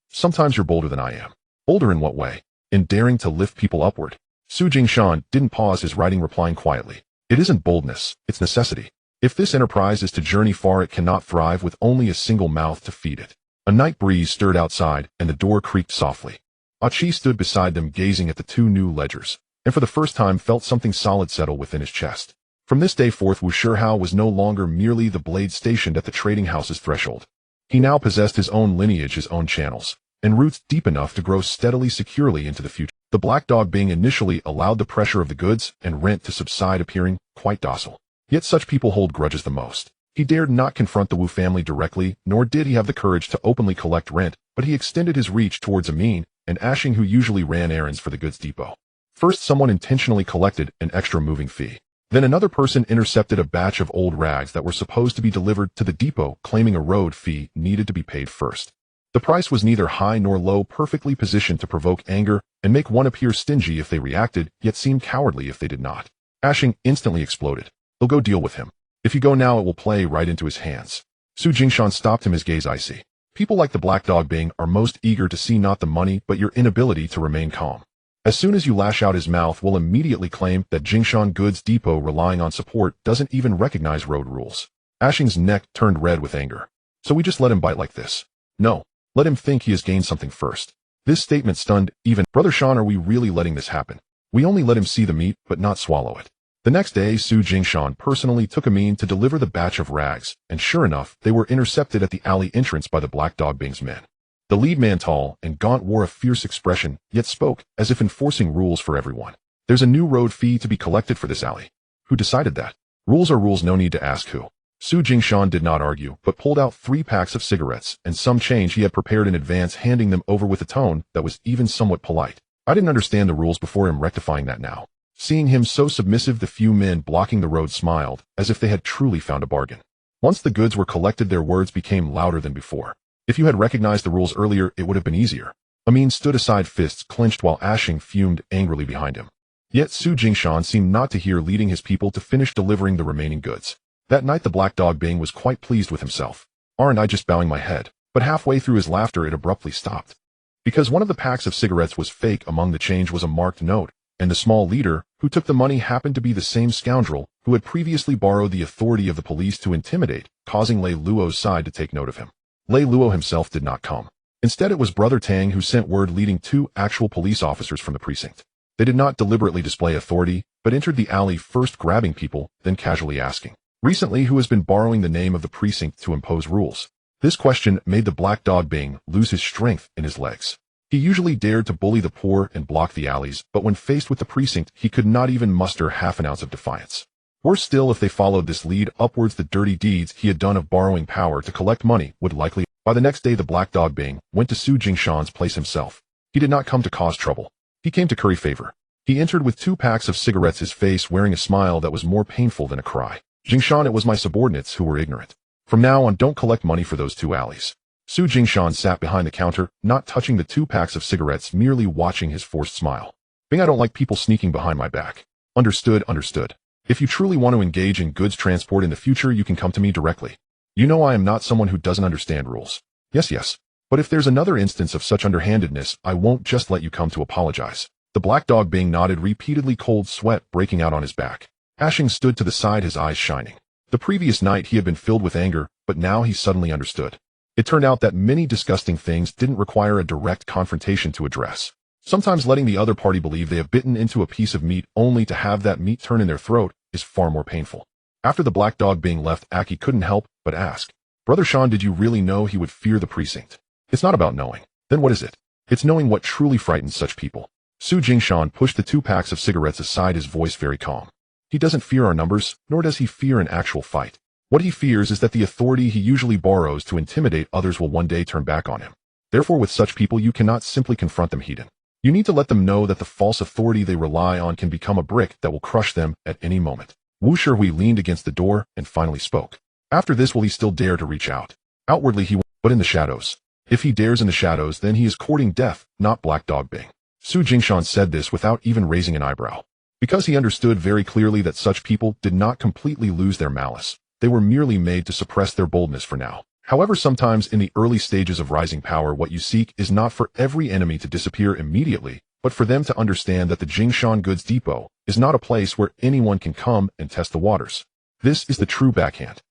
sometimes you're bolder than I am. Bolder in what way? In daring to lift people upward. Su Jingshan didn't pause his writing, replying quietly, it isn't boldness, it's necessity. If this enterprise is to journey far, it cannot thrive with only a single mouth to feed it. A night breeze stirred outside, and the door creaked softly. Achi stood beside them gazing at the two new ledgers, and for the first time felt something solid settle within his chest. From this day forth Wu Shihouse was no longer merely the blade stationed at the trading house's threshold. He now possessed his own lineage, his own channels, and roots deep enough to grow steadily securely into the future. The black dog being initially allowed the pressure of the goods and rent to subside, appearing quite docile. Yet such people hold grudges the most. He dared not confront the Wu family directly, nor did he have the courage to openly collect rent, but he extended his reach towards Amin and Ashing, who usually ran errands for the goods depot. First someone intentionally collected an extra moving fee. Then another person intercepted a batch of old rags that were supposed to be delivered to the depot, claiming a road fee needed to be paid first. The price was neither high nor low, perfectly positioned to provoke anger and make one appear stingy if they reacted, yet seem cowardly if they did not. Ashing instantly exploded. He'll go deal with him. If you go now it will play right into his hands. Su Jingshan stopped him, his gaze icy. People like the black dog Bing are most eager to see not the money but your inability to remain calm. As soon as you lash out, his mouth will immediately claim that Jingshan Goods Depot, relying on support, doesn't even recognize road rules. Ashing's neck turned red with anger. So we just let him bite like this? No. Let him think he has gained something first. This statement stunned even Brother Shan. Are we really letting this happen? We only let him see the meat but not swallow it. The next day Su Jingshan personally took Amin to deliver the batch of rags, and sure enough they were intercepted at the alley entrance by the black dog Bing's men. The lead man, tall and gaunt, wore a fierce expression, yet spoke as if enforcing rules for everyone. There's a new road fee to be collected for this alley. Who decided that? Rules are rules, no need to ask who. Su Jingshan did not argue, but pulled out 3 packs of cigarettes and some change he had prepared in advance, handing them over with a tone that was even somewhat polite. I didn't understand the rules before, him rectifying that now. Seeing him so submissive, the few men blocking the road smiled, as if they had truly found a bargain. Once the goods were collected their words became louder than before. If you had recognized the rules earlier it would have been easier. Amin stood aside, fists clenched, while Ashing fumed angrily behind him. Yet Su Jingshan seemed not to hear, leading his people to finish delivering the remaining goods. That night the black dog Bing was quite pleased with himself. Aren't I just bowing my head? But halfway through his laughter it abruptly stopped. Because one of the packs of cigarettes was fake. Among the change was a marked note, and the small leader who took the money happened to be the same scoundrel who had previously borrowed the authority of the police to intimidate, causing Lei Luo's side to take note of him. Lei Luo himself did not come. Instead it was Brother Tang who sent word, leading 2 actual police officers from the precinct. They did not deliberately display authority, but entered the alley first, grabbing people, then casually asking, recently who has been borrowing the name of the precinct to impose rules? This question made the black dog Bing lose his strength in his legs. He usually dared to bully the poor and block the alleys, but when faced with the precinct he could not even muster half an ounce of defiance. Worse still, if they followed this lead upwards, the dirty deeds he had done of borrowing power to collect money would likely. By the next day the black dog Bing went to Su Jingshan's place himself. He did not come to cause trouble. He came to curry favor. He entered with 2 packs of cigarettes, his face wearing a smile that was more painful than a cry. Jingshan, it was my subordinates who were ignorant. From now on don't collect money for those 2 alleys. Su Jingshan sat behind the counter, not touching the 2 packs of cigarettes, merely watching his forced smile. Bing, I don't like people sneaking behind my back. Understood, understood. If you truly want to engage in goods transport in the future you can come to me directly. You know I am not someone who doesn't understand rules. Yes, yes. But if there's another instance of such underhandedness, I won't just let you come to apologize. The black dog Bing nodded repeatedly, cold sweat breaking out on his back. Ashing stood to the side, his eyes shining. The previous night he had been filled with anger, but now he suddenly understood. It turned out that many disgusting things didn't require a direct confrontation to address. Sometimes letting the other party believe they have bitten into a piece of meat only to have that meat turn in their throat is far more painful. After the black dog Bing left, Aki couldn't help but ask, "Brother Sean, did you really know he would fear the precinct?" It's not about knowing. Then what is it? It's knowing what truly frightens such people. Su Jingshan pushed the 2 packs of cigarettes aside, his voice very calm. He doesn't fear our numbers, nor does he fear an actual fight. What he fears is that the authority he usually borrows to intimidate others will one day turn back on him. Therefore, with such people, you cannot simply confront them heated. You need to let them know that the false authority they rely on can become a brick that will crush them at any moment. Wu Shihui leaned against the door and finally spoke. After this, will he still dare to reach out? Outwardly he will, but in the shadows. If he dares in the shadows, then he is courting death, not Black Dog Bing. Su Jingshan said this without even raising an eyebrow. Because he understood very clearly that such people did not completely lose their malice. They were merely made to suppress their boldness for now. However, sometimes in the early stages of rising power, what you seek is not for every enemy to disappear immediately, but for them to understand that the Jingshan Goods Depot is not a place where anyone can come and test the waters. This is the true backhand.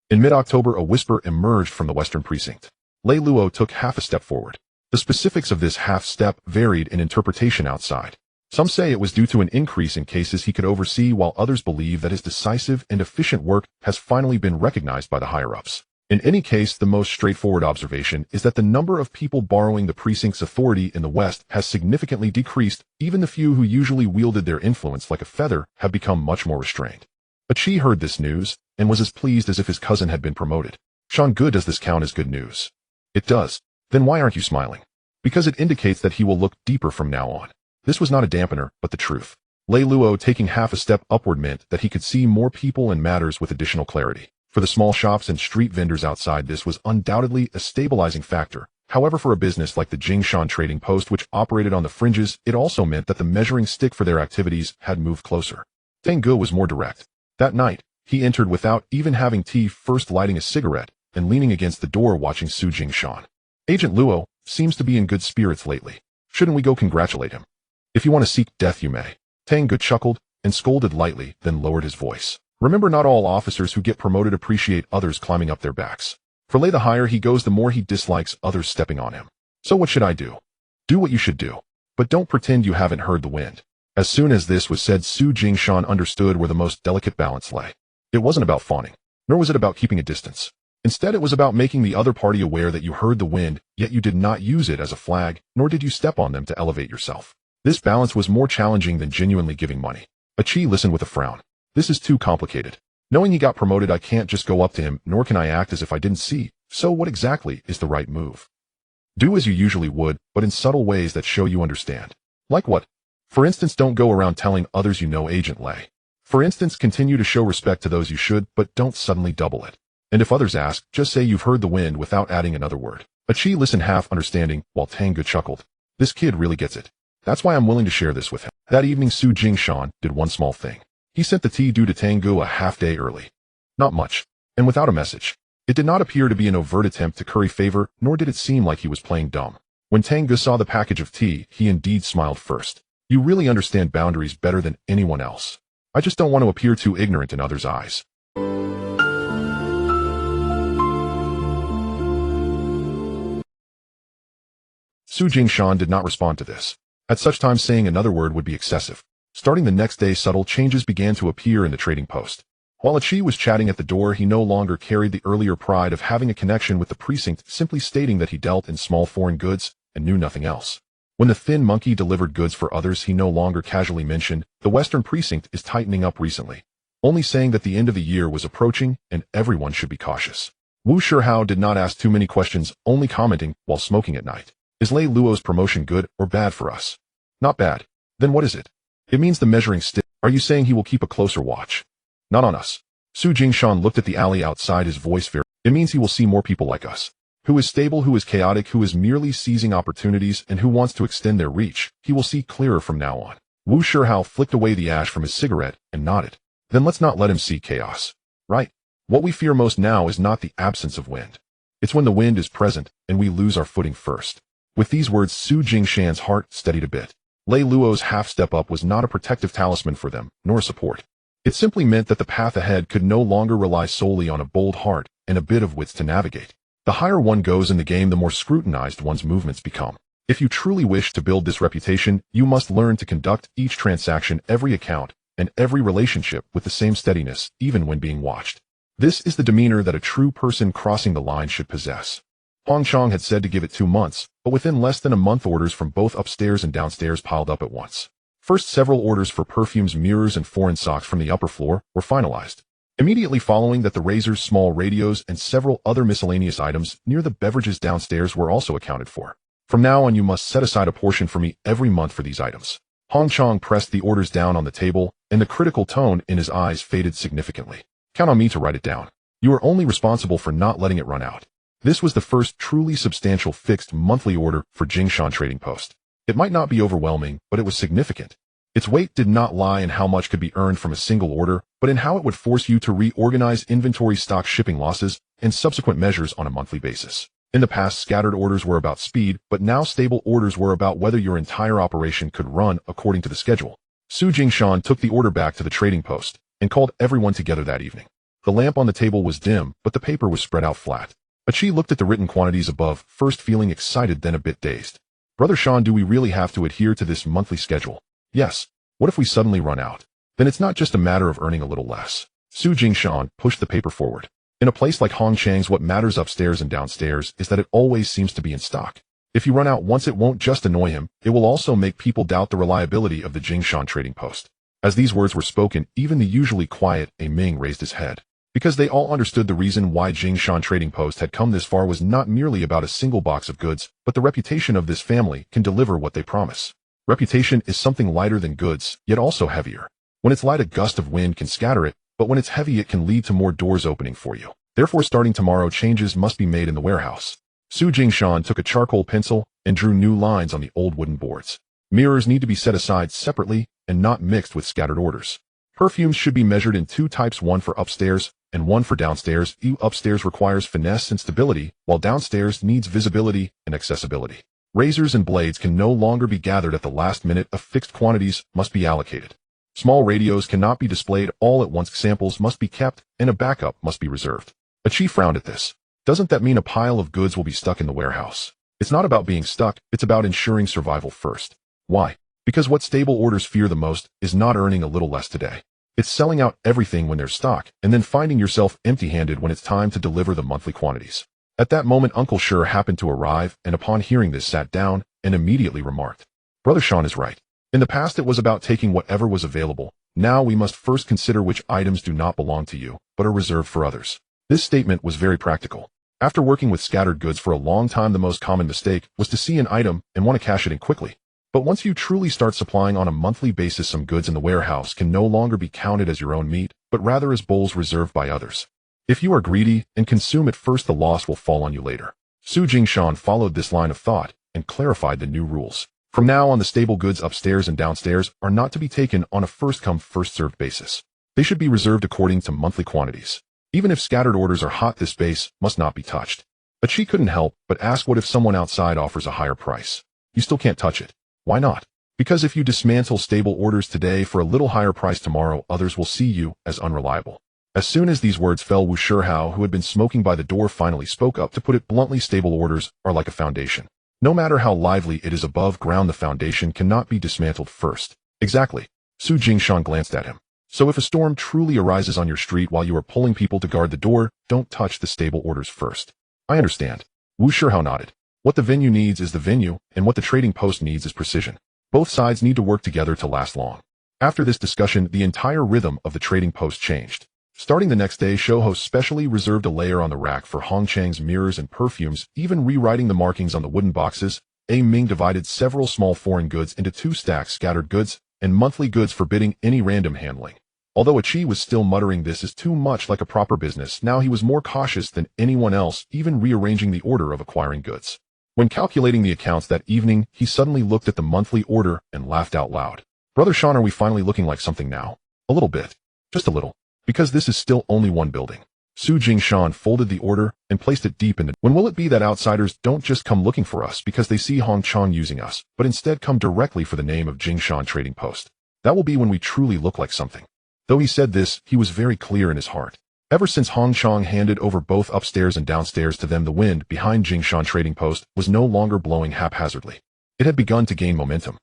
In mid-October, a whisper emerged from the western precinct. Lei Luo took half a step forward. The specifics of this half step varied in interpretation outside. Some say it was due to an increase in cases he could oversee, while others believe that his decisive and efficient work has finally been recognized by the higher-ups. In any case, the most straightforward observation is that the number of people borrowing the precinct's authority in the West has significantly decreased. Even the few who usually wielded their influence like a feather have become much more restrained. Achi heard this news and was as pleased as if his cousin had been promoted. Sean, good, does this count as good news? It does. Then why aren't you smiling? Because it indicates that he will look deeper from now on. This was not a dampener, but the truth. Lei Luo taking half a step upward meant that he could see more people and matters with additional clarity. For the small shops and street vendors outside, this was undoubtedly a stabilizing factor. However, for a business like the Jingshan Trading Post, which operated on the fringes, it also meant that the measuring stick for their activities had moved closer. Tang Ge was more direct. That night, he entered without even having tea, first lighting a cigarette and leaning against the door watching Su Jingshan. Agent Luo seems to be in good spirits lately. Shouldn't we go congratulate him? If you want to seek death, you may. Tang Ge chuckled and scolded lightly, then lowered his voice. Remember, not all officers who get promoted appreciate others climbing up their backs. For Lei, the higher he goes, the more he dislikes others stepping on him. So what should I do? Do what you should do. But don't pretend you haven't heard the wind. As soon as this was said, Su Jingshan understood where the most delicate balance lay. It wasn't about fawning, nor was it about keeping a distance. Instead, it was about making the other party aware that you heard the wind, yet you did not use it as a flag, nor did you step on them to elevate yourself. This balance was more challenging than genuinely giving money. Achi listened with a frown. This is too complicated. Knowing he got promoted, I can't just go up to him, nor can I act as if I didn't see. So what exactly is the right move? Do as you usually would, but in subtle ways that show you understand. Like what? For instance, don't go around telling others you know Agent Lei. For instance, continue to show respect to those you should, but don't suddenly double it. And if others ask, just say you've heard the wind without adding another word. Achi listened half understanding, while Tang Ge chuckled. This kid really gets it. That's why I'm willing to share this with him. That evening, Su Jingshan did one small thing. He sent the tea due to Tang Ge a half day early. Not much, and without a message. It did not appear to be an overt attempt to curry favor, nor did it seem like he was playing dumb. When Tang Ge saw the package of tea, he indeed smiled first. You really understand boundaries better than anyone else. I just don't want to appear too ignorant in others' eyes. Su Jingshan did not respond to this. At such times, saying another word would be excessive. Starting the next day, subtle changes began to appear in the trading post. While Achi was chatting at the door, he no longer carried the earlier pride of having a connection with the precinct, simply stating that he dealt in small foreign goods and knew nothing else. When the thin monkey delivered goods for others, he no longer casually mentioned, the western precinct is tightening up recently, only saying that the end of the year was approaching and everyone should be cautious. Wu Shihao did not ask too many questions, only commenting while smoking at night. Is Lei Luo's promotion good or bad for us? Not bad. Then what is it? It means the measuring stick. Are you saying he will keep a closer watch? Not on us. Su Jingshan looked at the alley outside, his voice very. It means he will see more people like us. Who is stable, who is chaotic, who is merely seizing opportunities, and who wants to extend their reach. He will see clearer from now on. Wu Shihao flicked away the ash from his cigarette and nodded. Then let's not let him see chaos. Right? What we fear most now is not the absence of wind. It's when the wind is present and we lose our footing first. With these words, Su Jingshan's heart steadied a bit. Lei Luo's half-step up was not a protective talisman for them, nor support. It simply meant that the path ahead could no longer rely solely on a bold heart and a bit of wits to navigate. The higher one goes in the game, the more scrutinized one's movements become. If you truly wish to build this reputation, you must learn to conduct each transaction, every account, and every relationship with the same steadiness, even when being watched. This is the demeanor that a true person crossing the line should possess. Hong Chang had said to give it 2 months, but within less than a month orders from both upstairs and downstairs piled up at once. First, several orders for perfumes, mirrors, and foreign socks from the upper floor were finalized. Immediately following that, the razors, small radios, and several other miscellaneous items near the beverages downstairs were also accounted for. From now on, you must set aside a portion for me every month for these items. Hong Chang pressed the orders down on the table, and the critical tone in his eyes faded significantly. Count on me to write it down. You are only responsible for not letting it run out. This was the first truly substantial fixed monthly order for Jingshan Trading Post. It might not be overwhelming, but it was significant. Its weight did not lie in how much could be earned from a single order, but in how it would force you to reorganize inventory, stock, shipping losses, and subsequent measures on a monthly basis. In the past, scattered orders were about speed, but now stable orders were about whether your entire operation could run according to the schedule. Su Jingshan took the order back to the trading post and called everyone together that evening. The lamp on the table was dim, but the paper was spread out flat. Achi looked at the written quantities above, first feeling excited, then a bit dazed. Brother Shan, do we really have to adhere to this monthly schedule? Yes. What if we suddenly run out? Then it's not just a matter of earning a little less. Su Jingshan pushed the paper forward. In a place like Hong Chang's, what matters upstairs and downstairs is that it always seems to be in stock. If you run out once, it won't just annoy him, it will also make people doubt the reliability of the Jingshan Trading Post. As these words were spoken, even the usually quiet Ming raised his head. Because they all understood the reason why Jingshan Trading Post had come this far was not merely about a single box of goods, but the reputation of this family can deliver what they promise. Reputation is something lighter than goods, yet also heavier. When it's light, a gust of wind can scatter it, but when it's heavy, it can lead to more doors opening for you. Therefore, starting tomorrow, changes must be made in the warehouse. Su Jingshan took a charcoal pencil and drew new lines on the old wooden boards. Mirrors need to be set aside separately and not mixed with scattered orders. Perfumes should be measured in 2 types, one for upstairs and one for downstairs. Upstairs requires finesse and stability, while downstairs needs visibility and accessibility. Razors and blades can no longer be gathered at the last minute. Fixed quantities must be allocated. Small radios cannot be displayed all at once. Samples must be kept, and a backup must be reserved. Achi frowned at this. Doesn't that mean a pile of goods will be stuck in the warehouse? It's not about being stuck, it's about ensuring survival first. Why? Because what stable orders fear the most is not earning a little less today. It's selling out everything when there's stock, and then finding yourself empty-handed when it's time to deliver the monthly quantities. At that moment, Uncle Sure happened to arrive, and upon hearing this sat down and immediately remarked, Brother Shan is right. In the past, it was about taking whatever was available. Now we must first consider which items do not belong to you, but are reserved for others. This statement was very practical. After working with scattered goods for a long time, the most common mistake was to see an item and want to cash it in quickly. But once you truly start supplying on a monthly basis, some goods in the warehouse can no longer be counted as your own meat, but rather as bowls reserved by others. If you are greedy and consume at first, the loss will fall on you later. Su Jingshan followed this line of thought and clarified the new rules. From now on, the stable goods upstairs and downstairs are not to be taken on a first-come, first-served basis. They should be reserved according to monthly quantities. Even if scattered orders are hot, this base must not be touched. But she couldn't help but ask, what if someone outside offers a higher price? You still can't touch it. Why not? Because if you dismantle stable orders today for a little higher price tomorrow, others will see you as unreliable. As soon as these words fell, Wu Shihao, who had been smoking by the door, finally spoke up. To put it bluntly, stable orders are like a foundation. No matter how lively it is above ground, the foundation cannot be dismantled first. Exactly. Su Jingshan glanced at him. So if a storm truly arises on your street while you are pulling people to guard the door, don't touch the stable orders first. I understand. Wu Shihao nodded. What the venue needs is the venue, and what the trading post needs is precision. Both sides need to work together to last long. After this discussion, the entire rhythm of the trading post changed. Starting the next day, show hosts specially reserved a layer on the rack for Hong Chang's mirrors and perfumes, even rewriting the markings on the wooden boxes. Ming divided several small foreign goods into 2 stacks, scattered goods and monthly goods, forbidding any random handling. Although Achi was still muttering this is too much like a proper business, now he was more cautious than anyone else, even rearranging the order of acquiring goods. When calculating the accounts that evening, he suddenly looked at the monthly order and laughed out loud. Brother Shan, are we finally looking like something now? A little bit. Just a little. Because this is still only one building. Su Jingshan folded the order and placed it deep in the— When will it be that outsiders don't just come looking for us because they see Hong Chong using us, but instead come directly for the name of Jingshan Trading Post? That will be when we truly look like something. Though he said this, he was very clear in his heart. Ever since Hong Chong handed over both upstairs and downstairs to them, the wind behind Jingshan Trading Post was no longer blowing haphazardly. It had begun to gain momentum.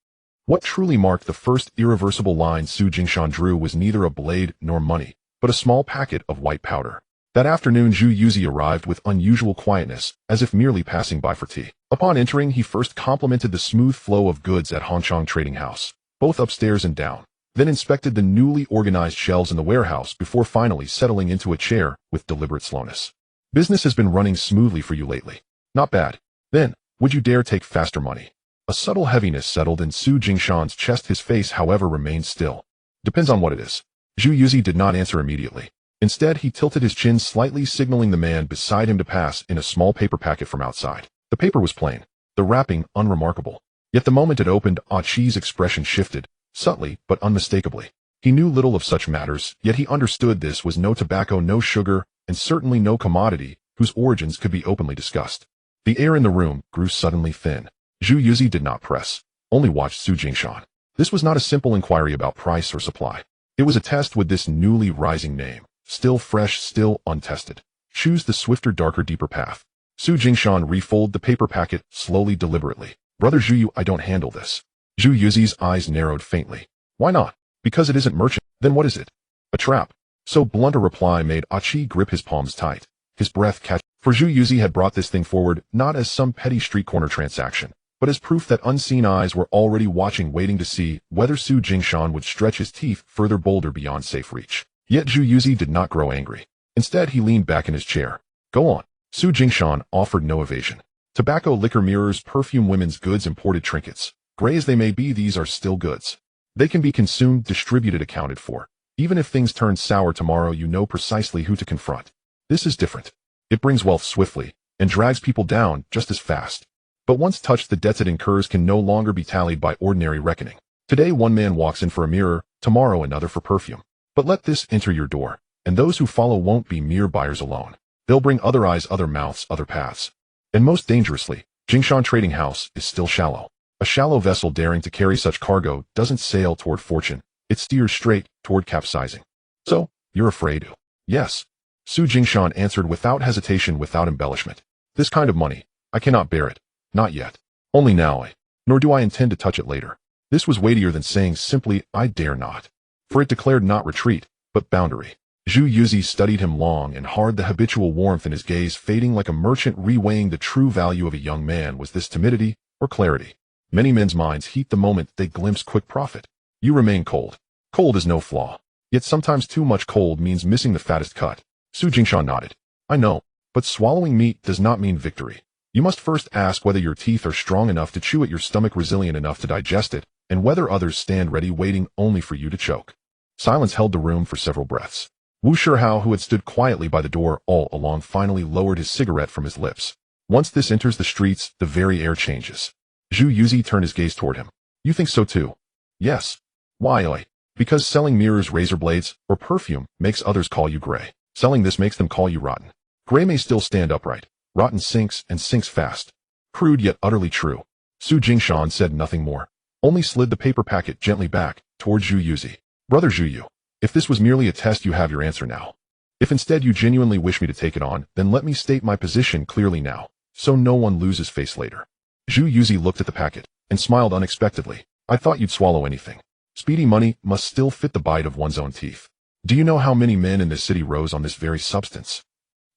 What truly marked the first irreversible line Su Jingshan drew was neither a blade nor money, but a small packet of white powder. That afternoon, Zhu Yuzi arrived with unusual quietness, as if merely passing by for tea. Upon entering, he first complimented the smooth flow of goods at Hong Chong Trading House, both upstairs and down, then inspected the newly organized shelves in the warehouse before finally settling into a chair with deliberate slowness. Business has been running smoothly for you lately. Not bad. Then, would you dare take faster money? A subtle heaviness settled in Su Jingshan's chest. His face, however, remained still. Depends on what it is. Zhu Yuzi did not answer immediately. Instead, he tilted his chin slightly, signaling the man beside him to pass in a small paper packet from outside. The paper was plain, the wrapping unremarkable. Yet the moment it opened, Ah Chi's expression shifted, subtly but unmistakably. He knew little of such matters, yet he understood this was no tobacco, no sugar, and certainly no commodity whose origins could be openly discussed. The air in the room grew suddenly thin. Zhu Yuzi did not press, only watched Su Jingshan. This was not a simple inquiry about price or supply. It was a test with this newly rising name. Still fresh, still untested. Choose the swifter, darker, deeper path. Su Jingshan refolded the paper packet slowly, deliberately. Brother Zhu, I don't handle this. Zhu Yuzi's eyes narrowed faintly. Why not? Because it isn't merchant. Then what is it? A trap. So blunt a reply made Ah Chi grip his palms tight, his breath catch. For Zhu Yuzi had brought this thing forward not as some petty street corner transaction, but as proof that unseen eyes were already watching, waiting to see whether Su Jingshan would stretch his teeth further, bolder, beyond safe reach. Yet Zhu Yuzi did not grow angry. Instead, he leaned back in his chair. Go on. Su Jingshan offered no evasion. Tobacco, liquor, mirrors, perfume, women's goods, imported trinkets. Gray as they may be, these are still goods. They can be consumed, distributed, accounted for. Even if things turn sour tomorrow, you know precisely who to confront. This is different. It brings wealth swiftly, and drags people down just as fast. But once touched, the debts it incurs can no longer be tallied by ordinary reckoning. Today one man walks in for a mirror, tomorrow another for perfume. But let this enter your door, and those who follow won't be mere buyers alone. They'll bring other eyes, other mouths, other paths. And most dangerously, Jingshan Trading House is still shallow. A shallow vessel daring to carry such cargo doesn't sail toward fortune, it steers straight toward capsizing. So, you're afraid? Yes. Su Jingshan answered without hesitation, without embellishment. This kind of money, I cannot bear it. Not yet. Only now. Nor do I intend to touch it later. This was weightier than saying simply, I dare not. For it declared not retreat, but boundary. Zhu Yuzi studied him long and hard, the habitual warmth in his gaze fading like a merchant reweighing the true value of a young man. Was this timidity or clarity? Many men's minds heat the moment they glimpse quick profit. You remain cold. Cold is no flaw. Yet sometimes too much cold means missing the fattest cut. Su Jingshan nodded. I know, but swallowing meat does not mean victory. You must first ask whether your teeth are strong enough to chew it, your stomach resilient enough to digest it, and whether others stand ready waiting only for you to choke. Silence held the room for several breaths. Wu Shihao, who had stood quietly by the door all along, finally lowered his cigarette from his lips. Once this enters the streets, the very air changes. Zhu Yuzi turned his gaze toward him. You think so too? Yes. Why? Because selling mirrors, razor blades, or perfume makes others call you gray. Selling this makes them call you rotten. Gray may still stand upright. Rotten sinks, and sinks fast. Crude yet utterly true. Su Jingshan said nothing more, only slid the paper packet gently back towards Zhu Yuzi. Brother Zhu Yu, if this was merely a test, you have your answer now. If instead you genuinely wish me to take it on, then let me state my position clearly now, so no one loses face later. Zhu Yuzi looked at the packet and smiled unexpectedly. I thought you'd swallow anything. Speedy money must still fit the bite of one's own teeth. Do you know how many men in this city rose on this very substance?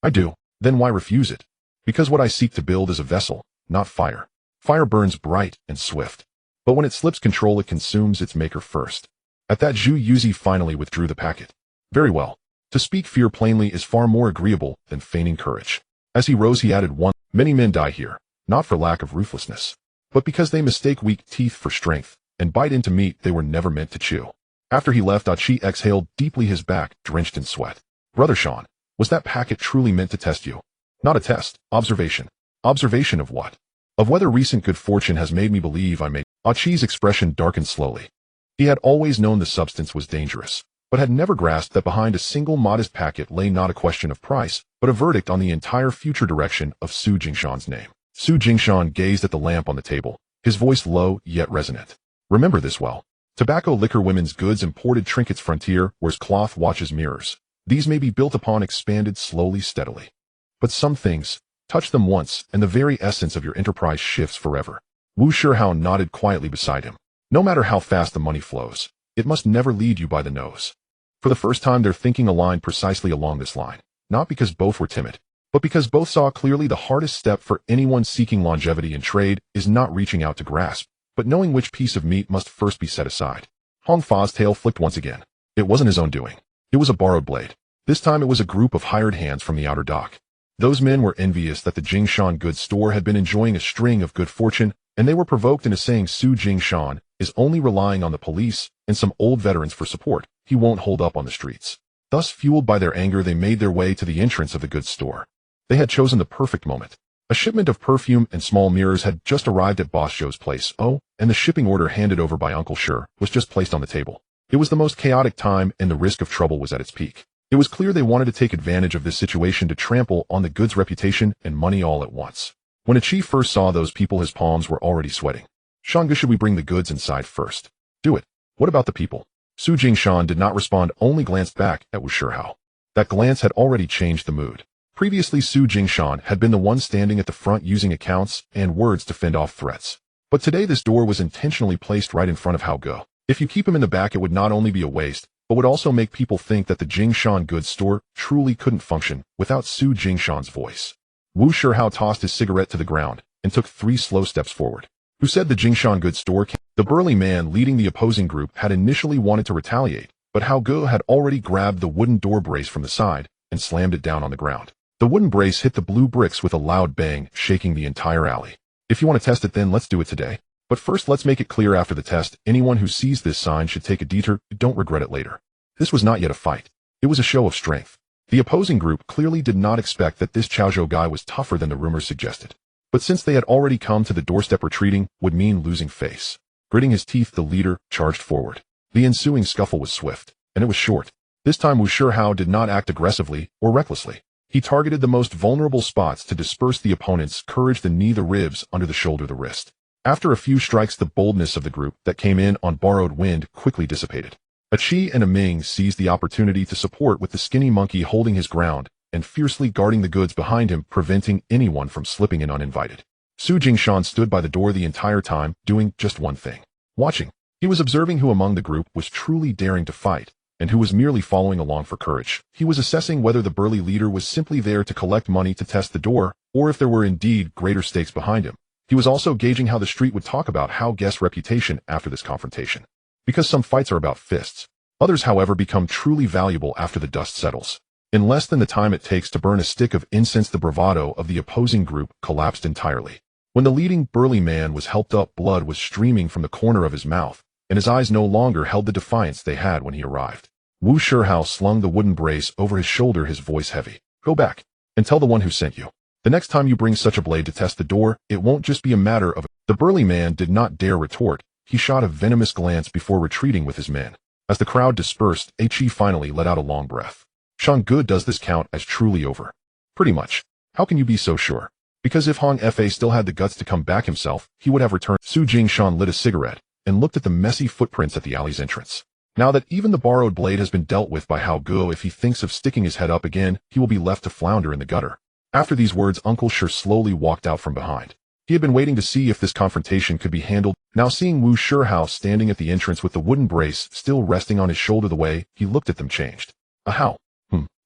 I do. Then why refuse it? Because what I seek to build is a vessel, not fire. Fire burns bright and swift. But when it slips control, it consumes its maker first. At that, Zhu Yuzi finally withdrew the packet. Very well. To speak fear plainly is far more agreeable than feigning courage. As he rose, he added one. Many men die here, not for lack of ruthlessness, but because they mistake weak teeth for strength, and bite into meat they were never meant to chew. After he left, Ah Chi exhaled deeply, his back drenched in sweat. Brother Sean, was that packet truly meant to test you? Not a test, observation. Observation of what? Of whether recent good fortune has made me believe I may. Ah Chi's expression darkened slowly. He had always known the substance was dangerous, but had never grasped that behind a single modest packet lay not a question of price, but a verdict on the entire future direction of Su Jingshan's name. Su Jingshan gazed at the lamp on the table, his voice low yet resonant. Remember this well. Tobacco, liquor, women's goods, imported trinkets, frontier, wares, cloth, watches, mirrors. These may be built upon, expanded slowly, steadily. But some things, touch them once, and the very essence of your enterprise shifts forever. Wu Shihao nodded quietly beside him. No matter how fast the money flows, it must never lead you by the nose. For the first time, their thinking aligned precisely along this line, not because both were timid, but because both saw clearly the hardest step for anyone seeking longevity in trade is not reaching out to grasp, but knowing which piece of meat must first be set aside. Hong Fa's tail flicked once again. It wasn't his own doing. It was a borrowed blade. This time it was a group of hired hands from the outer dock. Those men were envious that the Jingshan goods store had been enjoying a string of good fortune, and they were provoked into saying Su Jingshan is only relying on the police and some old veterans for support. He won't hold up on the streets. Thus, fueled by their anger, they made their way to the entrance of the goods store. They had chosen the perfect moment. A shipment of perfume and small mirrors had just arrived at Boss Joe's place. Oh, and the shipping order handed over by Uncle Sure was just placed on the table. It was the most chaotic time, and the risk of trouble was at its peak. It was clear they wanted to take advantage of this situation to trample on the goods' reputation and money all at once. When a chief first saw those people, his palms were already sweating. Shanga, should we bring the goods inside first? Do it. What about the people? Su Jingshan did not respond, only glanced back at Wu Shihao. That glance had already changed the mood. Previously, Su Jingshan had been the one standing at the front using accounts and words to fend off threats. But today this door was intentionally placed right in front of Hao Ge. If you keep him in the back, it would not only be a waste, but would also make people think that the Jingshan goods store truly couldn't function without Su Jingshan's voice. Wu Shihao tossed his cigarette to the ground and took 3 slow steps forward. Who said the Jingshan goods store came? The burly man leading the opposing group had initially wanted to retaliate, but Hao Ge had already grabbed the wooden door brace from the side and slammed it down on the ground. The wooden brace hit the blue bricks with a loud bang, shaking the entire alley. If you want to test it, then let's do it today. But first, let's make it clear after the test, anyone who sees this sign should take a detour, don't regret it later. This was not yet a fight. It was a show of strength. The opposing group clearly did not expect that this Chaozhou guy was tougher than the rumors suggested. But since they had already come to the doorstep, retreating would mean losing face. Gritting his teeth, the leader charged forward. The ensuing scuffle was swift, and it was short. This time Wu Shihao did not act aggressively or recklessly. He targeted the most vulnerable spots to disperse the opponent's courage: the knee, the ribs, under the shoulder, the wrist. After a few strikes, the boldness of the group that came in on borrowed wind quickly dissipated. A Qi and a Ming seized the opportunity to support, with the skinny monkey holding his ground and fiercely guarding the goods behind him, preventing anyone from slipping in uninvited. Su Jingshan stood by the door the entire time, doing just one thing: watching. He was observing who among the group was truly daring to fight, and who was merely following along for courage. He was assessing whether the burly leader was simply there to collect money to test the door, or if there were indeed greater stakes behind him. He was also gauging how the street would talk about Hao Ge's reputation after this confrontation. Because some fights are about fists. Others, however, become truly valuable after the dust settles. In less than the time it takes to burn a stick of incense, the bravado of the opposing group collapsed entirely. When the leading burly man was helped up, blood was streaming from the corner of his mouth, and his eyes no longer held the defiance they had when he arrived. Wu Shihao slung the wooden brace over his shoulder, his voice heavy. Go back and tell the one who sent you. The next time you bring such a blade to test the door, it won't just be a matter of... The burly man did not dare retort. He shot a venomous glance before retreating with his men. As the crowd dispersed, A Qi finally let out a long breath. Shangge, does this count as truly over? Pretty much. How can you be so sure? Because if Hong Fa still had the guts to come back himself, he would have returned. Su Jingshan lit a cigarette and looked at the messy footprints at the alley's entrance. Now that even the borrowed blade has been dealt with by Hao Ge, if he thinks of sticking his head up again, he will be left to flounder in the gutter. After these words, Uncle Sure slowly walked out from behind. He had been waiting to see if this confrontation could be handled. Now, seeing Wu Shihao standing at the entrance with the wooden brace still resting on his shoulder, the way he looked at them changed. How?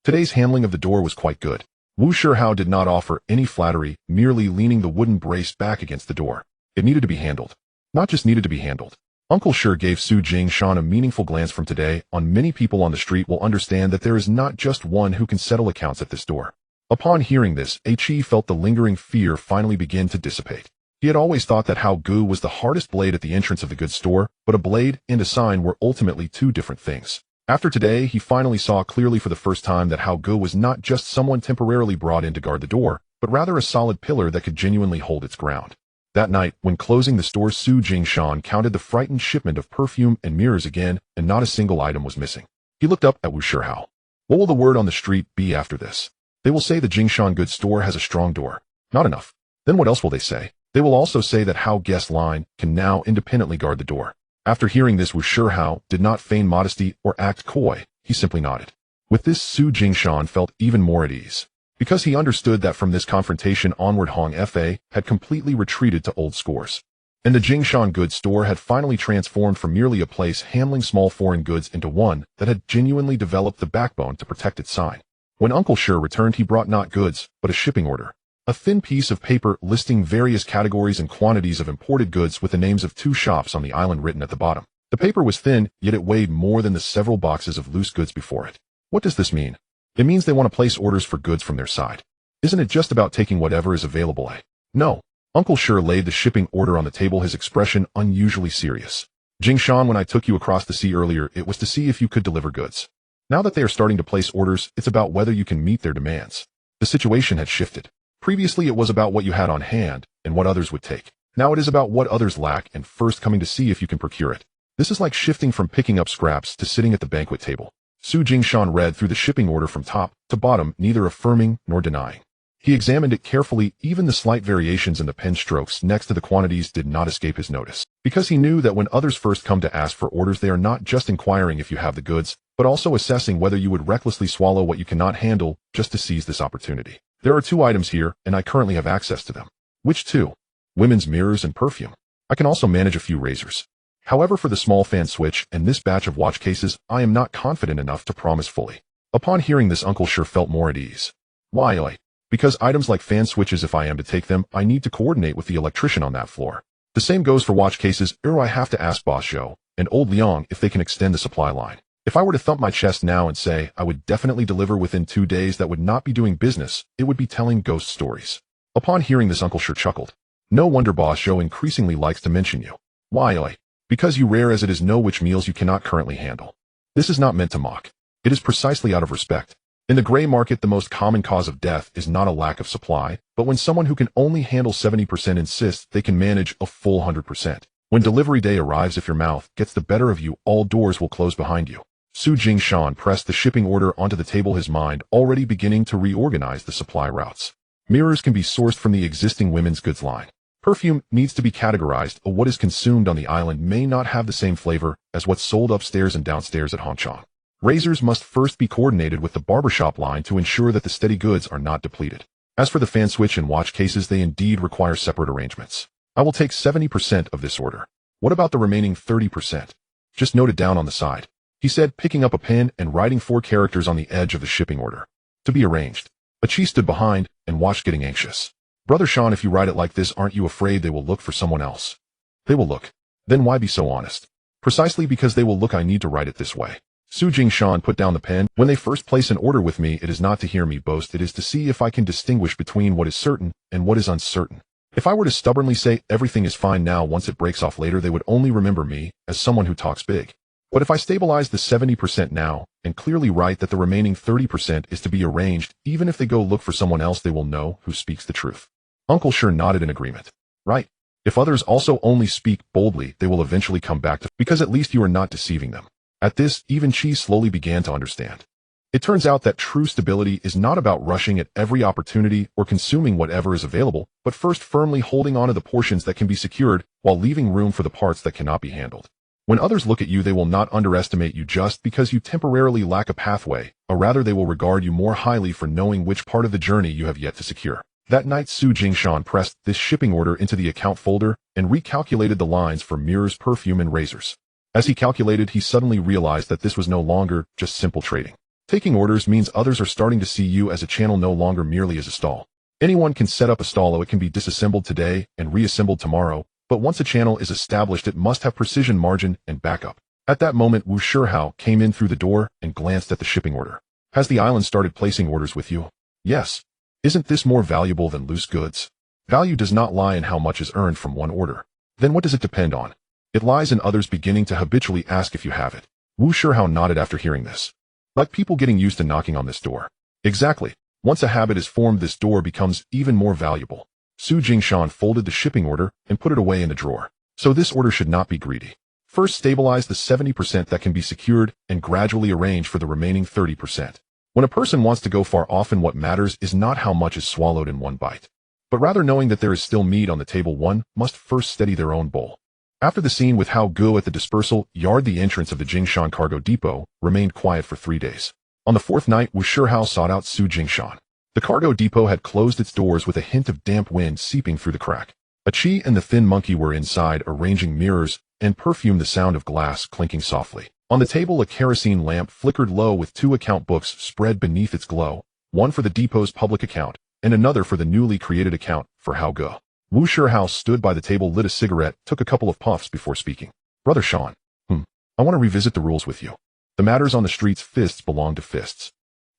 Today's handling of the door was quite good. Wu Shihao did not offer any flattery, merely leaning the wooden brace back against the door. It needed to be handled. Not just needed to be handled. Uncle Sure gave Su Jingshan a meaningful glance. From today on, many people on the street will understand that there is not just one who can settle accounts at this door. Upon hearing this, A Qi felt the lingering fear finally begin to dissipate. He had always thought that Hao Ge was the hardest blade at the entrance of the goods store, but a blade and a sign were ultimately two different things. After today, he finally saw clearly for the first time that Hao Ge was not just someone temporarily brought in to guard the door, but rather a solid pillar that could genuinely hold its ground. That night, when closing the store, Su Jingshan counted the frightened shipment of perfume and mirrors again, and not a single item was missing. He looked up at Wu Shihao. What will the word on the street be after this? They will say the Jingshan goods store has a strong door. Not enough. Then what else will they say? They will also say that Hao Guest Line can now independently guard the door. After hearing this, Wu Shihao did not feign modesty or act coy. He simply nodded. With this, Su Jingshan felt even more at ease, because he understood that from this confrontation onward Hong Fa had completely retreated to old scores. And the Jingshan goods store had finally transformed from merely a place handling small foreign goods into one that had genuinely developed the backbone to protect its sign. When Uncle Shi returned, he brought not goods, but a shipping order. A thin piece of paper listing various categories and quantities of imported goods with the names of 2 shops on the island written at the bottom. The paper was thin, yet it weighed more than the several boxes of loose goods before it. What does this mean? It means they want to place orders for goods from their side. Isn't it just about taking whatever is available, eh? No. Uncle Shi laid the shipping order on the table, his expression unusually serious. Jingshan, when I took you across the sea earlier, it was to see if you could deliver goods. Now that they are starting to place orders, it's about whether you can meet their demands. The situation had shifted. Previously it was about what you had on hand and what others would take. Now it is about what others lack and first coming to see if you can procure it. This is like shifting from picking up scraps to sitting at the banquet table. Su Jingshan read through the shipping order from top to bottom, neither affirming nor denying. He examined it carefully. Even the slight variations in the pen strokes next to the quantities did not escape his notice, because he knew that when others first come to ask for orders, they are not just inquiring if you have the goods, but also assessing whether you would recklessly swallow what you cannot handle just to seize this opportunity. There are 2 items here, and I currently have access to them. Which 2? Women's mirrors and perfume. I can also manage a few razors. However, for the small fan switch and this batch of watch cases, I am not confident enough to promise fully. Upon hearing this, Uncle Shi felt more at ease. Why? Because items like fan switches, if I am to take them, I need to coordinate with the electrician on that floor. The same goes for watch cases, I have to ask Boss Zhou and Old Liang if they can extend the supply line. If I were to thump my chest now and say I would definitely deliver within 2 days, that would not be doing business, it would be telling ghost stories. Upon hearing this, Uncle Shi chuckled. No wonder Boss Zhou increasingly likes to mention you. Why? Because you rare as it is know which meals you cannot currently handle. This is not meant to mock. It is precisely out of respect. In the gray market, the most common cause of death is not a lack of supply, but when someone who can only handle 70% insists they can manage a full 100%. When delivery day arrives, if your mouth gets the better of you, all doors will close behind you. Su Jingshan pressed the shipping order onto the table, his mind already beginning to reorganize the supply routes. Mirrors can be sourced from the existing women's goods line. Perfume needs to be categorized, or what is consumed on the island may not have the same flavor as what's sold upstairs and downstairs at Hongchong. Razors must first be coordinated with the barbershop line to ensure that the steady goods are not depleted. As for the fan switch and watch cases, they indeed require separate arrangements. I will take 70% of this order. What about the remaining 30%? Just note it down on the side, he said, picking up a pen and writing 4 characters on the edge of the shipping order. To be arranged. Achi stood behind and watched, getting anxious. Brother Sean, if you write it like this, aren't you afraid they will look for someone else? They will look. Then why be so honest? Precisely because they will look, I need to write it this way. Su Jingshan put down the pen. When they first place an order with me, it is not to hear me boast, it is to see if I can distinguish between what is certain and what is uncertain. If I were to stubbornly say everything is fine now, once it breaks off later, they would only remember me as someone who talks big. But if I stabilize the 70% now and clearly write that the remaining 30% is to be arranged, even if they go look for someone else, they will know who speaks the truth. Uncle Shi nodded in agreement. Right. If others also only speak boldly, they will eventually come back to, because at least you are not deceiving them. At this, even Chi slowly began to understand. It turns out that true stability is not about rushing at every opportunity or consuming whatever is available, but first firmly holding on to the portions that can be secured while leaving room for the parts that cannot be handled. When others look at you, they will not underestimate you just because you temporarily lack a pathway, or rather they will regard you more highly for knowing which part of the journey you have yet to secure. That night, Su Jingshan pressed this shipping order into the account folder and recalculated the lines for mirrors, perfume, and razors. As he calculated, he suddenly realized that this was no longer just simple trading. Taking orders means others are starting to see you as a channel, no longer merely as a stall. Anyone can set up a stall, it can be disassembled today and reassembled tomorrow, but once a channel is established, it must have precision, margin, and backup. At that moment, Wu Shihao came in through the door and glanced at the shipping order. Has the island started placing orders with you? Yes. Isn't this more valuable than loose goods? Value does not lie in how much is earned from one order. Then what does it depend on? It lies in others beginning to habitually ask if you have it. Wu Shihao nodded after hearing this. Like people getting used to knocking on this door. Exactly. Once a habit is formed, this door becomes even more valuable. Su Jingshan folded the shipping order and put it away in the drawer. So this order should not be greedy. First, stabilize the 70% that can be secured and gradually arrange for the remaining 30%. When a person wants to go far, often what matters is not how much is swallowed in one bite, but rather knowing that there is still meat on the table. One must first steady their own bowl. After the scene with Hao Gu at the dispersal yard, the entrance of the Jingshan cargo depot remained quiet for 3 days. On the 4th night, Wu Shihao sought out Su Jingshan. The cargo depot had closed its doors with a hint of damp wind seeping through the crack. A Chi and the thin monkey were inside arranging mirrors and perfumed the sound of glass clinking softly. On the table, a kerosene lamp flickered low with 2 account books spread beneath its glow, one for the depot's public account and another for the newly created account for Hao Gu. Wu Shihao stood by the table, lit a cigarette, took a couple of puffs before speaking. Brother Sean, I want to revisit the rules with you. The matters on the streets, fists belong to fists.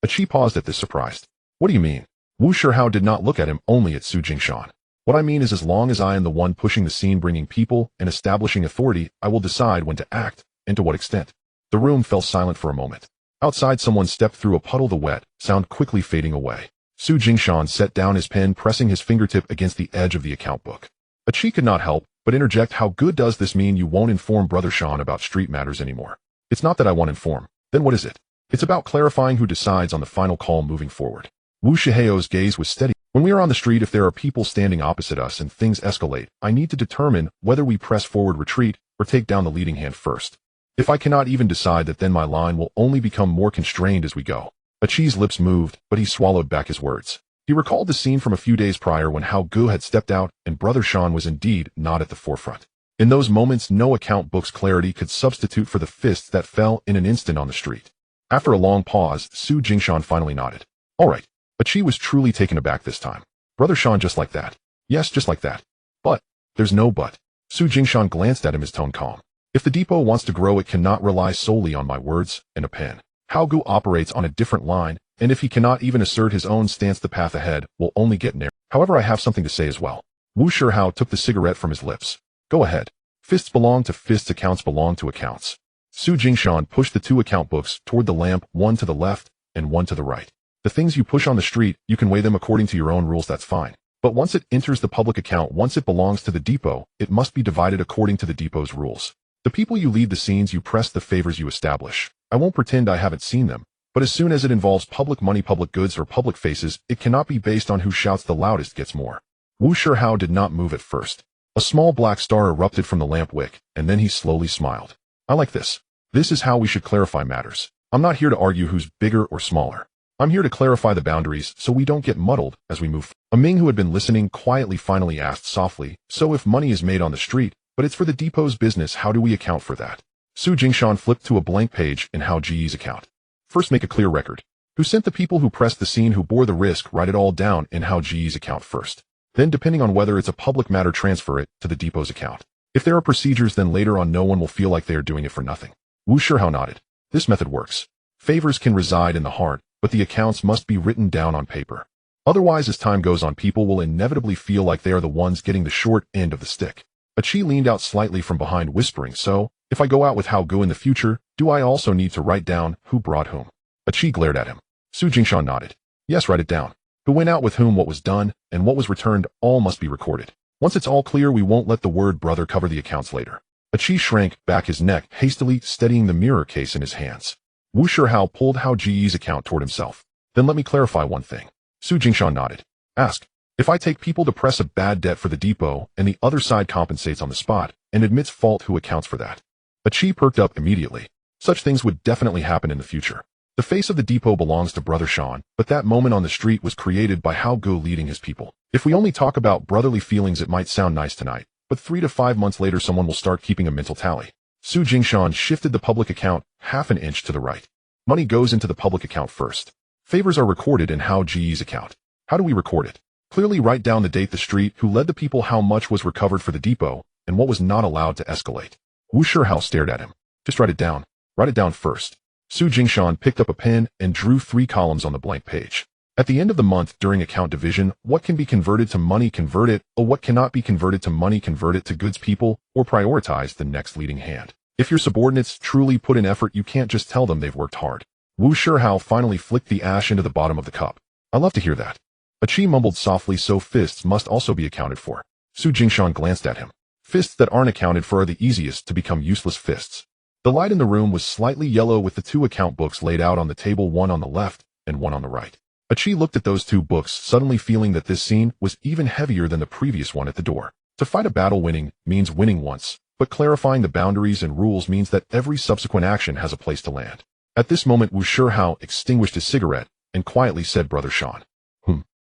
A Chi paused at this, surprised. What do you mean? Wu Shihao did not look at him, only at Su Jingshan. What I mean is, as long as I am the one pushing the scene, bringing people, and establishing authority, I will decide when to act, and to what extent. The room fell silent for a moment. Outside, someone stepped through a puddle, the wet sound quickly fading away. Su Jingshan set down his pen, pressing his fingertip against the edge of the account book. A Chi could not help but interject. How good does this mean you won't inform Brother Sean about street matters anymore? It's not that I won't inform. Then what is it? It's about clarifying who decides on the final call moving forward. Wu Shihao's gaze was steady. When we are on the street, if there are people standing opposite us and things escalate, I need to determine whether we press forward, retreat, or take down the leading hand first. If I cannot even decide that, then my line will only become more constrained as we go. A Chi's lips moved, but he swallowed back his words. He recalled the scene from a few days prior when Hao Gu had stepped out and Brother Sean was indeed not at the forefront. In those moments, no account book's clarity could substitute for the fists that fell in an instant on the street. After a long pause, Su Jingshan finally nodded. All right. But Chi was truly taken aback this time. Brother Sean, just like that. Yes, just like that. But, there's no but. Su Jingshan glanced at him, his tone calm. If the depot wants to grow, it cannot rely solely on my words and a pen. Hao Gu operates on a different line, and if he cannot even assert his own stance, the path ahead will only get narrow. However, I have something to say as well. Wu Shihao took the cigarette from his lips. Go ahead. Fists belong to fists, accounts belong to accounts. Su Jingshan pushed the 2 account books toward the lamp, one to the left and one to the right. The things you push on the street, you can weigh them according to your own rules, that's fine. But once it enters the public account, once it belongs to the depot, it must be divided according to the depot's rules. The people you lead, the scenes you press, the favors you establish. I won't pretend I haven't seen them, but as soon as it involves public money, public goods, or public faces, it cannot be based on who shouts the loudest gets more. Wu Shihao did not move at first. A small black star erupted from the lamp wick, and then he slowly smiled. I like this. This is how we should clarify matters. I'm not here to argue who's bigger or smaller. I'm here to clarify the boundaries so we don't get muddled as we move. A Ming, who had been listening quietly, finally asked softly, so if money is made on the street, but it's for the depot's business, how do we account for that? Su Jingshan flipped to a blank page in Hao Ji's account. First, make a clear record. Who sent the people, who pressed the scene, who bore the risk, write it all down in Hao Ji's account first. Then, depending on whether it's a public matter, transfer it to the depot's account. If there are procedures, then later on no one will feel like they are doing it for nothing. Wu Shihao nodded. This method works. Favors can reside in the heart, but the accounts must be written down on paper. Otherwise, as time goes on, people will inevitably feel like they are the ones getting the short end of the stick. A Chi leaned out slightly from behind, whispering, so, if I go out with Hao Gu in the future, do I also need to write down who brought whom? A Chi glared at him. Su Jingshan nodded. Yes, write it down. Who went out with whom, what was done, and what was returned, all must be recorded. Once it's all clear, we won't let the word brother cover the accounts later. A Chi shrank back his neck, hastily steadying the mirror case in his hands. Wu Shihao pulled Hao Ji's account toward himself. Then let me clarify one thing. Su Jingshan nodded. Ask. If I take people to press a bad debt for the depot, and the other side compensates on the spot, and admits fault, who accounts for that? A Chi perked up immediately. Such things would definitely happen in the future. The face of the depot belongs to Brother Sean, but that moment on the street was created by Hao Gu leading his people. If we only talk about brotherly feelings, it might sound nice tonight, but 3 to 5 months later someone will start keeping a mental tally. Su Jingshan shifted the public account half an inch to the right. Money goes into the public account first. Favors are recorded in Hao Ji's account. How do we record it? Clearly write down the date, the street, who led the people, how much was recovered for the depot, and what was not allowed to escalate. Wu Shihao stared at him. Just write it down. Write it down first. Su Jingshan picked up a pen and drew 3 columns on the blank page. At the end of the month, during account division, what can be converted to money, convert it, or what cannot be converted to money, convert it to goods, people, or prioritize the next leading hand. If your subordinates truly put in effort, you can't just tell them they've worked hard. Wu Shihao finally flicked the ash into the bottom of the cup. I love to hear that. A Chi mumbled softly, so fists must also be accounted for. Su Jingshan glanced at him. Fists that aren't accounted for are the easiest to become useless fists. The light in the room was slightly yellow with the two account books laid out on the table, one on the left and one on the right. Achi looked at those two books, suddenly feeling that this scene was even heavier than the previous one at the door. To fight a battle winning means winning once, but clarifying the boundaries and rules means that every subsequent action has a place to land. At this moment Wu Shihao extinguished his cigarette and quietly said, "Brother Sean.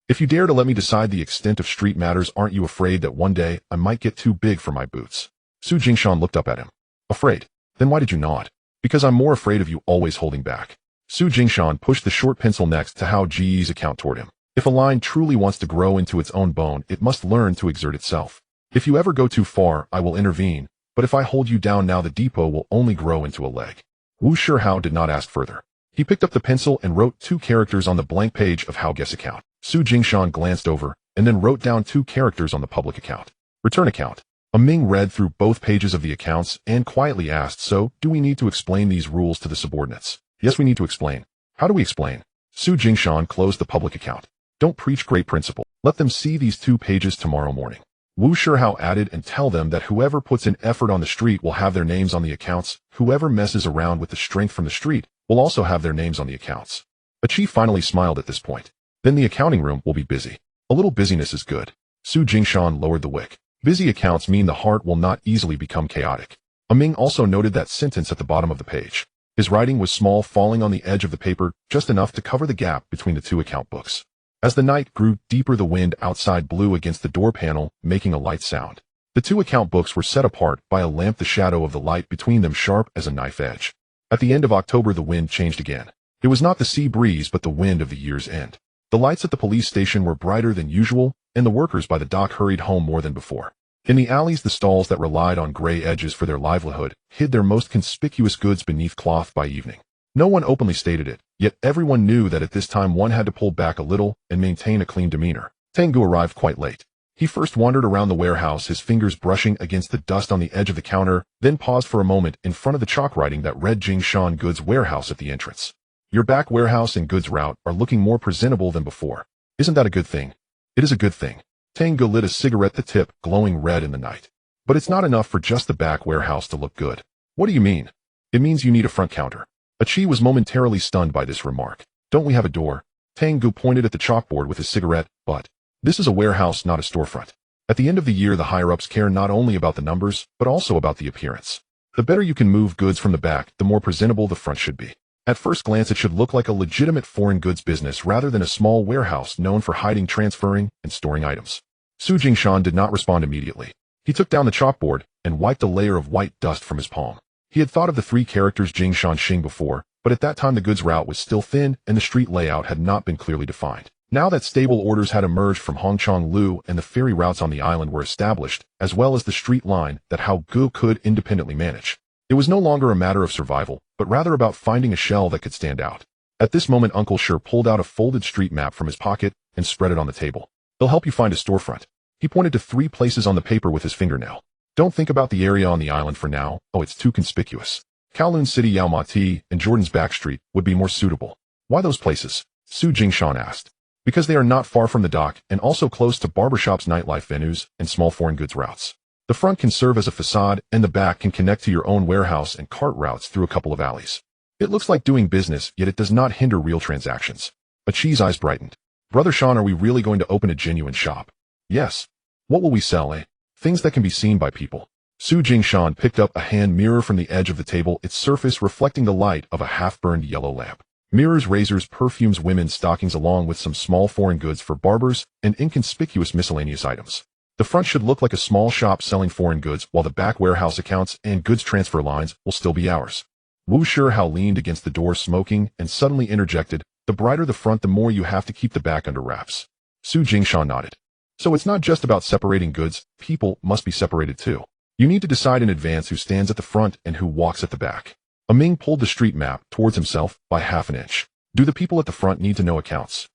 If you dare to let me decide the extent of street matters, aren't you afraid that one day I might get too big for my boots?" Su Jingshan looked up at him. "Afraid? Then why did you nod?" "Because I'm more afraid of you always holding back." Su Jingshan pushed the short pencil next to Hao Ji's account toward him. "If a line truly wants to grow into its own bone, it must learn to exert itself. If you ever go too far, I will intervene, but if I hold you down now, the depot will only grow into a leg." Wu Shihao did not ask further. He picked up the pencil and wrote 2 characters on the blank page of Hao Ge's account. Su Jingshan glanced over and then wrote down 2 characters on the public account. "Return account." Ming read through both pages of the accounts and quietly asked, "So, do we need to explain these rules to the subordinates?" "Yes, we need to explain." "How do we explain?" Su Jingshan closed the public account. "Don't preach great principle. Let them see these 2 pages tomorrow morning." Wu Shihao added, "And tell them that whoever puts in effort on the street will have their names on the accounts. Whoever messes around with the strength from the street will also have their names on the accounts." Achi finally smiled at this point. "Then the accounting room will be busy. A little busyness is good." Su Jingshan lowered the wick. "Busy accounts mean the heart will not easily become chaotic." Ming also noted that sentence at the bottom of the page. His writing was small, falling on the edge of the paper, just enough to cover the gap between the 2 account books. As the night grew deeper, the wind outside blew against the door panel, making a light sound. The 2 account books were set apart by a lamp, the shadow of the light between them sharp as a knife edge. At the end of October, the wind changed again. It was not the sea breeze, but the wind of the year's end. The lights at the police station were brighter than usual, and the workers by the dock hurried home more than before. In the alleys, the stalls that relied on gray edges for their livelihood hid their most conspicuous goods beneath cloth by evening. No one openly stated it, yet everyone knew that at this time one had to pull back a little and maintain a clean demeanor. Tengu arrived quite late. He first wandered around the warehouse, his fingers brushing against the dust on the edge of the counter, then paused for a moment in front of the chalk writing that read Jingshan Goods Warehouse at the entrance. "Your back warehouse and goods route are looking more presentable than before. Isn't that a good thing?" "It is a good thing." Tengu lit a cigarette, the tip glowing red in the night. "But it's not enough for just the back warehouse to look good." "What do you mean?" "It means you need a front counter." Achi was momentarily stunned by this remark. "Don't we have a door?" Tengu pointed at the chalkboard with his cigarette. "But this is a warehouse, not a storefront. At the end of the year, the higher-ups care not only about the numbers, but also about the appearance. The better you can move goods from the back, the more presentable the front should be. At first glance, it should look like a legitimate foreign goods business rather than a small warehouse known for hiding, transferring, and storing items." Su Jingshan did not respond immediately. He took down the chalkboard and wiped a layer of white dust from his palm. He had thought of the 3 characters Jingshan Xing before, but at that time the goods route was still thin and the street layout had not been clearly defined. Now that stable orders had emerged from Hongchong Lu and the ferry routes on the island were established, as well as the street line that Hao Gu could independently manage. It was no longer a matter of survival, but rather about finding a shell that could stand out. At this moment, Uncle Sher pulled out a folded street map from his pocket and spread it on the table. "They'll help you find a storefront." He pointed to 3 places on the paper with his fingernail. "Don't think about the area on the island for now. Oh, it's too conspicuous. Kowloon City, Yao Ma Ti, and Jordan's Backstreet would be more suitable." "Why those places?" Su Jingshan asked. "Because they are not far from the dock and also close to barbershops, nightlife venues, and small foreign goods routes. The front can serve as a facade and the back can connect to your own warehouse and cart routes through a couple of alleys. It looks like doing business, yet it does not hinder real transactions." Achi's eyes brightened. "Brother Sean, are we really going to open a genuine shop?" "Yes." "What will we sell, eh?" "Things that can be seen by people." Su Jingshan picked up a hand mirror from the edge of the table, its surface reflecting the light of a half-burned yellow lamp. Mirrors, razors, perfumes, women's stockings, along with some small foreign goods for barbers and inconspicuous miscellaneous items. The front should look like a small shop selling foreign goods, while the back warehouse accounts and goods transfer lines will still be ours. Wu Shihao leaned against the door smoking and suddenly interjected, "The brighter the front, the more you have to keep the back under wraps." Su Jingshan nodded. "So it's not just about separating goods, people must be separated too. You need to decide in advance who stands at the front and who walks at the back." Ming pulled the street map towards himself by half an inch. "Do the people at the front need to know accounts?"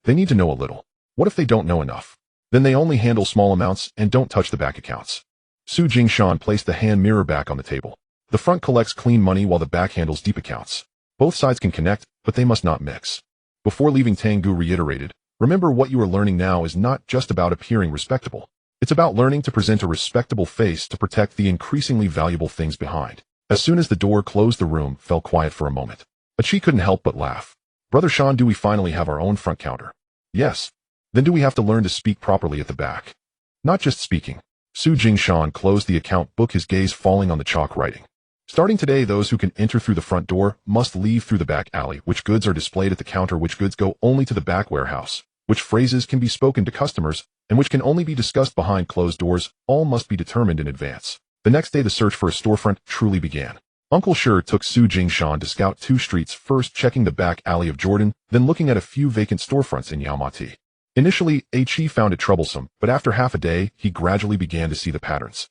"They need to know a little." "What if they don't know enough?" "Then they only handle small amounts and don't touch the back accounts." Su Jingshan placed the hand mirror back on the table. "The front collects clean money while the back handles deep accounts. Both sides can connect, but they must not mix." Before leaving, Tengu reiterated, "Remember, what you are learning now is not just about appearing respectable. It's about learning to present a respectable face to protect the increasingly valuable things behind. As soon as the door closed, the room fell quiet for a moment. Achi couldn't help but laugh. Brother Sean, do we finally have our own front counter? Yes. Then do we have to learn to speak properly at the back? Not just speaking. Su Jingshan closed the account book, his gaze falling on the chalk writing. Starting today, those who can enter through the front door must leave through the back alley. Which goods are displayed at the counter, which goods go only to the back warehouse, which phrases can be spoken to customers, and which can only be discussed behind closed doors, all must be determined in advance. The next day, the search for a storefront truly began. Uncle Sher took Su Jingshan to scout 2 streets, first checking the back alley of Jordan, then looking at a few vacant storefronts in Yaomati. Initially, Achi found it troublesome, but after half a day, he gradually began to see the patterns.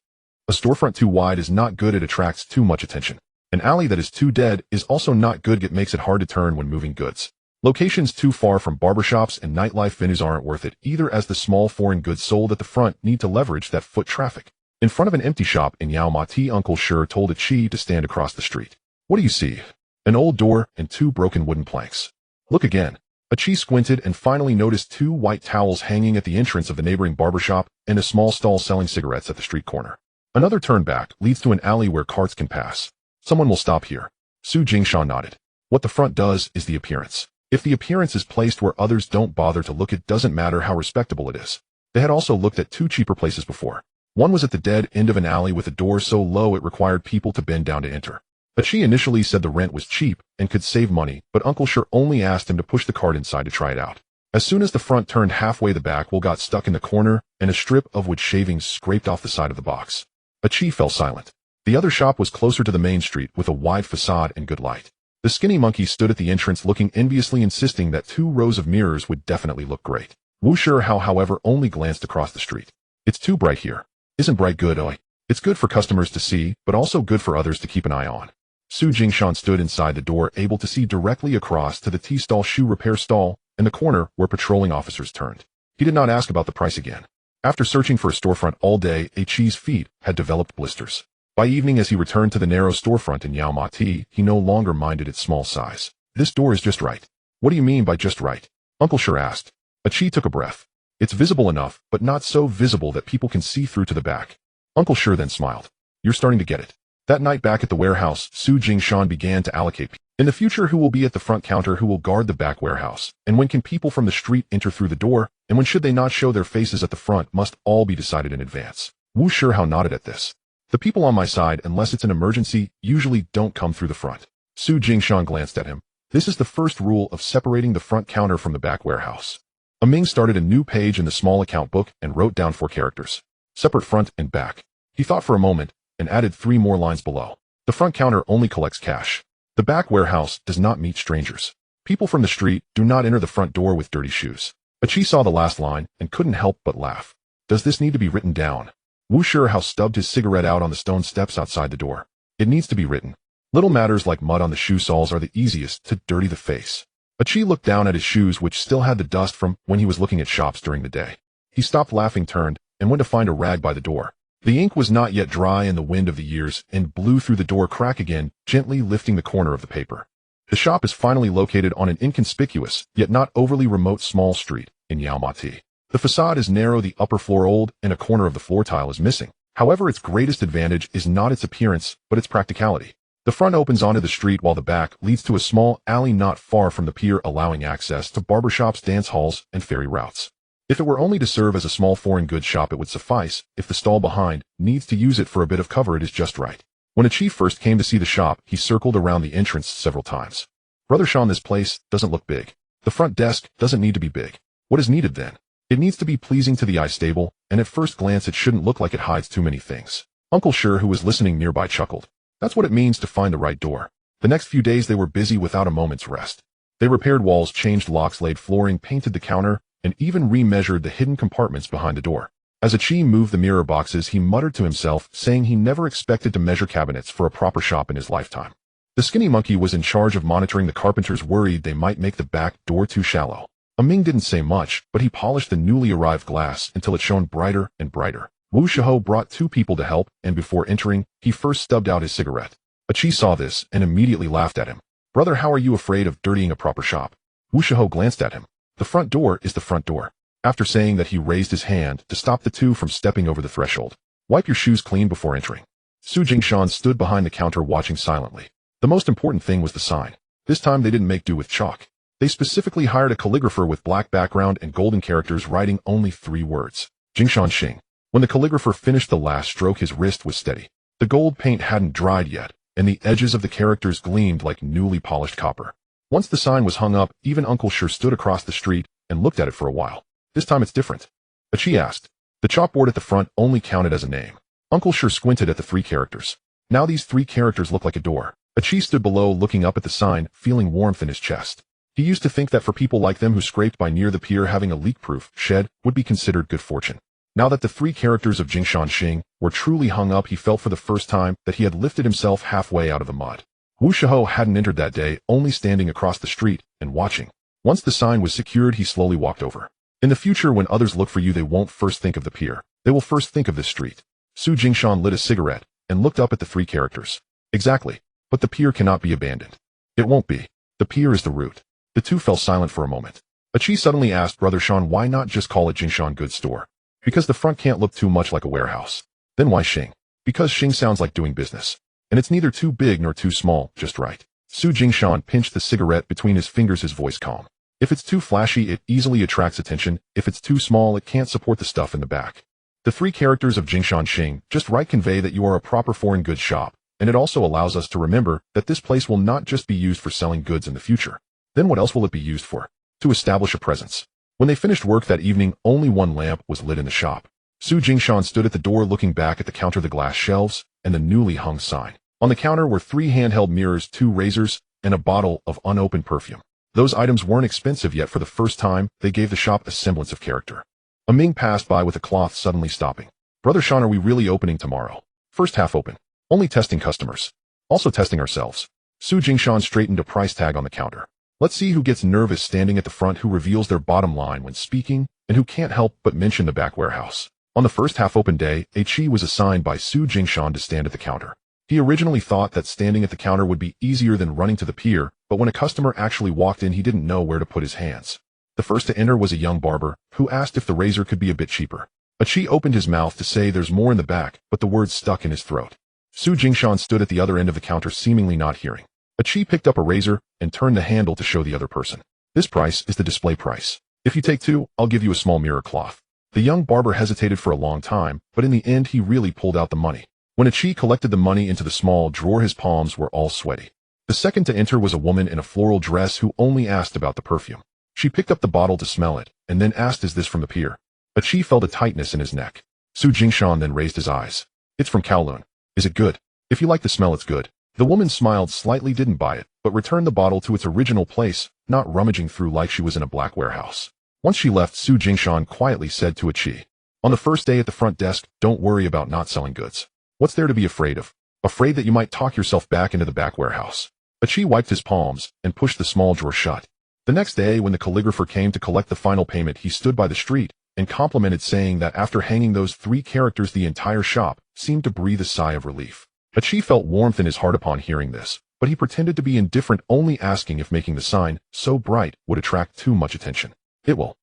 A storefront too wide is not good, it attracts too much attention. An alley that is too dead is also not good, it makes it hard to turn when moving goods. Locations too far from barbershops and nightlife venues aren't worth it either, as the small foreign goods sold at the front need to leverage that foot traffic. In front of an empty shop in Yaomati, Uncle Sher told Achi to stand across the street. What do you see? An old door and 2 broken wooden planks. Look again. Achi squinted and finally noticed 2 white towels hanging at the entrance of the neighboring barbershop and a small stall selling cigarettes at the street corner. Another turn back leads to an alley where carts can pass. Someone will stop here. Su Jingshan nodded. What the front does is the appearance. If the appearance is placed where others don't bother to look, it doesn't matter how respectable it is. They had also looked at 2 cheaper places before. One was at the dead end of an alley with a door so low it required people to bend down to enter. Achi initially said the rent was cheap and could save money, but Uncle Sher only asked him to push the cart inside to try it out. As soon as the front turned halfway, the back wall got stuck in the corner and a strip of wood shavings scraped off the side of the box. Achi fell silent. The other shop was closer to the main street with a wide facade and good light. The skinny monkey stood at the entrance looking enviously, insisting that 2 rows of mirrors would definitely look great. Wu Shihao, however, only glanced across the street. It's too bright here. Isn't bright good, oi? It's good for customers to see, but also good for others to keep an eye on. Su Jingshan stood inside the door, able to see directly across to the tea stall, shoe repair stall, and the corner where patrolling officers turned. He did not ask about the price again. After searching for a storefront all day, Achi's feet had developed blisters. By evening, as he returned to the narrow storefront in Yaomati, he no longer minded its small size. This door is just right. What do you mean by just right? Uncle Sher asked. Achi took a breath. It's visible enough, but not so visible that people can see through to the back. Uncle Sher then smiled. You're starting to get it. That night back at the warehouse, Su Jingshan began to allocate people. In the future, who will be at the front counter, who will guard the back warehouse, and when can people from the street enter through the door, and when should they not show their faces at the front, must all be decided in advance. Wu Shihao nodded at this. The people on my side, unless it's an emergency, usually don't come through the front. Su Jingshan glanced at him. This is the first rule of separating the front counter from the back warehouse. Ming started a new page in the small account book and wrote down 4 characters. Separate front and back. He thought for a moment and added 3 more lines below. The front counter only collects cash. The back warehouse does not meet strangers. People from the street do not enter the front door with dirty shoes. Achi saw the last line and couldn't help but laugh. Does this need to be written down? Wu Shihao stubbed his cigarette out on the stone steps outside the door. It needs to be written. Little matters like mud on the shoe soles are the easiest to dirty the face. Achi looked down at his shoes, which still had the dust from when he was looking at shops during the day. He stopped laughing, turned, and went to find a rag by the door. The ink was not yet dry in the wind of the years and blew through the door crack again, gently lifting the corner of the paper. The shop is finally located on an inconspicuous, yet not overly remote small street in Yaomati. The facade is narrow, the upper floor old, and a corner of the floor tile is missing. However, its greatest advantage is not its appearance, but its practicality. The front opens onto the street while the back leads to a small alley not far from the pier, allowing access to barbershops, dance halls, and ferry routes. If it were only to serve as a small foreign goods shop, it would suffice. If the stall behind needs to use it for a bit of cover, it is just right. When Achi first came to see the shop, he circled around the entrance several times. Brother Sean, this place doesn't look big. The front desk doesn't need to be big. What is needed then? It needs to be pleasing to the eye, stable, and at first glance it shouldn't look like it hides too many things. Uncle Sher, who was listening nearby, chuckled. That's what it means to find the right door. The next few days they were busy without a moment's rest. They repaired walls, changed locks, laid flooring, painted the counter, and even remeasured the hidden compartments behind the door. As Achi moved the mirror boxes, he muttered to himself, saying he never expected to measure cabinets for a proper shop in his lifetime. The skinny monkey was in charge of monitoring the carpenters, worried they might make the back door too shallow. Ming didn't say much, but he polished the newly arrived glass until it shone brighter and brighter. Wu Shihao brought 2 people to help, and before entering, he first stubbed out his cigarette. Achi saw this and immediately laughed at him. Brother, how are you afraid of dirtying a proper shop? Wu Shihao glanced at him. The front door is the front door. After saying that, he raised his hand to stop the two from stepping over the threshold. Wipe your shoes clean before entering. Su Jingshan stood behind the counter watching silently. The most important thing was the sign. This time they didn't make do with chalk. They specifically hired a calligrapher with black background and golden characters writing only 3 words. Jingshan Xing. When the calligrapher finished the last stroke, his wrist was steady. The gold paint hadn't dried yet, and the edges of the characters gleamed like newly polished copper. Once the sign was hung up, even Uncle Sure stood across the street and looked at it for a while. This time it's different. Achi asked. The chalkboard at the front only counted as a name. Uncle Sure squinted at the 3 characters. Now these 3 characters look like a door. Achi stood below looking up at the sign, feeling warmth in his chest. He used to think that for people like them who scraped by near the pier, having a leak-proof shed would be considered good fortune. Now that the 3 characters of Jingshan Xing were truly hung up, he felt for the first time that he had lifted himself halfway out of the mud. Wu Shiho hadn't entered that day, only standing across the street and watching. Once the sign was secured, he slowly walked over. In the future, when others look for you, they won't first think of the pier. They will first think of this street. Su Jingshan lit a cigarette and looked up at the 3 characters. Exactly. But the pier cannot be abandoned. It won't be. The pier is the route. The two fell silent for a moment. Achi suddenly asked Brother Shan, why not just call it Jingshan Goods Store? Because the front can't look too much like a warehouse. Then why Xing? Because Xing sounds like doing business. And it's neither too big nor too small, just right. Su Jingshan pinched the cigarette between his fingers, his voice calm. If it's too flashy, it easily attracts attention. If it's too small, it can't support the stuff in the back. The 3 characters of Jingshan Xing just right convey that you are a proper foreign goods shop, and it also allows us to remember that this place will not just be used for selling goods in the future. Then what else will it be used for? To establish a presence. When they finished work that evening, only 1 lamp was lit in the shop. Su Jingshan stood at the door looking back at the counter, the glass shelves, and the newly hung sign. On the counter were 3 handheld mirrors, 2 razors, and a bottle of unopened perfume. Those items weren't expensive, yet for the first time, they gave the shop a semblance of character. A Ming passed by with a cloth, suddenly stopping. Brother Shan, are we really opening tomorrow? First half open. Only testing customers. Also testing ourselves. Su Jingshan straightened a price tag on the counter. Let's see who gets nervous standing at the front, who reveals their bottom line when speaking, and who can't help but mention the back warehouse. On the first half open day, Achi was assigned by Su Jingshan to stand at the counter. He originally thought that standing at the counter would be easier than running to the pier, but when a customer actually walked in, he didn't know where to put his hands. The first to enter was a young barber, who asked if the razor could be a bit cheaper. Achi opened his mouth to say there's more in the back, but the words stuck in his throat. Su Jingshan stood at the other end of the counter, seemingly not hearing. Achi picked up a razor and turned the handle to show the other person. This price is the display price. If you take 2, I'll give you a small mirror cloth. The young barber hesitated for a long time, but in the end he really pulled out the money. When Achi collected the money into the small drawer, his palms were all sweaty. The second to enter was a woman in a floral dress who only asked about the perfume. She picked up the bottle to smell it, and then asked, is this from the pier? Achi felt a tightness in his neck. Su Jingshan then raised his eyes. It's from Kowloon. Is it good? If you like the smell, it's good. The woman smiled slightly, didn't buy it, but returned the bottle to its original place, not rummaging through like she was in a black warehouse. Once she left, Su Jingshan quietly said to Achi, on the first day at the front desk, don't worry about not selling goods. What's there to be afraid of? Afraid that you might talk yourself back into the back warehouse. Achi wiped his palms and pushed the small drawer shut. The next day, when the calligrapher came to collect the final payment, he stood by the street and complimented, saying that after hanging those 3 characters, the entire shop seemed to breathe a sigh of relief. Achi felt warmth in his heart upon hearing this, but he pretended to be indifferent, only asking if making the sign so bright would attract too much attention. It will.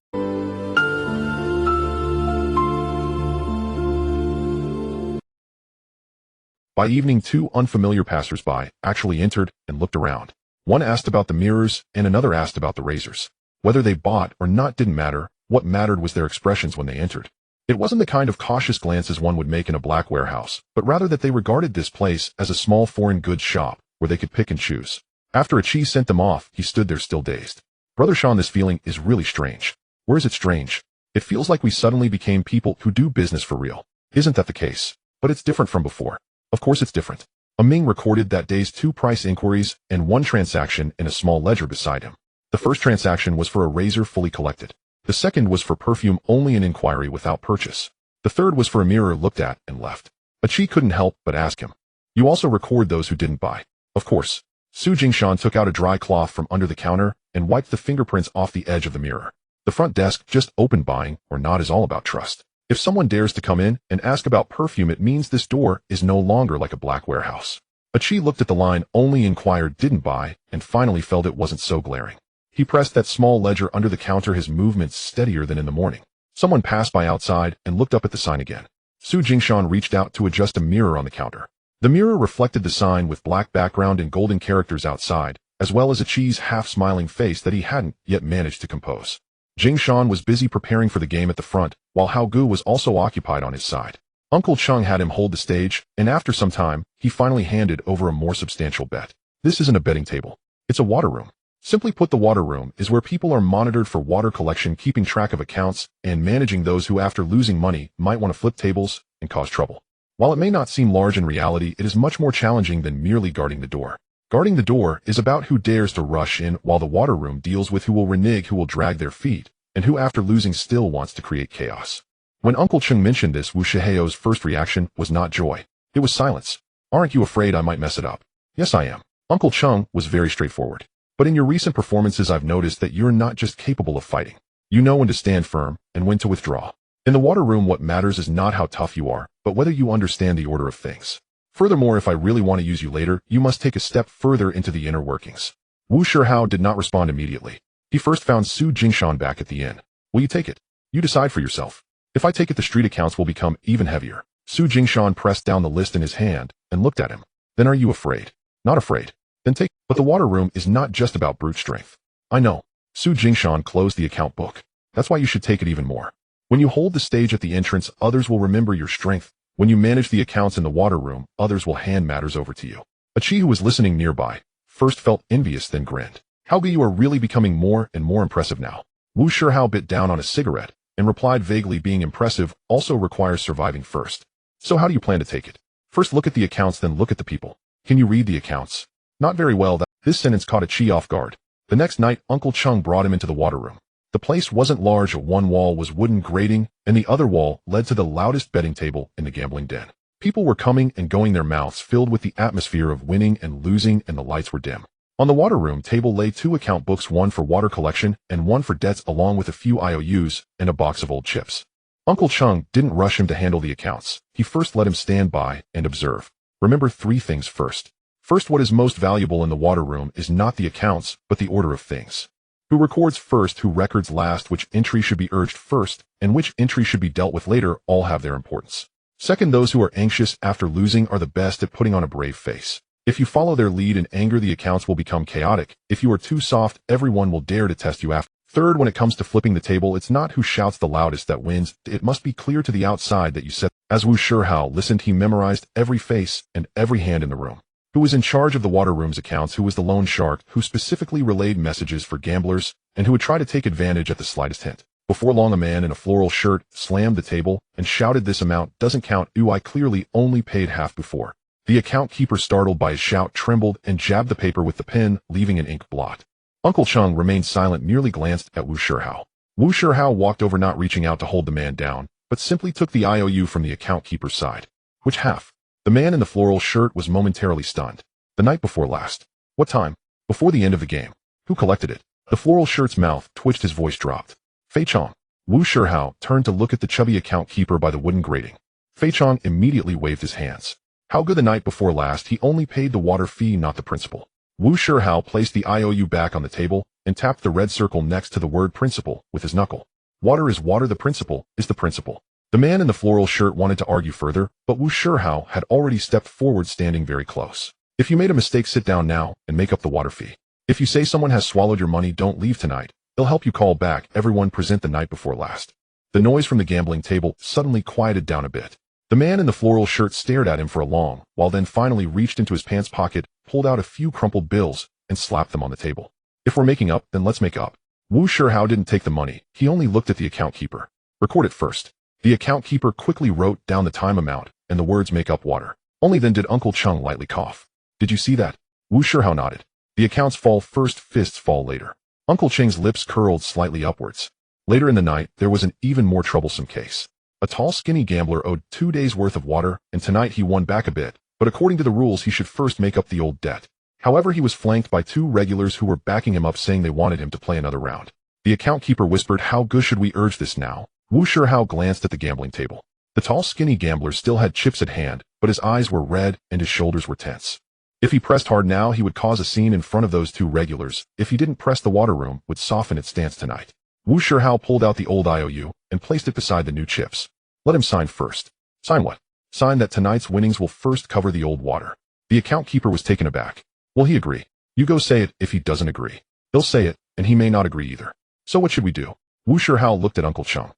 By evening, 2 unfamiliar passers-by actually entered and looked around. One asked about the mirrors, and another asked about the razors. Whether they bought or not didn't matter. What mattered was their expressions when they entered. It wasn't the kind of cautious glances one would make in a black warehouse, but rather that they regarded this place as a small foreign goods shop where they could pick and choose. After Achi sent them off, he stood there still dazed. Brother Shan, this feeling is really strange. Where is it strange? It feels like we suddenly became people who do business for real. Isn't that the case? But it's different from before. Of course it's different. A Ming recorded that day's 2 price inquiries and 1 transaction in a small ledger beside him. The first transaction was for a razor fully collected. The second was for perfume, only an inquiry without purchase. The third was for a mirror looked at and left. Achi couldn't help but ask him, you also record those who didn't buy? Of course. Su Jingshan took out a dry cloth from under the counter and wiped the fingerprints off the edge of the mirror. The front desk just opened. Buying or not is all about trust. If someone dares to come in and ask about perfume, it means this door is no longer like a black warehouse. Achi looked at the line, only inquired, didn't buy, and finally felt it wasn't so glaring. He pressed that small ledger under the counter, his movements steadier than in the morning. Someone passed by outside and looked up at the sign again. Su Jingshan reached out to adjust a mirror on the counter. The mirror reflected the sign with black background and golden characters outside, as well as a cheese half-smiling face that he hadn't yet managed to compose. Jingshan was busy preparing for the game at the front, while Hao Gu was also occupied on his side. Uncle Chung had him hold the stage, and after some time, he finally handed over a more substantial bet. This isn't a betting table. It's a water room. Simply put, the water room is where people are monitored for water collection, keeping track of accounts, and managing those who, after losing money, might want to flip tables and cause trouble. While it may not seem large in reality, it is much more challenging than merely guarding the door. Guarding the door is about who dares to rush in, while the water room deals with who will renege, who will drag their feet, and who after losing still wants to create chaos. When Uncle Chung mentioned this, Wu Shiheo's first reaction was not joy. It was silence. Aren't you afraid I might mess it up? Yes, I am. Uncle Chung was very straightforward. But in your recent performances, I've noticed that you're not just capable of fighting. You know when to stand firm and when to withdraw. In the water room, what matters is not how tough you are, but whether you understand the order of things. Furthermore, if I really want to use you later, you must take a step further into the inner workings. Wu Shihao did not respond immediately. He first found Su Jingshan back at the inn. Will you take it? You decide for yourself. If I take it, the street accounts will become even heavier. Su Jingshan pressed down the list in his hand and looked at him. Then are you afraid? Not afraid. Then take it. But the water room is not just about brute strength. I know. Su Jingshan closed the account book. That's why you should take it even more. When you hold the stage at the entrance, others will remember your strength. When you manage the accounts in the water room, others will hand matters over to you. A Chi who was listening nearby first felt envious, then grinned. Hao Gu, you are really becoming more and more impressive now. Wu Shihao bit down on a cigarette and replied vaguely, being impressive also requires surviving first. So how do you plan to take it? First look at the accounts, then look at the people. Can you read the accounts? Not very well. This sentence caught a Chi off guard. The next night, Uncle Chung brought him into the water room. The place wasn't large. One wall was wooden grating, and the other wall led to the loudest betting table in the gambling den. People were coming and going, their mouths filled with the atmosphere of winning and losing, and the lights were dim. On the water room table lay 2 account books, one for water collection and one for debts, along with a few IOUs and a box of old chips. Uncle Chung didn't rush him to handle the accounts. He first let him stand by and observe. Remember 3 things first. First, what is most valuable in the water room is not the accounts, but the order of things. Who records first, who records last, which entry should be urged first, and which entry should be dealt with later, all have their importance. Second, those who are anxious after losing are the best at putting on a brave face. If you follow their lead in anger, the accounts will become chaotic. If you are too soft, everyone will dare to test you after. Third, when it comes to flipping the table, it's not who shouts the loudest that wins. It must be clear to the outside that you said. As Wu Shihao listened, he memorized every face and every hand in the room. Who was in charge of the water room's accounts, who was the lone shark, who specifically relayed messages for gamblers, and who would try to take advantage at the slightest hint. Before long, a man in a floral shirt slammed the table and shouted, "This amount doesn't count. I clearly only paid half before." The account keeper, startled by his shout, trembled and jabbed the paper with the pen, leaving an ink blot. Uncle Chung remained silent, merely glanced at Wu Shihao. Wu Shihao walked over, not reaching out to hold the man down, but simply took the IOU from the account keeper's side. Which half? The man in the floral shirt was momentarily stunned. The night before last. What time? Before the end of the game. Who collected it? The floral shirt's mouth twitched, his voice dropped. Fei Chong. Wu Shihao turned to look at the chubby account keeper by the wooden grating. Fei Chong immediately waved his hands. How good the night before last, he only paid the water fee, not the principal. Wu Shihao placed the IOU back on the table and tapped the red circle next to the word principal with his knuckle. Water is water, the principal is the principal. The man in the floral shirt wanted to argue further, but Wu Shihao had already stepped forward, standing very close. If you made a mistake, sit down now and make up the water fee. If you say someone has swallowed your money, don't leave tonight. They'll help you call back. Everyone present the night before last. The noise from the gambling table suddenly quieted down a bit. The man in the floral shirt stared at him for a long while, then finally reached into his pants pocket, pulled out a few crumpled bills, and slapped them on the table. If we're making up, then let's make up. Wu Shihao didn't take the money. He only looked at the account keeper. Record it first. The account keeper quickly wrote down the time amount and the words "make up water." Only then did Uncle Chung lightly cough. Did you see that? Wu Shihao nodded. The accounts fall first, fists fall later. Uncle Cheng's lips curled slightly upwards. Later in the night, there was an even more troublesome case. A tall, skinny gambler owed 2 days' worth of water, and tonight he won back a bit, but according to the rules, he should first make up the old debt. However, he was flanked by 2 regulars who were backing him up, saying they wanted him to play another round. The account keeper whispered, "How good should we urge this now?" Wu Shihao glanced at the gambling table. The tall, skinny gambler still had chips at hand, but his eyes were red and his shoulders were tense. If he pressed hard now, he would cause a scene in front of those two regulars. If he didn't press, the water room would soften its stance tonight. Wu Shihao pulled out the old IOU and placed it beside the new chips. Let him sign first. Sign what? Sign that tonight's winnings will first cover the old water. The account keeper was taken aback. Will he agree? You go say it. If he doesn't agree, he'll say it, and he may not agree either. So what should we do? Wu Shihao looked at Uncle Chung.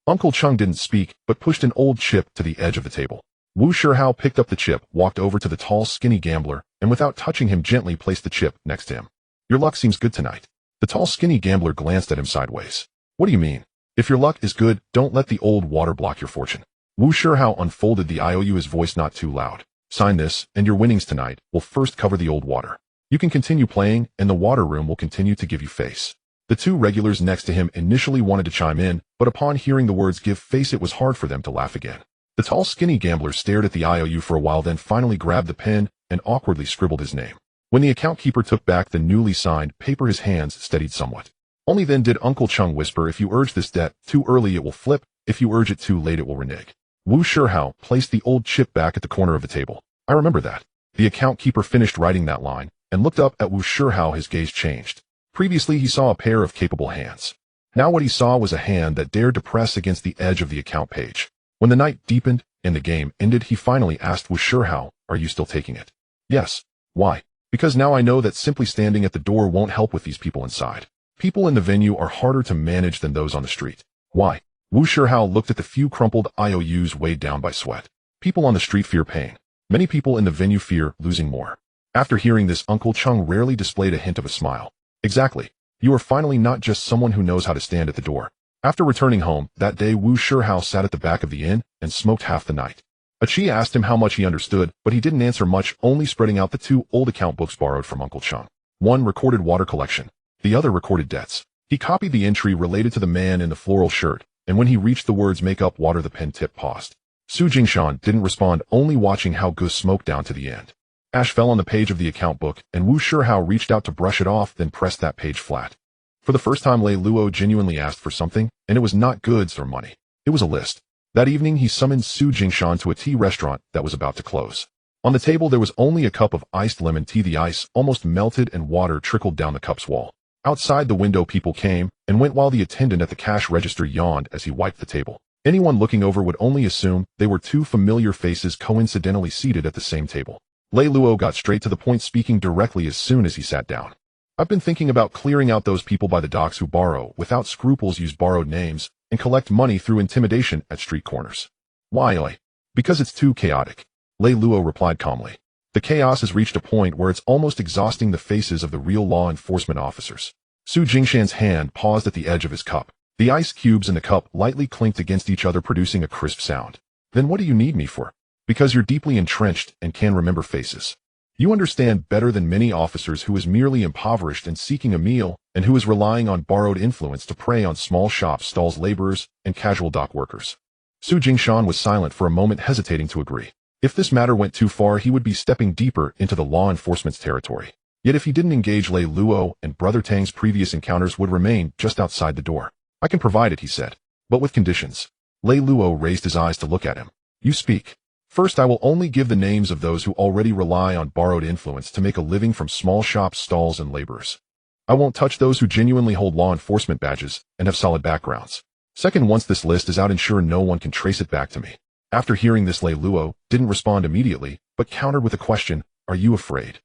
Uncle Chung didn't speak, but pushed an old chip to the edge of the table. Wu Shihao picked up the chip, walked over to the tall, skinny gambler, and without touching him, gently placed the chip next to him. Your luck seems good tonight. The tall, skinny gambler glanced at him sideways. What do you mean? If your luck is good, don't let the old water block your fortune. Wu Shihao unfolded the IOU, his voice not too loud. Sign this, and your winnings tonight will first cover the old water. You can continue playing, and the water room will continue to give you face. The two regulars next to him initially wanted to chime in, but upon hearing the words give face, it was hard for them to laugh again. The tall, skinny gambler stared at the IOU for a while, then finally grabbed the pen and awkwardly scribbled his name. When the account keeper took back the newly signed paper, his hands steadied somewhat. Only then did Uncle Chung whisper, if you urge this debt too early, it will flip. If you urge it too late, it will renege. Wu Shihao placed the old chip back at the corner of the table. I remember that. The account keeper finished writing that line and looked up at Wu Shihao. His gaze changed. Previously, he saw a pair of capable hands. Now what he saw was a hand that dared to press against the edge of the account page. When the night deepened and the game ended, he finally asked Wu Shihao, are you still taking it? Yes. Why? Because now I know that simply standing at the door won't help with these people inside. People in the venue are harder to manage than those on the street. Why? Wu Shihao looked at the few crumpled IOUs weighed down by sweat. People on the street fear pain. Many people in the venue fear losing more. After hearing this, Uncle Chung rarely displayed a hint of a smile. Exactly. You are finally not just someone who knows how to stand at the door. After returning home that day, Wu Shihao sat at the back of the inn and smoked half the night. Achi asked him how much he understood, but he didn't answer much, only spreading out the two old account books borrowed from Uncle Chung. One recorded water collection. The other recorded debts. He copied the entry related to the man in the floral shirt, and when he reached the words make up water, the pen tip paused. Su Jingshan didn't respond, only watching how Gus smoked down to the end. Ash fell on the page of the account book, and Wu Shihao reached out to brush it off, then pressed that page flat. For the first time, Lei Luo genuinely asked for something, and it was not goods or money. It was a list. That evening, he summoned Su Jingshan to a tea restaurant that was about to close. On the table, there was only a cup of iced lemon tea. The ice almost melted and water trickled down the cup's wall. Outside the window, people came and went while the attendant at the cash register yawned as he wiped the table. Anyone looking over would only assume they were two familiar faces coincidentally seated at the same table. Lei Luo got straight to the point, speaking directly as soon as he sat down. I've been thinking about clearing out those people by the docks who borrow without scruples, use borrowed names, and collect money through intimidation at street corners. Why? Because it's too chaotic. Lei Luo replied calmly. The chaos has reached a point where it's almost exhausting the faces of the real law enforcement officers. Su Jingshan's hand paused at the edge of his cup. The ice cubes in the cup lightly clinked against each other, producing a crisp sound. Then what do you need me for? Because you're deeply entrenched and can remember faces. You understand better than many officers who is merely impoverished and seeking a meal, and who is relying on borrowed influence to prey on small shop stalls, laborers, and casual dock workers. Su Jingshan was silent for a moment, hesitating to agree. If this matter went too far, he would be stepping deeper into the law enforcement's territory. Yet if he didn't engage, Lei Luo and Brother Tang's previous encounters would remain just outside the door. I can provide it, he said, but with conditions. Lei Luo raised his eyes to look at him. You speak. First, I will only give the names of those who already rely on borrowed influence to make a living from small shops, stalls, and laborers. I won't touch those who genuinely hold law enforcement badges and have solid backgrounds. Second, once this list is out, ensure no one can trace it back to me. After hearing this, Lei Luo didn't respond immediately, but countered with a question. Are you afraid?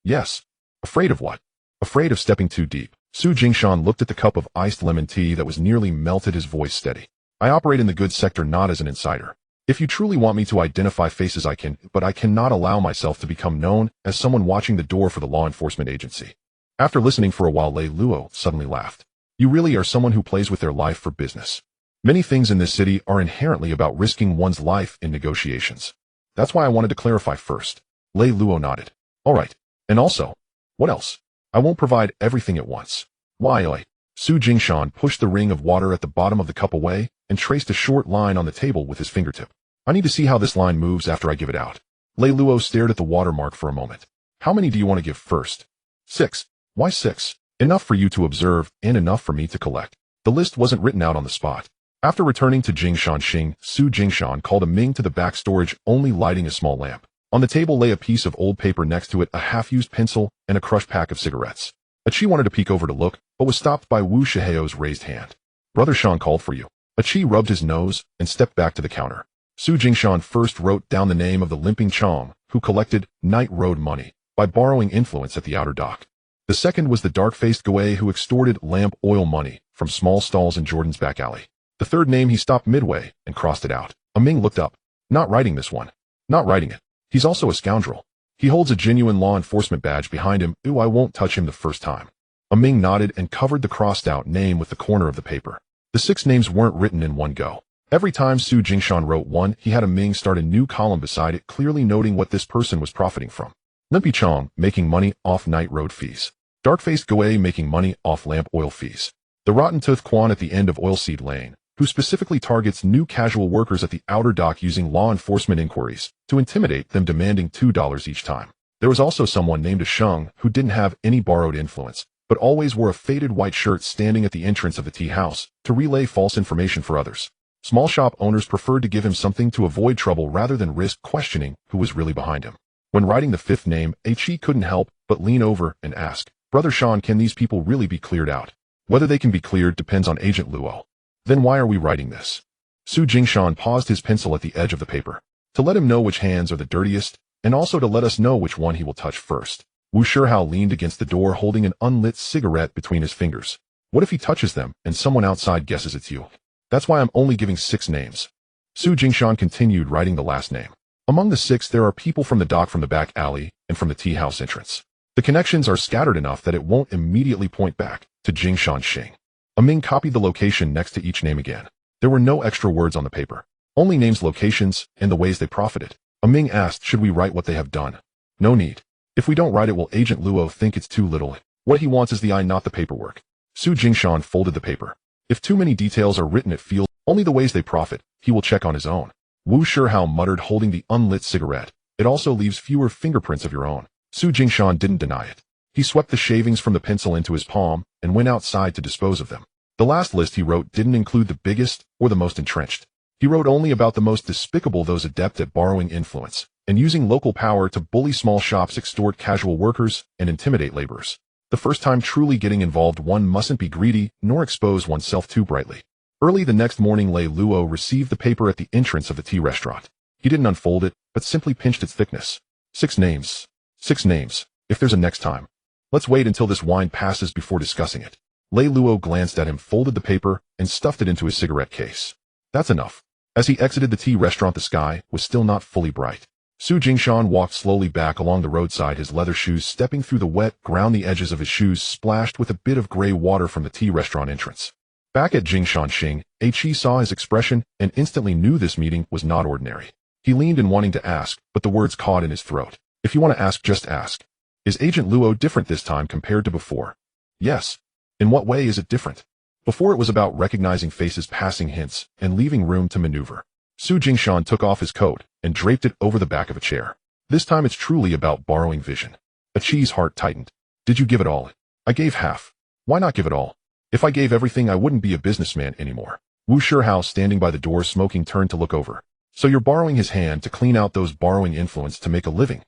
Yes. Afraid of what? Afraid of stepping too deep. Su Jingshan looked at the cup of iced lemon tea that was nearly melted, his voice steady. I operate in the goods sector, not as an insider. If you truly want me to identify faces, I can, but I cannot allow myself to become known as someone watching the door for the law enforcement agency. After listening for a while, Lei Luo suddenly laughed. You really are someone who plays with their life for business. Many things in this city are inherently about risking one's life in negotiations. That's why I wanted to clarify first. Lei Luo nodded. All right. And also, what else? I won't provide everything at once. Why? Su Jingshan pushed the ring of water at the bottom of the cup away and traced a short line on the table with his fingertip. I need to see how this line moves after I give it out. Lei Luo stared at the watermark for a moment. How many do you want to give first? 6. Why 6? Enough for you to observe and enough for me to collect. The list wasn't written out on the spot. After returning to Jingshan Xing, Su Jingshan called a Ming to the back storage, only lighting a small lamp. On the table lay a piece of old paper, next to it a half-used pencil and a crushed pack of cigarettes. Achi wanted to peek over to look, but was stopped by Wu Shiheo's raised hand. Brother Sean called for you. Achi rubbed his nose and stepped back to the counter. Su Jingshan first wrote down the name of the limping Chong, who collected night road money by borrowing influence at the outer dock. The second was the dark-faced Goe who extorted lamp oil money from small stalls in Jordan's back alley. The third name he stopped midway and crossed it out. Ming looked up. Not writing this one. Not writing it. He's also a scoundrel. He holds a genuine law enforcement badge behind him. Ooh, I won't touch him the first time. Ming nodded and covered the crossed-out name with the corner of the paper. The 6 names weren't written in one go. Every time Su Jingshan wrote one, he had Ming start a new column beside it, clearly noting what this person was profiting from. Limpy Chong, making money off night road fees. Dark-faced Goe, making money off lamp oil fees. The rotten tooth Quan at the end of Oilseed Lane, who specifically targets new casual workers at the outer dock using law enforcement inquiries to intimidate them, demanding $2 each time. There was also someone named Sheng who didn't have any borrowed influence, but always wore a faded white shirt, standing at the entrance of the tea house to relay false information for others. Small shop owners preferred to give him something to avoid trouble rather than risk questioning who was really behind him. When writing the 5th name, Chi couldn't help but lean over and ask, Brother Sean, can these people really be cleared out? Whether they can be cleared depends on Agent Luo. Then why are we writing this? Su Jingshan paused his pencil at the edge of the paper. To let him know which hands are the dirtiest, and also to let us know which one he will touch first. Wu Shihao leaned against the door, holding an unlit cigarette between his fingers. What if he touches them, and someone outside guesses it's you? That's why I'm only giving 6 names. Su Jingshan continued writing the last name. Among the 6 there are people from the dock, from the back alley, and from the tea house entrance. The connections are scattered enough that it won't immediately point back to Jingshan Xing. Ming copied the location next to each name again. There were no extra words on the paper. Only names, locations, and the ways they profited. Ming asked, should we write what they have done? No need. If we don't write it, will Agent Luo think it's too little? What he wants is the eye, not the paperwork. Su Jingshan folded the paper. If too many details are written, it feels only the ways they profit. He will check on his own. Wu Shihao muttered, holding the unlit cigarette. It also leaves fewer fingerprints of your own. Su Jingshan didn't deny it. He swept the shavings from the pencil into his palm and went outside to dispose of them. The last list he wrote didn't include the biggest or the most entrenched. He wrote only about the most despicable, those adept at borrowing influence and using local power to bully small shops, extort casual workers, and intimidate laborers. The first time truly getting involved, one mustn't be greedy nor expose oneself too brightly. Early the next morning, Lei Luo received the paper at the entrance of the tea restaurant. He didn't unfold it, but simply pinched its thickness. 6 names. 6 names. If there's a next time. Let's wait until this wine passes before discussing it. Lei Luo glanced at him, folded the paper, and stuffed it into his cigarette case. That's enough. As he exited the tea restaurant, the sky was still not fully bright. Su Jingshan walked slowly back along the roadside, his leather shoes stepping through the wet ground, the edges of his shoes splashed with a bit of gray water from the tea restaurant entrance. Back at Jingshan Xing, Chi saw his expression and instantly knew this meeting was not ordinary. He leaned in, wanting to ask, but the words caught in his throat. If you want to ask, just ask. Is Agent Luo different this time compared to before? Yes. In what way is it different? Before it was about recognizing faces, passing hints, and leaving room to maneuver. Su Jingshan took off his coat and draped it over the back of a chair. This time it's truly about borrowing vision. Chi's heart tightened. Did you give it all? I gave half. Why not give it all? If I gave everything, I wouldn't be a businessman anymore. Wu Shihao, standing by the door smoking, turned to look over. So you're borrowing his hand to clean out those borrowing influence to make a living?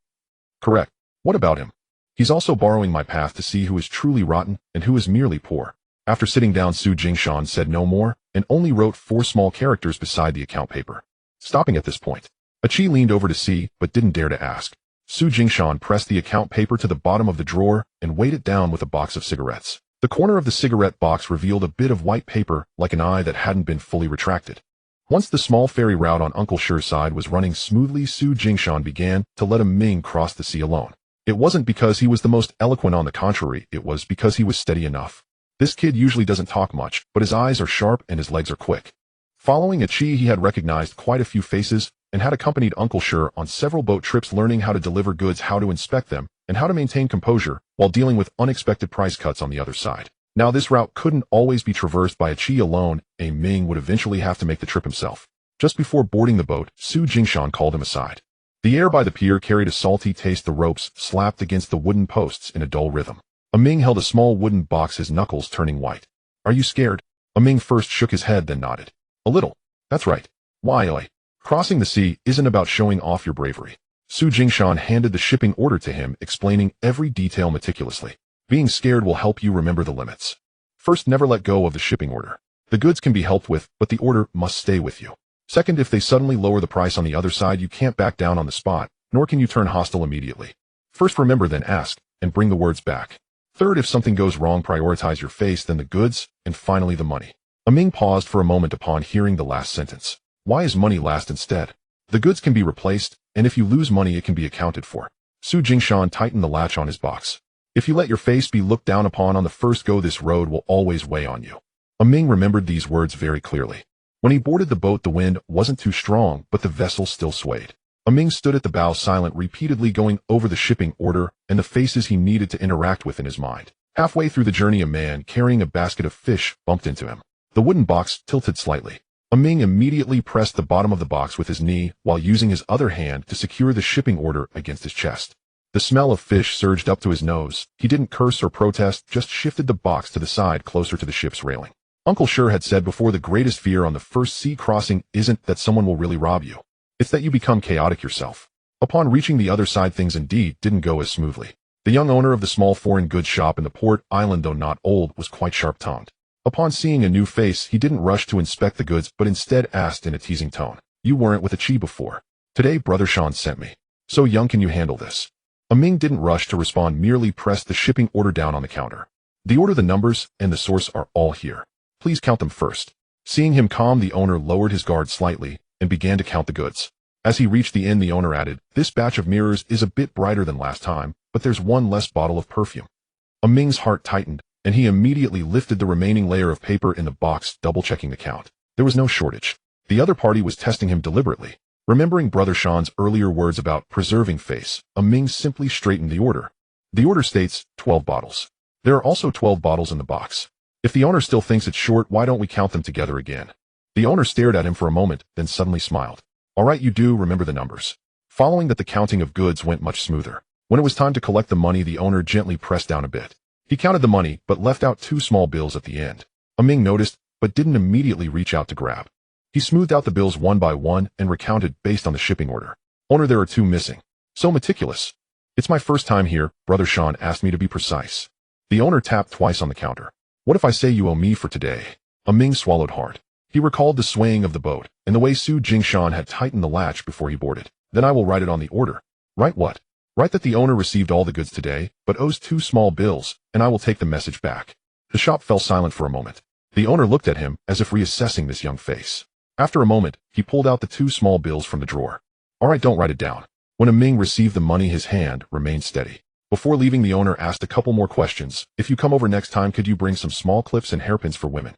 Correct. What about him? He's also borrowing my path to see who is truly rotten and who is merely poor. After sitting down, Su Jingshan said no more and only wrote 4 small characters beside the account paper. Stopping at this point, Chi leaned over to see but didn't dare to ask. Su Jingshan pressed the account paper to the bottom of the drawer and weighed it down with a box of cigarettes. The corner of the cigarette box revealed a bit of white paper like an eye that hadn't been fully retracted. Once the small ferry route on Uncle Shi's side was running smoothly, Su Jingshan began to let Ming cross the sea alone. It wasn't because he was the most eloquent, on the contrary, it was because he was steady enough. This kid usually doesn't talk much, but his eyes are sharp and his legs are quick. Following Chi, he had recognized quite a few faces and had accompanied Uncle Shi on several boat trips, learning how to deliver goods, how to inspect them, and how to maintain composure while dealing with unexpected price cuts on the other side. Now this route couldn't always be traversed by Chi alone. Ming would eventually have to make the trip himself. Just before boarding the boat, Su Jingshan called him aside. The air by the pier carried a salty taste. The ropes slapped against the wooden posts in a dull rhythm. Ming held a small wooden box, his knuckles turning white. Are you scared? Ming first shook his head, then nodded. A little. That's right. Why? Crossing the sea isn't about showing off your bravery. Su Jingshan handed the shipping order to him, explaining every detail meticulously. Being scared will help you remember the limits. First, never let go of the shipping order. The goods can be helped with, but the order must stay with you. Second, if they suddenly lower the price on the other side, you can't back down on the spot, nor can you turn hostile immediately. First remember, then ask, and bring the words back. Third, if something goes wrong, prioritize your face, then the goods, and finally the money. Ming paused for a moment upon hearing the last sentence. Why is money last instead? The goods can be replaced, and if you lose money, it can be accounted for. Su Jingshan tightened the latch on his box. If you let your face be looked down upon on the first go, this road will always weigh on you. Ming remembered these words very clearly. When he boarded the boat, the wind wasn't too strong, but the vessel still swayed. Ming stood at the bow silent, repeatedly going over the shipping order and the faces he needed to interact with in his mind. Halfway through the journey, a man carrying a basket of fish bumped into him. The wooden box tilted slightly. Ming immediately pressed the bottom of the box with his knee while using his other hand to secure the shipping order against his chest. The smell of fish surged up to his nose. He didn't curse or protest, just shifted the box to the side closer to the ship's railing. Uncle Sure had said before, the greatest fear on the first sea crossing isn't that someone will really rob you. It's that you become chaotic yourself. Upon reaching the other side, things indeed didn't go as smoothly. The young owner of the small foreign goods shop in the port island, though not old, was quite sharp-tongued. Upon seeing a new face, he didn't rush to inspect the goods, but instead asked in a teasing tone, "You weren't with a Chi before. Today, Brother Sean sent me. So young, can you handle this?" Ming didn't rush to respond, merely pressed the shipping order down on the counter. "The order, the numbers, and the source are all here. Please count them first." Seeing him calm, the owner lowered his guard slightly and began to count the goods. As he reached the end, the owner added, "This batch of mirrors is a bit brighter than last time, but there's one less bottle of perfume." Ming's heart tightened, and he immediately lifted the remaining layer of paper in the box, double-checking the count. There was no shortage. The other party was testing him deliberately. Remembering Brother Sean's earlier words about preserving face, Ming simply straightened the order. The order states 12 bottles. There are also 12 bottles in the box. If the owner still thinks it's short, why don't we count them together again? The owner stared at him for a moment, then suddenly smiled. "All right, you do remember the numbers." Following that, the counting of goods went much smoother. When it was time to collect the money, the owner gently pressed down a bit. He counted the money, but left out 2 small bills at the end. Ming noticed, but didn't immediately reach out to grab. He smoothed out the bills one by one and recounted based on the shipping order. "Owner, there are 2 missing." "So meticulous." "It's my first time here. Brother Sean asked me to be precise." The owner tapped twice on the counter. "What if I say you owe me for today?" Ming swallowed hard. He recalled the swaying of the boat and the way Su Jingshan had tightened the latch before he boarded. "Then I will write it on the order." "Write what?" "Write that the owner received all the goods today, but owes 2 small bills, and I will take the message back." The shop fell silent for a moment. The owner looked at him as if reassessing this young face. After a moment, he pulled out the 2 small bills from the drawer. "All right, don't write it down." When Ming received the money, his hand remained steady. Before leaving, the owner asked a couple more questions. "If you come over next time, could you bring some small clips and hairpins for women?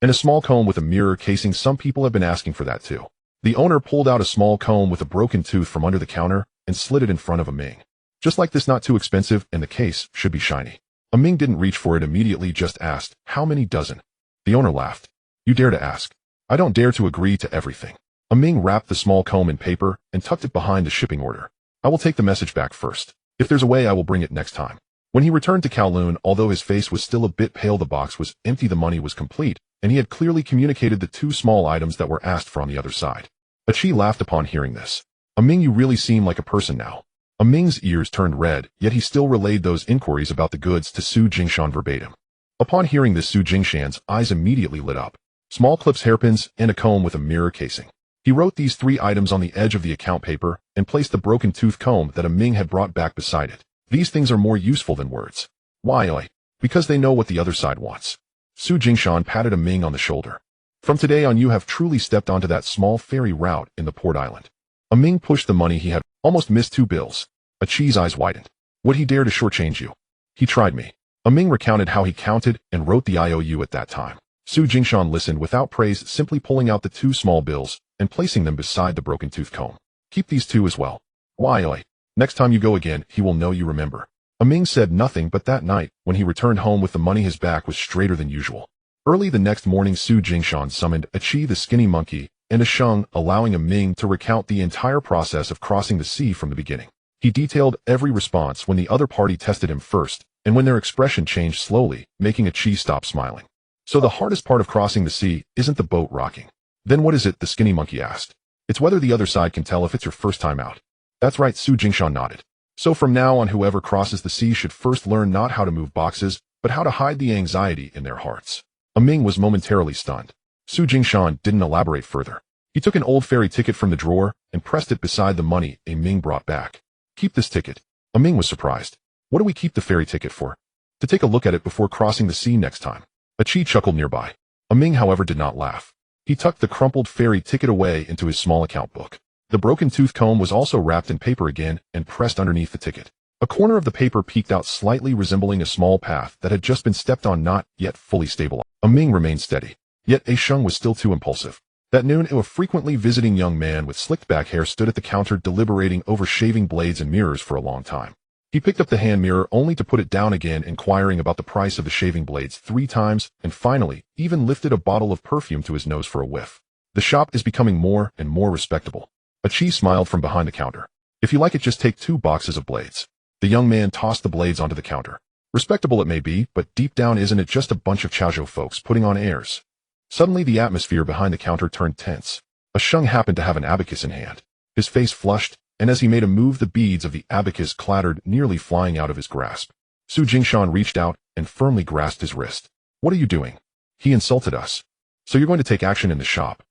And a small comb with a mirror casing. Some people have been asking for that too." The owner pulled out a small comb with a broken tooth from under the counter and slid it in front of Ming. "Just like this, not too expensive, and the case should be shiny." Ming didn't reach for it immediately, just asked, "How many dozen?" The owner laughed. "You dare to ask? I don't dare to agree to everything." Ming wrapped the small comb in paper and tucked it behind the shipping order. "I will take the message back first. If there's a way, I will bring it next time." When he returned to Kowloon, although his face was still a bit pale, the box was empty, the money was complete, and he had clearly communicated the 2 small items that were asked for on the other side. Chi laughed upon hearing this. "Ming, you really seem like a person now." Ming's ears turned red, yet he still relayed those inquiries about the goods to Su Jingshan verbatim. Upon hearing this, Su Jingshan's eyes immediately lit up. Small clips, hairpins, and a comb with a mirror casing. He wrote these 3 items on the edge of the account paper and placed the broken tooth comb that Ming had brought back beside it. "These things are more useful than words." "Why?" "Because they know what the other side wants." Su Jingshan patted Ming on the shoulder. "From today on, you have truly stepped onto that small ferry route in the port island." Ming pushed the money he had almost missed 2 bills. Chi's eyes widened. "Would he dare to shortchange you?" "He tried me." Ming recounted how he counted and wrote the IOU at that time. Su Jingshan listened without praise, simply pulling out the 2 small bills and placing them beside the broken tooth comb. "Keep these 2 as well." "Why?" "Next time you go again, he will know you remember." Ming said nothing, but that night, when he returned home with the money, his back was straighter than usual. Early the next morning, Su Jingshan summoned Chi the skinny monkey and a Sheng, allowing Ming to recount the entire process of crossing the sea from the beginning. He detailed every response when the other party tested him first, and when their expression changed slowly, making Chi stop smiling. "So the hardest part of crossing the sea isn't the boat rocking. Then what is it?" the skinny monkey asked. "It's whether the other side can tell if it's your first time out. That's right, Su Jingshan nodded. So from now on, whoever crosses the sea should first learn not how to move boxes, but how to hide the anxiety in their hearts. Ming was momentarily stunned. Su Jingshan didn't elaborate further. He took an old ferry ticket from the drawer and pressed it beside the money Ming brought back. Keep this ticket. Ming was surprised. What do we keep the ferry ticket for? To take a look at it before crossing the sea next time. Chi chuckled nearby. Ming, however, did not laugh. He tucked the crumpled ferry ticket away into his small account book. The broken tooth comb was also wrapped in paper again and pressed underneath the ticket. A corner of the paper peeked out slightly, resembling a small path that had just been stepped on, not yet fully stabilized. Ming remained steady. Yet Sheng was still too impulsive. That noon, a frequently visiting young man with slicked back hair stood at the counter deliberating over shaving blades and mirrors for a long time. He picked up the hand mirror only to put it down again, inquiring about the price of the shaving blades 3 times, and finally, even lifted a bottle of perfume to his nose for a whiff. The shop is becoming more and more respectable. Chi smiled from behind the counter. If you like it, just take 2 boxes of blades. The young man tossed the blades onto the counter. Respectable it may be, but deep down isn't it just a bunch of Chaozhou folks putting on airs? Suddenly the atmosphere behind the counter turned tense. Sheng happened to have an abacus in hand. His face flushed, and as he made a move the beads of the abacus clattered, nearly flying out of his grasp. Su Jingshan reached out and firmly grasped his wrist. What are you doing? He insulted us. So you're going to take action in the shop?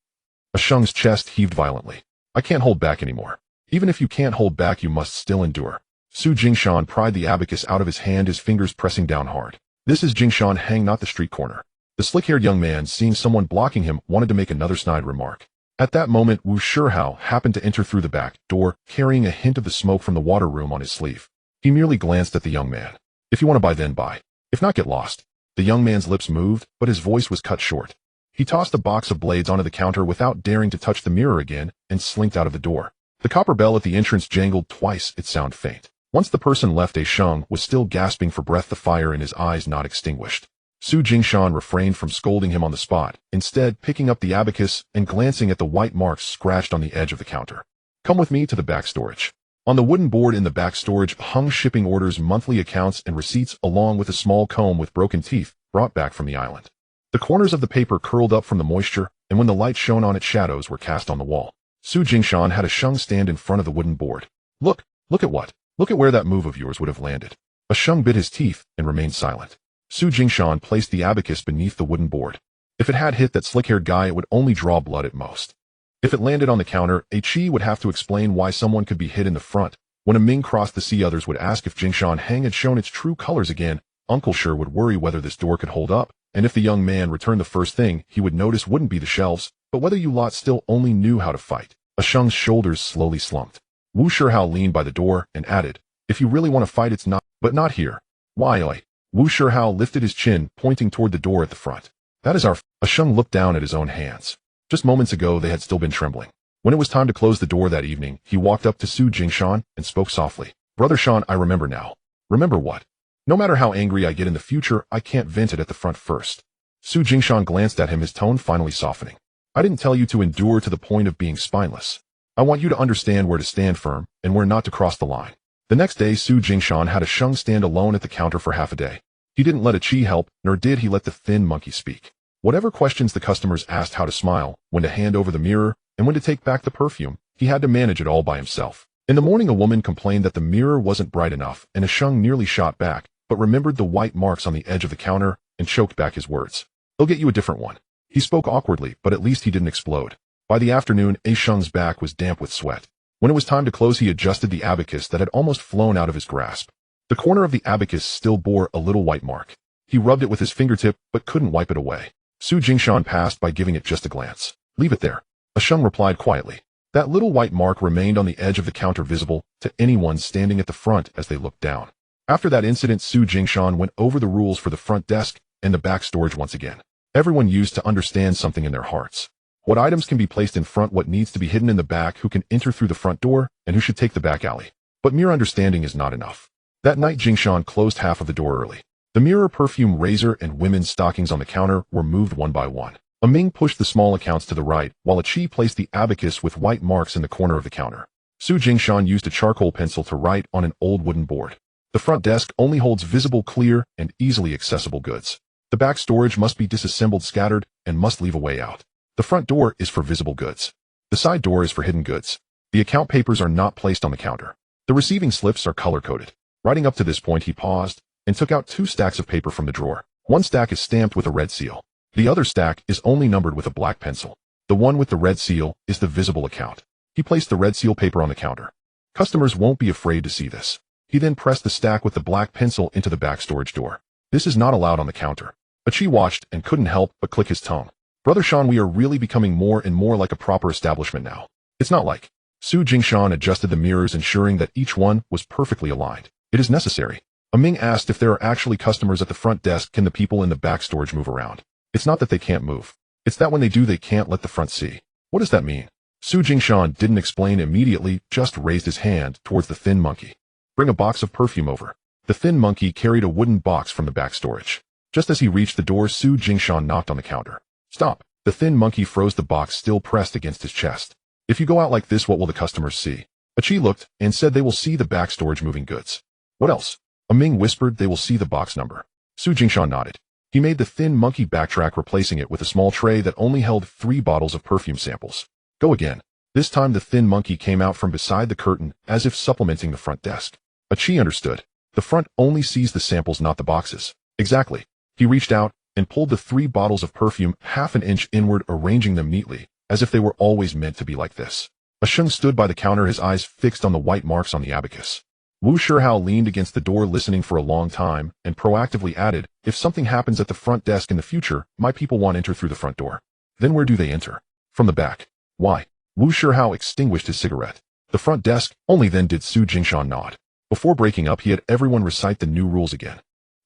Sheng's chest heaved violently. I can't hold back anymore. Even if you can't hold back, you must still endure. Su Jingshan pried the abacus out of his hand, his fingers pressing down hard. This is Jingshan Hang, not the street corner. The slick-haired young man, seeing someone blocking him, wanted to make another snide remark. At that moment, Wu Shihao happened to enter through the back door, carrying a hint of the smoke from the water room on his sleeve. He merely glanced at the young man. If you want to buy, then buy. If not, get lost. The young man's lips moved, but his voice was cut short. He tossed a box of blades onto the counter without daring to touch the mirror again and slinked out of the door. The copper bell at the entrance jangled twice, its sound faint. Once the person left, Sheng was still gasping for breath, the fire in his eyes not extinguished. Su Jingshan refrained from scolding him on the spot, instead picking up the abacus and glancing at the white marks scratched on the edge of the counter. Come with me to the back storage. On the wooden board in the back storage hung shipping orders, monthly accounts, and receipts, along with a small comb with broken teeth brought back from the island. The corners of the paper curled up from the moisture, and when the light shone on it, shadows were cast on the wall. Su Jingshan had Sheng stand in front of the wooden board. Look at what? Look at where that move of yours would have landed. Sheng bit his teeth and remained silent. Su Jingshan placed the abacus beneath the wooden board. If it had hit that slick-haired guy, it would only draw blood at most. If it landed on the counter, Chi would have to explain why someone could be hit in the front. When Ming crossed the sea, others would ask if Jingshan Hang had shown its true colors again. Uncle Sure would worry whether this door could hold up, and if the young man returned, the first thing he would notice wouldn't be the shelves, but whether you lot still only knew how to fight. Sheng's shoulders slowly slumped. Wu Shihao leaned by the door and added, if you really want to fight, it's not, but not here. Why, oi? Wu Shihao lifted his chin, pointing toward the door at the front. That is our... Sheng looked down at his own hands. Just moments ago, they had still been trembling. When it was time to close the door that evening, he walked up to Su Jingshan and spoke softly. Brother Shan, I remember now. Remember what? No matter how angry I get in the future, I can't vent it at the front first. Su Jingshan glanced at him, his tone finally softening. I didn't tell you to endure to the point of being spineless. I want you to understand where to stand firm and where not to cross the line. The next day, Su Jingshan had Sheng stand alone at the counter for half a day. He didn't let Chi help, nor did he let the thin monkey speak. Whatever questions the customers asked, how to smile, when to hand over the mirror, and when to take back the perfume, he had to manage it all by himself. In the morning, a woman complained that the mirror wasn't bright enough, and Sheng nearly shot back, but remembered the white marks on the edge of the counter and choked back his words. He'll get you a different one. He spoke awkwardly, but at least he didn't explode. By the afternoon, Sheng's back was damp with sweat. When it was time to close, he adjusted the abacus that had almost flown out of his grasp. The corner of the abacus still bore a little white mark. He rubbed it with his fingertip, but couldn't wipe it away. Su Jingshan passed by, giving it just a glance. Leave it there. Sheng replied quietly. That little white mark remained on the edge of the counter, visible to anyone standing at the front as they looked down. After that incident, Su Jingshan went over the rules for the front desk and the back storage once again. Everyone used to understand something in their hearts. What items can be placed in front, what needs to be hidden in the back, who can enter through the front door, and who should take the back alley. But mere understanding is not enough. That night, Jingshan closed half of the door early. The mirror, perfume, razor, and women's stockings on the counter were moved one by one. Ming pushed the small accounts to the right, while Chi placed the abacus with white marks in the corner of the counter. Su Jingshan used a charcoal pencil to write on an old wooden board. The front desk only holds visible, clear, and easily accessible goods. The back storage must be disassembled, scattered, and must leave a way out. The front door is for visible goods. The side door is for hidden goods. The account papers are not placed on the counter. The receiving slips are color-coded. Writing up to this point, he paused and took out 2 stacks of paper from the drawer. One stack is stamped with a red seal. The other stack is only numbered with a black pencil. The one with the red seal is the visible account. He placed the red seal paper on the counter. Customers won't be afraid to see this. He then pressed the stack with the black pencil into the back storage door. This is not allowed on the counter. Achi watched and couldn't help but click his tongue. Brother Sean, we are really becoming more and more like a proper establishment now. It's not like. Su Jingshan adjusted the mirrors, ensuring that each one was perfectly aligned. It is necessary. Ming asked if there are actually customers at the front desk. Can the people in the back storage move around? It's not that they can't move. It's that when they do, they can't let the front see. What does that mean? Su Jingshan didn't explain immediately, just raised his hand towards the thin monkey. Bring a box of perfume over. The thin monkey carried a wooden box from the back storage. Just as he reached the door, Su Jingshan knocked on the counter. Stop. The thin monkey froze, the box still pressed against his chest. If you go out like this, what will the customers see? Achi looked and said they will see the back storage moving goods. What else? Ming whispered they will see the box number. Su Jingshan nodded. He made the thin monkey backtrack, replacing it with a small tray that only held 3 bottles of perfume samples. Go again. This time the thin monkey came out from beside the curtain, as if supplementing the front desk. Achi understood. The front only sees the samples, not the boxes. Exactly. He reached out and pulled the 3 bottles of perfume half an inch inward, arranging them neatly, as if they were always meant to be like this. Ashung stood by the counter, his eyes fixed on the white marks on the abacus. Wu Shihao leaned against the door, listening for a long time, and proactively added, if something happens at the front desk in the future, my people won't enter through the front door. Then where do they enter? From the back. Why? Wu Shihao extinguished his cigarette. The front desk. Only then did Su Jingshan nod. Before breaking up, he had everyone recite the new rules again.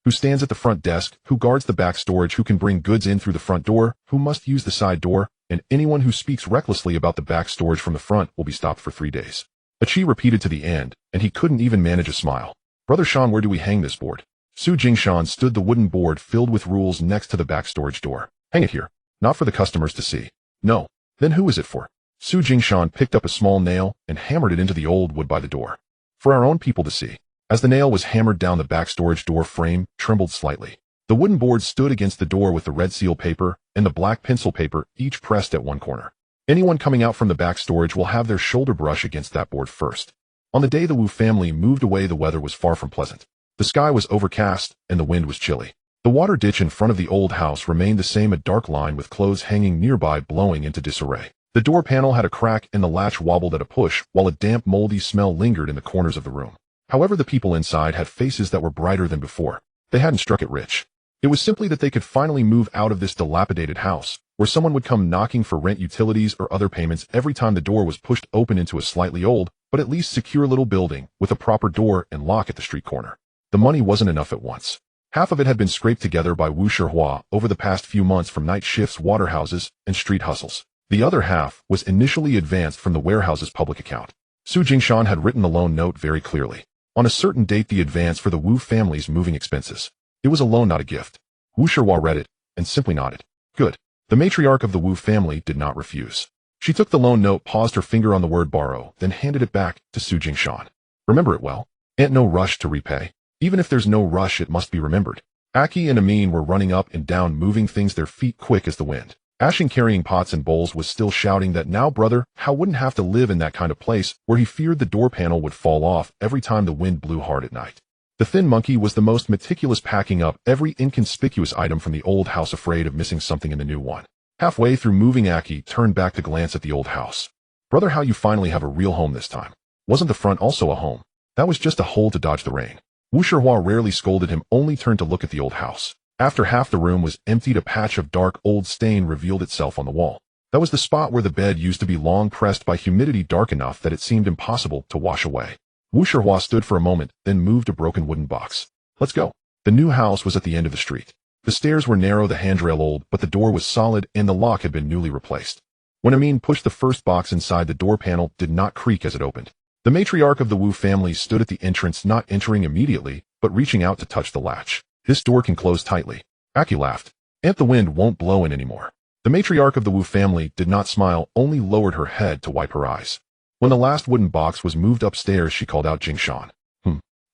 Who stands at the front desk, who guards the back storage, who can bring goods in through the front door, who must use the side door, and anyone who speaks recklessly about the back storage from the front will be stopped for 3 days. Achi repeated to the end, and he couldn't even manage a smile. Brother Sean, where do we hang this board? Su Jingshan stood the wooden board filled with rules next to the back storage door. Hang it here. Not for the customers to see. No. Then who is it for? Su Jingshan picked up a small nail and hammered it into the old wood by the door. For our own people to see. As the nail was hammered down, the back storage door frame trembled slightly. The wooden board stood against the door with the red seal paper and the black pencil paper each pressed at one corner. Anyone coming out from the back storage will have their shoulder brush against that board first. On the day the Wu family moved away, the weather was far from pleasant. The sky was overcast and the wind was chilly. The water ditch in front of the old house remained the same, a dark line with clothes hanging nearby blowing into disarray. The door panel had a crack and the latch wobbled at a push, while a damp, moldy smell lingered in the corners of the room. However, the people inside had faces that were brighter than before. They hadn't struck it rich. It was simply that they could finally move out of this dilapidated house, where someone would come knocking for rent, utilities, or other payments every time the door was pushed open into a slightly old, but at least secure little building with a proper door and lock at the street corner. The money wasn't enough at once. Half of it had been scraped together by Wu Shihua over the past few months from night shifts, waterhouses, and street hustles. The other half was initially advanced from the warehouse's public account. Su Jingshan had written the loan note very clearly. On a certain date, the advance for the Wu family's moving expenses. It was a loan, not a gift. Wu Shihua read it and simply nodded. Good. The matriarch of the Wu family did not refuse. She took the loan note, paused her finger on the word borrow, then handed it back to Su Jingshan. Remember it well. Ain't no rush to repay. Even if there's no rush, it must be remembered. Aki and Amin were running up and down, moving things, their feet quick as the wind. Ashin, carrying pots and bowls, was still shouting that now brother How wouldn't have to live in that kind of place where he feared the door panel would fall off every time the wind blew hard at night. The thin monkey was the most meticulous, packing up every inconspicuous item from the old house, afraid of missing something in the new one. Halfway through moving, Aki turned back to glance at the old house. Brother, how you finally have a real home this time. Wasn't the front also a home? That was just a hole to dodge the rain. Wu Shihua rarely scolded him, only turned to look at the old house. After half the room was emptied, a patch of dark old stain revealed itself on the wall. That was the spot where the bed used to be, long pressed by humidity, dark enough that it seemed impossible to wash away. Wu Shihua stood for a moment, then moved a broken wooden box. Let's go. The new house was at the end of the street. The stairs were narrow, the handrail old, but the door was solid and the lock had been newly replaced. When Amin pushed the first box inside, the door panel did not creak as it opened. The matriarch of the Wu family stood at the entrance, not entering immediately, but reaching out to touch the latch. This door can close tightly. Aki laughed. And the wind won't blow in anymore. The matriarch of the Wu family did not smile, only lowered her head to wipe her eyes. When the last wooden box was moved upstairs, she called out, Jingshan.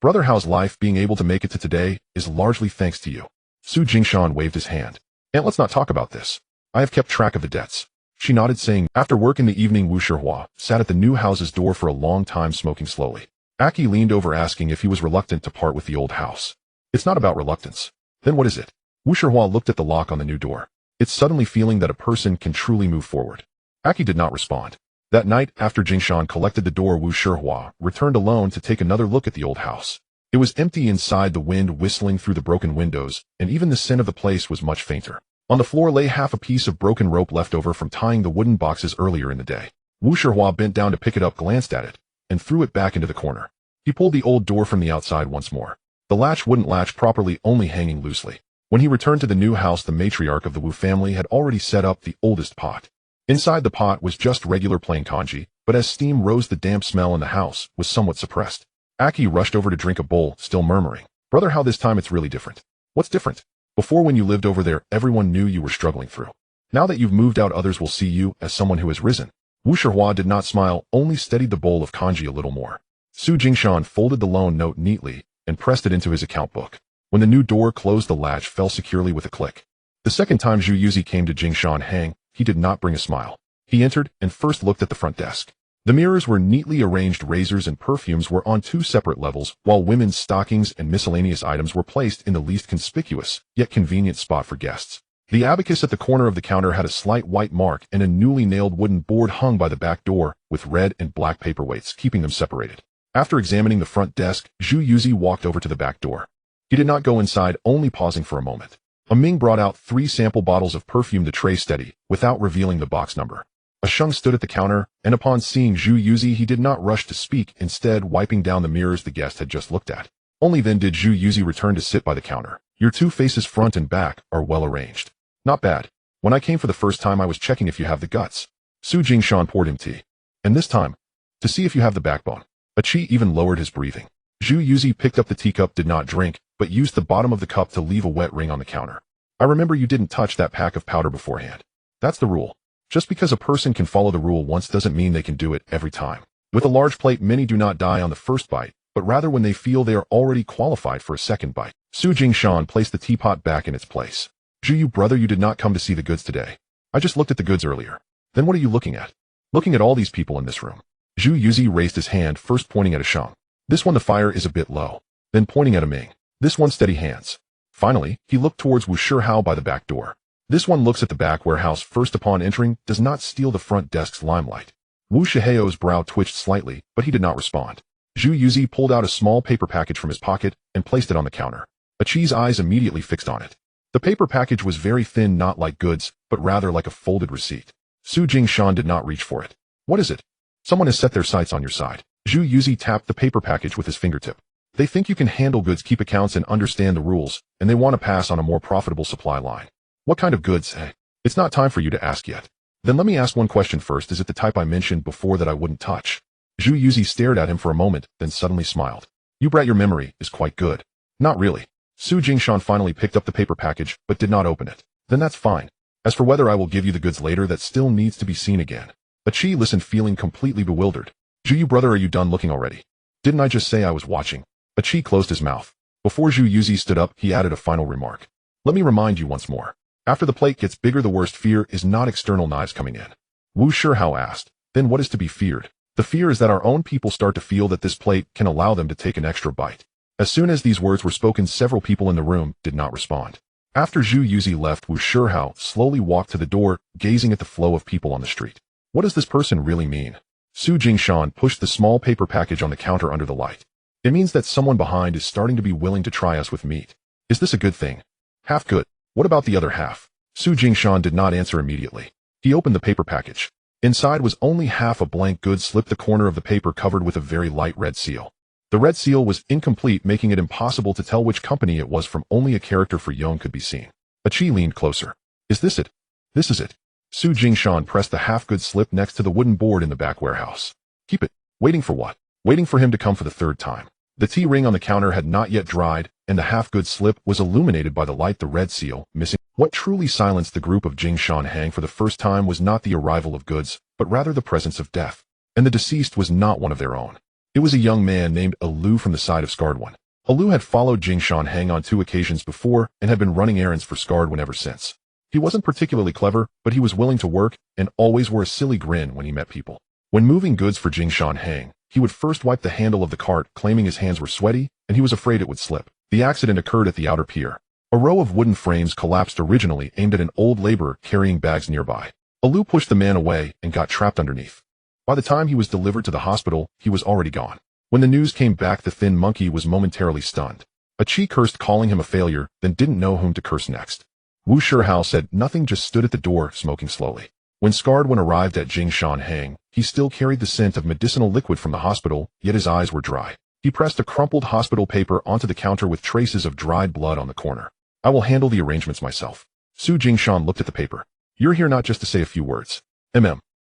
Brother, how's life? Being able to make it to today is largely thanks to you. Su Jingshan waved his hand. And let's not talk about this. I have kept track of the debts. She nodded, saying, after work in the evening. Wu Shihua sat at the new house's door for a long time, smoking slowly. Aki leaned over, asking if he was reluctant to part with the old house. It's not about reluctance. Then what is it? Wu Shihua looked at the lock on the new door. It's suddenly feeling that a person can truly move forward. Aki did not respond. That night, after Jingshan collected the door, Wu Shihua returned alone to take another look at the old house. It was empty inside, the wind whistling through the broken windows, and even the scent of the place was much fainter. On the floor lay half a piece of broken rope left over from tying the wooden boxes earlier in the day. Wu Shihua bent down to pick it up, glanced at it, and threw it back into the corner. He pulled the old door from the outside once more. The latch wouldn't latch properly, only hanging loosely. When he returned to the new house, the matriarch of the Wu family had already set up the oldest pot. Inside the pot was just regular plain congee, but as steam rose, the damp smell in the house was somewhat suppressed. Aki rushed over to drink a bowl, still murmuring, "Brother, how this time it's really different." "What's different?" "Before, when you lived over there, everyone knew you were struggling through. Now that you've moved out, others will see you as someone who has risen." Wu Shihua did not smile, only steadied the bowl of congee a little more. Su Jingshan folded the loan note neatly and pressed it into his account book. When the new door closed, the latch fell securely with a click. The second time Zhu Yuzi came to Jingshan Hang, he did not bring a smile. He entered and first looked at the front desk. The mirrors were neatly arranged, razors and perfumes were on 2 separate levels, while women's stockings and miscellaneous items were placed in the least conspicuous, yet convenient spot for guests. The abacus at the corner of the counter had a slight white mark, and a newly nailed wooden board hung by the back door, with red and black paperweights keeping them separated. After examining the front desk, Zhu Yuzi walked over to the back door. He did not go inside, only pausing for a moment. A Ming brought out 3 sample bottles of perfume, the tray steady, without revealing the box number. A Sheng stood at the counter, and upon seeing Zhu Yuzi, he did not rush to speak, instead wiping down the mirrors the guest had just looked at. Only then did Zhu Yuzi return to sit by the counter. "Your 2 faces, front and back, are well arranged. Not bad. When I came for the first time, I was checking if you have the guts." Su Jingshan poured him tea. "And this time, to see if you have the backbone." Achi even lowered his breathing. Zhu Yuzi picked up the teacup, did not drink, but used the bottom of the cup to leave a wet ring on the counter. "I remember you didn't touch that pack of powder beforehand. That's the rule. Just because a person can follow the rule once doesn't mean they can do it every time. With a large plate, many do not die on the first bite, but rather when they feel they are already qualified for a second bite." Su Jingshan placed the teapot back in its place. "Zhu, you brother, you did not come to see the goods today." "I just looked at the goods earlier." "Then what are you looking at?" "Looking at all these people in this room." Zhu Yuzi raised his hand, first pointing at a Sheng. "This one, the fire is a bit low." Then pointing at a Ming. "This one, steady hands." Finally, he looked towards Wu Shihua by the back door. "This one looks at the back warehouse first upon entering, does not steal the front desk's limelight." Wu Shihua's brow twitched slightly, but he did not respond. Zhu Yuzi pulled out a small paper package from his pocket and placed it on the counter. Achi's eyes immediately fixed on it. The paper package was very thin, not like goods, but rather like a folded receipt. Su Jingshan did not reach for it. "What is it?" "Someone has set their sights on your side." Zhu Yuzi tapped the paper package with his fingertip. "They think you can handle goods, keep accounts, and understand the rules, and they want to pass on a more profitable supply line." "What kind of goods, eh?" "It's not time for you to ask yet." "Then let me ask one question first. Is it the type I mentioned before that I wouldn't touch?" Zhu Yuzi stared at him for a moment, then suddenly smiled. "You brat, your memory is quite good." "Not really." Su Jingshan finally picked up the paper package, but did not open it. "Then that's fine. As for whether I will give you the goods later, that still needs to be seen again." Achi listened, feeling completely bewildered. "Zhu, you brother, are you done looking already?" "Didn't I just say I was watching?" Achi closed his mouth. Before Zhu Yuzi stood up, he added a final remark. "Let me remind you once more. After the plate gets bigger, the worst fear is not external knives coming in." Wu Shihua asked, "Then what is to be feared?" "The fear is that our own people start to feel that this plate can allow them to take an extra bite." As soon as these words were spoken, several people in the room did not respond. After Zhu Yuzi left, Wu Shihua slowly walked to the door, gazing at the flow of people on the street. What does this person really mean? Su Jingshan pushed the small paper package on the counter under the light. "It means that someone behind is starting to be willing to try us with meat. Is this a good thing?" "Half good. What about the other half?" Su Jingshan did not answer immediately. He opened the paper package. Inside was only half a blank good slip, the corner of the paper covered with a very light red seal. The red seal was incomplete, making it impossible to tell which company it was from. Only a character for Yong could be seen. Achi leaned closer. "Is this it?" "This is it." Su Jingshan pressed the half-good slip next to the wooden board in the back warehouse. "Keep it." "Waiting for what?" "Waiting for him to come for the 3rd time." The tea ring on the counter had not yet dried, and the half-good slip was illuminated by the light, the red seal missing. What truly silenced the group of Jingshan Hang for the first time was not the arrival of goods, but rather the presence of death. And the deceased was not one of their own. It was a young man named Alu from the side of Scarred One. Alu had followed Jingshan Hang on 2 occasions before and had been running errands for Scarred One ever since. He wasn't particularly clever, but he was willing to work and always wore a silly grin when he met people. When moving goods for Jingshan Hang, he would first wipe the handle of the cart, claiming his hands were sweaty and he was afraid it would slip. The accident occurred at the outer pier. A row of wooden frames collapsed originally aimed at an old laborer carrying bags nearby. Alu pushed the man away and got trapped underneath. By the time he was delivered to the hospital, he was already gone. When the news came back, the thin monkey was momentarily stunned. Achi cursed, calling him a failure, then didn't know whom to curse next. Wu Shihao said nothing, just stood at the door, smoking slowly. When Scarred One arrived at Jingshan Hang, he still carried the scent of medicinal liquid from the hospital, yet his eyes were dry. He pressed a crumpled hospital paper onto the counter with traces of dried blood on the corner. I will handle the arrangements myself. Su Jingshan looked at the paper. You're here not just to say a few words.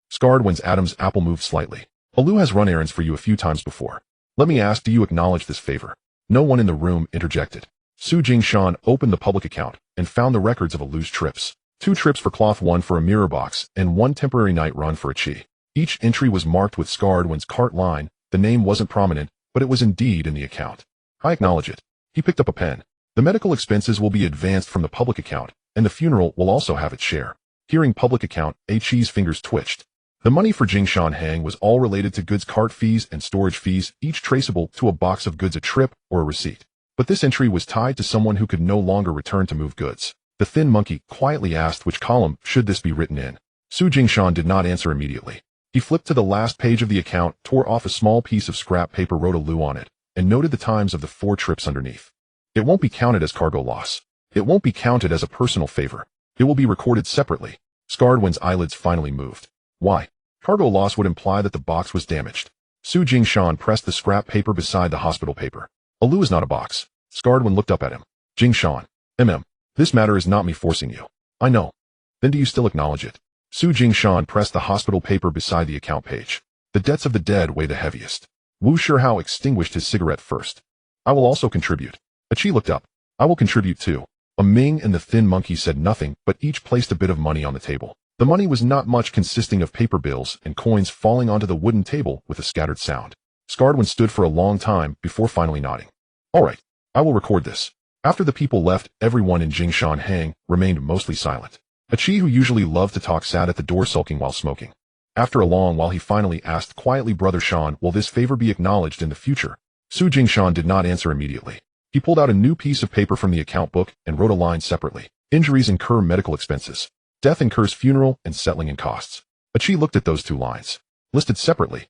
Scarred One's Adam's apple moved slightly. Alu has run errands for you a few times before. Let me ask, do you acknowledge this favor? No one in the room interjected. Su Jingshan opened the public account and found the records of Alu's trips. 2 trips for cloth, 1 for a mirror box, and 1 temporary night run for a chi. Each entry was marked with Scarred One's cart line. The name wasn't prominent, but it was indeed in the account. I acknowledge it. He picked up a pen. The medical expenses will be advanced from the public account, and the funeral will also have its share. Hearing public account, Chi's fingers twitched. The money for Jingshan Hang was all related to goods cart fees and storage fees, each traceable to a box of goods, a trip, or a receipt. But this entry was tied to someone who could no longer return to move goods. The thin monkey quietly asked, which column should this be written in? Su Jingshan did not answer immediately. He flipped to the last page of the account, tore off a small piece of scrap paper, wrote Alu on it, and noted the times of the 4 trips underneath. It won't be counted as cargo loss. It won't be counted as a personal favor. It will be recorded separately. Scarred One's eyelids finally moved. Why? Cargo loss would imply that the box was damaged. Su Jingshan pressed the scrap paper beside the hospital paper. Alu is not a box. Scarred One looked up at him. Jingshan. This matter is not me forcing you. I know. Then do you still acknowledge it? Su Jingshan pressed the hospital paper beside the account page. The debts of the dead weigh the heaviest. Wu Shihao extinguished his cigarette first. I will also contribute. Achi looked up. I will contribute too. Ming and the thin monkey said nothing, but each placed a bit of money on the table. The money was not much, consisting of paper bills and coins falling onto the wooden table with a scattered sound. Scarred One stood for a long time before finally nodding. All right, I will record this. After the people left, everyone in Jingshan Hang remained mostly silent. Achi, who usually loved to talk, sat at the door sulking while smoking. After a long while, he finally asked quietly, Brother Shan, will this favor be acknowledged in the future? Su Jingshan did not answer immediately. He pulled out a new piece of paper from the account book and wrote a line separately. Injuries incur medical expenses. Death incurs funeral and settling in costs. Achi looked at those 2 lines. Listed separately.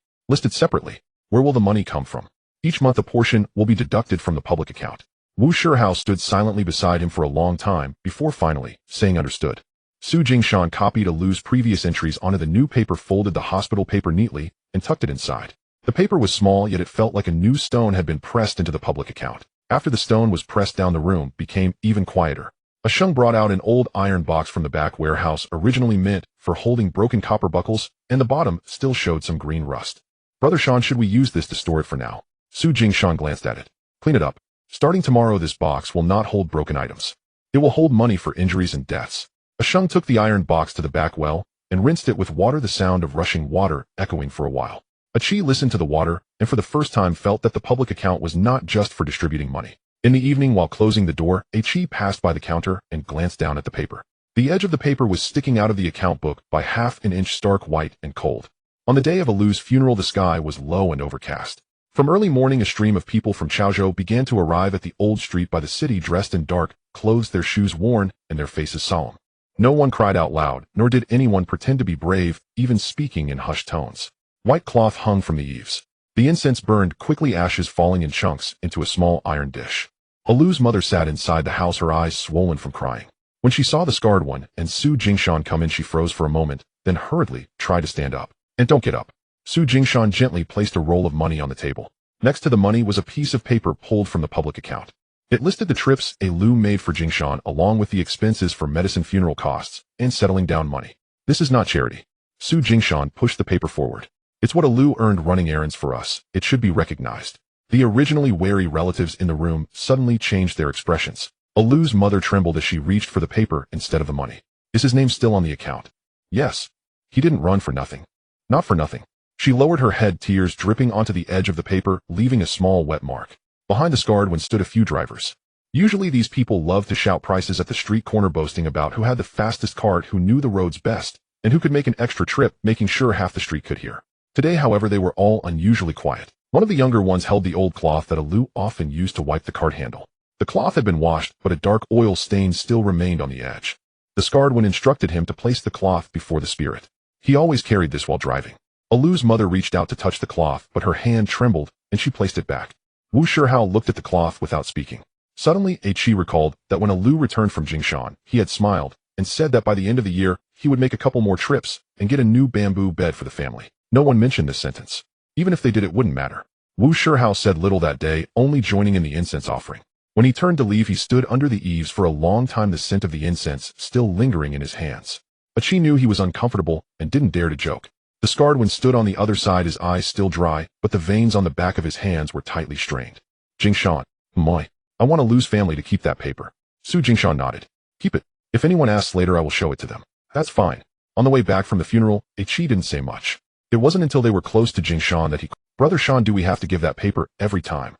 Where will the money come from? Each month a portion will be deducted from the public account. Wu Shihao stood silently beside him for a long time before finally saying understood. Su Jingshan copied Alu's previous entries onto the new paper, folded the hospital paper neatly, and tucked it inside. The paper was small, yet it felt like a new stone had been pressed into the public account. After the stone was pressed down, the room became even quieter. A shung brought out an old iron box from the back warehouse, originally meant for holding broken copper buckles, and the bottom still showed some green rust. Brother Shan, should we use this to store it for now? Su Jingshan glanced at it. Clean it up. Starting tomorrow, this box will not hold broken items. It will hold money for injuries and deaths. A shung took the iron box to the back well and rinsed it with water, the sound of rushing water echoing for a while. Achi listened to the water and for the first time felt that the public account was not just for distributing money. In the evening, while closing the door, Achi passed by the counter and glanced down at the paper. The edge of the paper was sticking out of the account book by half an inch, stark white and cold. On the day of Alu's funeral, the sky was low and overcast. From early morning, a stream of people from Chaozhou began to arrive at the old street by the city, dressed in dark clothes, their shoes worn and their faces solemn. No one cried out loud, nor did anyone pretend to be brave, even speaking in hushed tones. White cloth hung from the eaves. The incense burned quickly, ashes falling in chunks into a small iron dish. Alu's mother sat inside the house, her eyes swollen from crying. When she saw the Scarred One and Su Jingshan come in, she froze for a moment, then hurriedly tried to stand up. And don't get up. Su Jingshan gently placed a roll of money on the table. Next to the money was a piece of paper pulled from the public account. It listed the trips Alu made for Jingshan, along with the expenses for medicine, funeral costs, and settling down money. This is not charity. Su Jingshan pushed the paper forward. It's what Alu earned running errands for us. It should be recognized. The originally wary relatives in the room suddenly changed their expressions. Alu's mother trembled as she reached for the paper instead of the money. Is his name still on the account? Yes. He didn't run for nothing. Not for nothing. She lowered her head, tears dripping onto the edge of the paper, leaving a small wet mark. Behind the Scarred One stood a few drivers. Usually these people loved to shout prices at the street corner, boasting about who had the fastest cart, who knew the roads best, and who could make an extra trip, making sure half the street could hear. Today, however, they were all unusually quiet. One of the younger ones held the old cloth that Alu often used to wipe the cart handle. The cloth had been washed, but a dark oil stain still remained on the edge. The scarred one instructed him to place the cloth before the spirit. He always carried this while driving. Alu's mother reached out to touch the cloth, but her hand trembled, and she placed it back. Wu Shihao looked at the cloth without speaking. Suddenly, Chi recalled that when Alu returned from Jingshan, he had smiled and said that by the end of the year, he would make a couple more trips and get a new bamboo bed for the family. No one mentioned this sentence. Even if they did, it wouldn't matter. Wu Shihao said little that day, only joining in the incense offering. When he turned to leave, he stood under the eaves for a long time, the scent of the incense still lingering in his hands. But she knew he was uncomfortable and didn't dare to joke. The scarred one stood on the other side, his eyes still dry, but the veins on the back of his hands were tightly strained. Jingshan, moi, I want Alu's family to keep that paper. Su Jingshan nodded. Keep it. If anyone asks later, I will show it to them. That's fine. On the way back from the funeral, Chi didn't say much. It wasn't until they were close to Jingshan that he, Brother Shan, do we have to give that paper every time?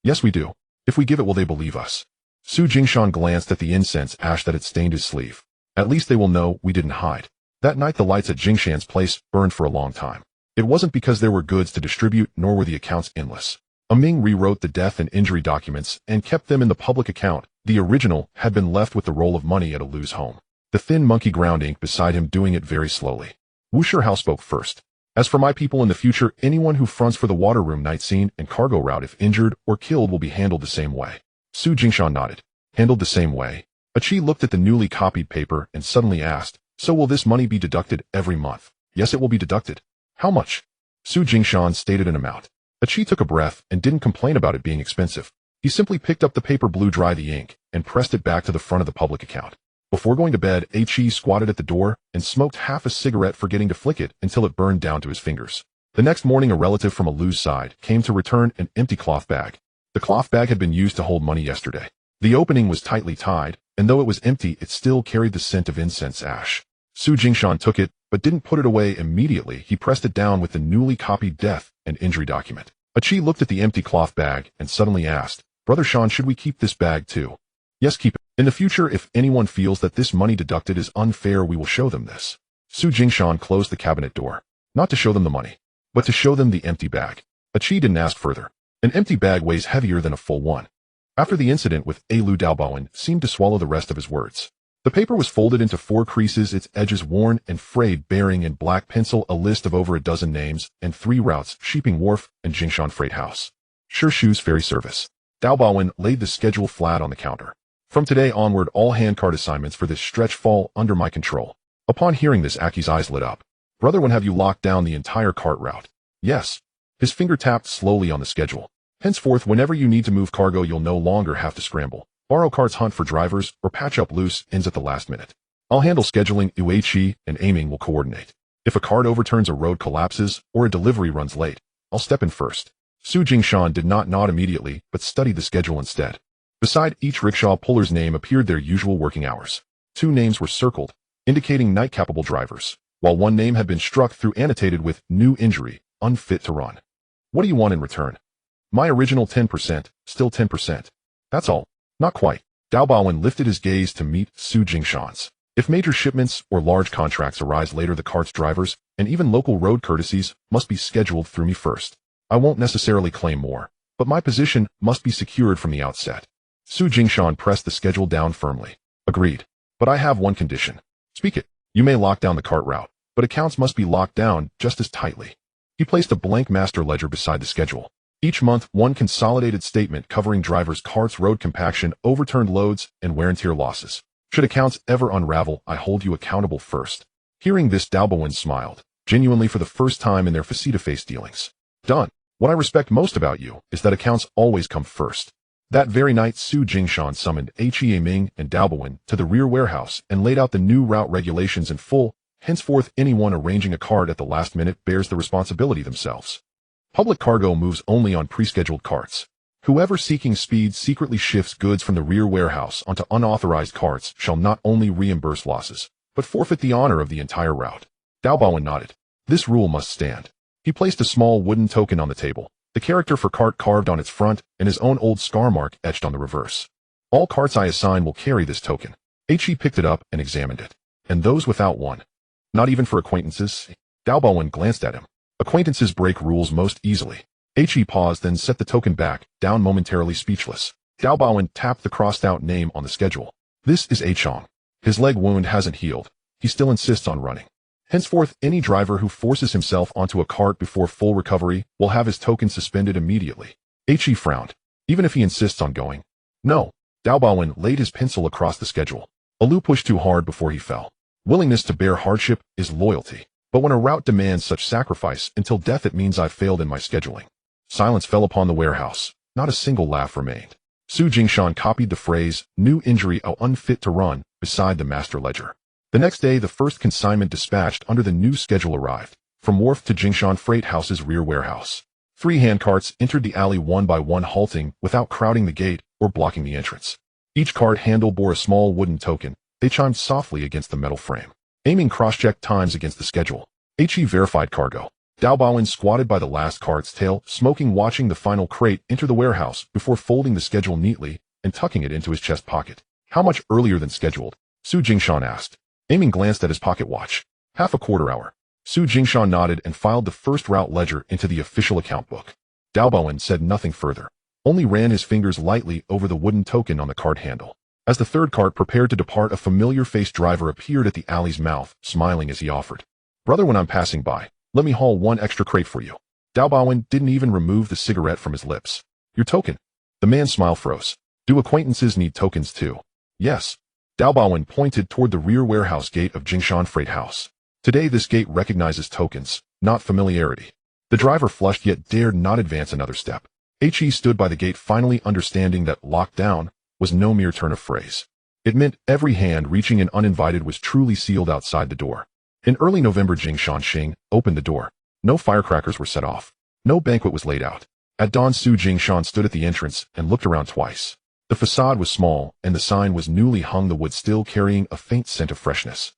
Yes, we do. If we give it, will they believe us? Su Jingshan glanced at the incense ash that had stained his sleeve. At least they will know we didn't hide. That night the lights at Jingshan's place burned for a long time. It wasn't because there were goods to distribute, nor were the accounts endless. Ming rewrote the death and injury documents and kept them in the public account. The original had been left with the roll of money at Alu's home. The thin monkey ground ink beside him, doing it very slowly. Wu Shihao spoke first. As for my people in the future, anyone who fronts for the water room, night scene, and cargo route, if injured or killed, will be handled the same way. Su Jingshan nodded. Handled the same way? Chi looked at the newly copied paper and suddenly asked, so will this money be deducted every month? Yes, it will be deducted. How much? Su Jingshan stated an amount. Chi took a breath and didn't complain about it being expensive. He simply picked up the paper, blew dry the ink, and pressed it back to the front of the public account. Before going to bed, Chi squatted at the door and smoked half a cigarette, forgetting to flick it until it burned down to his fingers. The next morning, a relative from Alu's side came to return an empty cloth bag. The cloth bag had been used to hold money yesterday. The opening was tightly tied, and though it was empty, it still carried the scent of incense ash. Su Jingshan took it, but didn't put it away immediately. He pressed it down with the newly copied death and injury document. Chi looked at the empty cloth bag and suddenly asked, Brother Shan, should we keep this bag too? Yes, keep it. In the future, if anyone feels that this money deducted is unfair, we will show them this. Su Jingshan closed the cabinet door. Not to show them the money, but to show them the empty bag. Chi didn't ask further. An empty bag weighs heavier than a full one. After the incident with Alu, Daobaowen seemed to swallow the rest of his words. The paper was folded into 4 creases, its edges worn and frayed, bearing in black pencil a list of over a dozen names and 3 routes: Shipping Wharf and Jingshan Freight House. Sure Shoes Ferry Service. Daobaowen laid the schedule flat on the counter. From today onward, all handcart assignments for this stretch fall under my control. Upon hearing this, Aki's eyes lit up. Brother, when have you locked down the entire cart route? Yes. His finger tapped slowly on the schedule. Henceforth, whenever you need to move cargo, you'll no longer have to scramble, borrow carts, hunt for drivers, or patch up loose ends at the last minute. I'll handle scheduling. Uechi and Aiming will coordinate. If a cart overturns, a road collapses, or a delivery runs late, I'll step in first. Su Jingshan did not nod immediately, but studied the schedule instead. Beside each rickshaw puller's name appeared their usual working hours. 2 names were circled, indicating night-capable drivers, while 1 name had been struck through, annotated with new injury, unfit to run. What do you want in return? My original 10%, still 10%. That's all. Not quite. Daobaowen lifted his gaze to meet Su Jingshan's. If major shipments or large contracts arise later, the cart's drivers, and even local road courtesies, must be scheduled through me first. I won't necessarily claim more, but my position must be secured from the outset. Su Jingshan pressed the schedule down firmly. Agreed. But I have one condition. Speak it. You may lock down the cart route, but accounts must be locked down just as tightly. He placed a blank master ledger beside the schedule. Each month, 1 consolidated statement covering drivers, carts, road compaction, overturned loads, and wear and tear losses. Should accounts ever unravel, I hold you accountable first. Hearing this, Daobaowen smiled, genuinely for the first time in their face-to-face dealings. Done. What I respect most about you is that accounts always come first. That very night, Su Jingshan summoned Hie Ming and Daobaowen to the rear warehouse and laid out the new route regulations in full. Henceforth, anyone arranging a cart at the last minute bears the responsibility themselves. Public cargo moves only on pre-scheduled carts. Whoever seeking speed secretly shifts goods from the rear warehouse onto unauthorized carts shall not only reimburse losses, but forfeit the honor of the entire route. Daobaowen nodded. This rule must stand. He placed a small wooden token on the table, the character for cart carved on its front, and his own old scar mark etched on the reverse. All carts I assign will carry this token. He picked it up and examined it. And those without one. Not even for acquaintances? Daobaowen glanced at him. Acquaintances break rules most easily. He paused, then set the token back, down momentarily speechless. Daobaowen tapped the crossed-out name on the schedule. This is Chong. His leg wound hasn't healed. He still insists on running. Henceforth, any driver who forces himself onto a cart before full recovery will have his token suspended immediately. He frowned. Even if he insists on going. No. Daobaowen laid his pencil across the schedule. Alu pushed too hard before he fell. Willingness to bear hardship is loyalty. But when a route demands such sacrifice, until death it means I've failed in my scheduling. Silence fell upon the warehouse. Not a single laugh remained. Su Jingshan copied the phrase, new injury unfit to run, beside the master ledger. The next day the first consignment dispatched under the new schedule arrived, from wharf to Jingshan Freight House's rear warehouse. 3 handcarts entered the alley one by one, halting without crowding the gate or blocking the entrance. Each cart handle bore a small wooden token. They chimed softly against the metal frame. Aiming cross-checked times against the schedule. He verified cargo. Daobaowen squatted by the last cart's tail, smoking, watching the final crate enter the warehouse before folding the schedule neatly and tucking it into his chest pocket. How much earlier than scheduled? Su Jingshan asked. Aiming glanced at his pocket watch. Half a quarter hour. Su Jingshan nodded and filed the first route ledger into the official account book. Daobaowen said nothing further, only ran his fingers lightly over the wooden token on the cart handle. As the third cart prepared to depart, a familiar-faced driver appeared at the alley's mouth, smiling as he offered. Brother, when I'm passing by, let me haul 1 extra crate for you. Daobaowen didn't even remove the cigarette from his lips. Your token. The man's smile froze. Do acquaintances need tokens too? Yes. Daobaowen pointed toward the rear warehouse gate of Jingshan Freight House. Today this gate recognizes tokens, not familiarity. The driver flushed yet dared not advance another step. He stood by the gate, finally understanding that lockdown was no mere turn of phrase. It meant every hand reaching in uninvited was truly sealed outside the door. In early November, Jingshan Xing opened the door. No firecrackers were set off. No banquet was laid out. At dawn, Su Jingshan stood at the entrance and looked around twice. The facade was small, and the sign was newly hung, the wood still carrying a faint scent of freshness.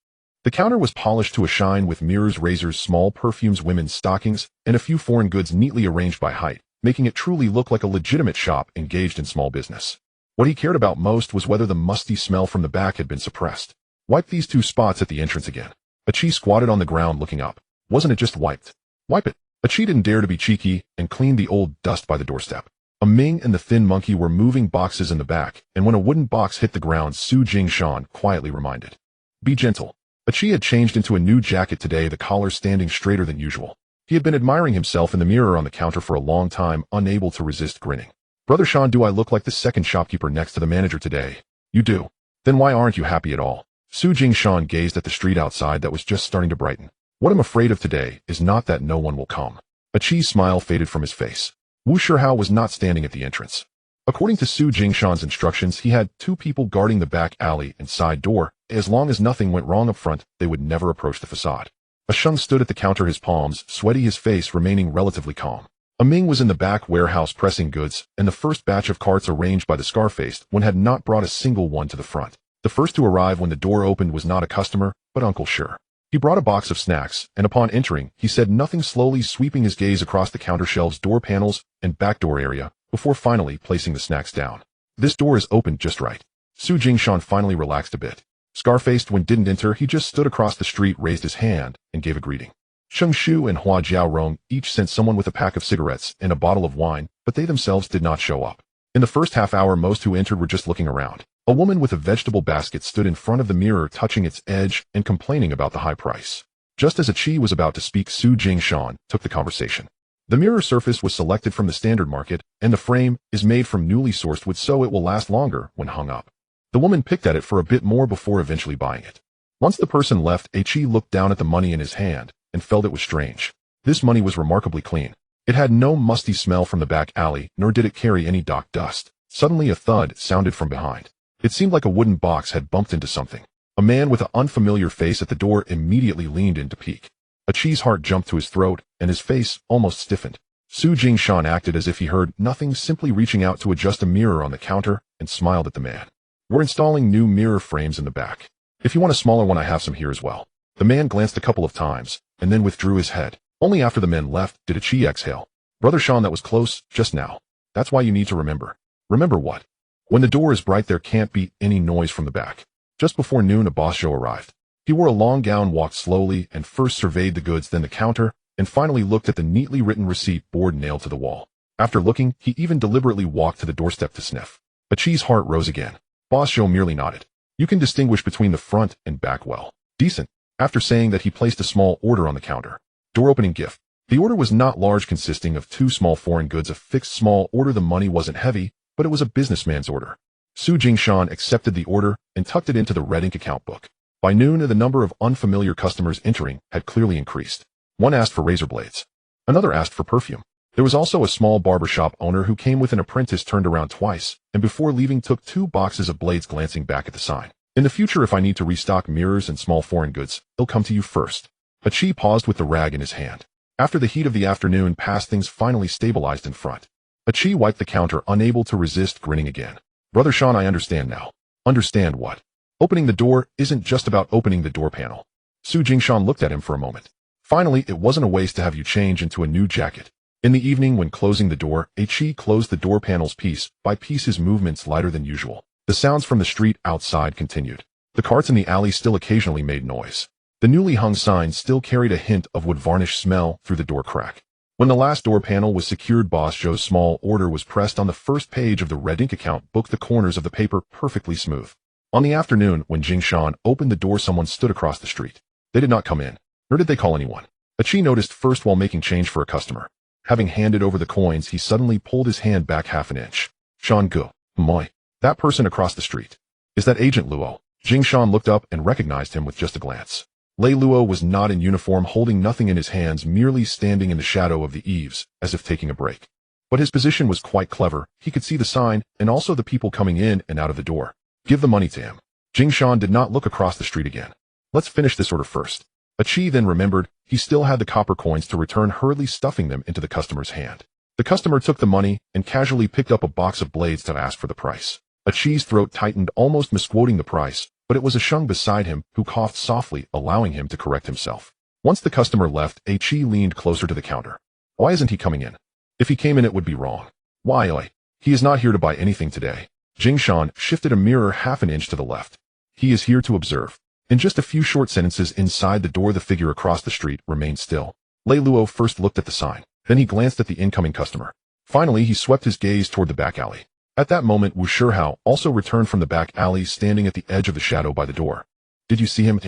The counter was polished to a shine with mirrors, razors, small perfumes, women's stockings, and a few foreign goods neatly arranged by height, making it truly look like a legitimate shop engaged in small business. What he cared about most was whether the musty smell from the back had been suppressed. Wipe these 2 spots at the entrance again. Achi squatted on the ground looking up. Wasn't it just wiped? Wipe it. Achi didn't dare to be cheeky and cleaned the old dust by the doorstep. A Ming and the thin monkey were moving boxes in the back, and when a wooden box hit the ground, Su Jingshan quietly reminded. Be gentle. Achi had changed into a new jacket today, the collar standing straighter than usual. He had been admiring himself in the mirror on the counter for a long time, unable to resist grinning. Brother Sean, do I look like the second shopkeeper next to the manager today? You do. Then why aren't you happy at all? Su Jingshan gazed at the street outside that was just starting to brighten. What I'm afraid of today is not that no one will come. Achi's smile faded from his face. Wu Shihao was not standing at the entrance. According to Su Jingshan's instructions, he had 2 people guarding the back alley and side door. As long as nothing went wrong up front, they would never approach the facade. A Sheng stood at the counter, his palms sweaty, his face remaining relatively calm. A Ming was in the back warehouse pressing goods, and the first batch of carts arranged by the scar-faced one had not brought a single one to the front. The first to arrive when the door opened was not a customer, but Uncle Sure. He brought a box of snacks, and upon entering, he said nothing, slowly sweeping his gaze across the counter shelves, door panels, and back door area, before finally placing the snacks down. This door is opened just right. Su Jingshan finally relaxed a bit. Scar-faced one didn't enter, he just stood across the street, raised his hand, and gave a greeting. Sheng Shu and Hua Jiaorong each sent someone with a pack of cigarettes and a bottle of wine, but they themselves did not show up. In the first half hour, most who entered were just looking around. A woman with a vegetable basket stood in front of the mirror, touching its edge and complaining about the high price. Just as Achi was about to speak, Su Jingshan took the conversation. The mirror surface was selected from the standard market, and the frame is made from newly sourced wood, so it will last longer when hung up. The woman picked at it for a bit more before eventually buying it. Once the person left, Achi looked down at the money in his hand and felt it was strange. This money was remarkably clean. It had no musty smell from the back alley, nor did it carry any dock dust. Suddenly a thud sounded from behind. It seemed like a wooden box had bumped into something. A man with an unfamiliar face at the door immediately leaned in to peek. Achi's heart jumped to his throat, and his face almost stiffened. Su Jingshan acted as if he heard nothing, simply reaching out to adjust a mirror on the counter, and smiled at the man. We're installing new mirror frames in the back. If you want a smaller one, I have some here as well. The man glanced a couple of times, and then withdrew his head. Only after the men left did Achi exhale. Brother Sean, that was close, just now. That's why you need to remember. Remember what? When the door is bright, there can't be any noise from the back. Just before noon, a boss Joe arrived. He wore a long gown, walked slowly, and first surveyed the goods, then the counter, and finally looked at the neatly written receipt board nailed to the wall. After looking, he even deliberately walked to the doorstep to sniff. Achi's heart rose again. Boss Joe merely nodded. You can distinguish between the front and back well. Decent. After saying that, he placed a small order on the counter. Door opening gift. The order was not large, consisting of 2 small foreign goods, a fixed small order. The money wasn't heavy, but it was a businessman's order. Su Jingshan accepted the order and tucked it into the red ink account book. By noon, the number of unfamiliar customers entering had clearly increased. One asked for razor blades. Another asked for perfume. There was also a small barbershop owner who came with an apprentice, turned around twice, and before leaving took 2 boxes of blades, glancing back at the sign. In the future, if I need to restock mirrors and small foreign goods, they'll come to you first. Achi paused with the rag in his hand. After the heat of the afternoon passed, things finally stabilized in front. Achi wiped the counter, unable to resist grinning again. Brother Sean, I understand now. Understand what? Opening the door isn't just about opening the door panel. Su Jingshan looked at him for a moment. Finally, it wasn't a waste to have you change into a new jacket. In the evening, when closing the door, Achi closed the door panels piece by piece, his movements lighter than usual. The sounds from the street outside continued. The carts in the alley still occasionally made noise. The newly hung sign still carried a hint of wood varnish smell through the door crack. When the last door panel was secured, Boss Joe's small order was pressed on the first page of the red ink account book, the corners of the paper perfectly smooth. On the afternoon, when Jingshan opened the door, someone stood across the street. They did not come in, nor did they call anyone. Achi noticed first while making change for a customer. Having handed over the coins, he suddenly pulled his hand back half an inch. Sean Gu, moi. That person across the street. Is that Agent Luo? Jingshan looked up and recognized him with just a glance. Lei Luo was not in uniform, holding nothing in his hands, merely standing in the shadow of the eaves, as if taking a break. But his position was quite clever. He could see the sign, and also the people coming in and out of the door. Give the money to him. Jingshan did not look across the street again. Let's finish this order first. Achi then remembered he still had the copper coins to return, hurriedly stuffing them into the customer's hand. The customer took the money and casually picked up a box of blades to ask for the price. Achi's throat tightened, almost misquoting the price, but it was a Sheng beside him who coughed softly, allowing him to correct himself. Once the customer left, Achi leaned closer to the counter. Why isn't he coming in? If he came in, it would be wrong. Why, oi? He is not here to buy anything today. Jingshan shifted a mirror half an inch to the left. He is here to observe. In just a few short sentences inside the door, the figure across the street remained still. Lei Luo first looked at the sign. Then he glanced at the incoming customer. Finally, he swept his gaze toward the back alley. At that moment, Wu Shihao also returned from the back alley, standing at the edge of the shadow by the door. Did you see him?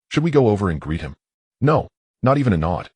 Should we go over and greet him? No, not even a nod.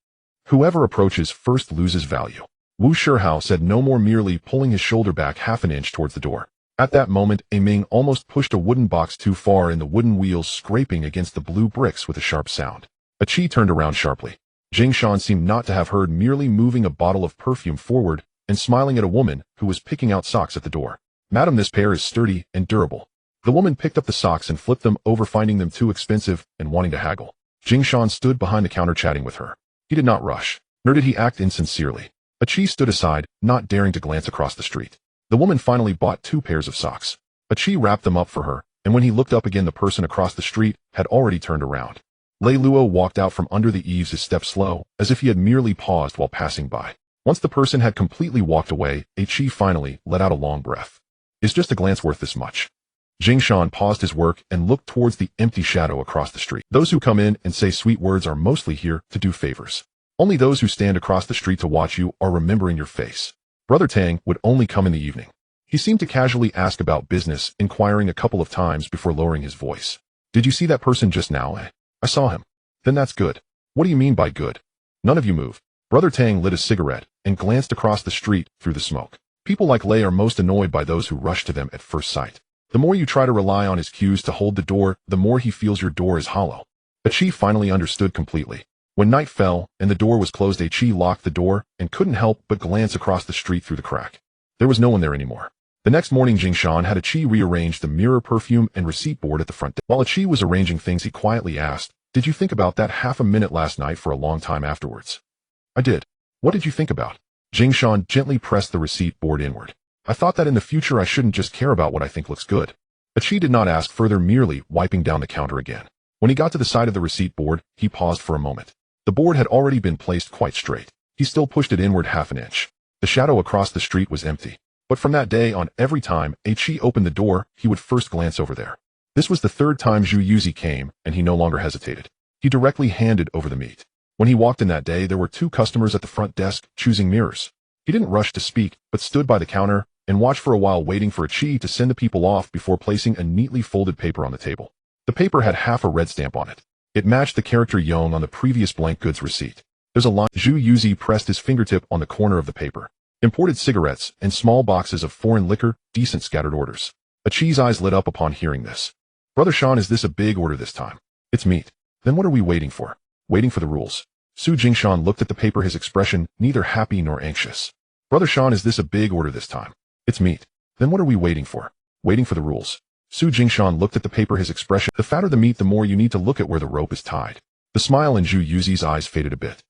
Whoever approaches first loses value. Wu Shihao said no more, merely pulling his shoulder back half an inch towards the door. At that moment, a Ming almost pushed a wooden box too far, and the wooden wheels scraping against the blue bricks with a sharp sound. Achi turned around sharply. Jingshan seemed not to have heard, merely moving a bottle of perfume forward and smiling at a woman who was picking out socks at the door. Madam, this pair is sturdy and durable. The woman picked up the socks and flipped them over, finding them too expensive and wanting to haggle. Jingshan stood behind the counter chatting with her. He did not rush, nor did he act insincerely. Achi stood aside, not daring to glance across the street. The woman finally bought 2 pairs of socks. Achi wrapped them up for her, and when he looked up again, the person across the street had already turned around. Lei Luo walked out from under the eaves, his step slow, as if he had merely paused while passing by. Once the person had completely walked away, Achi finally let out a long breath. Is just a glance worth this much? Jingshan paused his work and looked towards the empty shadow across the street. Those who come in and say sweet words are mostly here to do favors. Only those who stand across the street to watch you are remembering your face. Brother Tang would only come in the evening. He seemed to casually ask about business, inquiring a couple of times before lowering his voice. Did you see that person just now? I saw him. Then that's good. What do you mean by good? None of you moved. Brother Tang lit a cigarette and glanced across the street through the smoke. People like Lei are most annoyed by those who rush to them at first sight. The more you try to rely on his cues to hold the door, the more he feels your door is hollow. Achi finally understood completely. When night fell and the door was closed, Achi locked the door and couldn't help but glance across the street through the crack. There was no one there anymore. The next morning, Jingshan had Achi rearrange the mirror, perfume, and receipt board at the front desk. While Achi was arranging things, he quietly asked, "Did you think about that half a minute last night for a long time afterwards?" I did. What did you think about? Jingshan gently pressed the receipt board inward. I thought that in the future I shouldn't just care about what I think looks good. Achi did not ask further, merely wiping down the counter again. When he got to the side of the receipt board, he paused for a moment. The board had already been placed quite straight. He still pushed it inward half an inch. The shadow across the street was empty. But from that day on, every time Chi opened the door, he would first glance over there. This was the third time Zhu Yuzi came, and he no longer hesitated. He directly handed over the meat. When he walked in that day, there were 2 customers at the front desk, choosing mirrors. He didn't rush to speak, but stood by the counter and watched for a while, waiting for Chi to send the people off before placing a neatly folded paper on the table. The paper had half a red stamp on it. It matched the character Yong on the previous blank goods receipt. There's a line. Zhu Yuzi pressed his fingertip on the corner of the paper. Imported cigarettes and small boxes of foreign liquor, decent scattered orders. Chi's eyes lit up upon hearing this. Brother Sean, is this a big order this time? It's meat. Then what are we waiting for? Waiting for the rules. Su Jingshan looked at the paper, his expression neither happy nor anxious. Brother Sean, is this a big order this time? It's meat. Then what are we waiting for? Waiting for the rules. Su Jingshan looked at the paper, his expression. The fatter the meat, the more you need to look at where the rope is tied. The smile in Zhu Yuzi's eyes faded a bit.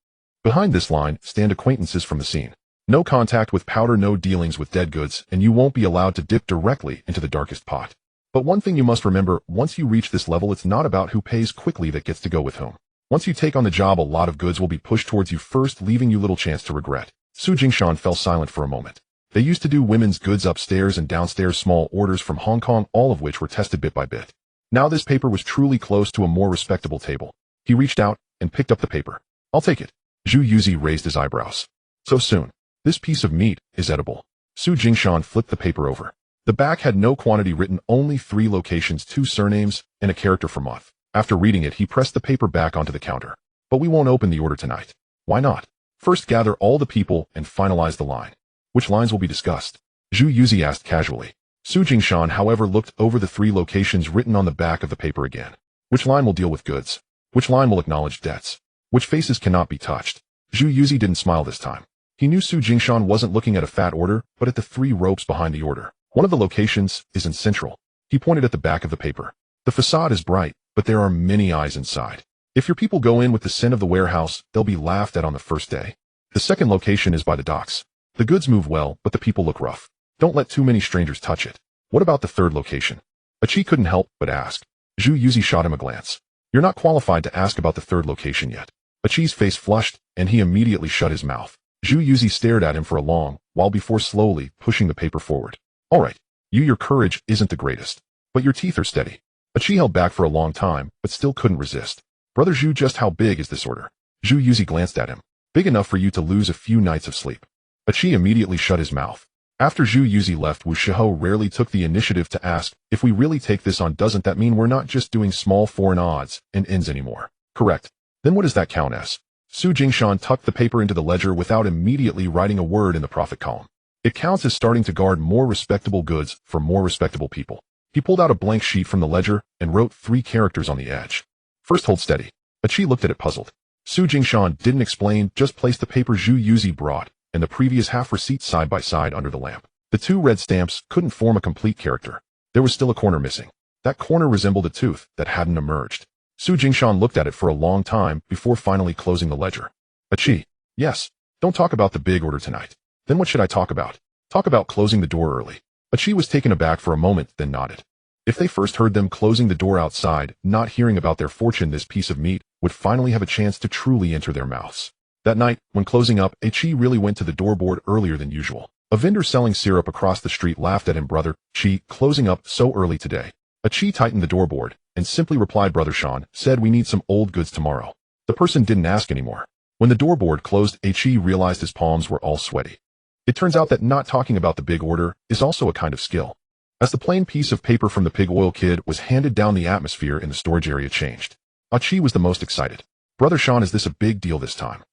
Behind this line stand acquaintances from the scene. No contact with powder, no dealings with dead goods, and you won't be allowed to dip directly into the darkest pot. But one thing you must remember, once you reach this level, it's not about who pays quickly that gets to go with whom. Once you take on the job, a lot of goods will be pushed towards you first, leaving you little chance to regret. Su Jingshan fell silent for a moment. They used to do women's goods upstairs and downstairs, small orders from Hong Kong, all of which were tested bit by bit. Now this paper was truly close to a more respectable table. He reached out and picked up the paper. I'll take it. Zhu Yuzi raised his eyebrows. So soon? This piece of meat is edible. Su Jingshan flipped the paper over. The back had no quantity written, only 3 locations, 2 surnames, and a character for month. After reading it, he pressed the paper back onto the counter. But we won't open the order tonight. Why not? First gather all the people and finalize the line. Which lines will be discussed? Zhu Yuzi asked casually. Su Jingshan, however, looked over the 3 locations written on the back of the paper again. Which line will deal with goods? Which line will acknowledge debts? Which faces cannot be touched? Zhu Yuzi didn't smile this time. He knew Su Jingshan wasn't looking at a fat order, but at the 3 ropes behind the order. One of the locations is in Central. He pointed at the back of the paper. The facade is bright, but there are many eyes inside. If your people go in with the scent of the warehouse, they'll be laughed at on the first day. The second location is by the docks. The goods move well, but the people look rough. Don't let too many strangers touch it. What about the third location? Chi couldn't help but ask. Zhu Yuzi shot him a glance. You're not qualified to ask about the third location yet. Chi's face flushed, and he immediately shut his mouth. Zhu Yuzi stared at him for a long while before slowly pushing the paper forward. All right, your courage isn't the greatest, but your teeth are steady. Chi held back for a long time, but still couldn't resist. Brother Zhu, just how big is this order? Zhu Yuzi glanced at him. Big enough for you to lose a few nights of sleep. Chi immediately shut his mouth. After Zhu Yuzi left, Wu Shiho rarely took the initiative to ask, if we really take this on, doesn't that mean we're not just doing small foreign odds and ends anymore? Correct. Then what does that count as? Su Jingshan tucked the paper into the ledger without immediately writing a word in the profit column. It counts as starting to guard more respectable goods for more respectable people. He pulled out a blank sheet from the ledger and wrote 3 characters on the edge. First, hold steady. Chi looked at it puzzled. Su Jingshan didn't explain, just placed the paper Zhu Yuzi brought and the previous half receipt side by side under the lamp. The 2 red stamps couldn't form a complete character. There was still a corner missing. That corner resembled a tooth that hadn't emerged. Su Jingshan looked at it for a long time before finally closing the ledger. Chi. Yes. Don't talk about the big order tonight. Then what should I talk about? Talk about closing the door early. Chi was taken aback for a moment, then nodded. If they first heard them closing the door outside, not hearing about their fortune, this piece of meat would finally have a chance to truly enter their mouths. That night, when closing up, Chi really went to the doorboard earlier than usual. A vendor selling syrup across the street laughed at him. Brother Chi, closing up so early today. Chi tightened the doorboard and simply replied, Brother Sean said we need some old goods tomorrow. The person didn't ask anymore. When the doorboard closed, Chi realized his palms were all sweaty. It turns out that not talking about the big order is also a kind of skill. As the plain piece of paper from the pig oil kid was handed down, the atmosphere in the storage area changed. Chi was the most excited. Brother Sean, is this a big deal this time?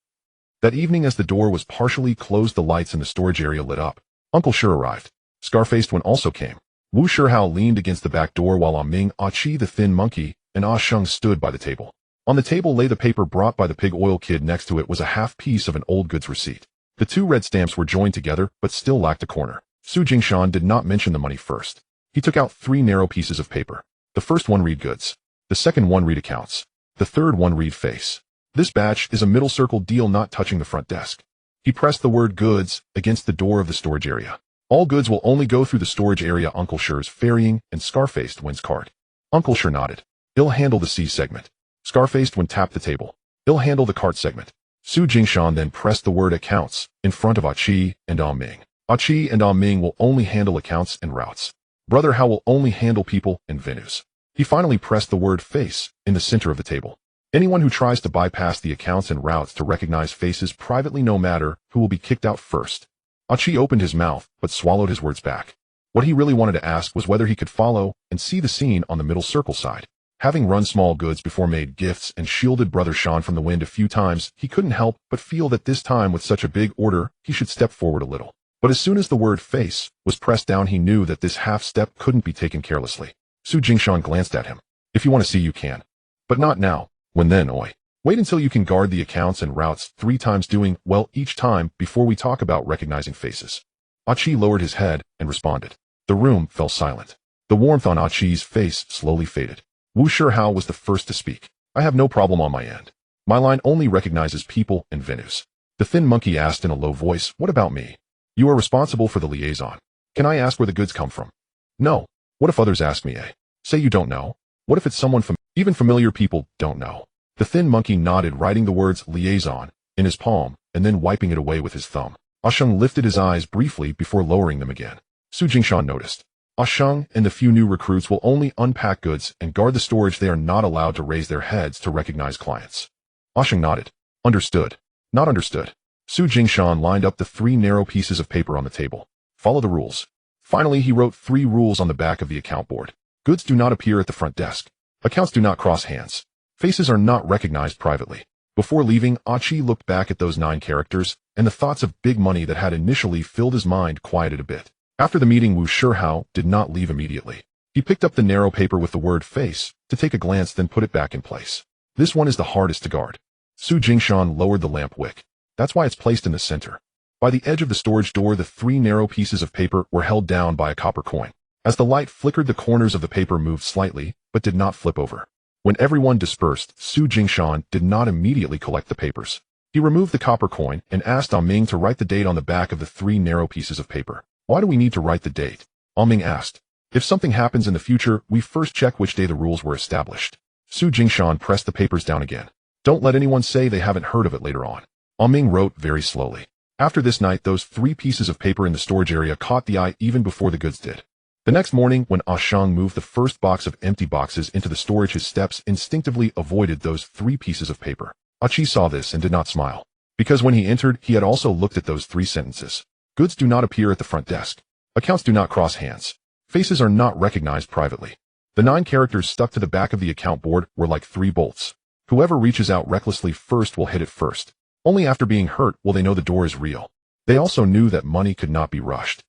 That evening, as the door was partially closed, the lights in the storage area lit up. Uncle Sure arrived. Scar-faced one also came. Wu Shihao leaned against the back door while Ah Ming, Ah Chi the thin monkey, and Ah Sheng stood by the table. On the table lay the paper brought by the pig oil kid. Next to it was a half piece of an old goods receipt. The 2 red stamps were joined together, but still lacked a corner. Su Jingshan did not mention the money first. He took out 3 narrow pieces of paper. The first one read goods. The second one read accounts. The third one read face. This batch is a middle circle deal not touching the front desk. He pressed the word goods against the door of the storage area. All goods will only go through the storage area. Uncle Sure's ferrying and Scar-faced wins card. Uncle Sure nodded. He'll handle the C segment. Scar-faced one tapped the table. He'll handle the cart segment. Su Jingshan then pressed the word accounts in front of Ah Chi and Ah Ming. Achi and Ah Ming will only handle accounts and routes. Brother Hao will only handle people and venues. He finally pressed the word face in the center of the table. Anyone who tries to bypass the accounts and routes to recognize faces privately, no matter who, will be kicked out first. Achi opened his mouth, but swallowed his words back. What he really wanted to ask was whether he could follow and see the scene on the middle circle side. Having run small goods before, made gifts, and shielded Brother Sean from the wind a few times, he couldn't help but feel that this time, with such a big order, he should step forward a little. But as soon as the word face was pressed down, he knew that this half step couldn't be taken carelessly. Su Jingshan glanced at him. If you want to see, you can. But not now. When then, oi. Wait until you can guard the accounts and routes 3 times, doing well each time, before we talk about recognizing faces. Achi lowered his head and responded. The room fell silent. The warmth on Achi's face slowly faded. Wu Shihao was the first to speak. I have no problem on my end. My line only recognizes people and venues. The thin monkey asked in a low voice, what about me? You are responsible for the liaison. Can I ask where the goods come from? No. What if others ask me, eh? Say you don't know? What if it's someone even familiar people don't know? The thin monkey nodded, writing the words liaison in his palm and then wiping it away with his thumb. Asheng lifted his eyes briefly before lowering them again. Su Jingshan noticed. Asheng and the few new recruits will only unpack goods and guard the storage. They are not allowed to raise their heads to recognize clients. Asheng nodded. Understood. Not understood. Su Jingshan lined up the 3 narrow pieces of paper on the table. Follow the rules. Finally, he wrote 3 rules on the back of the account board. Goods do not appear at the front desk. Accounts do not cross hands. Faces are not recognized privately. Before leaving, Achi looked back at those 9 characters, and the thoughts of big money that had initially filled his mind quieted a bit. After the meeting, Wu Shihao did not leave immediately. He picked up the narrow paper with the word face to take a glance, then put it back in place. This one is the hardest to guard. Su Jingshan lowered the lamp wick. That's why it's placed in the center. By the edge of the storage door, the 3 narrow pieces of paper were held down by a copper coin. As the light flickered, the corners of the paper moved slightly, but did not flip over. When everyone dispersed, Su Jingshan did not immediately collect the papers. He removed the copper coin and asked Ah Ming to write the date on the back of the 3 narrow pieces of paper. Why do we need to write the date? Ah Ming asked. If something happens in the future, we first check which day the rules were established. Su Jingshan pressed the papers down again. Don't let anyone say they haven't heard of it later on. Ah Ming wrote very slowly. After this night, those 3 pieces of paper in the storage area caught the eye even before the goods did. The next morning, when Asheng moved the first box of empty boxes into the storage, his steps instinctively avoided those 3 pieces of paper. Achi saw this and did not smile. Because when he entered, he had also looked at those 3 sentences. Goods do not appear at the front desk. Accounts do not cross hands. Faces are not recognized privately. The 9 characters stuck to the back of the account board were like 3 bolts. Whoever reaches out recklessly first will hit it first. Only after being hurt will they know the door is real. They also knew that money could not be rushed.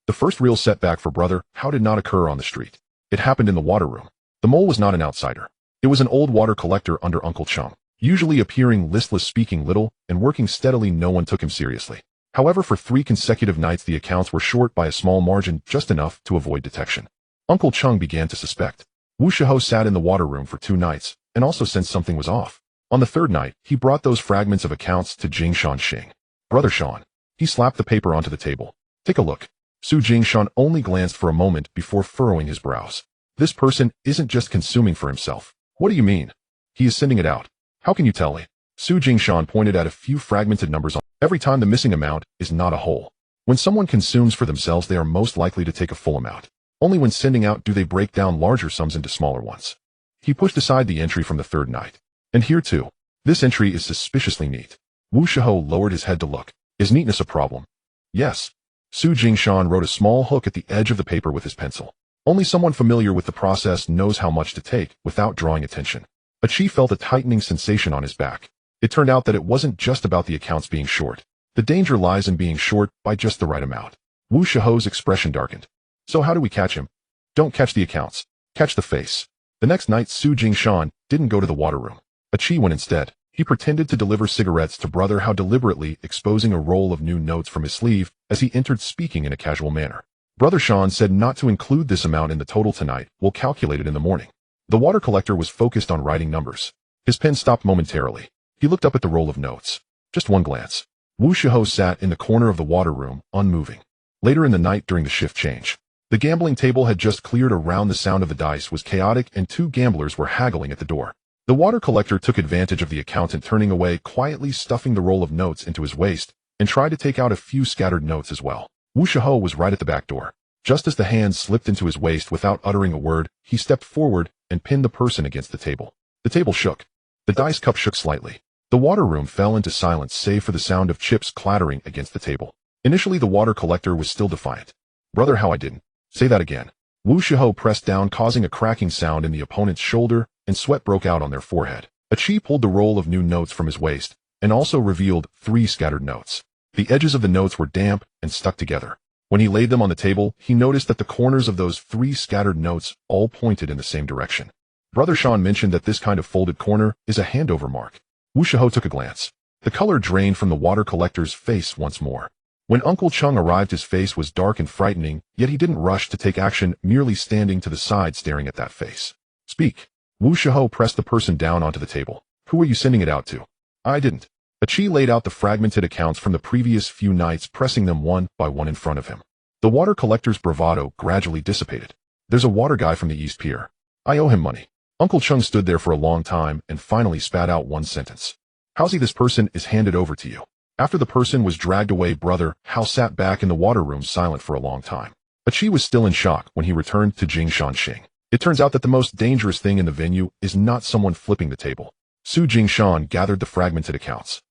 The first real setback for Brother Hao did not occur on the street. It happened in the water room. The mole was not an outsider. It was an old water collector under Uncle Chung. Usually appearing listless, speaking little, and working steadily, no one took him seriously. However, for 3 consecutive nights the accounts were short by a small margin, just enough to avoid detection. Uncle Chung began to suspect. Wu Shihao sat in the water room for 2 nights, and also sensed something was off. On the 3rd night, he brought those fragments of accounts to Jingshan Xing. Brother Sean. He slapped the paper onto the table. Take a look. Su Jingshan only glanced for a moment before furrowing his brows. This person isn't just consuming for himself. What do you mean? He is sending it out. How can you tell? Su Jingshan pointed at a few fragmented numbers on every time the missing amount is not a whole. When someone consumes for themselves, they are most likely to take a full amount. Only when sending out do they break down larger sums into smaller ones. He pushed aside the entry from the 3rd night. And here too. This entry is suspiciously neat. Wu Shihao lowered his head to look. Is neatness a problem? Yes. Su Jingshan wrote a small hook at the edge of the paper with his pencil. Only someone familiar with the process knows how much to take without drawing attention. Achi felt a tightening sensation on his back. It turned out that it wasn't just about the accounts being short. The danger lies in being short by just the right amount. Wu Shihao's expression darkened. So how do we catch him? Don't catch the accounts. Catch the face. The next night, Su Jingshan didn't go to the water room. Achi went instead. He pretended to deliver cigarettes to Brother Hao, deliberately exposing a roll of new notes from his sleeve as he entered, speaking in a casual manner. Brother Sean said not to include this amount in the total tonight. We'll calculate it in the morning. The water collector was focused on writing numbers. His pen stopped momentarily. He looked up at the roll of notes. Just one glance. Wu Shihao sat in the corner of the water room, unmoving. Later in the night, during the shift change, the gambling table had just cleared. Around, the sound of the dice was chaotic and 2 gamblers were haggling at the door. The water collector took advantage of the accountant turning away, quietly stuffing the roll of notes into his waist, and tried to take out a few scattered notes as well. Wu Shiho was right at the back door. Just as the hand slipped into his waist without uttering a word, he stepped forward and pinned the person against the table. The table shook. The dice cup shook slightly. The water room fell into silence save for the sound of chips clattering against the table. Initially the water collector was still defiant. Brother, how I didn't. Say that again. Wu Shiho pressed down, causing a cracking sound in the opponent's shoulder, and sweat broke out on their forehead. Chi pulled the roll of new notes from his waist, and also revealed 3 scattered notes. The edges of the notes were damp and stuck together. When he laid them on the table, he noticed that the corners of those 3 scattered notes all pointed in the same direction. Brother Sean mentioned that this kind of folded corner is a handover mark. Wu Shiho took a glance. The color drained from the water collector's face once more. When Uncle Chung arrived, his face was dark and frightening, yet he didn't rush to take action, merely standing to the side staring at that face. Speak. Wu Shiho pressed the person down onto the table. Who are you sending it out to? I didn't. Chi laid out the fragmented accounts from the previous few nights, pressing them one by one in front of him. The water collector's bravado gradually dissipated. There's a water guy from the East Pier. I owe him money. Uncle Chung stood there for a long time and finally spat out one sentence. How's he? This person is handed over to you. After the person was dragged away, Brother Hao sat back in the water room silent for a long time. Chi was still in shock when he returned to Jing Shanxing. It turns out that the most dangerous thing in the venue is not someone flipping the table. Su Jingshan gathered the fragmented accounts.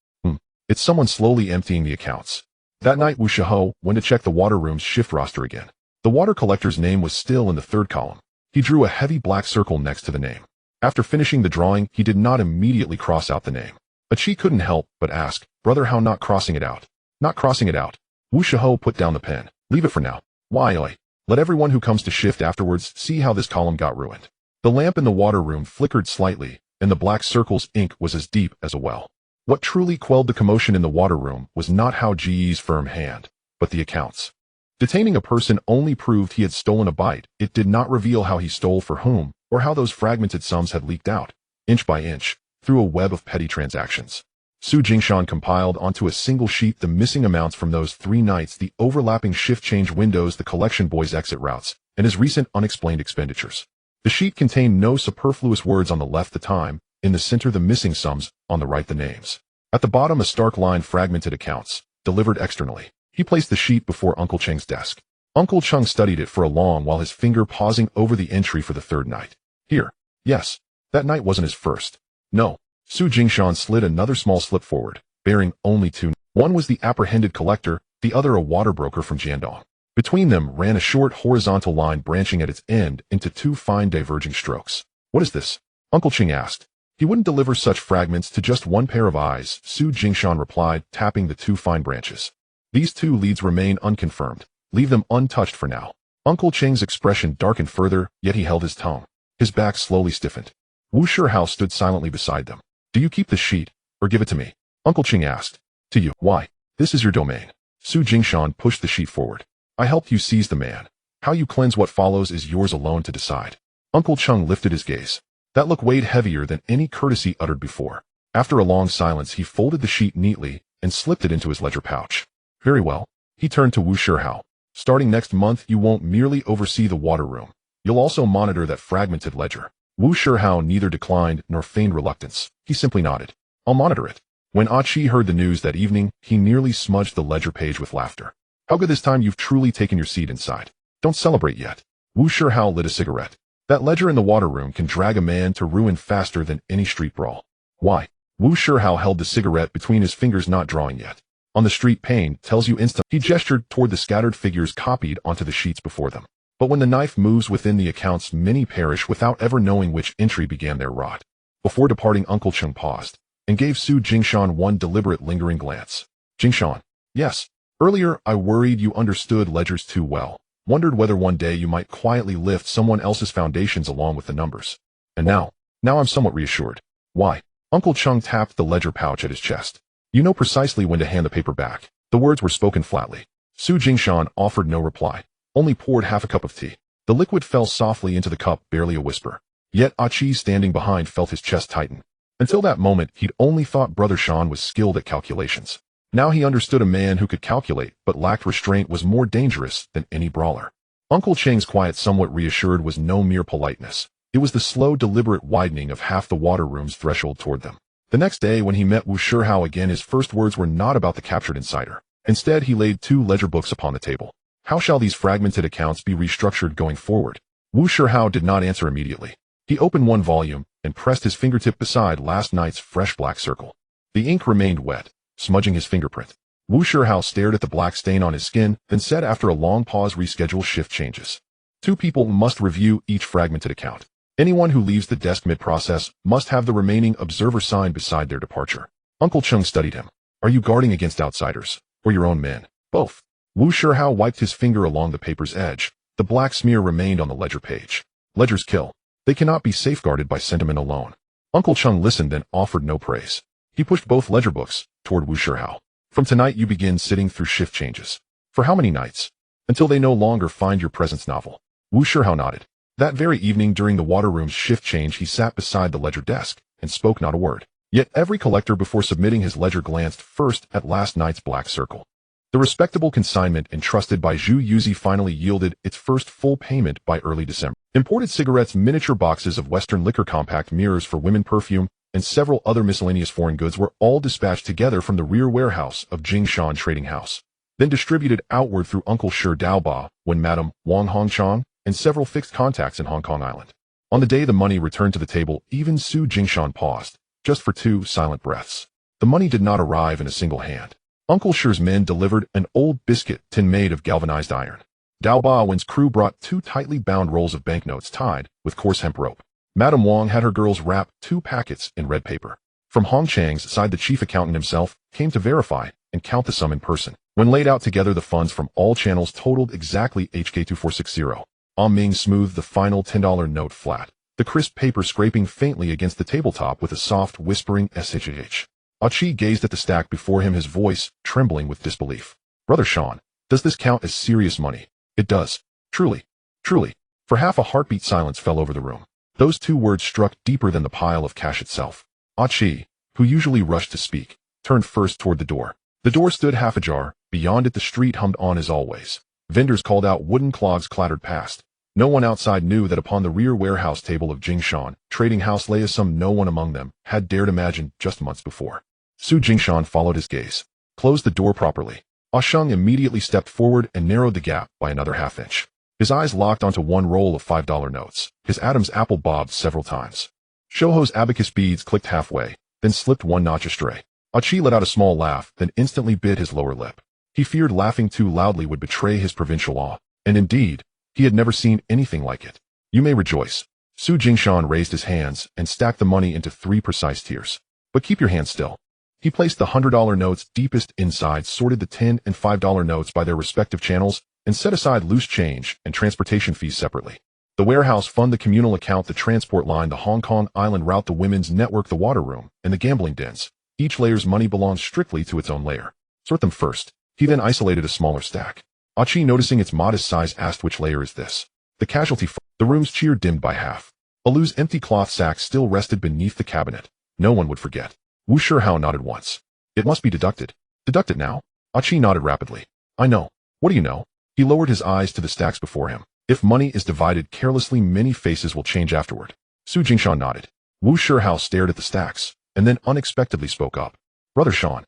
It's someone slowly emptying the accounts. That night Wu Shiho went to check the water room's shift roster again. The water collector's name was still in the 3rd column. He drew a heavy black circle next to the name. After finishing the drawing, he did not immediately cross out the name. Chi couldn't help but ask, Brother, how not crossing it out? Not crossing it out. Wu Shiho put down the pen. Leave it for now. Why, oi? Let everyone who comes to shift afterwards see how this column got ruined. The lamp in the water room flickered slightly, and the black circle's ink was as deep as a well. What truly quelled the commotion in the water room was not how Ji's firm hand, but the accounts. Detaining a person only proved he had stolen a bite. It did not reveal how he stole, for whom, or how those fragmented sums had leaked out, inch by inch, through a web of petty transactions. Su Jingshan compiled onto a single sheet the missing amounts from those 3 nights, the overlapping shift change windows, the collection boy's exit routes, and his recent unexplained expenditures. The sheet contained no superfluous words. On the left the time, in the center the missing sums, on the right the names. At the bottom a stark line, fragmented accounts, delivered externally. He placed the sheet before Uncle Cheng's desk. Uncle Chung studied it for a long while, his finger pausing over the entry for the 3rd night. Here. Yes. That night wasn't his first. No. Su Jingshan slid another small slip forward, bearing only 2. One was the apprehended collector, the other a water broker from Jiandong. Between them ran a short horizontal line branching at its end into 2 fine diverging strokes. What is this? Uncle Ching asked. He wouldn't deliver such fragments to just one pair of eyes, Su Jingshan replied, tapping the 2 fine branches. These 2 leads remain unconfirmed. Leave them untouched for now. Uncle Cheng's expression darkened further, yet he held his tongue. His back slowly stiffened. Wu Shiho stood silently beside them. Do you keep the sheet, or give it to me? Uncle Ching asked. To you. Why? This is your domain. Su Jingshan pushed the sheet forward. I helped you seize the man. How you cleanse what follows is yours alone to decide. Uncle Chung lifted his gaze. That look weighed heavier than any courtesy uttered before. After a long silence, he folded the sheet neatly and slipped it into his ledger pouch. Very well. He turned to Wu Shiho. Starting next month, you won't merely oversee the water room. You'll also monitor that fragmented ledger. Wu Shiho neither declined nor feigned reluctance. He simply nodded. I'll monitor it. When Chi heard the news that evening, he nearly smudged the ledger page with laughter. How good this time you've truly taken your seat inside. Don't celebrate yet. Wu Shiho lit a cigarette. That ledger in the water room can drag a man to ruin faster than any street brawl. Why? Wu Shiho held the cigarette between his fingers, not drawing yet. On the street, pain tells you instantly. He gestured toward the scattered figures copied onto the sheets before them. But when the knife moves within the accounts, many perish without ever knowing which entry began their rot. Before departing, Uncle Chung paused and gave Su Jingshan one deliberate lingering glance. Jingshan. Yes. Earlier, I worried you understood ledgers too well. Wondered whether one day you might quietly lift someone else's foundations along with the numbers. And now I'm somewhat reassured. Why? Uncle Chung tapped the ledger pouch at his chest. You know precisely when to hand the paper back. The words were spoken flatly. Su Jingshan offered no reply, only poured half a cup of tea. The liquid fell softly into the cup, barely a whisper. Yet Chi, standing behind, felt his chest tighten. Until that moment, he'd only thought Brother Sean was skilled at calculations. Now he understood a man who could calculate but lacked restraint was more dangerous than any brawler. Uncle Cheng's quiet, somewhat reassured, was no mere politeness. It was the slow, deliberate widening of half the water room's threshold toward them. The next day, when he met Wu Shiho again, his first words were not about the captured insider. Instead, he laid 2 ledger books upon the table. How shall these fragmented accounts be restructured going forward? Wu Shihao did not answer immediately. He opened one volume and pressed his fingertip beside last night's fresh black circle. The ink remained wet, smudging his fingerprint. Wu Shihao stared at the black stain on his skin, then said after a long pause, reschedule shift changes. 2 people must review each fragmented account. Anyone who leaves the desk mid-process must have the remaining observer sign beside their departure. Uncle Chung studied him. Are you guarding against outsiders, or your own men? Both. Wu Shihao wiped his finger along the paper's edge. The black smear remained on the ledger page. Ledgers kill. They cannot be safeguarded by sentiment alone. Uncle Chung listened and offered no praise. He pushed both ledger books toward Wu Shihao. From tonight you begin sitting through shift changes. For how many nights? Until they no longer find your presence novel. Wu Shihao nodded. That very evening during the water room's shift change he sat beside the ledger desk and spoke not a word. Yet every collector before submitting his ledger glanced first at last night's black circle. The respectable consignment entrusted by Zhu Yuzi finally yielded its first full payment by early December. Imported cigarettes, miniature boxes of Western liquor, compact mirrors for women, perfume, and several other miscellaneous foreign goods were all dispatched together from the rear warehouse of Jingshan Trading House, then distributed outward through Uncle Shi Daobao, when Madame Wang Hongchang, and several fixed contacts in Hong Kong Island. On the day the money returned to the table, even Su Jingshan paused, just for 2 silent breaths. The money did not arrive in a single hand. Uncle Shi's men delivered an old biscuit tin made of galvanized iron. Daobao's crew brought 2 tightly bound rolls of banknotes tied with coarse hemp rope. Madame Wang had her girls wrap 2 packets in red paper. From Hong Chang's side, the chief accountant himself came to verify and count the sum in person. When laid out together, the funds from all channels totaled exactly HK2460. Ming smoothed the final $10 note flat, the crisp paper scraping faintly against the tabletop with a soft, whispering SHH. Chi gazed at the stack before him, his voice trembling with disbelief. Brother Sean, does this count as serious money? It does. Truly. Truly. For half a heartbeat, silence fell over the room. Those 2 words struck deeper than the pile of cash itself. Chi, who usually rushed to speak, turned first toward the door. The door stood half ajar. Beyond it the street hummed on as always. Vendors called out, wooden clogs clattered past. No one outside knew that upon the rear warehouse table of Jingshan Trading House lay a sum no one among them had dared imagine just months before. Su Jingshan followed his gaze. Closed the door properly. Sheng immediately stepped forward and narrowed the gap by another half-inch. His eyes locked onto one roll of $5 notes. His Adam's apple bobbed several times. Shoho's abacus beads clicked halfway, then slipped 1 notch astray. Chi let out a small laugh, then instantly bit his lower lip. He feared laughing too loudly would betray his provincial awe, and indeed, he had never seen anything like it. You may rejoice. Su Jingshan raised his hands and stacked the money into 3 precise tiers. But keep your hands still. He placed the $100 notes deepest inside, sorted the $10 and $5 notes by their respective channels, and set aside loose change and transportation fees separately. The warehouse fund, the communal account, the transport line, the Hong Kong Island route, the women's network, the water room, and the gambling dens. Each layer's money belongs strictly to its own layer. Sort them first. He then isolated a smaller stack. Chi, noticing its modest size, asked, which layer is this? The casualty fund. The room's cheer dimmed by half. A loose empty cloth sack still rested beneath the cabinet. No one would forget. Wu Shihao nodded once. It must be deducted. Deduct it now? Chi nodded rapidly. I know. What do you know? He lowered his eyes to the stacks before him. If money is divided carelessly, many faces will change afterward. Su Jingshan nodded. Wu Shihao stared at the stacks, and then unexpectedly spoke up. Brother Sean.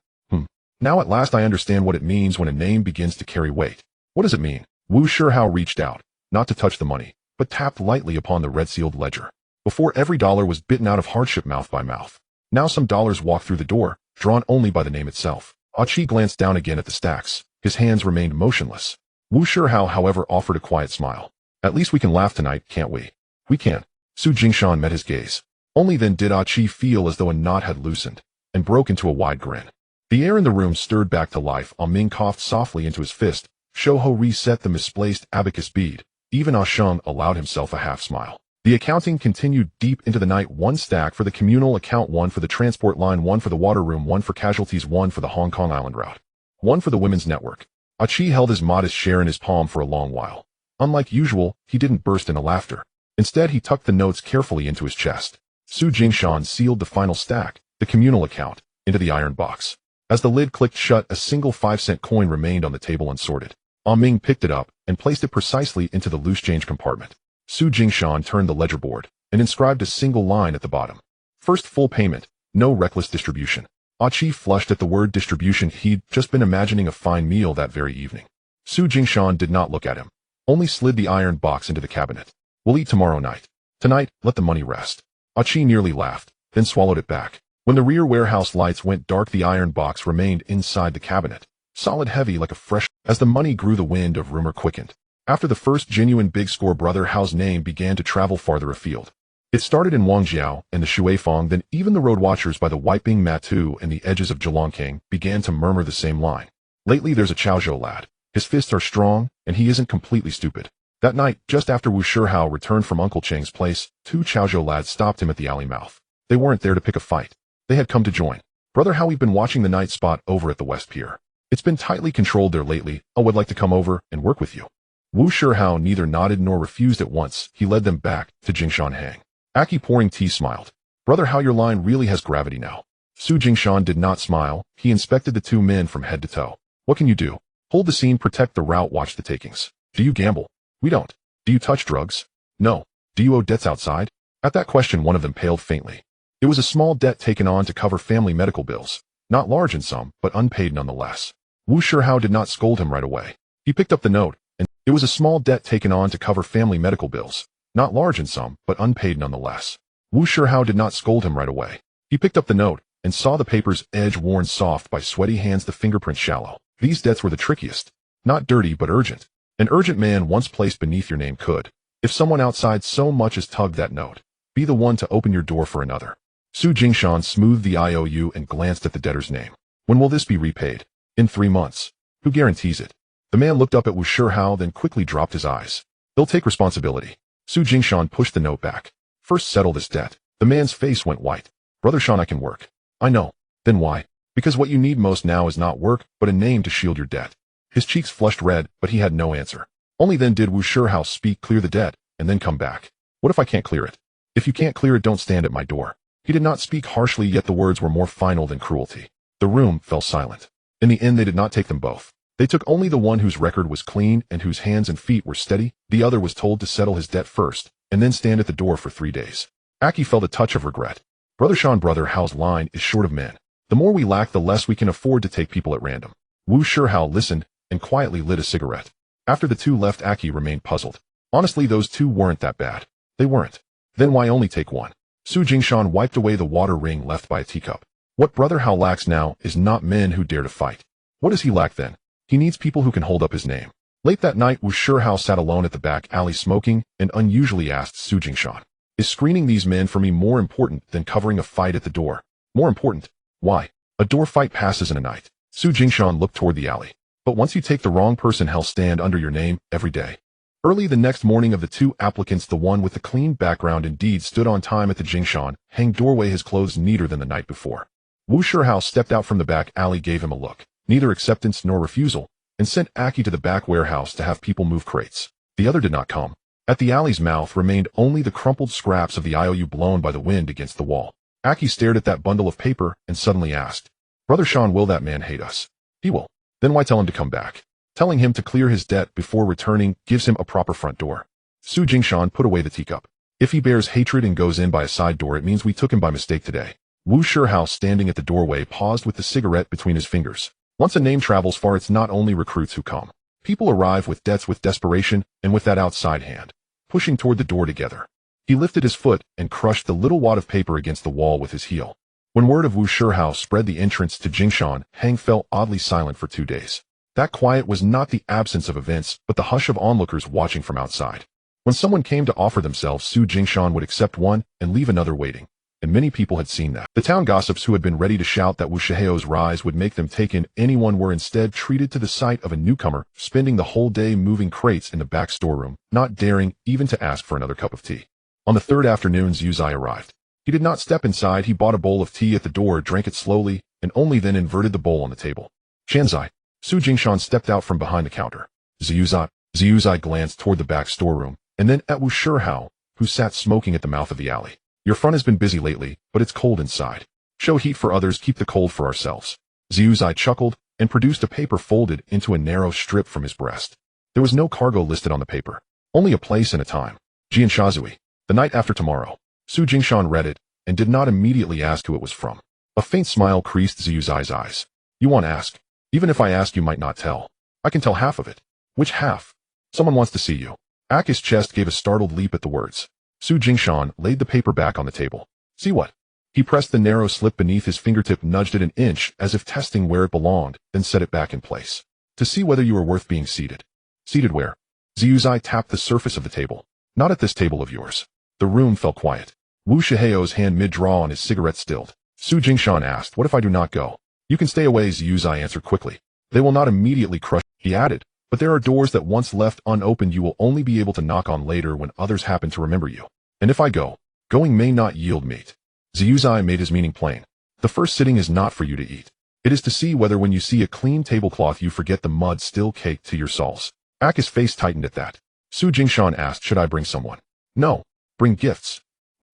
Now at last I understand what it means when a name begins to carry weight. What does it mean? Wu Shihao reached out, not to touch the money, but tapped lightly upon the red-sealed ledger. Before, every dollar was bitten out of hardship mouth by mouth. Now some dollars walked through the door, drawn only by the name itself. Chi glanced down again at the stacks. His hands remained motionless. Wu Shihao, however, offered a quiet smile. At least we can laugh tonight, can't we? We can. Su Jingshan met his gaze. Only then did Chi feel as though a knot had loosened, and broke into a wide grin. The air in the room stirred back to life. Ming coughed softly into his fist. Shoho reset the misplaced abacus bead. Even Sheng allowed himself a half-smile. The accounting continued deep into the night. 1 stack for the communal account, 1 for the transport line, 1 for the water room, 1 for casualties, 1 for the Hong Kong Island route, 1 for the women's network. Chi held his modest share in his palm for a long while. Unlike usual, he didn't burst into laughter. Instead, he tucked the notes carefully into his chest. Su Jingshan sealed the final stack, the communal account, into the iron box. As the lid clicked shut, a single 5-cent coin remained on the table unsorted. Ming picked it up and placed it precisely into the loose change compartment. Su Jingshan turned the ledger board and inscribed a single line at the bottom. First full payment, no reckless distribution. Chi flushed at the word distribution. He'd just been imagining a fine meal that very evening. Su Jingshan did not look at him, only slid the iron box into the cabinet. We'll eat tomorrow night. Tonight, let the money rest. Chi nearly laughed, then swallowed it back. When the rear warehouse lights went dark, the iron box remained inside the cabinet, solid, heavy like a fresh. As the money grew, the wind of rumor quickened. After the first genuine big score, Brother Hao's name began to travel farther afield. It started in Wangjiao and the Shuifang, then even the road watchers by the Weiping Matu and the edges of Zhejiang began to murmur the same line. Lately there's a Chaozhou lad. His fists are strong, and he isn't completely stupid. That night, just after Wu Shihao returned from Uncle Cheng's place, two Chaozhou lads stopped him at the alley mouth. They weren't there to pick a fight. They had come to join. Brother Hao, we've been watching the night spot over at the West Pier. It's been tightly controlled there lately. I would like to come over and work with you. Wu Shihao neither nodded nor refused at once. He led them back to Jingshan Hang. Aki, pouring tea, smiled. Brother Hao, your line really has gravity now. Su Jingshan did not smile. He inspected the two men from head to toe. What can you do? Hold the scene, protect the route, watch the takings. Do you gamble? We don't. Do you touch drugs? No. Do you owe debts outside? At that question, one of them paled faintly. It was a small debt taken on to cover family medical bills. Not large in sum, but unpaid nonetheless. Wu Shihao did not scold him right away. He picked up the note, and it was a small debt taken on to cover family medical bills. Not large in sum, but unpaid nonetheless. Wu Shihao did not scold him right away. He picked up the note, and saw the paper's edge worn soft by sweaty hands, the fingerprint shallow. These debts were the trickiest. Not dirty, but urgent. An urgent man once placed beneath your name could, if someone outside so much as tugged that note, be the one to open your door for another. Su Jingshan smoothed the IOU and glanced at the debtor's name. When will this be repaid? In 3 months. Who guarantees it? The man looked up at Wu Shihao, then quickly dropped his eyes. They'll take responsibility. Su Jingshan pushed the note back. First settle this debt. The man's face went white. Brother Shan, I can work. I know. Then why? Because what you need most now is not work, but a name to shield your debt. His cheeks flushed red, but he had no answer. Only then did Wu Shihao speak. Clear the debt, and then come back. What if I can't clear it? If you can't clear it, don't stand at my door. He did not speak harshly, yet the words were more final than cruelty. The room fell silent. In the end, they did not take them both. They took only the one whose record was clean and whose hands and feet were steady. The other was told to settle his debt first, and then stand at the door for 3 days. Aki felt a touch of regret. Brother Shan, Brother Hao's line is short of men. The more we lack, the less we can afford to take people at random. Wu Shihao listened and quietly lit a cigarette. After the two left, Aki remained puzzled. Honestly, those two weren't that bad. They weren't. Then why only take one? Su Jingshan wiped away the water ring left by a teacup. What Brother Hao lacks now is not men who dare to fight. What does he lack then? He needs people who can hold up his name. Late that night, Wu Shihao sat alone at the back alley smoking and unusually asked Su Jingshan, is screening these men for me more important than covering a fight at the door? More important? Why? A door fight passes in a night. Su Jingshan looked toward the alley. But once you take the wrong person, hell stand under your name every day. Early the next morning, of the two applicants, the one with the clean background indeed stood on time at the Jingshan Hang doorway, his clothes neater than the night before. Wu Shihao stepped out from the back alley, gave him a look, neither acceptance nor refusal, and sent Aki to the back warehouse to have people move crates. The other did not come. At the alley's mouth remained only the crumpled scraps of the IOU blown by the wind against the wall. Aki stared at that bundle of paper and suddenly asked, Brother Shan, will that man hate us? He will. Then why tell him to come back? Telling him to clear his debt before returning gives him a proper front door. Su Jingshan put away the teacup. If he bears hatred and goes in by a side door, it means we took him by mistake today. Wu Shihao, standing at the doorway, paused with the cigarette between his fingers. Once a name travels far, it's not only recruits who come. People arrive with debts, with desperation, and with that outside hand, pushing toward the door together. He lifted his foot and crushed the little wad of paper against the wall with his heel. When word of Wu Shihao spread, the entrance to Jingshan Hang fell oddly silent for 2 days. That quiet was not the absence of events, but the hush of onlookers watching from outside. When someone came to offer themselves, Su Jingshan would accept one and leave another waiting, and many people had seen that. The town gossips who had been ready to shout that Wu Shihao's rise would make them take in anyone were instead treated to the sight of a newcomer spending the whole day moving crates in the back storeroom, not daring even to ask for another cup of tea. On the third afternoon, Zuzai arrived. He did not step inside. He bought a bowl of tea at the door, drank it slowly, and only then inverted the bowl on the table. Shanzai. Su Jingshan stepped out from behind the counter. Zuzai glanced toward the back storeroom, and then at Wu Shihao, who sat smoking at the mouth of the alley. Your front has been busy lately, but it's cold inside. Show heat for others, keep the cold for ourselves. Zuzai chuckled and produced a paper folded into a narrow strip from his breast. There was no cargo listed on the paper, only a place and a time. Jianshazui. The night after tomorrow. Su Jingshan read it, and did not immediately ask who it was from. A A faint smile creased Zhu Zai's eyes. You won't ask. Even if I ask, you might not tell. I can tell half of it. Which half? Someone wants to see you. Aki's chest gave a startled leap at the words. Su Jingshan laid the paper back on the table. See what? He pressed the narrow slip beneath his fingertip, nudged it an inch as if testing where it belonged, then set it back in place. To see whether you are worth being seated. Seated where? Zhu Zai tapped the surface of the table. Not at this table of yours. The room fell quiet. Wu Shiheo's hand mid-draw on his cigarette stilled. Su Jingshan asked, what if I do not go? You can stay away, Zhu Zai answered quickly. They will not immediately crush, he added, but there are doors that once left unopened you will only be able to knock on later when others happen to remember you. And if I go, going may not yield meat. Zhu Zai made his meaning plain. The first sitting is not for you to eat. It is to see whether when you see a clean tablecloth you forget the mud still caked to your soles. Aki's face tightened at that. Su Jingshan asked, should I bring someone? No. Bring gifts.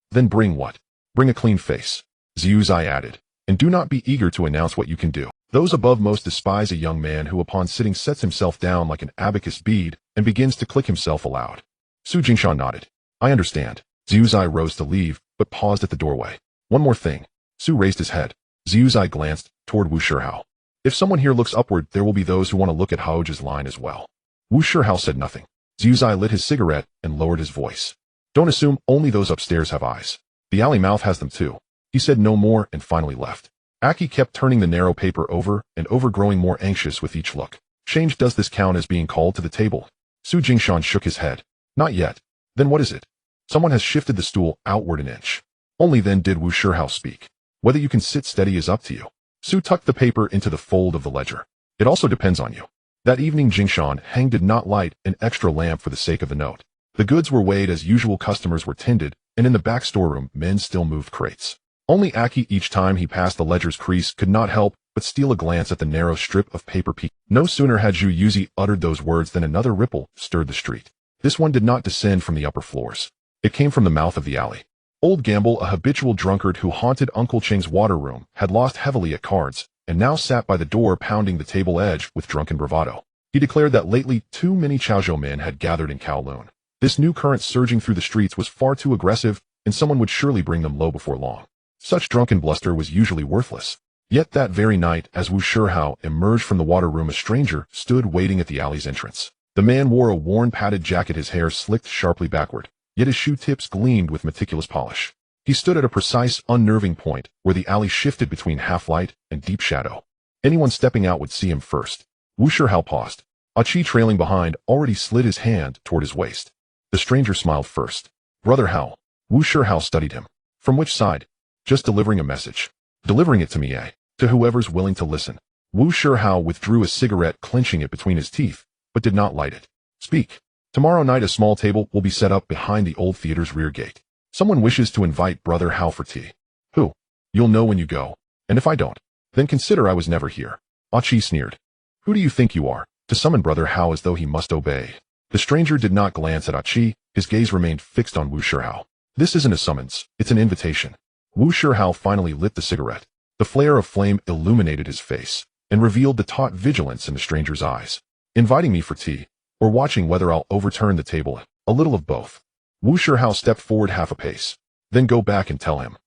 Then bring what? Bring a clean face. Zhu Zai added. And do not be eager to announce what you can do. Those above most despise a young man who upon sitting sets himself down like an abacus bead and begins to click himself aloud. Su Jingshan nodded. I understand. Zhu Zai rose to leave, but paused at the doorway. One more thing. Su raised his head. Zhu Zai glanced toward Wu Shihao. If someone here looks upward, there will be those who want to look at Haoji's line as well. Wu Shihao said nothing. Zhu Zai lit his cigarette and lowered his voice. Don't assume only those upstairs have eyes. The alley mouth has them too. He said no more and finally left. Aki kept turning the narrow paper over and over, growing more anxious with each look. Change, does this count as being called to the table? Su Jingshan shook his head. Not yet. Then what is it? Someone has shifted the stool outward an inch. Only then did Wu Shihao speak. Whether you can sit steady is up to you. Su tucked the paper into the fold of the ledger. It also depends on you. That evening Jingshan Hang did not light an extra lamp for the sake of the note. The goods were weighed as usual, customers were tended, and in the back storeroom men still moved crates. Only Aki, each time he passed the ledger's crease, could not help but steal a glance at the narrow strip of paper. No sooner had Zhu Yuzi uttered those words than another ripple stirred the street. This one did not descend from the upper floors. It came from the mouth of the alley. Old Gamble, a habitual drunkard who haunted Uncle Cheng's water room, had lost heavily at cards, and now sat by the door pounding the table edge with drunken bravado. He declared that lately too many Chaozhou men had gathered in Kowloon. This new current surging through the streets was far too aggressive, and someone would surely bring them low before long. Such drunken bluster was usually worthless. Yet that very night, as Wu Shihao emerged from the water room, a stranger stood waiting at the alley's entrance. The man wore a worn padded jacket, his hair slicked sharply backward, yet his shoe tips gleamed with meticulous polish. He stood at a precise, unnerving point where the alley shifted between half-light and deep shadow. Anyone stepping out would see him first. Wu Shihao paused. Achi, trailing behind, already slid his hand toward his waist. The stranger smiled first. Brother Hao. Wu Shihao studied him. From which side? Just delivering a message. Delivering it to me, eh? To whoever's willing to listen. Wu Shihao withdrew a cigarette, clenching it between his teeth, but did not light it. Speak. Tomorrow night a small table will be set up behind the old theater's rear gate. Someone wishes to invite Brother Hao for tea. Who? You'll know when you go. And if I don't, then consider I was never here. Achi sneered. Who do you think you are, to summon Brother Hao as though he must obey? The stranger did not glance at Achi, his gaze remained fixed on Wu Shihao. This isn't a summons, it's an invitation. Wu Shihao finally lit the cigarette. The flare of flame illuminated his face, and revealed the taut vigilance in the stranger's eyes. Inviting me for tea, or watching whether I'll overturn the table, a little of both. Wu Shihao stepped forward half a pace. Then go back and tell him.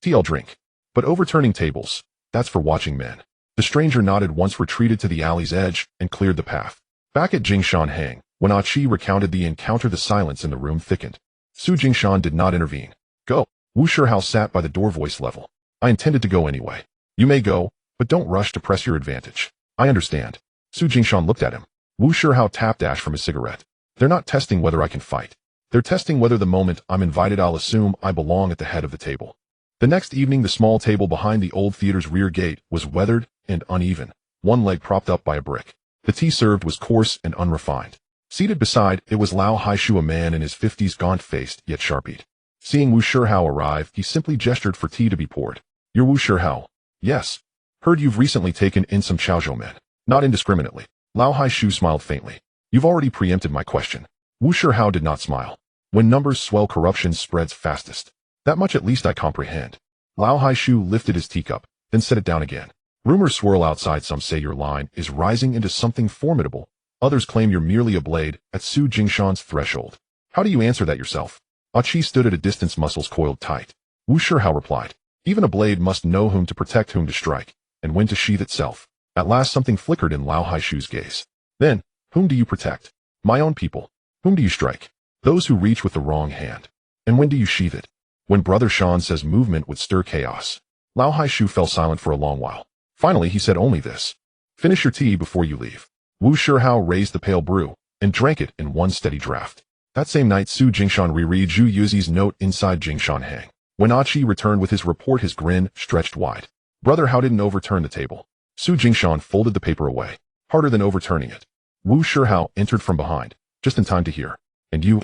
Tea I'll drink. But overturning tables, that's for watching men. The stranger nodded once, retreated to the alley's edge, and cleared the path. Back at Jingshan Hang, when Achi recounted the encounter, the silence in the room thickened. Su Jingshan did not intervene. Go. Wu Shihao sat by the door, voice level. I intended to go anyway. You may go, but don't rush to press your advantage. I understand. Su Jingshan looked at him. Wu Shihao tapped ash from his cigarette. They're not testing whether I can fight. They're testing whether the moment I'm invited I'll assume I belong at the head of the table. The next evening the small table behind the old theater's rear gate was weathered and uneven, one leg propped up by a brick. The tea served was coarse and unrefined. Seated beside it was Lao Haishu, a man in his 50s, gaunt-faced yet sharp-eyed. Seeing Wu Shihao arrive, he simply gestured for tea to be poured. You're Wu Shihao? Yes. Heard you've recently taken in some Chaozhou men. Not indiscriminately. Lao Haishu smiled faintly. You've already preempted my question. Wu Shihao did not smile. When numbers swell, corruption spreads fastest. That much at least I comprehend. Lao Haishu lifted his teacup, then set it down again. Rumors swirl outside. Some say your line is rising into something formidable. Others claim you're merely a blade at Su Jingshan's threshold. How do you answer that yourself? Achi stood at a distance, muscles coiled tight. Wu Shihao replied. Even a blade must know whom to protect, whom to strike, and when to sheath itself. At last something flickered in Lao Haishu's gaze. Then, whom do you protect? My own people. Whom do you strike? Those who reach with the wrong hand. And when do you sheath it? When Brother Shan says movement would stir chaos. Lao Haishu fell silent for a long while. Finally he said only this. Finish your tea before you leave. Wu Shihao raised the pale brew, and drank it in one steady draught. That same night Su Jingshan reread Zhu Yuzi's note inside Jingshan Hang. When Achi returned with his report, his grin stretched wide. Brother Hao didn't overturn the table. Su Jingshan folded the paper away, harder than overturning it. Wu Shihao entered from behind, just in time to hear. And you,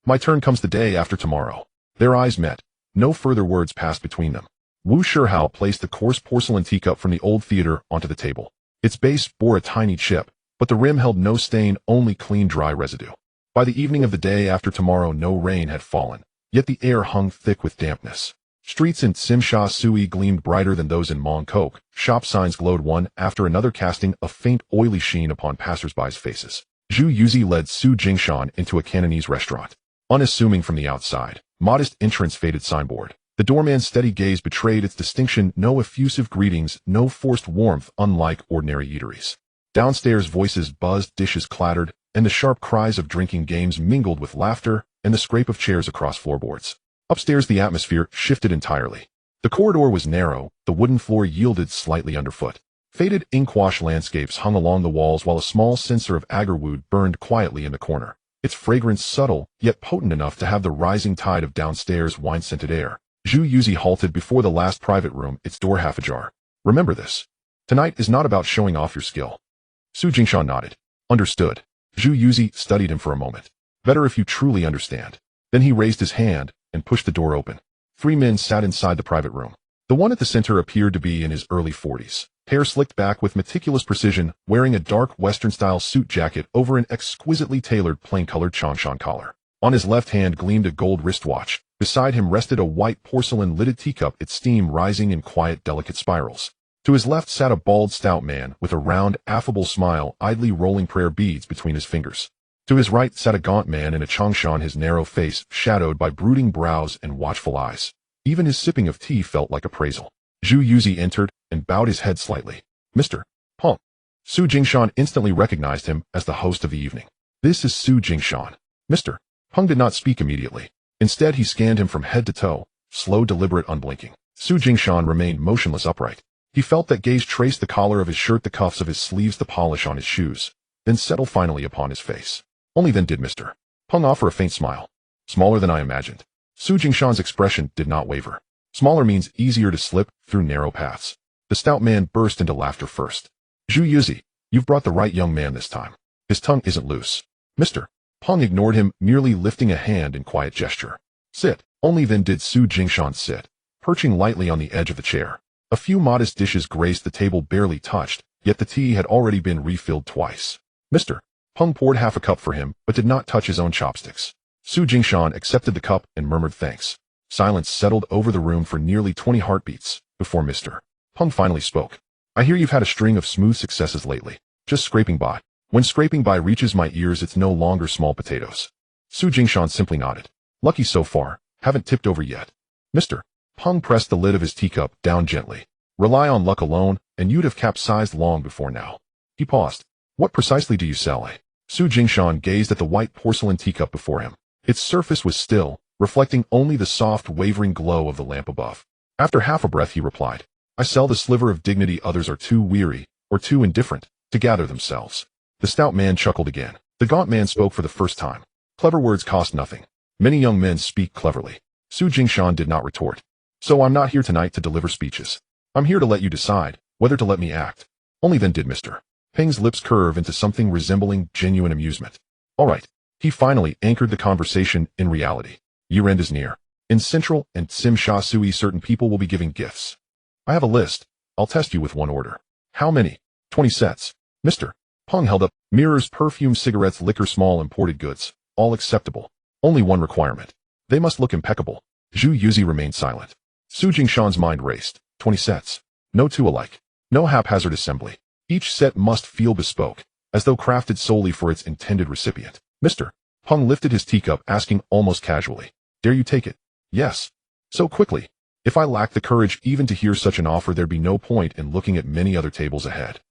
my turn comes the day after tomorrow. Their eyes met. No further words passed between them. Wu Shihao placed the coarse porcelain teacup from the old theater onto the table. Its base bore a tiny chip, but the rim held no stain, only clean dry residue. By the evening of the day after tomorrow no rain had fallen, yet the air hung thick with dampness. Streets in Tsimsha Sui gleamed brighter than those in Mongkok. Shop signs glowed one after another, casting a faint oily sheen upon passers-by's faces. Zhu Yuzi led Su Jingshan into a Cantonese restaurant. Unassuming from the outside, modest entrance faded signboard. The doorman's steady gaze betrayed its distinction, no effusive greetings, no forced warmth unlike ordinary eateries. Downstairs voices buzzed, dishes clattered, and the sharp cries of drinking games mingled with laughter and the scrape of chairs across floorboards. Upstairs the atmosphere shifted entirely. The corridor was narrow, the wooden floor yielded slightly underfoot. Faded inkwash landscapes hung along the walls while a small censer of agarwood burned quietly in the corner, its fragrance subtle yet potent enough to have the rising tide of downstairs wine-scented air. Zhu Yuzi halted before the last private room, its door half ajar. Remember this. Tonight is not about showing off your skill. Su Jingshan nodded. Understood. Zhu Yuzi studied him for a moment. Better if you truly understand. Then he raised his hand and pushed the door open. 3 men sat inside the private room. The one at the center appeared to be in his early 40s. Hair slicked back with meticulous precision, wearing a dark Western-style suit jacket over an exquisitely tailored plain-colored Changshan collar. On his left hand gleamed a gold wristwatch. Beside him rested a white porcelain-lidded teacup, its steam rising in quiet, delicate spirals. To his left sat a bald, stout man with a round, affable smile, idly rolling prayer beads between his fingers. To his right sat a gaunt man in a Changshan, his narrow face shadowed by brooding brows and watchful eyes. Even his sipping of tea felt like appraisal. Zhu Yuzi entered and bowed his head slightly. Mr. Peng. Su Jingshan instantly recognized him as the host of the evening. This is Su Jingshan. Mr. Peng did not speak immediately. Instead he scanned him from head to toe, slow, deliberate, unblinking. Su Jingshan remained motionless, upright. He felt that gaze trace the collar of his shirt, the cuffs of his sleeves, the polish on his shoes, then settle finally upon his face. Only then did Mr. Peng offer a faint smile. Smaller than I imagined. Su Jingshan's expression did not waver. Smaller means easier to slip through narrow paths. The stout man burst into laughter first. Zhu Yuzi, you've brought the right young man this time. His tongue isn't loose. Mr. Peng ignored him, merely lifting a hand in quiet gesture. Sit. Only then did Su Jingshan sit, perching lightly on the edge of the chair. A few modest dishes graced the table, barely touched, yet the tea had already been refilled twice. Mr. Peng poured half a cup for him, but did not touch his own chopsticks. Su Jingshan accepted the cup and murmured thanks. Silence settled over the room for nearly 20 heartbeats before Mr. Peng finally spoke. I hear you've had a string of smooth successes lately. Just scraping by. When scraping by reaches my ears, it's no longer small potatoes. Su Jingshan simply nodded. Lucky so far. Haven't tipped over yet. Mr. Peng pressed the lid of his teacup down gently. Rely on luck alone, and you'd have capsized long before now. He paused. What precisely do you sell, eh? Su Jingshan gazed at the white porcelain teacup before him. Its surface was still, reflecting only the soft, wavering glow of the lamp above. After half a breath he replied, I sell the sliver of dignity others are too weary, or too indifferent, to gather themselves. The stout man chuckled again. The gaunt man spoke for the first time. Clever words cost nothing. Many young men speak cleverly. Su Jingshan did not retort. So I'm not here tonight to deliver speeches. I'm here to let you decide whether to let me act. Only then did Mr. Peng's lips curve into something resembling genuine amusement. All right. He finally anchored the conversation in reality. Year-end is near. In Central and Tsimsha Sui certain people will be giving gifts. I have a list. I'll test you with one order. How many? 20 sets. Mr. Peng held up mirrors, perfume, cigarettes, liquor, small imported goods. All acceptable. Only one requirement. They must look impeccable. Zhu Yuzi remained silent. Su Jingshan's mind raced. 20 sets. No two alike. No haphazard assembly. Each set must feel bespoke, as though crafted solely for its intended recipient. Mr. Peng lifted his teacup, asking almost casually, Dare you take it? Yes. So quickly. If I lacked the courage even to hear such an offer, there'd be no point in looking at many other tables ahead.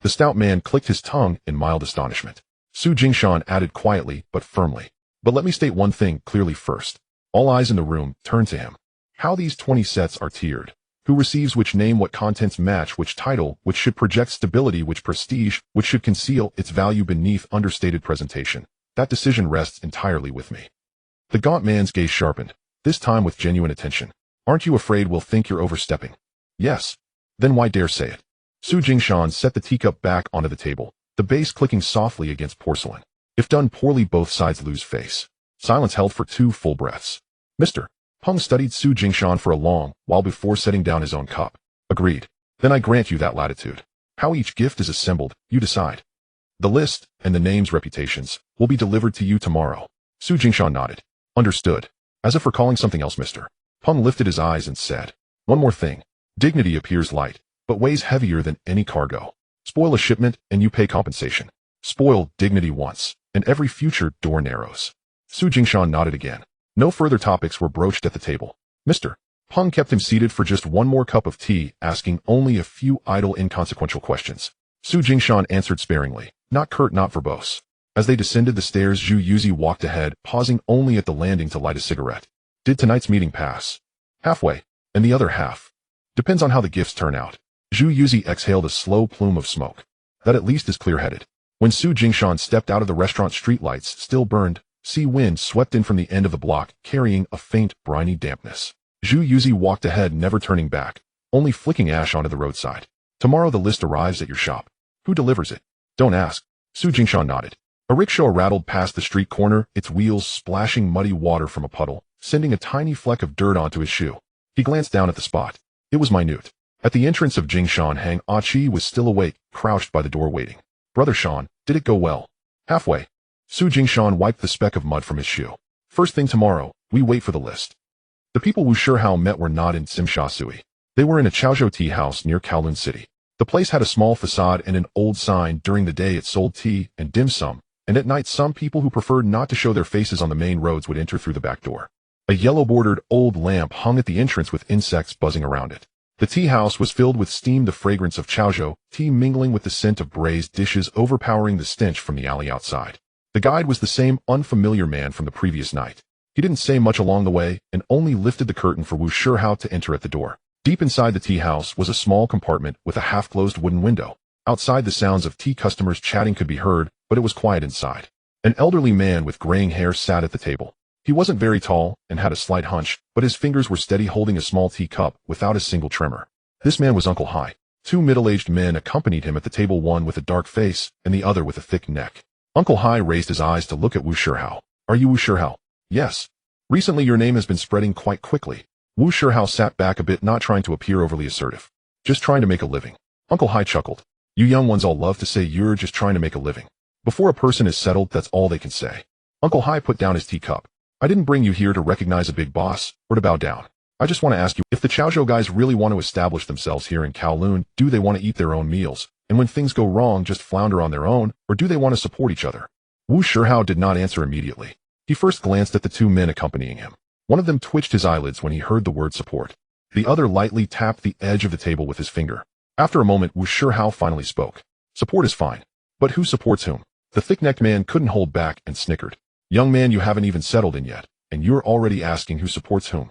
The stout man clicked his tongue in mild astonishment. Su Jingshan added quietly but firmly, "But let me state one thing clearly first." All eyes in the room turned to him. "How these 20 sets are tiered. Who receives which name, what contents match which title, which should project stability, which prestige, which should conceal its value beneath understated presentation. That decision rests entirely with me." The gaunt man's gaze sharpened, this time with genuine attention. "Aren't you afraid we'll think you're overstepping?" "Yes." "Then why dare say it?" Su Jingshan set the teacup back onto the table, the base clicking softly against porcelain. If done poorly, both sides lose face. Silence held for 2 full breaths. "Mr. Peng studied Su Jingshan for a long while before setting down his own cup. "Agreed. Then I grant you that latitude. How each gift is assembled, you decide. The list, and the names' reputations, will be delivered to you tomorrow." Su Jingshan nodded. "Understood." As if recalling something else, Mr. Peng lifted his eyes and said, "One more thing. Dignity appears light, but weighs heavier than any cargo. Spoil a shipment, and you pay compensation. Spoil dignity once, and every future door narrows." Su Jingshan nodded again. No further topics were broached at the table. Mr. Peng kept him seated for just one more cup of tea, asking only a few idle, inconsequential questions. Su Jingshan answered sparingly, not curt, not verbose. As they descended the stairs, Zhu Yuzi walked ahead, pausing only at the landing to light a cigarette. "Did tonight's meeting pass?" "Halfway, and the other half depends on how the gifts turn out." Zhu Yuzi exhaled a slow plume of smoke. "That at least is clear-headed." When Su Jingshan stepped out of the restaurant, streetlights still burned. Sea wind swept in from the end of the block, carrying a faint, briny dampness. Zhu Yuzi walked ahead, never turning back, only flicking ash onto the roadside. "Tomorrow the list arrives at your shop. Who delivers it?" "Don't ask." Su Jingshan nodded. A rickshaw rattled past the street corner, its wheels splashing muddy water from a puddle, sending a tiny fleck of dirt onto his shoe. He glanced down at the spot. It was minute. At the entrance of Jingshan, Hang Achi was still awake, crouched by the door waiting. "Brother Shan, did it go well?" "Halfway." Su Jingshan wiped the speck of mud from his shoe. "First thing tomorrow, we wait for the list." The people Wu Shihao met were not in Simsha Sui. They were in a Chaozhou tea house near Kowloon City. The place had a small facade and an old sign. During the day it sold tea and dim sum, and at night some people who preferred not to show their faces on the main roads would enter through the back door. A yellow-bordered old lamp hung at the entrance with insects buzzing around it. The tea house was filled with steam, the fragrance of Chaozhou tea mingling with the scent of braised dishes, overpowering the stench from the alley outside. The guide was the same unfamiliar man from the previous night. He didn't say much along the way and only lifted the curtain for Wu Shihao to enter at the door. Deep inside the tea house was a small compartment with a half-closed wooden window. Outside, the sounds of tea customers chatting could be heard, but it was quiet inside. An elderly man with graying hair sat at the table. He wasn't very tall and had a slight hunch, but his fingers were steady, holding a small teacup without a single tremor. This man was Uncle Hai. 2 middle-aged men accompanied him at the table, one with a dark face and the other with a thick neck. Uncle Hai raised his eyes to look at Wu Shihao. "Are you Wu Shihao?" "Yes. Recently your name has been spreading quite quickly." Wu Shihao sat back a bit, not trying to appear overly assertive. "Just trying to make a living." Uncle Hai chuckled. "You young ones all love to say you're just trying to make a living. Before a person is settled, that's all they can say." Uncle Hai put down his teacup. "I didn't bring you here to recognize a big boss, or to bow down. I just want to ask you, if the Chaozhou guys really want to establish themselves here in Kowloon, do they want to eat their own meals, and when things go wrong just flounder on their own, or do they want to support each other?" Wu Shihao did not answer immediately. He first glanced at the 2 men accompanying him. One of them twitched his eyelids when he heard the word support. The other lightly tapped the edge of the table with his finger. After a moment, Wu Shihao finally spoke. "Support is fine. But who supports whom?" The thick-necked man couldn't hold back and snickered. "Young man, you haven't even settled in yet, and you're already asking who supports whom."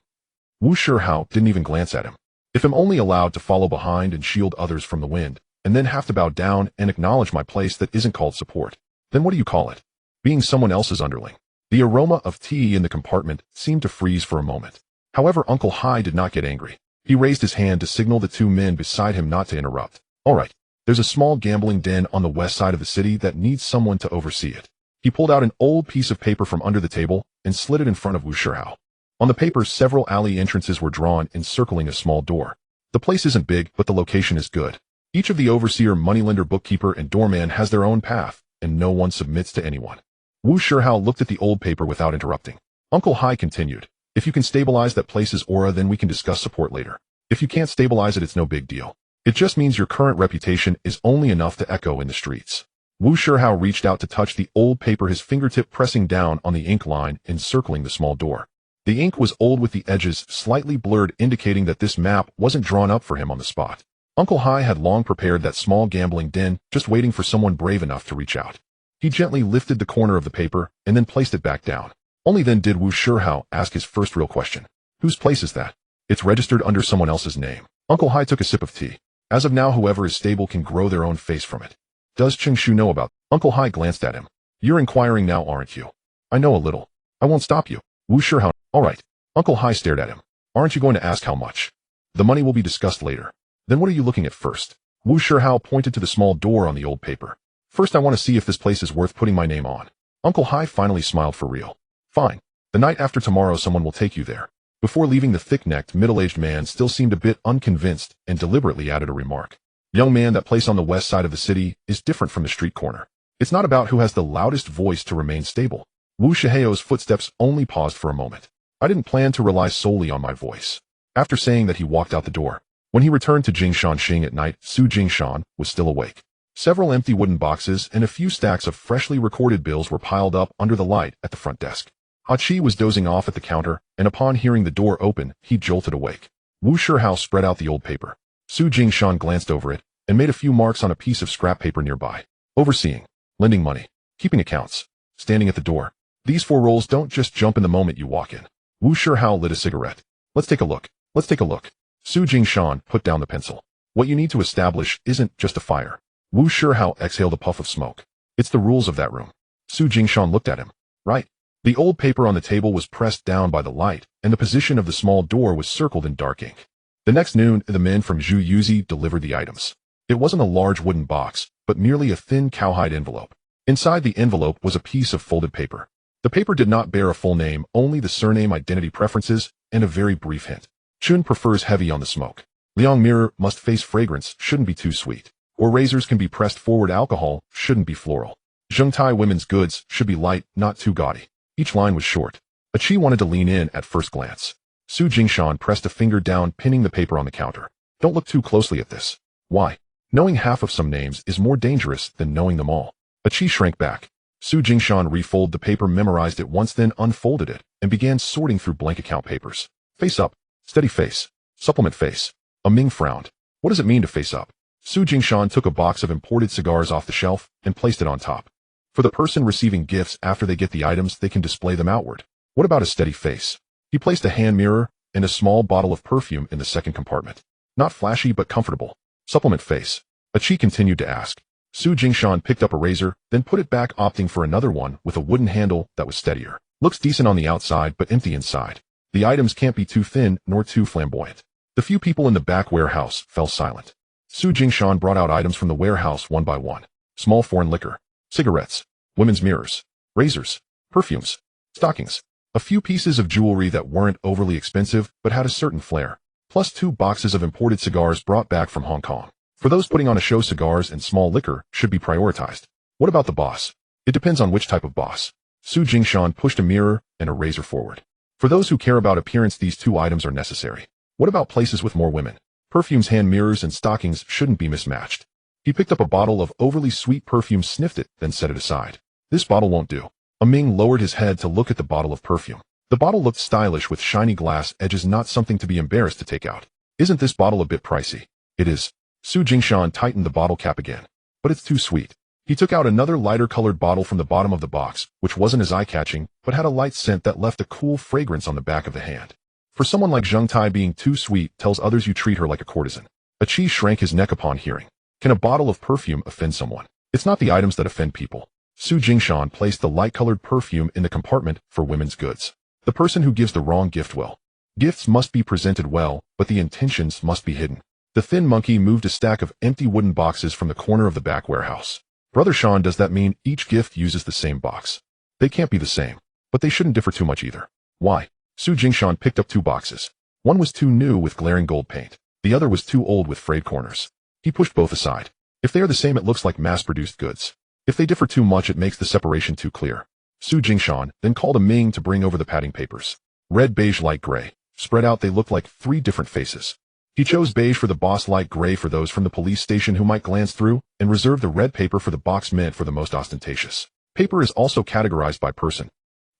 Wu Shihao didn't even glance at him. "If I'm only allowed to follow behind and shield others from the wind, and then have to bow down and acknowledge my place, that isn't called support. Then what do you call it? Being someone else's underling." The aroma of tea in the compartment seemed to freeze for a moment. However, Uncle Hai did not get angry. He raised his hand to signal the 2 men beside him not to interrupt. "All right. There's a small gambling den on the west side of the city that needs someone to oversee it." He pulled out an old piece of paper from under the table and slid it in front of Wu Shihao. On the paper, several alley entrances were drawn, encircling a small door. "The place isn't big, but the location is good. Each of the overseer, moneylender, bookkeeper, and doorman has their own path, and no one submits to anyone." Wu Shihao looked at the old paper without interrupting. Uncle Hai continued, "If you can stabilize that place's aura, then we can discuss support later. If you can't stabilize it, it's no big deal. It just means your current reputation is only enough to echo in the streets." Wu Shihao reached out to touch the old paper, his fingertip pressing down on the ink line encircling the small door. The ink was old with the edges slightly blurred, indicating that this map wasn't drawn up for him on the spot. Uncle Hai had long prepared that small gambling den, just waiting for someone brave enough to reach out. He gently lifted the corner of the paper and then placed it back down. Only then did Wu Shihao ask his first real question. Whose place is that? It's registered under someone else's name. Uncle Hai took a sip of tea. As of now, whoever is stable can grow their own face from it. Does Cheng Shu know about? Uncle Hai glanced at him. You're inquiring now, aren't you? I know a little. I won't stop you. Wu Shihao. All right. Uncle Hai stared at him. Aren't you going to ask how much? The money will be discussed later. Then what are you looking at first? Wu Shihao pointed to the small door on the old paper. First, I want to see if this place is worth putting my name on. Uncle Hai finally smiled for real. Fine. The night after tomorrow someone will take you there. Before leaving, the thick-necked, middle-aged man still seemed a bit unconvinced and deliberately added a remark. Young man, that place on the west side of the city is different from the street corner. It's not about who has the loudest voice to remain stable. Wu Shihao's footsteps only paused for a moment. I didn't plan to rely solely on my voice. After saying that, he walked out the door. When he returned to Jingshan Xing at night, Su Jingshan was still awake. Several empty wooden boxes and a few stacks of freshly recorded bills were piled up under the light at the front desk. Hachi was dozing off at the counter, and upon hearing the door open, he jolted awake. Wu Shihao spread out the old paper. Su Jingshan glanced over it and made a few marks on a piece of scrap paper nearby. Overseeing, lending money, keeping accounts, standing at the door. These 4 roles don't just jump in the moment you walk in. Wu Shihao lit a cigarette. Let's take a look. Let's take a look. Su Jingshan put down the pencil. What you need to establish isn't just a fire. Wu Shihao exhaled a puff of smoke. It's the rules of that room. Su Jingshan looked at him. Right. The old paper on the table was pressed down by the light, and the position of the small door was circled in dark ink. The next noon, the men from Zhu Yuzi delivered the items. It wasn't a large wooden box, but merely a thin cowhide envelope. Inside the envelope was a piece of folded paper. The paper did not bear a full name, only the surname, identity preferences, and a very brief hint. Chun prefers heavy on the smoke. Liang mirror must face fragrance, shouldn't be too sweet. Or razors can be pressed forward, alcohol shouldn't be floral. Zhengtai women's goods should be light, not too gaudy. Each line was short. Achi wanted to lean in at first glance. Su Jingshan pressed a finger down, pinning the paper on the counter. Don't look too closely at this. Why? Knowing half of some names is more dangerous than knowing them all. Achi shrank back. Su Jingshan refolded the paper, memorized it once, then unfolded it, and began sorting through blank account papers. Face up. Steady face. Supplement face. A Ming frowned. What does it mean to face up? Su Jingshan took a box of imported cigars off the shelf and placed it on top. For the person receiving gifts, after they get the items, they can display them outward. What about a steady face? He placed a hand mirror and a small bottle of perfume in the second compartment. Not flashy, but comfortable. Supplement face. Achi continued to ask. Su Jingshan picked up a razor, then put it back, opting for another one with a wooden handle that was steadier. Looks decent on the outside, but empty inside. The items can't be too thin nor too flamboyant. The few people in the back warehouse fell silent. Su Jingshan brought out items from the warehouse one by one. Small foreign liquor. Cigarettes, women's mirrors, razors, perfumes, stockings, a few pieces of jewelry that weren't overly expensive but had a certain flair, plus 2 boxes of imported cigars brought back from Hong Kong. For those putting on a show, cigars and small liquor should be prioritized. What about the boss? It depends on which type of boss. Su Jingshan pushed a mirror and a razor forward. For those who care about appearance, these 2 items are necessary. What about places with more women? Perfumes, hand mirrors, and stockings shouldn't be mismatched. He picked up a bottle of overly sweet perfume, sniffed it, then set it aside. This bottle won't do. A Ming lowered his head to look at the bottle of perfume. The bottle looked stylish with shiny glass edges, not something to be embarrassed to take out. Isn't this bottle a bit pricey? It is. Su Jingshan tightened the bottle cap again. But it's too sweet. He took out another lighter colored bottle from the bottom of the box, which wasn't as eye-catching, but had a light scent that left a cool fragrance on the back of the hand. For someone like Zhengtai, being too sweet tells others you treat her like a courtesan. Achi shrank his neck upon hearing. Can a bottle of perfume offend someone? It's not the items that offend people. Su Jingshan placed the light-colored perfume in the compartment for women's goods. The person who gives the wrong gift will. Gifts must be presented well, but the intentions must be hidden. The thin monkey moved a stack of empty wooden boxes from the corner of the back warehouse. Brother Sean, does that mean each gift uses the same box? They can't be the same, but they shouldn't differ too much either. Why? Su Jingshan picked up 2 boxes. One was too new with glaring gold paint. The other was too old with frayed corners. He pushed both aside. If they are the same, it looks like mass-produced goods. If they differ too much, it makes the separation too clear. Su Jingshan then called a Ming to bring over the padding papers. Red, beige, light gray. Spread out, they looked like 3 different faces. He chose beige for the boss, light gray for those from the police station who might glance through, and reserved the red paper for the box meant for the most ostentatious. Paper is also categorized by person.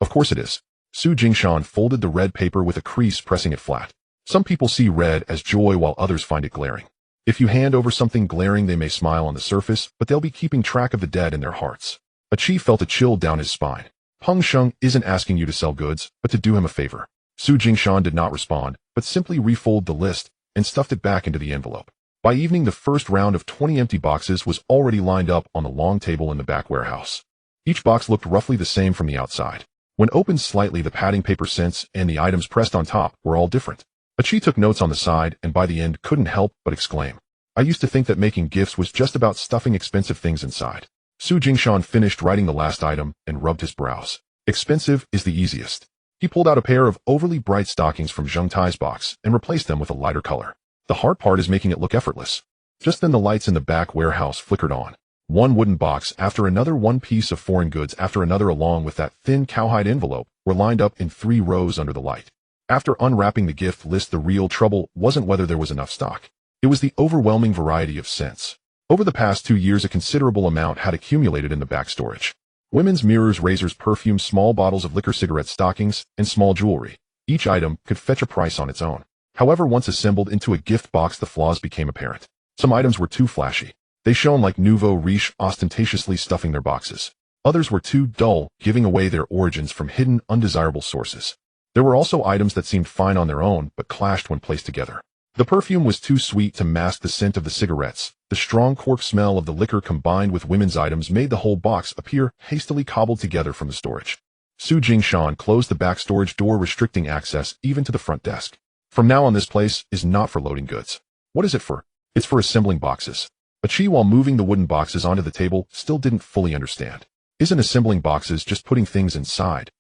Of course it is. Su Jingshan folded the red paper with a crease, pressing it flat. Some people see red as joy while others find it glaring. If you hand over something glaring, they may smile on the surface, but they'll be keeping track of the dead in their hearts. A chief felt a chill down his spine. Peng Sheng isn't asking you to sell goods, but to do him a favor. Su Jingshan did not respond, but simply refolded the list and stuffed it back into the envelope. By evening, the first round of 20 empty boxes was already lined up on the long table in the back warehouse. Each box looked roughly the same from the outside. When opened slightly, the padding paper scents and the items pressed on top were all different. Achi took notes on the side and by the end couldn't help but exclaim, "I used to think that making gifts was just about stuffing expensive things inside." Su Jingshan finished writing the last item and rubbed his brows. Expensive is the easiest. He pulled out a pair of overly bright stockings from Zheng Tai's box and replaced them with a lighter color. The hard part is making it look effortless. Just then the lights in the back warehouse flickered on. One wooden box after another, one piece of foreign goods after another, along with that thin cowhide envelope, were lined up in 3 rows under the light. After unwrapping the gift list, the real trouble wasn't whether there was enough stock. It was the overwhelming variety of scents. Over the past 2 years, a considerable amount had accumulated in the back storage. Women's mirrors, razors, perfumes, small bottles of liquor, cigarette stockings, and small jewelry. Each item could fetch a price on its own. However, once assembled into a gift box, the flaws became apparent. Some items were too flashy. They shone like nouveau riche, ostentatiously stuffing their boxes. Others were too dull, giving away their origins from hidden, undesirable sources. There were also items that seemed fine on their own, but clashed when placed together. The perfume was too sweet to mask the scent of the cigarettes. The strong cork smell of the liquor combined with women's items made the whole box appear hastily cobbled together from the storage. Su Jingshan closed the back storage door, restricting access even to the front desk. From now on, this place is not for loading goods. What is it for? It's for assembling boxes. Achi, while moving the wooden boxes onto the table, still didn't fully understand. Isn't assembling boxes just putting things inside?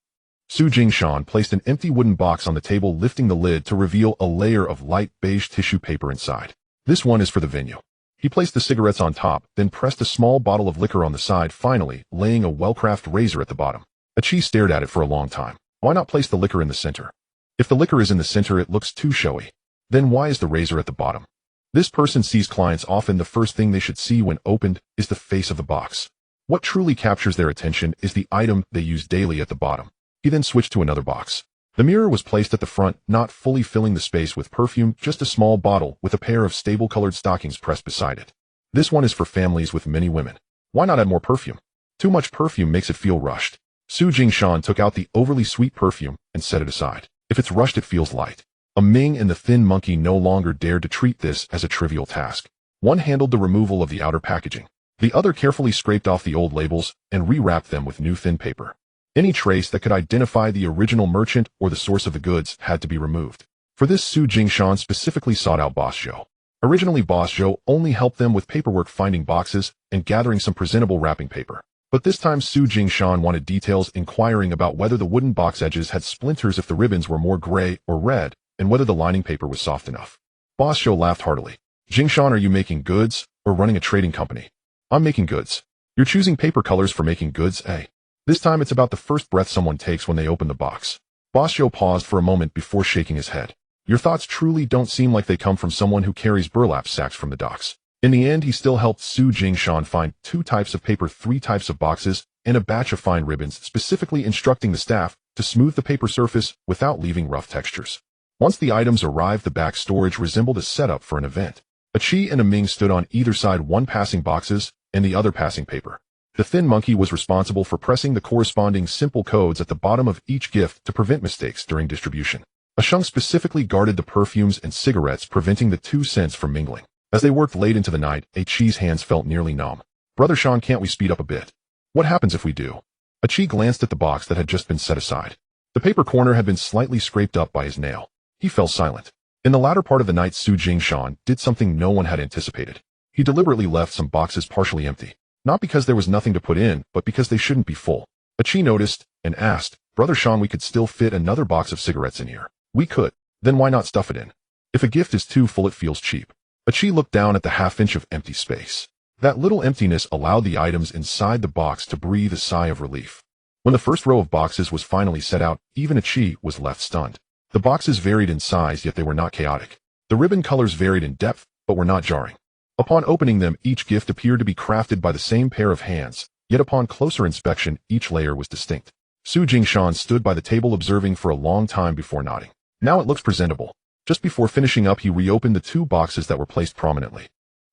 Su Jingshan placed an empty wooden box on the table, lifting the lid to reveal a layer of light beige tissue paper inside. This one is for the venue. He placed the cigarettes on top, then pressed a small bottle of liquor on the side, finally laying a well-crafted razor at the bottom. Achi stared at it for a long time. Why not place the liquor in the center? If the liquor is in the center, it looks too showy. Then why is the razor at the bottom? This person sees clients often. The first thing they should see when opened is the face of the box. What truly captures their attention is the item they use daily at the bottom. He then switched to another box. The mirror was placed at the front, not fully filling the space with perfume, just a small bottle with a pair of stable-colored stockings pressed beside it. This one is for families with many women. Why not add more perfume? Too much perfume makes it feel rushed. Su Jingshan took out the overly sweet perfume and set it aside. If it's rushed, it feels light. A Ming and the Thin Monkey no longer dared to treat this as a trivial task. One handled the removal of the outer packaging. The other carefully scraped off the old labels and rewrapped them with new thin paper. Any trace that could identify the original merchant or the source of the goods had to be removed. For this, Su Jingshan specifically sought out Boss Zhou. Originally, Boss Zhou only helped them with paperwork, finding boxes and gathering some presentable wrapping paper. But this time, Su Jingshan wanted details, inquiring about whether the wooden box edges had splinters, if the ribbons were more gray or red, and whether the lining paper was soft enough. Boss Zhou laughed heartily. Jingshan, are you making goods or running a trading company? I'm making goods. You're choosing paper colors for making goods, eh? This time it's about the first breath someone takes when they open the box. Boss Zhou paused for a moment before shaking his head. Your thoughts truly don't seem like they come from someone who carries burlap sacks from the docks. In the end, he still helped Su Jingshan find 2 types of paper, 3 types of boxes, and a batch of fine ribbons, specifically instructing the staff to smooth the paper surface without leaving rough textures. Once the items arrived, the back storage resembled a setup for an event. A Chi and a Ming stood on either side, one passing boxes and the other passing paper. The Thin Monkey was responsible for pressing the corresponding simple codes at the bottom of each gift to prevent mistakes during distribution. A Sheng specifically guarded the perfumes and cigarettes, preventing the 2 scents from mingling. As they worked late into the night, A Chi's hands felt nearly numb. Brother Shan, can't we speed up a bit? What happens if we do? A Chi glanced at the box that had just been set aside. The paper corner had been slightly scraped up by his nail. He fell silent. In the latter part of the night, Su Jingshan did something no one had anticipated. He deliberately left some boxes partially empty. Not because there was nothing to put in, but because they shouldn't be full. Achi noticed and asked, Brother Shan, we could still fit another box of cigarettes in here. We could. Then why not stuff it in? If a gift is too full, it feels cheap. Achi looked down at the half-inch of empty space. That little emptiness allowed the items inside the box to breathe a sigh of relief. When the first row of boxes was finally set out, even Achi was left stunned. The boxes varied in size, yet they were not chaotic. The ribbon colors varied in depth, but were not jarring. Upon opening them, each gift appeared to be crafted by the same pair of hands, yet upon closer inspection, each layer was distinct. Su Jingshan stood by the table observing for a long time before nodding. Now it looks presentable. Just before finishing up, he reopened the 2 boxes that were placed prominently.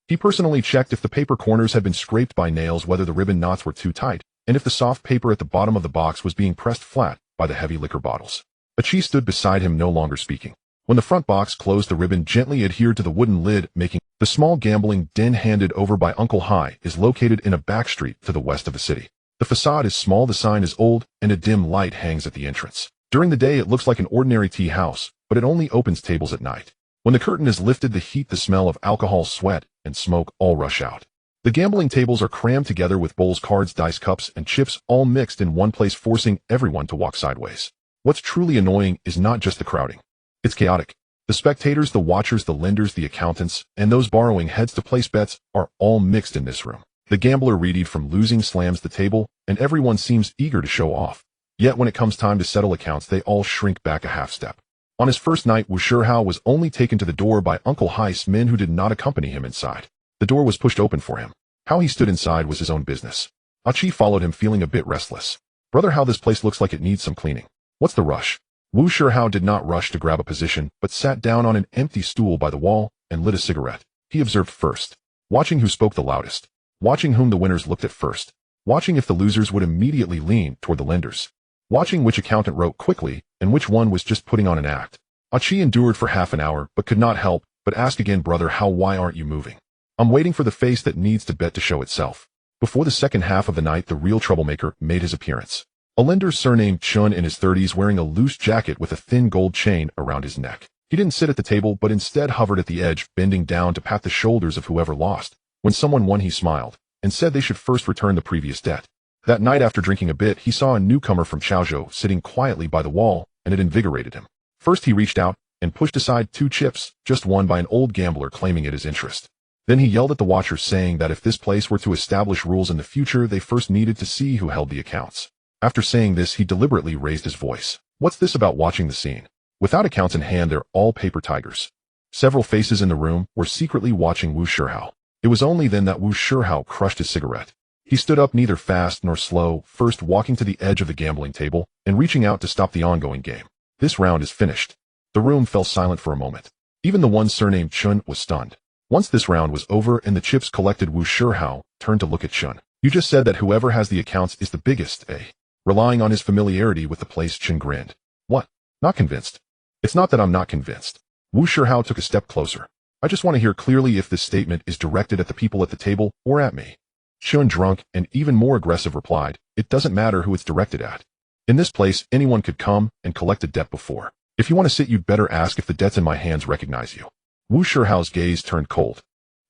He personally checked if the paper corners had been scraped by nails, whether the ribbon knots were too tight, and if the soft paper at the bottom of the box was being pressed flat by the heavy liquor bottles. Achi stood beside him, no longer speaking. When the front box closed, the ribbon gently adhered to the wooden lid, making the small gambling den handed over by Uncle Hai is located in a back street to the west of the city. The facade is small, the sign is old, and a dim light hangs at the entrance. During the day, it looks like an ordinary tea house, but it only opens tables at night. When the curtain is lifted, the heat, the smell of alcohol, sweat, and smoke all rush out. The gambling tables are crammed together with bowls, cards, dice, cups, and chips all mixed in one place, forcing everyone to walk sideways. What's truly annoying is not just the crowding. It's chaotic. The spectators, the watchers, the lenders, the accountants, and those borrowing heads to place bets are all mixed in this room. The gambler readied from losing slams the table, and everyone seems eager to show off. Yet when it comes time to settle accounts, they all shrink back a half step. On his first night, Wu Shihao was only taken to the door by Uncle Hai's men, who did not accompany him inside. The door was pushed open for him. How he stood inside was his own business. Achi followed him, feeling a bit restless. Brother, how this place looks like it needs some cleaning. What's the rush? Wu Shihao did not rush to grab a position, but sat down on an empty stool by the wall and lit a cigarette. He observed first, watching who spoke the loudest, watching whom the winners looked at first, watching if the losers would immediately lean toward the lenders, watching which accountant wrote quickly and which one was just putting on an act. Achi endured for half an hour, but could not help but ask again, brother, why aren't you moving? I'm waiting for the face that needs to bet to show itself. Before the second half of the night, the real troublemaker made his appearance. A lender surnamed Chun, in his 30s, wearing a loose jacket with a thin gold chain around his neck. He didn't sit at the table, but instead hovered at the edge, bending down to pat the shoulders of whoever lost. When someone won, he smiled and said they should first return the previous debt. That night, after drinking a bit, he saw a newcomer from Chaozhou sitting quietly by the wall, and it invigorated him. First he reached out and pushed aside 2 chips, just won by an old gambler claiming it as interest. Then he yelled at the watchers, saying that if this place were to establish rules in the future, they first needed to see who held the accounts. After saying this, he deliberately raised his voice. What's this about watching the scene? Without accounts in hand, they're all paper tigers. Several faces in the room were secretly watching Wu Shihao. It was only then that Wu Shihao crushed his cigarette. He stood up, neither fast nor slow, first walking to the edge of the gambling table and reaching out to stop the ongoing game. This round is finished. The room fell silent for a moment. Even the one surnamed Chun was stunned. Once this round was over and the chips collected, Wu Shihao turned to look at Chun. You just said that whoever has the accounts is the biggest, eh? Relying on his familiarity with the place, Chun grinned. What? Not convinced? It's not that I'm not convinced. Wu Shihao took a step closer. I just want to hear clearly if this statement is directed at the people at the table or at me. Chun, drunk and even more aggressive, replied, it doesn't matter who it's directed at. In this place, anyone could come and collect a debt before. If you want to sit, you'd better ask if the debts in my hands recognize you. Wu Shihao's gaze turned cold.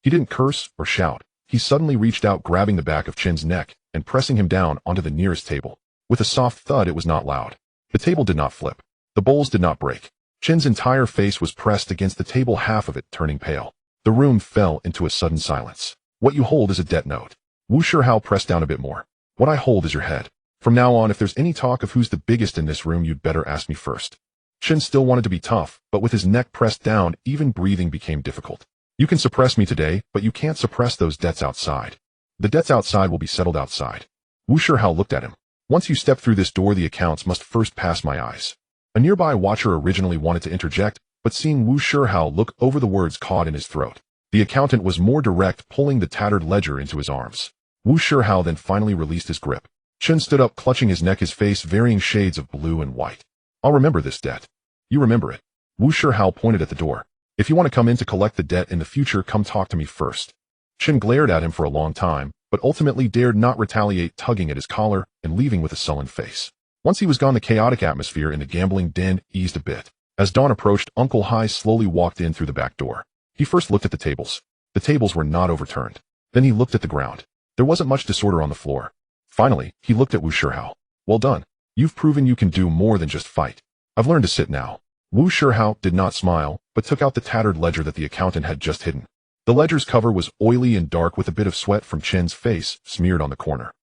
He didn't curse or shout. He suddenly reached out, grabbing the back of Chin's neck and pressing him down onto the nearest table. With a soft thud, it was not loud. The table did not flip. The bowls did not break. Chin's entire face was pressed against the table, half of it turning pale. The room fell into a sudden silence. What you hold is a debt note. Wu Shihao pressed down a bit more. What I hold is your head. From now on, if there's any talk of who's the biggest in this room, you'd better ask me first. Chin still wanted to be tough, but with his neck pressed down, even breathing became difficult. You can suppress me today, but you can't suppress those debts outside. The debts outside will be settled outside. Wu Shihao looked at him. Once you step through this door, the accounts must first pass my eyes. A nearby watcher originally wanted to interject, but seeing Wu Shihao look over, the words caught in his throat. The accountant was more direct, pulling the tattered ledger into his arms. Wu Shihao then finally released his grip. Chen stood up, clutching his neck, his face varying shades of blue and white. I'll remember this debt. You remember it. Wu Shihao pointed at the door. If you want to come in to collect the debt in the future, come talk to me first. Chen glared at him for a long time, but ultimately dared not retaliate, tugging at his collar and leaving with a sullen face. Once he was gone, the chaotic atmosphere in the gambling den eased a bit. As dawn approached, Uncle Hai slowly walked in through the back door. He first looked at the tables. The tables were not overturned. Then he looked at the ground. There wasn't much disorder on the floor. Finally, he looked at Wu Shihao. Well done. You've proven you can do more than just fight. I've learned to sit now. Wu Shihao did not smile, but took out the tattered ledger that the accountant had just hidden. The ledger's cover was oily and dark, with a bit of sweat from Chen's face smeared on the corner.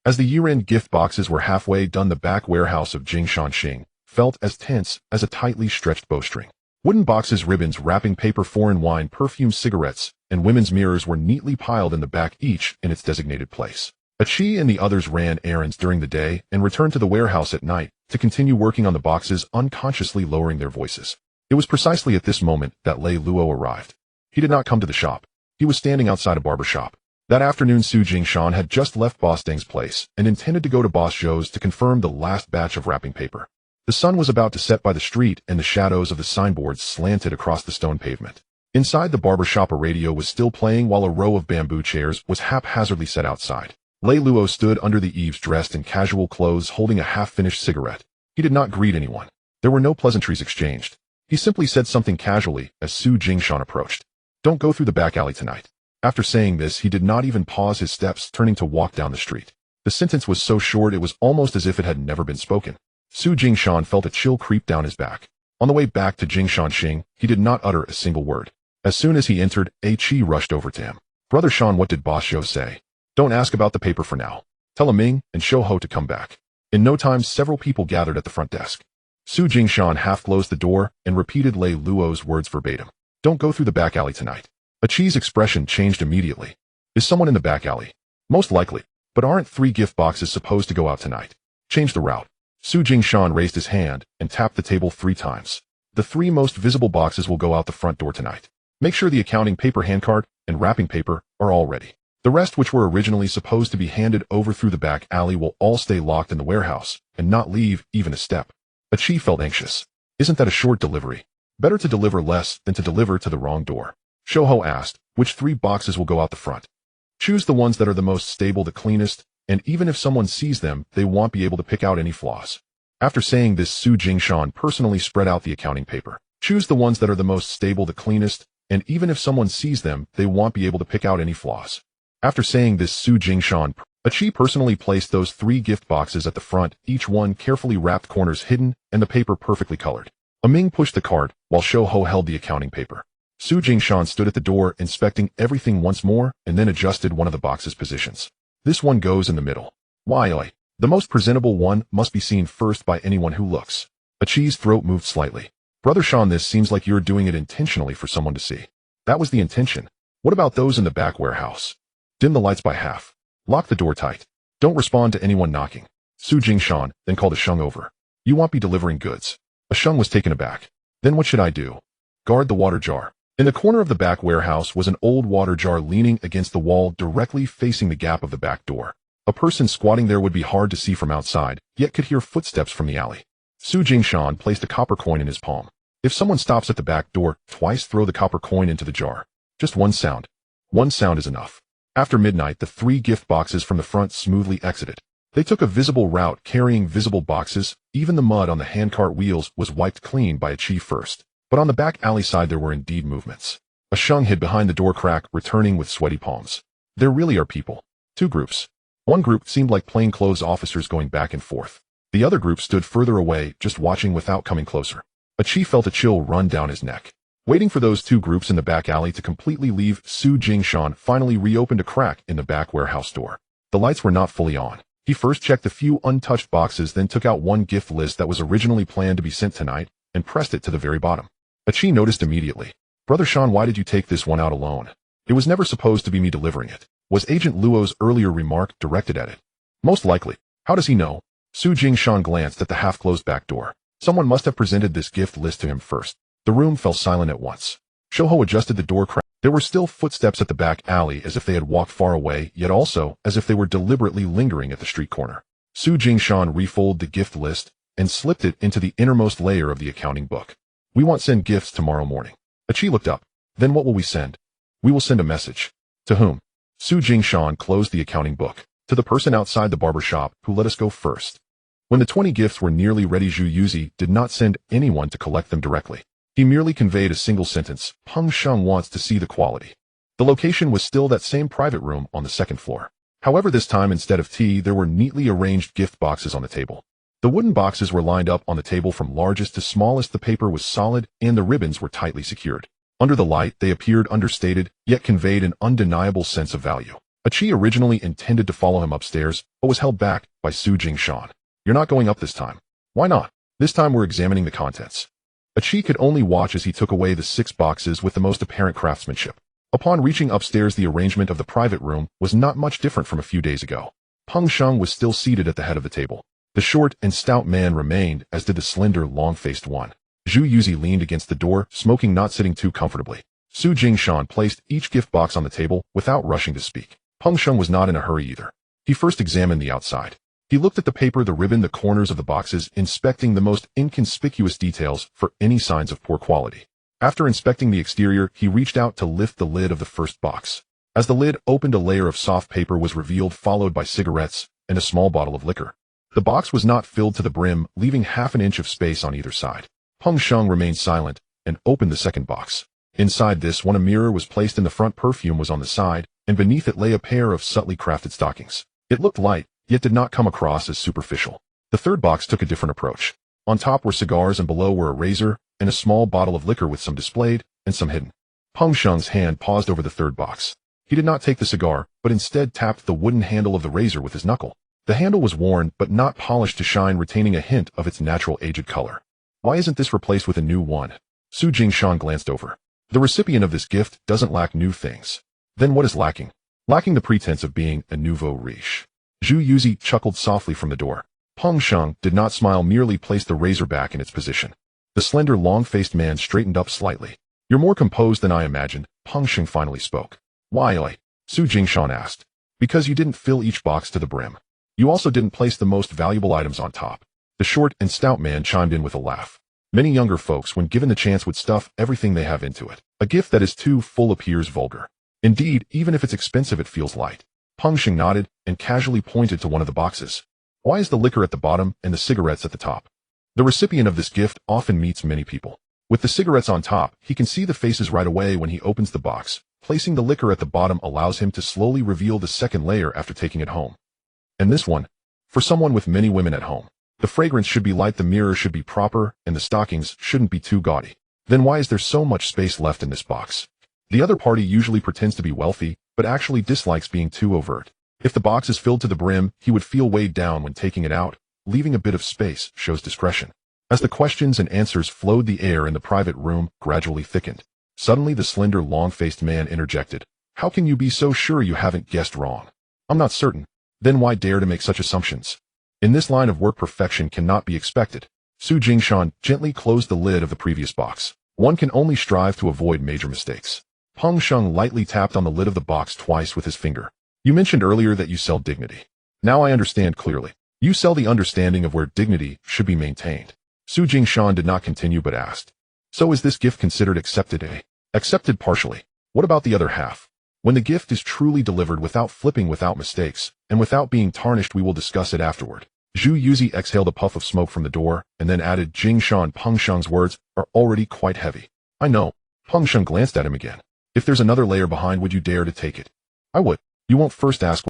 As the year-end gift boxes were halfway done, the back warehouse of Jingshan felt as tense as a tightly stretched bowstring. Wooden boxes, ribbons, wrapping paper, foreign wine, perfumes, cigarettes, and women's mirrors were neatly piled in the back, each in its designated place. Achi and the others ran errands during the day and returned to the warehouse at night to continue working on the boxes, unconsciously lowering their voices. It was precisely at this moment that Lei Luo arrived. He did not come to the shop. He was standing outside a barber shop. That afternoon, Su Jingshan had just left Boss Deng's place and intended to go to Boss Zhou's to confirm the last batch of wrapping paper. The sun was about to set by the street and the shadows of the signboards slanted across the stone pavement. Inside the barber shop, a radio was still playing while a row of bamboo chairs was haphazardly set outside. Lei Luo stood under the eaves dressed in casual clothes, holding a half-finished cigarette. He did not greet anyone. There were no pleasantries exchanged. He simply said something casually as Su Jingshan approached. "Don't go through the back alley tonight." After saying this, he did not even pause his steps, turning to walk down the street. The sentence was so short it was almost as if it had never been spoken. Su Jingshan felt a chill creep down his back. On the way back to Jingshanxing, he did not utter a single word. As soon as he entered, Chi rushed over to him. "Brother Shan, what did Boss Zhou say?" "Don't ask about the paper for now. Tell Ming and Shou Ho to come back." In no time, several people gathered at the front desk. Su Jingshan half closed the door and repeated Lei Luo's words verbatim. "Don't go through the back alley tonight." Achi's expression changed immediately. "Is someone in the back alley?" "Most likely. But aren't 3 gift boxes supposed to go out tonight?" "Change the route." Su Jingshan raised his hand and tapped the table 3 times. "The 3 most visible boxes will go out the front door tonight. Make sure the accounting paper, handcart, and wrapping paper are all ready. The rest, which were originally supposed to be handed over through the back alley, will all stay locked in the warehouse and not leave even a step." Achi felt anxious. "Isn't that a short delivery? Better to deliver less than to deliver to the wrong door." Shou Ho asked, "Which 3 boxes will go out the front?" "Choose the ones that are the most stable, the cleanest, and even if someone sees them, they won't be able to pick out any flaws." After saying this, Su Jingshan personally spread out the accounting paper. "Choose the ones that are the most stable, the cleanest, and even if someone sees them, they won't be able to pick out any flaws." After saying this, Su Jingshan, Achi personally placed those 3 gift boxes at the front, each one carefully wrapped, corners hidden, and the paper perfectly colored. Ming pushed the cart, while Shou Ho held the accounting paper. Su Jingshan stood at the door, inspecting everything once more, and then adjusted one of the box's positions. "This one goes in the middle. Why? The most presentable one must be seen first by anyone who looks." Achi's throat moved slightly. "Brother Shan, this seems like you're doing it intentionally for someone to see." "That was the intention. What about those in the back warehouse?" "Dim the lights by half. Lock the door tight. Don't respond to anyone knocking." Su Jingshan then called a Sheng over. "You won't be delivering goods." A Sheng was taken aback. "Then what should I do?" "Guard the water jar." In the corner of the back warehouse was an old water jar leaning against the wall directly facing the gap of the back door. A person squatting there would be hard to see from outside, yet could hear footsteps from the alley. Su Jingshan placed a copper coin in his palm. "If someone stops at the back door, twice throw the copper coin into the jar. Just one sound. One sound is enough." After midnight, the 3 gift boxes from the front smoothly exited. They took a visible route carrying visible boxes. Even the mud on the handcart wheels was wiped clean by Achi first. But on the back alley side there were indeed movements. A Sheng hid behind the door crack, returning with sweaty palms. There really are people. 2 groups. One group seemed like plainclothes officers going back and forth. The other group stood further away, just watching without coming closer. Achi felt a chill run down his neck. Waiting for those 2 groups in the back alley to completely leave, Su Jingshan finally reopened a crack in the back warehouse door. The lights were not fully on. He first checked the few untouched boxes, then took out one gift list that was originally planned to be sent tonight and pressed it to the very bottom. Achi noticed immediately. "Brother Shan, why did you take this one out alone? It was never supposed to be me delivering it." Was Agent Luo's earlier remark directed at it? Most likely. How does he know? Su Jingshan glanced at the half-closed back door. Someone must have presented this gift list to him first. The room fell silent at once. Shou Ho adjusted the door crack. There were still footsteps at the back alley, as if they had walked far away, yet also as if they were deliberately lingering at the street corner. Su Jingshan refolded the gift list and slipped it into the innermost layer of the accounting book. "We won't send gifts tomorrow morning." Achi looked up. "Then what will we send?" "We will send a message." "To whom?" Su Jingshan closed the accounting book. "To the person outside the barber shop who let us go first." When the 20 gifts were nearly ready, Zhu Yuzi did not send anyone to collect them directly. He merely conveyed a single sentence: "Peng Sheng wants to see the quality." The location was still that same private room on the 2nd floor. However, this time instead of tea, there were neatly arranged gift boxes on the table. The wooden boxes were lined up on the table from largest to smallest. The paper was solid and the ribbons were tightly secured. Under the light, they appeared understated, yet conveyed an undeniable sense of value. Achi originally intended to follow him upstairs, but was held back by Su Jingshan. "You're not going up this time." "Why not?" "This time we're examining the contents." Achi could only watch as he took away the 6 boxes with the most apparent craftsmanship. Upon reaching upstairs, the arrangement of the private room was not much different from a few days ago. Peng Sheng was still seated at the head of the table. The short and stout man remained, as did the slender, long-faced one. Zhu Yuzi leaned against the door, smoking, not sitting too comfortably. Su Jingshan placed each gift box on the table without rushing to speak. Peng Sheng was not in a hurry either. He first examined the outside. He looked at the paper, the ribbon, the corners of the boxes, inspecting the most inconspicuous details for any signs of poor quality. After inspecting the exterior, he reached out to lift the lid of the first box. As the lid opened, a layer of soft paper was revealed, followed by cigarettes and a small bottle of liquor. The box was not filled to the brim, leaving half an inch of space on either side. Peng Sheng remained silent and opened the second box. Inside this one, a mirror was placed in the front, perfume was on the side, and beneath it lay a pair of subtly crafted stockings. It looked light, yet did not come across as superficial. The third box took a different approach. On top were cigars, and below were a razor and a small bottle of liquor, with some displayed and some hidden. Peng Sheng's hand paused over the third box. He did not take the cigar, but instead tapped the wooden handle of the razor with his knuckle. The handle was worn but not polished to shine, retaining a hint of its natural aged color. Why isn't this replaced with a new one? Su Jingshan glanced over. The recipient of this gift doesn't lack new things. Then what is lacking? Lacking the pretense of being a nouveau riche. Zhu Yuzi chuckled softly from the door. Peng Sheng did not smile, merely placed the razor back in its position. The slender, long-faced man straightened up slightly. You're more composed than I imagined, Peng Sheng finally spoke. Why? Su Jingshan asked. Because you didn't fill each box to the brim. You also didn't place the most valuable items on top. The short and stout man chimed in with a laugh. Many younger folks, when given the chance, would stuff everything they have into it. A gift that is too full appears vulgar. Indeed, even if it's expensive, it feels light. Peng Sheng nodded and casually pointed to one of the boxes. Why is the liquor at the bottom and the cigarettes at the top? The recipient of this gift often meets many people. With the cigarettes on top, he can see the faces right away when he opens the box. Placing the liquor at the bottom allows him to slowly reveal the second layer after taking it home. And this one? For someone with many women at home. The fragrance should be light, the mirror should be proper, and the stockings shouldn't be too gaudy. Then why is there so much space left in this box? The other party usually pretends to be wealthy, but actually dislikes being too overt. If the box is filled to the brim, he would feel weighed down when taking it out. Leaving a bit of space shows discretion. As the questions and answers flowed, the air in the private room gradually thickened. Suddenly, the slender, long-faced man interjected. How can you be so sure you haven't guessed wrong? I'm not certain. Then why dare to make such assumptions? In this line of work, perfection cannot be expected. Su Jingshan gently closed the lid of the previous box. One can only strive to avoid major mistakes. Peng Sheng lightly tapped on the lid of the box twice with his finger. You mentioned earlier that you sell dignity. Now I understand clearly. You sell the understanding of where dignity should be maintained. Su Jingshan did not continue but asked. So is this gift considered accepted? Accepted partially. What about the other half? When the gift is truly delivered without flipping, without mistakes, and without being tarnished, we will discuss it afterward. Zhu Yuzi exhaled a puff of smoke from the door, and then added, Jingshan, Peng Sheng's words are already quite heavy. I know. Peng Sheng glanced at him again. If there's another layer behind, would you dare to take it? I would. You won't first ask,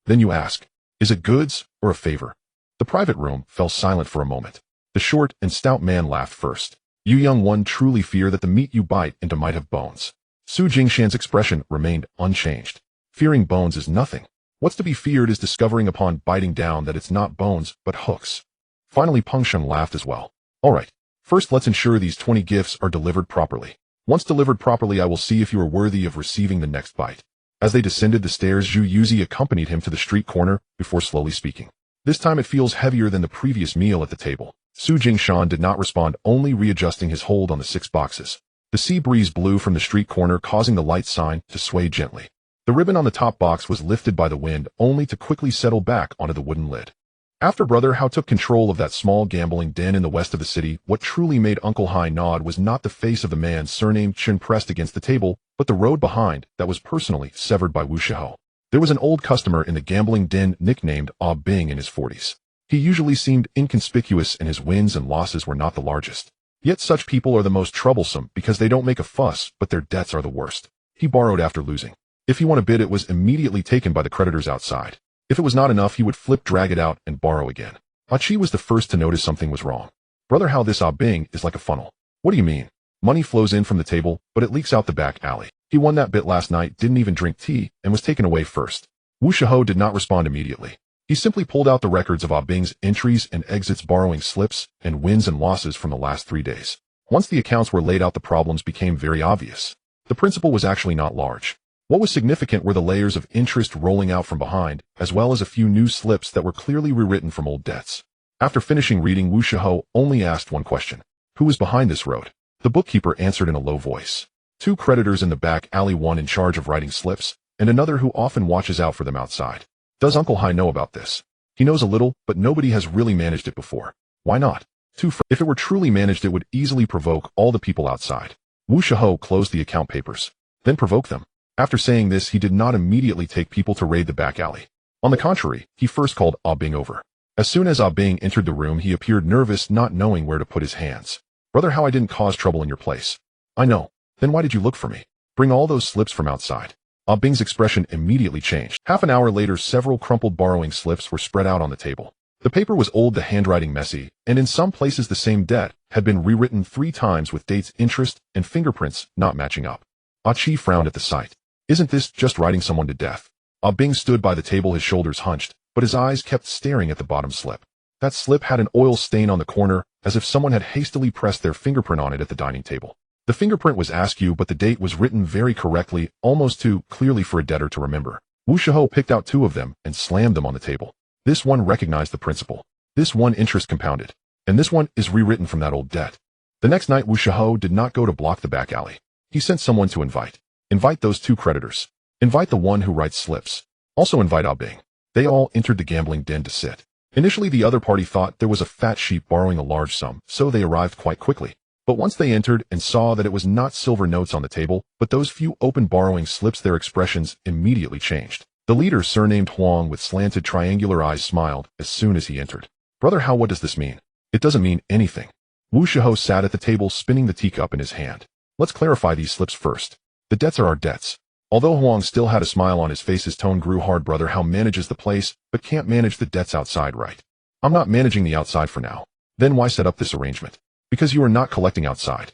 then you ask. Is it goods or a favor? The private room fell silent for a moment. The short and stout man laughed first. You young one truly fear that the meat you bite into might have bones. Su Jingshan's expression remained unchanged. Fearing bones is nothing. What's to be feared is discovering upon biting down that it's not bones, but hooks. Finally, Peng Sheng laughed as well. All right. First, let's ensure these 20 gifts are delivered properly. Once delivered properly, I will see if you are worthy of receiving the next bite. As they descended the stairs, Zhu Yuzi accompanied him to the street corner before slowly speaking. This time it feels heavier than the previous meal at the table. Su Jingshan did not respond, only readjusting his hold on the 6 boxes. The sea breeze blew from the street corner, causing the light sign to sway gently. The ribbon on the top box was lifted by the wind, only to quickly settle back onto the wooden lid. After Brother Hao took control of that small gambling den in the west of the city, what truly made Uncle Hai nod was not the face of the man surnamed Chen pressed against the table, but the road behind that was personally severed by Wu Shihou. There was an old customer in the gambling den nicknamed Ah Bing in his 40s. He usually seemed inconspicuous, and his wins and losses were not the largest. Yet such people are the most troublesome because they don't make a fuss, but their debts are the worst. He borrowed after losing. If he won a bid, it was immediately taken by the creditors outside. If it was not enough, he would flip, drag it out, and borrow again. Ah Chi was the first to notice something was wrong. Brother, how this Ah Bing is like a funnel. What do you mean? Money flows in from the table, but it leaks out the back alley. He won that bit last night, didn't even drink tea, and was taken away first. Wu Shihou did not respond immediately. He simply pulled out the records of Ah Bing's entries and exits, borrowing slips, and wins and losses from the last 3 days. Once the accounts were laid out, the problems became very obvious. The principal was actually not large. What was significant were the layers of interest rolling out from behind, as well as a few new slips that were clearly rewritten from old debts. After finishing reading, Wu Shiho only asked one question. Who was behind this road? The bookkeeper answered in a low voice. Two creditors in the back alley, one in charge of writing slips, and another who often watches out for them outside. Does Uncle Hai know about this? He knows a little, but nobody has really managed it before. Why not? If it were truly managed, it would easily provoke all the people outside. Wu Shiho closed the account papers, then provoked them. After saying this, he did not immediately take people to raid the back alley. On the contrary, he first called Ah Bing over. As soon as Ah Bing entered the room, he appeared nervous, not knowing where to put his hands. Brother, how I didn't cause trouble in your place. I know. Then why did you look for me? Bring all those slips from outside. Ah Bing's expression immediately changed. Half an hour later, several crumpled borrowing slips were spread out on the table. The paper was old, the handwriting messy, and in some places the same debt had been rewritten 3 times with dates, interest, and fingerprints not matching up. Ah Chi frowned at the sight. Isn't this just writing someone to death? Ah Bing stood by the table, his shoulders hunched, but his eyes kept staring at the bottom slip. That slip had an oil stain on the corner, as if someone had hastily pressed their fingerprint on it at the dining table. The fingerprint was askew, but the date was written very correctly, almost too clearly for a debtor to remember. Wu Shiho picked out 2 of them and slammed them on the table. This one recognized the principal. This one interest compounded. And this one is rewritten from that old debt. The next night, Wu Shiho did not go to block the back alley. He sent someone to invite those 2 creditors. Invite the one who writes slips. Also invite Ah Bing. They all entered the gambling den to sit. Initially, the other party thought there was a fat sheep borrowing a large sum, so they arrived quite quickly. But once they entered and saw that it was not silver notes on the table, but those few open borrowing slips, their expressions immediately changed. The leader, surnamed Huang, with slanted triangular eyes, smiled as soon as he entered. Brother, how, what does this mean? It doesn't mean anything. Wu Shiho sat at the table, spinning the teacup in his hand. Let's clarify these slips first. The debts are our debts. Although Huang still had a smile on his face, his tone grew hard. Brother, how manages the place, but can't manage the debts outside, right? I'm not managing the outside for now. Then why set up this arrangement? Because you are not collecting outside.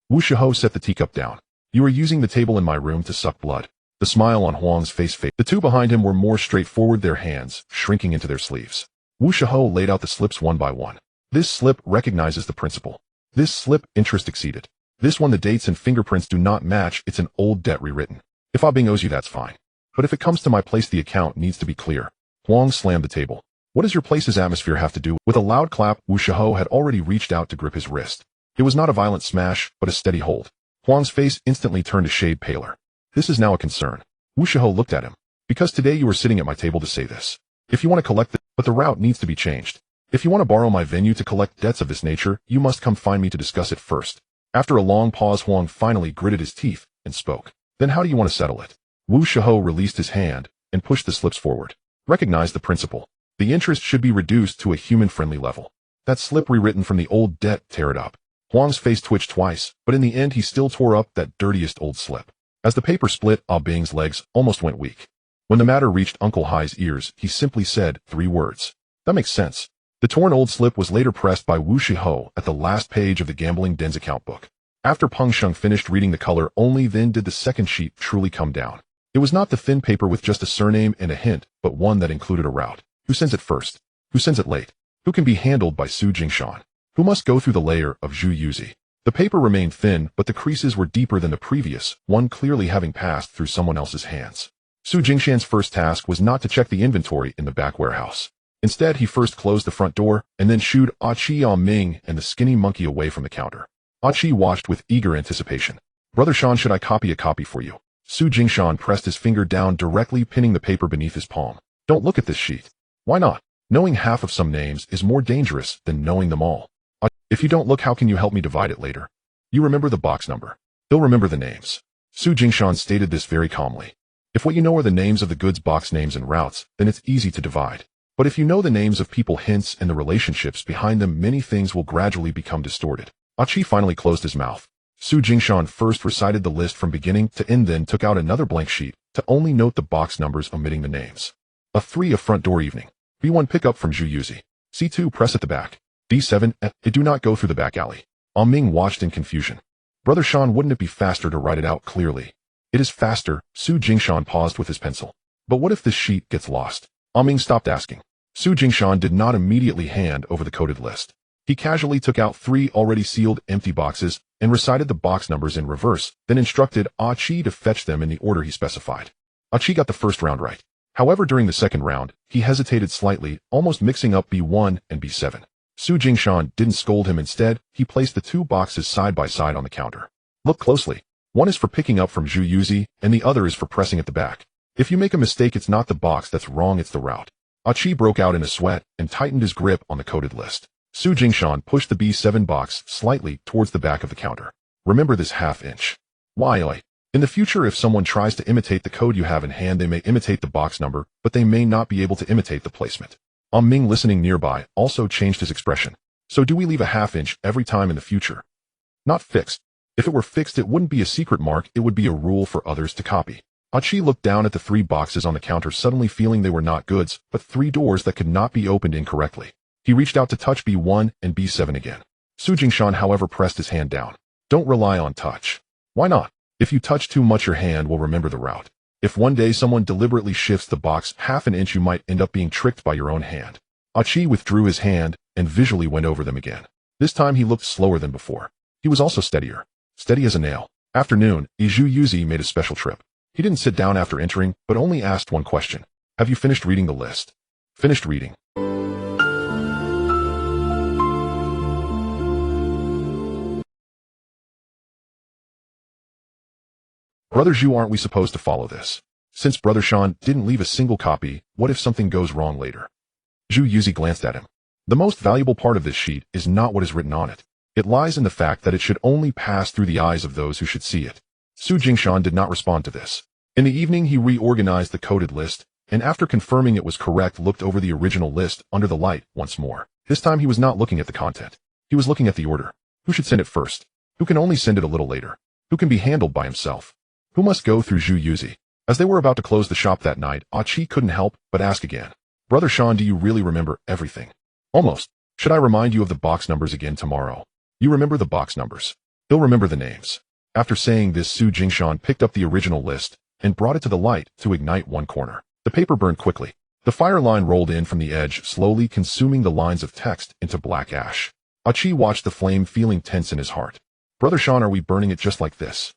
Wu Shiho set the teacup down. You are using the table in my room to suck blood. The smile on Huang's face faded. The 2 behind him were more straightforward, their hands shrinking into their sleeves. Wu Shiho laid out the slips one by one. This slip recognizes the principal. This slip, interest exceeded. This one, the dates and fingerprints do not match. It's an old debt rewritten. If Ah Bing owes you, that's fine. But if it comes to my place, the account needs to be clear. Huang slammed the table. What does your place's atmosphere have to do? With a loud clap, Wu Shiho had already reached out to grip his wrist. It was not a violent smash, but a steady hold. Huang's face instantly turned a shade paler. This is now a concern. Wu Shiho looked at him. Because today you were sitting at my table to say this. If you want to collect but the route needs to be changed. If you want to borrow my venue to collect debts of this nature, you must come find me to discuss it first. After a long pause, Huang finally gritted his teeth and spoke. Then how do you want to settle it? Wu Shiho released his hand and pushed the slips forward. Recognize the principle. The interest should be reduced to a human-friendly level. That slip rewritten from the old debt, tear it up. Huang's face twitched twice, but in the end he still tore up that dirtiest old slip. As the paper split, Ah Bing's legs almost went weak. When the matter reached Uncle Hai's ears, he simply said 3 words. That makes sense. The torn old slip was later pressed by Wu Shiho at the last page of the gambling den's account book. After Peng Sheng finished reading the color, only then did the second sheet truly come down. It was not the thin paper with just a surname and a hint, but one that included a route. Who sends it first? Who sends it late? Who can be handled by Su Jingshan? Who must go through the layer of Zhu Yuzi? The paper remained thin, but the creases were deeper than the previous, one clearly having passed through someone else's hands. Su Jingshan's first task was not to check the inventory in the back warehouse. Instead, he first closed the front door, and then shooed Ah Chi, Ah Ming, and the skinny monkey away from the counter. Ah Chi watched with eager anticipation. Brother Shan, should I copy a copy for you? Su Jingshan pressed his finger down, directly pinning the paper beneath his palm. Don't look at this sheet. Why not? Knowing half of some names is more dangerous than knowing them all. If you don't look, how can you help me divide it later? You remember the box number. He'll remember the names. Su Jingshan stated this very calmly. If what you know are the names of the goods box names and routes, then it's easy to divide. But if you know the names of people, hints, and the relationships behind them, many things will gradually become distorted. Ah Chi finally closed his mouth. Su Jingshan first recited the list from beginning to end, then took out another blank sheet to only note the box numbers, omitting the names. A3, a front door evening. B1, pick up from Zhu Yuzi. C2, press at the back. D7, it do not go through the back alley. Ah Ming watched in confusion. Brother Shan, wouldn't it be faster to write it out clearly? It is faster. Su Jingshan paused with his pencil. But what if this sheet gets lost? Ah Ming stopped asking. Su Jingshan did not immediately hand over the coded list. He casually took out 3 already sealed empty boxes, and recited the box numbers in reverse, then instructed Achi to fetch them in the order he specified. Achi got the first round right. However, during the second round, he hesitated slightly, almost mixing up B1 and B7. Su Jingshan didn't scold him. Instead, he placed the two boxes side by side on the counter. Look closely. One is for picking up from Zhu Yuzi, and the other is for pressing at the back. If you make a mistake, it's not the box that's wrong, it's the route. Achi broke out in a sweat and tightened his grip on the coded list. Su Jingshan pushed the B7 box slightly towards the back of the counter. Remember this half-inch. Why? In the future, if someone tries to imitate the code you have in hand, they may imitate the box number, but they may not be able to imitate the placement. Ming, listening nearby, also changed his expression. So do we leave a half-inch every time in the future? Not fixed. If it were fixed, it wouldn't be a secret mark, it would be a rule for others to copy. Achi looked down at the three boxes on the counter, suddenly feeling they were not goods, but three doors that could not be opened incorrectly. He reached out to touch B1 and B7 again. Su Jingshan, however, pressed his hand down. Don't rely on touch. Why not? If you touch too much, your hand will remember the route. If one day someone deliberately shifts the box half an inch, you might end up being tricked by your own hand. Achi withdrew his hand and visually went over them again. This time he looked slower than before. He was also steadier. Steady as a nail. Afternoon, Zhu Yuzi made a special trip. He didn't sit down after entering, but only asked one question. Have you finished reading the list? Finished reading. Brother Zhu, aren't we supposed to follow this? Since Brother Shan didn't leave a single copy, what if something goes wrong later? Zhu Yuzi glanced at him. The most valuable part of this sheet is not what is written on it. It lies in the fact that it should only pass through the eyes of those who should see it. Su Jingshan did not respond to this. In the evening, he reorganized the coded list, and after confirming it was correct, looked over the original list under the light once more. This time he was not looking at the content. He was looking at the order. Who should send it first? Who can only send it a little later? Who can be handled by himself? Who must go through Zhu Yuzi? As they were about to close the shop that night, Achi couldn't help but ask again. Brother Shan, do you really remember everything? Almost. Should I remind you of the box numbers again tomorrow? You remember the box numbers. He'll remember the names. After saying this, Su Jingshan picked up the original list and brought it to the light to ignite one corner. The paper burned quickly. The fire line rolled in from the edge, slowly consuming the lines of text into black ash. Achi watched the flame, feeling tense in his heart. Brother Shan, are we burning it just like this?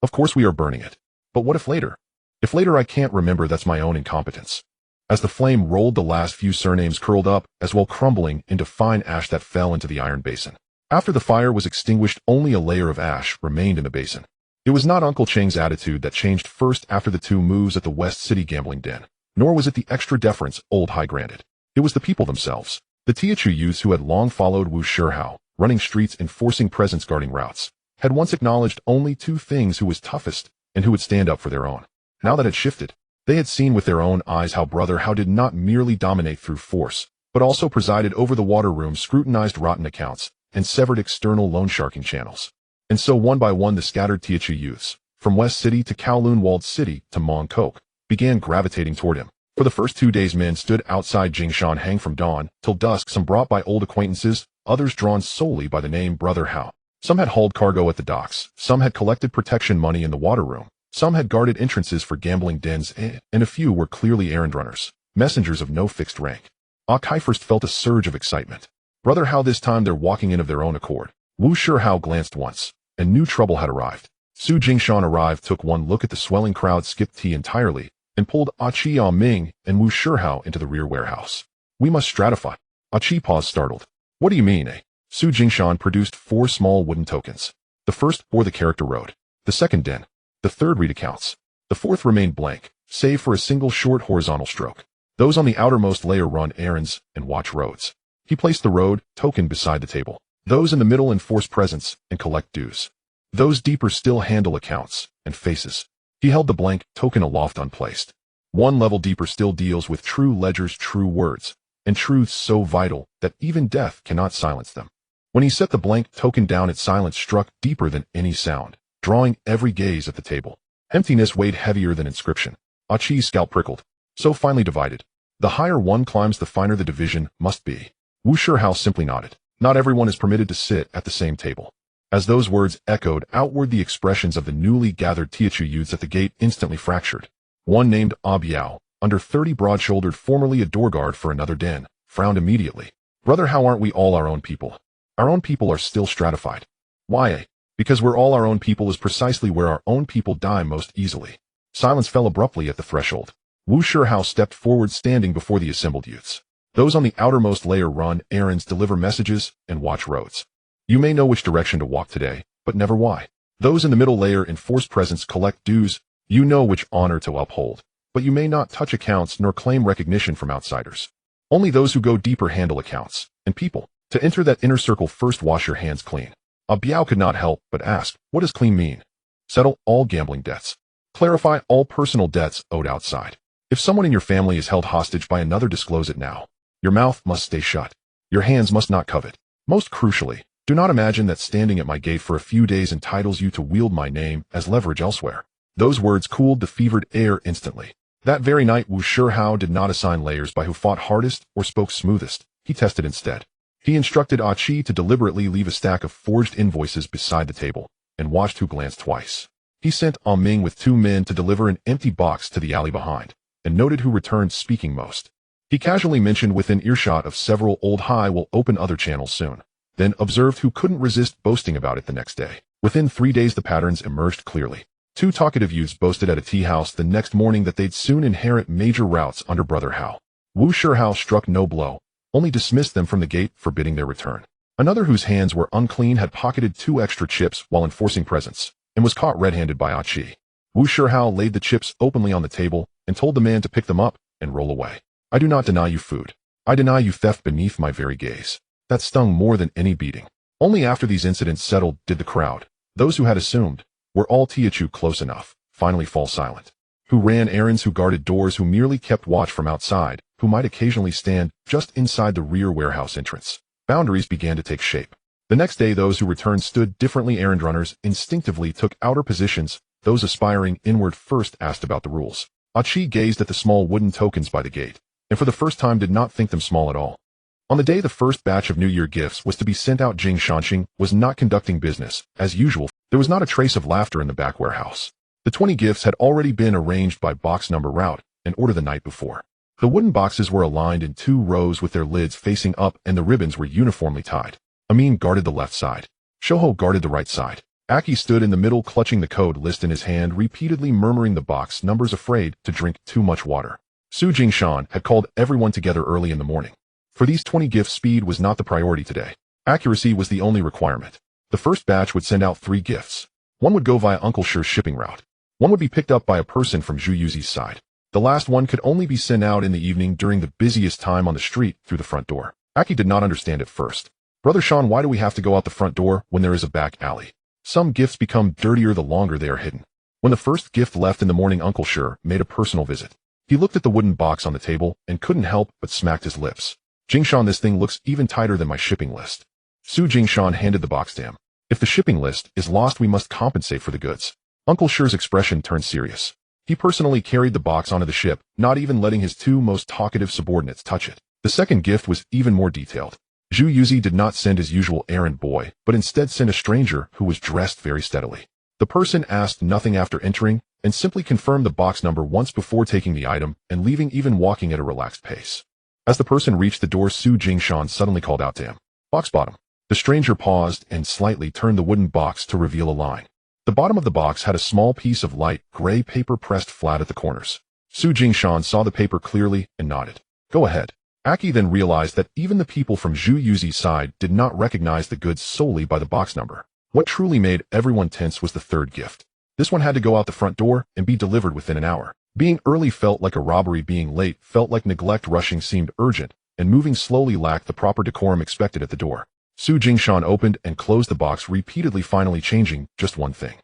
Of course we are burning it. But what if later? If later I can't remember, that's my own incompetence. As the flame rolled, the last few surnames curled up, as well crumbling into fine ash that fell into the iron basin. After the fire was extinguished, only a layer of ash remained in the basin. It was not Uncle Cheng's attitude that changed first after the 2 moves at the West City gambling den, nor was it the extra deference Old High granted. It was the people themselves. The Teochew youths who had long followed Wu Shihao, running streets, enforcing presence, guarding routes, had once acknowledged only 2 things: who was toughest and who would stand up for their own. Now that had shifted. They had seen with their own eyes how Brother Hao did not merely dominate through force, but also presided over the water room, scrutinized rotten accounts, and severed external loan sharking channels. And so one by one the scattered Teochew youths, from West City to Kowloon walled city to Mong Kok, began gravitating toward him. For the first 2 days, men stood outside Jingshan Hang from dawn till dusk, some brought by old acquaintances, others drawn solely by the name Brother Hao. Some had hauled cargo at the docks, some had collected protection money in the water room, some had guarded entrances for gambling dens, and a few were clearly errand runners, messengers of no fixed rank. Akai first felt a surge of excitement. Brother Hao, this time they're walking in of their own accord. Wu Shihao glanced once, and knew trouble had arrived. Su Jingshan arrived, took one look at the swelling crowd, skipped tea entirely, and pulled Achi, Ming, and Wu Shihao into the rear warehouse. We must stratify. Achi paused, startled. What do you mean, Su Jingshan produced 4 small wooden tokens. The first bore the character road. The second den. The third read accounts. The fourth remained blank, save for a single short horizontal stroke. Those on the outermost layer run errands and watch roads. He placed the road token beside the table. Those in the middle enforce presence and collect dues. Those deeper still handle accounts and faces. He held the blank token aloft unplaced. 1 level deeper still deals with true ledgers, true words, and truths so vital that even death cannot silence them. When he set the blank token down, its silence struck deeper than any sound, drawing every gaze at the table. Emptiness weighed heavier than inscription. Achi's scalp prickled. So finely divided. The higher one climbs, the finer the division must be. Wu Shihao simply nodded. Not everyone is permitted to sit at the same table. As those words echoed outward, the expressions of the newly gathered Teochew youths at the gate instantly fractured. One named Biao, under 30, broad-shouldered, formerly a door guard for another den, frowned immediately. Brother, how aren't we all our own people? Our own people are still stratified. Why? Because we're all our own people is precisely where our own people die most easily. Silence fell abruptly at the threshold. Wu Shihao stepped forward, standing before the assembled youths. Those on the outermost layer run errands, deliver messages, and watch roads. You may know which direction to walk today, but never why. Those in the middle layer enforce presence, collect dues. You know which honor to uphold, but you may not touch accounts nor claim recognition from outsiders. Only those who go deeper handle accounts and people. To enter that inner circle, first wash your hands clean. A Biao could not help but ask, what does clean mean? Settle all gambling debts. Clarify all personal debts owed outside. If someone in your family is held hostage by another, disclose it now. Your mouth must stay shut. Your hands must not covet. Most crucially, do not imagine that standing at my gate for a few days entitles you to wield my name as leverage elsewhere. Those words cooled the fevered air instantly. That very night, Wu Shihao did not assign layers by who fought hardest or spoke smoothest. He tested instead. He instructed Achi to deliberately leave a stack of forged invoices beside the table, and watched who glanced twice. He sent Ming with 2 men to deliver an empty box to the alley behind, and noted who returned speaking most. He casually mentioned within earshot of several old Hai will open other channels soon, then observed who couldn't resist boasting about it the next day. Within 3 days the patterns emerged clearly. 2 talkative youths boasted at a tea house the next morning that they'd soon inherit major routes under Brother Hao. Wu Shihao struck no blow, only dismissed them from the gate, forbidding their return. Another whose hands were unclean had pocketed 2 extra chips while enforcing presence, and was caught red-handed by Achi. Wu Shihao laid the chips openly on the table and told the man to pick them up and roll away. I do not deny you food. I deny you theft beneath my very gaze. That stung more than any beating. Only after these incidents settled did the crowd, those who had assumed were all Teochew close enough, finally fall silent. Who ran errands, who guarded doors, who merely kept watch from outside, who might occasionally stand just inside the rear warehouse entrance. Boundaries began to take shape. The next day those who returned stood differently. Errand runners instinctively took outer positions. Those aspiring inward first asked about the rules. Achi gazed at the small wooden tokens by the gate, and for the first time did not think them small at all. On the day the first batch of New Year gifts was to be sent out, Jing Shanxing was not conducting business as usual. There was not a trace of laughter in the back warehouse. The 20 gifts had already been arranged by box number route and order the night before. The wooden boxes were aligned in 2 rows with their lids facing up, and the ribbons were uniformly tied. Amin guarded the left side. Shoho guarded the right side. Aki stood in the middle, clutching the code list in his hand, repeatedly murmuring the box numbers, afraid to drink too much water. Su Jingshan had called everyone together early in the morning. For these 20 gifts, speed was not the priority today. Accuracy was the only requirement. The first batch would send out 3 gifts. One would go via Uncle Shi's shipping route. One would be picked up by a person from Zhu Yuzi's side. The last one could only be sent out in the evening during the busiest time on the street through the front door. Aki did not understand at first. Brother Sean, why do we have to go out the front door when there is a back alley? Some gifts become dirtier the longer they are hidden. When the first gift left in the morning, Uncle Shi made a personal visit. He looked at the wooden box on the table and couldn't help but smacked his lips. Jingshan, this thing looks even tighter than my shipping list. Su Jingshan handed the box to him. If the shipping list is lost, we must compensate for the goods. Uncle Shi's expression turned serious. He personally carried the box onto the ship, not even letting his 2 most talkative subordinates touch it. The second gift was even more detailed. Zhu Yuzi did not send his usual errand boy, but instead sent a stranger who was dressed very steadily. The person asked nothing after entering, and simply confirmed the box number once before taking the item and leaving, even walking at a relaxed pace. As the person reached the door, Su Jingshan suddenly called out to him. Box bottom. The stranger paused and slightly turned the wooden box to reveal a line. The bottom of the box had a small piece of light gray paper pressed flat at the corners. Su Jingshan saw the paper clearly and nodded. Go ahead. Aki then realized that even the people from Zhu Yuzi's side did not recognize the goods solely by the box number. What truly made everyone tense was the third gift. This one had to go out the front door and be delivered within an hour. Being early felt like a robbery, being late felt like neglect, rushing seemed urgent, and moving slowly lacked the proper decorum expected at the door. Su Jingshan opened and closed the box repeatedly, finally changing just one thing.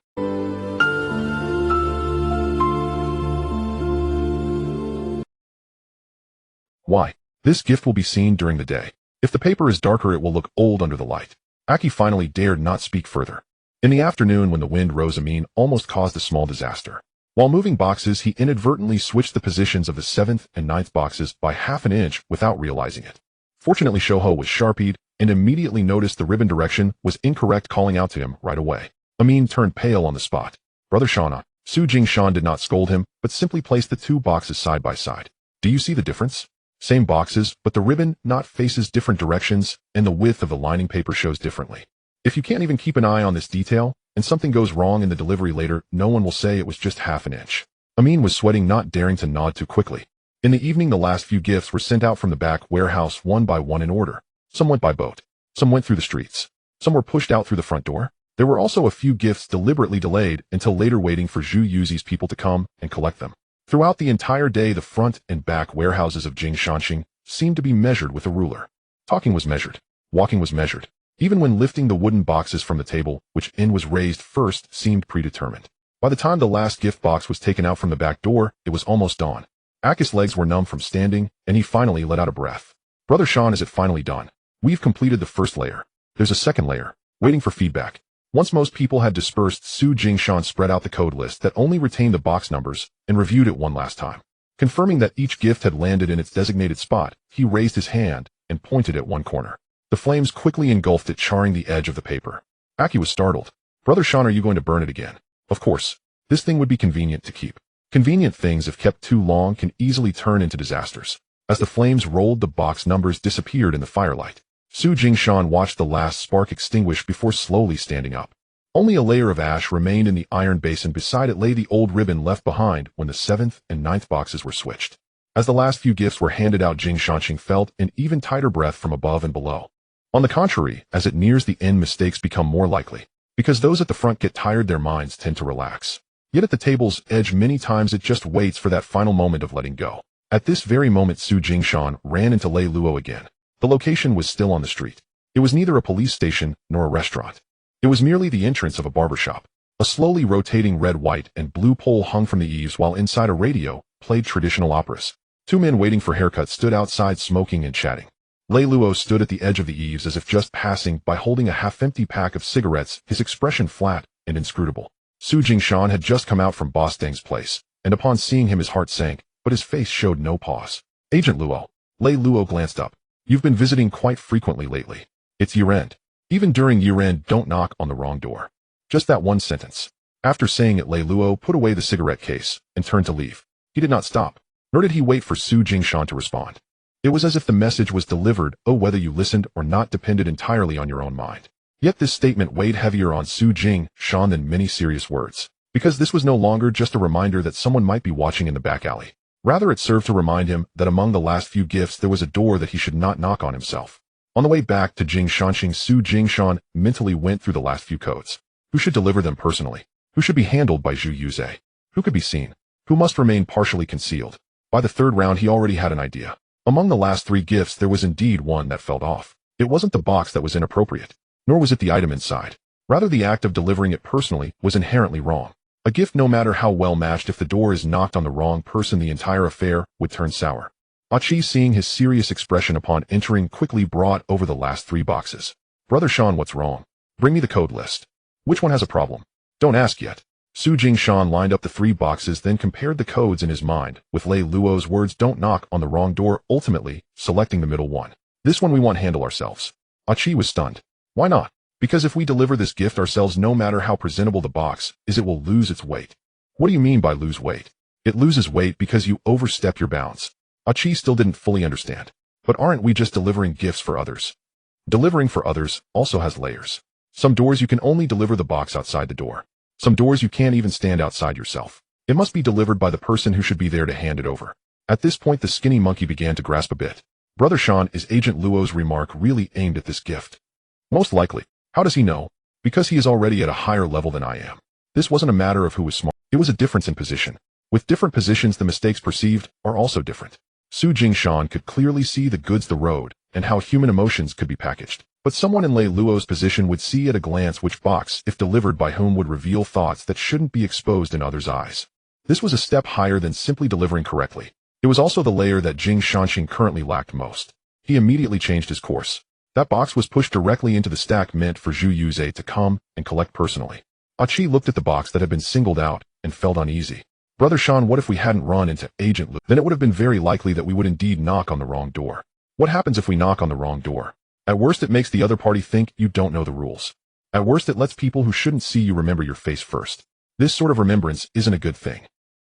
Why? This gift will be seen during the day. If the paper is darker, it will look old under the light. Aki finally dared not speak further. In the afternoon, when the wind rose, Amin almost caused a small disaster. While moving boxes, he inadvertently switched the positions of the 7th and 9th boxes by half an inch without realizing it. Fortunately, Shoho was sharp-eyed and immediately noticed the ribbon direction was incorrect, calling out to him right away. Amin turned pale on the spot. Brother Shauna. Su Jingshan did not scold him, but simply placed the 2 boxes side by side. Do you see the difference? Same boxes, but the ribbon knot faces different directions, and the width of the lining paper shows differently. If you can't even keep an eye on this detail, and something goes wrong in the delivery later, no one will say it was just half an inch. Amin was sweating, not daring to nod too quickly. In the evening, the last few gifts were sent out from the back warehouse one by one in order. Some went by boat. Some went through the streets. Some were pushed out through the front door. There were also a few gifts deliberately delayed until later, waiting for Zhu Yuzi's people to come and collect them. Throughout the entire day, the front and back warehouses of Jing Shanxing seemed to be measured with a ruler. Talking was measured. Walking was measured. Even when lifting the wooden boxes from the table, which end was raised first, seemed predetermined. By the time the last gift box was taken out from the back door, it was almost dawn. Aki's legs were numb from standing, and he finally let out a breath. Brother Sean, is it finally done? We've completed the first layer. There's a second layer, waiting for feedback. Once most people had dispersed, Su Jingshan spread out the code list that only retained the box numbers and reviewed it one last time. Confirming that each gift had landed in its designated spot, he raised his hand and pointed at one corner. The flames quickly engulfed it, charring the edge of the paper. Aki was startled. Brother Sean, are you going to burn it again? Of course. This thing would be convenient to keep. Convenient things, if kept too long, can easily turn into disasters. As the flames rolled, the box numbers disappeared in the firelight. Su Jingshan watched the last spark extinguish before slowly standing up. Only a layer of ash remained in the iron basin. Beside it lay the old ribbon left behind when the 7th and 9th boxes were switched. As the last few gifts were handed out, Jing Shanxing felt an even tighter breath from above and below. On the contrary, as it nears the end, mistakes become more likely. Because those at the front get tired, their minds tend to relax. Yet at the table's edge, many times it just waits for that final moment of letting go. At this very moment, Su Jingshan ran into Lei Luo again. The location was still on the street. It was neither a police station nor a restaurant. It was merely the entrance of a barbershop. A slowly rotating red, white, and blue pole hung from the eaves, while inside a radio played traditional operas. Two men waiting for haircuts stood outside, smoking and chatting. Lei Luo stood at the edge of the eaves as if just passing by, holding a half-empty pack of cigarettes, his expression flat and inscrutable. Su Jingshan had just come out from Boss Deng's place, and upon seeing him his heart sank, but his face showed no pause. Agent Luo. Lei Luo glanced up. You've been visiting quite frequently lately. It's year-end. Even during year-end, don't knock on the wrong door. Just that one sentence. After saying it, Lei Luo put away the cigarette case and turned to leave. He did not stop, nor did he wait for Su Jingshan to respond. It was as if the message was delivered, whether you listened or not depended entirely on your own mind. Yet this statement weighed heavier on Su Jingshan than many serious words, because this was no longer just a reminder that someone might be watching in the back alley. Rather, it served to remind him that among the last few gifts there was a door that he should not knock on himself. On the way back to Jing Shanxing, Su Jingshan mentally went through the last few codes. Who should deliver them personally? Who should be handled by Zhu Yuze? Who could be seen? Who must remain partially concealed? By the third round, he already had an idea. Among the last 3 gifts, there was indeed one that felt off. It wasn't the box that was inappropriate, nor was it the item inside. Rather, the act of delivering it personally was inherently wrong. A gift, no matter how well matched, if the door is knocked on the wrong person, the entire affair would turn sour. Achi, seeing his serious expression upon entering, quickly brought over the last 3 boxes. Brother Sean, what's wrong? Bring me the code list. Which one has a problem? Don't ask yet. Su Jingshan lined up the 3 boxes, then compared the codes in his mind with Lei Luo's words, don't knock on the wrong door, ultimately selecting the middle one. This one we want handle ourselves. Achi was stunned. Why not? Because if we deliver this gift ourselves, no matter how presentable the box is, it will lose its weight. What do you mean by lose weight? It loses weight because you overstep your bounds. Achi still didn't fully understand. But aren't we just delivering gifts for others? Delivering for others also has layers. Some doors you can only deliver the box outside the door. Some doors you can't even stand outside yourself. It must be delivered by the person who should be there to hand it over. At this point, the skinny monkey began to grasp a bit. Brother Sean, is Agent Luo's remark really aimed at this gift? Most likely. How does he know? Because he is already at a higher level than I am. This wasn't a matter of who was smart. It was a difference in position. With different positions, the mistakes perceived are also different. Su Jingshan could clearly see the goods, the road, and how human emotions could be packaged. But someone in Lei Luo's position would see at a glance which box, if delivered by whom, would reveal thoughts that shouldn't be exposed in others' eyes. This was a step higher than simply delivering correctly. It was also the layer that Jing Shanxing currently lacked most. He immediately changed his course. That box was pushed directly into the stack meant for Zhu Yuze to come and collect personally. Achi looked at the box that had been singled out and felt uneasy. Brother Sean, what if we hadn't run into Agent Lu? Then it would have been very likely that we would indeed knock on the wrong door. What happens if we knock on the wrong door? At worst, it makes the other party think you don't know the rules. At worst, it lets people who shouldn't see you remember your face first. This sort of remembrance isn't a good thing.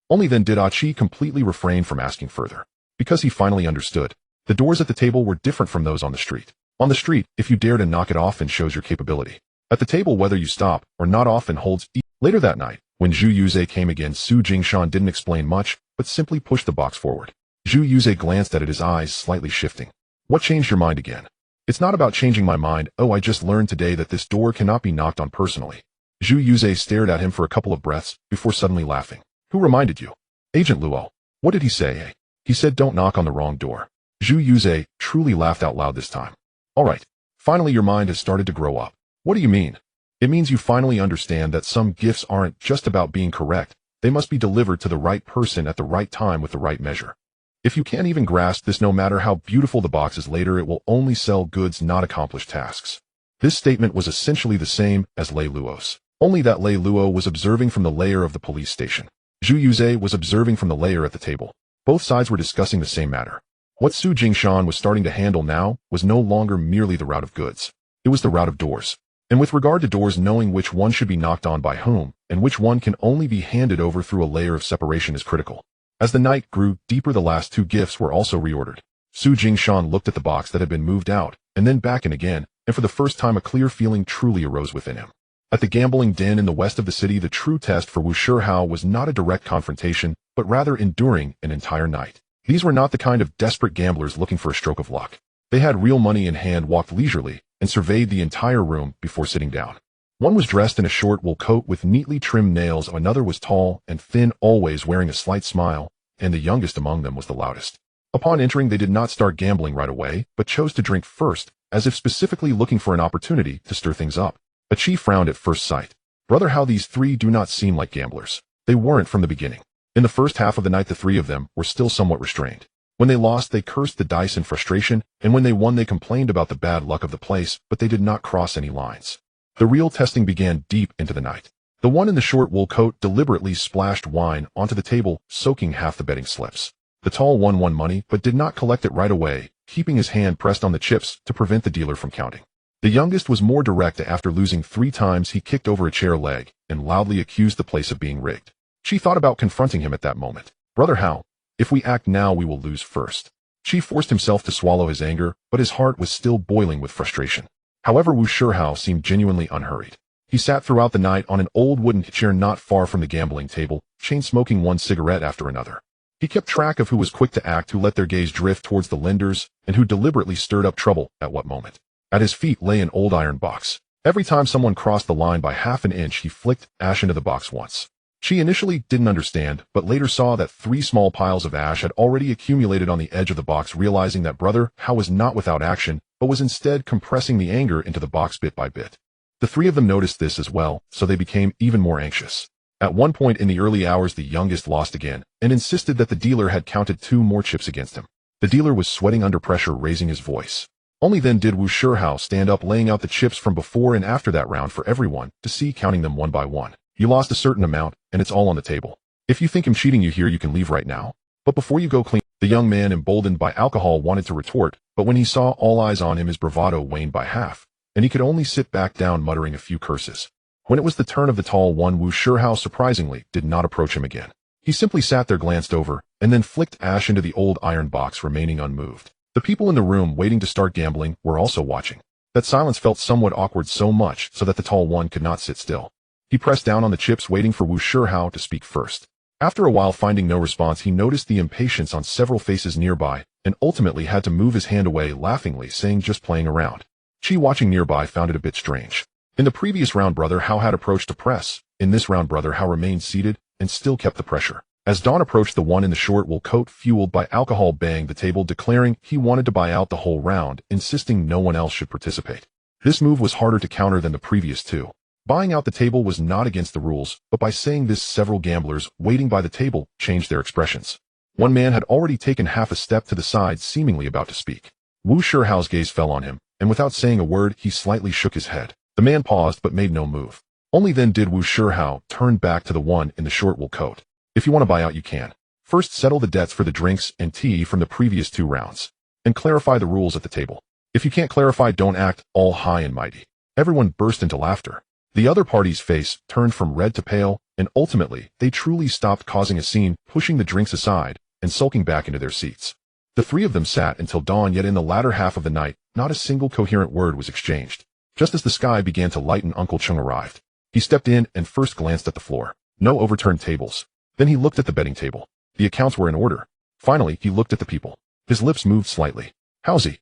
Only then did Achi completely refrain from asking further. Because he finally understood. The doors at the table were different from those on the street. On the street, if you dare to knock it off, and shows your capability. At the table, whether you stop or not often holds. Later that night, when Zhu Yuze came again, Su Jingshan didn't explain much, but simply pushed the box forward. Zhu Yuze glanced at it, his eyes slightly shifting. What changed your mind again? It's not about changing my mind. Oh, I just learned today that this door cannot be knocked on personally. Zhu Yuze stared at him for a couple of breaths before suddenly laughing. Who reminded you? Agent Luo. What did he say? He said don't knock on the wrong door. Zhu Yuze truly laughed out loud this time. Alright. Finally your mind has started to grow up. What do you mean? It means you finally understand that some gifts aren't just about being correct, they must be delivered to the right person at the right time with the right measure. If you can't even grasp this, no matter how beautiful the box is later, it will only sell goods, not accomplish tasks. This statement was essentially the same as Lei Luo's, only that Lei Luo was observing from the layer of the police station. Zhu Yuze was observing from the layer at the table. Both sides were discussing the same matter. What Su Jingshan was starting to handle now was no longer merely the route of goods. It was the route of doors. And with regard to doors, knowing which one should be knocked on by whom, and which one can only be handed over through a layer of separation is critical. As the night grew deeper, the last two gifts were also reordered. Su Jingshan looked at the box that had been moved out, and then back in again, and for the first time a clear feeling truly arose within him. At the gambling den in the west of the city, the true test for Wu Shihao was not a direct confrontation, but rather enduring an entire night. These were not the kind of desperate gamblers looking for a stroke of luck. They had real money in hand, walked leisurely, and surveyed the entire room before sitting down. One was dressed in a short wool coat with neatly trimmed nails, another was tall and thin, always wearing a slight smile, and the youngest among them was the loudest. Upon entering, they did not start gambling right away, but chose to drink first, as if specifically looking for an opportunity to stir things up. A chief frowned at first sight. Brother, how these three do not seem like gamblers. They weren't from the beginning. In the first half of the night, the three of them were still somewhat restrained. When they lost, they cursed the dice in frustration, and when they won, they complained about the bad luck of the place, but they did not cross any lines. The real testing began deep into the night. The one in the short wool coat deliberately splashed wine onto the table, soaking half the betting slips. The tall one won money, but did not collect it right away, keeping his hand pressed on the chips to prevent the dealer from counting. The youngest was more direct. After losing 3 times, he kicked over a chair leg and loudly accused the place of being rigged. She thought about confronting him at that moment. Brother, how? If we act now, we will lose first. She forced himself to swallow his anger, but his heart was still boiling with frustration. However, Wu Shihao seemed genuinely unhurried. He sat throughout the night on an old wooden chair not far from the gambling table, chain-smoking one cigarette after another. He kept track of who was quick to act, who let their gaze drift towards the lenders, and who deliberately stirred up trouble at what moment. At his feet lay an old iron box. Every time someone crossed the line by half an inch, he flicked ash into the box once. She initially didn't understand, but later saw that 3 small piles of ash had already accumulated on the edge of the box, realizing that Brother Hao was not without action, but was instead compressing the anger into the box bit by bit. The 3 of them noticed this as well, so they became even more anxious. At one point in the early hours, the youngest lost again, and insisted that the dealer had counted 2 more chips against him. The dealer was sweating under pressure, raising his voice. Only then did Wu Shihao stand up, laying out the chips from before and after that round for everyone to see, counting them one by one. You lost a certain amount, and it's all on the table. If you think I'm cheating you here, you can leave right now. But before you go, clean. The young man, emboldened by alcohol, wanted to retort, but when he saw all eyes on him, his bravado waned by half, and he could only sit back down, muttering a few curses. When it was the turn of the tall one, Wu Shihao surprisingly did not approach him again. He simply sat there, glanced over, and then flicked ash into the old iron box, remaining unmoved. The people in the room waiting to start gambling were also watching. That silence felt somewhat awkward, so much so that the tall one could not sit still. He pressed down on the chips, waiting for Wu Shihao to speak first. After a while, finding no response, he noticed the impatience on several faces nearby, and ultimately had to move his hand away, laughingly saying, just playing around. She, watching nearby, found it a bit strange. In the previous round, Brother Hao had approached to press. In this round, Brother Hao remained seated and still kept the pressure. As Dawn approached, the one in the short wool coat, fueled by alcohol, banged the table, declaring he wanted to buy out the whole round, insisting no one else should participate. This move was harder to counter than the previous 2. Buying out the table was not against the rules, but by saying this, several gamblers waiting by the table changed their expressions. One man had already taken half a step to the side, seemingly about to speak. Wu Shihao's gaze fell on him, and without saying a word, he slightly shook his head. The man paused but made no move. Only then did Wu Shihao turn back to the one in the short wool coat. If you want to buy out, you can. First, settle the debts for the drinks and tea from the previous 2 rounds, and clarify the rules at the table. If you can't clarify, don't act all high and mighty. Everyone burst into laughter. The other party's face turned from red to pale, and ultimately, they truly stopped causing a scene, pushing the drinks aside and sulking back into their seats. The 3 of them sat until dawn, yet in the latter half of the night, not a single coherent word was exchanged. Just as the sky began to lighten, Uncle Chung arrived. He stepped in and first glanced at the floor. No overturned tables. Then he looked at the betting table. The accounts were in order. Finally, he looked at the people. His lips moved slightly. How's he?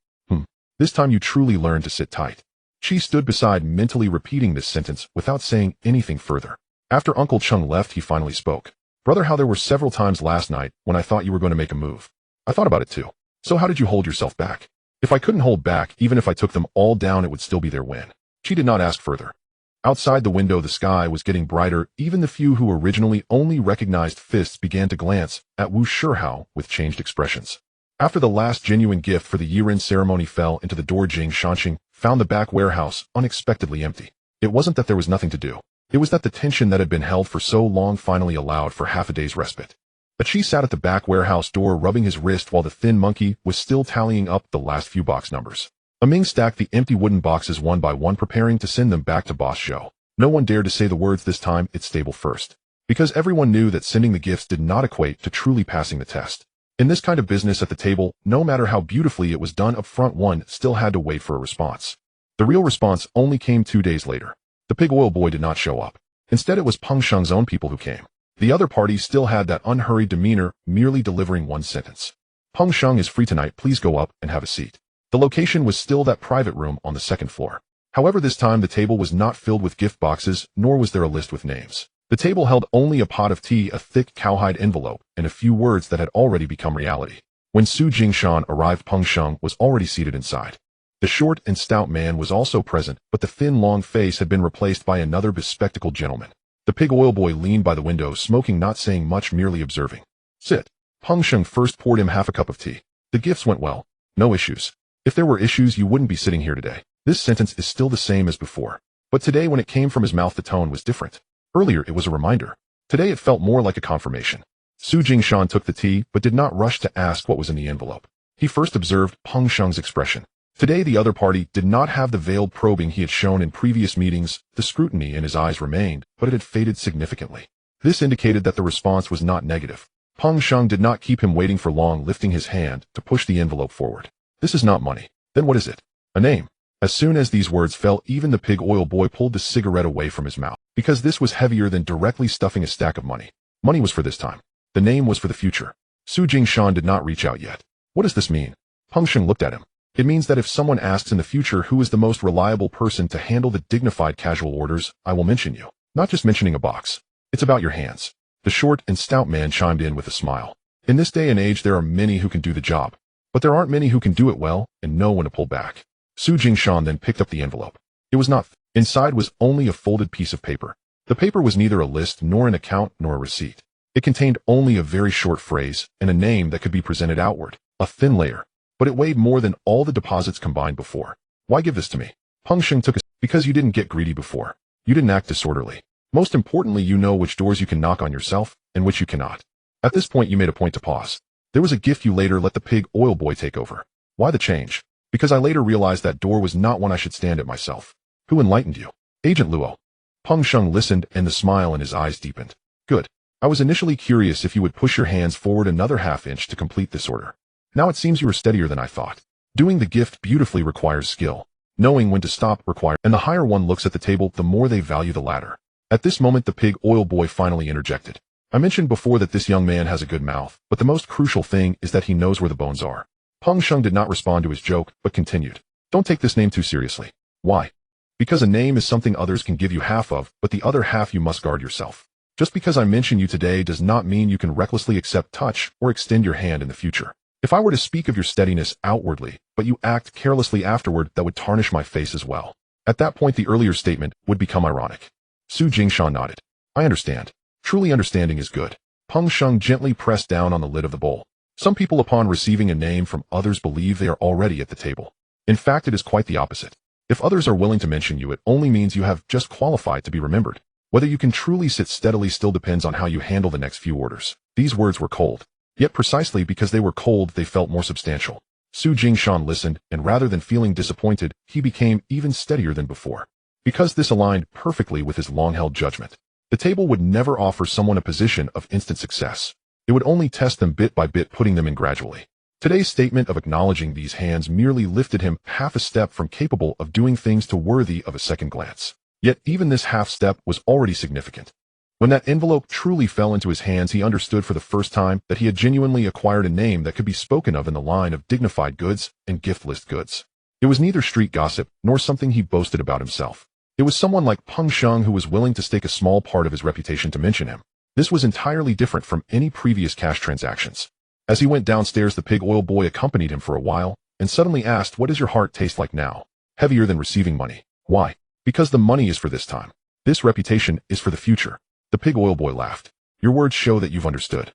This time you truly learned to sit tight. She stood beside, mentally repeating this sentence without saying anything further. After Uncle Chung left, he finally spoke. Brother, how there were several times last night when I thought you were going to make a move. I thought about it too. So how did you hold yourself back? If I couldn't hold back, even if I took them all down, it would still be their win. She did not ask further. Outside the window, the sky was getting brighter. Even the few who originally only recognized fists began to glance at Wu Shihao with changed expressions. After the last genuine gift for the year-end ceremony fell into the door, Jing Shanqing found the back warehouse unexpectedly empty. It wasn't that there was nothing to do. It was that the tension that had been held for so long finally allowed for half a day's respite. But she sat at the back warehouse door, rubbing his wrist while the thin monkey was still tallying up the last few box numbers. A Ming stacked the empty wooden boxes one by one, preparing to send them back to Boss Zhou. No one dared to say the words this time, "It's stable first," because everyone knew that sending the gifts did not equate to truly passing the test. In this kind of business at the table, no matter how beautifully it was done up front, one still had to wait for a response. The real response only came 2 days later. The pig oil boy did not show up. Instead, it was Peng Sheng's own people who came. The other party still had that unhurried demeanor, merely delivering one sentence. Peng Sheng is free tonight, please go up and have a seat. The location was still that private room on the second floor. However, this time the table was not filled with gift boxes, nor was there a list with names. The table held only a pot of tea, a thick cowhide envelope, and a few words that had already become reality. When Su Jingshan arrived, Peng Sheng was already seated inside. The short and stout man was also present, but the thin, long face had been replaced by another bespectacled gentleman. The pig oil boy leaned by the window, smoking, not saying much, merely observing. Sit. Peng Sheng first poured him half a cup of tea. The gifts went well. No issues. If there were issues, you wouldn't be sitting here today. This sentence is still the same as before. But today, when it came from his mouth, the tone was different. Earlier, it was a reminder. Today, it felt more like a confirmation. Su Jingshan took the tea, but did not rush to ask what was in the envelope. He first observed Peng Sheng's expression. Today, the other party did not have the veiled probing he had shown in previous meetings. The scrutiny in his eyes remained, but it had faded significantly. This indicated that the response was not negative. Peng Sheng did not keep him waiting for long, lifting his hand to push the envelope forward. This is not money. Then what is it? A name. As soon as these words fell, even the pig oil boy pulled the cigarette away from his mouth, because this was heavier than directly stuffing a stack of money. Money was for this time. The name was for the future. Su Jingshan did not reach out yet. What does this mean? Peng Sheng looked at him. It means that if someone asks in the future who is the most reliable person to handle the dignified casual orders, I will mention you. Not just mentioning a box. It's about your hands. The short and stout man chimed in with a smile. In this day and age, there are many who can do the job, but there aren't many who can do it well and know when to pull back. Su Jingshan then picked up the envelope. It was not. Inside was only a folded piece of paper. The paper was neither a list nor an account nor a receipt. It contained only a very short phrase and a name that could be presented outward, a thin layer. But it weighed more than all the deposits combined before. Why give this to me? Peng Sheng took it. Because you didn't get greedy before. You didn't act disorderly. Most importantly, you know which doors you can knock on yourself and which you cannot. At this point, you made a point to pause. There was a gift you later let the pig oil boy take over. Why the change? Because I later realized that door was not one I should stand at myself. Who enlightened you? Agent Luo. Peng Sheng listened, and the smile in his eyes deepened. Good. I was initially curious if you would push your hands forward another half-inch to complete this order. Now it seems you are steadier than I thought. Doing the gift beautifully requires skill. Knowing when to stop requires, and the higher one looks at the table, the more they value the latter. At this moment, the pig oil boy finally interjected. I mentioned before that this young man has a good mouth, but the most crucial thing is that he knows where the bones are. Peng Sheng did not respond to his joke, but continued. Don't take this name too seriously. Why? Because a name is something others can give you half of, but the other half you must guard yourself. Just because I mention you today does not mean you can recklessly accept, touch, or extend your hand in the future. If I were to speak of your steadiness outwardly, but you act carelessly afterward, that would tarnish my face as well. At that point, the earlier statement would become ironic. Su Jingshan nodded. I understand. Truly understanding is good. Peng Sheng gently pressed down on the lid of the bowl. Some people, upon receiving a name from others, believe they are already at the table. In fact, it is quite the opposite. If others are willing to mention you, it only means you have just qualified to be remembered. Whether you can truly sit steadily still depends on how you handle the next few orders. These words were cold. Yet precisely because they were cold, they felt more substantial. Su Jingshan listened, and rather than feeling disappointed, he became even steadier than before. Because this aligned perfectly with his long-held judgment. The table would never offer someone a position of instant success. It would only test them bit by bit, putting them in gradually. Today's statement of acknowledging these hands merely lifted him half a step from capable of doing things to worthy of a second glance. Yet even this half step was already significant. When that envelope truly fell into his hands, he understood for the first time that he had genuinely acquired a name that could be spoken of in the line of dignified goods and gift list goods. It was neither street gossip nor something he boasted about himself. It was someone like Peng Sheng who was willing to stake a small part of his reputation to mention him. This was entirely different from any previous cash transactions. As he went downstairs, the pig oil boy accompanied him for a while and suddenly asked, "What does your heart taste like now?" "Heavier than receiving money." "Why?" "Because the money is for this time. This reputation is for the future." The pig oil boy laughed. "Your words show that you've understood."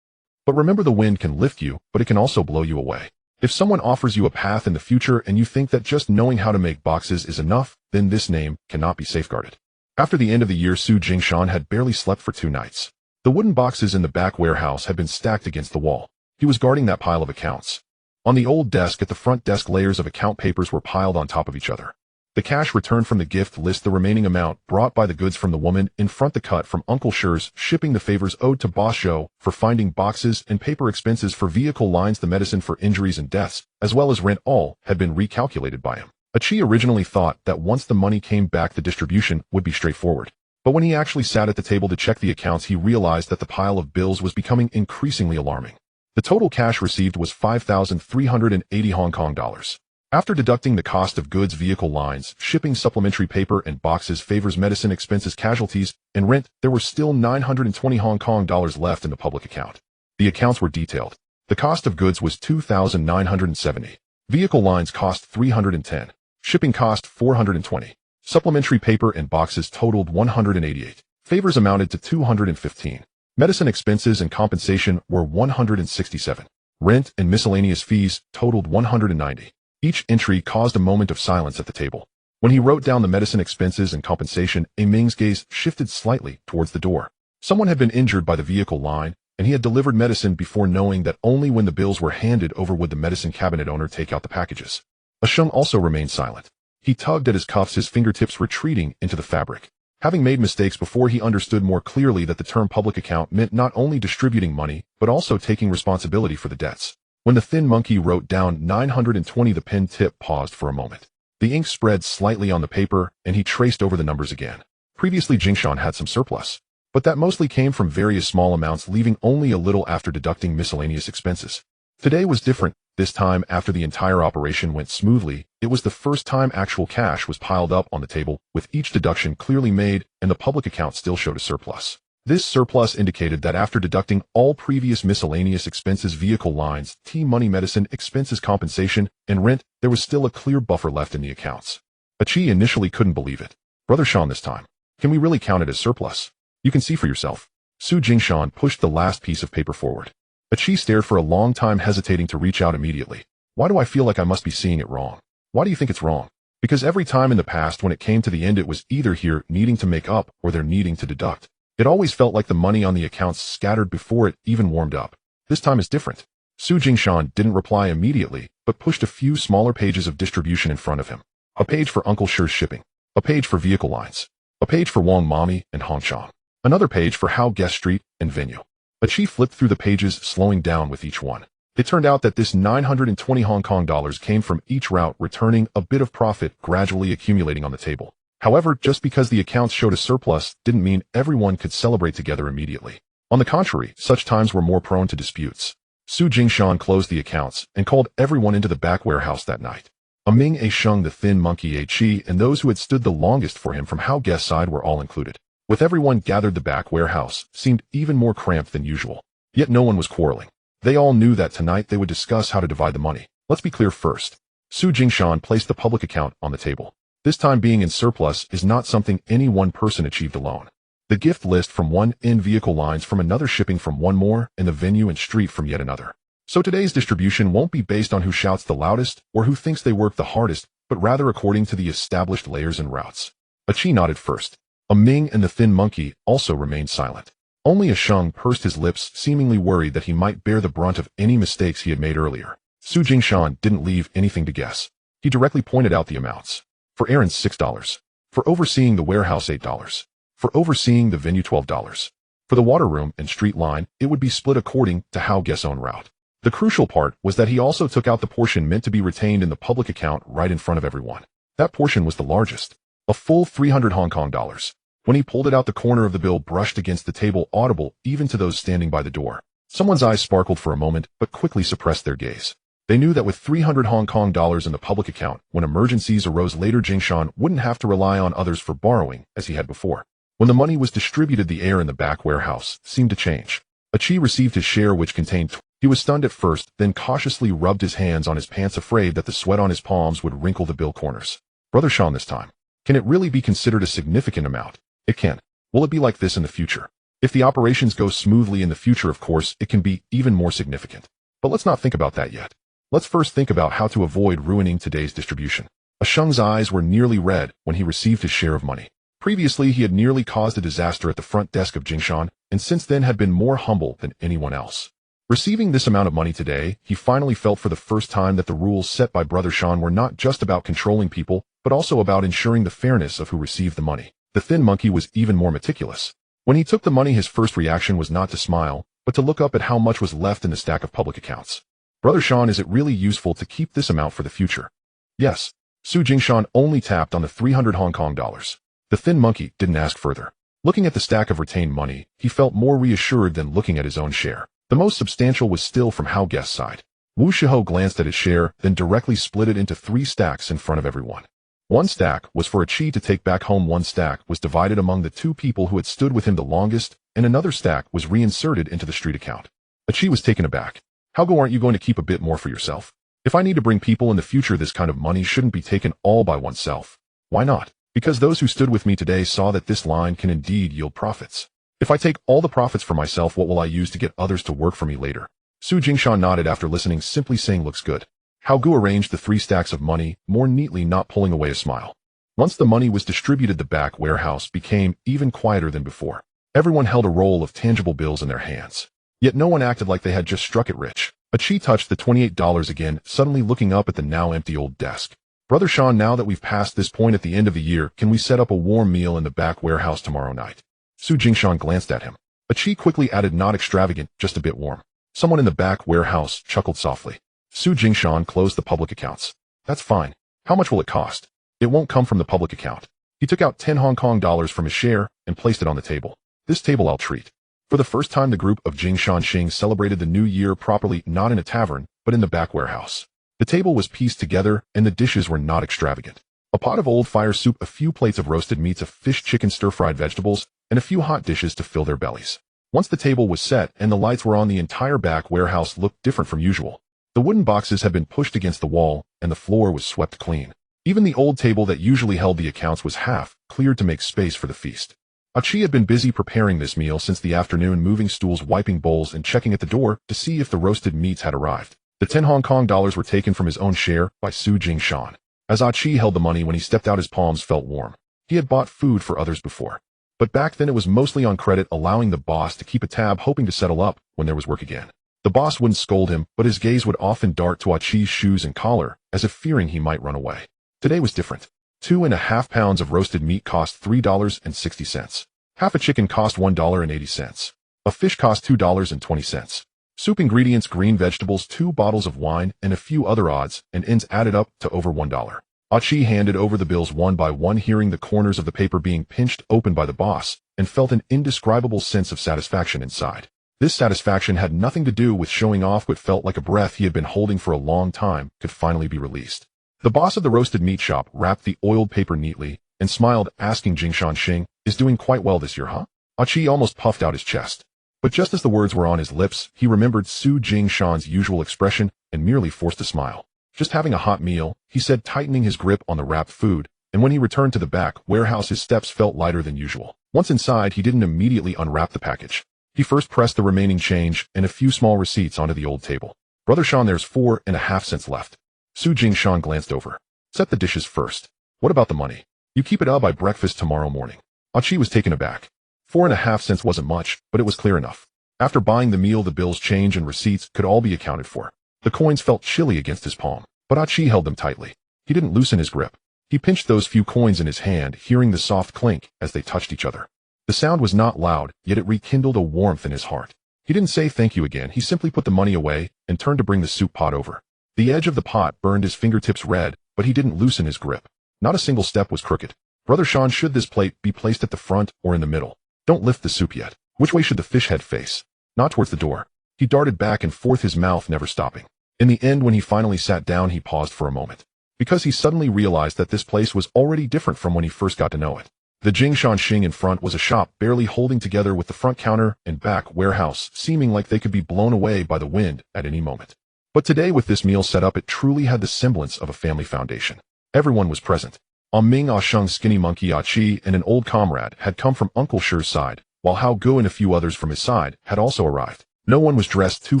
But remember, the wind can lift you, but it can also blow you away. If someone offers you a path in the future and you think that just knowing how to make boxes is enough, then this name cannot be safeguarded. After the end of the year, Su Jingshan had barely slept for 2 nights. The wooden boxes in the back warehouse had been stacked against the wall. He was guarding that pile of accounts. On the old desk at the front desk, layers of account papers were piled on top of each other. The cash returned from the gift list, the remaining amount brought by the goods from the woman in front, the cut from Uncle Shur's shipping, the favors owed to Boss Show for finding boxes and paper, expenses for vehicle lines, the medicine for injuries and deaths, as well as rent, all had been recalculated by him. Achi originally thought that once the money came back, the distribution would be straightforward. But when he actually sat at the table to check the accounts, he realized that the pile of bills was becoming increasingly alarming. The total cash received was 5,380 Hong Kong dollars. After deducting the cost of goods, vehicle lines, shipping, supplementary paper and boxes, favors, medicine expenses, casualties, and rent, there were still 920 Hong Kong dollars left in the public account. The accounts were detailed. The cost of goods was 2,970. Vehicle lines cost 310. Shipping cost 420. Supplementary paper and boxes totaled 188. Favors amounted to 215. Medicine expenses and compensation were 167. Rent and miscellaneous fees totaled 190. Each entry caused a moment of silence at the table. When he wrote down the medicine expenses and compensation, Ming's gaze shifted slightly towards the door. Someone had been injured by the vehicle line, and he had delivered medicine before, knowing that only when the bills were handed over would the medicine cabinet owner take out the packages. Sheng also remained silent. He tugged at his cuffs, his fingertips retreating into the fabric. Having made mistakes before, he understood more clearly that the term public account meant not only distributing money, but also taking responsibility for the debts. When the thin monkey wrote down 920, the pen tip paused for a moment. The ink spread slightly on the paper, and he traced over the numbers again. Previously, Jingshan had some surplus, but that mostly came from various small amounts, leaving only a little after deducting miscellaneous expenses. Today was different. This time, after the entire operation went smoothly, it was the first time actual cash was piled up on the table, with each deduction clearly made, and the public account still showed a surplus. This surplus indicated that after deducting all previous miscellaneous expenses, vehicle lines, money, medicine expenses, compensation, and rent, there was still a clear buffer left in the accounts. Achi initially couldn't believe it. "Brother Shan, this time, can we really count it as surplus? You can see for yourself." Su Jingshan pushed the last piece of paper forward. Achi stared for a long time, hesitating to reach out immediately. "Why do I feel like I must be seeing it wrong?" "Why do you think it's wrong?" "Because every time in the past when it came to the end, it was either here needing to make up or there needing to deduct. It always felt like the money on the accounts scattered before it even warmed up. This time is different." Su Jingshan didn't reply immediately, but pushed a few smaller pages of distribution in front of him. A page for Uncle Shur's shipping. A page for vehicle lines. A page for Wang Mami and Hong Chong. Another page for How Guest Street and Venue. Achi flipped through the pages, slowing down with each one. It turned out that this 920 Hong Kong dollars came from each route, returning a bit of profit, gradually accumulating on the table. However, just because the accounts showed a surplus didn't mean everyone could celebrate together immediately. On the contrary, such times were more prone to disputes. Su Jingshan closed the accounts and called everyone into the back warehouse that night. Ming, Sheng, the thin monkey, Chi, and those who had stood the longest for him from How Guest Side were all included. With everyone gathered, the back warehouse seemed even more cramped than usual. Yet no one was quarreling. They all knew that tonight they would discuss how to divide the money. Let's be clear first. Su Jingshan placed the public account on the table. This time, being in surplus is not something any one person achieved alone. The gift list from one, in vehicle lines from another, shipping from one more, and the venue and street from yet another. So today's distribution won't be based on who shouts the loudest or who thinks they work the hardest, but rather according to the established layers and routes. Achi nodded first. Ming and the thin monkey also remained silent. Only Sheng pursed his lips, seemingly worried that he might bear the brunt of any mistakes he had made earlier. Su Jingshan didn't leave anything to guess. He directly pointed out the amounts. For errands, $6. For overseeing the warehouse, $8. For overseeing the venue, $12. For the water room and street line, it would be split according to how guests own route. The crucial part was that he also took out the portion meant to be retained in the public account right in front of everyone. That portion was the largest, a full 300 Hong Kong dollars. When he pulled it out, the corner of the bill brushed against the table, audible even to those standing by the door. Someone's eyes sparkled for a moment, but quickly suppressed their gaze. They knew that with 300 Hong Kong dollars in the public account, when emergencies arose later, Jingshan wouldn't have to rely on others for borrowing, as he had before. When the money was distributed, the air in the back warehouse seemed to change. Achi received his share, which contained He was stunned at first, then cautiously rubbed his hands on his pants, afraid that the sweat on his palms would wrinkle the bill corners. Brother Sean, this time. Can it really be considered a significant amount? It can. Will it be like this in the future? If the operations go smoothly in the future, of course, it can be even more significant. But let's not think about that yet. Let's first think about how to avoid ruining today's distribution. Ashung's eyes were nearly red when he received his share of money. Previously, he had nearly caused a disaster at the front desk of Jingshan, and since then had been more humble than anyone else. Receiving this amount of money today, he finally felt for the first time that the rules set by Brother Sean were not just about controlling people, but also about ensuring the fairness of who received the money. The thin monkey was even more meticulous. When he took the money, his first reaction was not to smile, but to look up at how much was left in the stack of public accounts. Brother Sean, is it really useful to keep this amount for the future? Yes. Su Jingshan only tapped on the 300 Hong Kong dollars. The thin monkey didn't ask further. Looking at the stack of retained money, he felt more reassured than looking at his own share. The most substantial was still from Hao Guest's side. Wu Shiho glanced at his share, then directly split it into 3 stacks in front of everyone. 1 stack was for Achi to take back home, 1 stack was divided among the 2 people who had stood with him the longest, and another stack was reinserted into the street account. Achi was taken aback. How go, aren't you going to keep a bit more for yourself? If I need to bring people in the future, this kind of money shouldn't be taken all by oneself. Why not? Because those who stood with me today saw that this line can indeed yield profits. If I take all the profits for myself, what will I use to get others to work for me later? Su Jingshan nodded after listening, simply saying, looks good. Hao Gu arranged the 3 stacks of money more neatly, not pulling away a smile. Once the money was distributed, the back warehouse became even quieter than before. Everyone held a roll of tangible bills in their hands. Yet no one acted like they had just struck it rich. Achi touched the $28 again, suddenly looking up at the now empty old desk. Brother Sean, now that we've passed this point at the end of the year, can we set up a warm meal in the back warehouse tomorrow night? Su Jingshan glanced at him. Achi quickly added, not extravagant, just a bit warm. Someone in the back warehouse chuckled softly. Su Jingshan closed the public accounts. That's fine. How much will it cost? It won't come from the public account. He took out 10 Hong Kong dollars from his share and placed it on the table. This table I'll treat. For the first time, the group of Jingshan Xing celebrated the new year properly, not in a tavern, but in the back warehouse. The table was pieced together, and the dishes were not extravagant. A pot of old fire soup, a few plates of roasted meats, of fish, chicken, stir-fried vegetables, and a few hot dishes to fill their bellies. Once the table was set and the lights were on, the entire back warehouse looked different from usual. The wooden boxes had been pushed against the wall, and the floor was swept clean. Even the old table that usually held the accounts was half cleared to make space for the feast. Achi had been busy preparing this meal since the afternoon, moving stools, wiping bowls, and checking at the door to see if the roasted meats had arrived. The 10 Hong Kong dollars were taken from his own share by Su Jingshan. As Achi held the money, when he stepped out, his palms felt warm. He had bought food for others before. But back then it was mostly on credit, allowing the boss to keep a tab, hoping to settle up when there was work again. The boss wouldn't scold him, but his gaze would often dart to Achi's shoes and collar, as if fearing he might run away. Today was different. 2.5 pounds of roasted meat cost $3.60. Half a chicken cost $1.80. A fish cost $2.20. Soup ingredients, green vegetables, 2 bottles of wine, and a few other odds and ends added up to over $1. Achi handed over the bills one by one, hearing the corners of the paper being pinched open by the boss, and felt an indescribable sense of satisfaction inside. This satisfaction had nothing to do with showing off, but felt like a breath he had been holding for a long time could finally be released. The boss of the roasted meat shop wrapped the oiled paper neatly and smiled, asking Jingshan Xing, is doing quite well this year, huh? Achi almost puffed out his chest. But just as the words were on his lips, he remembered Su Jingshan's usual expression and merely forced a smile. Just having a hot meal, he said, tightening his grip on the wrapped food, and when he returned to the back warehouse, his steps felt lighter than usual. Once inside, he didn't immediately unwrap the package. He first pressed the remaining change and a few small receipts onto the old table. Brother Sean, there's 4.5 cents left. Su Jingshan glanced over. Set the dishes first. What about the money? You keep it up by breakfast tomorrow morning. Achi was taken aback. 4.5 cents wasn't much, but it was clear enough. After buying the meal, the bills, change, and receipts could all be accounted for. The coins felt chilly against his palm, but Achi held them tightly. He didn't loosen his grip. He pinched those few coins in his hand, hearing the soft clink as they touched each other. The sound was not loud, yet it rekindled a warmth in his heart. He didn't say thank you again. He simply put the money away and turned to bring the soup pot over. The edge of the pot burned his fingertips red, but he didn't loosen his grip. Not a single step was crooked. Brother Sean, should this plate be placed at the front or in the middle? Don't lift the soup yet. Which way should the fish head face? Not towards the door. He darted back and forth, his mouth never stopping. In the end, when he finally sat down, he paused for a moment, because he suddenly realized that this place was already different from when he first got to know it. The Jingshan Xing in front was a shop barely holding together, with the front counter and back warehouse seeming like they could be blown away by the wind at any moment. But today, with this meal set up, it truly had the semblance of a family foundation. Everyone was present. Ming, Sheng, Skinny Monkey, Chi, and an old comrade had come from Uncle Shi's side, while Hao Gu and a few others from his side had also arrived. No one was dressed too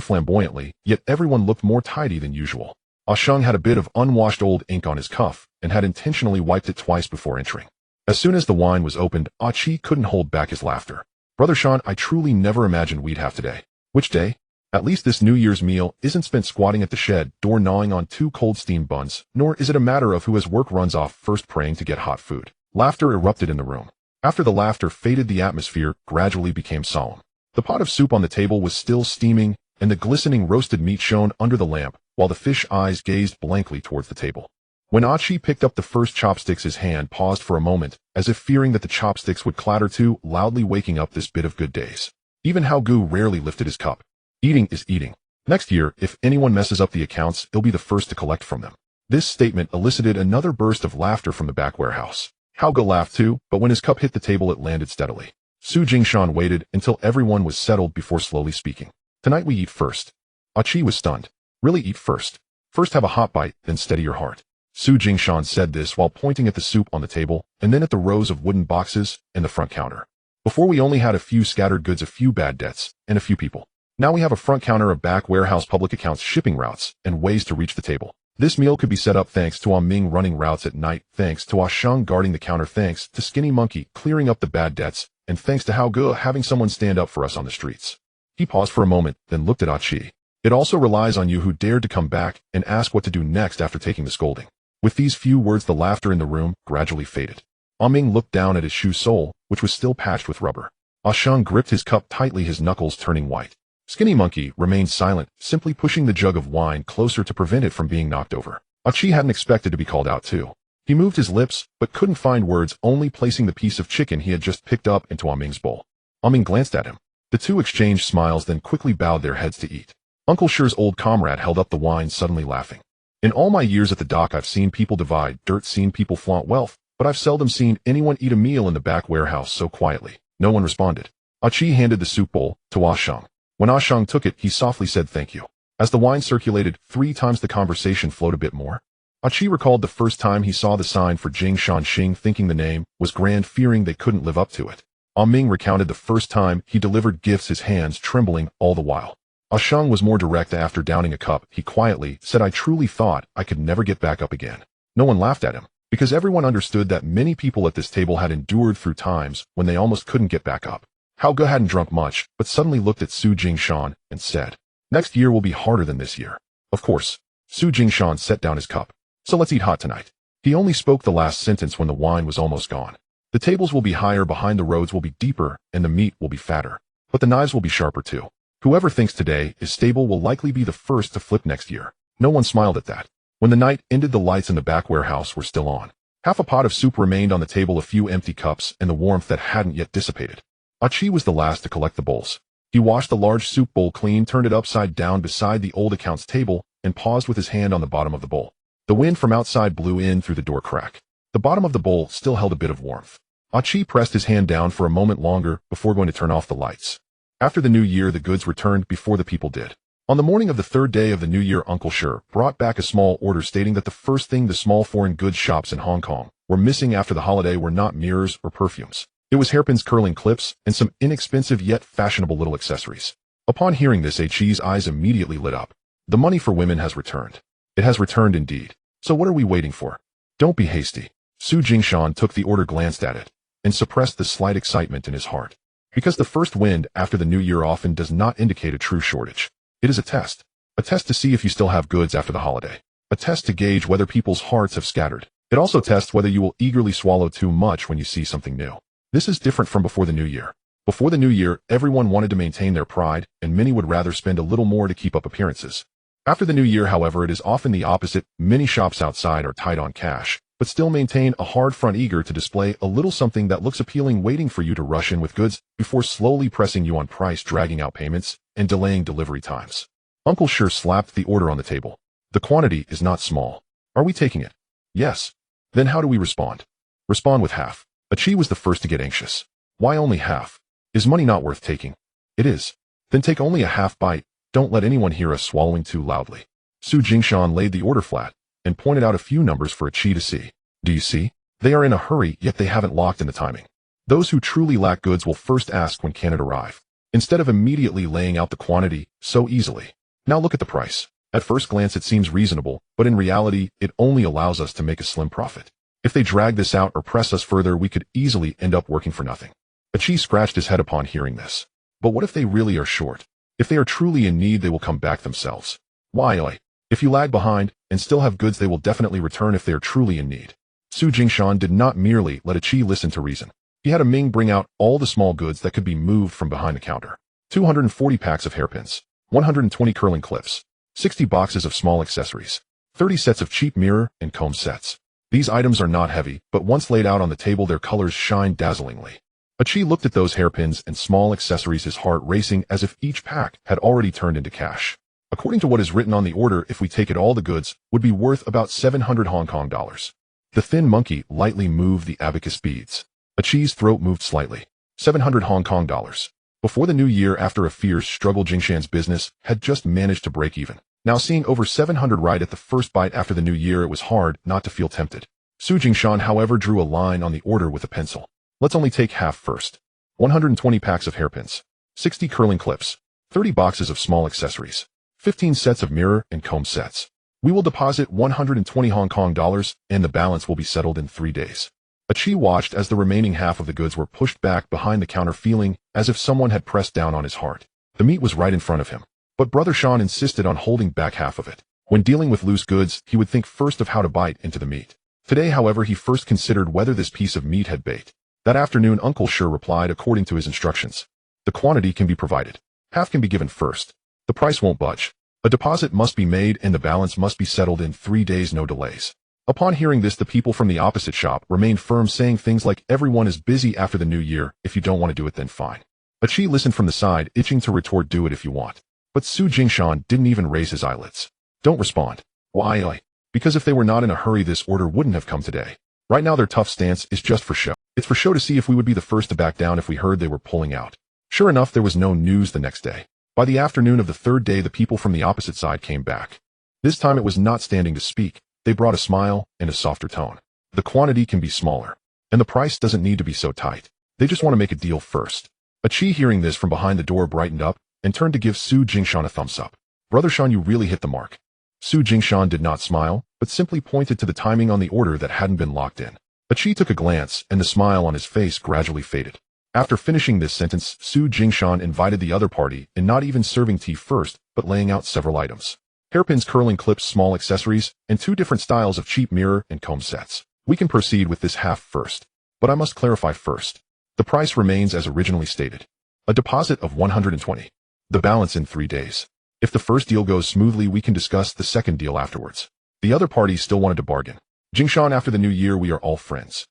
flamboyantly, yet everyone looked more tidy than usual. Sheng had a bit of unwashed old ink on his cuff and had intentionally wiped it twice before entering. As soon as the wine was opened, Chi couldn't hold back his laughter. Brother Sean, I truly never imagined we'd have today. Which day? At least this New Year's meal isn't spent squatting at the shed door gnawing on 2 cold steamed buns, nor is it a matter of who has work runs off first praying to get hot food. Laughter erupted in the room. After the laughter faded, the atmosphere gradually became solemn. The pot of soup on the table was still steaming, and the glistening roasted meat shone under the lamp, while the fish eyes gazed blankly towards the table. When Chi picked up the first chopsticks, his hand paused for a moment, as if fearing that the chopsticks would clatter too loudly, waking up this bit of good days. Even Hao Gu rarely lifted his cup. Eating is eating. Next year, if anyone messes up the accounts, he'll be the first to collect from them. This statement elicited another burst of laughter from the back warehouse. Hao Gu laughed too, but when his cup hit the table, it landed steadily. Su Jingshan waited until everyone was settled before slowly speaking. Tonight we eat first. Chi was stunned. Really, eat first? First have a hot bite, then steady your heart. Su Jingshan said this while pointing at the soup on the table, and then at the rows of wooden boxes and the front counter. Before, we only had a few scattered goods, a few bad debts, and a few people. Now we have a front counter, a back warehouse, public accounts, shipping routes, and ways to reach the table. This meal could be set up thanks to Ming running routes at night, thanks to Sheng guarding the counter, thanks to Skinny Monkey clearing up the bad debts, and thanks to Hao Gu having someone stand up for us on the streets. He paused for a moment, then looked at Chi. It also relies on you who dared to come back and ask what to do next after taking the scolding. With these few words, the laughter in the room gradually faded. Ming looked down at his shoe sole, which was still patched with rubber. Sheng gripped his cup tightly, his knuckles turning white. Skinny Monkey remained silent, simply pushing the jug of wine closer to prevent it from being knocked over. Chi hadn't expected to be called out too. He moved his lips, but couldn't find words, only placing the piece of chicken he had just picked up into Ming's bowl. Ming glanced at him. The two exchanged smiles, then quickly bowed their heads to eat. Uncle Shi's old comrade held up the wine, suddenly laughing. In all my years at the dock, I've seen people divide dirt, seen people flaunt wealth, but I've seldom seen anyone eat a meal in the back warehouse so quietly. No one responded. Chi handed the soup bowl to Sheng. When Sheng took it, he softly said thank you. As the wine circulated 3 times, the conversation flowed a bit more. Chi recalled the first time he saw the sign for Jingshan Xing, thinking the name was grand, fearing they couldn't live up to it. Ming recounted the first time he delivered gifts, his hands trembling all the while. Sheng was more direct. After downing a cup, he quietly said, I truly thought I could never get back up again. No one laughed at him, because everyone understood that many people at this table had endured through times when they almost couldn't get back up. Hao Gu hadn't drunk much, but suddenly looked at Su Jingshan and said, next year will be harder than this year. Of course. Su Jingshan set down his cup. So let's eat hot tonight. He only spoke the last sentence when the wine was almost gone. The tables will be higher, behind the roads will be deeper, and the meat will be fatter. But the knives will be sharper too. Whoever thinks today is stable will likely be the first to flip next year. No one smiled at that. When the night ended, the lights in the back warehouse were still on. Half a pot of soup remained on the table, a few empty cups, and the warmth that hadn't yet dissipated. Chi was the last to collect the bowls. He washed the large soup bowl clean, turned it upside down beside the old accounts table, and paused with his hand on the bottom of the bowl. The wind from outside blew in through the door crack. The bottom of the bowl still held a bit of warmth. Chi pressed his hand down for a moment longer before going to turn off the lights. After the new year, the goods returned before the people did. On the morning of the 3rd day of the new year, Uncle Shi brought back a small order stating that the first thing the small foreign goods shops in Hong Kong were missing after the holiday were not mirrors or perfumes. It was hairpins, curling clips, and some inexpensive yet fashionable little accessories. Upon hearing this, Chi's eyes immediately lit up. The money for women has returned. It has returned indeed. So what are we waiting for? Don't be hasty. Su Jingshan took the order, glanced at it, and suppressed the slight excitement in his heart. Because the first wind after the new year often does not indicate a true shortage. It is a test. A test to see if you still have goods after the holiday. A test to gauge whether people's hearts have scattered. It also tests whether you will eagerly swallow too much when you see something new. This is different from before the new year. Before the new year, everyone wanted to maintain their pride, and many would rather spend a little more to keep up appearances. After the new year, however, it is often the opposite. Many shops outside are tight on cash, but still maintain a hard front, eager to display a little something that looks appealing, waiting for you to rush in with goods before slowly pressing you on price, dragging out payments, and delaying delivery times. Uncle Sure slapped the order on the table. The quantity is not small. Are we taking it? Yes. Then how do we respond? Respond with half. Achi was the first to get anxious. Why only half? Is money not worth taking? It is. Then take only a half bite. Don't let anyone hear us swallowing too loudly. Su Jingshan laid the order flat and pointed out a few numbers for Achi to see. Do you see? They are in a hurry, yet they haven't locked in the timing. Those who truly lack goods will first ask when can it arrive, instead of immediately laying out the quantity so easily. Now look at the price. At first glance it seems reasonable, but in reality it only allows us to make a slim profit. If they drag this out or press us further, we could easily end up working for nothing. Achi scratched his head upon hearing this. But what if they really are short? If they are truly in need, they will come back themselves. Why? If you lag behind and still have goods, they will definitely return if they are truly in need. Su Jingshan did not merely let Achi listen to reason. He had a Ming bring out all the small goods that could be moved from behind the counter. 240 packs of hairpins, 120 curling clips, 60 boxes of small accessories, 30 sets of cheap mirror and comb sets. These items are not heavy, but once laid out on the table, their colors shine dazzlingly. Achi looked at those hairpins and small accessories, his heart racing as if each pack had already turned into cash. According to what is written on the order, if we take it all, the goods would be worth about 700 Hong Kong dollars. The thin monkey lightly moved the abacus beads. Achi's throat moved slightly. 700 Hong Kong dollars. Before the new year, after a fierce struggle, Jingshan's business had just managed to break even. Now seeing over 700 right at the first bite after the new year, it was hard not to feel tempted. Su Jingshan, however, drew a line on the order with a pencil. Let's only take half first. 120 packs of hairpins, 60 curling clips, 30 boxes of small accessories, 15 sets of mirror and comb sets. We will deposit 120 Hong Kong dollars, and the balance will be settled in 3 days. Achi watched as the remaining half of the goods were pushed back behind the counter, feeling as if someone had pressed down on his heart. The meat was right in front of him, but Brother Sean insisted on holding back half of it. When dealing with loose goods, he would think first of how to bite into the meat. Today, however, he first considered whether this piece of meat had bait. That afternoon, Uncle Sure replied according to his instructions. The quantity can be provided. Half can be given first. The price won't budge. A deposit must be made and the balance must be settled in 3 days, no delays. Upon hearing this, the people from the opposite shop remained firm, saying things like, everyone is busy after the new year. If you don't want to do it, then fine. Achi listened from the side, itching to retort, do it if you want. But Su Jingshan didn't even raise his eyelids. Don't respond. Why? Because if they were not in a hurry, this order wouldn't have come today. Right now their tough stance is just for show. It's for show to see if we would be the first to back down if we heard they were pulling out. Sure enough, there was no news the next day. By the afternoon of the third day, the people from the opposite side came back. This time it was not standing to speak. They brought a smile and a softer tone. The quantity can be smaller, and the price doesn't need to be so tight. They just want to make a deal first. Achi, hearing this from behind the door, brightened up and turned to give Su Jingshan a thumbs up. Brother Sean, you really hit the mark. Su Jingshan did not smile, but simply pointed to the timing on the order that hadn't been locked in. Achi took a glance, and the smile on his face gradually faded. After finishing this sentence, Su Jingshan invited the other party, and not even serving tea first, but laying out several items. Hairpins, curling clips, small accessories, and 2 different styles of cheap mirror and comb sets. We can proceed with this half first. But I must clarify first. The price remains as originally stated. A deposit of 120. The balance in 3 days. If the first deal goes smoothly, we can discuss the second deal afterwards. The other party still wanted to bargain. Jingshan, after the new year, we are all friends.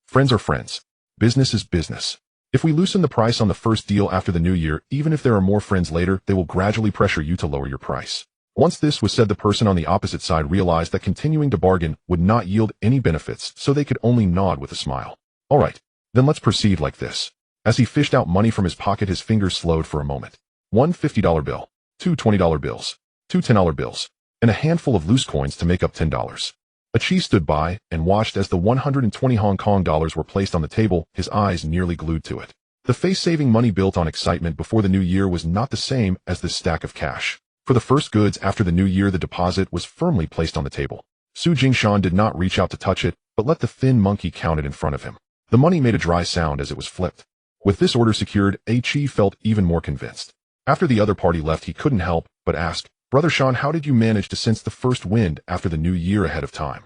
Friends are friends. Business is business. If we loosen the price on the first deal after the new year, even if there are more friends later, they will gradually pressure you to lower your price. Once this was said, the person on the opposite side realized that continuing to bargain would not yield any benefits, so they could only nod with a smile. All right, then let's proceed like this. As he fished out money from his pocket, his fingers slowed for a moment. 1 $50 bill, 2 $20 bills, 2 $10 bills, and a handful of loose coins to make up $10. Achi stood by and watched as the 120 Hong Kong dollars were placed on the table, his eyes nearly glued to it. The face-saving money built on excitement before the new year was not the same as this stack of cash. For the first goods after the new year, the deposit was firmly placed on the table. Su Jingshan did not reach out to touch it, but let the thin monkey count it in front of him. The money made a dry sound as it was flipped. With this order secured, Achi felt even more convinced. After the other party left, he couldn't help but ask, Brother Sean, how did you manage to sense the first wind after the new year ahead of time?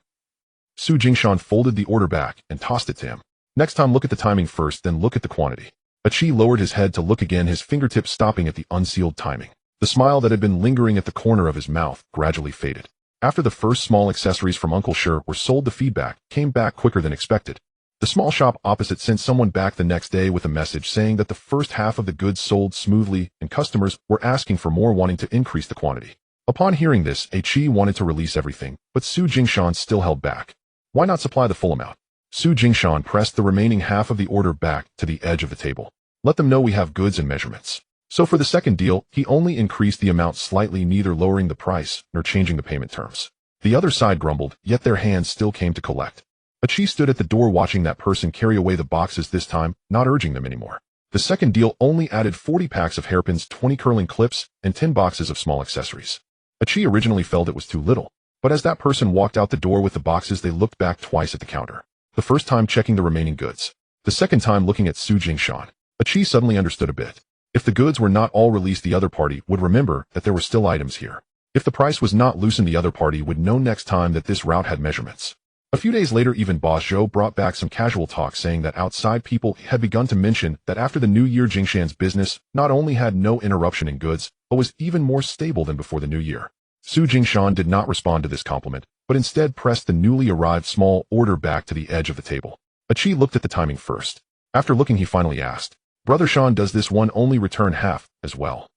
Su Jingshan folded the order back and tossed it to him. Next time look at the timing first, then look at the quantity. Achi lowered his head to look again, his fingertips stopping at the unsealed timing. The smile that had been lingering at the corner of his mouth gradually faded. After the first small accessories from Uncle Sure were sold, the feedback came back quicker than expected. The small shop opposite sent someone back the next day with a message saying that the first half of the goods sold smoothly and customers were asking for more, wanting to increase the quantity. Upon hearing this, Achi wanted to release everything, but Su Jingshan still held back. Why not supply the full amount? Su Jingshan pressed the remaining half of the order back to the edge of the table. Let them know we have goods and measurements. So for the second deal, he only increased the amount slightly, neither lowering the price nor changing the payment terms. The other side grumbled, yet their hands still came to collect. Achi stood at the door watching that person carry away the boxes, this time not urging them anymore. The second deal only added 40 packs of hairpins, 20 curling clips, and 10 boxes of small accessories. Achi originally felt it was too little, but as that person walked out the door with the boxes, they looked back twice at the counter. The first time checking the remaining goods. The second time looking at Su Jingshan. Achi suddenly understood a bit. If the goods were not all released, the other party would remember that there were still items here. If the price was not loosened, the other party would know next time that this route had measurements. A few days later, even Boss Zhou brought back some casual talk saying that outside people had begun to mention that after the new year, Jingshan's business not only had no interruption in goods, but was even more stable than before the new year. Su Jingshan did not respond to this compliment, but instead pressed the newly arrived small order back to the edge of the table. Achi looked at the timing first. After looking, he finally asked, "Brother Shan, does this one only return half as well?"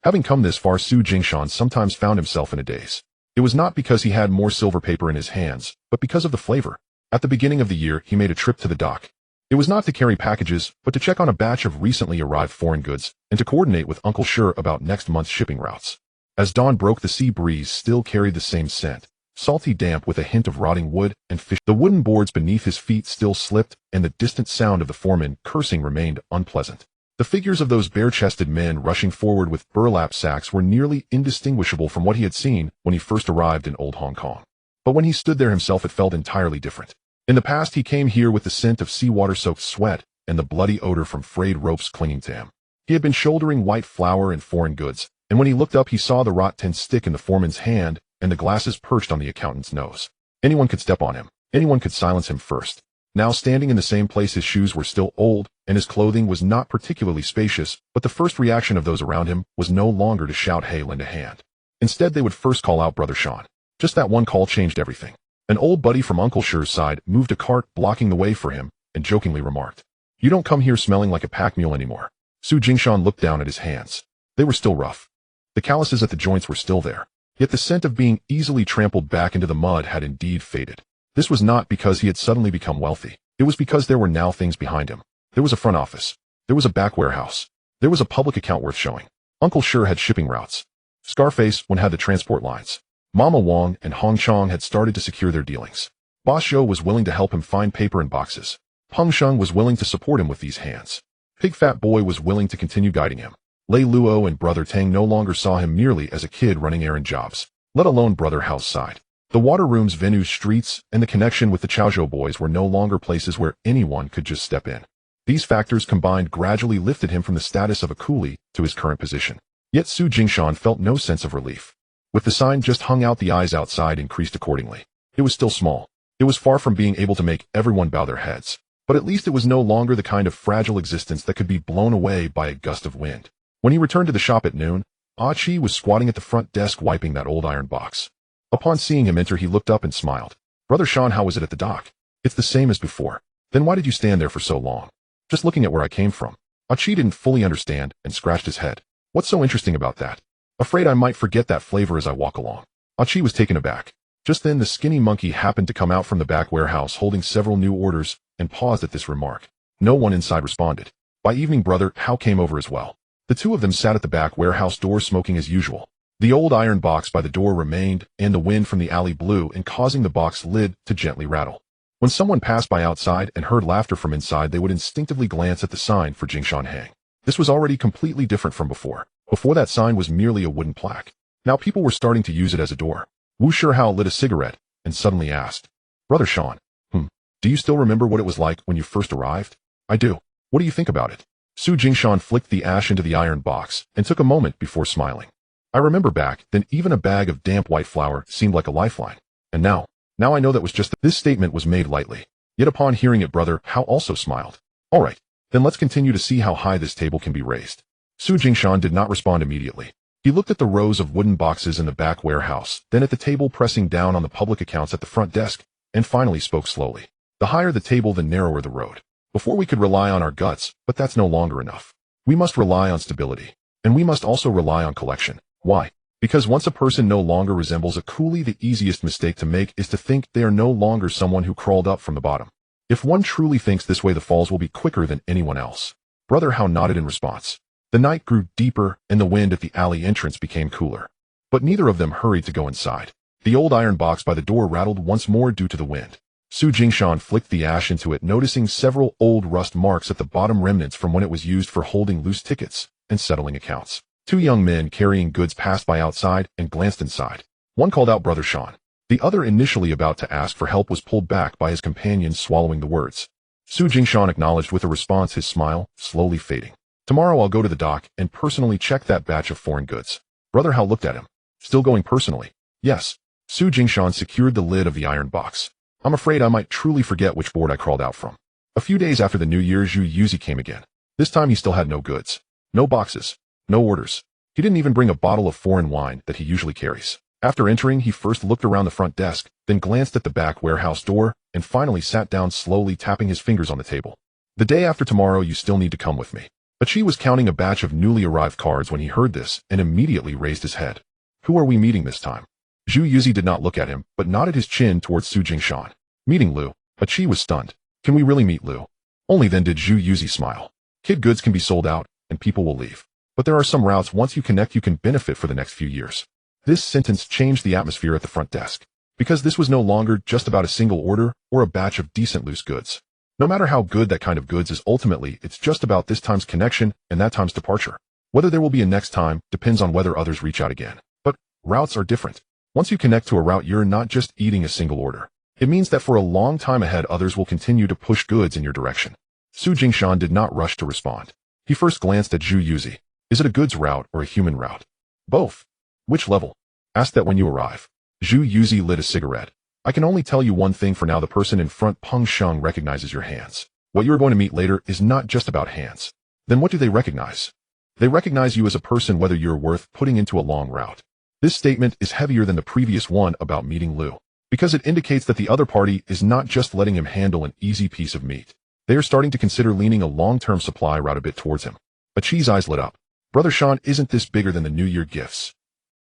Having come this far, Su Jingshan sometimes found himself in a daze. It was not because he had more silver paper in his hands, but because of the flavor. At the beginning of the year, he made a trip to the dock. It was not to carry packages, but to check on a batch of recently arrived foreign goods, and to coordinate with Uncle Sure about next month's shipping routes. As dawn broke, the sea breeze still carried the same scent, salty damp with a hint of rotting wood and fish. The wooden boards beneath his feet still slipped, and the distant sound of the foreman cursing remained unpleasant. The figures of those bare-chested men rushing forward with burlap sacks were nearly indistinguishable from what he had seen when he first arrived in Old Hong Kong. But when he stood there himself, it felt entirely different. In the past, he came here with the scent of seawater-soaked sweat and the bloody odor from frayed ropes clinging to him. He had been shouldering white flour and foreign goods, and when he looked up, he saw the wrought tin stick in the foreman's hand and the glasses perched on the accountant's nose. Anyone could step on him. Anyone could silence him first. Now standing in the same place, his shoes were still old, and his clothing was not particularly spacious, but the first reaction of those around him was no longer to shout, "Hey, lend a hand." Instead, they would first call out, "Brother Shan." Just that one call changed everything. An old buddy from Uncle Sure's side moved a cart blocking the way for him, and jokingly remarked, "You don't come here smelling like a pack mule anymore." Su Jingshan looked down at his hands. They were still rough. The calluses at the joints were still there. Yet the scent of being easily trampled back into the mud had indeed faded. This was not because he had suddenly become wealthy. It was because there were now things behind him. There was a front office. There was a back warehouse. There was a public account worth showing. Uncle Sure had shipping routes. Scarface had the transport lines. Mama Wong and Hong Chong had started to secure their dealings. Boss Zhou was willing to help him find paper and boxes. Peng Sheng was willing to support him with these hands. Pig Fat Boy was willing to continue guiding him. Lei Luo and Brother Tang no longer saw him merely as a kid running errand jobs, let alone Brother Hao's side. The water rooms, venues, streets, and the connection with the Chaozhou boys were no longer places where anyone could just step in. These factors combined gradually lifted him from the status of a coolie to his current position. Yet Su Jingshan felt no sense of relief. With the sign just hung out, the eyes outside increased accordingly. It was still small. It was far from being able to make everyone bow their heads. But at least it was no longer the kind of fragile existence that could be blown away by a gust of wind. When he returned to the shop at noon, Ah Chi was squatting at the front desk wiping that old iron box. Upon seeing him enter, he looked up and smiled. "Brother Shan, how was it at the dock?" "It's the same as before." "Then why did you stand there for so long?" "Just looking at where I came from." Ah Chi didn't fully understand and scratched his head. "What's so interesting about that?" "Afraid I might forget that flavor as I walk along." Ah Chi was taken aback. Just then the skinny monkey happened to come out from the back warehouse holding several new orders and paused at this remark. No one inside responded. By evening, Brother Hao came over as well. The two of them sat at the back warehouse door smoking as usual. The old iron box by the door remained, and the wind from the alley blew and causing the box lid to gently rattle. When someone passed by outside and heard laughter from inside, they would instinctively glance at the sign for Jingshan Hang. This was already completely different from before. Before, that sign was merely a wooden plaque. Now people were starting to use it as a door. Wu Shihao lit a cigarette and suddenly asked, "Brother Shan, do you still remember what it was like when you first arrived?" "I do. What do you think about it?" Su Jingshan flicked the ash into the iron box and took a moment before smiling. "I remember back then even a bag of damp white flour seemed like a lifeline. And now Now I know that was just this statement was made lightly. Yet upon hearing it, Brother Hao also smiled. All right, then let's continue to see how high this table can be raised. Su Jingshan did not respond immediately. He looked at the rows of wooden boxes in the back warehouse, then at the table pressing down on the public accounts at the front desk, and finally spoke slowly. The higher the table, the narrower the road. Before we could rely on our guts, but that's no longer enough. We must rely on stability. And we must also rely on collection. Why? Because once a person no longer resembles a coolie, the easiest mistake to make is to think they are no longer someone who crawled up from the bottom. If one truly thinks this way, the falls will be quicker than anyone else. Brother Hao nodded in response. The night grew deeper, and the wind at the alley entrance became cooler. But neither of them hurried to go inside. The old iron box by the door rattled once more due to the wind. Su Jingshan flicked the ash into it, noticing several old rust marks at the bottom, remnants from when it was used for holding loose tickets and settling accounts. Two young men carrying goods passed by outside and glanced inside. One called out Brother Sean. The other, initially about to ask for help, was pulled back by his companion swallowing the words. Su Jingshan acknowledged with a response, his smile slowly fading. Tomorrow I'll go to the dock and personally check that batch of foreign goods. Brother Hao looked at him. Still going personally? Yes. Su Jingshan secured the lid of the iron box. I'm afraid I might truly forget which board I crawled out from. A few days after the New Year, Zhu Yuzi came again. This time he still had no goods. No boxes. No orders. He didn't even bring a bottle of foreign wine that he usually carries. After entering, he first looked around the front desk, then glanced at the back warehouse door, and finally sat down, slowly tapping his fingers on the table. The day after tomorrow, you still need to come with me. But she was counting a batch of newly arrived cards when he heard this and immediately raised his head. Who are we meeting this time? Zhu Yuzi did not look at him, but nodded his chin towards Su Jingshan. Meeting Liu. But she was stunned. Can we really meet Liu? Only then did Zhu Yuzi smile. Kid goods can be sold out, and people will leave. But there are some routes once you connect you can benefit for the next few years. This sentence changed the atmosphere at the front desk. Because this was no longer just about a single order or a batch of decent loose goods. No matter how good that kind of goods is, ultimately it's just about this time's connection and that time's departure. Whether there will be a next time depends on whether others reach out again. But routes are different. Once you connect to a route, you're not just eating a single order. It means that for a long time ahead, others will continue to push goods in your direction. Su Jingshan did not rush to respond. He first glanced at Zhu Yuzi. Is it a goods route or a human route? Both. Which level? Ask that when you arrive. Zhu Yuzi lit a cigarette. I can only tell you one thing for now. The person in front, Peng Sheng, recognizes your hands. What you are going to meet later is not just about hands. Then what do they recognize? They recognize you as a person, whether you're worth putting into a long route. This statement is heavier than the previous one about meeting Liu, because it indicates that the other party is not just letting him handle an easy piece of meat. They are starting to consider leaning a long-term supply route a bit towards him. Achi's eyes lit up. Brother Sean, isn't this bigger than the New Year gifts?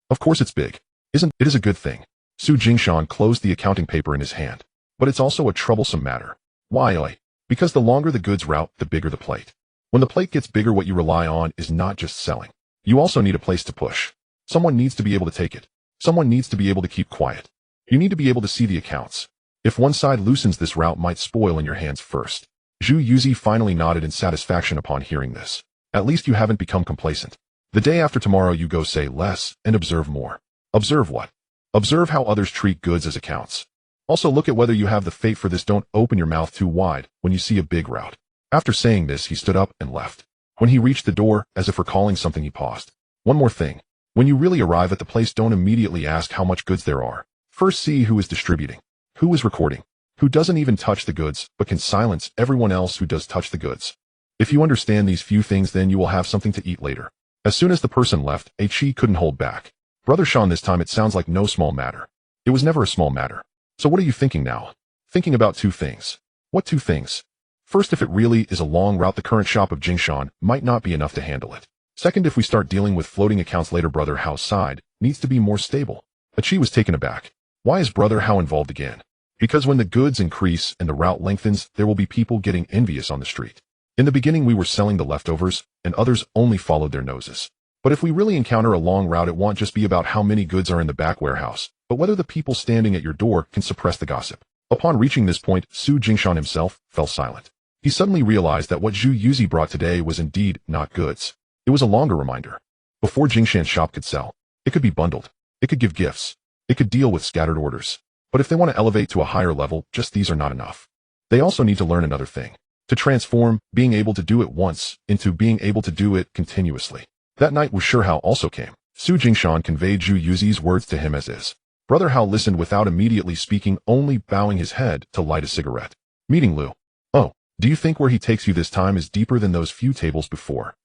Of course it's big. Isn't it? Is a good thing. Su Jingshan closed the accounting paper in his hand. But it's also a troublesome matter. Why? Because the longer the goods route, the bigger the plate. When the plate gets bigger, what you rely on is not just selling. You also need a place to push. Someone needs to be able to take it. Someone needs to be able to keep quiet. You need to be able to see the accounts. If one side loosens, this route might spoil in your hands first. Zhu Yuzi finally nodded in satisfaction upon hearing this. At least you haven't become complacent. The day after tomorrow, you go say less and observe more. Observe what? Observe how others treat goods as accounts. Also look at whether you have the fate for this. Don't open your mouth too wide when you see a big route. After saying this, he stood up and left. When he reached the door, as if recalling something, he paused. One more thing. When you really arrive at the place, don't immediately ask how much goods there are. First see who is distributing, who is recording, who doesn't even touch the goods but can silence everyone else who does touch the goods. If you understand these few things, then you will have something to eat later. As soon as the person left, Achi couldn't hold back. Brother Sean, this time it sounds like no small matter. It was never a small matter. So what are you thinking now? Thinking about two things. What two things? First, if it really is a long route, the current shop of Jingshan might not be enough to handle it. Second, if we start dealing with floating accounts later, Brother Hao's side needs to be more stable. Achi was taken aback. Why is Brother Hao involved again? Because when the goods increase and the route lengthens, there will be people getting envious on the street. In the beginning, we were selling the leftovers, and others only followed their noses. But if we really encounter a long route, it won't just be about how many goods are in the back warehouse, but whether the people standing at your door can suppress the gossip. Upon reaching this point, Su Jingshan himself fell silent. He suddenly realized that what Zhu Yuzi brought today was indeed not goods. It was a longer reminder. Before Jingshan's shop could sell, it could be bundled. It could give gifts. It could deal with scattered orders. But if they want to elevate to a higher level, just these are not enough. They also need to learn another thing. To transform being able to do it once into being able to do it continuously. That night, Wu Shihao also came. Su Jingshan conveyed Zhu Yuzi's words to him as is. Brother Hao listened without immediately speaking, only bowing his head to light a cigarette. Meeting Lu. Oh, do you think where he takes you this time is deeper than those few tables before?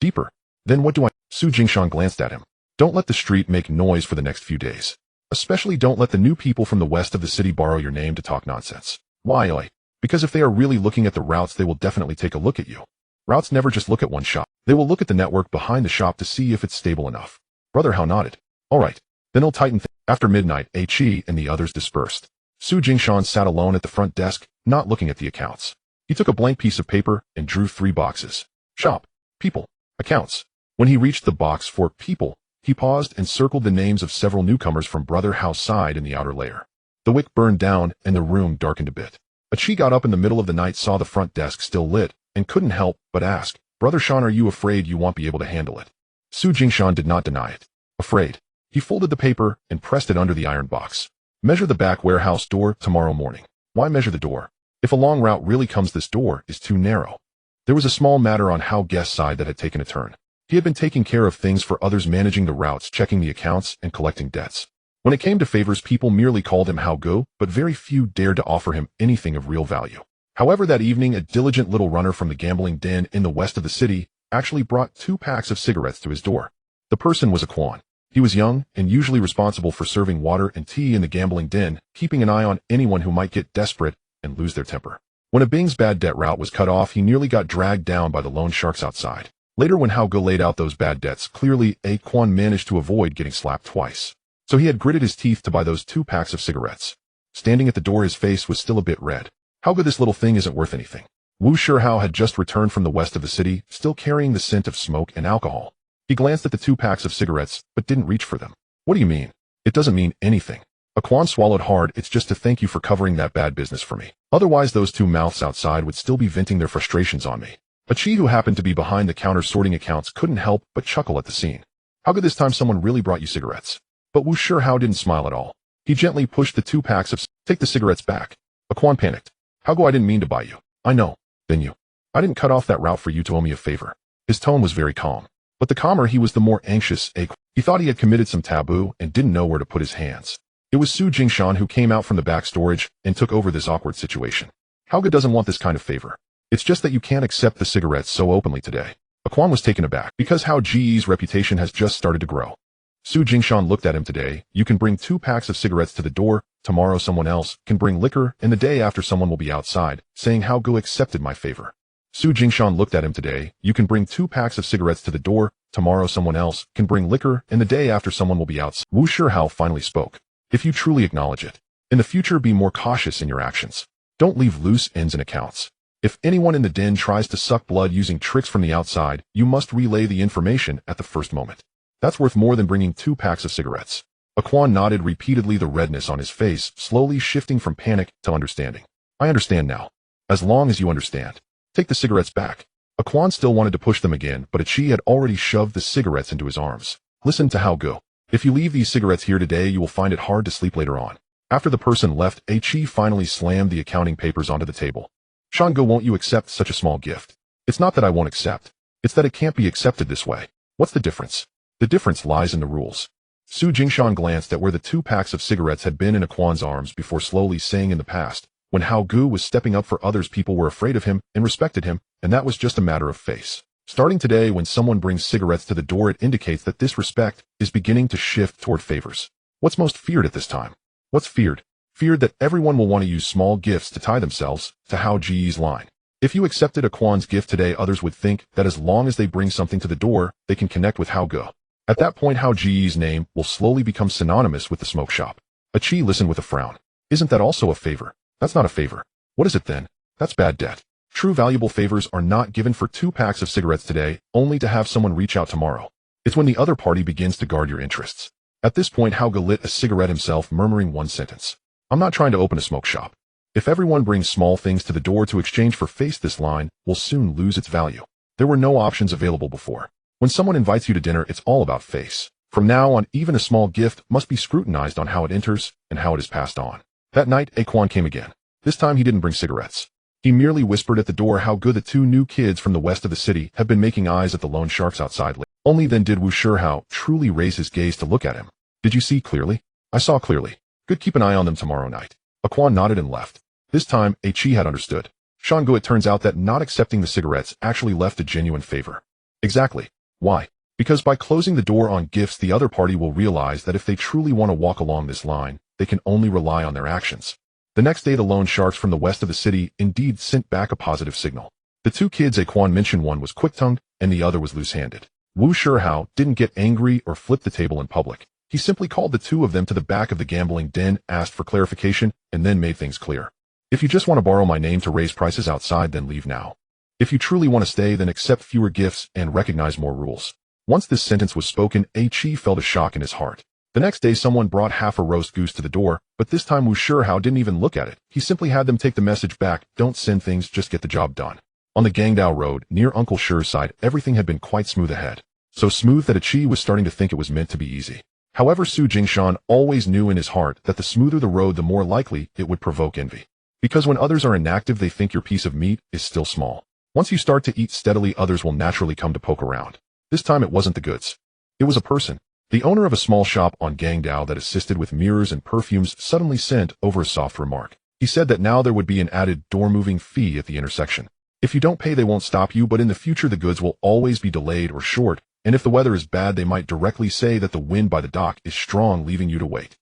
Deeper? Then what do I— Su Jingshan glanced at him. Don't let the street make noise for the next few days. Especially don't let the new people from the west of the city borrow your name to talk nonsense. Why? Because if they are really looking at the routes, they will definitely take a look at you. Routes never just look at one shop. They will look at the network behind the shop to see if it's stable enough. Brother Hao nodded. All right. Then he'll tighten things. After midnight, Chi and the others dispersed. Su Jingshan sat alone at the front desk, not looking at the accounts. He took a blank piece of paper and drew 3 boxes. Shop, people, accounts. When he reached the box for people, he paused and circled the names of several newcomers from Brother Hao's side in the outer layer. The wick burned down and the room darkened a bit. Chi got up in the middle of the night, saw the front desk still lit, and couldn't help but ask, Brother Shan, are you afraid you won't be able to handle it? Su Jingshan did not deny it. Afraid. He folded the paper and pressed it under the iron box. Measure the back warehouse door tomorrow morning. Why measure the door? If a long route really comes, this door is too narrow. There was a small matter on Hao Guest's side that had taken a turn. He had been taking care of things for others, managing the routes, checking the accounts, and collecting debts. When it came to favors, people merely called him Hao Gu, but very few dared to offer him anything of real value. However, that evening, a diligent little runner from the gambling den in the west of the city actually brought 2 packs of cigarettes to his door. The person was a Quan. He was young and usually responsible for serving water and tea in the gambling den, keeping an eye on anyone who might get desperate and lose their temper. When a Bing's bad debt route was cut off, he nearly got dragged down by the loan sharks outside. Later, when Hao Gu laid out those bad debts, clearly a Quan managed to avoid getting slapped twice. So he had gritted his teeth to buy those 2 packs of cigarettes. Standing at the door, his face was still a bit red. How good this little thing isn't worth anything. Wu Shihao had just returned from the west of the city, still carrying the scent of smoke and alcohol. He glanced at the 2 packs of cigarettes, but didn't reach for them. What do you mean? It doesn't mean anything. A Quan swallowed hard. It's just to thank you for covering that bad business for me. Otherwise, those 2 mouths outside would still be venting their frustrations on me. Chi, who happened to be behind the counter sorting accounts, couldn't help but chuckle at the scene. How good this time someone really brought you cigarettes. But Wu Shihao didn't smile at all. He gently pushed the 2 packs of— Take the cigarettes back. A Quan panicked. Hao Gu, I didn't mean to buy you. I know. Then you. I didn't cut off that route for you to owe me a favor. His tone was very calm. But the calmer he was, the more anxious. He thought he had committed some taboo and didn't know where to put his hands. It was Su Jingshan who came out from the back storage and took over this awkward situation. Hao Gu doesn't want this kind of favor. It's just that you can't accept the cigarettes so openly today. A Quan was taken aback because Hao Ji's reputation has just started to grow. Su Jingshan looked at him. Today, you can bring 2 packs of cigarettes to the door. Tomorrow someone else can bring liquor, and the day after someone will be outside, saying Hao Gu accepted my favor. Su Jingshan looked at him. Today, you can bring 2 packs of cigarettes to the door. Tomorrow someone else can bring liquor, and the day after someone will be outside. Wu Shihao finally spoke. If you truly acknowledge it, in the future be more cautious in your actions. Don't leave loose ends in accounts. If anyone in the den tries to suck blood using tricks from the outside, you must relay the information at the first moment. That's worth more than bringing 2 packs of cigarettes. A Quan nodded repeatedly, the redness on his face slowly shifting from panic to understanding. I understand now. As long as you understand. Take the cigarettes back. A Quan still wanted to push them again, but Chi had already shoved the cigarettes into his arms. Listen to Hao Gu. If you leave these cigarettes here today, you will find it hard to sleep later on. After the person left, Chi finally slammed the accounting papers onto the table. Shan Gu, won't you accept such a small gift? It's not that I won't accept. It's that it can't be accepted this way. What's the difference? The difference lies in the rules. Su Jingshan glanced at where the 2 packs of cigarettes had been in a Quan's arms before slowly saying, in the past, when Hao Gu was stepping up for others, people were afraid of him and respected him, and that was just a matter of face. Starting today, when someone brings cigarettes to the door, it indicates that this respect is beginning to shift toward favors. What's most feared at this time? What's feared? Feared that everyone will want to use small gifts to tie themselves to Hao Ji's line. If you accepted a Quan's gift today, others would think that as long as they bring something to the door, they can connect with Hao Gu. At that point, Hao Ji's name will slowly become synonymous with the smoke shop. Chi listened with a frown. Isn't that also a favor? That's not a favor. What is it then? That's bad debt. True valuable favors are not given for 2 packs of cigarettes today, only to have someone reach out tomorrow. It's when the other party begins to guard your interests. At this point, Hao Gu lit a cigarette himself, murmuring one sentence. I'm not trying to open a smoke shop. If everyone brings small things to the door to exchange for face, this line will soon lose its value. There were no options available before. When someone invites you to dinner, it's all about face. From now on, even a small gift must be scrutinized on how it enters and how it is passed on. That night, Quan came again. This time he didn't bring cigarettes. He merely whispered at the door how good the 2 new kids from the west of the city had been, making eyes at the loan sharks outside. Only then did Wu Shihao truly raise his gaze to look at him. Did you see clearly? I saw clearly. Good, keep an eye on them tomorrow night. Aquan nodded and left. This time, Chi had understood. Shangu, it turns out that not accepting the cigarettes actually left a genuine favor. Exactly. Why? Because by closing the door on gifts, the other party will realize that if they truly want to walk along this line, they can only rely on their actions. The next day, the loan sharks from the west of the city indeed sent back a positive signal. The two kids Aquan mentioned, one was quick-tongued and the other was loose-handed. Wu Shihao didn't get angry or flip the table in public. He simply called the two of them to the back of the gambling den, asked for clarification, and then made things clear. If you just want to borrow my name to raise prices outside, then leave now. If you truly want to stay, then accept fewer gifts and recognize more rules. Once this sentence was spoken, Chi felt a shock in his heart. The next day, someone brought half a roast goose to the door, but this time Wu Shihao didn't even look at it. He simply had them take the message back: don't send things, just get the job done. On the Gangdao Road, near Uncle Shi's side, everything had been quite smooth ahead. So smooth that Chi was starting to think it was meant to be easy. However, Su Jingshan always knew in his heart that the smoother the road, the more likely it would provoke envy. Because when others are inactive, they think your piece of meat is still small. Once you start to eat steadily, others will naturally come to poke around. This time it wasn't the goods. It was a person. The owner of a small shop on Gangdao that assisted with mirrors and perfumes suddenly sent over a soft remark. He said that now there would be an added door-moving fee at the intersection. If you don't pay, they won't stop you, but in the future the goods will always be delayed or short, and if the weather is bad, they might directly say that the wind by the dock is strong, leaving you to wait.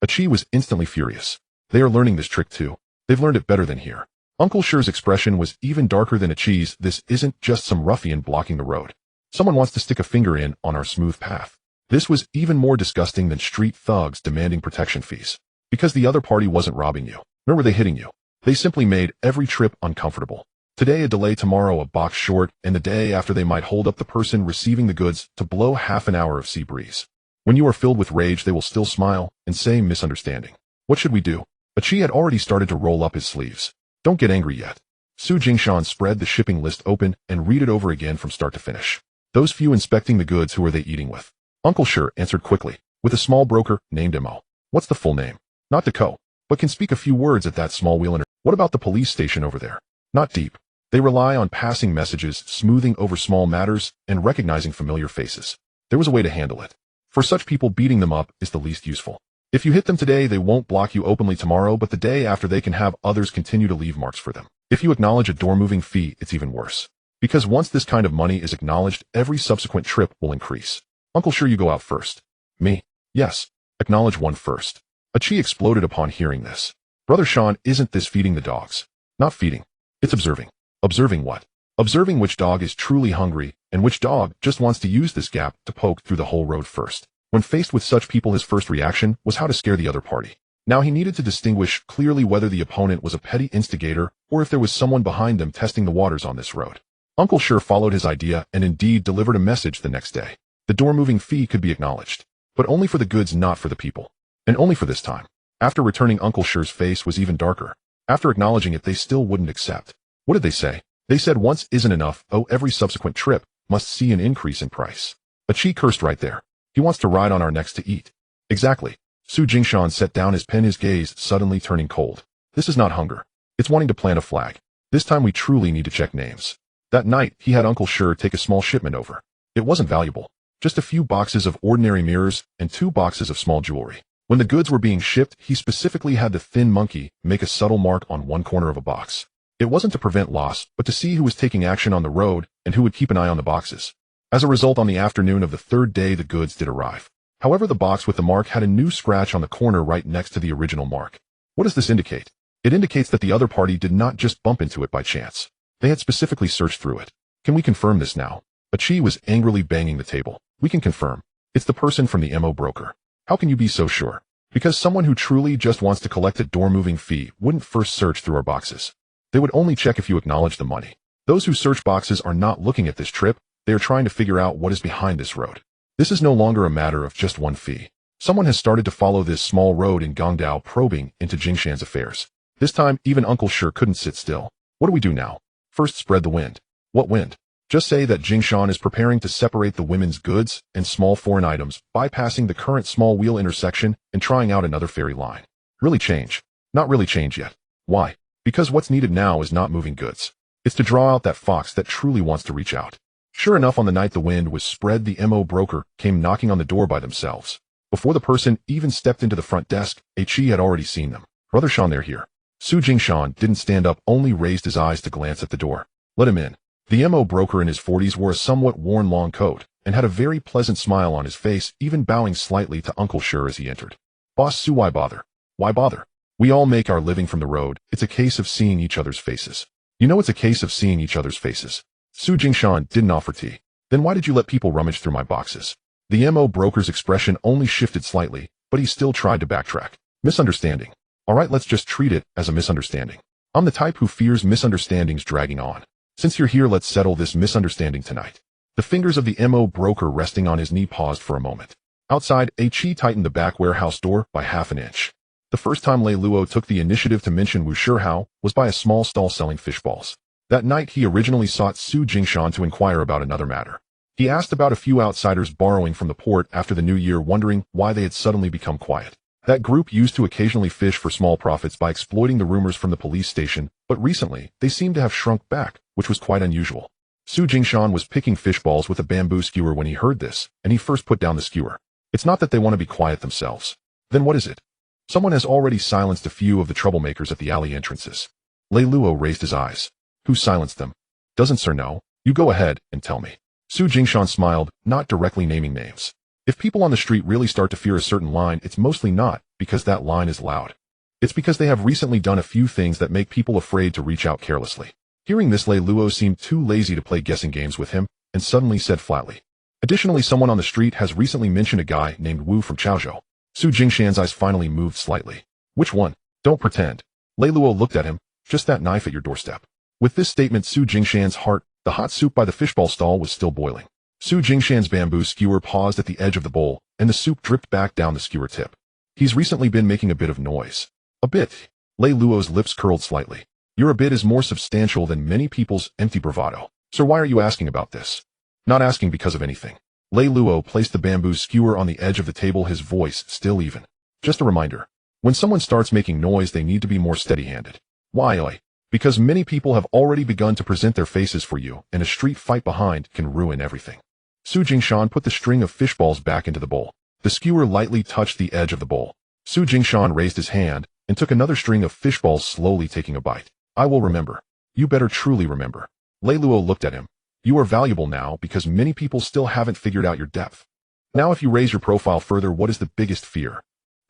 Chi was instantly furious. They are learning this trick too. They've learned it better than here. Uncle Shi's expression was even darker than Chi's. This isn't just some ruffian blocking the road. Someone wants to stick a finger in on our smooth path. This was even more disgusting than street thugs demanding protection fees. Because the other party wasn't robbing you, nor were they hitting you. They simply made every trip uncomfortable. Today a delay, tomorrow a box short, and the day after they might hold up the person receiving the goods to blow half an hour of sea breeze. When you are filled with rage, they will still smile and say misunderstanding. What should we do? Chi had already started to roll up his sleeves. Don't get angry yet. Su Jingshan spread the shipping list open and read it over again from start to finish. Those few inspecting the goods, who are they eating with? Uncle Shi answered quickly, with a small broker named Mo. What's the full name? Not Deco, but can speak a few words at that small wheel. What about the police station over there? Not deep. They rely on passing messages, smoothing over small matters, and recognizing familiar faces. There was a way to handle it. For such people, beating them up is the least useful. If you hit them today, they won't block you openly tomorrow, but the day after they can have others continue to leave marks for them. If you acknowledge a door-moving fee, it's even worse. Because once this kind of money is acknowledged, every subsequent trip will increase. Uncle, sure, you go out first. Me? Yes. Acknowledge one first. Chi exploded upon hearing this. Brother Sean, isn't this feeding the dogs? Not feeding. It's observing. Observing what? Observing which dog is truly hungry, and which dog just wants to use this gap to poke through the whole road first. When faced with such people, his first reaction was how to scare the other party. Now he needed to distinguish clearly whether the opponent was a petty instigator or if there was someone behind them testing the waters on this road. Uncle Shi followed his idea and indeed delivered a message the next day. The door-moving fee could be acknowledged, but only for the goods, not for the people. And only for this time. After returning, Uncle Shi's face was even darker. After acknowledging it, they still wouldn't accept. What did they say? They said once isn't enough, every subsequent trip must see an increase in price. Chi cursed right there. He wants to ride on our necks to eat. Exactly. Su Jingshan set down his pen, his gaze suddenly turning cold. This is not hunger. It's wanting to plant a flag. This time we truly need to check names. That night, he had Uncle Shi take a small shipment over. It wasn't valuable. Just a few boxes of ordinary mirrors and 2 boxes of small jewelry. When the goods were being shipped, he specifically had the thin monkey make a subtle mark on one corner of a box. It wasn't to prevent loss, but to see who was taking action on the road and who would keep an eye on the boxes. As a result, on the afternoon of the 3rd day, the goods did arrive. However, the box with the mark had a new scratch on the corner right next to the original mark. What does this indicate? It indicates that the other party did not just bump into it by chance. They had specifically searched through it. Can we confirm this now? Chi was angrily banging the table. We can confirm. It's the person from the MO broker. How can you be so sure? Because someone who truly just wants to collect a door-moving fee wouldn't first search through our boxes. They would only check if you acknowledge the money. Those who search boxes are not looking at this trip. They are trying to figure out what is behind this road. This is no longer a matter of just one fee. Someone has started to follow this small road in Gangdao, probing into Jingshan's affairs. This time, even Uncle Shi couldn't sit still. What do we do now? First, spread the wind. What wind? Just say that Jingshan is preparing to separate the women's goods and small foreign items, bypassing the current small wheel intersection and trying out another ferry line. Really change? Not really change yet. Why? Because what's needed now is not moving goods. It's to draw out that fox that truly wants to reach out. Sure enough, on the night the wind was spread, the MO broker came knocking on the door by themselves. Before the person even stepped into the front desk, Chi had already seen them. Brother Sean, they're here. Su Jingshan didn't stand up, only raised his eyes to glance at the door. Let him in. The MO broker in his 40s wore a somewhat worn long coat and had a very pleasant smile on his face, even bowing slightly to Uncle Sure as he entered. Boss Su, why bother? Why bother? We all make our living from the road. It's a case of seeing each other's faces. You know it's a case of seeing each other's faces. Su Jingshan didn't offer tea. Then why did you let people rummage through my boxes? The MO broker's expression only shifted slightly, but he still tried to backtrack. Misunderstanding. All right, let's just treat it as a misunderstanding. I'm the type who fears misunderstandings dragging on. Since you're here, let's settle this misunderstanding tonight. The fingers of the MO broker resting on his knee paused for a moment. Outside, Chi tightened the back warehouse door by half an inch. The first time Lei Luo took the initiative to mention Wu Shihao was by a small stall selling fish balls. That night he originally sought Su Jingshan to inquire about another matter. He asked about a few outsiders borrowing from the port after the new year, wondering why they had suddenly become quiet. That group used to occasionally fish for small profits by exploiting the rumors from the police station, but recently they seemed to have shrunk back, which was quite unusual. Su Jingshan was picking fish balls with a bamboo skewer when he heard this, and he first put down the skewer. It's not that they want to be quiet themselves. Then what is it? Someone has already silenced a few of the troublemakers at the alley entrances. Lei Luo raised his eyes. Who silenced them? Doesn't sir know? You go ahead and tell me. Su Jingshan smiled, not directly naming names. If people on the street really start to fear a certain line, it's mostly not because that line is loud. It's because they have recently done a few things that make people afraid to reach out carelessly. Hearing this, Lei Luo seemed too lazy to play guessing games with him, and suddenly said flatly. Additionally, someone on the street has recently mentioned a guy named Wu from Chaozhou. Su Jingshan's eyes finally moved slightly. Which one? Don't pretend. Lei Luo looked at him. Just that knife at your doorstep. With this statement, Su Jingshan's heart, the hot soup by the fishball stall, was still boiling. Su Jingshan's bamboo skewer paused at the edge of the bowl, and the soup dripped back down the skewer tip. He's recently been making a bit of noise. A bit. Lei Luo's lips curled slightly. Your a bit is more substantial than many people's empty bravado. Sir, why are you asking about this? Not asking because of anything. Lei Luo placed the bamboo skewer on the edge of the table, his voice still even. Just a reminder. When someone starts making noise, they need to be more steady-handed. Why? Because many people have already begun to present their faces for you, and a street fight behind can ruin everything. Su Jingshan put the string of fish balls back into the bowl. The skewer lightly touched the edge of the bowl. Su Jingshan raised his hand and took another string of fish balls, slowly taking a bite. I will remember. You better truly remember. Lei Luo looked at him. You are valuable now because many people still haven't figured out your depth. Now if you raise your profile further, what is the biggest fear?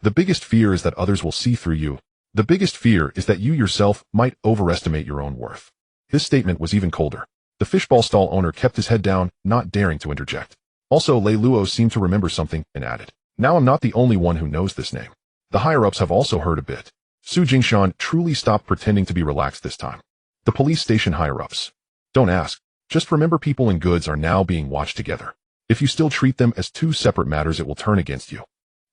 The biggest fear is that others will see through you. The biggest fear is that you yourself might overestimate your own worth. This statement was even colder. The fishball stall owner kept his head down, not daring to interject. Also, Lei Luo seemed to remember something and added, Now I'm not the only one who knows this name. The higher-ups have also heard a bit. Su Jingshan truly stopped pretending to be relaxed this time. The police station higher-ups. Don't ask. Just remember, people and goods are now being watched together. If you still treat them as two separate matters, it will turn against you.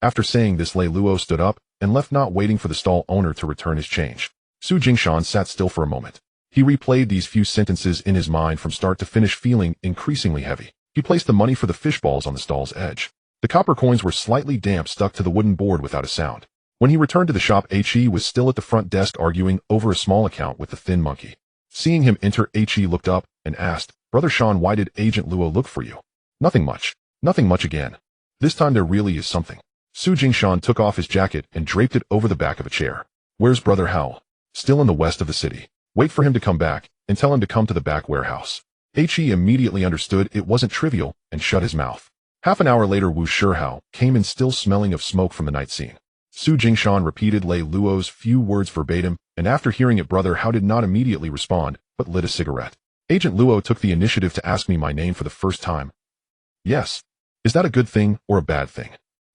After saying this, Lei Luo stood up and left, not waiting for the stall owner to return his change. Su Jingshan sat still for a moment. He replayed these few sentences in his mind from start to finish, feeling increasingly heavy. He placed the money for the fish balls on the stall's edge. The copper coins were slightly damp, stuck to the wooden board without a sound. When he returned to the shop, Chi was still at the front desk arguing over a small account with the thin monkey. Seeing him enter, Chi looked up and asked, Brother Sean, why did Agent Luo look for you? Nothing much. Nothing much again. This time there really is something. Su Jingshan took off his jacket and draped it over the back of a chair. Where's Brother Howell? Still in the west of the city. Wait for him to come back and tell him to come to the back warehouse. Chi immediately understood it wasn't trivial and shut his mouth. Half an hour later, Wu Shihao came in, still smelling of smoke from the night scene. Su Jingshan repeated Lei Luo's few words verbatim, and after hearing it, Brother Hao did not immediately respond, but lit a cigarette. Agent Luo took the initiative to ask me my name for the first time. Yes. Is that a good thing or a bad thing?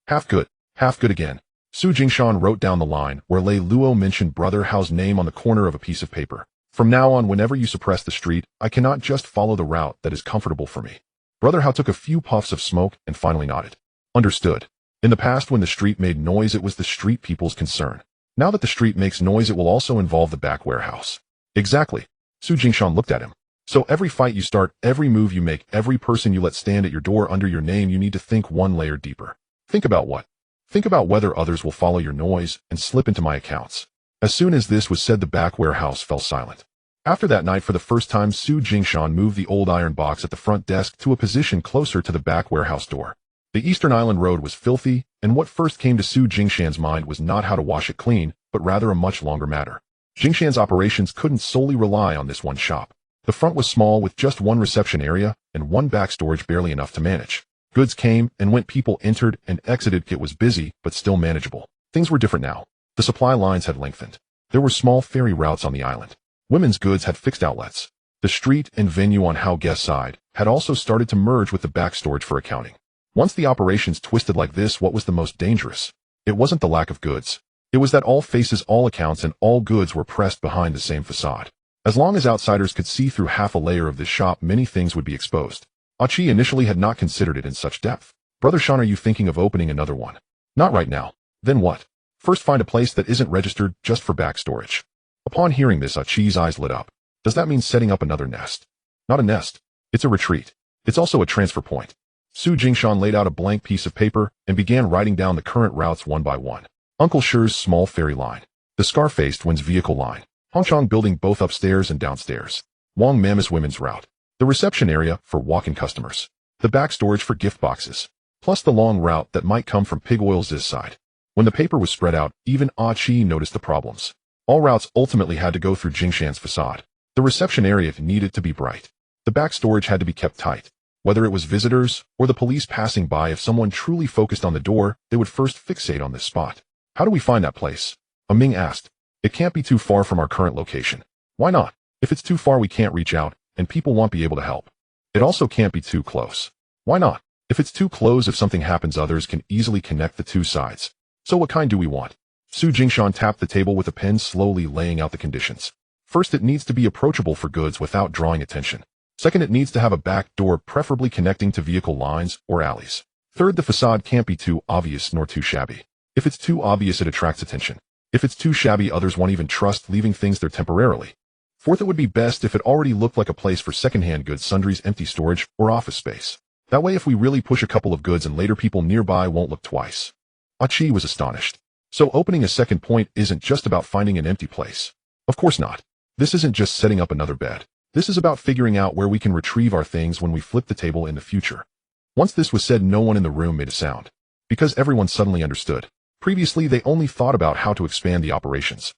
Half good again. Su Jingshan wrote down the line where Lei Luo mentioned Brother Hao's name on the corner of a piece of paper. From now on, whenever you suppress the street, I cannot just follow the route that is comfortable for me. Brother Hao took a few puffs of smoke and finally nodded. Understood. In the past, when the street made noise, it was the street people's concern. Now that the street makes noise, it will also involve the back warehouse. Exactly. Su Jingshan looked at him. So every fight you start, every move you make, every person you let stand at your door under your name, you need to think one layer deeper. Think about what? Think about whether others will follow your noise and slip into my accounts. As soon as this was said, the back warehouse fell silent. After that night, for the first time, Su Jingshan moved the old iron box at the front desk to a position closer to the back warehouse door. The Eastern Island Road was filthy and what first came to Su Jingshan's mind was not how to wash it clean, but rather a much longer matter. Jingshan's operations couldn't solely rely on this one shop. The front was small with just one reception area and one back storage barely enough to manage. Goods came and went, people entered and exited. It was busy, but still manageable. Things were different now. The supply lines had lengthened. There were small ferry routes on the island. Women's goods had fixed outlets. The street and venue on How Guest side had also started to merge with the back storage for accounting. Once the operations twisted like this, what was the most dangerous? It wasn't the lack of goods. It was that all faces, all accounts, and all goods were pressed behind the same facade. As long as outsiders could see through half a layer of this shop, many things would be exposed. Achi initially had not considered it in such depth. Brother Sean, are you thinking of opening another one? Not right now. Then what? First find a place that isn't registered just for back storage. Upon hearing this, Achi's eyes lit up. Does that mean setting up another nest? Not a nest. It's a retreat. It's also a transfer point. Su Jingshan laid out a blank piece of paper and began writing down the current routes one by one. Uncle Shi's small ferry line. The Scar-Faced One's vehicle line. Hongchong building both upstairs and downstairs. Wang Mama's women's route. The reception area for walk-in customers. The back storage for gift boxes. Plus the long route that might come from Pig Oil's side. When the paper was spread out, even Achi noticed the problems. All routes ultimately had to go through Jingshan's facade. The reception area needed to be bright. The back storage had to be kept tight. Whether it was visitors or the police passing by, if someone truly focused on the door, they would first fixate on this spot. How do we find that place? Ming asked. It can't be too far from our current location. Why not? If it's too far, we can't reach out, and people won't be able to help. It also can't be too close. Why not? If it's too close, if something happens, others can easily connect the two sides. So what kind do we want? Su Jingshan tapped the table with a pen, slowly laying out the conditions. First, it needs to be approachable for goods without drawing attention. Second, it needs to have a back door, preferably connecting to vehicle lines or alleys. Third, the facade can't be too obvious nor too shabby. If it's too obvious, it attracts attention. If it's too shabby, others won't even trust leaving things there temporarily. Fourth, it would be best if it already looked like a place for secondhand goods, sundries, empty storage, or office space. That way, if we really push a couple of goods and later people nearby won't look twice. Achi was astonished. So opening a second point isn't just about finding an empty place. Of course not. This isn't just setting up another bed. This is about figuring out where we can retrieve our things when we flip the table in the future. Once this was said, no one in the room made a sound. Because everyone suddenly understood. Previously, they only thought about how to expand the operations.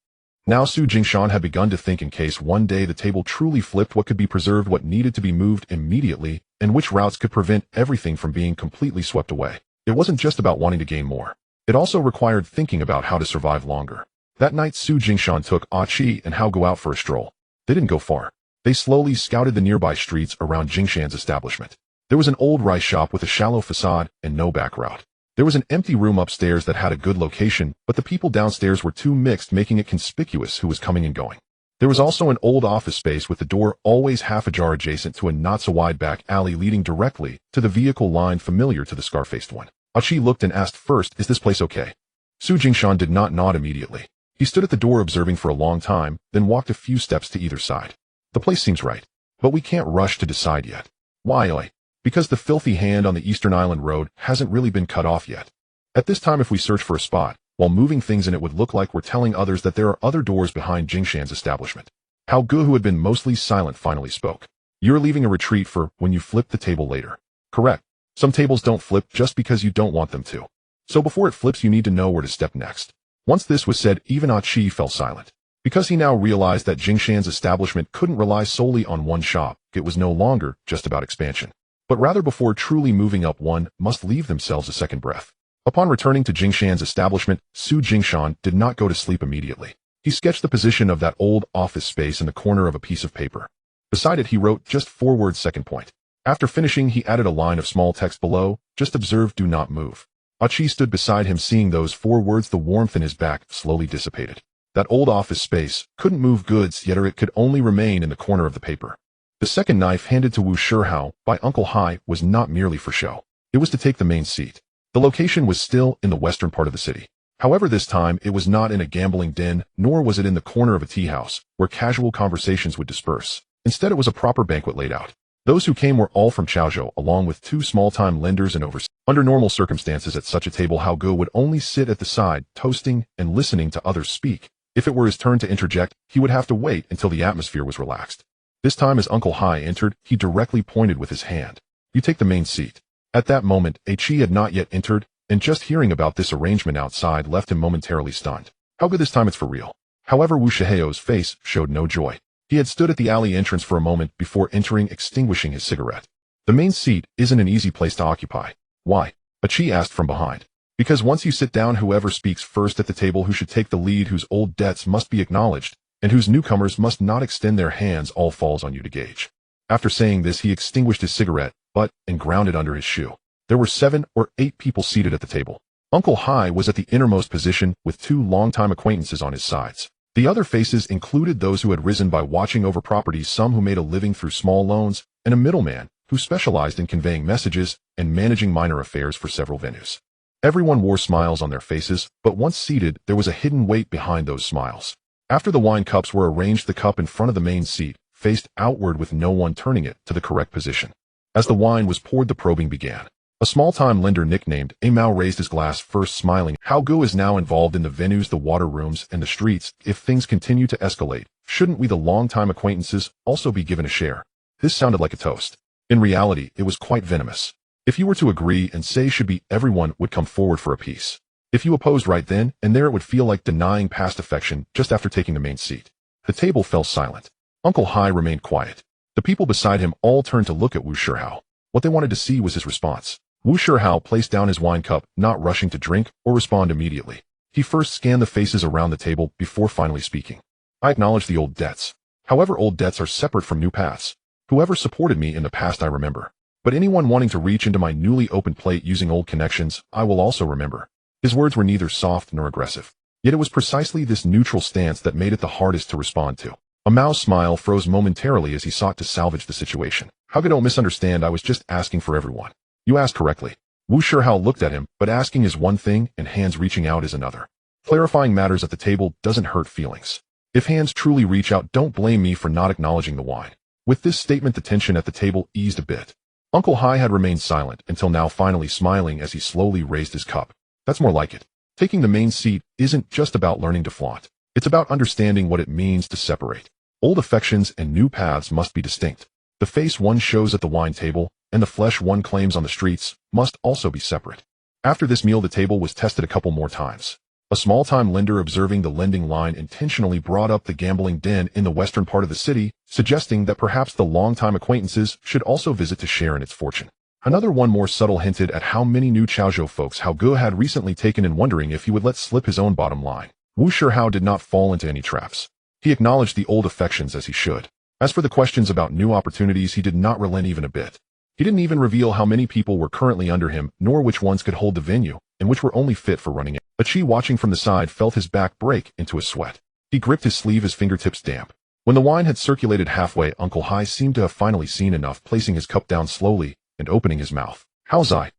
Now Su Jingshan had begun to think, in case one day the table truly flipped, what could be preserved, what needed to be moved immediately, and which routes could prevent everything from being completely swept away. It wasn't just about wanting to gain more. It also required thinking about how to survive longer. That night, Su Jingshan took Achi and Hao Go out for a stroll. They didn't go far. They slowly scouted the nearby streets around Jingshan's establishment. There was an old rice shop with a shallow facade and no back route. There was an empty room upstairs that had a good location, but the people downstairs were too mixed, making it conspicuous who was coming and going. There was also an old office space with the door always half ajar, adjacent to a not-so-wide back alley leading directly to the vehicle line familiar to the Scar-Faced One. Achi looked and asked first, "Is this place okay?" Su Jingshan did not nod immediately. He stood at the door observing for a long time, then walked a few steps to either side. The place seems right, but we can't rush to decide yet. Why? Because the filthy hand on the Eastern Island Road hasn't really been cut off yet. At this time, if we search for a spot, while moving things in, it would look like we're telling others that there are other doors behind Jingshan's establishment. Hao Gu, who had been mostly silent, finally spoke. You're leaving a retreat for when you flip the table later. Correct. Some tables don't flip just because you don't want them to. So before it flips, you need to know where to step next. Once this was said, even Achi fell silent. Because he now realized that Jingshan's establishment couldn't rely solely on one shop. It was no longer just about expansion. But rather, before truly moving up, one must leave themselves a second breath. Upon returning to Jingshan's establishment, Su Jingshan did not go to sleep immediately. He sketched the position of that old office space in the corner of a piece of paper. Beside it, he wrote just 4 words, second point. After finishing, he added a line of small text below, just observe, do not move. Achi stood beside him, seeing those 4 words. The warmth in his back slowly dissipated. That old office space couldn't move goods, yet it could only remain in the corner of the paper. The second knife handed to Wu Shihao by Uncle Hai was not merely for show. It was to take the main seat. The location was still in the western part of the city. However, this time it was not in a gambling den, nor was it in the corner of a tea house, where casual conversations would disperse. Instead, it was a proper banquet laid out. Those who came were all from Chaozhou, along with 2 small-time lenders and overseers. Under normal circumstances, at such a table, Hao Gu would only sit at the side, toasting and listening to others speak. If it were his turn to interject, he would have to wait until the atmosphere was relaxed. This time, as Uncle Hai entered, he directly pointed with his hand. You take the main seat. At that moment, Achi had not yet entered, and just hearing about this arrangement outside left him momentarily stunned. How good this time it's for real. However, Wu Shiheo's face showed no joy. He had stood at the alley entrance for a moment before entering, extinguishing his cigarette. The main seat isn't an easy place to occupy. Why? Achi asked from behind. Because once you sit down, whoever speaks first at the table who should take the lead, whose old debts must be acknowledged, and whose newcomers must not extend their hands, all falls on you to gauge. After saying this, he extinguished his cigarette, butt, and ground it under his shoe. There were 7 or 8 people seated at the table. Uncle Hai was at the innermost position with 2 longtime acquaintances on his sides. The other faces included those who had risen by watching over properties, some who made a living through small loans, and a middleman who specialized in conveying messages and managing minor affairs for several venues. Everyone wore smiles on their faces, but once seated, there was a hidden weight behind those smiles. After the wine cups were arranged, the cup in front of the main seat faced outward with no one turning it to the correct position. As the wine was poured, the probing began. A small-time lender nicknamed A Mao raised his glass first, smiling. Hao Gu is now involved in the venues, the water rooms, and the streets. If things continue to escalate, shouldn't we, the long-time acquaintances, also be given a share? This sounded like a toast. In reality, it was quite venomous. If you were to agree and say should be, everyone would come forward for a piece. If you opposed right then and there, it would feel like denying past affection just after taking the main seat. The table fell silent. Uncle Hai remained quiet. The people beside him all turned to look at Wu Shihao. What they wanted to see was his response. Wu Shihao placed down his wine cup, not rushing to drink or respond immediately. He first scanned the faces around the table before finally speaking. I acknowledge the old debts. However, old debts are separate from new paths. Whoever supported me in the past I remember. But anyone wanting to reach into my newly opened plate using old connections, I will also remember. His words were neither soft nor aggressive. Yet it was precisely this neutral stance that made it the hardest to respond to. A Mao's smile froze momentarily as he sought to salvage the situation. How could I misunderstand? I was just asking for everyone. You asked correctly. Wu Shihao looked at him, but asking is one thing and hands reaching out is another. Clarifying matters at the table doesn't hurt feelings. If hands truly reach out, don't blame me for not acknowledging the wine. With this statement, the tension at the table eased a bit. Uncle Hai had remained silent until now, finally smiling as he slowly raised his cup. That's more like it. Taking the main seat isn't just about learning to flaunt. It's about understanding what it means to separate. Old affections and new paths must be distinct. The face one shows at the wine table and the flesh one claims on the streets must also be separate. After this meal, the table was tested a couple more times. A small-time lender observing the lending line intentionally brought up the gambling den in the western part of the city, suggesting that perhaps the long-time acquaintances should also visit to share in its fortune. Another one more subtle hinted at how many new Chaozhou folks Hao Gu had recently taken in, wondering if he would let slip his own bottom line. Wu Shihao did not fall into any traps. He acknowledged the old affections as he should. As for the questions about new opportunities, he did not relent even a bit. He didn't even reveal how many people were currently under him, nor which ones could hold the venue, and which were only fit for running it. Achi, watching from the side, felt his back break into a sweat. He gripped his sleeve, his fingertips damp. When the wine had circulated halfway, Uncle Hai seemed to have finally seen enough, placing his cup down slowly and opening his mouth. How's I?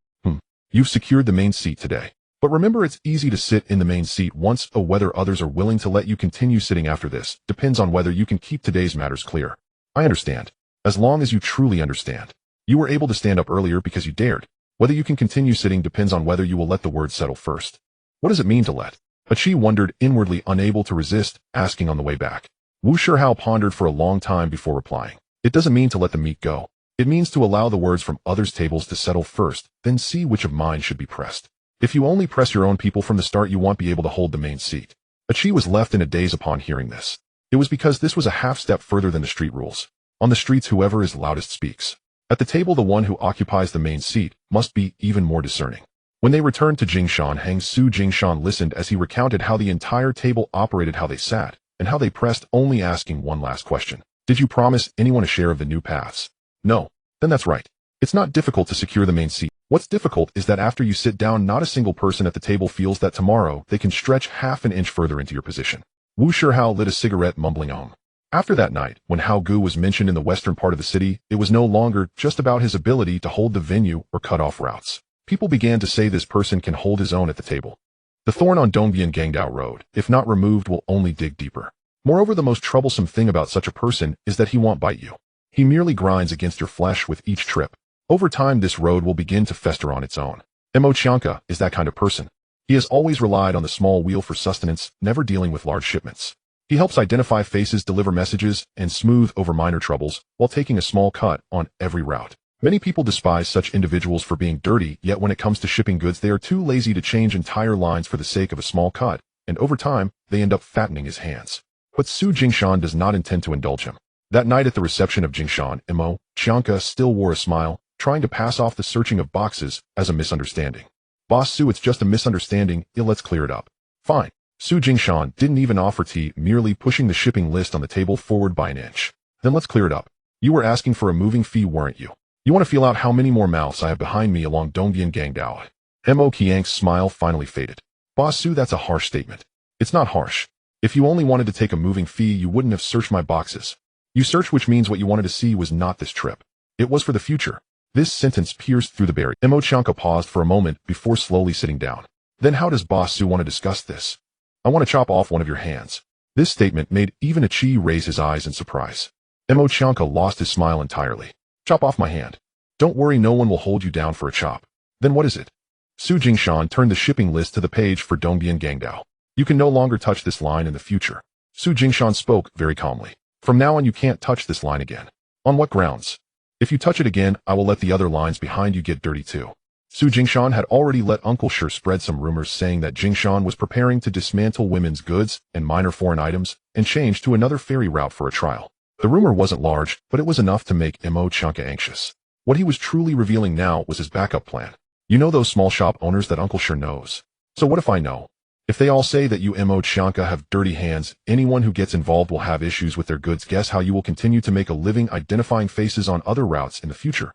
You've secured the main seat today. But remember, it's easy to sit in the main seat once, whether others are willing to let you continue sitting after this depends on whether you can keep today's matters clear. I understand. As long as you truly understand. You were able to stand up earlier because you dared. Whether you can continue sitting depends on whether you will let the words settle first. What does it mean to let? Achi wondered, inwardly unable to resist, asking on the way back. Wu Shihao pondered for a long time before replying. It doesn't mean to let the meat go. It means to allow the words from others' tables to settle first, then see which of mine should be pressed. If you only press your own people from the start, you won't be able to hold the main seat. Achi was left in a daze upon hearing this. It was because this was a half step further than the street rules. On the streets, whoever is loudest speaks. At the table, the one who occupies the main seat must be even more discerning. When they returned to Jingshan, Hang Su Jingshan listened as he recounted how the entire table operated, how they sat, and how they pressed, only asking one last question. Did you promise anyone a share of the new paths? No. Then that's right. It's not difficult to secure the main seat. What's difficult is that after you sit down, not a single person at the table feels that tomorrow they can stretch half an inch further into your position. Wu Shihao lit a cigarette, mumbling om. After that night, when Hao Gu was mentioned in the western part of the city, it was no longer just about his ability to hold the venue or cut off routes. People began to say this person can hold his own at the table. The thorn on Dongbian Gangdao Road, if not removed, will only dig deeper. Moreover, the most troublesome thing about such a person is that he won't bite you. He merely grinds against your flesh with each trip. Over time, this road will begin to fester on its own. Mo Chianka is that kind of person. He has always relied on the small wheel for sustenance, never dealing with large shipments. He helps identify faces, deliver messages, and smooth over minor troubles while taking a small cut on every route. Many people despise such individuals for being dirty, yet when it comes to shipping goods they are too lazy to change entire lines for the sake of a small cut, and over time, they end up fattening his hands. But Su Jingshan does not intend to indulge him. That night at the reception of Jingshan, Imo Chianka still wore a smile, trying to pass off the searching of boxes as a misunderstanding. Boss Su, it's just a misunderstanding, let's clear it up. Fine. Su Jingshan didn't even offer tea, merely pushing the shipping list on the table forward by an inch. Then let's clear it up. You were asking for a moving fee, weren't you? You want to feel out how many more mouths I have behind me along Dongbian Gangdao. Mo Qiang's smile finally faded. Boss Su, that's a harsh statement. It's not harsh. If you only wanted to take a moving fee, you wouldn't have searched my boxes. You searched, which means what you wanted to see was not this trip. It was for the future. This sentence pierced through the barrier. Mo Chianka paused for a moment before slowly sitting down. Then how does Boss Su want to discuss this? I want to chop off one of your hands. This statement made even a Chi raise his eyes in surprise. Mo Chianka lost his smile entirely. Chop off my hand. Don't worry, no one will hold you down for a chop. Then what is it? Su Jingshan turned the shipping list to the page for Dongbian Gangdao. You can no longer touch this line in the future. Su Jingshan spoke very calmly. From now on you can't touch this line again. On what grounds? If you touch it again, I will let the other lines behind you get dirty too. Su Jingshan had already let Uncle Sher spread some rumors saying that Jingshan was preparing to dismantle women's goods and minor foreign items and change to another ferry route for a trial. The rumor wasn't large, but it was enough to make Mo Chianka anxious. What he was truly revealing now was his backup plan. You know those small shop owners that Uncle Sher knows. So what if I know? If they all say that you Mo Chianka have dirty hands, anyone who gets involved will have issues with their goods. Guess how you will continue to make a living identifying faces on other routes in the future.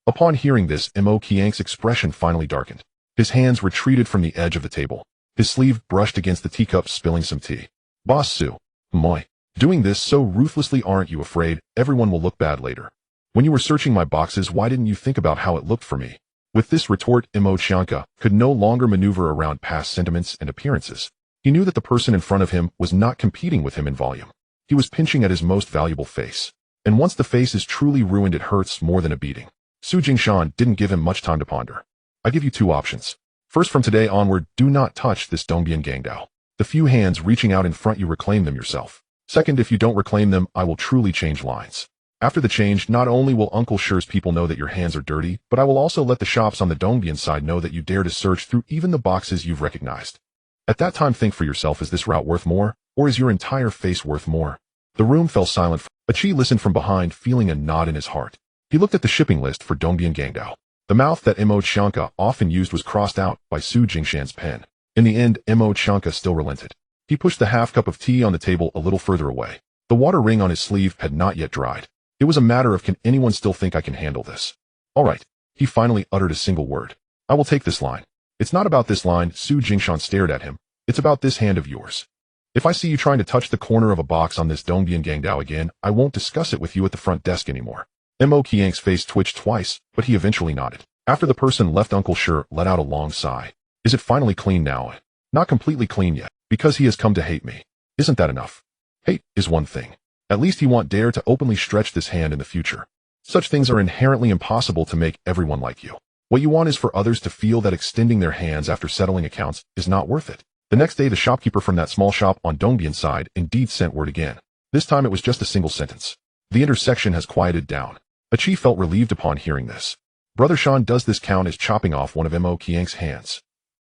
Upon hearing this, Mo Qiang's expression finally darkened. His hands retreated from the edge of the table. His sleeve brushed against the teacup, spilling some tea. Boss Su. Moi. Doing this so ruthlessly, aren't you afraid everyone will look bad later? When you were searching my boxes, why didn't you think about how it looked for me? With this retort, Mo Chianka could no longer maneuver around past sentiments and appearances. He knew that the person in front of him was not competing with him in volume. He was pinching at his most valuable face. And once the face is truly ruined, it hurts more than a beating. Su Jingshan didn't give him much time to ponder. I give you two options. First, from today onward, do not touch this Dongbian Gangdao. The few hands reaching out in front, you reclaim them yourself. Second, if you don't reclaim them, I will truly change lines. After the change, not only will Uncle Sher's people know that your hands are dirty, but I will also let the shops on the Dongbian side know that you dare to search through even the boxes you've recognized. At that time, think for yourself, is this route worth more, or is your entire face worth more? The room fell silent. Achi listened from behind, feeling a knot in his heart. He looked at the shipping list for Dongbian Gangdao. The mouth that Mo Chianka often used was crossed out by Su Jingshan's pen. In the end, Mo Chianka still relented. He pushed the half cup of tea on the table a little further away. The water ring on his sleeve had not yet dried. It was a matter of, can anyone still think I can handle this? All right. He finally uttered a single word. I will take this line. It's not about this line. Su Jingshan stared at him. It's about this hand of yours. If I see you trying to touch the corner of a box on this Dongbian Gangdao again, I won't discuss it with you at the front desk anymore. Mo Qiang's face twitched twice, but he eventually nodded. After the person left, Uncle Sher let out a long sigh. Is it finally clean now? Not completely clean yet, because he has come to hate me. Isn't that enough? Hate is one thing. At least he won't dare to openly stretch this hand in the future. Such things are inherently impossible to make everyone like you. What you want is for others to feel that extending their hands after settling accounts is not worth it. The next day, the shopkeeper from that small shop on Dongbian side indeed sent word again. This time it was just a single sentence. The intersection has quieted down. Achi felt relieved upon hearing this. Brother Shan, does this count as chopping off one of Mo Qiang's hands?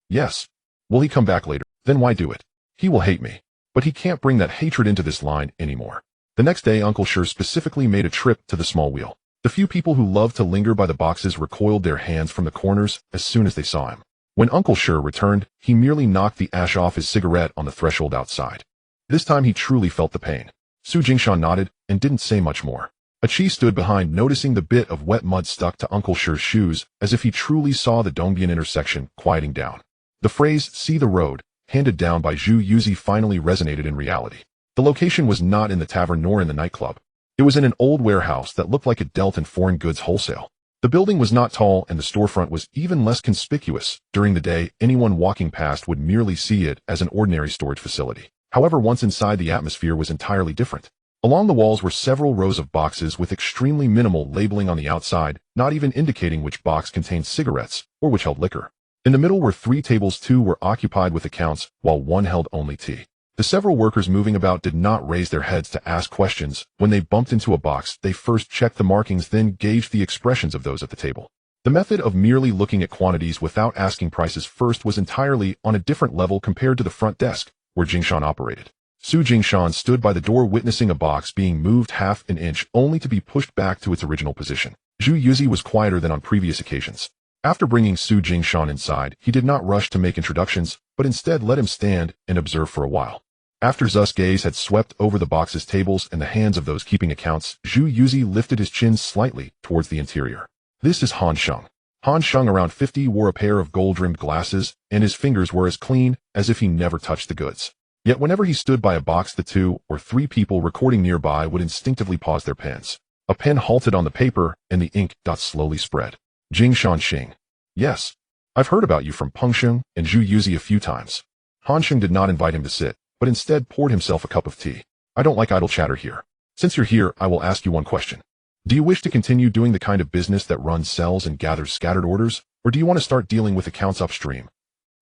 Yes. Will he come back later? Then why do it? He will hate me. But he can't bring that hatred into this line anymore. The next day, Uncle Sher specifically made a trip to the small wheel. The few people who loved to linger by the boxes recoiled their hands from the corners as soon as they saw him. When Uncle Sher returned, he merely knocked the ash off his cigarette on the threshold outside. This time he truly felt the pain. Su Jingshan nodded and didn't say much more. Achi stood behind, noticing the bit of wet mud stuck to Uncle Sher's shoes, as if he truly saw the Dongbian intersection quieting down. The phrase, "see the road," handed down by Zhu Yuzi finally resonated in reality. The location was not in the tavern nor in the nightclub. It was in an old warehouse that looked like it dealt in foreign goods wholesale. The building was not tall, and the storefront was even less conspicuous. During the day, anyone walking past would merely see it as an ordinary storage facility. However, once inside, the atmosphere was entirely different. Along the walls were several rows of boxes with extremely minimal labeling on the outside, not even indicating which box contained cigarettes or which held liquor. In the middle were 3 tables. 2 were occupied with accounts, while one held only tea. The several workers moving about did not raise their heads to ask questions. When they bumped into a box, they first checked the markings, then gauged the expressions of those at the table. The method of merely looking at quantities without asking prices first was entirely on a different level compared to the front desk, where Jingshan operated. Su Jingshan stood by the door witnessing a box being moved half an inch only to be pushed back to its original position. Zhu Yuzi was quieter than on previous occasions. After bringing Su Jingshan inside, he did not rush to make introductions, but instead let him stand and observe for a while. After Zu's gaze had swept over the box's tables and the hands of those keeping accounts, Zhu Yuzi lifted his chin slightly towards the interior. This is Han Sheng. Han Sheng, around 50, wore a pair of gold-rimmed glasses, and his fingers were as clean as if he never touched the goods. Yet whenever he stood by a box, the 2 or 3 people recording nearby would instinctively pause their pens. A pen halted on the paper, and the ink dots slowly spread. Jingshan Xing. Yes. I've heard about you from Peng Sheng and Zhu Yuzi a few times. Han Sheng did not invite him to sit, but instead poured himself a cup of tea. I don't like idle chatter here. Since you're here, I will ask you one question. Do you wish to continue doing the kind of business that runs cells and gathers scattered orders, or do you want to start dealing with accounts upstream?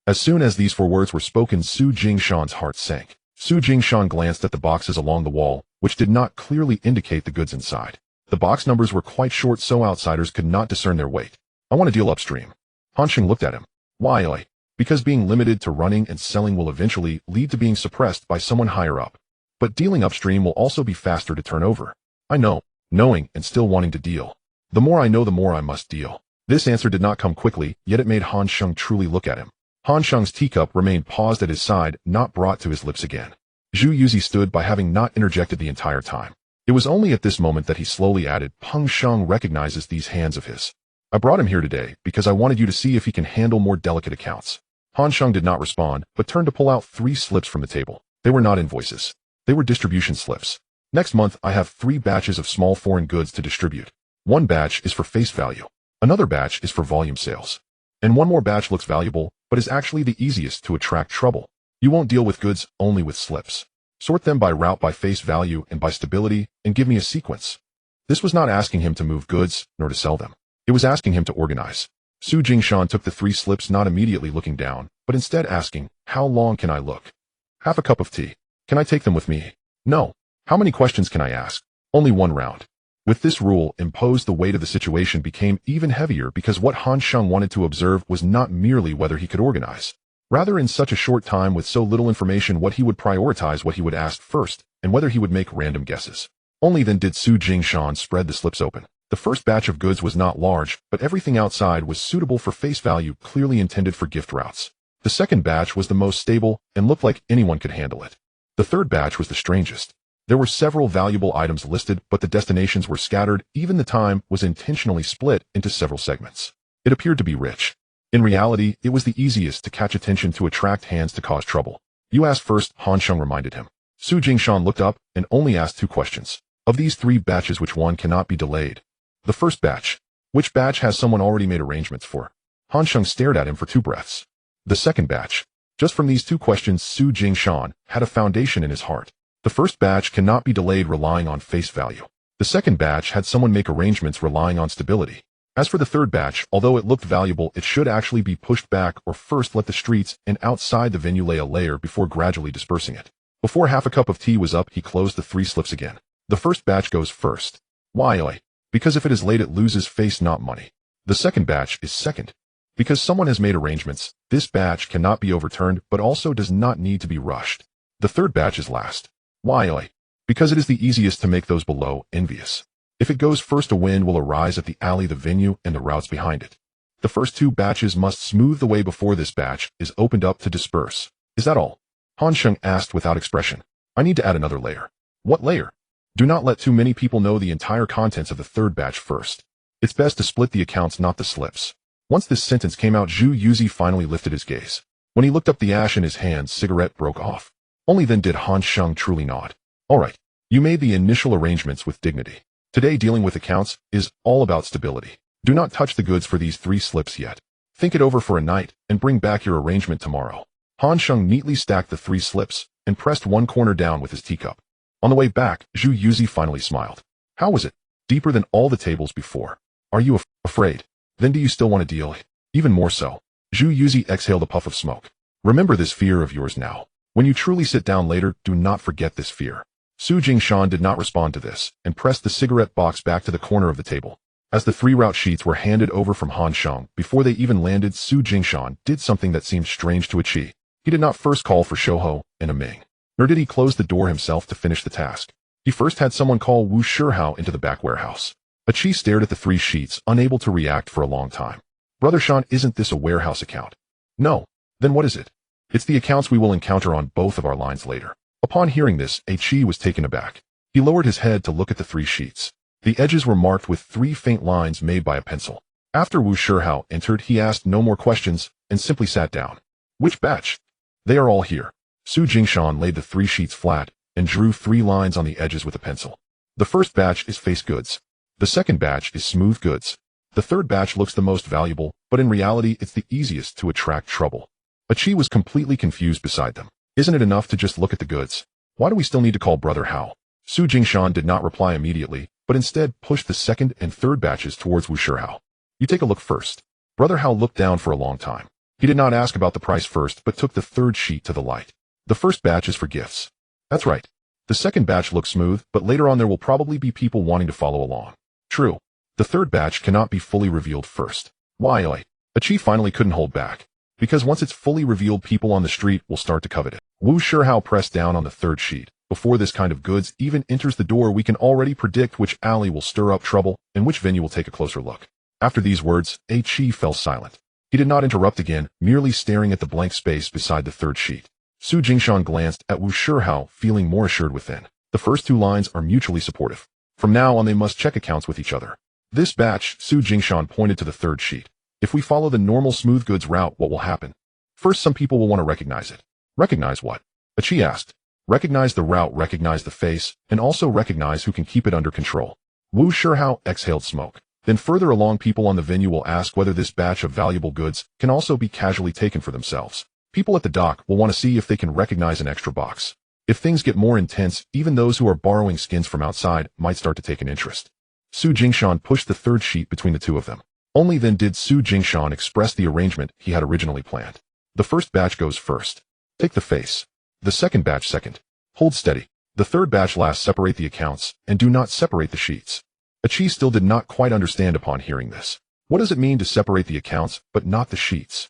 As soon as these 4 words were spoken, Su Jingshan's heart sank. Su Jingshan glanced at the boxes along the wall, which did not clearly indicate the goods inside. The box numbers were quite short, so outsiders could not discern their weight. I want to deal upstream. Han Sheng looked at him. Why? Because being limited to running and selling will eventually lead to being suppressed by someone higher up. But dealing upstream will also be faster to turn over. I know, knowing and still wanting to deal. The more I know, the more I must deal. This answer did not come quickly, yet it made Han Sheng truly look at him. Han Sheng's teacup remained paused at his side, not brought to his lips again. Zhu Yuzi stood by, having not interjected the entire time. It was only at this moment that he slowly added, Peng Sheng recognizes these hands of his. I brought him here today because I wanted you to see if he can handle more delicate accounts. Han Sheng did not respond, but turned to pull out 3 slips from the table. They were not invoices. They were distribution slips. Next month, I have 3 batches of small foreign goods to distribute. 1 batch is for face value. Another batch is for volume sales. And 1 more batch looks valuable, but is actually the easiest to attract trouble. You won't deal with goods, only with slips. Sort them by route, by face value, and by stability, and give me a sequence. This was not asking him to move goods, nor to sell them. It was asking him to organize. Su Jingshan took the 3 slips, not immediately looking down, but instead asking, how long can I look? Half a cup of tea. Can I take them with me? No. How many questions can I ask? Only 1 round. With this rule imposed, the weight of the situation became even heavier, because what Han Sheng wanted to observe was not merely whether he could organize. Rather, in such a short time with so little information, what he would prioritize, what he would ask first, and whether he would make random guesses. Only then did Su Jingshan spread the slips open. The first batch of goods was not large, but everything outside was suitable for face value, clearly intended for gift routes. The second batch was the most stable and looked like anyone could handle it. The third batch was the strangest. There were several valuable items listed, but the destinations were scattered. Even the time was intentionally split into several segments. It appeared to be rich. In reality, it was the easiest to catch attention, to attract hands, to cause trouble. You ask first, Han Sheng reminded him. Su Jingshan looked up and only asked 2 questions. Of these 3 batches, which one cannot be delayed? The first batch. Which batch has someone already made arrangements for? Han Sheng stared at him for 2 breaths. The second batch. Just from these 2 questions, Su Jingshan had a foundation in his heart. The first batch cannot be delayed, relying on face value. The second batch had someone make arrangements, relying on stability. As for the third batch, although it looked valuable, it should actually be pushed back, or first let the streets and outside the venue lay a layer before gradually dispersing it. Before half a cup of tea was up, he closed the 3 slips again. The first batch goes first. Why? Because if it is late, it loses face, not money. The second batch is second. Because someone has made arrangements. This batch cannot be overturned, but also does not need to be rushed. The third batch is last. Why? Because it is the easiest to make those below envious. If it goes first, a wind will arise at the alley, the venue, and the routes behind it. The first 2 batches must smooth the way before this batch is opened up to disperse. Is that all? Han Sheng asked without expression. I need to add another layer. What layer? Do not let too many people know the entire contents of the third batch first. It's best to split the accounts, not the slips. Once this sentence came out, Zhu Yuzi finally lifted his gaze. When he looked up, the ash in his hand cigarette broke off. Only then did Han Sheng truly nod. All right. You made the initial arrangements with dignity. Today, dealing with accounts is all about stability. Do not touch the goods for these 3 slips yet. Think it over for a night and bring back your arrangement tomorrow. Han Sheng neatly stacked the 3 slips and pressed one corner down with his teacup. On the way back, Zhu Yuzi finally smiled. How was it? Deeper than all the tables before. Are you afraid? Then do you still want to deal? Even more so. Zhu Yuzi exhaled a puff of smoke. Remember this fear of yours now. When you truly sit down later, do not forget this fear. Su Jingshan did not respond to this, and pressed the cigarette box back to the corner of the table. As the 3 route sheets were handed over from Han Sheng, before they even landed, Su Jingshan did something that seemed strange to Qi. He did not first call for Shouho and a Ming, nor did he close the door himself to finish the task. He first had someone call Wu Shihao into the back warehouse. Qi stared at the 3 sheets, unable to react for a long time. Brother Shan, isn't this a warehouse account? No. Then what is it? It's the accounts we will encounter on both of our lines later. Upon hearing this, Qi was taken aback. He lowered his head to look at the 3 sheets. The edges were marked with 3 faint lines made by a pencil. After Wu Shihao entered, he asked no more questions and simply sat down. Which batch? They are all here. Su Jingshan laid the 3 sheets flat and drew 3 lines on the edges with a pencil. The first batch is face goods. The second batch is smooth goods. The third batch looks the most valuable, but in reality it's the easiest to attract trouble. Qi was completely confused beside them. Isn't it enough to just look at the goods? Why do we still need to call Brother Hao? Su Jingshan did not reply immediately, but instead pushed the second and third batches towards Wu Shihao. You take a look first. Brother Hao looked down for a long time. He did not ask about the price first, but took the third sheet to the light. The first batch is for gifts. That's right. The second batch looks smooth, but later on there will probably be people wanting to follow along. True. The third batch cannot be fully revealed first. Why? Qi finally couldn't hold back. Because once it's fully revealed, people on the street will start to covet it. Wu Shihao pressed down on the third sheet. Before this kind of goods even enters the door, we can already predict which alley will stir up trouble and which venue will take a closer look. After these words, Qi fell silent. He did not interrupt again, merely staring at the blank space beside the third sheet. Su Jingshan glanced at Wu Shihao, feeling more assured within. The first 2 lines are mutually supportive. From now on they must check accounts with each other. This batch, Su Jingshan pointed to the third sheet. If we follow the normal smooth goods route, what will happen? First, some people will want to recognize it. Recognize what? Qi asked. Recognize the route, recognize the face, and also recognize who can keep it under control. Wu Shihao exhaled smoke. Then further along, people on the venue will ask whether this batch of valuable goods can also be casually taken for themselves. People at the dock will want to see if they can recognize an extra box. If things get more intense, even those who are borrowing skins from outside might start to take an interest. Su Jingshan pushed the third sheet between the 2 of them. Only then did Su Jingshan express the arrangement he had originally planned. The first batch goes first. Take the face. The second batch second. Hold steady. The third batch last. Separate the accounts, and do not separate the sheets. Qi still did not quite understand upon hearing this. What does it mean to separate the accounts, but not the sheets?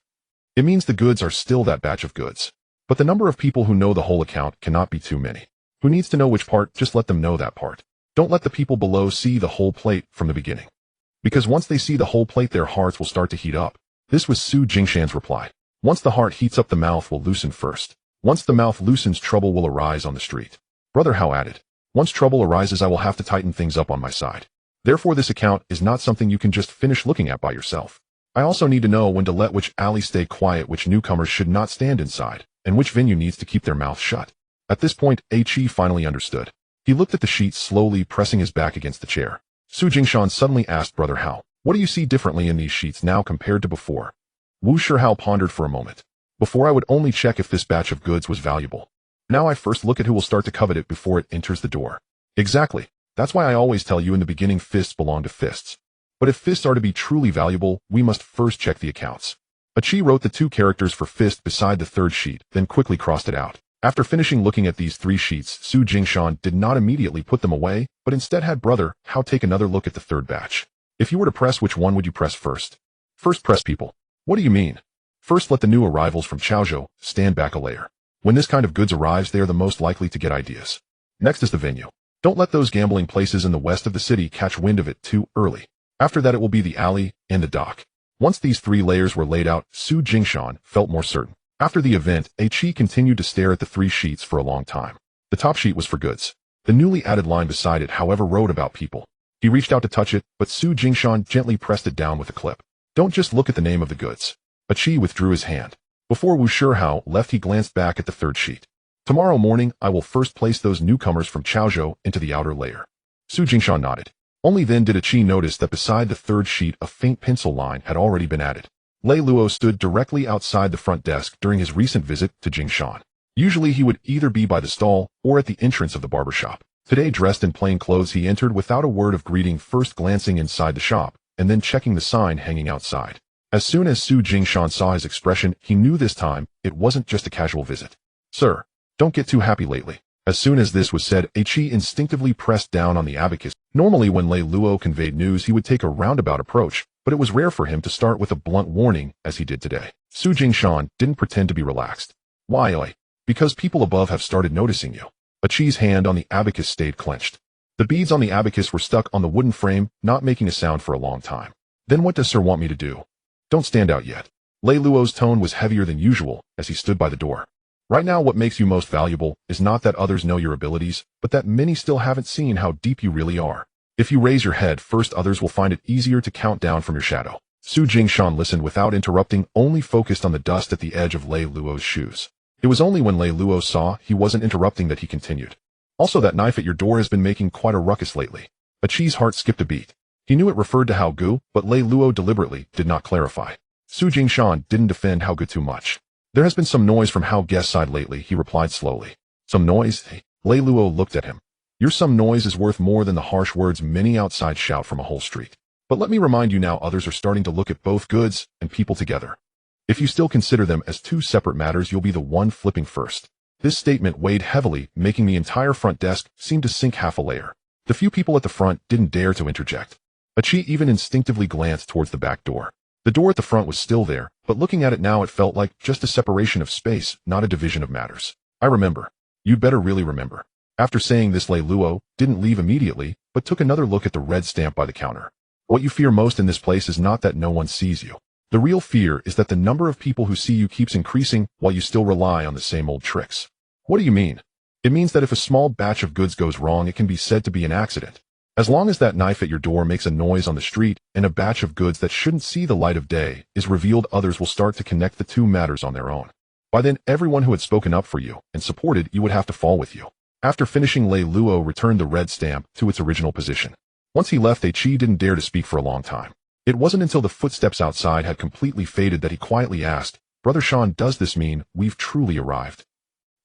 It means the goods are still that batch of goods. But the number of people who know the whole account cannot be too many. Who needs to know which part? Just let them know that part. Don't let the people below see the whole plate from the beginning. Because once they see the whole plate, their hearts will start to heat up. This was Su Jingshan's reply. Once the heart heats up, the mouth will loosen first. Once the mouth loosens, trouble will arise on the street. Brother Hao added. Once trouble arises, I will have to tighten things up on my side. Therefore, this account is not something you can just finish looking at by yourself. I also need to know when to let which alley stay quiet, which newcomers should not stand inside, and which venue needs to keep their mouth shut. At this point, Qi finally understood. He looked at the sheet, slowly pressing his back against the chair. Su Jingshan suddenly asked Brother Hao, what do you see differently in these sheets now compared to before? Wu Shihao pondered for a moment. Before, I would only check if this batch of goods was valuable. Now I first look at who will start to covet it before it enters the door. Exactly. That's why I always tell you in the beginning, fists belong to fists. But if fists are to be truly valuable, we must first check the accounts. Qi wrote the 2 characters for fist beside the third sheet, then quickly crossed it out. After finishing looking at these 3 sheets, Su Jingshan did not immediately put them away, but instead had Brother Hao take another look at the third batch. If you were to press, which one would you press first? First, press people. What do you mean? First, let the new arrivals from Chaozhou stand back a layer. When this kind of goods arrives, they are the most likely to get ideas. Next is the venue. Don't let those gambling places in the west of the city catch wind of it too early. After that, it will be the alley and the dock. Once these 3 layers were laid out, Su Jingshan felt more certain. After the event, Qi continued to stare at the 3 sheets for a long time. The top sheet was for goods. The newly added line beside it, however, wrote about people. He reached out to touch it, but Su Jingshan gently pressed it down with a clip. Don't just look at the name of the goods. Qi withdrew his hand. Before Wu Shihao left, he glanced back at the third sheet. Tomorrow morning, I will first place those newcomers from Chaozhou into the outer layer. Su Jingshan nodded. Only then did Qi notice that beside the third sheet, a faint pencil line had already been added. Lei Luo stood directly outside the front desk during his recent visit to Jingshan. Usually he would either be by the stall or at the entrance of the barber shop. Today, dressed in plain clothes, he entered without a word of greeting, first glancing inside the shop, and then checking the sign hanging outside. As soon as Su Jingshan saw his expression, he knew this time it wasn't just a casual visit. Sir, Don't get too happy lately. As soon as this was said, Chi instinctively pressed down on the abacus. Normally when Lei Luo conveyed news he would take a roundabout approach, but it was rare for him to start with a blunt warning as he did today. Su Jingshan didn't pretend to be relaxed. Why, oi? Because people above have started noticing you. Chi's hand on the abacus stayed clenched. The beads on the abacus were stuck on the wooden frame, not making a sound for a long time. Then what does sir want me to do? Don't stand out yet. Lei Luo's tone was heavier than usual as he stood by the door. Right now what makes you most valuable is not that others know your abilities, but that many still haven't seen how deep you really are. If you raise your head first, others will find it easier to count down from your shadow. Su Jingshan listened without interrupting, only focused on the dust at the edge of Lei Luo's shoes. It was only when Lei Luo saw he wasn't interrupting that he continued. Also, that knife at your door has been making quite a ruckus lately. Chi's heart skipped a beat. He knew it referred to Hao Gu, but Lei Luo deliberately did not clarify. Su Jingshan didn't defend Hao Gu too much. There has been some noise from Hao Gu's side lately, he replied slowly. Some noise? Lei Luo looked at him. Your some noise is worth more than the harsh words many outside shout from a whole street. But let me remind you now, others are starting to look at both goods and people together. If you still consider them as two separate matters, you'll be the one flipping first. This statement weighed heavily, making the entire front desk seem to sink half a layer. The few people at the front didn't dare to interject. Chi even instinctively glanced towards the back door. The door at the front was still there, but looking at it now it felt like just a separation of space, not a division of matters. I remember. You'd better really remember. After saying this, Lei Luo didn't leave immediately, but took another look at the red stamp by the counter. What you fear most in this place is not that no one sees you. The real fear is that the number of people who see you keeps increasing while you still rely on the same old tricks. What do you mean? It means that if a small batch of goods goes wrong, it can be said to be an accident. As long as that knife at your door makes a noise on the street and a batch of goods that shouldn't see the light of day is revealed, others will start to connect the two matters on their own. By then, everyone who had spoken up for you and supported you would have to fall with you. After finishing, Lei Luo returned the red stamp to its original position. Once he left, Chi didn't dare to speak for a long time. It wasn't until the footsteps outside had completely faded that he quietly asked, Brother Shan, does this mean we've truly arrived?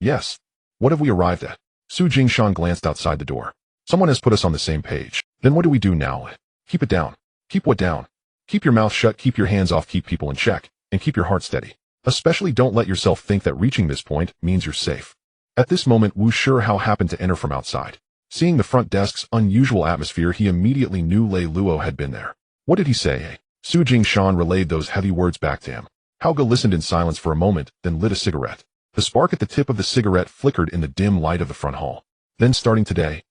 Yes. What have we arrived at? Su Jingshan glanced outside the door. Someone has put us on the same page. Then what do we do now? Keep it down. Keep what down? Keep your mouth shut, keep your hands off, keep people in check, and keep your heart steady. Especially don't let yourself think that reaching this point means you're safe. At this moment, Wu Shihao happened to enter from outside. Seeing the front desk's unusual atmosphere, he immediately knew Lei Luo had been there. What did he say? Su Jingshan relayed those heavy words back to him. Hao Ge listened in silence for a moment, then lit a cigarette. The spark at the tip of the cigarette flickered in the dim light of the front hall. Then starting today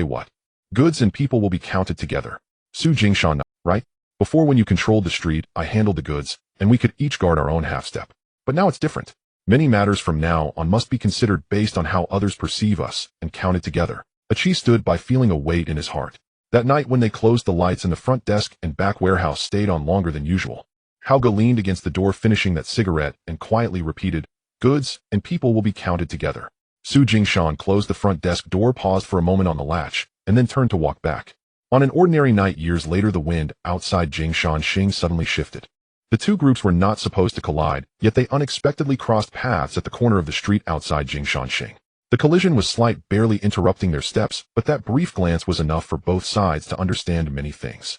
what? Goods and people will be counted together. Su Jingshan, right? Before, when you controlled the street, I handled the goods, and we could each guard our own half-step. But now it's different. Many matters from now on must be considered based on how others perceive us and counted together. Chi stood by, feeling a weight in his heart. That night when they closed the lights and the front desk and back warehouse stayed on longer than usual, Hao Ge leaned against the door finishing that cigarette and quietly repeated, goods and people will be counted together. Su Jingshan closed the front desk door, paused for a moment on the latch, and then turned to walk back. On an ordinary night years later, the wind outside Jingshanxing suddenly shifted. The two groups were not supposed to collide, yet they unexpectedly crossed paths at the corner of the street outside Jingshanxing. The collision was slight, barely interrupting their steps, but that brief glance was enough for both sides to understand many things.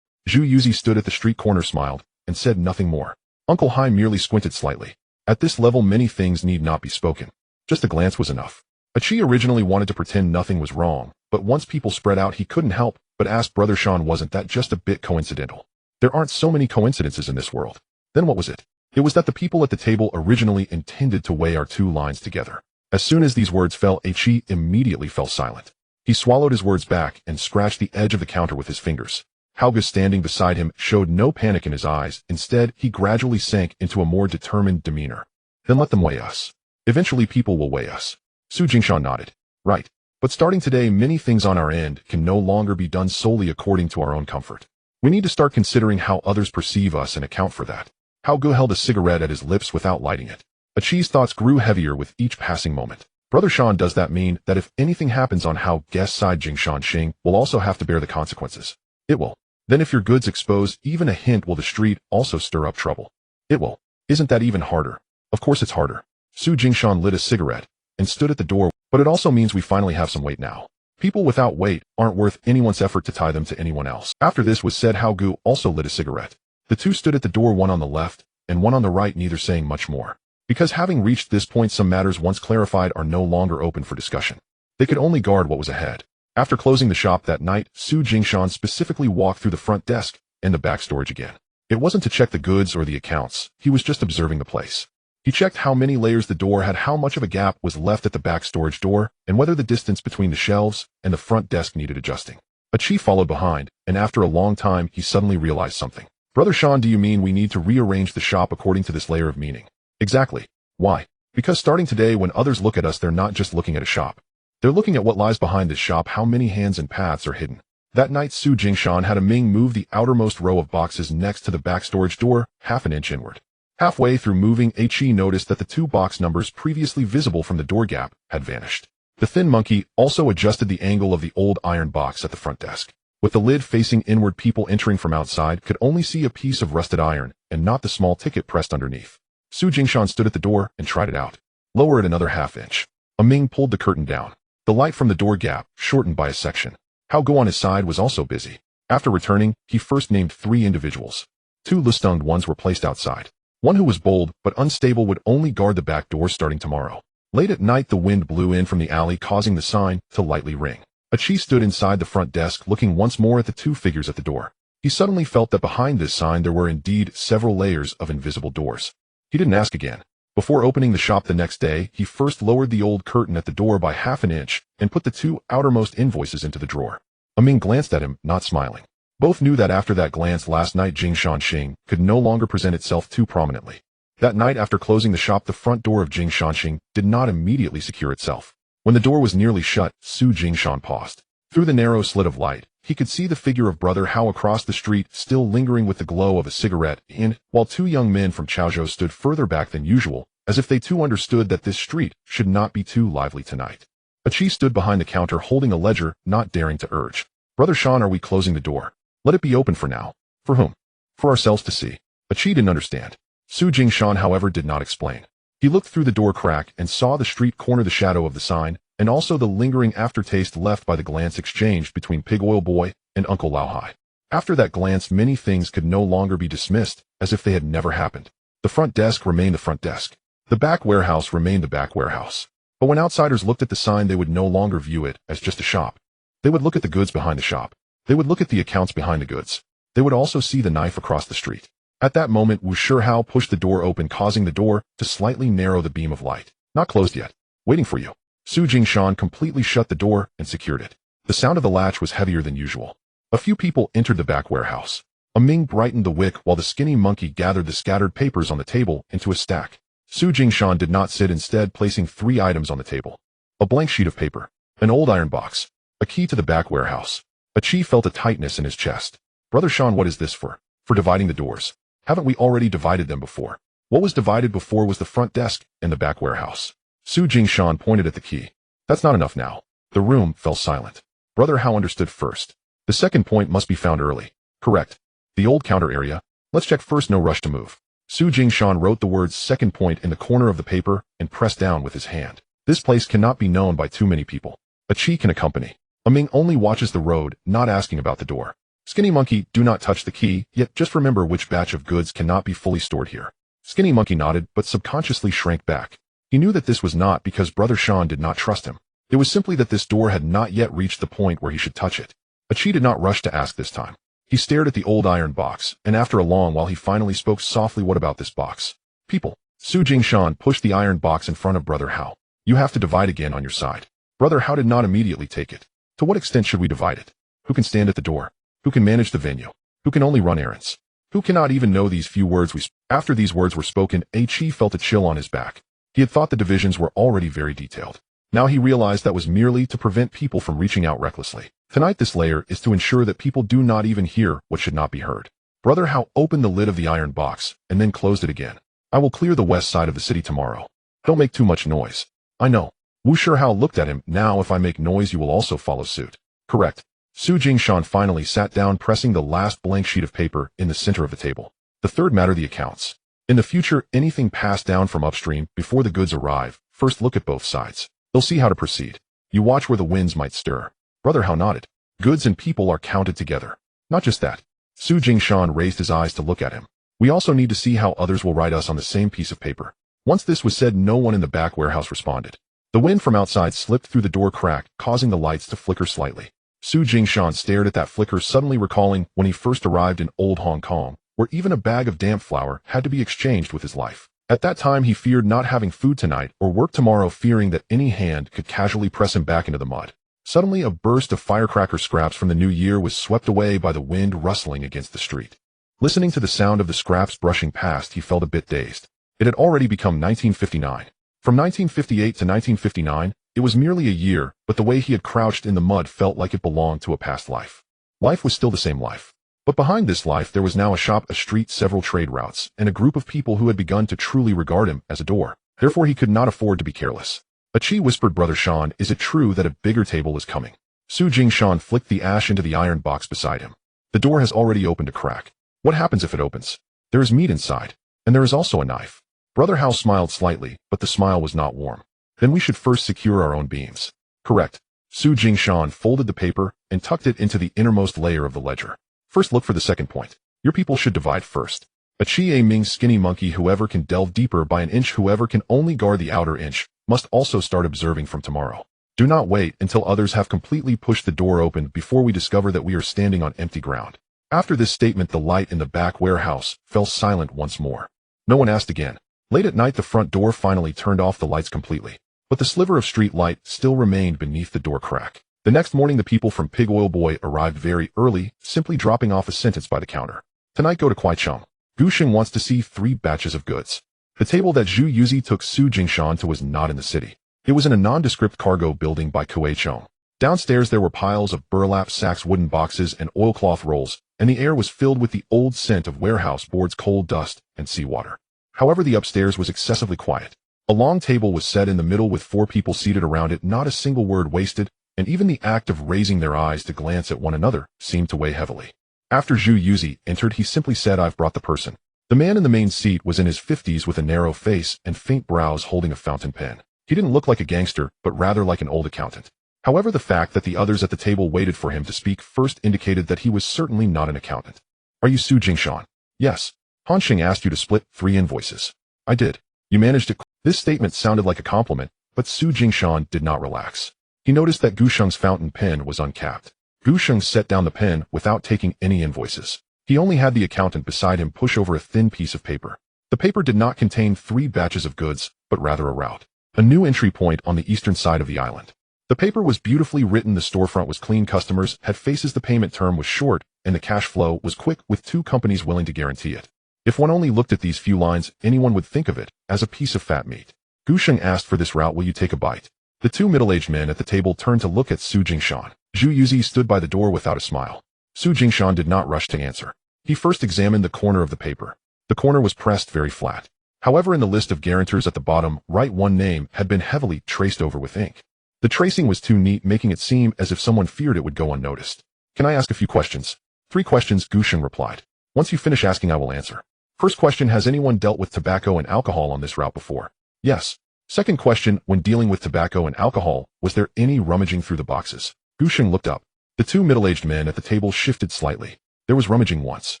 Zhu Yuzi stood at the street corner, smiled, and said nothing more. Uncle Hai merely squinted slightly. At this level, many things need not be spoken. Just a glance was enough. Chi originally wanted to pretend nothing was wrong, but once people spread out, he couldn't help but ask Brother Shan, wasn't that just a bit coincidental? There aren't so many coincidences in this world. Then what was it? It was that the people at the table originally intended to weigh our two lines together. As soon as these words fell, Chi immediately fell silent. He swallowed his words back and scratched the edge of the counter with his fingers. Hao Ge, standing beside him, showed no panic in his eyes. Instead, he gradually sank into a more determined demeanor. Then let them weigh us. Eventually people will weigh us. Su Jingshan nodded. Right. But starting today, many things on our end can no longer be done solely according to our own comfort. We need to start considering how others perceive us and account for that. Hao Ge held a cigarette at his lips without lighting it. Chi's thoughts grew heavier with each passing moment. Brother Shan, does that mean that if anything happens on Hao Ge's side, Jingshanxing will also have to bear the consequences? It will. Then if your goods expose even a hint, will the street also stir up trouble? It will. Isn't that even harder? Of course it's harder. Su Jingshan lit a cigarette and stood at the door, but it also means we finally have some weight now. People without weight aren't worth anyone's effort to tie them to anyone else. After this was said, Hao Gu also lit a cigarette. The two stood at the door, one on the left and one on the right, neither saying much more. Because having reached this point, some matters once clarified are no longer open for discussion. They could only guard what was ahead. After closing the shop that night, Su Jingshan specifically walked through the front desk and the back storage again. It wasn't to check the goods or the accounts, he was just observing the place. He checked how many layers the door had, how much of a gap was left at the back storage door, and whether the distance between the shelves and the front desk needed adjusting. A chief followed behind, and after a long time he suddenly realized something. Brother Sean, do you mean we need to rearrange the shop according to this layer of meaning? Exactly. Why? Because starting today, when others look at us, they're not just looking at a shop. They're looking at what lies behind this shop, how many hands and paths are hidden. That night, Su Jingshan had a Ming move the outermost row of boxes next to the back storage door, half an inch inward. Halfway through moving, Chi noticed that the two box numbers previously visible from the door gap had vanished. The thin monkey also adjusted the angle of the old iron box at the front desk. With the lid facing inward, people entering from outside could only see a piece of rusted iron and not the small ticket pressed underneath. Su Jingshan stood at the door and tried it out. Lower it another half inch. A Ming pulled the curtain down. The light from the door gap shortened by a section. Hao Gu on his side was also busy. After returning, he first named 3 individuals. 2 Lustunged ones were placed outside. One who was bold but unstable would only guard the back door starting tomorrow. Late at night, the wind blew in from the alley, causing the sign to lightly ring. A chief stood inside the front desk, looking once more at the 2 figures at the door. He suddenly felt that behind this sign there were indeed several layers of invisible doors. He didn't ask again. Before opening the shop the next day, he first lowered the old curtain at the door by half an inch and put the 2 outermost invoices into the drawer. Ming glanced at him, not smiling. Both knew that after that glance last night, Jingshan Xing could no longer present itself too prominently. That night, after closing the shop, the front door of Jingshan Xing did not immediately secure itself. When the door was nearly shut, Su Jingshan paused. Through the narrow slit of light, he could see the figure of Brother Hao across the street, still lingering with the glow of a cigarette in, while 2 young men from Chaozhou stood further back than usual, as if they too understood that this street should not be too lively tonight. A chief stood behind the counter holding a ledger, not daring to urge. Brother Sean, are we closing the door? Let it be open for now. For whom? For ourselves to see. A chief didn't understand. Su Jingshan, however, did not explain. He looked through the door crack and saw the street corner, the shadow of the sign, and also the lingering aftertaste left by the glance exchanged between Pig Oil Boy and Uncle Lao Hai. After that glance, many things could no longer be dismissed as if they had never happened. The front desk remained the front desk. The back warehouse remained the back warehouse. But when outsiders looked at the sign, they would no longer view it as just a shop. They would look at the goods behind the shop. They would look at the accounts behind the goods. They would also see the knife across the street. At that moment, Wu Shihao pushed the door open, causing the door to slightly narrow the beam of light. Not closed yet. Waiting for you. Su Jingshan completely shut the door and secured it. The sound of the latch was heavier than usual. A few people entered the back warehouse. Ming brightened the wick while the skinny monkey gathered the scattered papers on the table into a stack. Su Jingshan did not sit, instead placing 3 items on the table. A blank sheet of paper, an old iron box, a key to the back warehouse. A chief felt a tightness in his chest. Brother Sean, what is this for? For dividing the doors. Haven't we already divided them before? What was divided before was the front desk and the back warehouse. Su Jingshan pointed at the key. That's not enough now. The room fell silent. Brother Hao understood first. The second point must be found early. Correct. The old counter area. Let's check first, no rush to move. Su Jingshan wrote the words second point in the corner of the paper and pressed down with his hand. This place cannot be known by too many people. A chi can accompany. Ming only watches the road, not asking about the door. Skinny Monkey, do not touch the key, yet just remember which batch of goods cannot be fully stored here. Skinny Monkey nodded, but subconsciously shrank back. He knew that this was not because Brother Sean did not trust him. It was simply that this door had not yet reached the point where he should touch it. Chi did not rush to ask this time. He stared at the old iron box, and after a long while he finally spoke softly. What about this box? People. Su Jingshan pushed the iron box in front of Brother Hao. You have to divide again on your side. Brother Hao did not immediately take it. To what extent should we divide it? Who can stand at the door? Who can manage the venue? Who can only run errands? Who cannot even know these few words we spoke? After these words were spoken, Chi felt a chill on his back. He had thought the divisions were already very detailed. Now he realized that was merely to prevent people from reaching out recklessly. Tonight this layer is to ensure that people do not even hear what should not be heard. Brother Hao opened the lid of the iron box and then closed it again. I will clear the west side of the city tomorrow. Don't make too much noise. I know. Wu Shihao looked at him. Now if I make noise you will also follow suit. Correct. Su Jingshan finally sat down, pressing the last blank sheet of paper in the center of the table. The third matter, the accounts. In the future, anything passed down from upstream before the goods arrive, first look at both sides. They'll see how to proceed. You watch where the winds might stir. Brother Hao nodded. Goods and people are counted together. Not just that. Su Jingshan raised his eyes to look at him. We also need to see how others will write us on the same piece of paper. Once this was said, no one in the back warehouse responded. The wind from outside slipped through the door crack, causing the lights to flicker slightly. Su Jingshan stared at that flicker, suddenly recalling when he first arrived in old Hong Kong, where even a bag of damp flour had to be exchanged with his life. At that time, he feared not having food tonight or work tomorrow, fearing that any hand could casually press him back into the mud. Suddenly, a burst of firecracker scraps from the new year was swept away by the wind rustling against the street. Listening to the sound of the scraps brushing past, he felt a bit dazed. It had already become 1959. From 1958 to 1959, it was merely a year, but the way he had crouched in the mud felt like it belonged to a past life. Life was still the same life. But behind this life there was now a shop, a street, several trade routes, and a group of people who had begun to truly regard him as a door. Therefore he could not afford to be careless. A Chi whispered, Brother Shan, is it true that a bigger table is coming? Su Jingshan flicked the ash into the iron box beside him. The door has already opened a crack. What happens if it opens? There is meat inside, and there is also a knife. Brother Hao smiled slightly, but the smile was not warm. Then we should first secure our own beams. Correct. Su Jingshan folded the paper and tucked it into the innermost layer of the ledger. First look for the second point. Your people should divide first. A Chi A Ming skinny monkey, whoever can delve deeper by an inch, whoever can only guard the outer inch, must also start observing from tomorrow. Do not wait until others have completely pushed the door open before we discover that we are standing on empty ground. After this statement, the light in the back warehouse fell silent once more. No one asked again. Late at night, the front door finally turned off the lights completely, but the sliver of street light still remained beneath the door crack. The next morning, the people from Pig Oil Boy arrived very early, simply dropping off a sentence by the counter. Tonight go to Kwaicheng. Gu Sheng wants to see 3 batches of goods. The table that Zhu Yuzi took Su Jingshan to was not in the city. It was in a nondescript cargo building by Kwaicheng. Downstairs there were piles of burlap sacks, wooden boxes, and oilcloth rolls, and the air was filled with the old scent of warehouse boards, coal dust, and seawater. However, the upstairs was excessively quiet. A long table was set in the middle with 4 people seated around it, not a single word wasted, and even the act of raising their eyes to glance at one another seemed to weigh heavily. After Zhu Yuzi entered, he simply said, I've brought the person. The man in the main seat was in his 50s with a narrow face and faint brows, holding a fountain pen. He didn't look like a gangster, but rather like an old accountant. However, the fact that the others at the table waited for him to speak first indicated that he was certainly not an accountant. Are you Su Jingshan? Yes. Han Xing asked you to split 3 invoices. I did. You managed to... This statement sounded like a compliment, but Su Jingshan did not relax. He noticed that Gu Sheng's fountain pen was uncapped. Gu Sheng set down the pen without taking any invoices. He only had the accountant beside him push over a thin piece of paper. The paper did not contain 3 batches of goods, but rather a route. A new entry point on the eastern side of the island. The paper was beautifully written, the storefront was clean, customers had faces, the payment term was short, and the cash flow was quick, with 2 companies willing to guarantee it. If one only looked at these few lines, anyone would think of it as a piece of fat meat. Gu Sheng asked, for this route, will you take a bite? The 2 middle-aged men at the table turned to look at Su Jingshan. Zhu Yuzi stood by the door without a smile. Su Jingshan did not rush to answer. He first examined the corner of the paper. The corner was pressed very flat. However, in the list of guarantors at the bottom right, one name had been heavily traced over with ink. The tracing was too neat, making it seem as if someone feared it would go unnoticed. Can I ask a few questions? 3 questions, Gu Sheng replied. Once you finish asking, I will answer. First question, has anyone dealt with tobacco and alcohol on this route before? Yes. Second question, when dealing with tobacco and alcohol, was there any rummaging through the boxes? Gu Sheng looked up. The 2 middle-aged men at the table shifted slightly. There was rummaging once.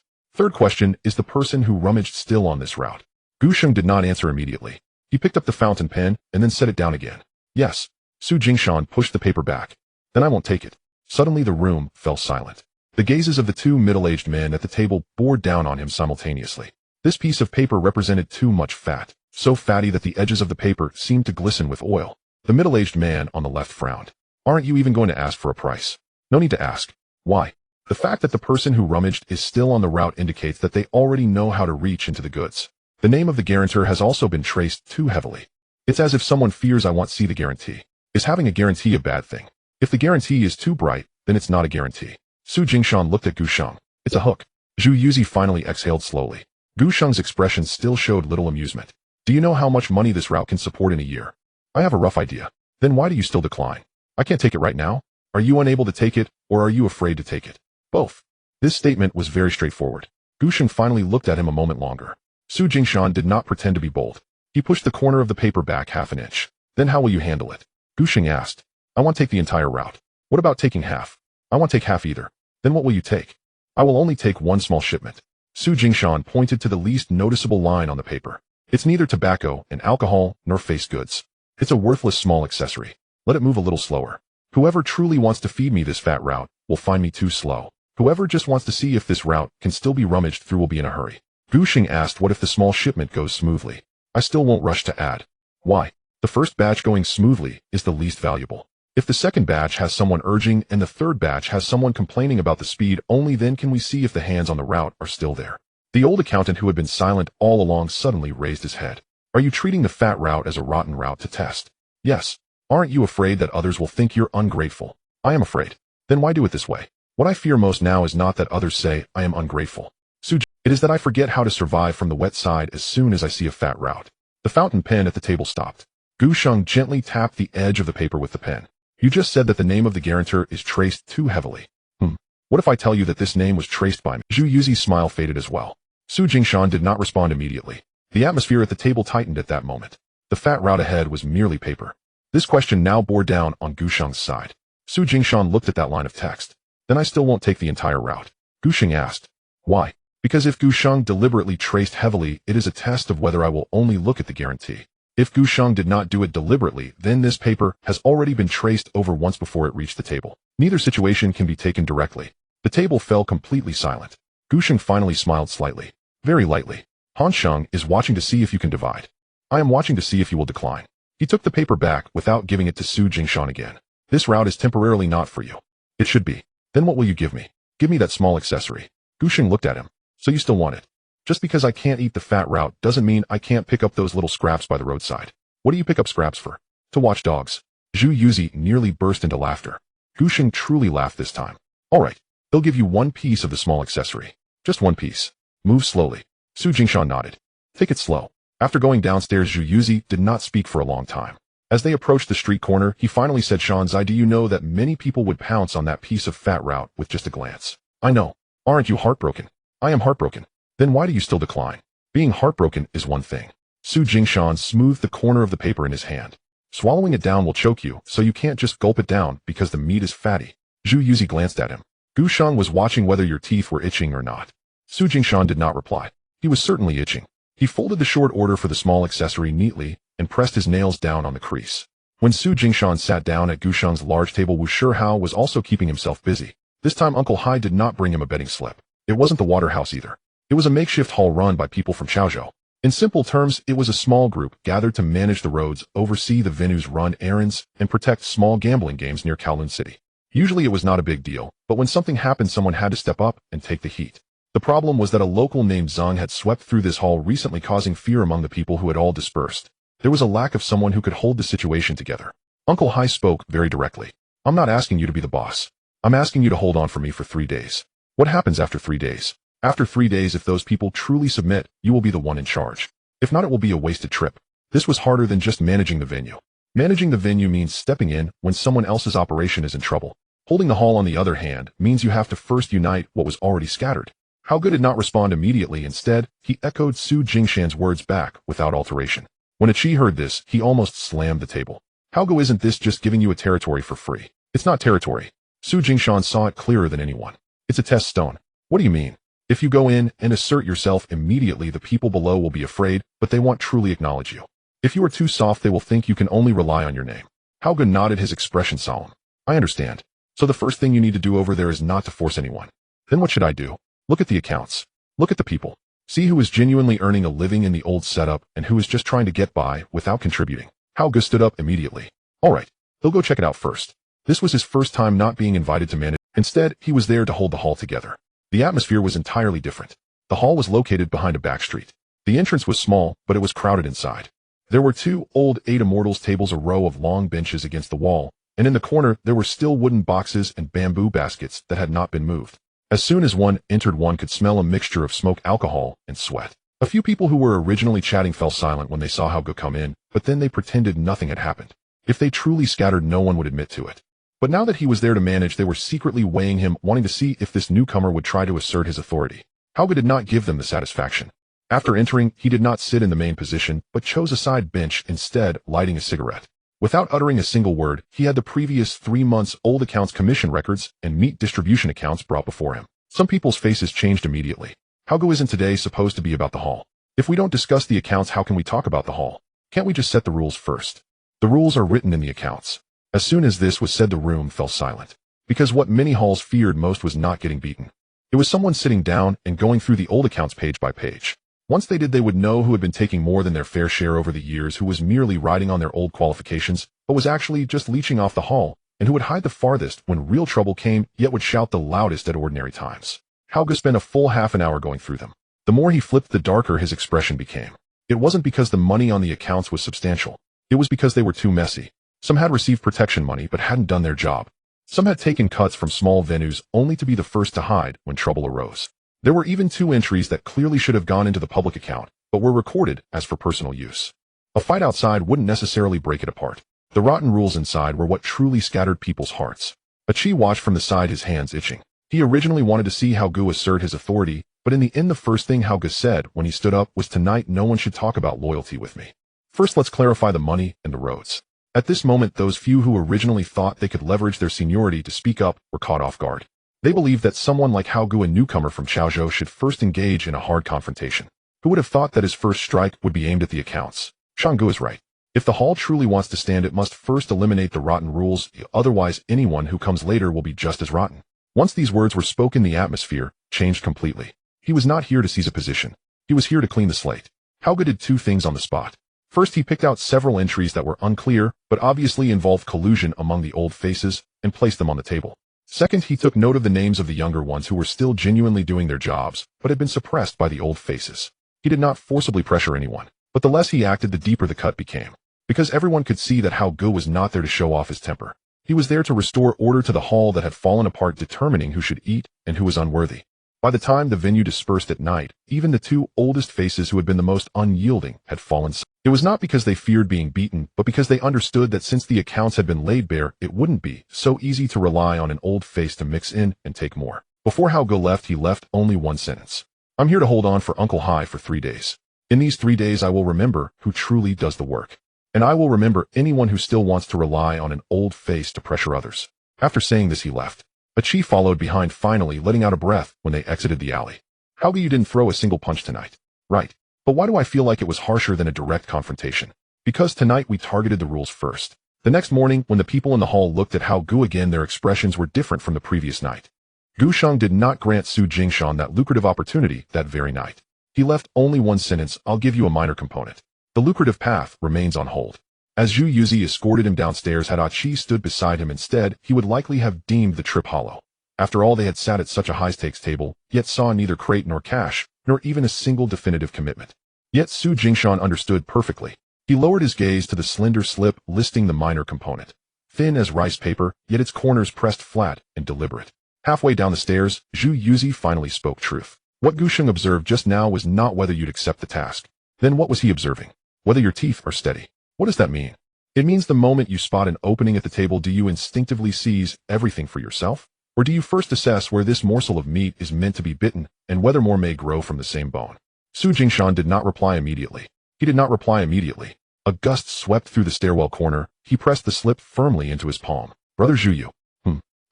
Third question, is the person who rummaged still on this route? Gu Sheng did not answer immediately. He picked up the fountain pen and then set it down again. Yes. Su Jingshan pushed the paper back. Then I won't take it. Suddenly the room fell silent. The gazes of the 2 middle-aged men at the table bore down on him simultaneously. This piece of paper represented too much fat, so fatty that the edges of the paper seemed to glisten with oil. The middle-aged man on the left frowned. Aren't you even going to ask for a price? No need to ask. Why? The fact that the person who rummaged is still on the route indicates that they already know how to reach into the goods. The name of the guarantor has also been traced too heavily. It's as if someone fears I won't see the guarantee. Is having a guarantee a bad thing? If the guarantee is too bright, then it's not a guarantee. Su Jingshan looked at Gu Sheng. It's a hook. Zhu Yuzi finally exhaled slowly. Gu Sheng's expression still showed little amusement. Do you know how much money this route can support in a year? I have a rough idea. Then why do you still decline? I can't take it right now. Are you unable to take it, or are you afraid to take it? Both. This statement was very straightforward. Gu Sheng finally looked at him a moment longer. Su Jingshan did not pretend to be bold. He pushed the corner of the paper back half an inch. Then how will you handle it? Gu Sheng asked. I want to take the entire route. What about taking half? I won't take half either. Then what will you take? I will only take one small shipment. Su Jingshan pointed to the least noticeable line on the paper. It's neither tobacco and alcohol nor face goods. It's a worthless small accessory. Let it move a little slower. Whoever truly wants to feed me this fat route will find me too slow. Whoever just wants to see if this route can still be rummaged through will be in a hurry. Gushing asked what if the small shipment goes smoothly. I still won't rush to add. Why? The first batch going smoothly is the least valuable. If the second batch has someone urging and the third batch has someone complaining about the speed, only then can we see if the hands on the route are still there. The old accountant who had been silent all along suddenly raised his head. Are you treating the fat route as a rotten route to test? Yes. Aren't you afraid that others will think you're ungrateful? I am afraid. Then why do it this way? What I fear most now is not that others say I am ungrateful. It is that I forget how to survive from the wet side as soon as I see a fat route. The fountain pen at the table stopped. Gu Sheng gently tapped the edge of the paper with the pen. You just said that the name of the guarantor is traced too heavily. What if I tell you that this name was traced by me? Zhu Yuzi's smile faded as well. Su Jingshan did not respond immediately. The atmosphere at the table tightened at that moment. The fat route ahead was merely paper. This question now bore down on Gu Sheng's side. Su Jingshan looked at that line of text. Then I still won't take the entire route. Gu Sheng asked. Why? Because if Gu Sheng deliberately traced heavily, it is a test of whether I will only look at the guarantee. If Gu Sheng did not do it deliberately, then this paper has already been traced over once before it reached the table. Neither situation can be taken directly. The table fell completely silent. Gu Sheng finally smiled slightly. Very lightly. Han Sheng is watching to see if you can divide. I am watching to see if you will decline. He took the paper back without giving it to Su Jingshan again. This route is temporarily not for you. It should be. Then what will you give me? Give me that small accessory. Gu Sheng looked at him. So you still want it? Just because I can't eat the fat route doesn't mean I can't pick up those little scraps by the roadside. What do you pick up scraps for? To watch dogs. Zhu Yuzi nearly burst into laughter. Gu Sheng truly laughed this time. All right. They'll give you one piece of the small accessory. Just one piece. Move slowly. Su Jingshan nodded. Take it slow. After going downstairs, Zhu Yuzi did not speak for a long time. As they approached the street corner, he finally said, Shanzai, do you know that many people would pounce on that piece of fat route with just a glance? I know. Aren't you heartbroken? I am heartbroken. Then why do you still decline? Being heartbroken is one thing. Su Jingshan smoothed the corner of the paper in his hand. Swallowing it down will choke you, so you can't just gulp it down because the meat is fatty. Zhu Yuzi glanced at him. Gu Sheng was watching whether your teeth were itching or not. Su Jingshan did not reply. He was certainly itching. He folded the short order for the small accessory neatly and pressed his nails down on the crease. When Su Jingshan sat down at Gu Sheng's large table, Wu Shihao was also keeping himself busy. This time Uncle Hai did not bring him a betting slip. It wasn't the water house either. It was a makeshift hall run by people from Chaozhou. In simple terms, it was a small group gathered to manage the roads, oversee the venues, run errands, and protect small gambling games near Kowloon City. Usually it was not a big deal, but when something happened, someone had to step up and take the heat. The problem was that a local named Zhang had swept through this hall recently, causing fear among the people who had all dispersed. There was a lack of someone who could hold the situation together. Uncle Hai spoke very directly. I'm not asking you to be the boss. I'm asking you to hold on for me for 3 days. What happens after 3 days? After 3 days, if those people truly submit, you will be the one in charge. If not, it will be a wasted trip. This was harder than just managing the venue. Managing the venue means stepping in when someone else's operation is in trouble. Holding the hall, on the other hand, means you have to first unite what was already scattered. Hao Ge did not respond immediately. Instead, he echoed Su Jingshan's words back without alteration. When Achi heard this, he almost slammed the table. Hao Ge, isn't this just giving you a territory for free? It's not territory. Su Jingshan saw it clearer than anyone. It's a test stone. What do you mean? If you go in and assert yourself immediately, the people below will be afraid, but they won't truly acknowledge you. If you are too soft, they will think you can only rely on your name. Hao Ge nodded, his expression solemn. I understand. So the first thing you need to do over there is not to force anyone. Then what should I do? Look at the accounts. Look at the people. See who is genuinely earning a living in the old setup and who is just trying to get by without contributing. Hao Ge stood up immediately. All right, he'll go check it out first. This was his first time not being invited to manage. Instead, he was there to hold the hall together. The atmosphere was entirely different. The hall was located behind a back street. The entrance was small, but it was crowded inside. There were 2 old 8 Immortals tables, a row of long benches against the wall, and in the corner there were still wooden boxes and bamboo baskets that had not been moved. As soon as one entered, one could smell a mixture of smoke, alcohol, and sweat. A few people who were originally chatting fell silent when they saw Hao Ge come in, but then they pretended nothing had happened. If they truly scattered, no one would admit to it. But now that he was there to manage, they were secretly weighing him, wanting to see if this newcomer would try to assert his authority. Hao Ge did not give them the satisfaction. After entering, he did not sit in the main position, but chose a side bench instead, lighting a cigarette. Without uttering a single word, he had the previous 3 months' old accounts commission records and meat distribution accounts brought before him. Some people's faces changed immediately. How Go isn't today supposed to be about the hall? If we don't discuss the accounts, how can we talk about the hall? Can't we just set the rules first? The rules are written in the accounts. As soon as this was said, the room fell silent. Because what many halls feared most was not getting beaten. It was someone sitting down and going through the old accounts page by page. Once they did, they would know who had been taking more than their fair share over the years, who was merely riding on their old qualifications, but was actually just leeching off the hall, and who would hide the farthest when real trouble came, yet would shout the loudest at ordinary times. How Go spent a full half an hour going through them. The more he flipped, the darker his expression became. It wasn't because the money on the accounts was substantial. It was because they were too messy. Some had received protection money but hadn't done their job. Some had taken cuts from small venues only to be the first to hide when trouble arose. There were even 2 entries that clearly should have gone into the public account, but were recorded as for personal use. A fight outside wouldn't necessarily break it apart. The rotten rules inside were what truly scattered people's hearts. Achi watched from the side, his hands itching. He originally wanted to see How Go assert his authority, but in the end the first thing How Go said when he stood up was, "Tonight no one should talk about loyalty with me. First let's clarify the money and the roads." At this moment, those few who originally thought they could leverage their seniority to speak up were caught off guard. They believed that someone like How Go, a newcomer from Chaozhou, should first engage in a hard confrontation. Who would have thought that his first strike would be aimed at the accounts? Shang-Gu is right. If the hall truly wants to stand, it must first eliminate the rotten rules, otherwise anyone who comes later will be just as rotten. Once these words were spoken, the atmosphere changed completely. He was not here to seize a position. He was here to clean the slate. How Go did 2 things on the spot. First, he picked out several entries that were unclear, but obviously involved collusion among the old faces, and placed them on the table. Second, he took note of the names of the younger ones who were still genuinely doing their jobs, but had been suppressed by the old faces. He did not forcibly pressure anyone, but the less he acted, the deeper the cut became. Because everyone could see that How Go was not there to show off his temper. He was there to restore order to the hall that had fallen apart, determining who should eat and who was unworthy. By the time the venue dispersed at night, even the 2 oldest faces who had been the most unyielding had fallen. It was not because they feared being beaten, but because they understood that since the accounts had been laid bare, it wouldn't be so easy to rely on an old face to mix in and take more. Before How Go left, he left only one sentence. "I'm here to hold on for Uncle Hai for 3 days. In these 3 days I will remember who truly does the work. And I will remember anyone who still wants to rely on an old face to pressure others." After saying this, he left. Achi followed behind, finally letting out a breath when they exited the alley. "How Go, you didn't throw a single punch tonight." "Right. But why do I feel like it was harsher than a direct confrontation?" "Because tonight we targeted the rules first." The next morning, when the people in the hall looked at How Go again, their expressions were different from the previous night. Gu Sheng did not grant Su Jingshan that lucrative opportunity that very night. He left only one sentence: "I'll give you a minor component. The lucrative path remains on hold." As Zhu Yuzi escorted him downstairs, had Achi stood beside him instead, he would likely have deemed the trip hollow. After all, they had sat at such a high-stakes table, yet saw neither crate nor cash, nor even a single definitive commitment. Yet Su Jingshan understood perfectly. He lowered his gaze to the slender slip listing the minor component. Thin as rice paper, yet its corners pressed flat and deliberate. Halfway down the stairs, Zhu Yuzi finally spoke truth. What Gu Sheng observed just now was not whether you'd accept the task. Then what was he observing? Whether your teeth are steady. What does that mean? It means the moment you spot an opening at the table, do you instinctively seize everything for yourself? Or do you first assess where this morsel of meat is meant to be bitten, and whether more may grow from the same bone? Su Jingshan did not reply immediately. He did not reply immediately. A gust swept through the stairwell corner. He pressed the slip firmly into his palm. "Brother Zhu Yu.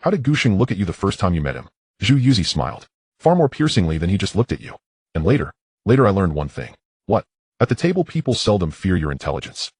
How did Gu Sheng look at you the first time you met him?" Zhu Yuzi smiled. "Far more piercingly than he just looked at you. And later I learned one thing." "What?" "At the table, people seldom fear your intelligence.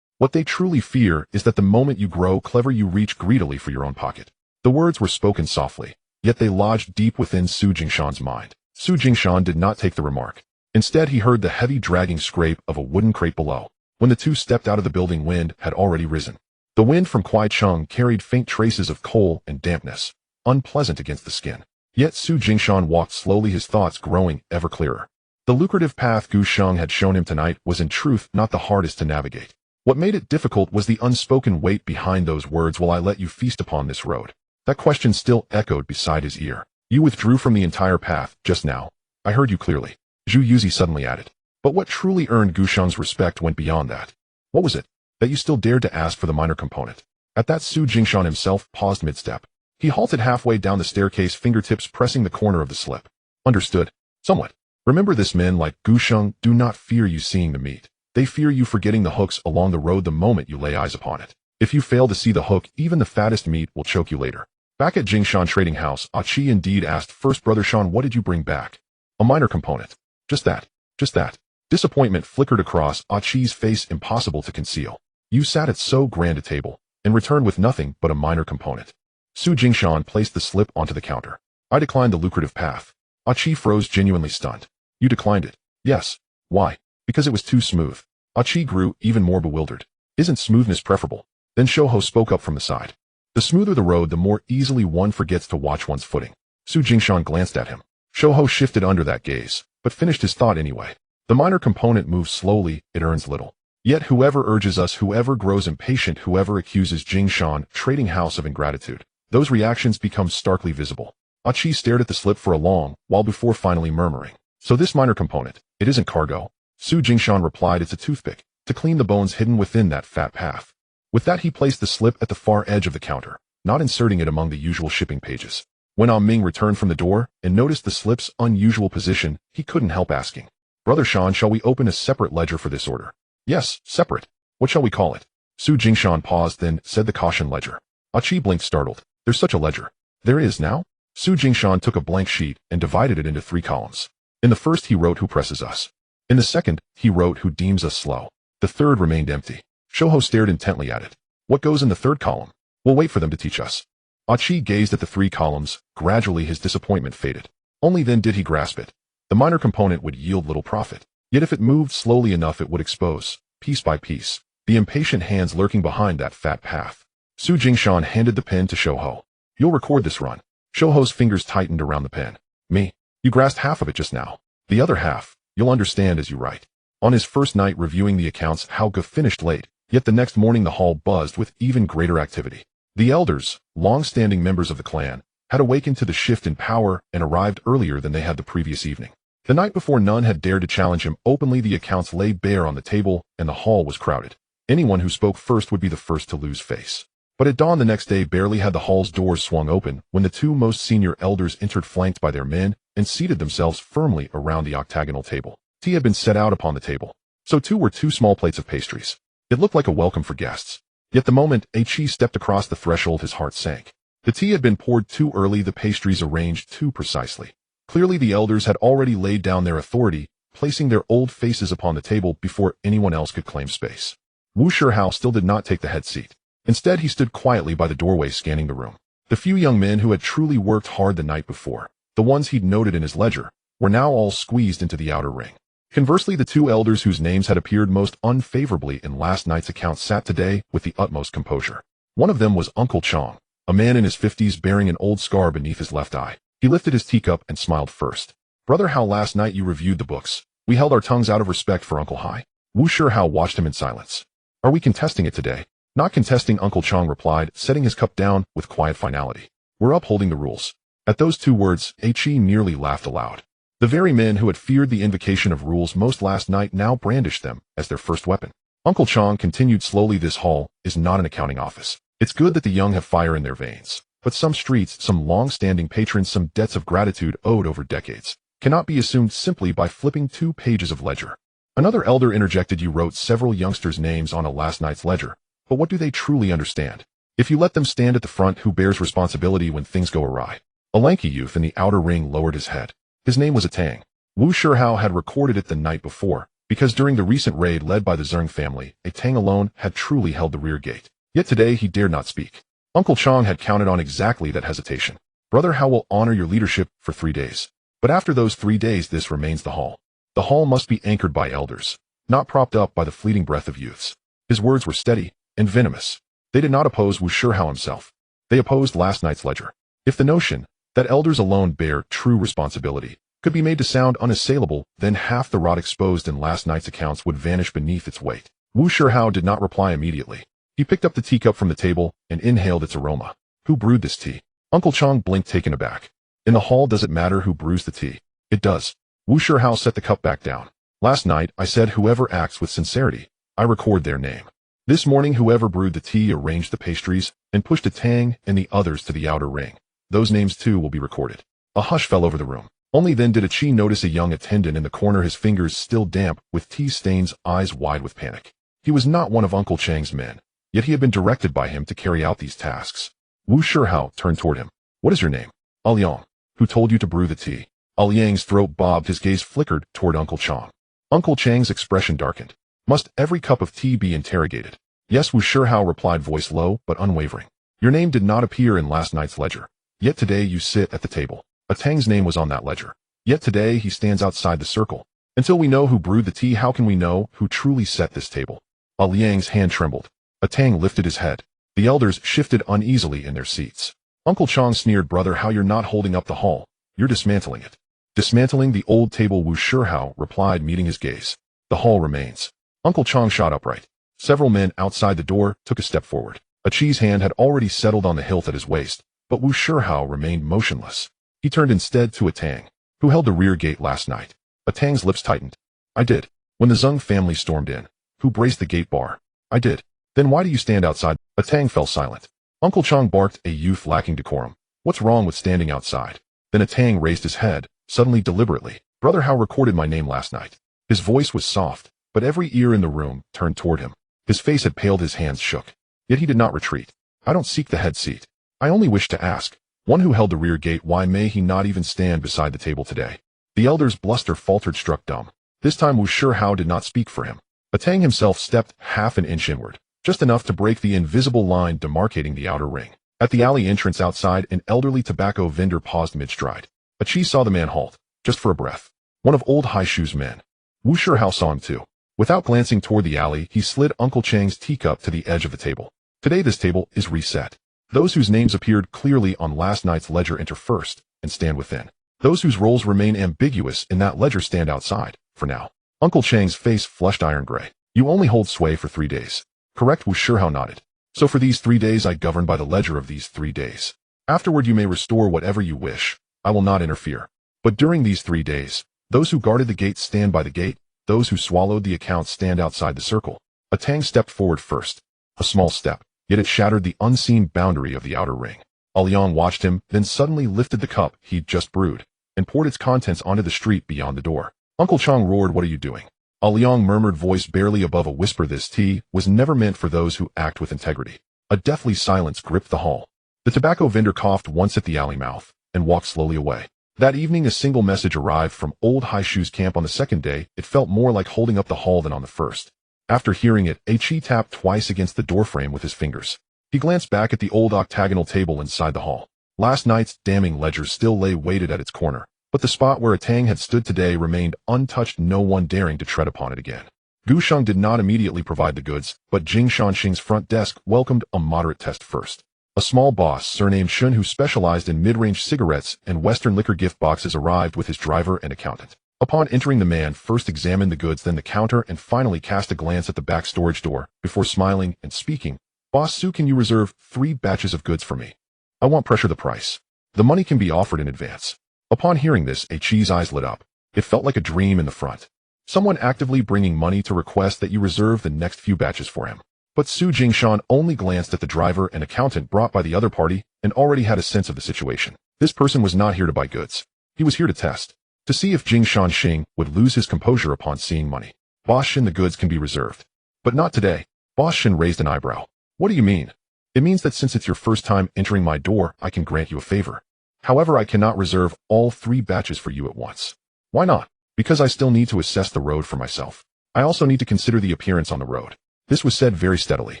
What they truly fear is that the moment you grow clever, you reach greedily for your own pocket." The words were spoken softly, yet they lodged deep within Su Jingshan's mind. Su Jingshan did not take the remark. Instead, he heard the heavy dragging scrape of a wooden crate below. When the two stepped out of the building, wind had already risen. The wind from Kwaicheng carried faint traces of coal and dampness, unpleasant against the skin. Yet Su Jingshan walked slowly, his thoughts growing ever clearer. The lucrative path Gu Sheng had shown him tonight was in truth not the hardest to navigate. What made it difficult was the unspoken weight behind those words, "Will I let you feast upon this road?" That question still echoed beside his ear. "You withdrew from the entire path just now. I heard you clearly," Zhu Yuzi suddenly added. But what truly earned Gu Sheng's respect went beyond that. What was it? That you still dared to ask for the minor component. At that, Su Jingshan himself paused mid-step. He halted halfway down the staircase, fingertips pressing the corner of the slip. "Understood. Somewhat. Remember this, men like Gu Sheng do not fear you seeing the meat. They fear you forgetting the hooks along the road the moment you lay eyes upon it." If you fail to see the hook, even the fattest meat will choke you later. Back at Jingshan Trading House, Achi indeed asked, "First, Brother Shan, what did you bring back?" "A minor component." Just that. Just that. Disappointment flickered across Achi's face, impossible to conceal. "You sat at so grand a table, and returned with nothing but a minor component." Su Jingshan placed the slip onto the counter. "I declined the lucrative path." Achi froze, genuinely stunned. "You declined it?" "Yes." "Why?" "Because it was too smooth." Achi grew even more bewildered. "Isn't smoothness preferable?" Then Shouho spoke up from the side. "The smoother the road, the more easily one forgets to watch one's footing." Su Jingshan glanced at him. Shouho shifted under that gaze, but finished his thought anyway. "The minor component moves slowly, it earns little. Yet whoever urges us, whoever grows impatient, whoever accuses Jingshan Trading House of ingratitude, those reactions become starkly visible." Achi stared at the slip for a long while before finally murmuring, "So this minor component, it isn't cargo?" Su Jingshan replied, "It's a toothpick, to clean the bones hidden within that fat path." With that, he placed the slip at the far edge of the counter, not inserting it among the usual shipping pages. When Ming returned from the door and noticed the slip's unusual position, he couldn't help asking, "Brother Shan, shall we open a separate ledger for this order?" "Yes, separate. What shall we call it?" Su Jingshan paused, then said the caution ledger. Achi blinked, startled. "There's such a ledger." "There is now?" Su Jingshan took a blank sheet and divided it into 3 columns. In the first he wrote, "Who presses us?" In the second, he wrote, "Who deems us slow?" The third remained empty. Shouho stared intently at it. "What goes in the third column?" "We'll wait for them to teach us." Achi gazed at the 3 columns. Gradually his disappointment faded. Only then did he grasp it. The minor component would yield little profit. Yet if it moved slowly enough, it would expose, piece by piece, the impatient hands lurking behind that fat path. Su Jingshan handed the pen to Shouho. "You'll record this run." Shouho's fingers tightened around the pen. "Me? You grasped half of it just now. The other half, you'll understand as you write." On his first night reviewing the accounts, Hauge finished late, yet the next morning the hall buzzed with even greater activity. The elders, long-standing members of the clan, had awakened to the shift in power and arrived earlier than they had the previous evening. The night before, none had dared to challenge him openly. The accounts lay bare on the table, and the hall was crowded. Anyone who spoke first would be the first to lose face. But at dawn the next day, barely had the hall's doors swung open when the 2 most senior elders entered, flanked by their men, and seated themselves firmly around the octagonal table. Tea had been set out upon the table. So too were 2 small plates of pastries. It looked like a welcome for guests. Yet the moment Achi stepped across the threshold, his heart sank. The tea had been poured too early, the pastries arranged too precisely. Clearly the elders had already laid down their authority, placing their old faces upon the table before anyone else could claim space. Wu Shihao still did not take the head seat. Instead, he stood quietly by the doorway, scanning the room. The few young men who had truly worked hard the night before, the ones he'd noted in his ledger, were now all squeezed into the outer ring. Conversely, the 2 elders whose names had appeared most unfavorably in last night's account sat today with the utmost composure. One of them was Uncle Chong, a man in his 50s bearing an old scar beneath his left eye. He lifted his teacup and smiled first. "Brother Hao, last night you reviewed the books. We held our tongues out of respect for Uncle Hai." Wu Shihao watched him in silence. "Are we contesting it today?" "Not contesting," Uncle Chong replied, setting his cup down with quiet finality. "We're upholding the rules." At those 2 words, Achi nearly laughed aloud. The very men who had feared the invocation of rules most last night now brandished them as their first weapon. Uncle Chong continued slowly, "This hall is not an accounting office. It's good that the young have fire in their veins. But some streets, some long-standing patrons, some debts of gratitude owed over decades, cannot be assumed simply by flipping 2 pages of ledger." Another elder interjected, "You wrote several youngsters' names on a last night's ledger, but what do they truly understand? If you let them stand at the front, who bears responsibility when things go awry?" A lanky youth in the outer ring lowered his head. His name was Atang. Wu Shihao had recorded it the night before, because during the recent raid led by the Zheng family, Atang alone had truly held the rear gate. Yet today he dared not speak. Uncle Chong had counted on exactly that hesitation. "Brother Hao will honor your leadership for 3 days. But after those 3 days, this remains the hall. The hall must be anchored by elders, not propped up by the fleeting breath of youths." His words were steady and venomous. They did not oppose Wu Shihao himself. They opposed last night's ledger. If the notion that elders alone bear true responsibility could be made to sound unassailable, then half the rot exposed in last night's accounts would vanish beneath its weight. Wu Shihao did not reply immediately. He picked up the teacup from the table and inhaled its aroma. "Who brewed this tea?" Uncle Chong blinked, taken aback. "In the hall, does it matter who brews the tea?" "It does." Wu Shihao set the cup back down. "Last night, I said whoever acts with sincerity, I record their name. This morning, whoever brewed the tea arranged the pastries and pushed a Tang and the others to the outer ring. Those names too will be recorded." A hush fell over the room. Only then did Achi notice a young attendant in the corner, his fingers still damp with tea stains, eyes wide with panic. He was not one of Uncle Chang's men. yet he had been directed by him to carry out these tasks. Wu Shihao turned toward him. What is your name? Liang. Who told you to brew the tea? Liang's throat bobbed, his gaze flickered toward Uncle Chang. Uncle Chang's expression darkened. Must every cup of tea be interrogated? Yes, Wu Shihao replied, voice low but unwavering. Your name did not appear in last night's ledger. Yet today you sit at the table. A Tang's name was on that ledger. Yet today he stands outside the circle. Until we know who brewed the tea, how can we know who truly set this table? Liang's hand trembled. A Tang lifted his head. The elders shifted uneasily in their seats. Uncle Chang sneered, brother, how you're not holding up the hall. You're dismantling it. Dismantling the old table, Wu Shihao replied, meeting his gaze. The hall remains. Uncle Chang shot upright. Several men outside the door took a step forward. A Chi's hand had already settled on the hilt at his waist, but Wu Shihao remained motionless. He turned instead to a Tang. Who held the rear gate last night? A Tang's lips tightened. I did. When the Zheng family stormed in. Who braced the gate bar? I did. Then why do you stand outside? A Tang fell silent. Uncle Chang barked, a youth lacking decorum. What's wrong with standing outside? Then a Tang raised his head, suddenly deliberately. Brother Hao recorded my name last night. His voice was soft, but every ear in the room turned toward him. His face had paled, his hands shook. Yet he did not retreat. I don't seek the head seat. I only wish to ask, one who held the rear gate, why may he not even stand beside the table today? The elder's bluster faltered, struck dumb. This time Wu Shihao did not speak for him. A Tang himself stepped half an inch inward, just enough to break the invisible line demarcating the outer ring. At the alley entrance outside, an elderly tobacco vendor paused mid-stride. A Chi saw the man halt, just for a breath. One of old Haishu's men. Wu Shihao saw him too. Without glancing toward the alley, he slid Uncle Chang's teacup to the edge of the table. Today this table is reset. Those whose names appeared clearly on last night's ledger enter first and stand within. Those whose roles remain ambiguous in that ledger stand outside, for now. Uncle Chang's face flushed iron gray. You only hold sway for 3 days. Correct? Wu Shihao nodded. So for these 3 days I govern by the ledger of these 3 days. Afterward you may restore whatever you wish. I will not interfere. But during these 3 days, those who guarded the gate stand by the gate, those who swallowed the accounts stand outside the circle. A Tang stepped forward first. A small step, yet it shattered the unseen boundary of the outer ring. Liang watched him, then suddenly lifted the cup he'd just brewed, and poured its contents onto the street beyond the door. Uncle Chang roared, what are you doing? Liang murmured, voice barely above a whisper, this tea was never meant for those who act with integrity. A deathly silence gripped the hall. The tobacco vendor coughed once at the alley mouth, and walked slowly away. That evening a single message arrived from old Haishu's camp. On the second day, it felt more like holding up the hall than on the first. After hearing it, a Chi tapped twice against the doorframe with his fingers. He glanced back at the old octagonal table inside the hall. Last night's damning ledger still lay weighted at its corner, but the spot where a Tang had stood today remained untouched, no one daring to tread upon it again. Gu Sheng did not immediately provide the goods, but Jing Shanxing's front desk welcomed a moderate test first. A small boss, surnamed Shun, who specialized in mid-range cigarettes and Western liquor gift boxes, arrived with his driver and accountant. Upon entering, the man first examined the goods, then the counter, and finally cast a glance at the back storage door, before smiling and speaking. Boss Su, can you reserve 3 batches of goods for me? I won't pressure the price. The money can be offered in advance. Upon hearing this, a Chi's eyes lit up. It felt like a dream in the front. Someone actively bringing money to request that you reserve the next few batches for him. But Su Jingshan only glanced at the driver and accountant brought by the other party and already had a sense of the situation. This person was not here to buy goods. He was here to test. To see if Jing Shanxing would lose his composure upon seeing money. Boss Shin, the goods can be reserved. But not today. Boss Shin raised an eyebrow. What do you mean? It means that since it's your first time entering my door, I can grant you a favor. However, I cannot reserve all 3 batches for you at once. Why not? Because I still need to assess the road for myself. I also need to consider the appearance on the road. This was said very steadily.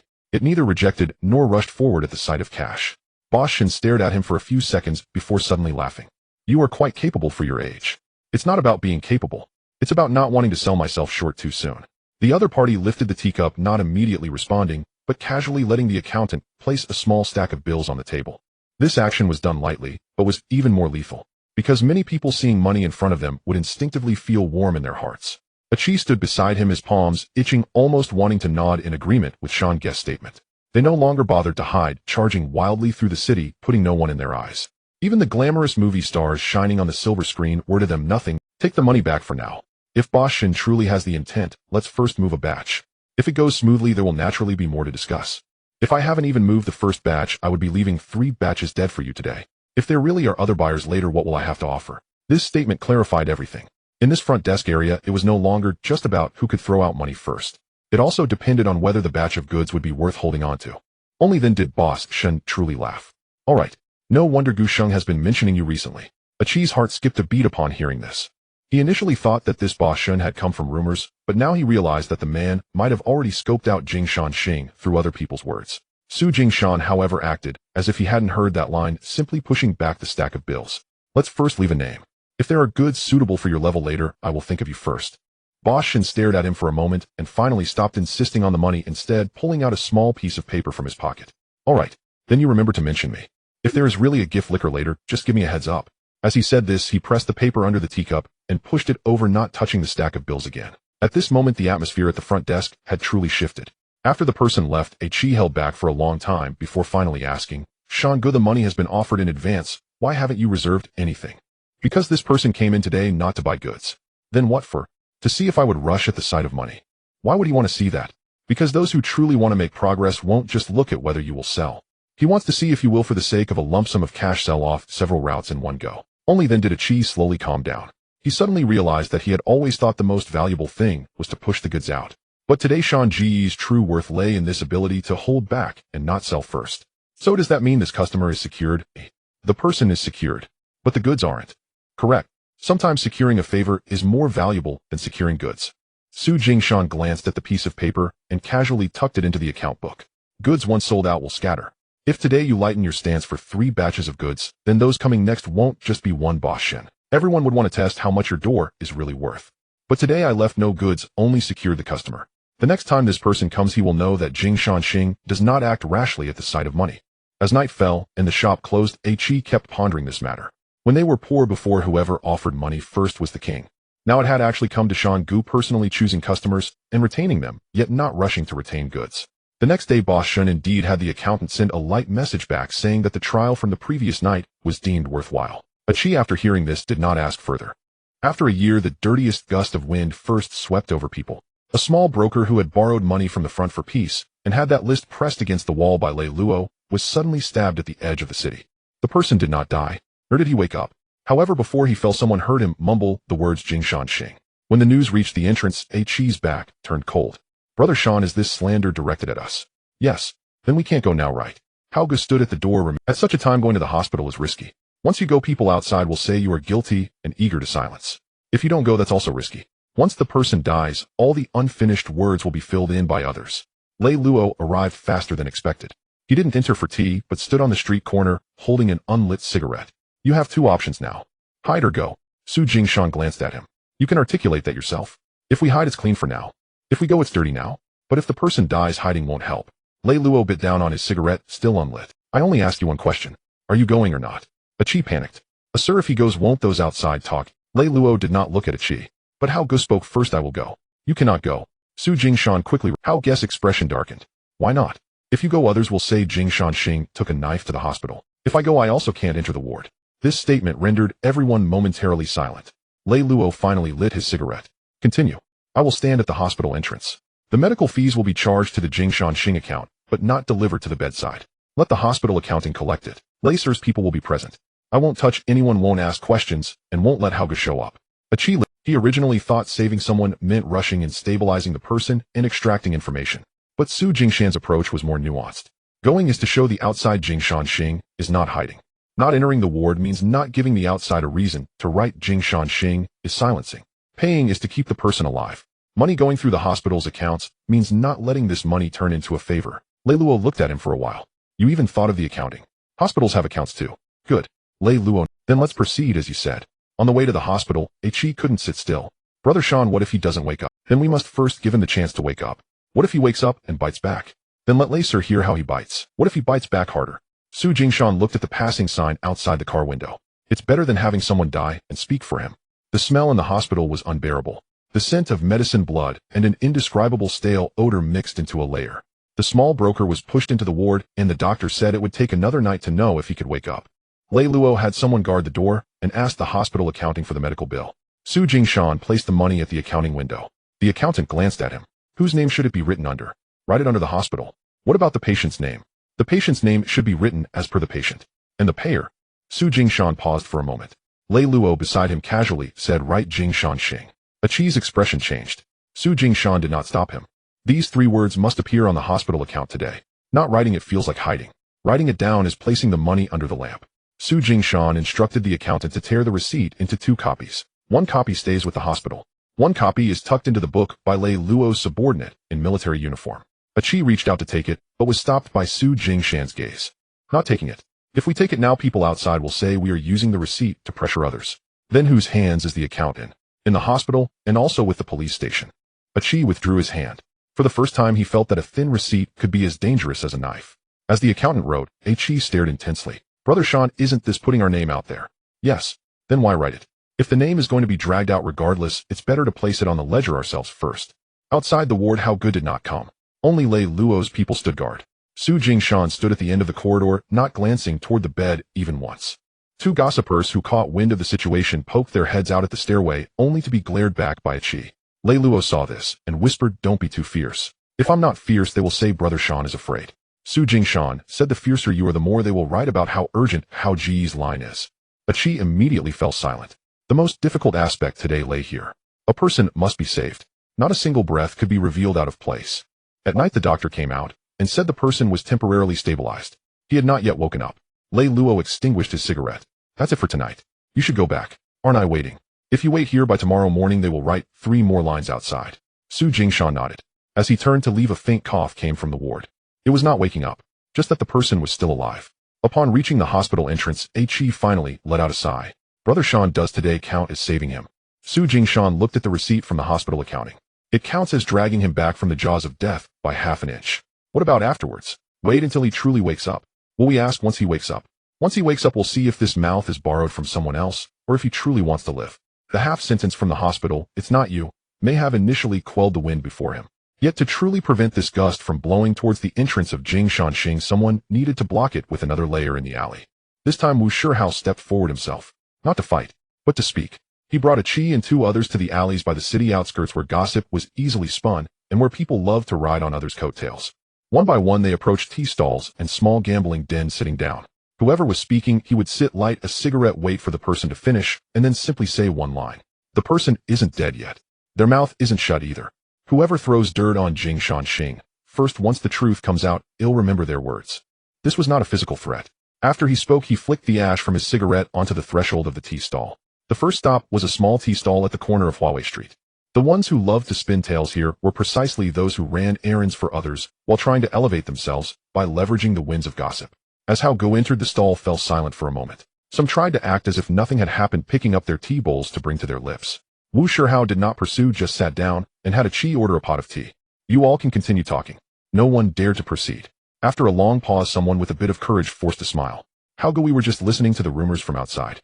It neither rejected nor rushed forward at the sight of cash. Boss Shin stared at him for a few seconds before suddenly laughing. You are quite capable for your age. It's not about being capable. It's about not wanting to sell myself short too soon. The other party lifted the teacup, not immediately responding, but casually letting the accountant place a small stack of bills on the table. This action was done lightly, but was even more lethal, because many people seeing money in front of them would instinctively feel warm in their hearts. A Chi stood beside him, his palms itching, almost wanting to nod in agreement with Shan Guest's statement. They no longer bothered to hide, charging wildly through the city, putting no one in their eyes. Even the glamorous movie stars shining on the silver screen were to them nothing. Take the money back for now. If Boss Shin truly has the intent, let's first move a batch. If it goes smoothly, there will naturally be more to discuss. If I haven't even moved the first batch, I would be leaving 3 batches dead for you today. If there really are other buyers later, what will I have to offer? This statement clarified everything. In this front desk area, it was no longer just about who could throw out money first. It also depended on whether the batch of goods would be worth holding on to. Only then did Boss Shen truly laugh. Alright, no wonder Gu Sheng has been mentioning you recently. Achi's heart skipped a beat upon hearing this. He initially thought that this Boss Shen had come from rumors, but now he realized that the man might have already scoped out Jingshan Xing through other people's words. Su Jingshan, however, acted as if he hadn't heard that line, simply pushing back the stack of bills. Let's first leave a name. If there are goods suitable for your level later, I will think of you first. Boss Shen stared at him for a moment and finally stopped insisting on the money, instead pulling out a small piece of paper from his pocket. Alright, then you remember to mention me. If there is really a gift liquor later, just give me a heads up. As he said this, he pressed the paper under the teacup and pushed it over, not touching the stack of bills again. At this moment, the atmosphere at the front desk had truly shifted. After the person left, Achi held back for a long time before finally asking, Shangu, the money has been offered in advance. Why haven't you reserved anything? Because this person came in today not to buy goods. Then what for? To see if I would rush at the sight of money. Why would he want to see that? Because those who truly want to make progress won't just look at whether you will sell. He wants to see if you will, for the sake of a lump sum of cash, sell off several routes in one go. Only then did Achi slowly calm down. He suddenly realized that he had always thought the most valuable thing was to push the goods out. But today Shan Ji's true worth lay in this ability to hold back and not sell first. So does that mean this customer is secured? The person is secured, but the goods aren't. Correct. Sometimes securing a favor is more valuable than securing goods. Su Jingshan glanced at the piece of paper and casually tucked it into the account book. Goods once sold out will scatter. If today you lighten your stance for 3 batches of goods, then those coming next won't just be one Boss Shen. Everyone would want to test how much your door is really worth. But today I left no goods, only secured the customer. The next time this person comes, he will know that Jingshan Xing does not act rashly at the sight of money. As night fell and the shop closed, Achi kept pondering this matter. When they were poor before, whoever offered money first was the king. Now it had actually come to Shangu personally choosing customers and retaining them, yet not rushing to retain goods. The next day, Boss Shen indeed had the accountant send a light message back saying that the trial from the previous night was deemed worthwhile. Achi, after hearing this, did not ask further. After a year, the dirtiest gust of wind first swept over people. A small broker who had borrowed money from the front for peace and had that list pressed against the wall by Lei Luo was suddenly stabbed at the edge of the city. The person did not die, nor did he wake up. However, before he fell, someone heard him mumble the words Jingshan Xing. When the news reached the entrance, Achi's back turned cold. Brother Shan, is this slander directed at us? Yes. Then we can't go now, right? Hauge stood at the door. At such a time, going to the hospital is risky. Once you go, people outside will say you are guilty and eager to silence. If you don't go, that's also risky. Once the person dies, all the unfinished words will be filled in by others. Lei Luo arrived faster than expected. He didn't enter for tea, but stood on the street corner, holding an unlit cigarette. You have 2 options now. Hide or go. Su Jingshan glanced at him. You can articulate that yourself. If we hide, it's clean for now. If we go, it's dirty now. But if the person dies, hiding won't help. Lei Luo bit down on his cigarette, still unlit. I only ask you one question. Are you going or not? Achi panicked. Sir, if he goes, won't those outside talk? Lei Luo did not look at Achi. But Hauge spoke first. I will go. You cannot go. Su Jingshan quickly. Hauge's expression darkened. Why not? If you go, others will say Jingshan Xing took a knife to the hospital. If I go, I also can't enter the ward. This statement rendered everyone momentarily silent. Lei Luo finally lit his cigarette. Continue. I will stand at the hospital entrance. The medical fees will be charged to the Jingshan Xing account, but not delivered to the bedside. Let the hospital accounting collect it. Lacer's people will be present. I won't touch anyone, won't ask questions, and won't let Hauge show up. Achi, he originally thought saving someone meant rushing and stabilizing the person and extracting information. But Su Jingshan's approach was more nuanced. Going is to show the outside Jingshan Xing is not hiding. Not entering the ward means not giving the outside a reason to write Jingshan Xing is silencing. Paying is to keep the person alive. Money going through the hospital's accounts means not letting this money turn into a favor. Lei Luo looked at him for a while. You even thought of the accounting. Hospitals have accounts too. Good. Lei Luo, then let's proceed as you said. On the way to the hospital, Achi couldn't sit still. Brother Shan, what if he doesn't wake up? Then we must first give him the chance to wake up. What if he wakes up and bites back? Then let Lacer hear how he bites. What if he bites back harder? Su Jingshan looked at the passing sign outside the car window. It's better than having someone die and speak for him. The smell in the hospital was unbearable. The scent of medicine, blood, and an indescribable stale odor mixed into a layer. The small broker was pushed into the ward, and the doctor said it would take another night to know if he could wake up. Lei Luo had someone guard the door and asked the hospital accounting for the medical bill. Su Jingshan placed the money at the accounting window. The accountant glanced at him. Whose name should it be written under? Write it under the hospital. What about the patient's name? The patient's name should be written as per the patient. And the payer? Su Jingshan paused for a moment. Lei Luo beside him casually said, write Jingshan Xing. Achi's expression changed. Su Jingshan did not stop him. These 3 words must appear on the hospital account today. Not writing it feels like hiding. Writing it down is placing the money under the lamp. Su Jingshan instructed the accountant to tear the receipt into 2 copies. 1 copy stays with the hospital. 1 copy is tucked into the book by Lei Luo's subordinate in military uniform. Qi reached out to take it, but was stopped by Su Jingshan's gaze. Not taking it. If we take it now, people outside will say we are using the receipt to pressure others. Then whose hands is the account in? In the hospital, and also with the police station. Qi withdrew his hand. For the first time he felt that a thin receipt could be as dangerous as a knife. As the accountant wrote, Qi stared intensely. Brother Sean, isn't this putting our name out there? Yes. Then why write it? If the name is going to be dragged out regardless, it's better to place it on the ledger ourselves first. Outside the ward, How Good did not come. Only Lei Luo's people stood guard. Su Jingshan stood at the end of the corridor, not glancing toward the bed even once. 2 gossipers who caught wind of the situation poked their heads out at the stairway, only to be glared back by Qi. Lei Luo saw this, and whispered, "Don't be too fierce. If I'm not fierce, they will say Brother Sean is afraid." Su Jingshan said, "The fiercer you are, the more they will write about how urgent Hao Ji's line is." Qi immediately fell silent. The most difficult aspect today lay here. A person must be saved. Not a single breath could be revealed out of place. At night the doctor came out, and said the person was temporarily stabilized. He had not yet woken up. Lei Luo extinguished his cigarette. "That's it for tonight. You should go back. Aren't I waiting? If you wait here, by tomorrow morning they will write 3 more lines outside." Su Jingshan nodded. As he turned to leave, a faint cough came from the ward. It was not waking up, just that the person was still alive. Upon reaching the hospital entrance, Qi finally let out a sigh. Brother Sean does today count as saving him. Su Jingshan looked at the receipt from the hospital accounting. It counts as dragging him back from the jaws of death by half an inch. What about afterwards? Wait until he truly wakes up. Will we ask once he wakes up? Once he wakes up, we'll see if this mouth is borrowed from someone else, or if he truly wants to live. The half sentence from the hospital, "It's not you," may have initially quelled the wind before him. Yet to truly prevent this gust from blowing towards the entrance of Jingshan, someone needed to block it with another layer in the alley. This time Wu Shihao stepped forward himself. Not to fight, but to speak. He brought Qi and 2 others to the alleys by the city outskirts where gossip was easily spun, and where people loved to ride on others' coattails. One by one they approached tea stalls and small gambling dens, sitting down. Whoever was speaking, he would sit, light a cigarette, wait for the person to finish, and then simply say one line. The person isn't dead yet. Their mouth isn't shut either. Whoever throws dirt on Jingshan first, once the truth comes out, he'll remember their words. This was not a physical threat. After he spoke, he flicked the ash from his cigarette onto the threshold of the tea stall. The first stop was a small tea stall at the corner of Huawei Street. The ones who loved to spin tales here were precisely those who ran errands for others while trying to elevate themselves by leveraging the winds of gossip. As Hao Go entered, the stall fell silent for a moment. Some tried to act as if nothing had happened, picking up their tea bowls to bring to their lips. Wu Shihao did not pursue, just sat down and had Qi order a pot of tea. "You all can continue talking." No one dared to proceed. After a long pause, someone with a bit of courage forced a smile. "Hao Go, we were just listening to the rumors from outside."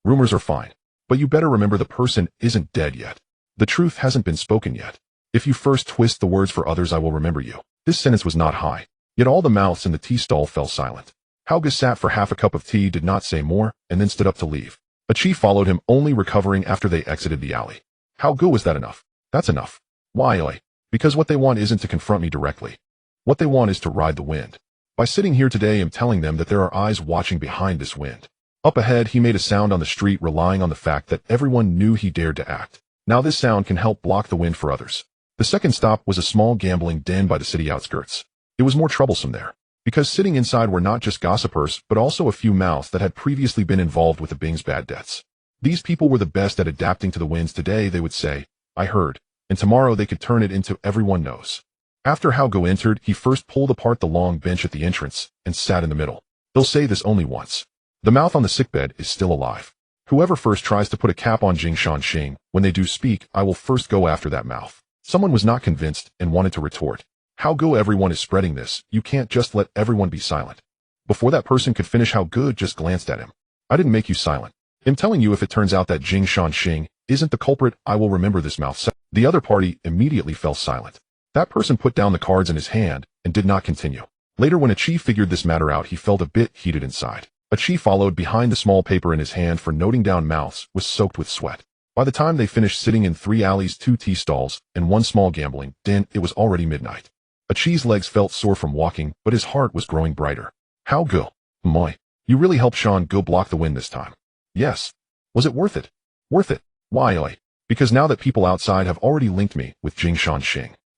"Rumors are fine. But you better remember the person isn't dead yet. The truth hasn't been spoken yet. If you first twist the words for others, I will remember you." This sentence was not high, yet all the mouths in the tea stall fell silent. Hao Go sat for half a cup of tea, did not say more, and then stood up to leave. Qi followed him, only recovering after they exited the alley. "How good was that enough?" "That's enough." "Why? Because what they want isn't to confront me directly. What they want is to ride the wind. By sitting here today, I'm telling them that there are eyes watching behind this wind." Up ahead, he made a sound on the street, relying on the fact that everyone knew he dared to act. Now this sound can help block the wind for others. The second stop was a small gambling den by the city outskirts. It was more troublesome there, because sitting inside were not just gossipers, but also a few mouths that had previously been involved with the Bing's bad debts. These people were the best at adapting to the winds. Today they would say, "I heard," and tomorrow they could turn it into "everyone knows." After Hao Go entered, he first pulled apart the long bench at the entrance and sat in the middle. They'll say this only once. The mouth on the sickbed is still alive. Whoever first tries to put a cap on Jingshan, when they do speak, I will first go after that mouth. Someone was not convinced and wanted to retort. "How Go, everyone is spreading this. You can't just let everyone be silent." Before that person could finish, Hao Go just glanced at him. "I didn't make you silent. I'm telling you, if it turns out that Jingshan isn't the culprit, I will remember this mouth." The other party immediately fell silent. That person put down the cards in his hand and did not continue. Later, when Qi figured this matter out, he felt a bit heated inside. Qi followed behind. The small paper in his hand for noting down mouths was soaked with sweat. By the time they finished sitting in 3 alleys, 2 tea stalls, and 1 small gambling den, it was already midnight. Qi's legs felt sore from walking, but his heart was growing brighter. "How Go, Moi, you really helped Sean Go block the wind this time." "Yes." "Was it worth it?" "Worth it. Why? Because now that people outside have already linked me with Jingshan.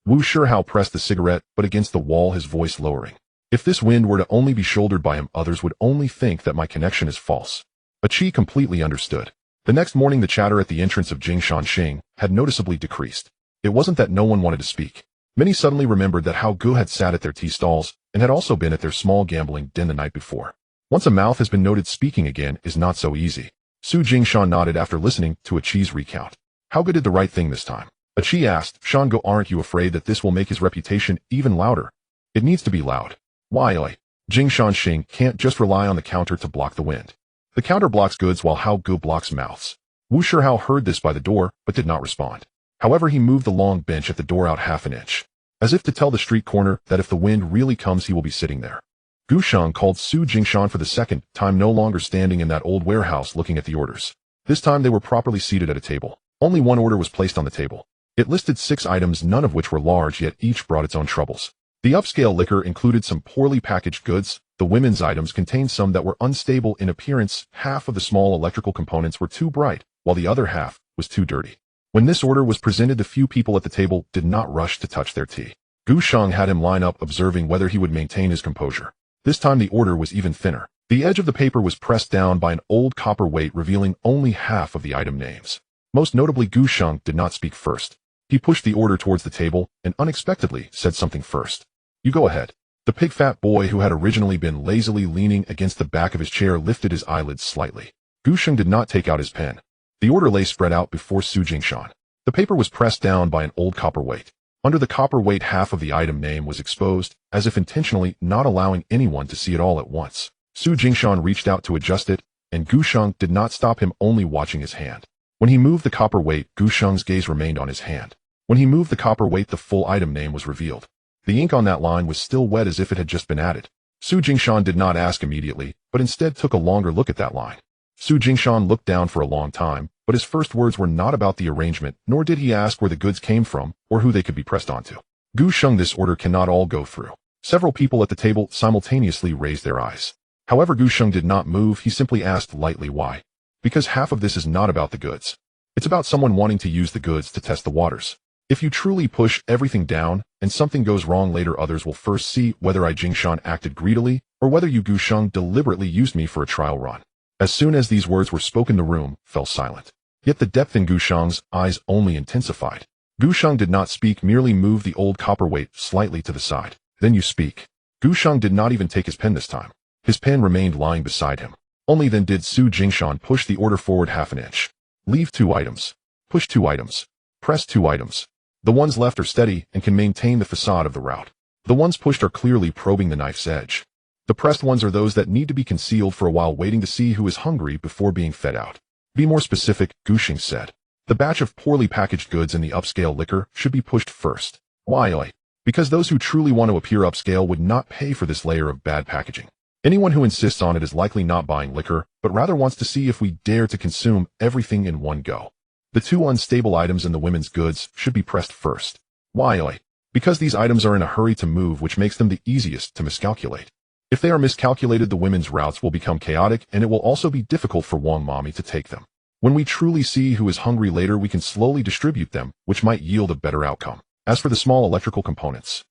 Wu Shihao pressed the cigarette, but against the wall, his voice lowering. If this wind were to only be shouldered by him, others would only think that my connection is false. Qi completely understood. The next morning, the chatter at the entrance of Jingshanxing had noticeably decreased. It wasn't that no one wanted to speak. Many suddenly remembered that Hao Gu had sat at their tea stalls and had also been at their small gambling den the night before. Once a mouth has been noted, speaking again is not so easy. Su Jingshan nodded after listening to Qi's recount. Hao Gu did the right thing this time. Qi asked, Shango, aren't you afraid that this will make his reputation even louder? It needs to be loud. Why? Jingshanxing can't just rely on the counter to block the wind. The counter blocks goods while Hao Gu blocks mouths. Wu Shihao heard this by the door, but did not respond. However, he moved the long bench at the door out half an inch, as if to tell the street corner that if the wind really comes, he will be sitting there. Gu Shang called Su Jingshan for the second time, no longer standing in that old warehouse looking at the orders. This time they were properly seated at a table. Only one order was placed on the table. It listed 6 items, none of which were large, yet each brought its own troubles. The upscale liquor included some poorly packaged goods. The women's items contained some that were unstable in appearance. Half of the small electrical components were too bright, while the other half was too dirty. When this order was presented, the few people at the table did not rush to touch their tea. Gu Shang had him line up, observing whether he would maintain his composure. This time the order was even thinner. The edge of the paper was pressed down by an old copper weight, revealing only half of the item names. Most notably, Gu Shang did not speak first. He pushed the order towards the table and unexpectedly said something first. You go ahead. The pig-fat boy, who had originally been lazily leaning against the back of his chair, lifted his eyelids slightly. Gu Shang did not take out his pen. The order lay spread out before Su Jingshan. The paper was pressed down by an old copper weight. Under the copper weight, half of the item name was exposed, as if intentionally, not allowing anyone to see it all at once. Su Jingshan reached out to adjust it, and Gu Shang did not stop him, only watching his hand. When he moved the copper weight, Gu Shang's gaze remained on his hand. When he moved the copper weight, the full item name was revealed. The ink on that line was still wet, as if it had just been added. Su Jingshan did not ask immediately, but instead took a longer look at that line. Su Jingshan looked down for a long time, but his first words were not about the arrangement, nor did he ask where the goods came from or who they could be pressed onto. Gu Shang, this order cannot all go through. Several people at the table simultaneously raised their eyes. However, Gu Shang did not move. He simply asked lightly why. Because half of this is not about the goods. It's about someone wanting to use the goods to test the waters. If you truly push everything down and something goes wrong later, others will first see whether I Jingshan acted greedily or whether you Gu Shang deliberately used me for a trial run. As soon as these words were spoken, the room fell silent. Yet the depth in Gu Shang's eyes only intensified. Gu Shang did not speak, merely moved the old copper weight slightly to the side. Then you speak. Gu Shang did not even take his pen this time. His pen remained lying beside him. Only then did Su Jingshan push the order forward half an inch. Leave 2 items. Push 2 items. Press 2 items. The ones left are steady and can maintain the facade of the route. The ones pushed are clearly probing the knife's edge. The pressed ones are those that need to be concealed for a while, waiting to see who is hungry before being fed out. Be more specific, Gu Shang said. The batch of poorly packaged goods and the upscale liquor should be pushed first. Why? Because those who truly want to appear upscale would not pay for this layer of bad packaging. Anyone who insists on it is likely not buying liquor, but rather wants to see if we dare to consume everything in one go. The 2 unstable items in the women's goods should be pressed first. Why? Because these items are in a hurry to move, which makes them the easiest to miscalculate. If they are miscalculated, the women's routes will become chaotic, and it will also be difficult for Wang Mami to take them. When we truly see who is hungry later, we can slowly distribute them, which might yield a better outcome. As for the small electrical components,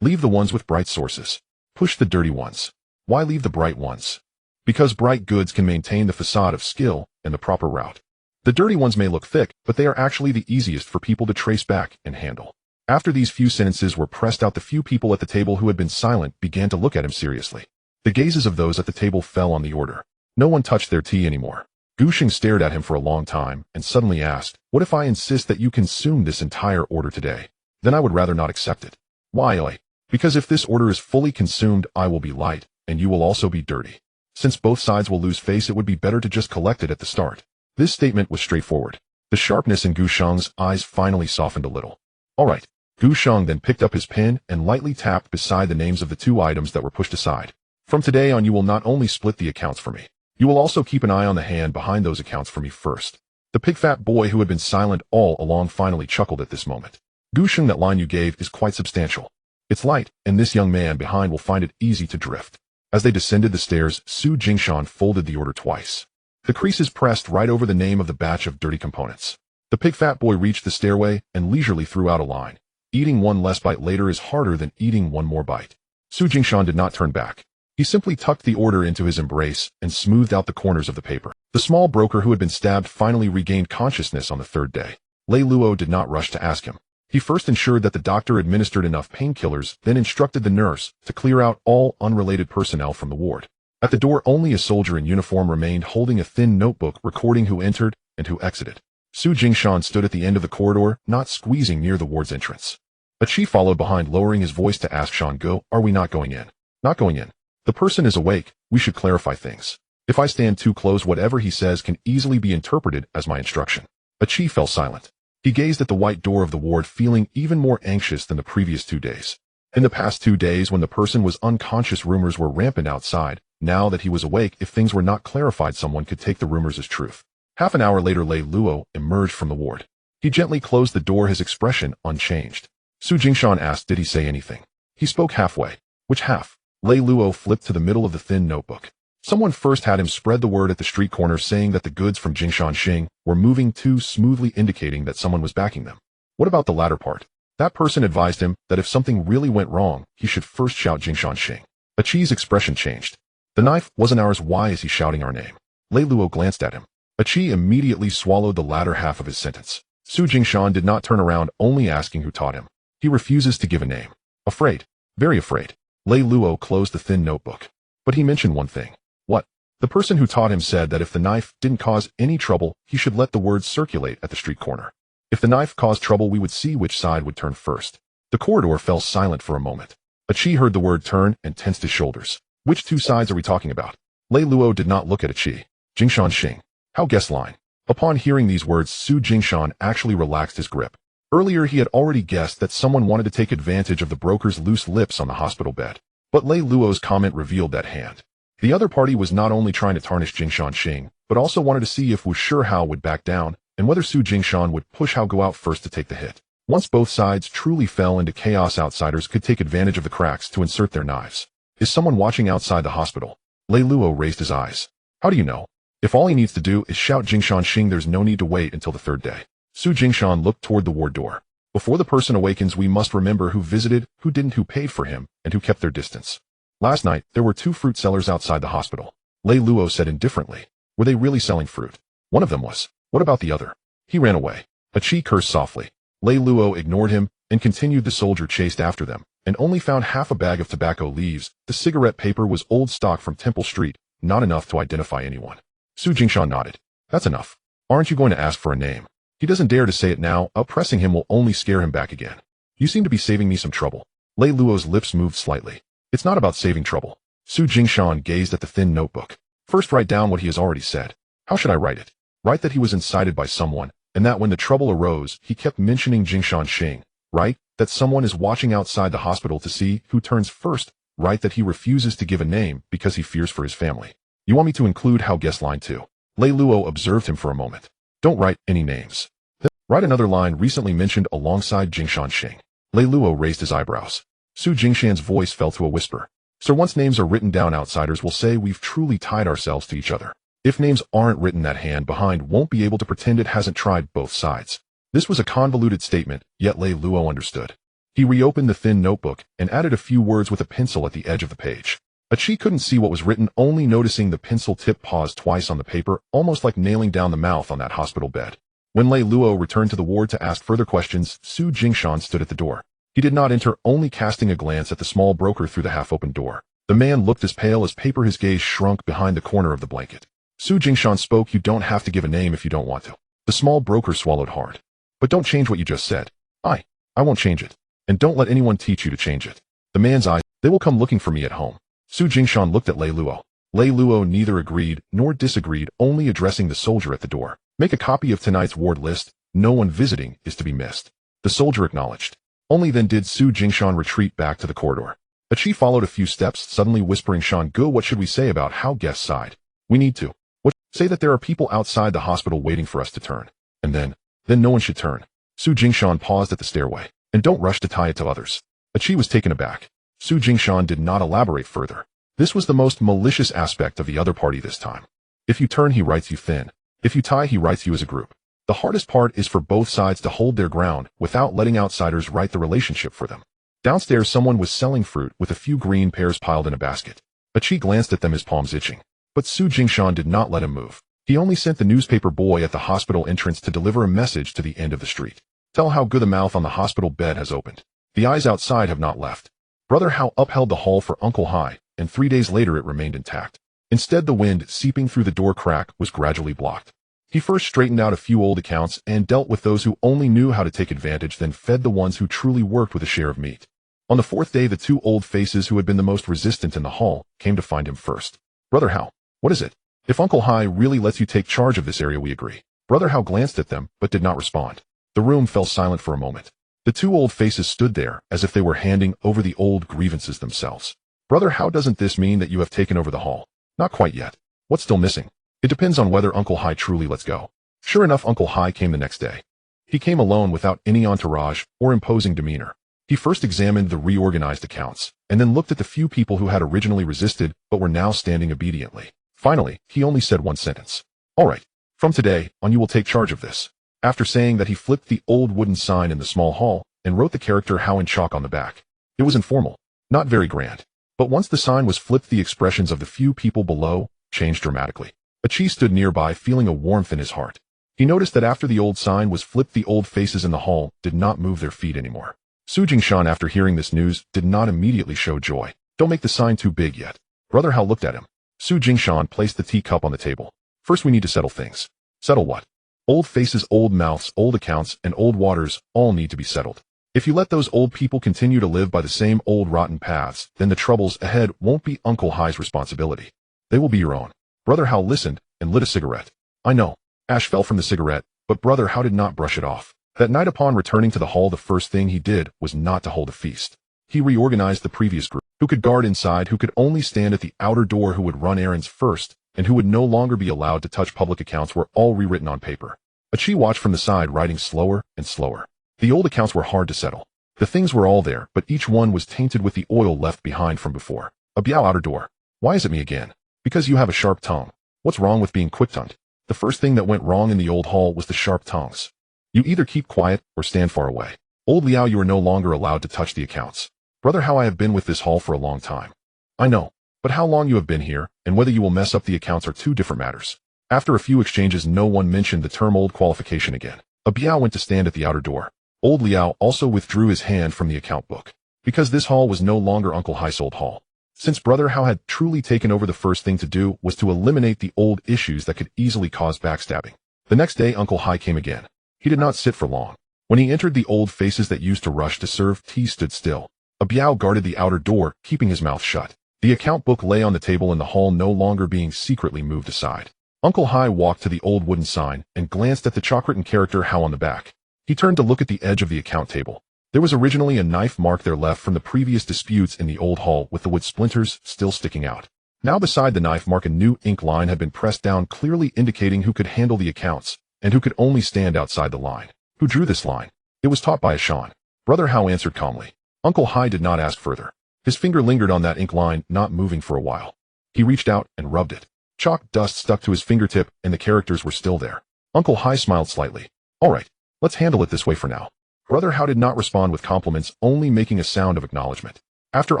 leave the ones with bright sources. Push the dirty ones. Why leave the bright ones? Because bright goods can maintain the facade of skill and the proper route. The dirty ones may look thick, but they are actually the easiest for people to trace back and handle. After these few sentences were pressed out, the few people at the table who had been silent began to look at him seriously. The gazes of those at the table fell on the order. No one touched their tea anymore. Gu Shang stared at him for a long time and suddenly asked, "What if I insist that you consume this entire order today? Then I would rather not accept it." Why? Because if this order is fully consumed, I will be light, and you will also be dirty. Since both sides will lose face, it would be better to just collect it at the start. This statement was straightforward. The sharpness in Gu Shang's eyes finally softened a little. All right. Gu Shang then picked up his pen and lightly tapped beside the names of the 2 items that were pushed aside. From today on, you will not only split the accounts for me. You will also keep an eye on the hand behind those accounts for me first. The pig-fat boy, who had been silent all along, finally chuckled at this moment. Gu Shang, that line you gave is quite substantial. It's light, and this young man behind will find it easy to drift. As they descended the stairs, Su Jingshan folded the order twice. The creases pressed right over the name of the batch of dirty components. The pig-fat boy reached the stairway and leisurely threw out a line. Eating one less bite later is harder than eating one more bite. Su Jingshan did not turn back. He simply tucked the order into his embrace and smoothed out the corners of the paper. The small broker who had been stabbed finally regained consciousness on the third day. Lei Luo did not rush to ask him. He first ensured that the doctor administered enough painkillers, then instructed the nurse to clear out all unrelated personnel from the ward. At the door, only a soldier in uniform remained, holding a thin notebook recording who entered and who exited. Su Jingshan stood at the end of the corridor, not squeezing near the ward's entrance. A chief followed behind, lowering his voice to ask Shan Go, "Are we not going in?" "Not going in. The person is awake. We should clarify things. If I stand too close, whatever he says can easily be interpreted as my instruction." A chief fell silent. He gazed at the white door of the ward, feeling even more anxious than the previous 2 days. In the past 2 days, when the person was unconscious, rumors were rampant outside. Now that he was awake, if things were not clarified, someone could take the rumors as truth. Half an hour later, Lei Luo emerged from the ward. He gently closed the door, his expression unchanged. Su Jingshan asked, "Did he say anything?" "He spoke halfway." "Which half?" Lei Luo flipped to the middle of the thin notebook. Someone first had him spread the word at the street corner, saying that the goods from Jingshan Xing were moving too smoothly, indicating that someone was backing them. What about the latter part? That person advised him that if something really went wrong, he should first shout Jingshan Xing. Achi's expression changed. "The knife wasn't ours. Why is he shouting our name?" Lei Luo glanced at him. Achi immediately swallowed the latter half of his sentence. Su Jingshan did not turn around, only asking who taught him. "He refuses to give a name." "Afraid. Very afraid." Lei Luo closed the thin notebook. "But he mentioned one thing." "What?" "The person who taught him said that if the knife didn't cause any trouble, he should let the words circulate at the street corner. If the knife caused trouble, we would see which side would turn first." The corridor fell silent for a moment. Achi heard the word turn and tensed his shoulders. "Which 2 sides are we talking about?" Lei Luo did not look at Achi. "Jingshan Xing. How guess line." Upon hearing these words, Su Jingshan actually relaxed his grip. Earlier he had already guessed that someone wanted to take advantage of the broker's loose lips on the hospital bed. But Lei Luo's comment revealed that hand. The other party was not only trying to tarnish Jingshan Xing, but also wanted to see if Wu Shihao would back down, and whether Su Jingshan would push Hao Go out first to take the hit. Once both sides truly fell into chaos, outsiders could take advantage of the cracks to insert their knives. "Is someone watching outside the hospital?" Lei Luo raised his eyes. "How do you know?" "If all he needs to do is shout Jingshan Xing, there's no need to wait until the 3rd day." Su Jingshan looked toward the ward door. "Before the person awakens, we must remember who visited, who didn't, who paid for him, and who kept their distance. Last night, there were 2 fruit sellers outside the hospital." Lei Luo said indifferently. "Were they really selling fruit?" "One of them was." "What about the other?" "He ran away." Achi cursed softly. Lei Luo ignored him and continued. The soldier chased after them and only found half a bag of tobacco leaves. The cigarette paper was old stock from Temple Street, not enough to identify anyone. Su Jingshan nodded. "That's enough. Aren't you going to ask for a name?" "He doesn't dare to say it now. Pressing him will only scare him back again." "You seem to be saving me some trouble." Lei Luo's lips moved slightly. "It's not about saving trouble." Su Jingshan gazed at the thin notebook. "First write down what he has already said." "How should I write it?" "Write that he was incited by someone, and that when the trouble arose, he kept mentioning Jingshan Xing. Write that someone is watching outside the hospital to see who turns first. Write that he refuses to give a name because he fears for his family." "You want me to include Hao guess line too?" Lei Luo observed him for a moment. "Don't write any names. Then write another line recently mentioned alongside Jingshan Xing." Lei Luo raised his eyebrows. Su Jingshan's voice fell to a whisper. "Sir, once names are written down, outsiders will say we've truly tied ourselves to each other. If names aren't written, that hand behind won't be able to pretend it hasn't tried both sides." This was a convoluted statement, yet Lei Luo understood. He reopened the thin notebook and added a few words with a pencil at the edge of the page. Achi couldn't see what was written, only noticing the pencil tip pause twice on the paper, almost like nailing down the mouth on that hospital bed. When Lei Luo returned to the ward to ask further questions, Su Jingshan stood at the door. He did not enter, only casting a glance at the small broker through the half-open door. The man looked as pale as paper, his gaze shrunk behind the corner of the blanket. Su Jingshan spoke. "You don't have to give a name if you don't want to." The small broker swallowed hard. "But don't change what you just said." I won't change it. And don't let anyone teach you to change it." The man's eyes, "They will come looking for me at home." Su Jingshan looked at Lei Luo. Lei Luo neither agreed nor disagreed, only addressing the soldier at the door. "Make a copy of tonight's ward list. No one visiting is to be missed." The soldier acknowledged. Only then did Su Jingshan retreat back to the corridor. Achi followed a few steps, suddenly whispering, "Shan Go, what should we say about how guest side? We need to. What? Say that there are people outside the hospital waiting for us to turn. And then no one should turn." Su Jingshan paused at the stairway. "And don't rush to tie it to others." Achi was taken aback. Su Jingshan did not elaborate further. This was the most malicious aspect of the other party this time. If you turn, he writes you thin. If you tie, he writes you as a group. The hardest part is for both sides to hold their ground without letting outsiders right the relationship for them. Downstairs, someone was selling fruit with a few green pears piled in a basket. Achi glanced at them, his palms itching. But Su Jingshan did not let him move. He only sent the newspaper boy at the hospital entrance to deliver a message to the end of the street. Tell how good the mouth on the hospital bed has opened. The eyes outside have not left. Brother Hao upheld the hall for Uncle Hai, and 3 days later it remained intact. Instead, the wind seeping through the door crack was gradually blocked. He first straightened out a few old accounts and dealt with those who only knew how to take advantage, then fed the ones who truly worked with a share of meat. On the 4th day, the 2 old faces who had been the most resistant in the hall came to find him first. Brother Hao, what is it? If Uncle Hai really lets you take charge of this area, we agree. Brother Hao glanced at them, but did not respond. The room fell silent for a moment. The 2 old faces stood there as if they were handing over the old grievances themselves. Brother Hao, doesn't this mean that you have taken over the hall? Not quite yet. What's still missing? It depends on whether Uncle Hai truly lets go. Sure enough, Uncle Hai came the next day. He came alone without any entourage or imposing demeanor. He first examined the reorganized accounts, and then looked at the few people who had originally resisted but were now standing obediently. Finally, he only said one sentence. All right, from today on you will take charge of this. After saying that, he flipped the old wooden sign in the small hall and wrote the character Hao in chalk on the back. It was informal, not very grand. But once the sign was flipped, the expressions of the few people below changed dramatically. Achi stood nearby, feeling a warmth in his heart. He noticed that after the old sign was flipped, the old faces in the hall did not move their feet anymore. Su Jingshan, after hearing this news, did not immediately show joy. Don't make the sign too big yet. Brother Hao looked at him. Su Jingshan placed the teacup on the table. First, we need to settle things. Settle what? Old faces, old mouths, old accounts, and old waters all need to be settled. If you let those old people continue to live by the same old rotten paths, then the troubles ahead won't be Uncle Hai's responsibility. They will be your own. Brother Hao listened and lit a cigarette. I know. Ash fell from the cigarette, but Brother Hao did not brush it off. That night, upon returning to the hall, the first thing he did was not to hold a feast. He reorganized the previous group, who could guard inside, who could only stand at the outer door, who would run errands first, and who would no longer be allowed to touch public accounts, were all rewritten on paper. Achi watched from the side, writing slower and slower. The old accounts were hard to settle. The things were all there, but each one was tainted with the oil left behind from before. A Biao outer door. Why is it me again? Because you have a sharp tongue. What's wrong with being quick-tongued? The first thing that went wrong in the old hall was the sharp tongues. You either keep quiet or stand far away. Old Liao, you are no longer allowed to touch the accounts. Brother Hao, I have been with this hall for a long time. I know, but how long you have been here, and whether you will mess up the accounts are 2 different matters. After a few exchanges, no one mentioned the term old qualification again. A Biao went to stand at the outer door. Old Liao also withdrew his hand from the account book, because this hall was no longer Uncle Hai's old hall. Since Brother Hao had truly taken over, the first thing to do was to eliminate the old issues that could easily cause backstabbing. The next day, Uncle Hai came again. He did not sit for long. When he entered, the old faces that used to rush to serve tea stood still. A Biao guarded the outer door, keeping his mouth shut. The account book lay on the table in the hall, no longer being secretly moved aside. Uncle Hai walked to the old wooden sign and glanced at the chalk-written character Hao on the back. He turned to look at the edge of the account table. There was originally a knife mark there left from the previous disputes in the old hall, with the wood splinters still sticking out. Now beside the knife mark, a new ink line had been pressed down, clearly indicating who could handle the accounts and who could only stand outside the line. Who drew this line? It was taught by a Shan. Brother Hao answered calmly. Uncle Hai did not ask further. His finger lingered on that ink line, not moving for a while. He reached out and rubbed it. Chalk dust stuck to his fingertip, and the characters were still there. Uncle Hai smiled slightly. All right, let's handle it this way for now. Brother Hao did not respond with compliments, only making a sound of acknowledgement. After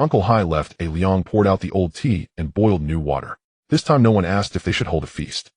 Uncle Hai left, a Liang poured out the old tea and boiled new water. This time no one asked if they should hold a feast.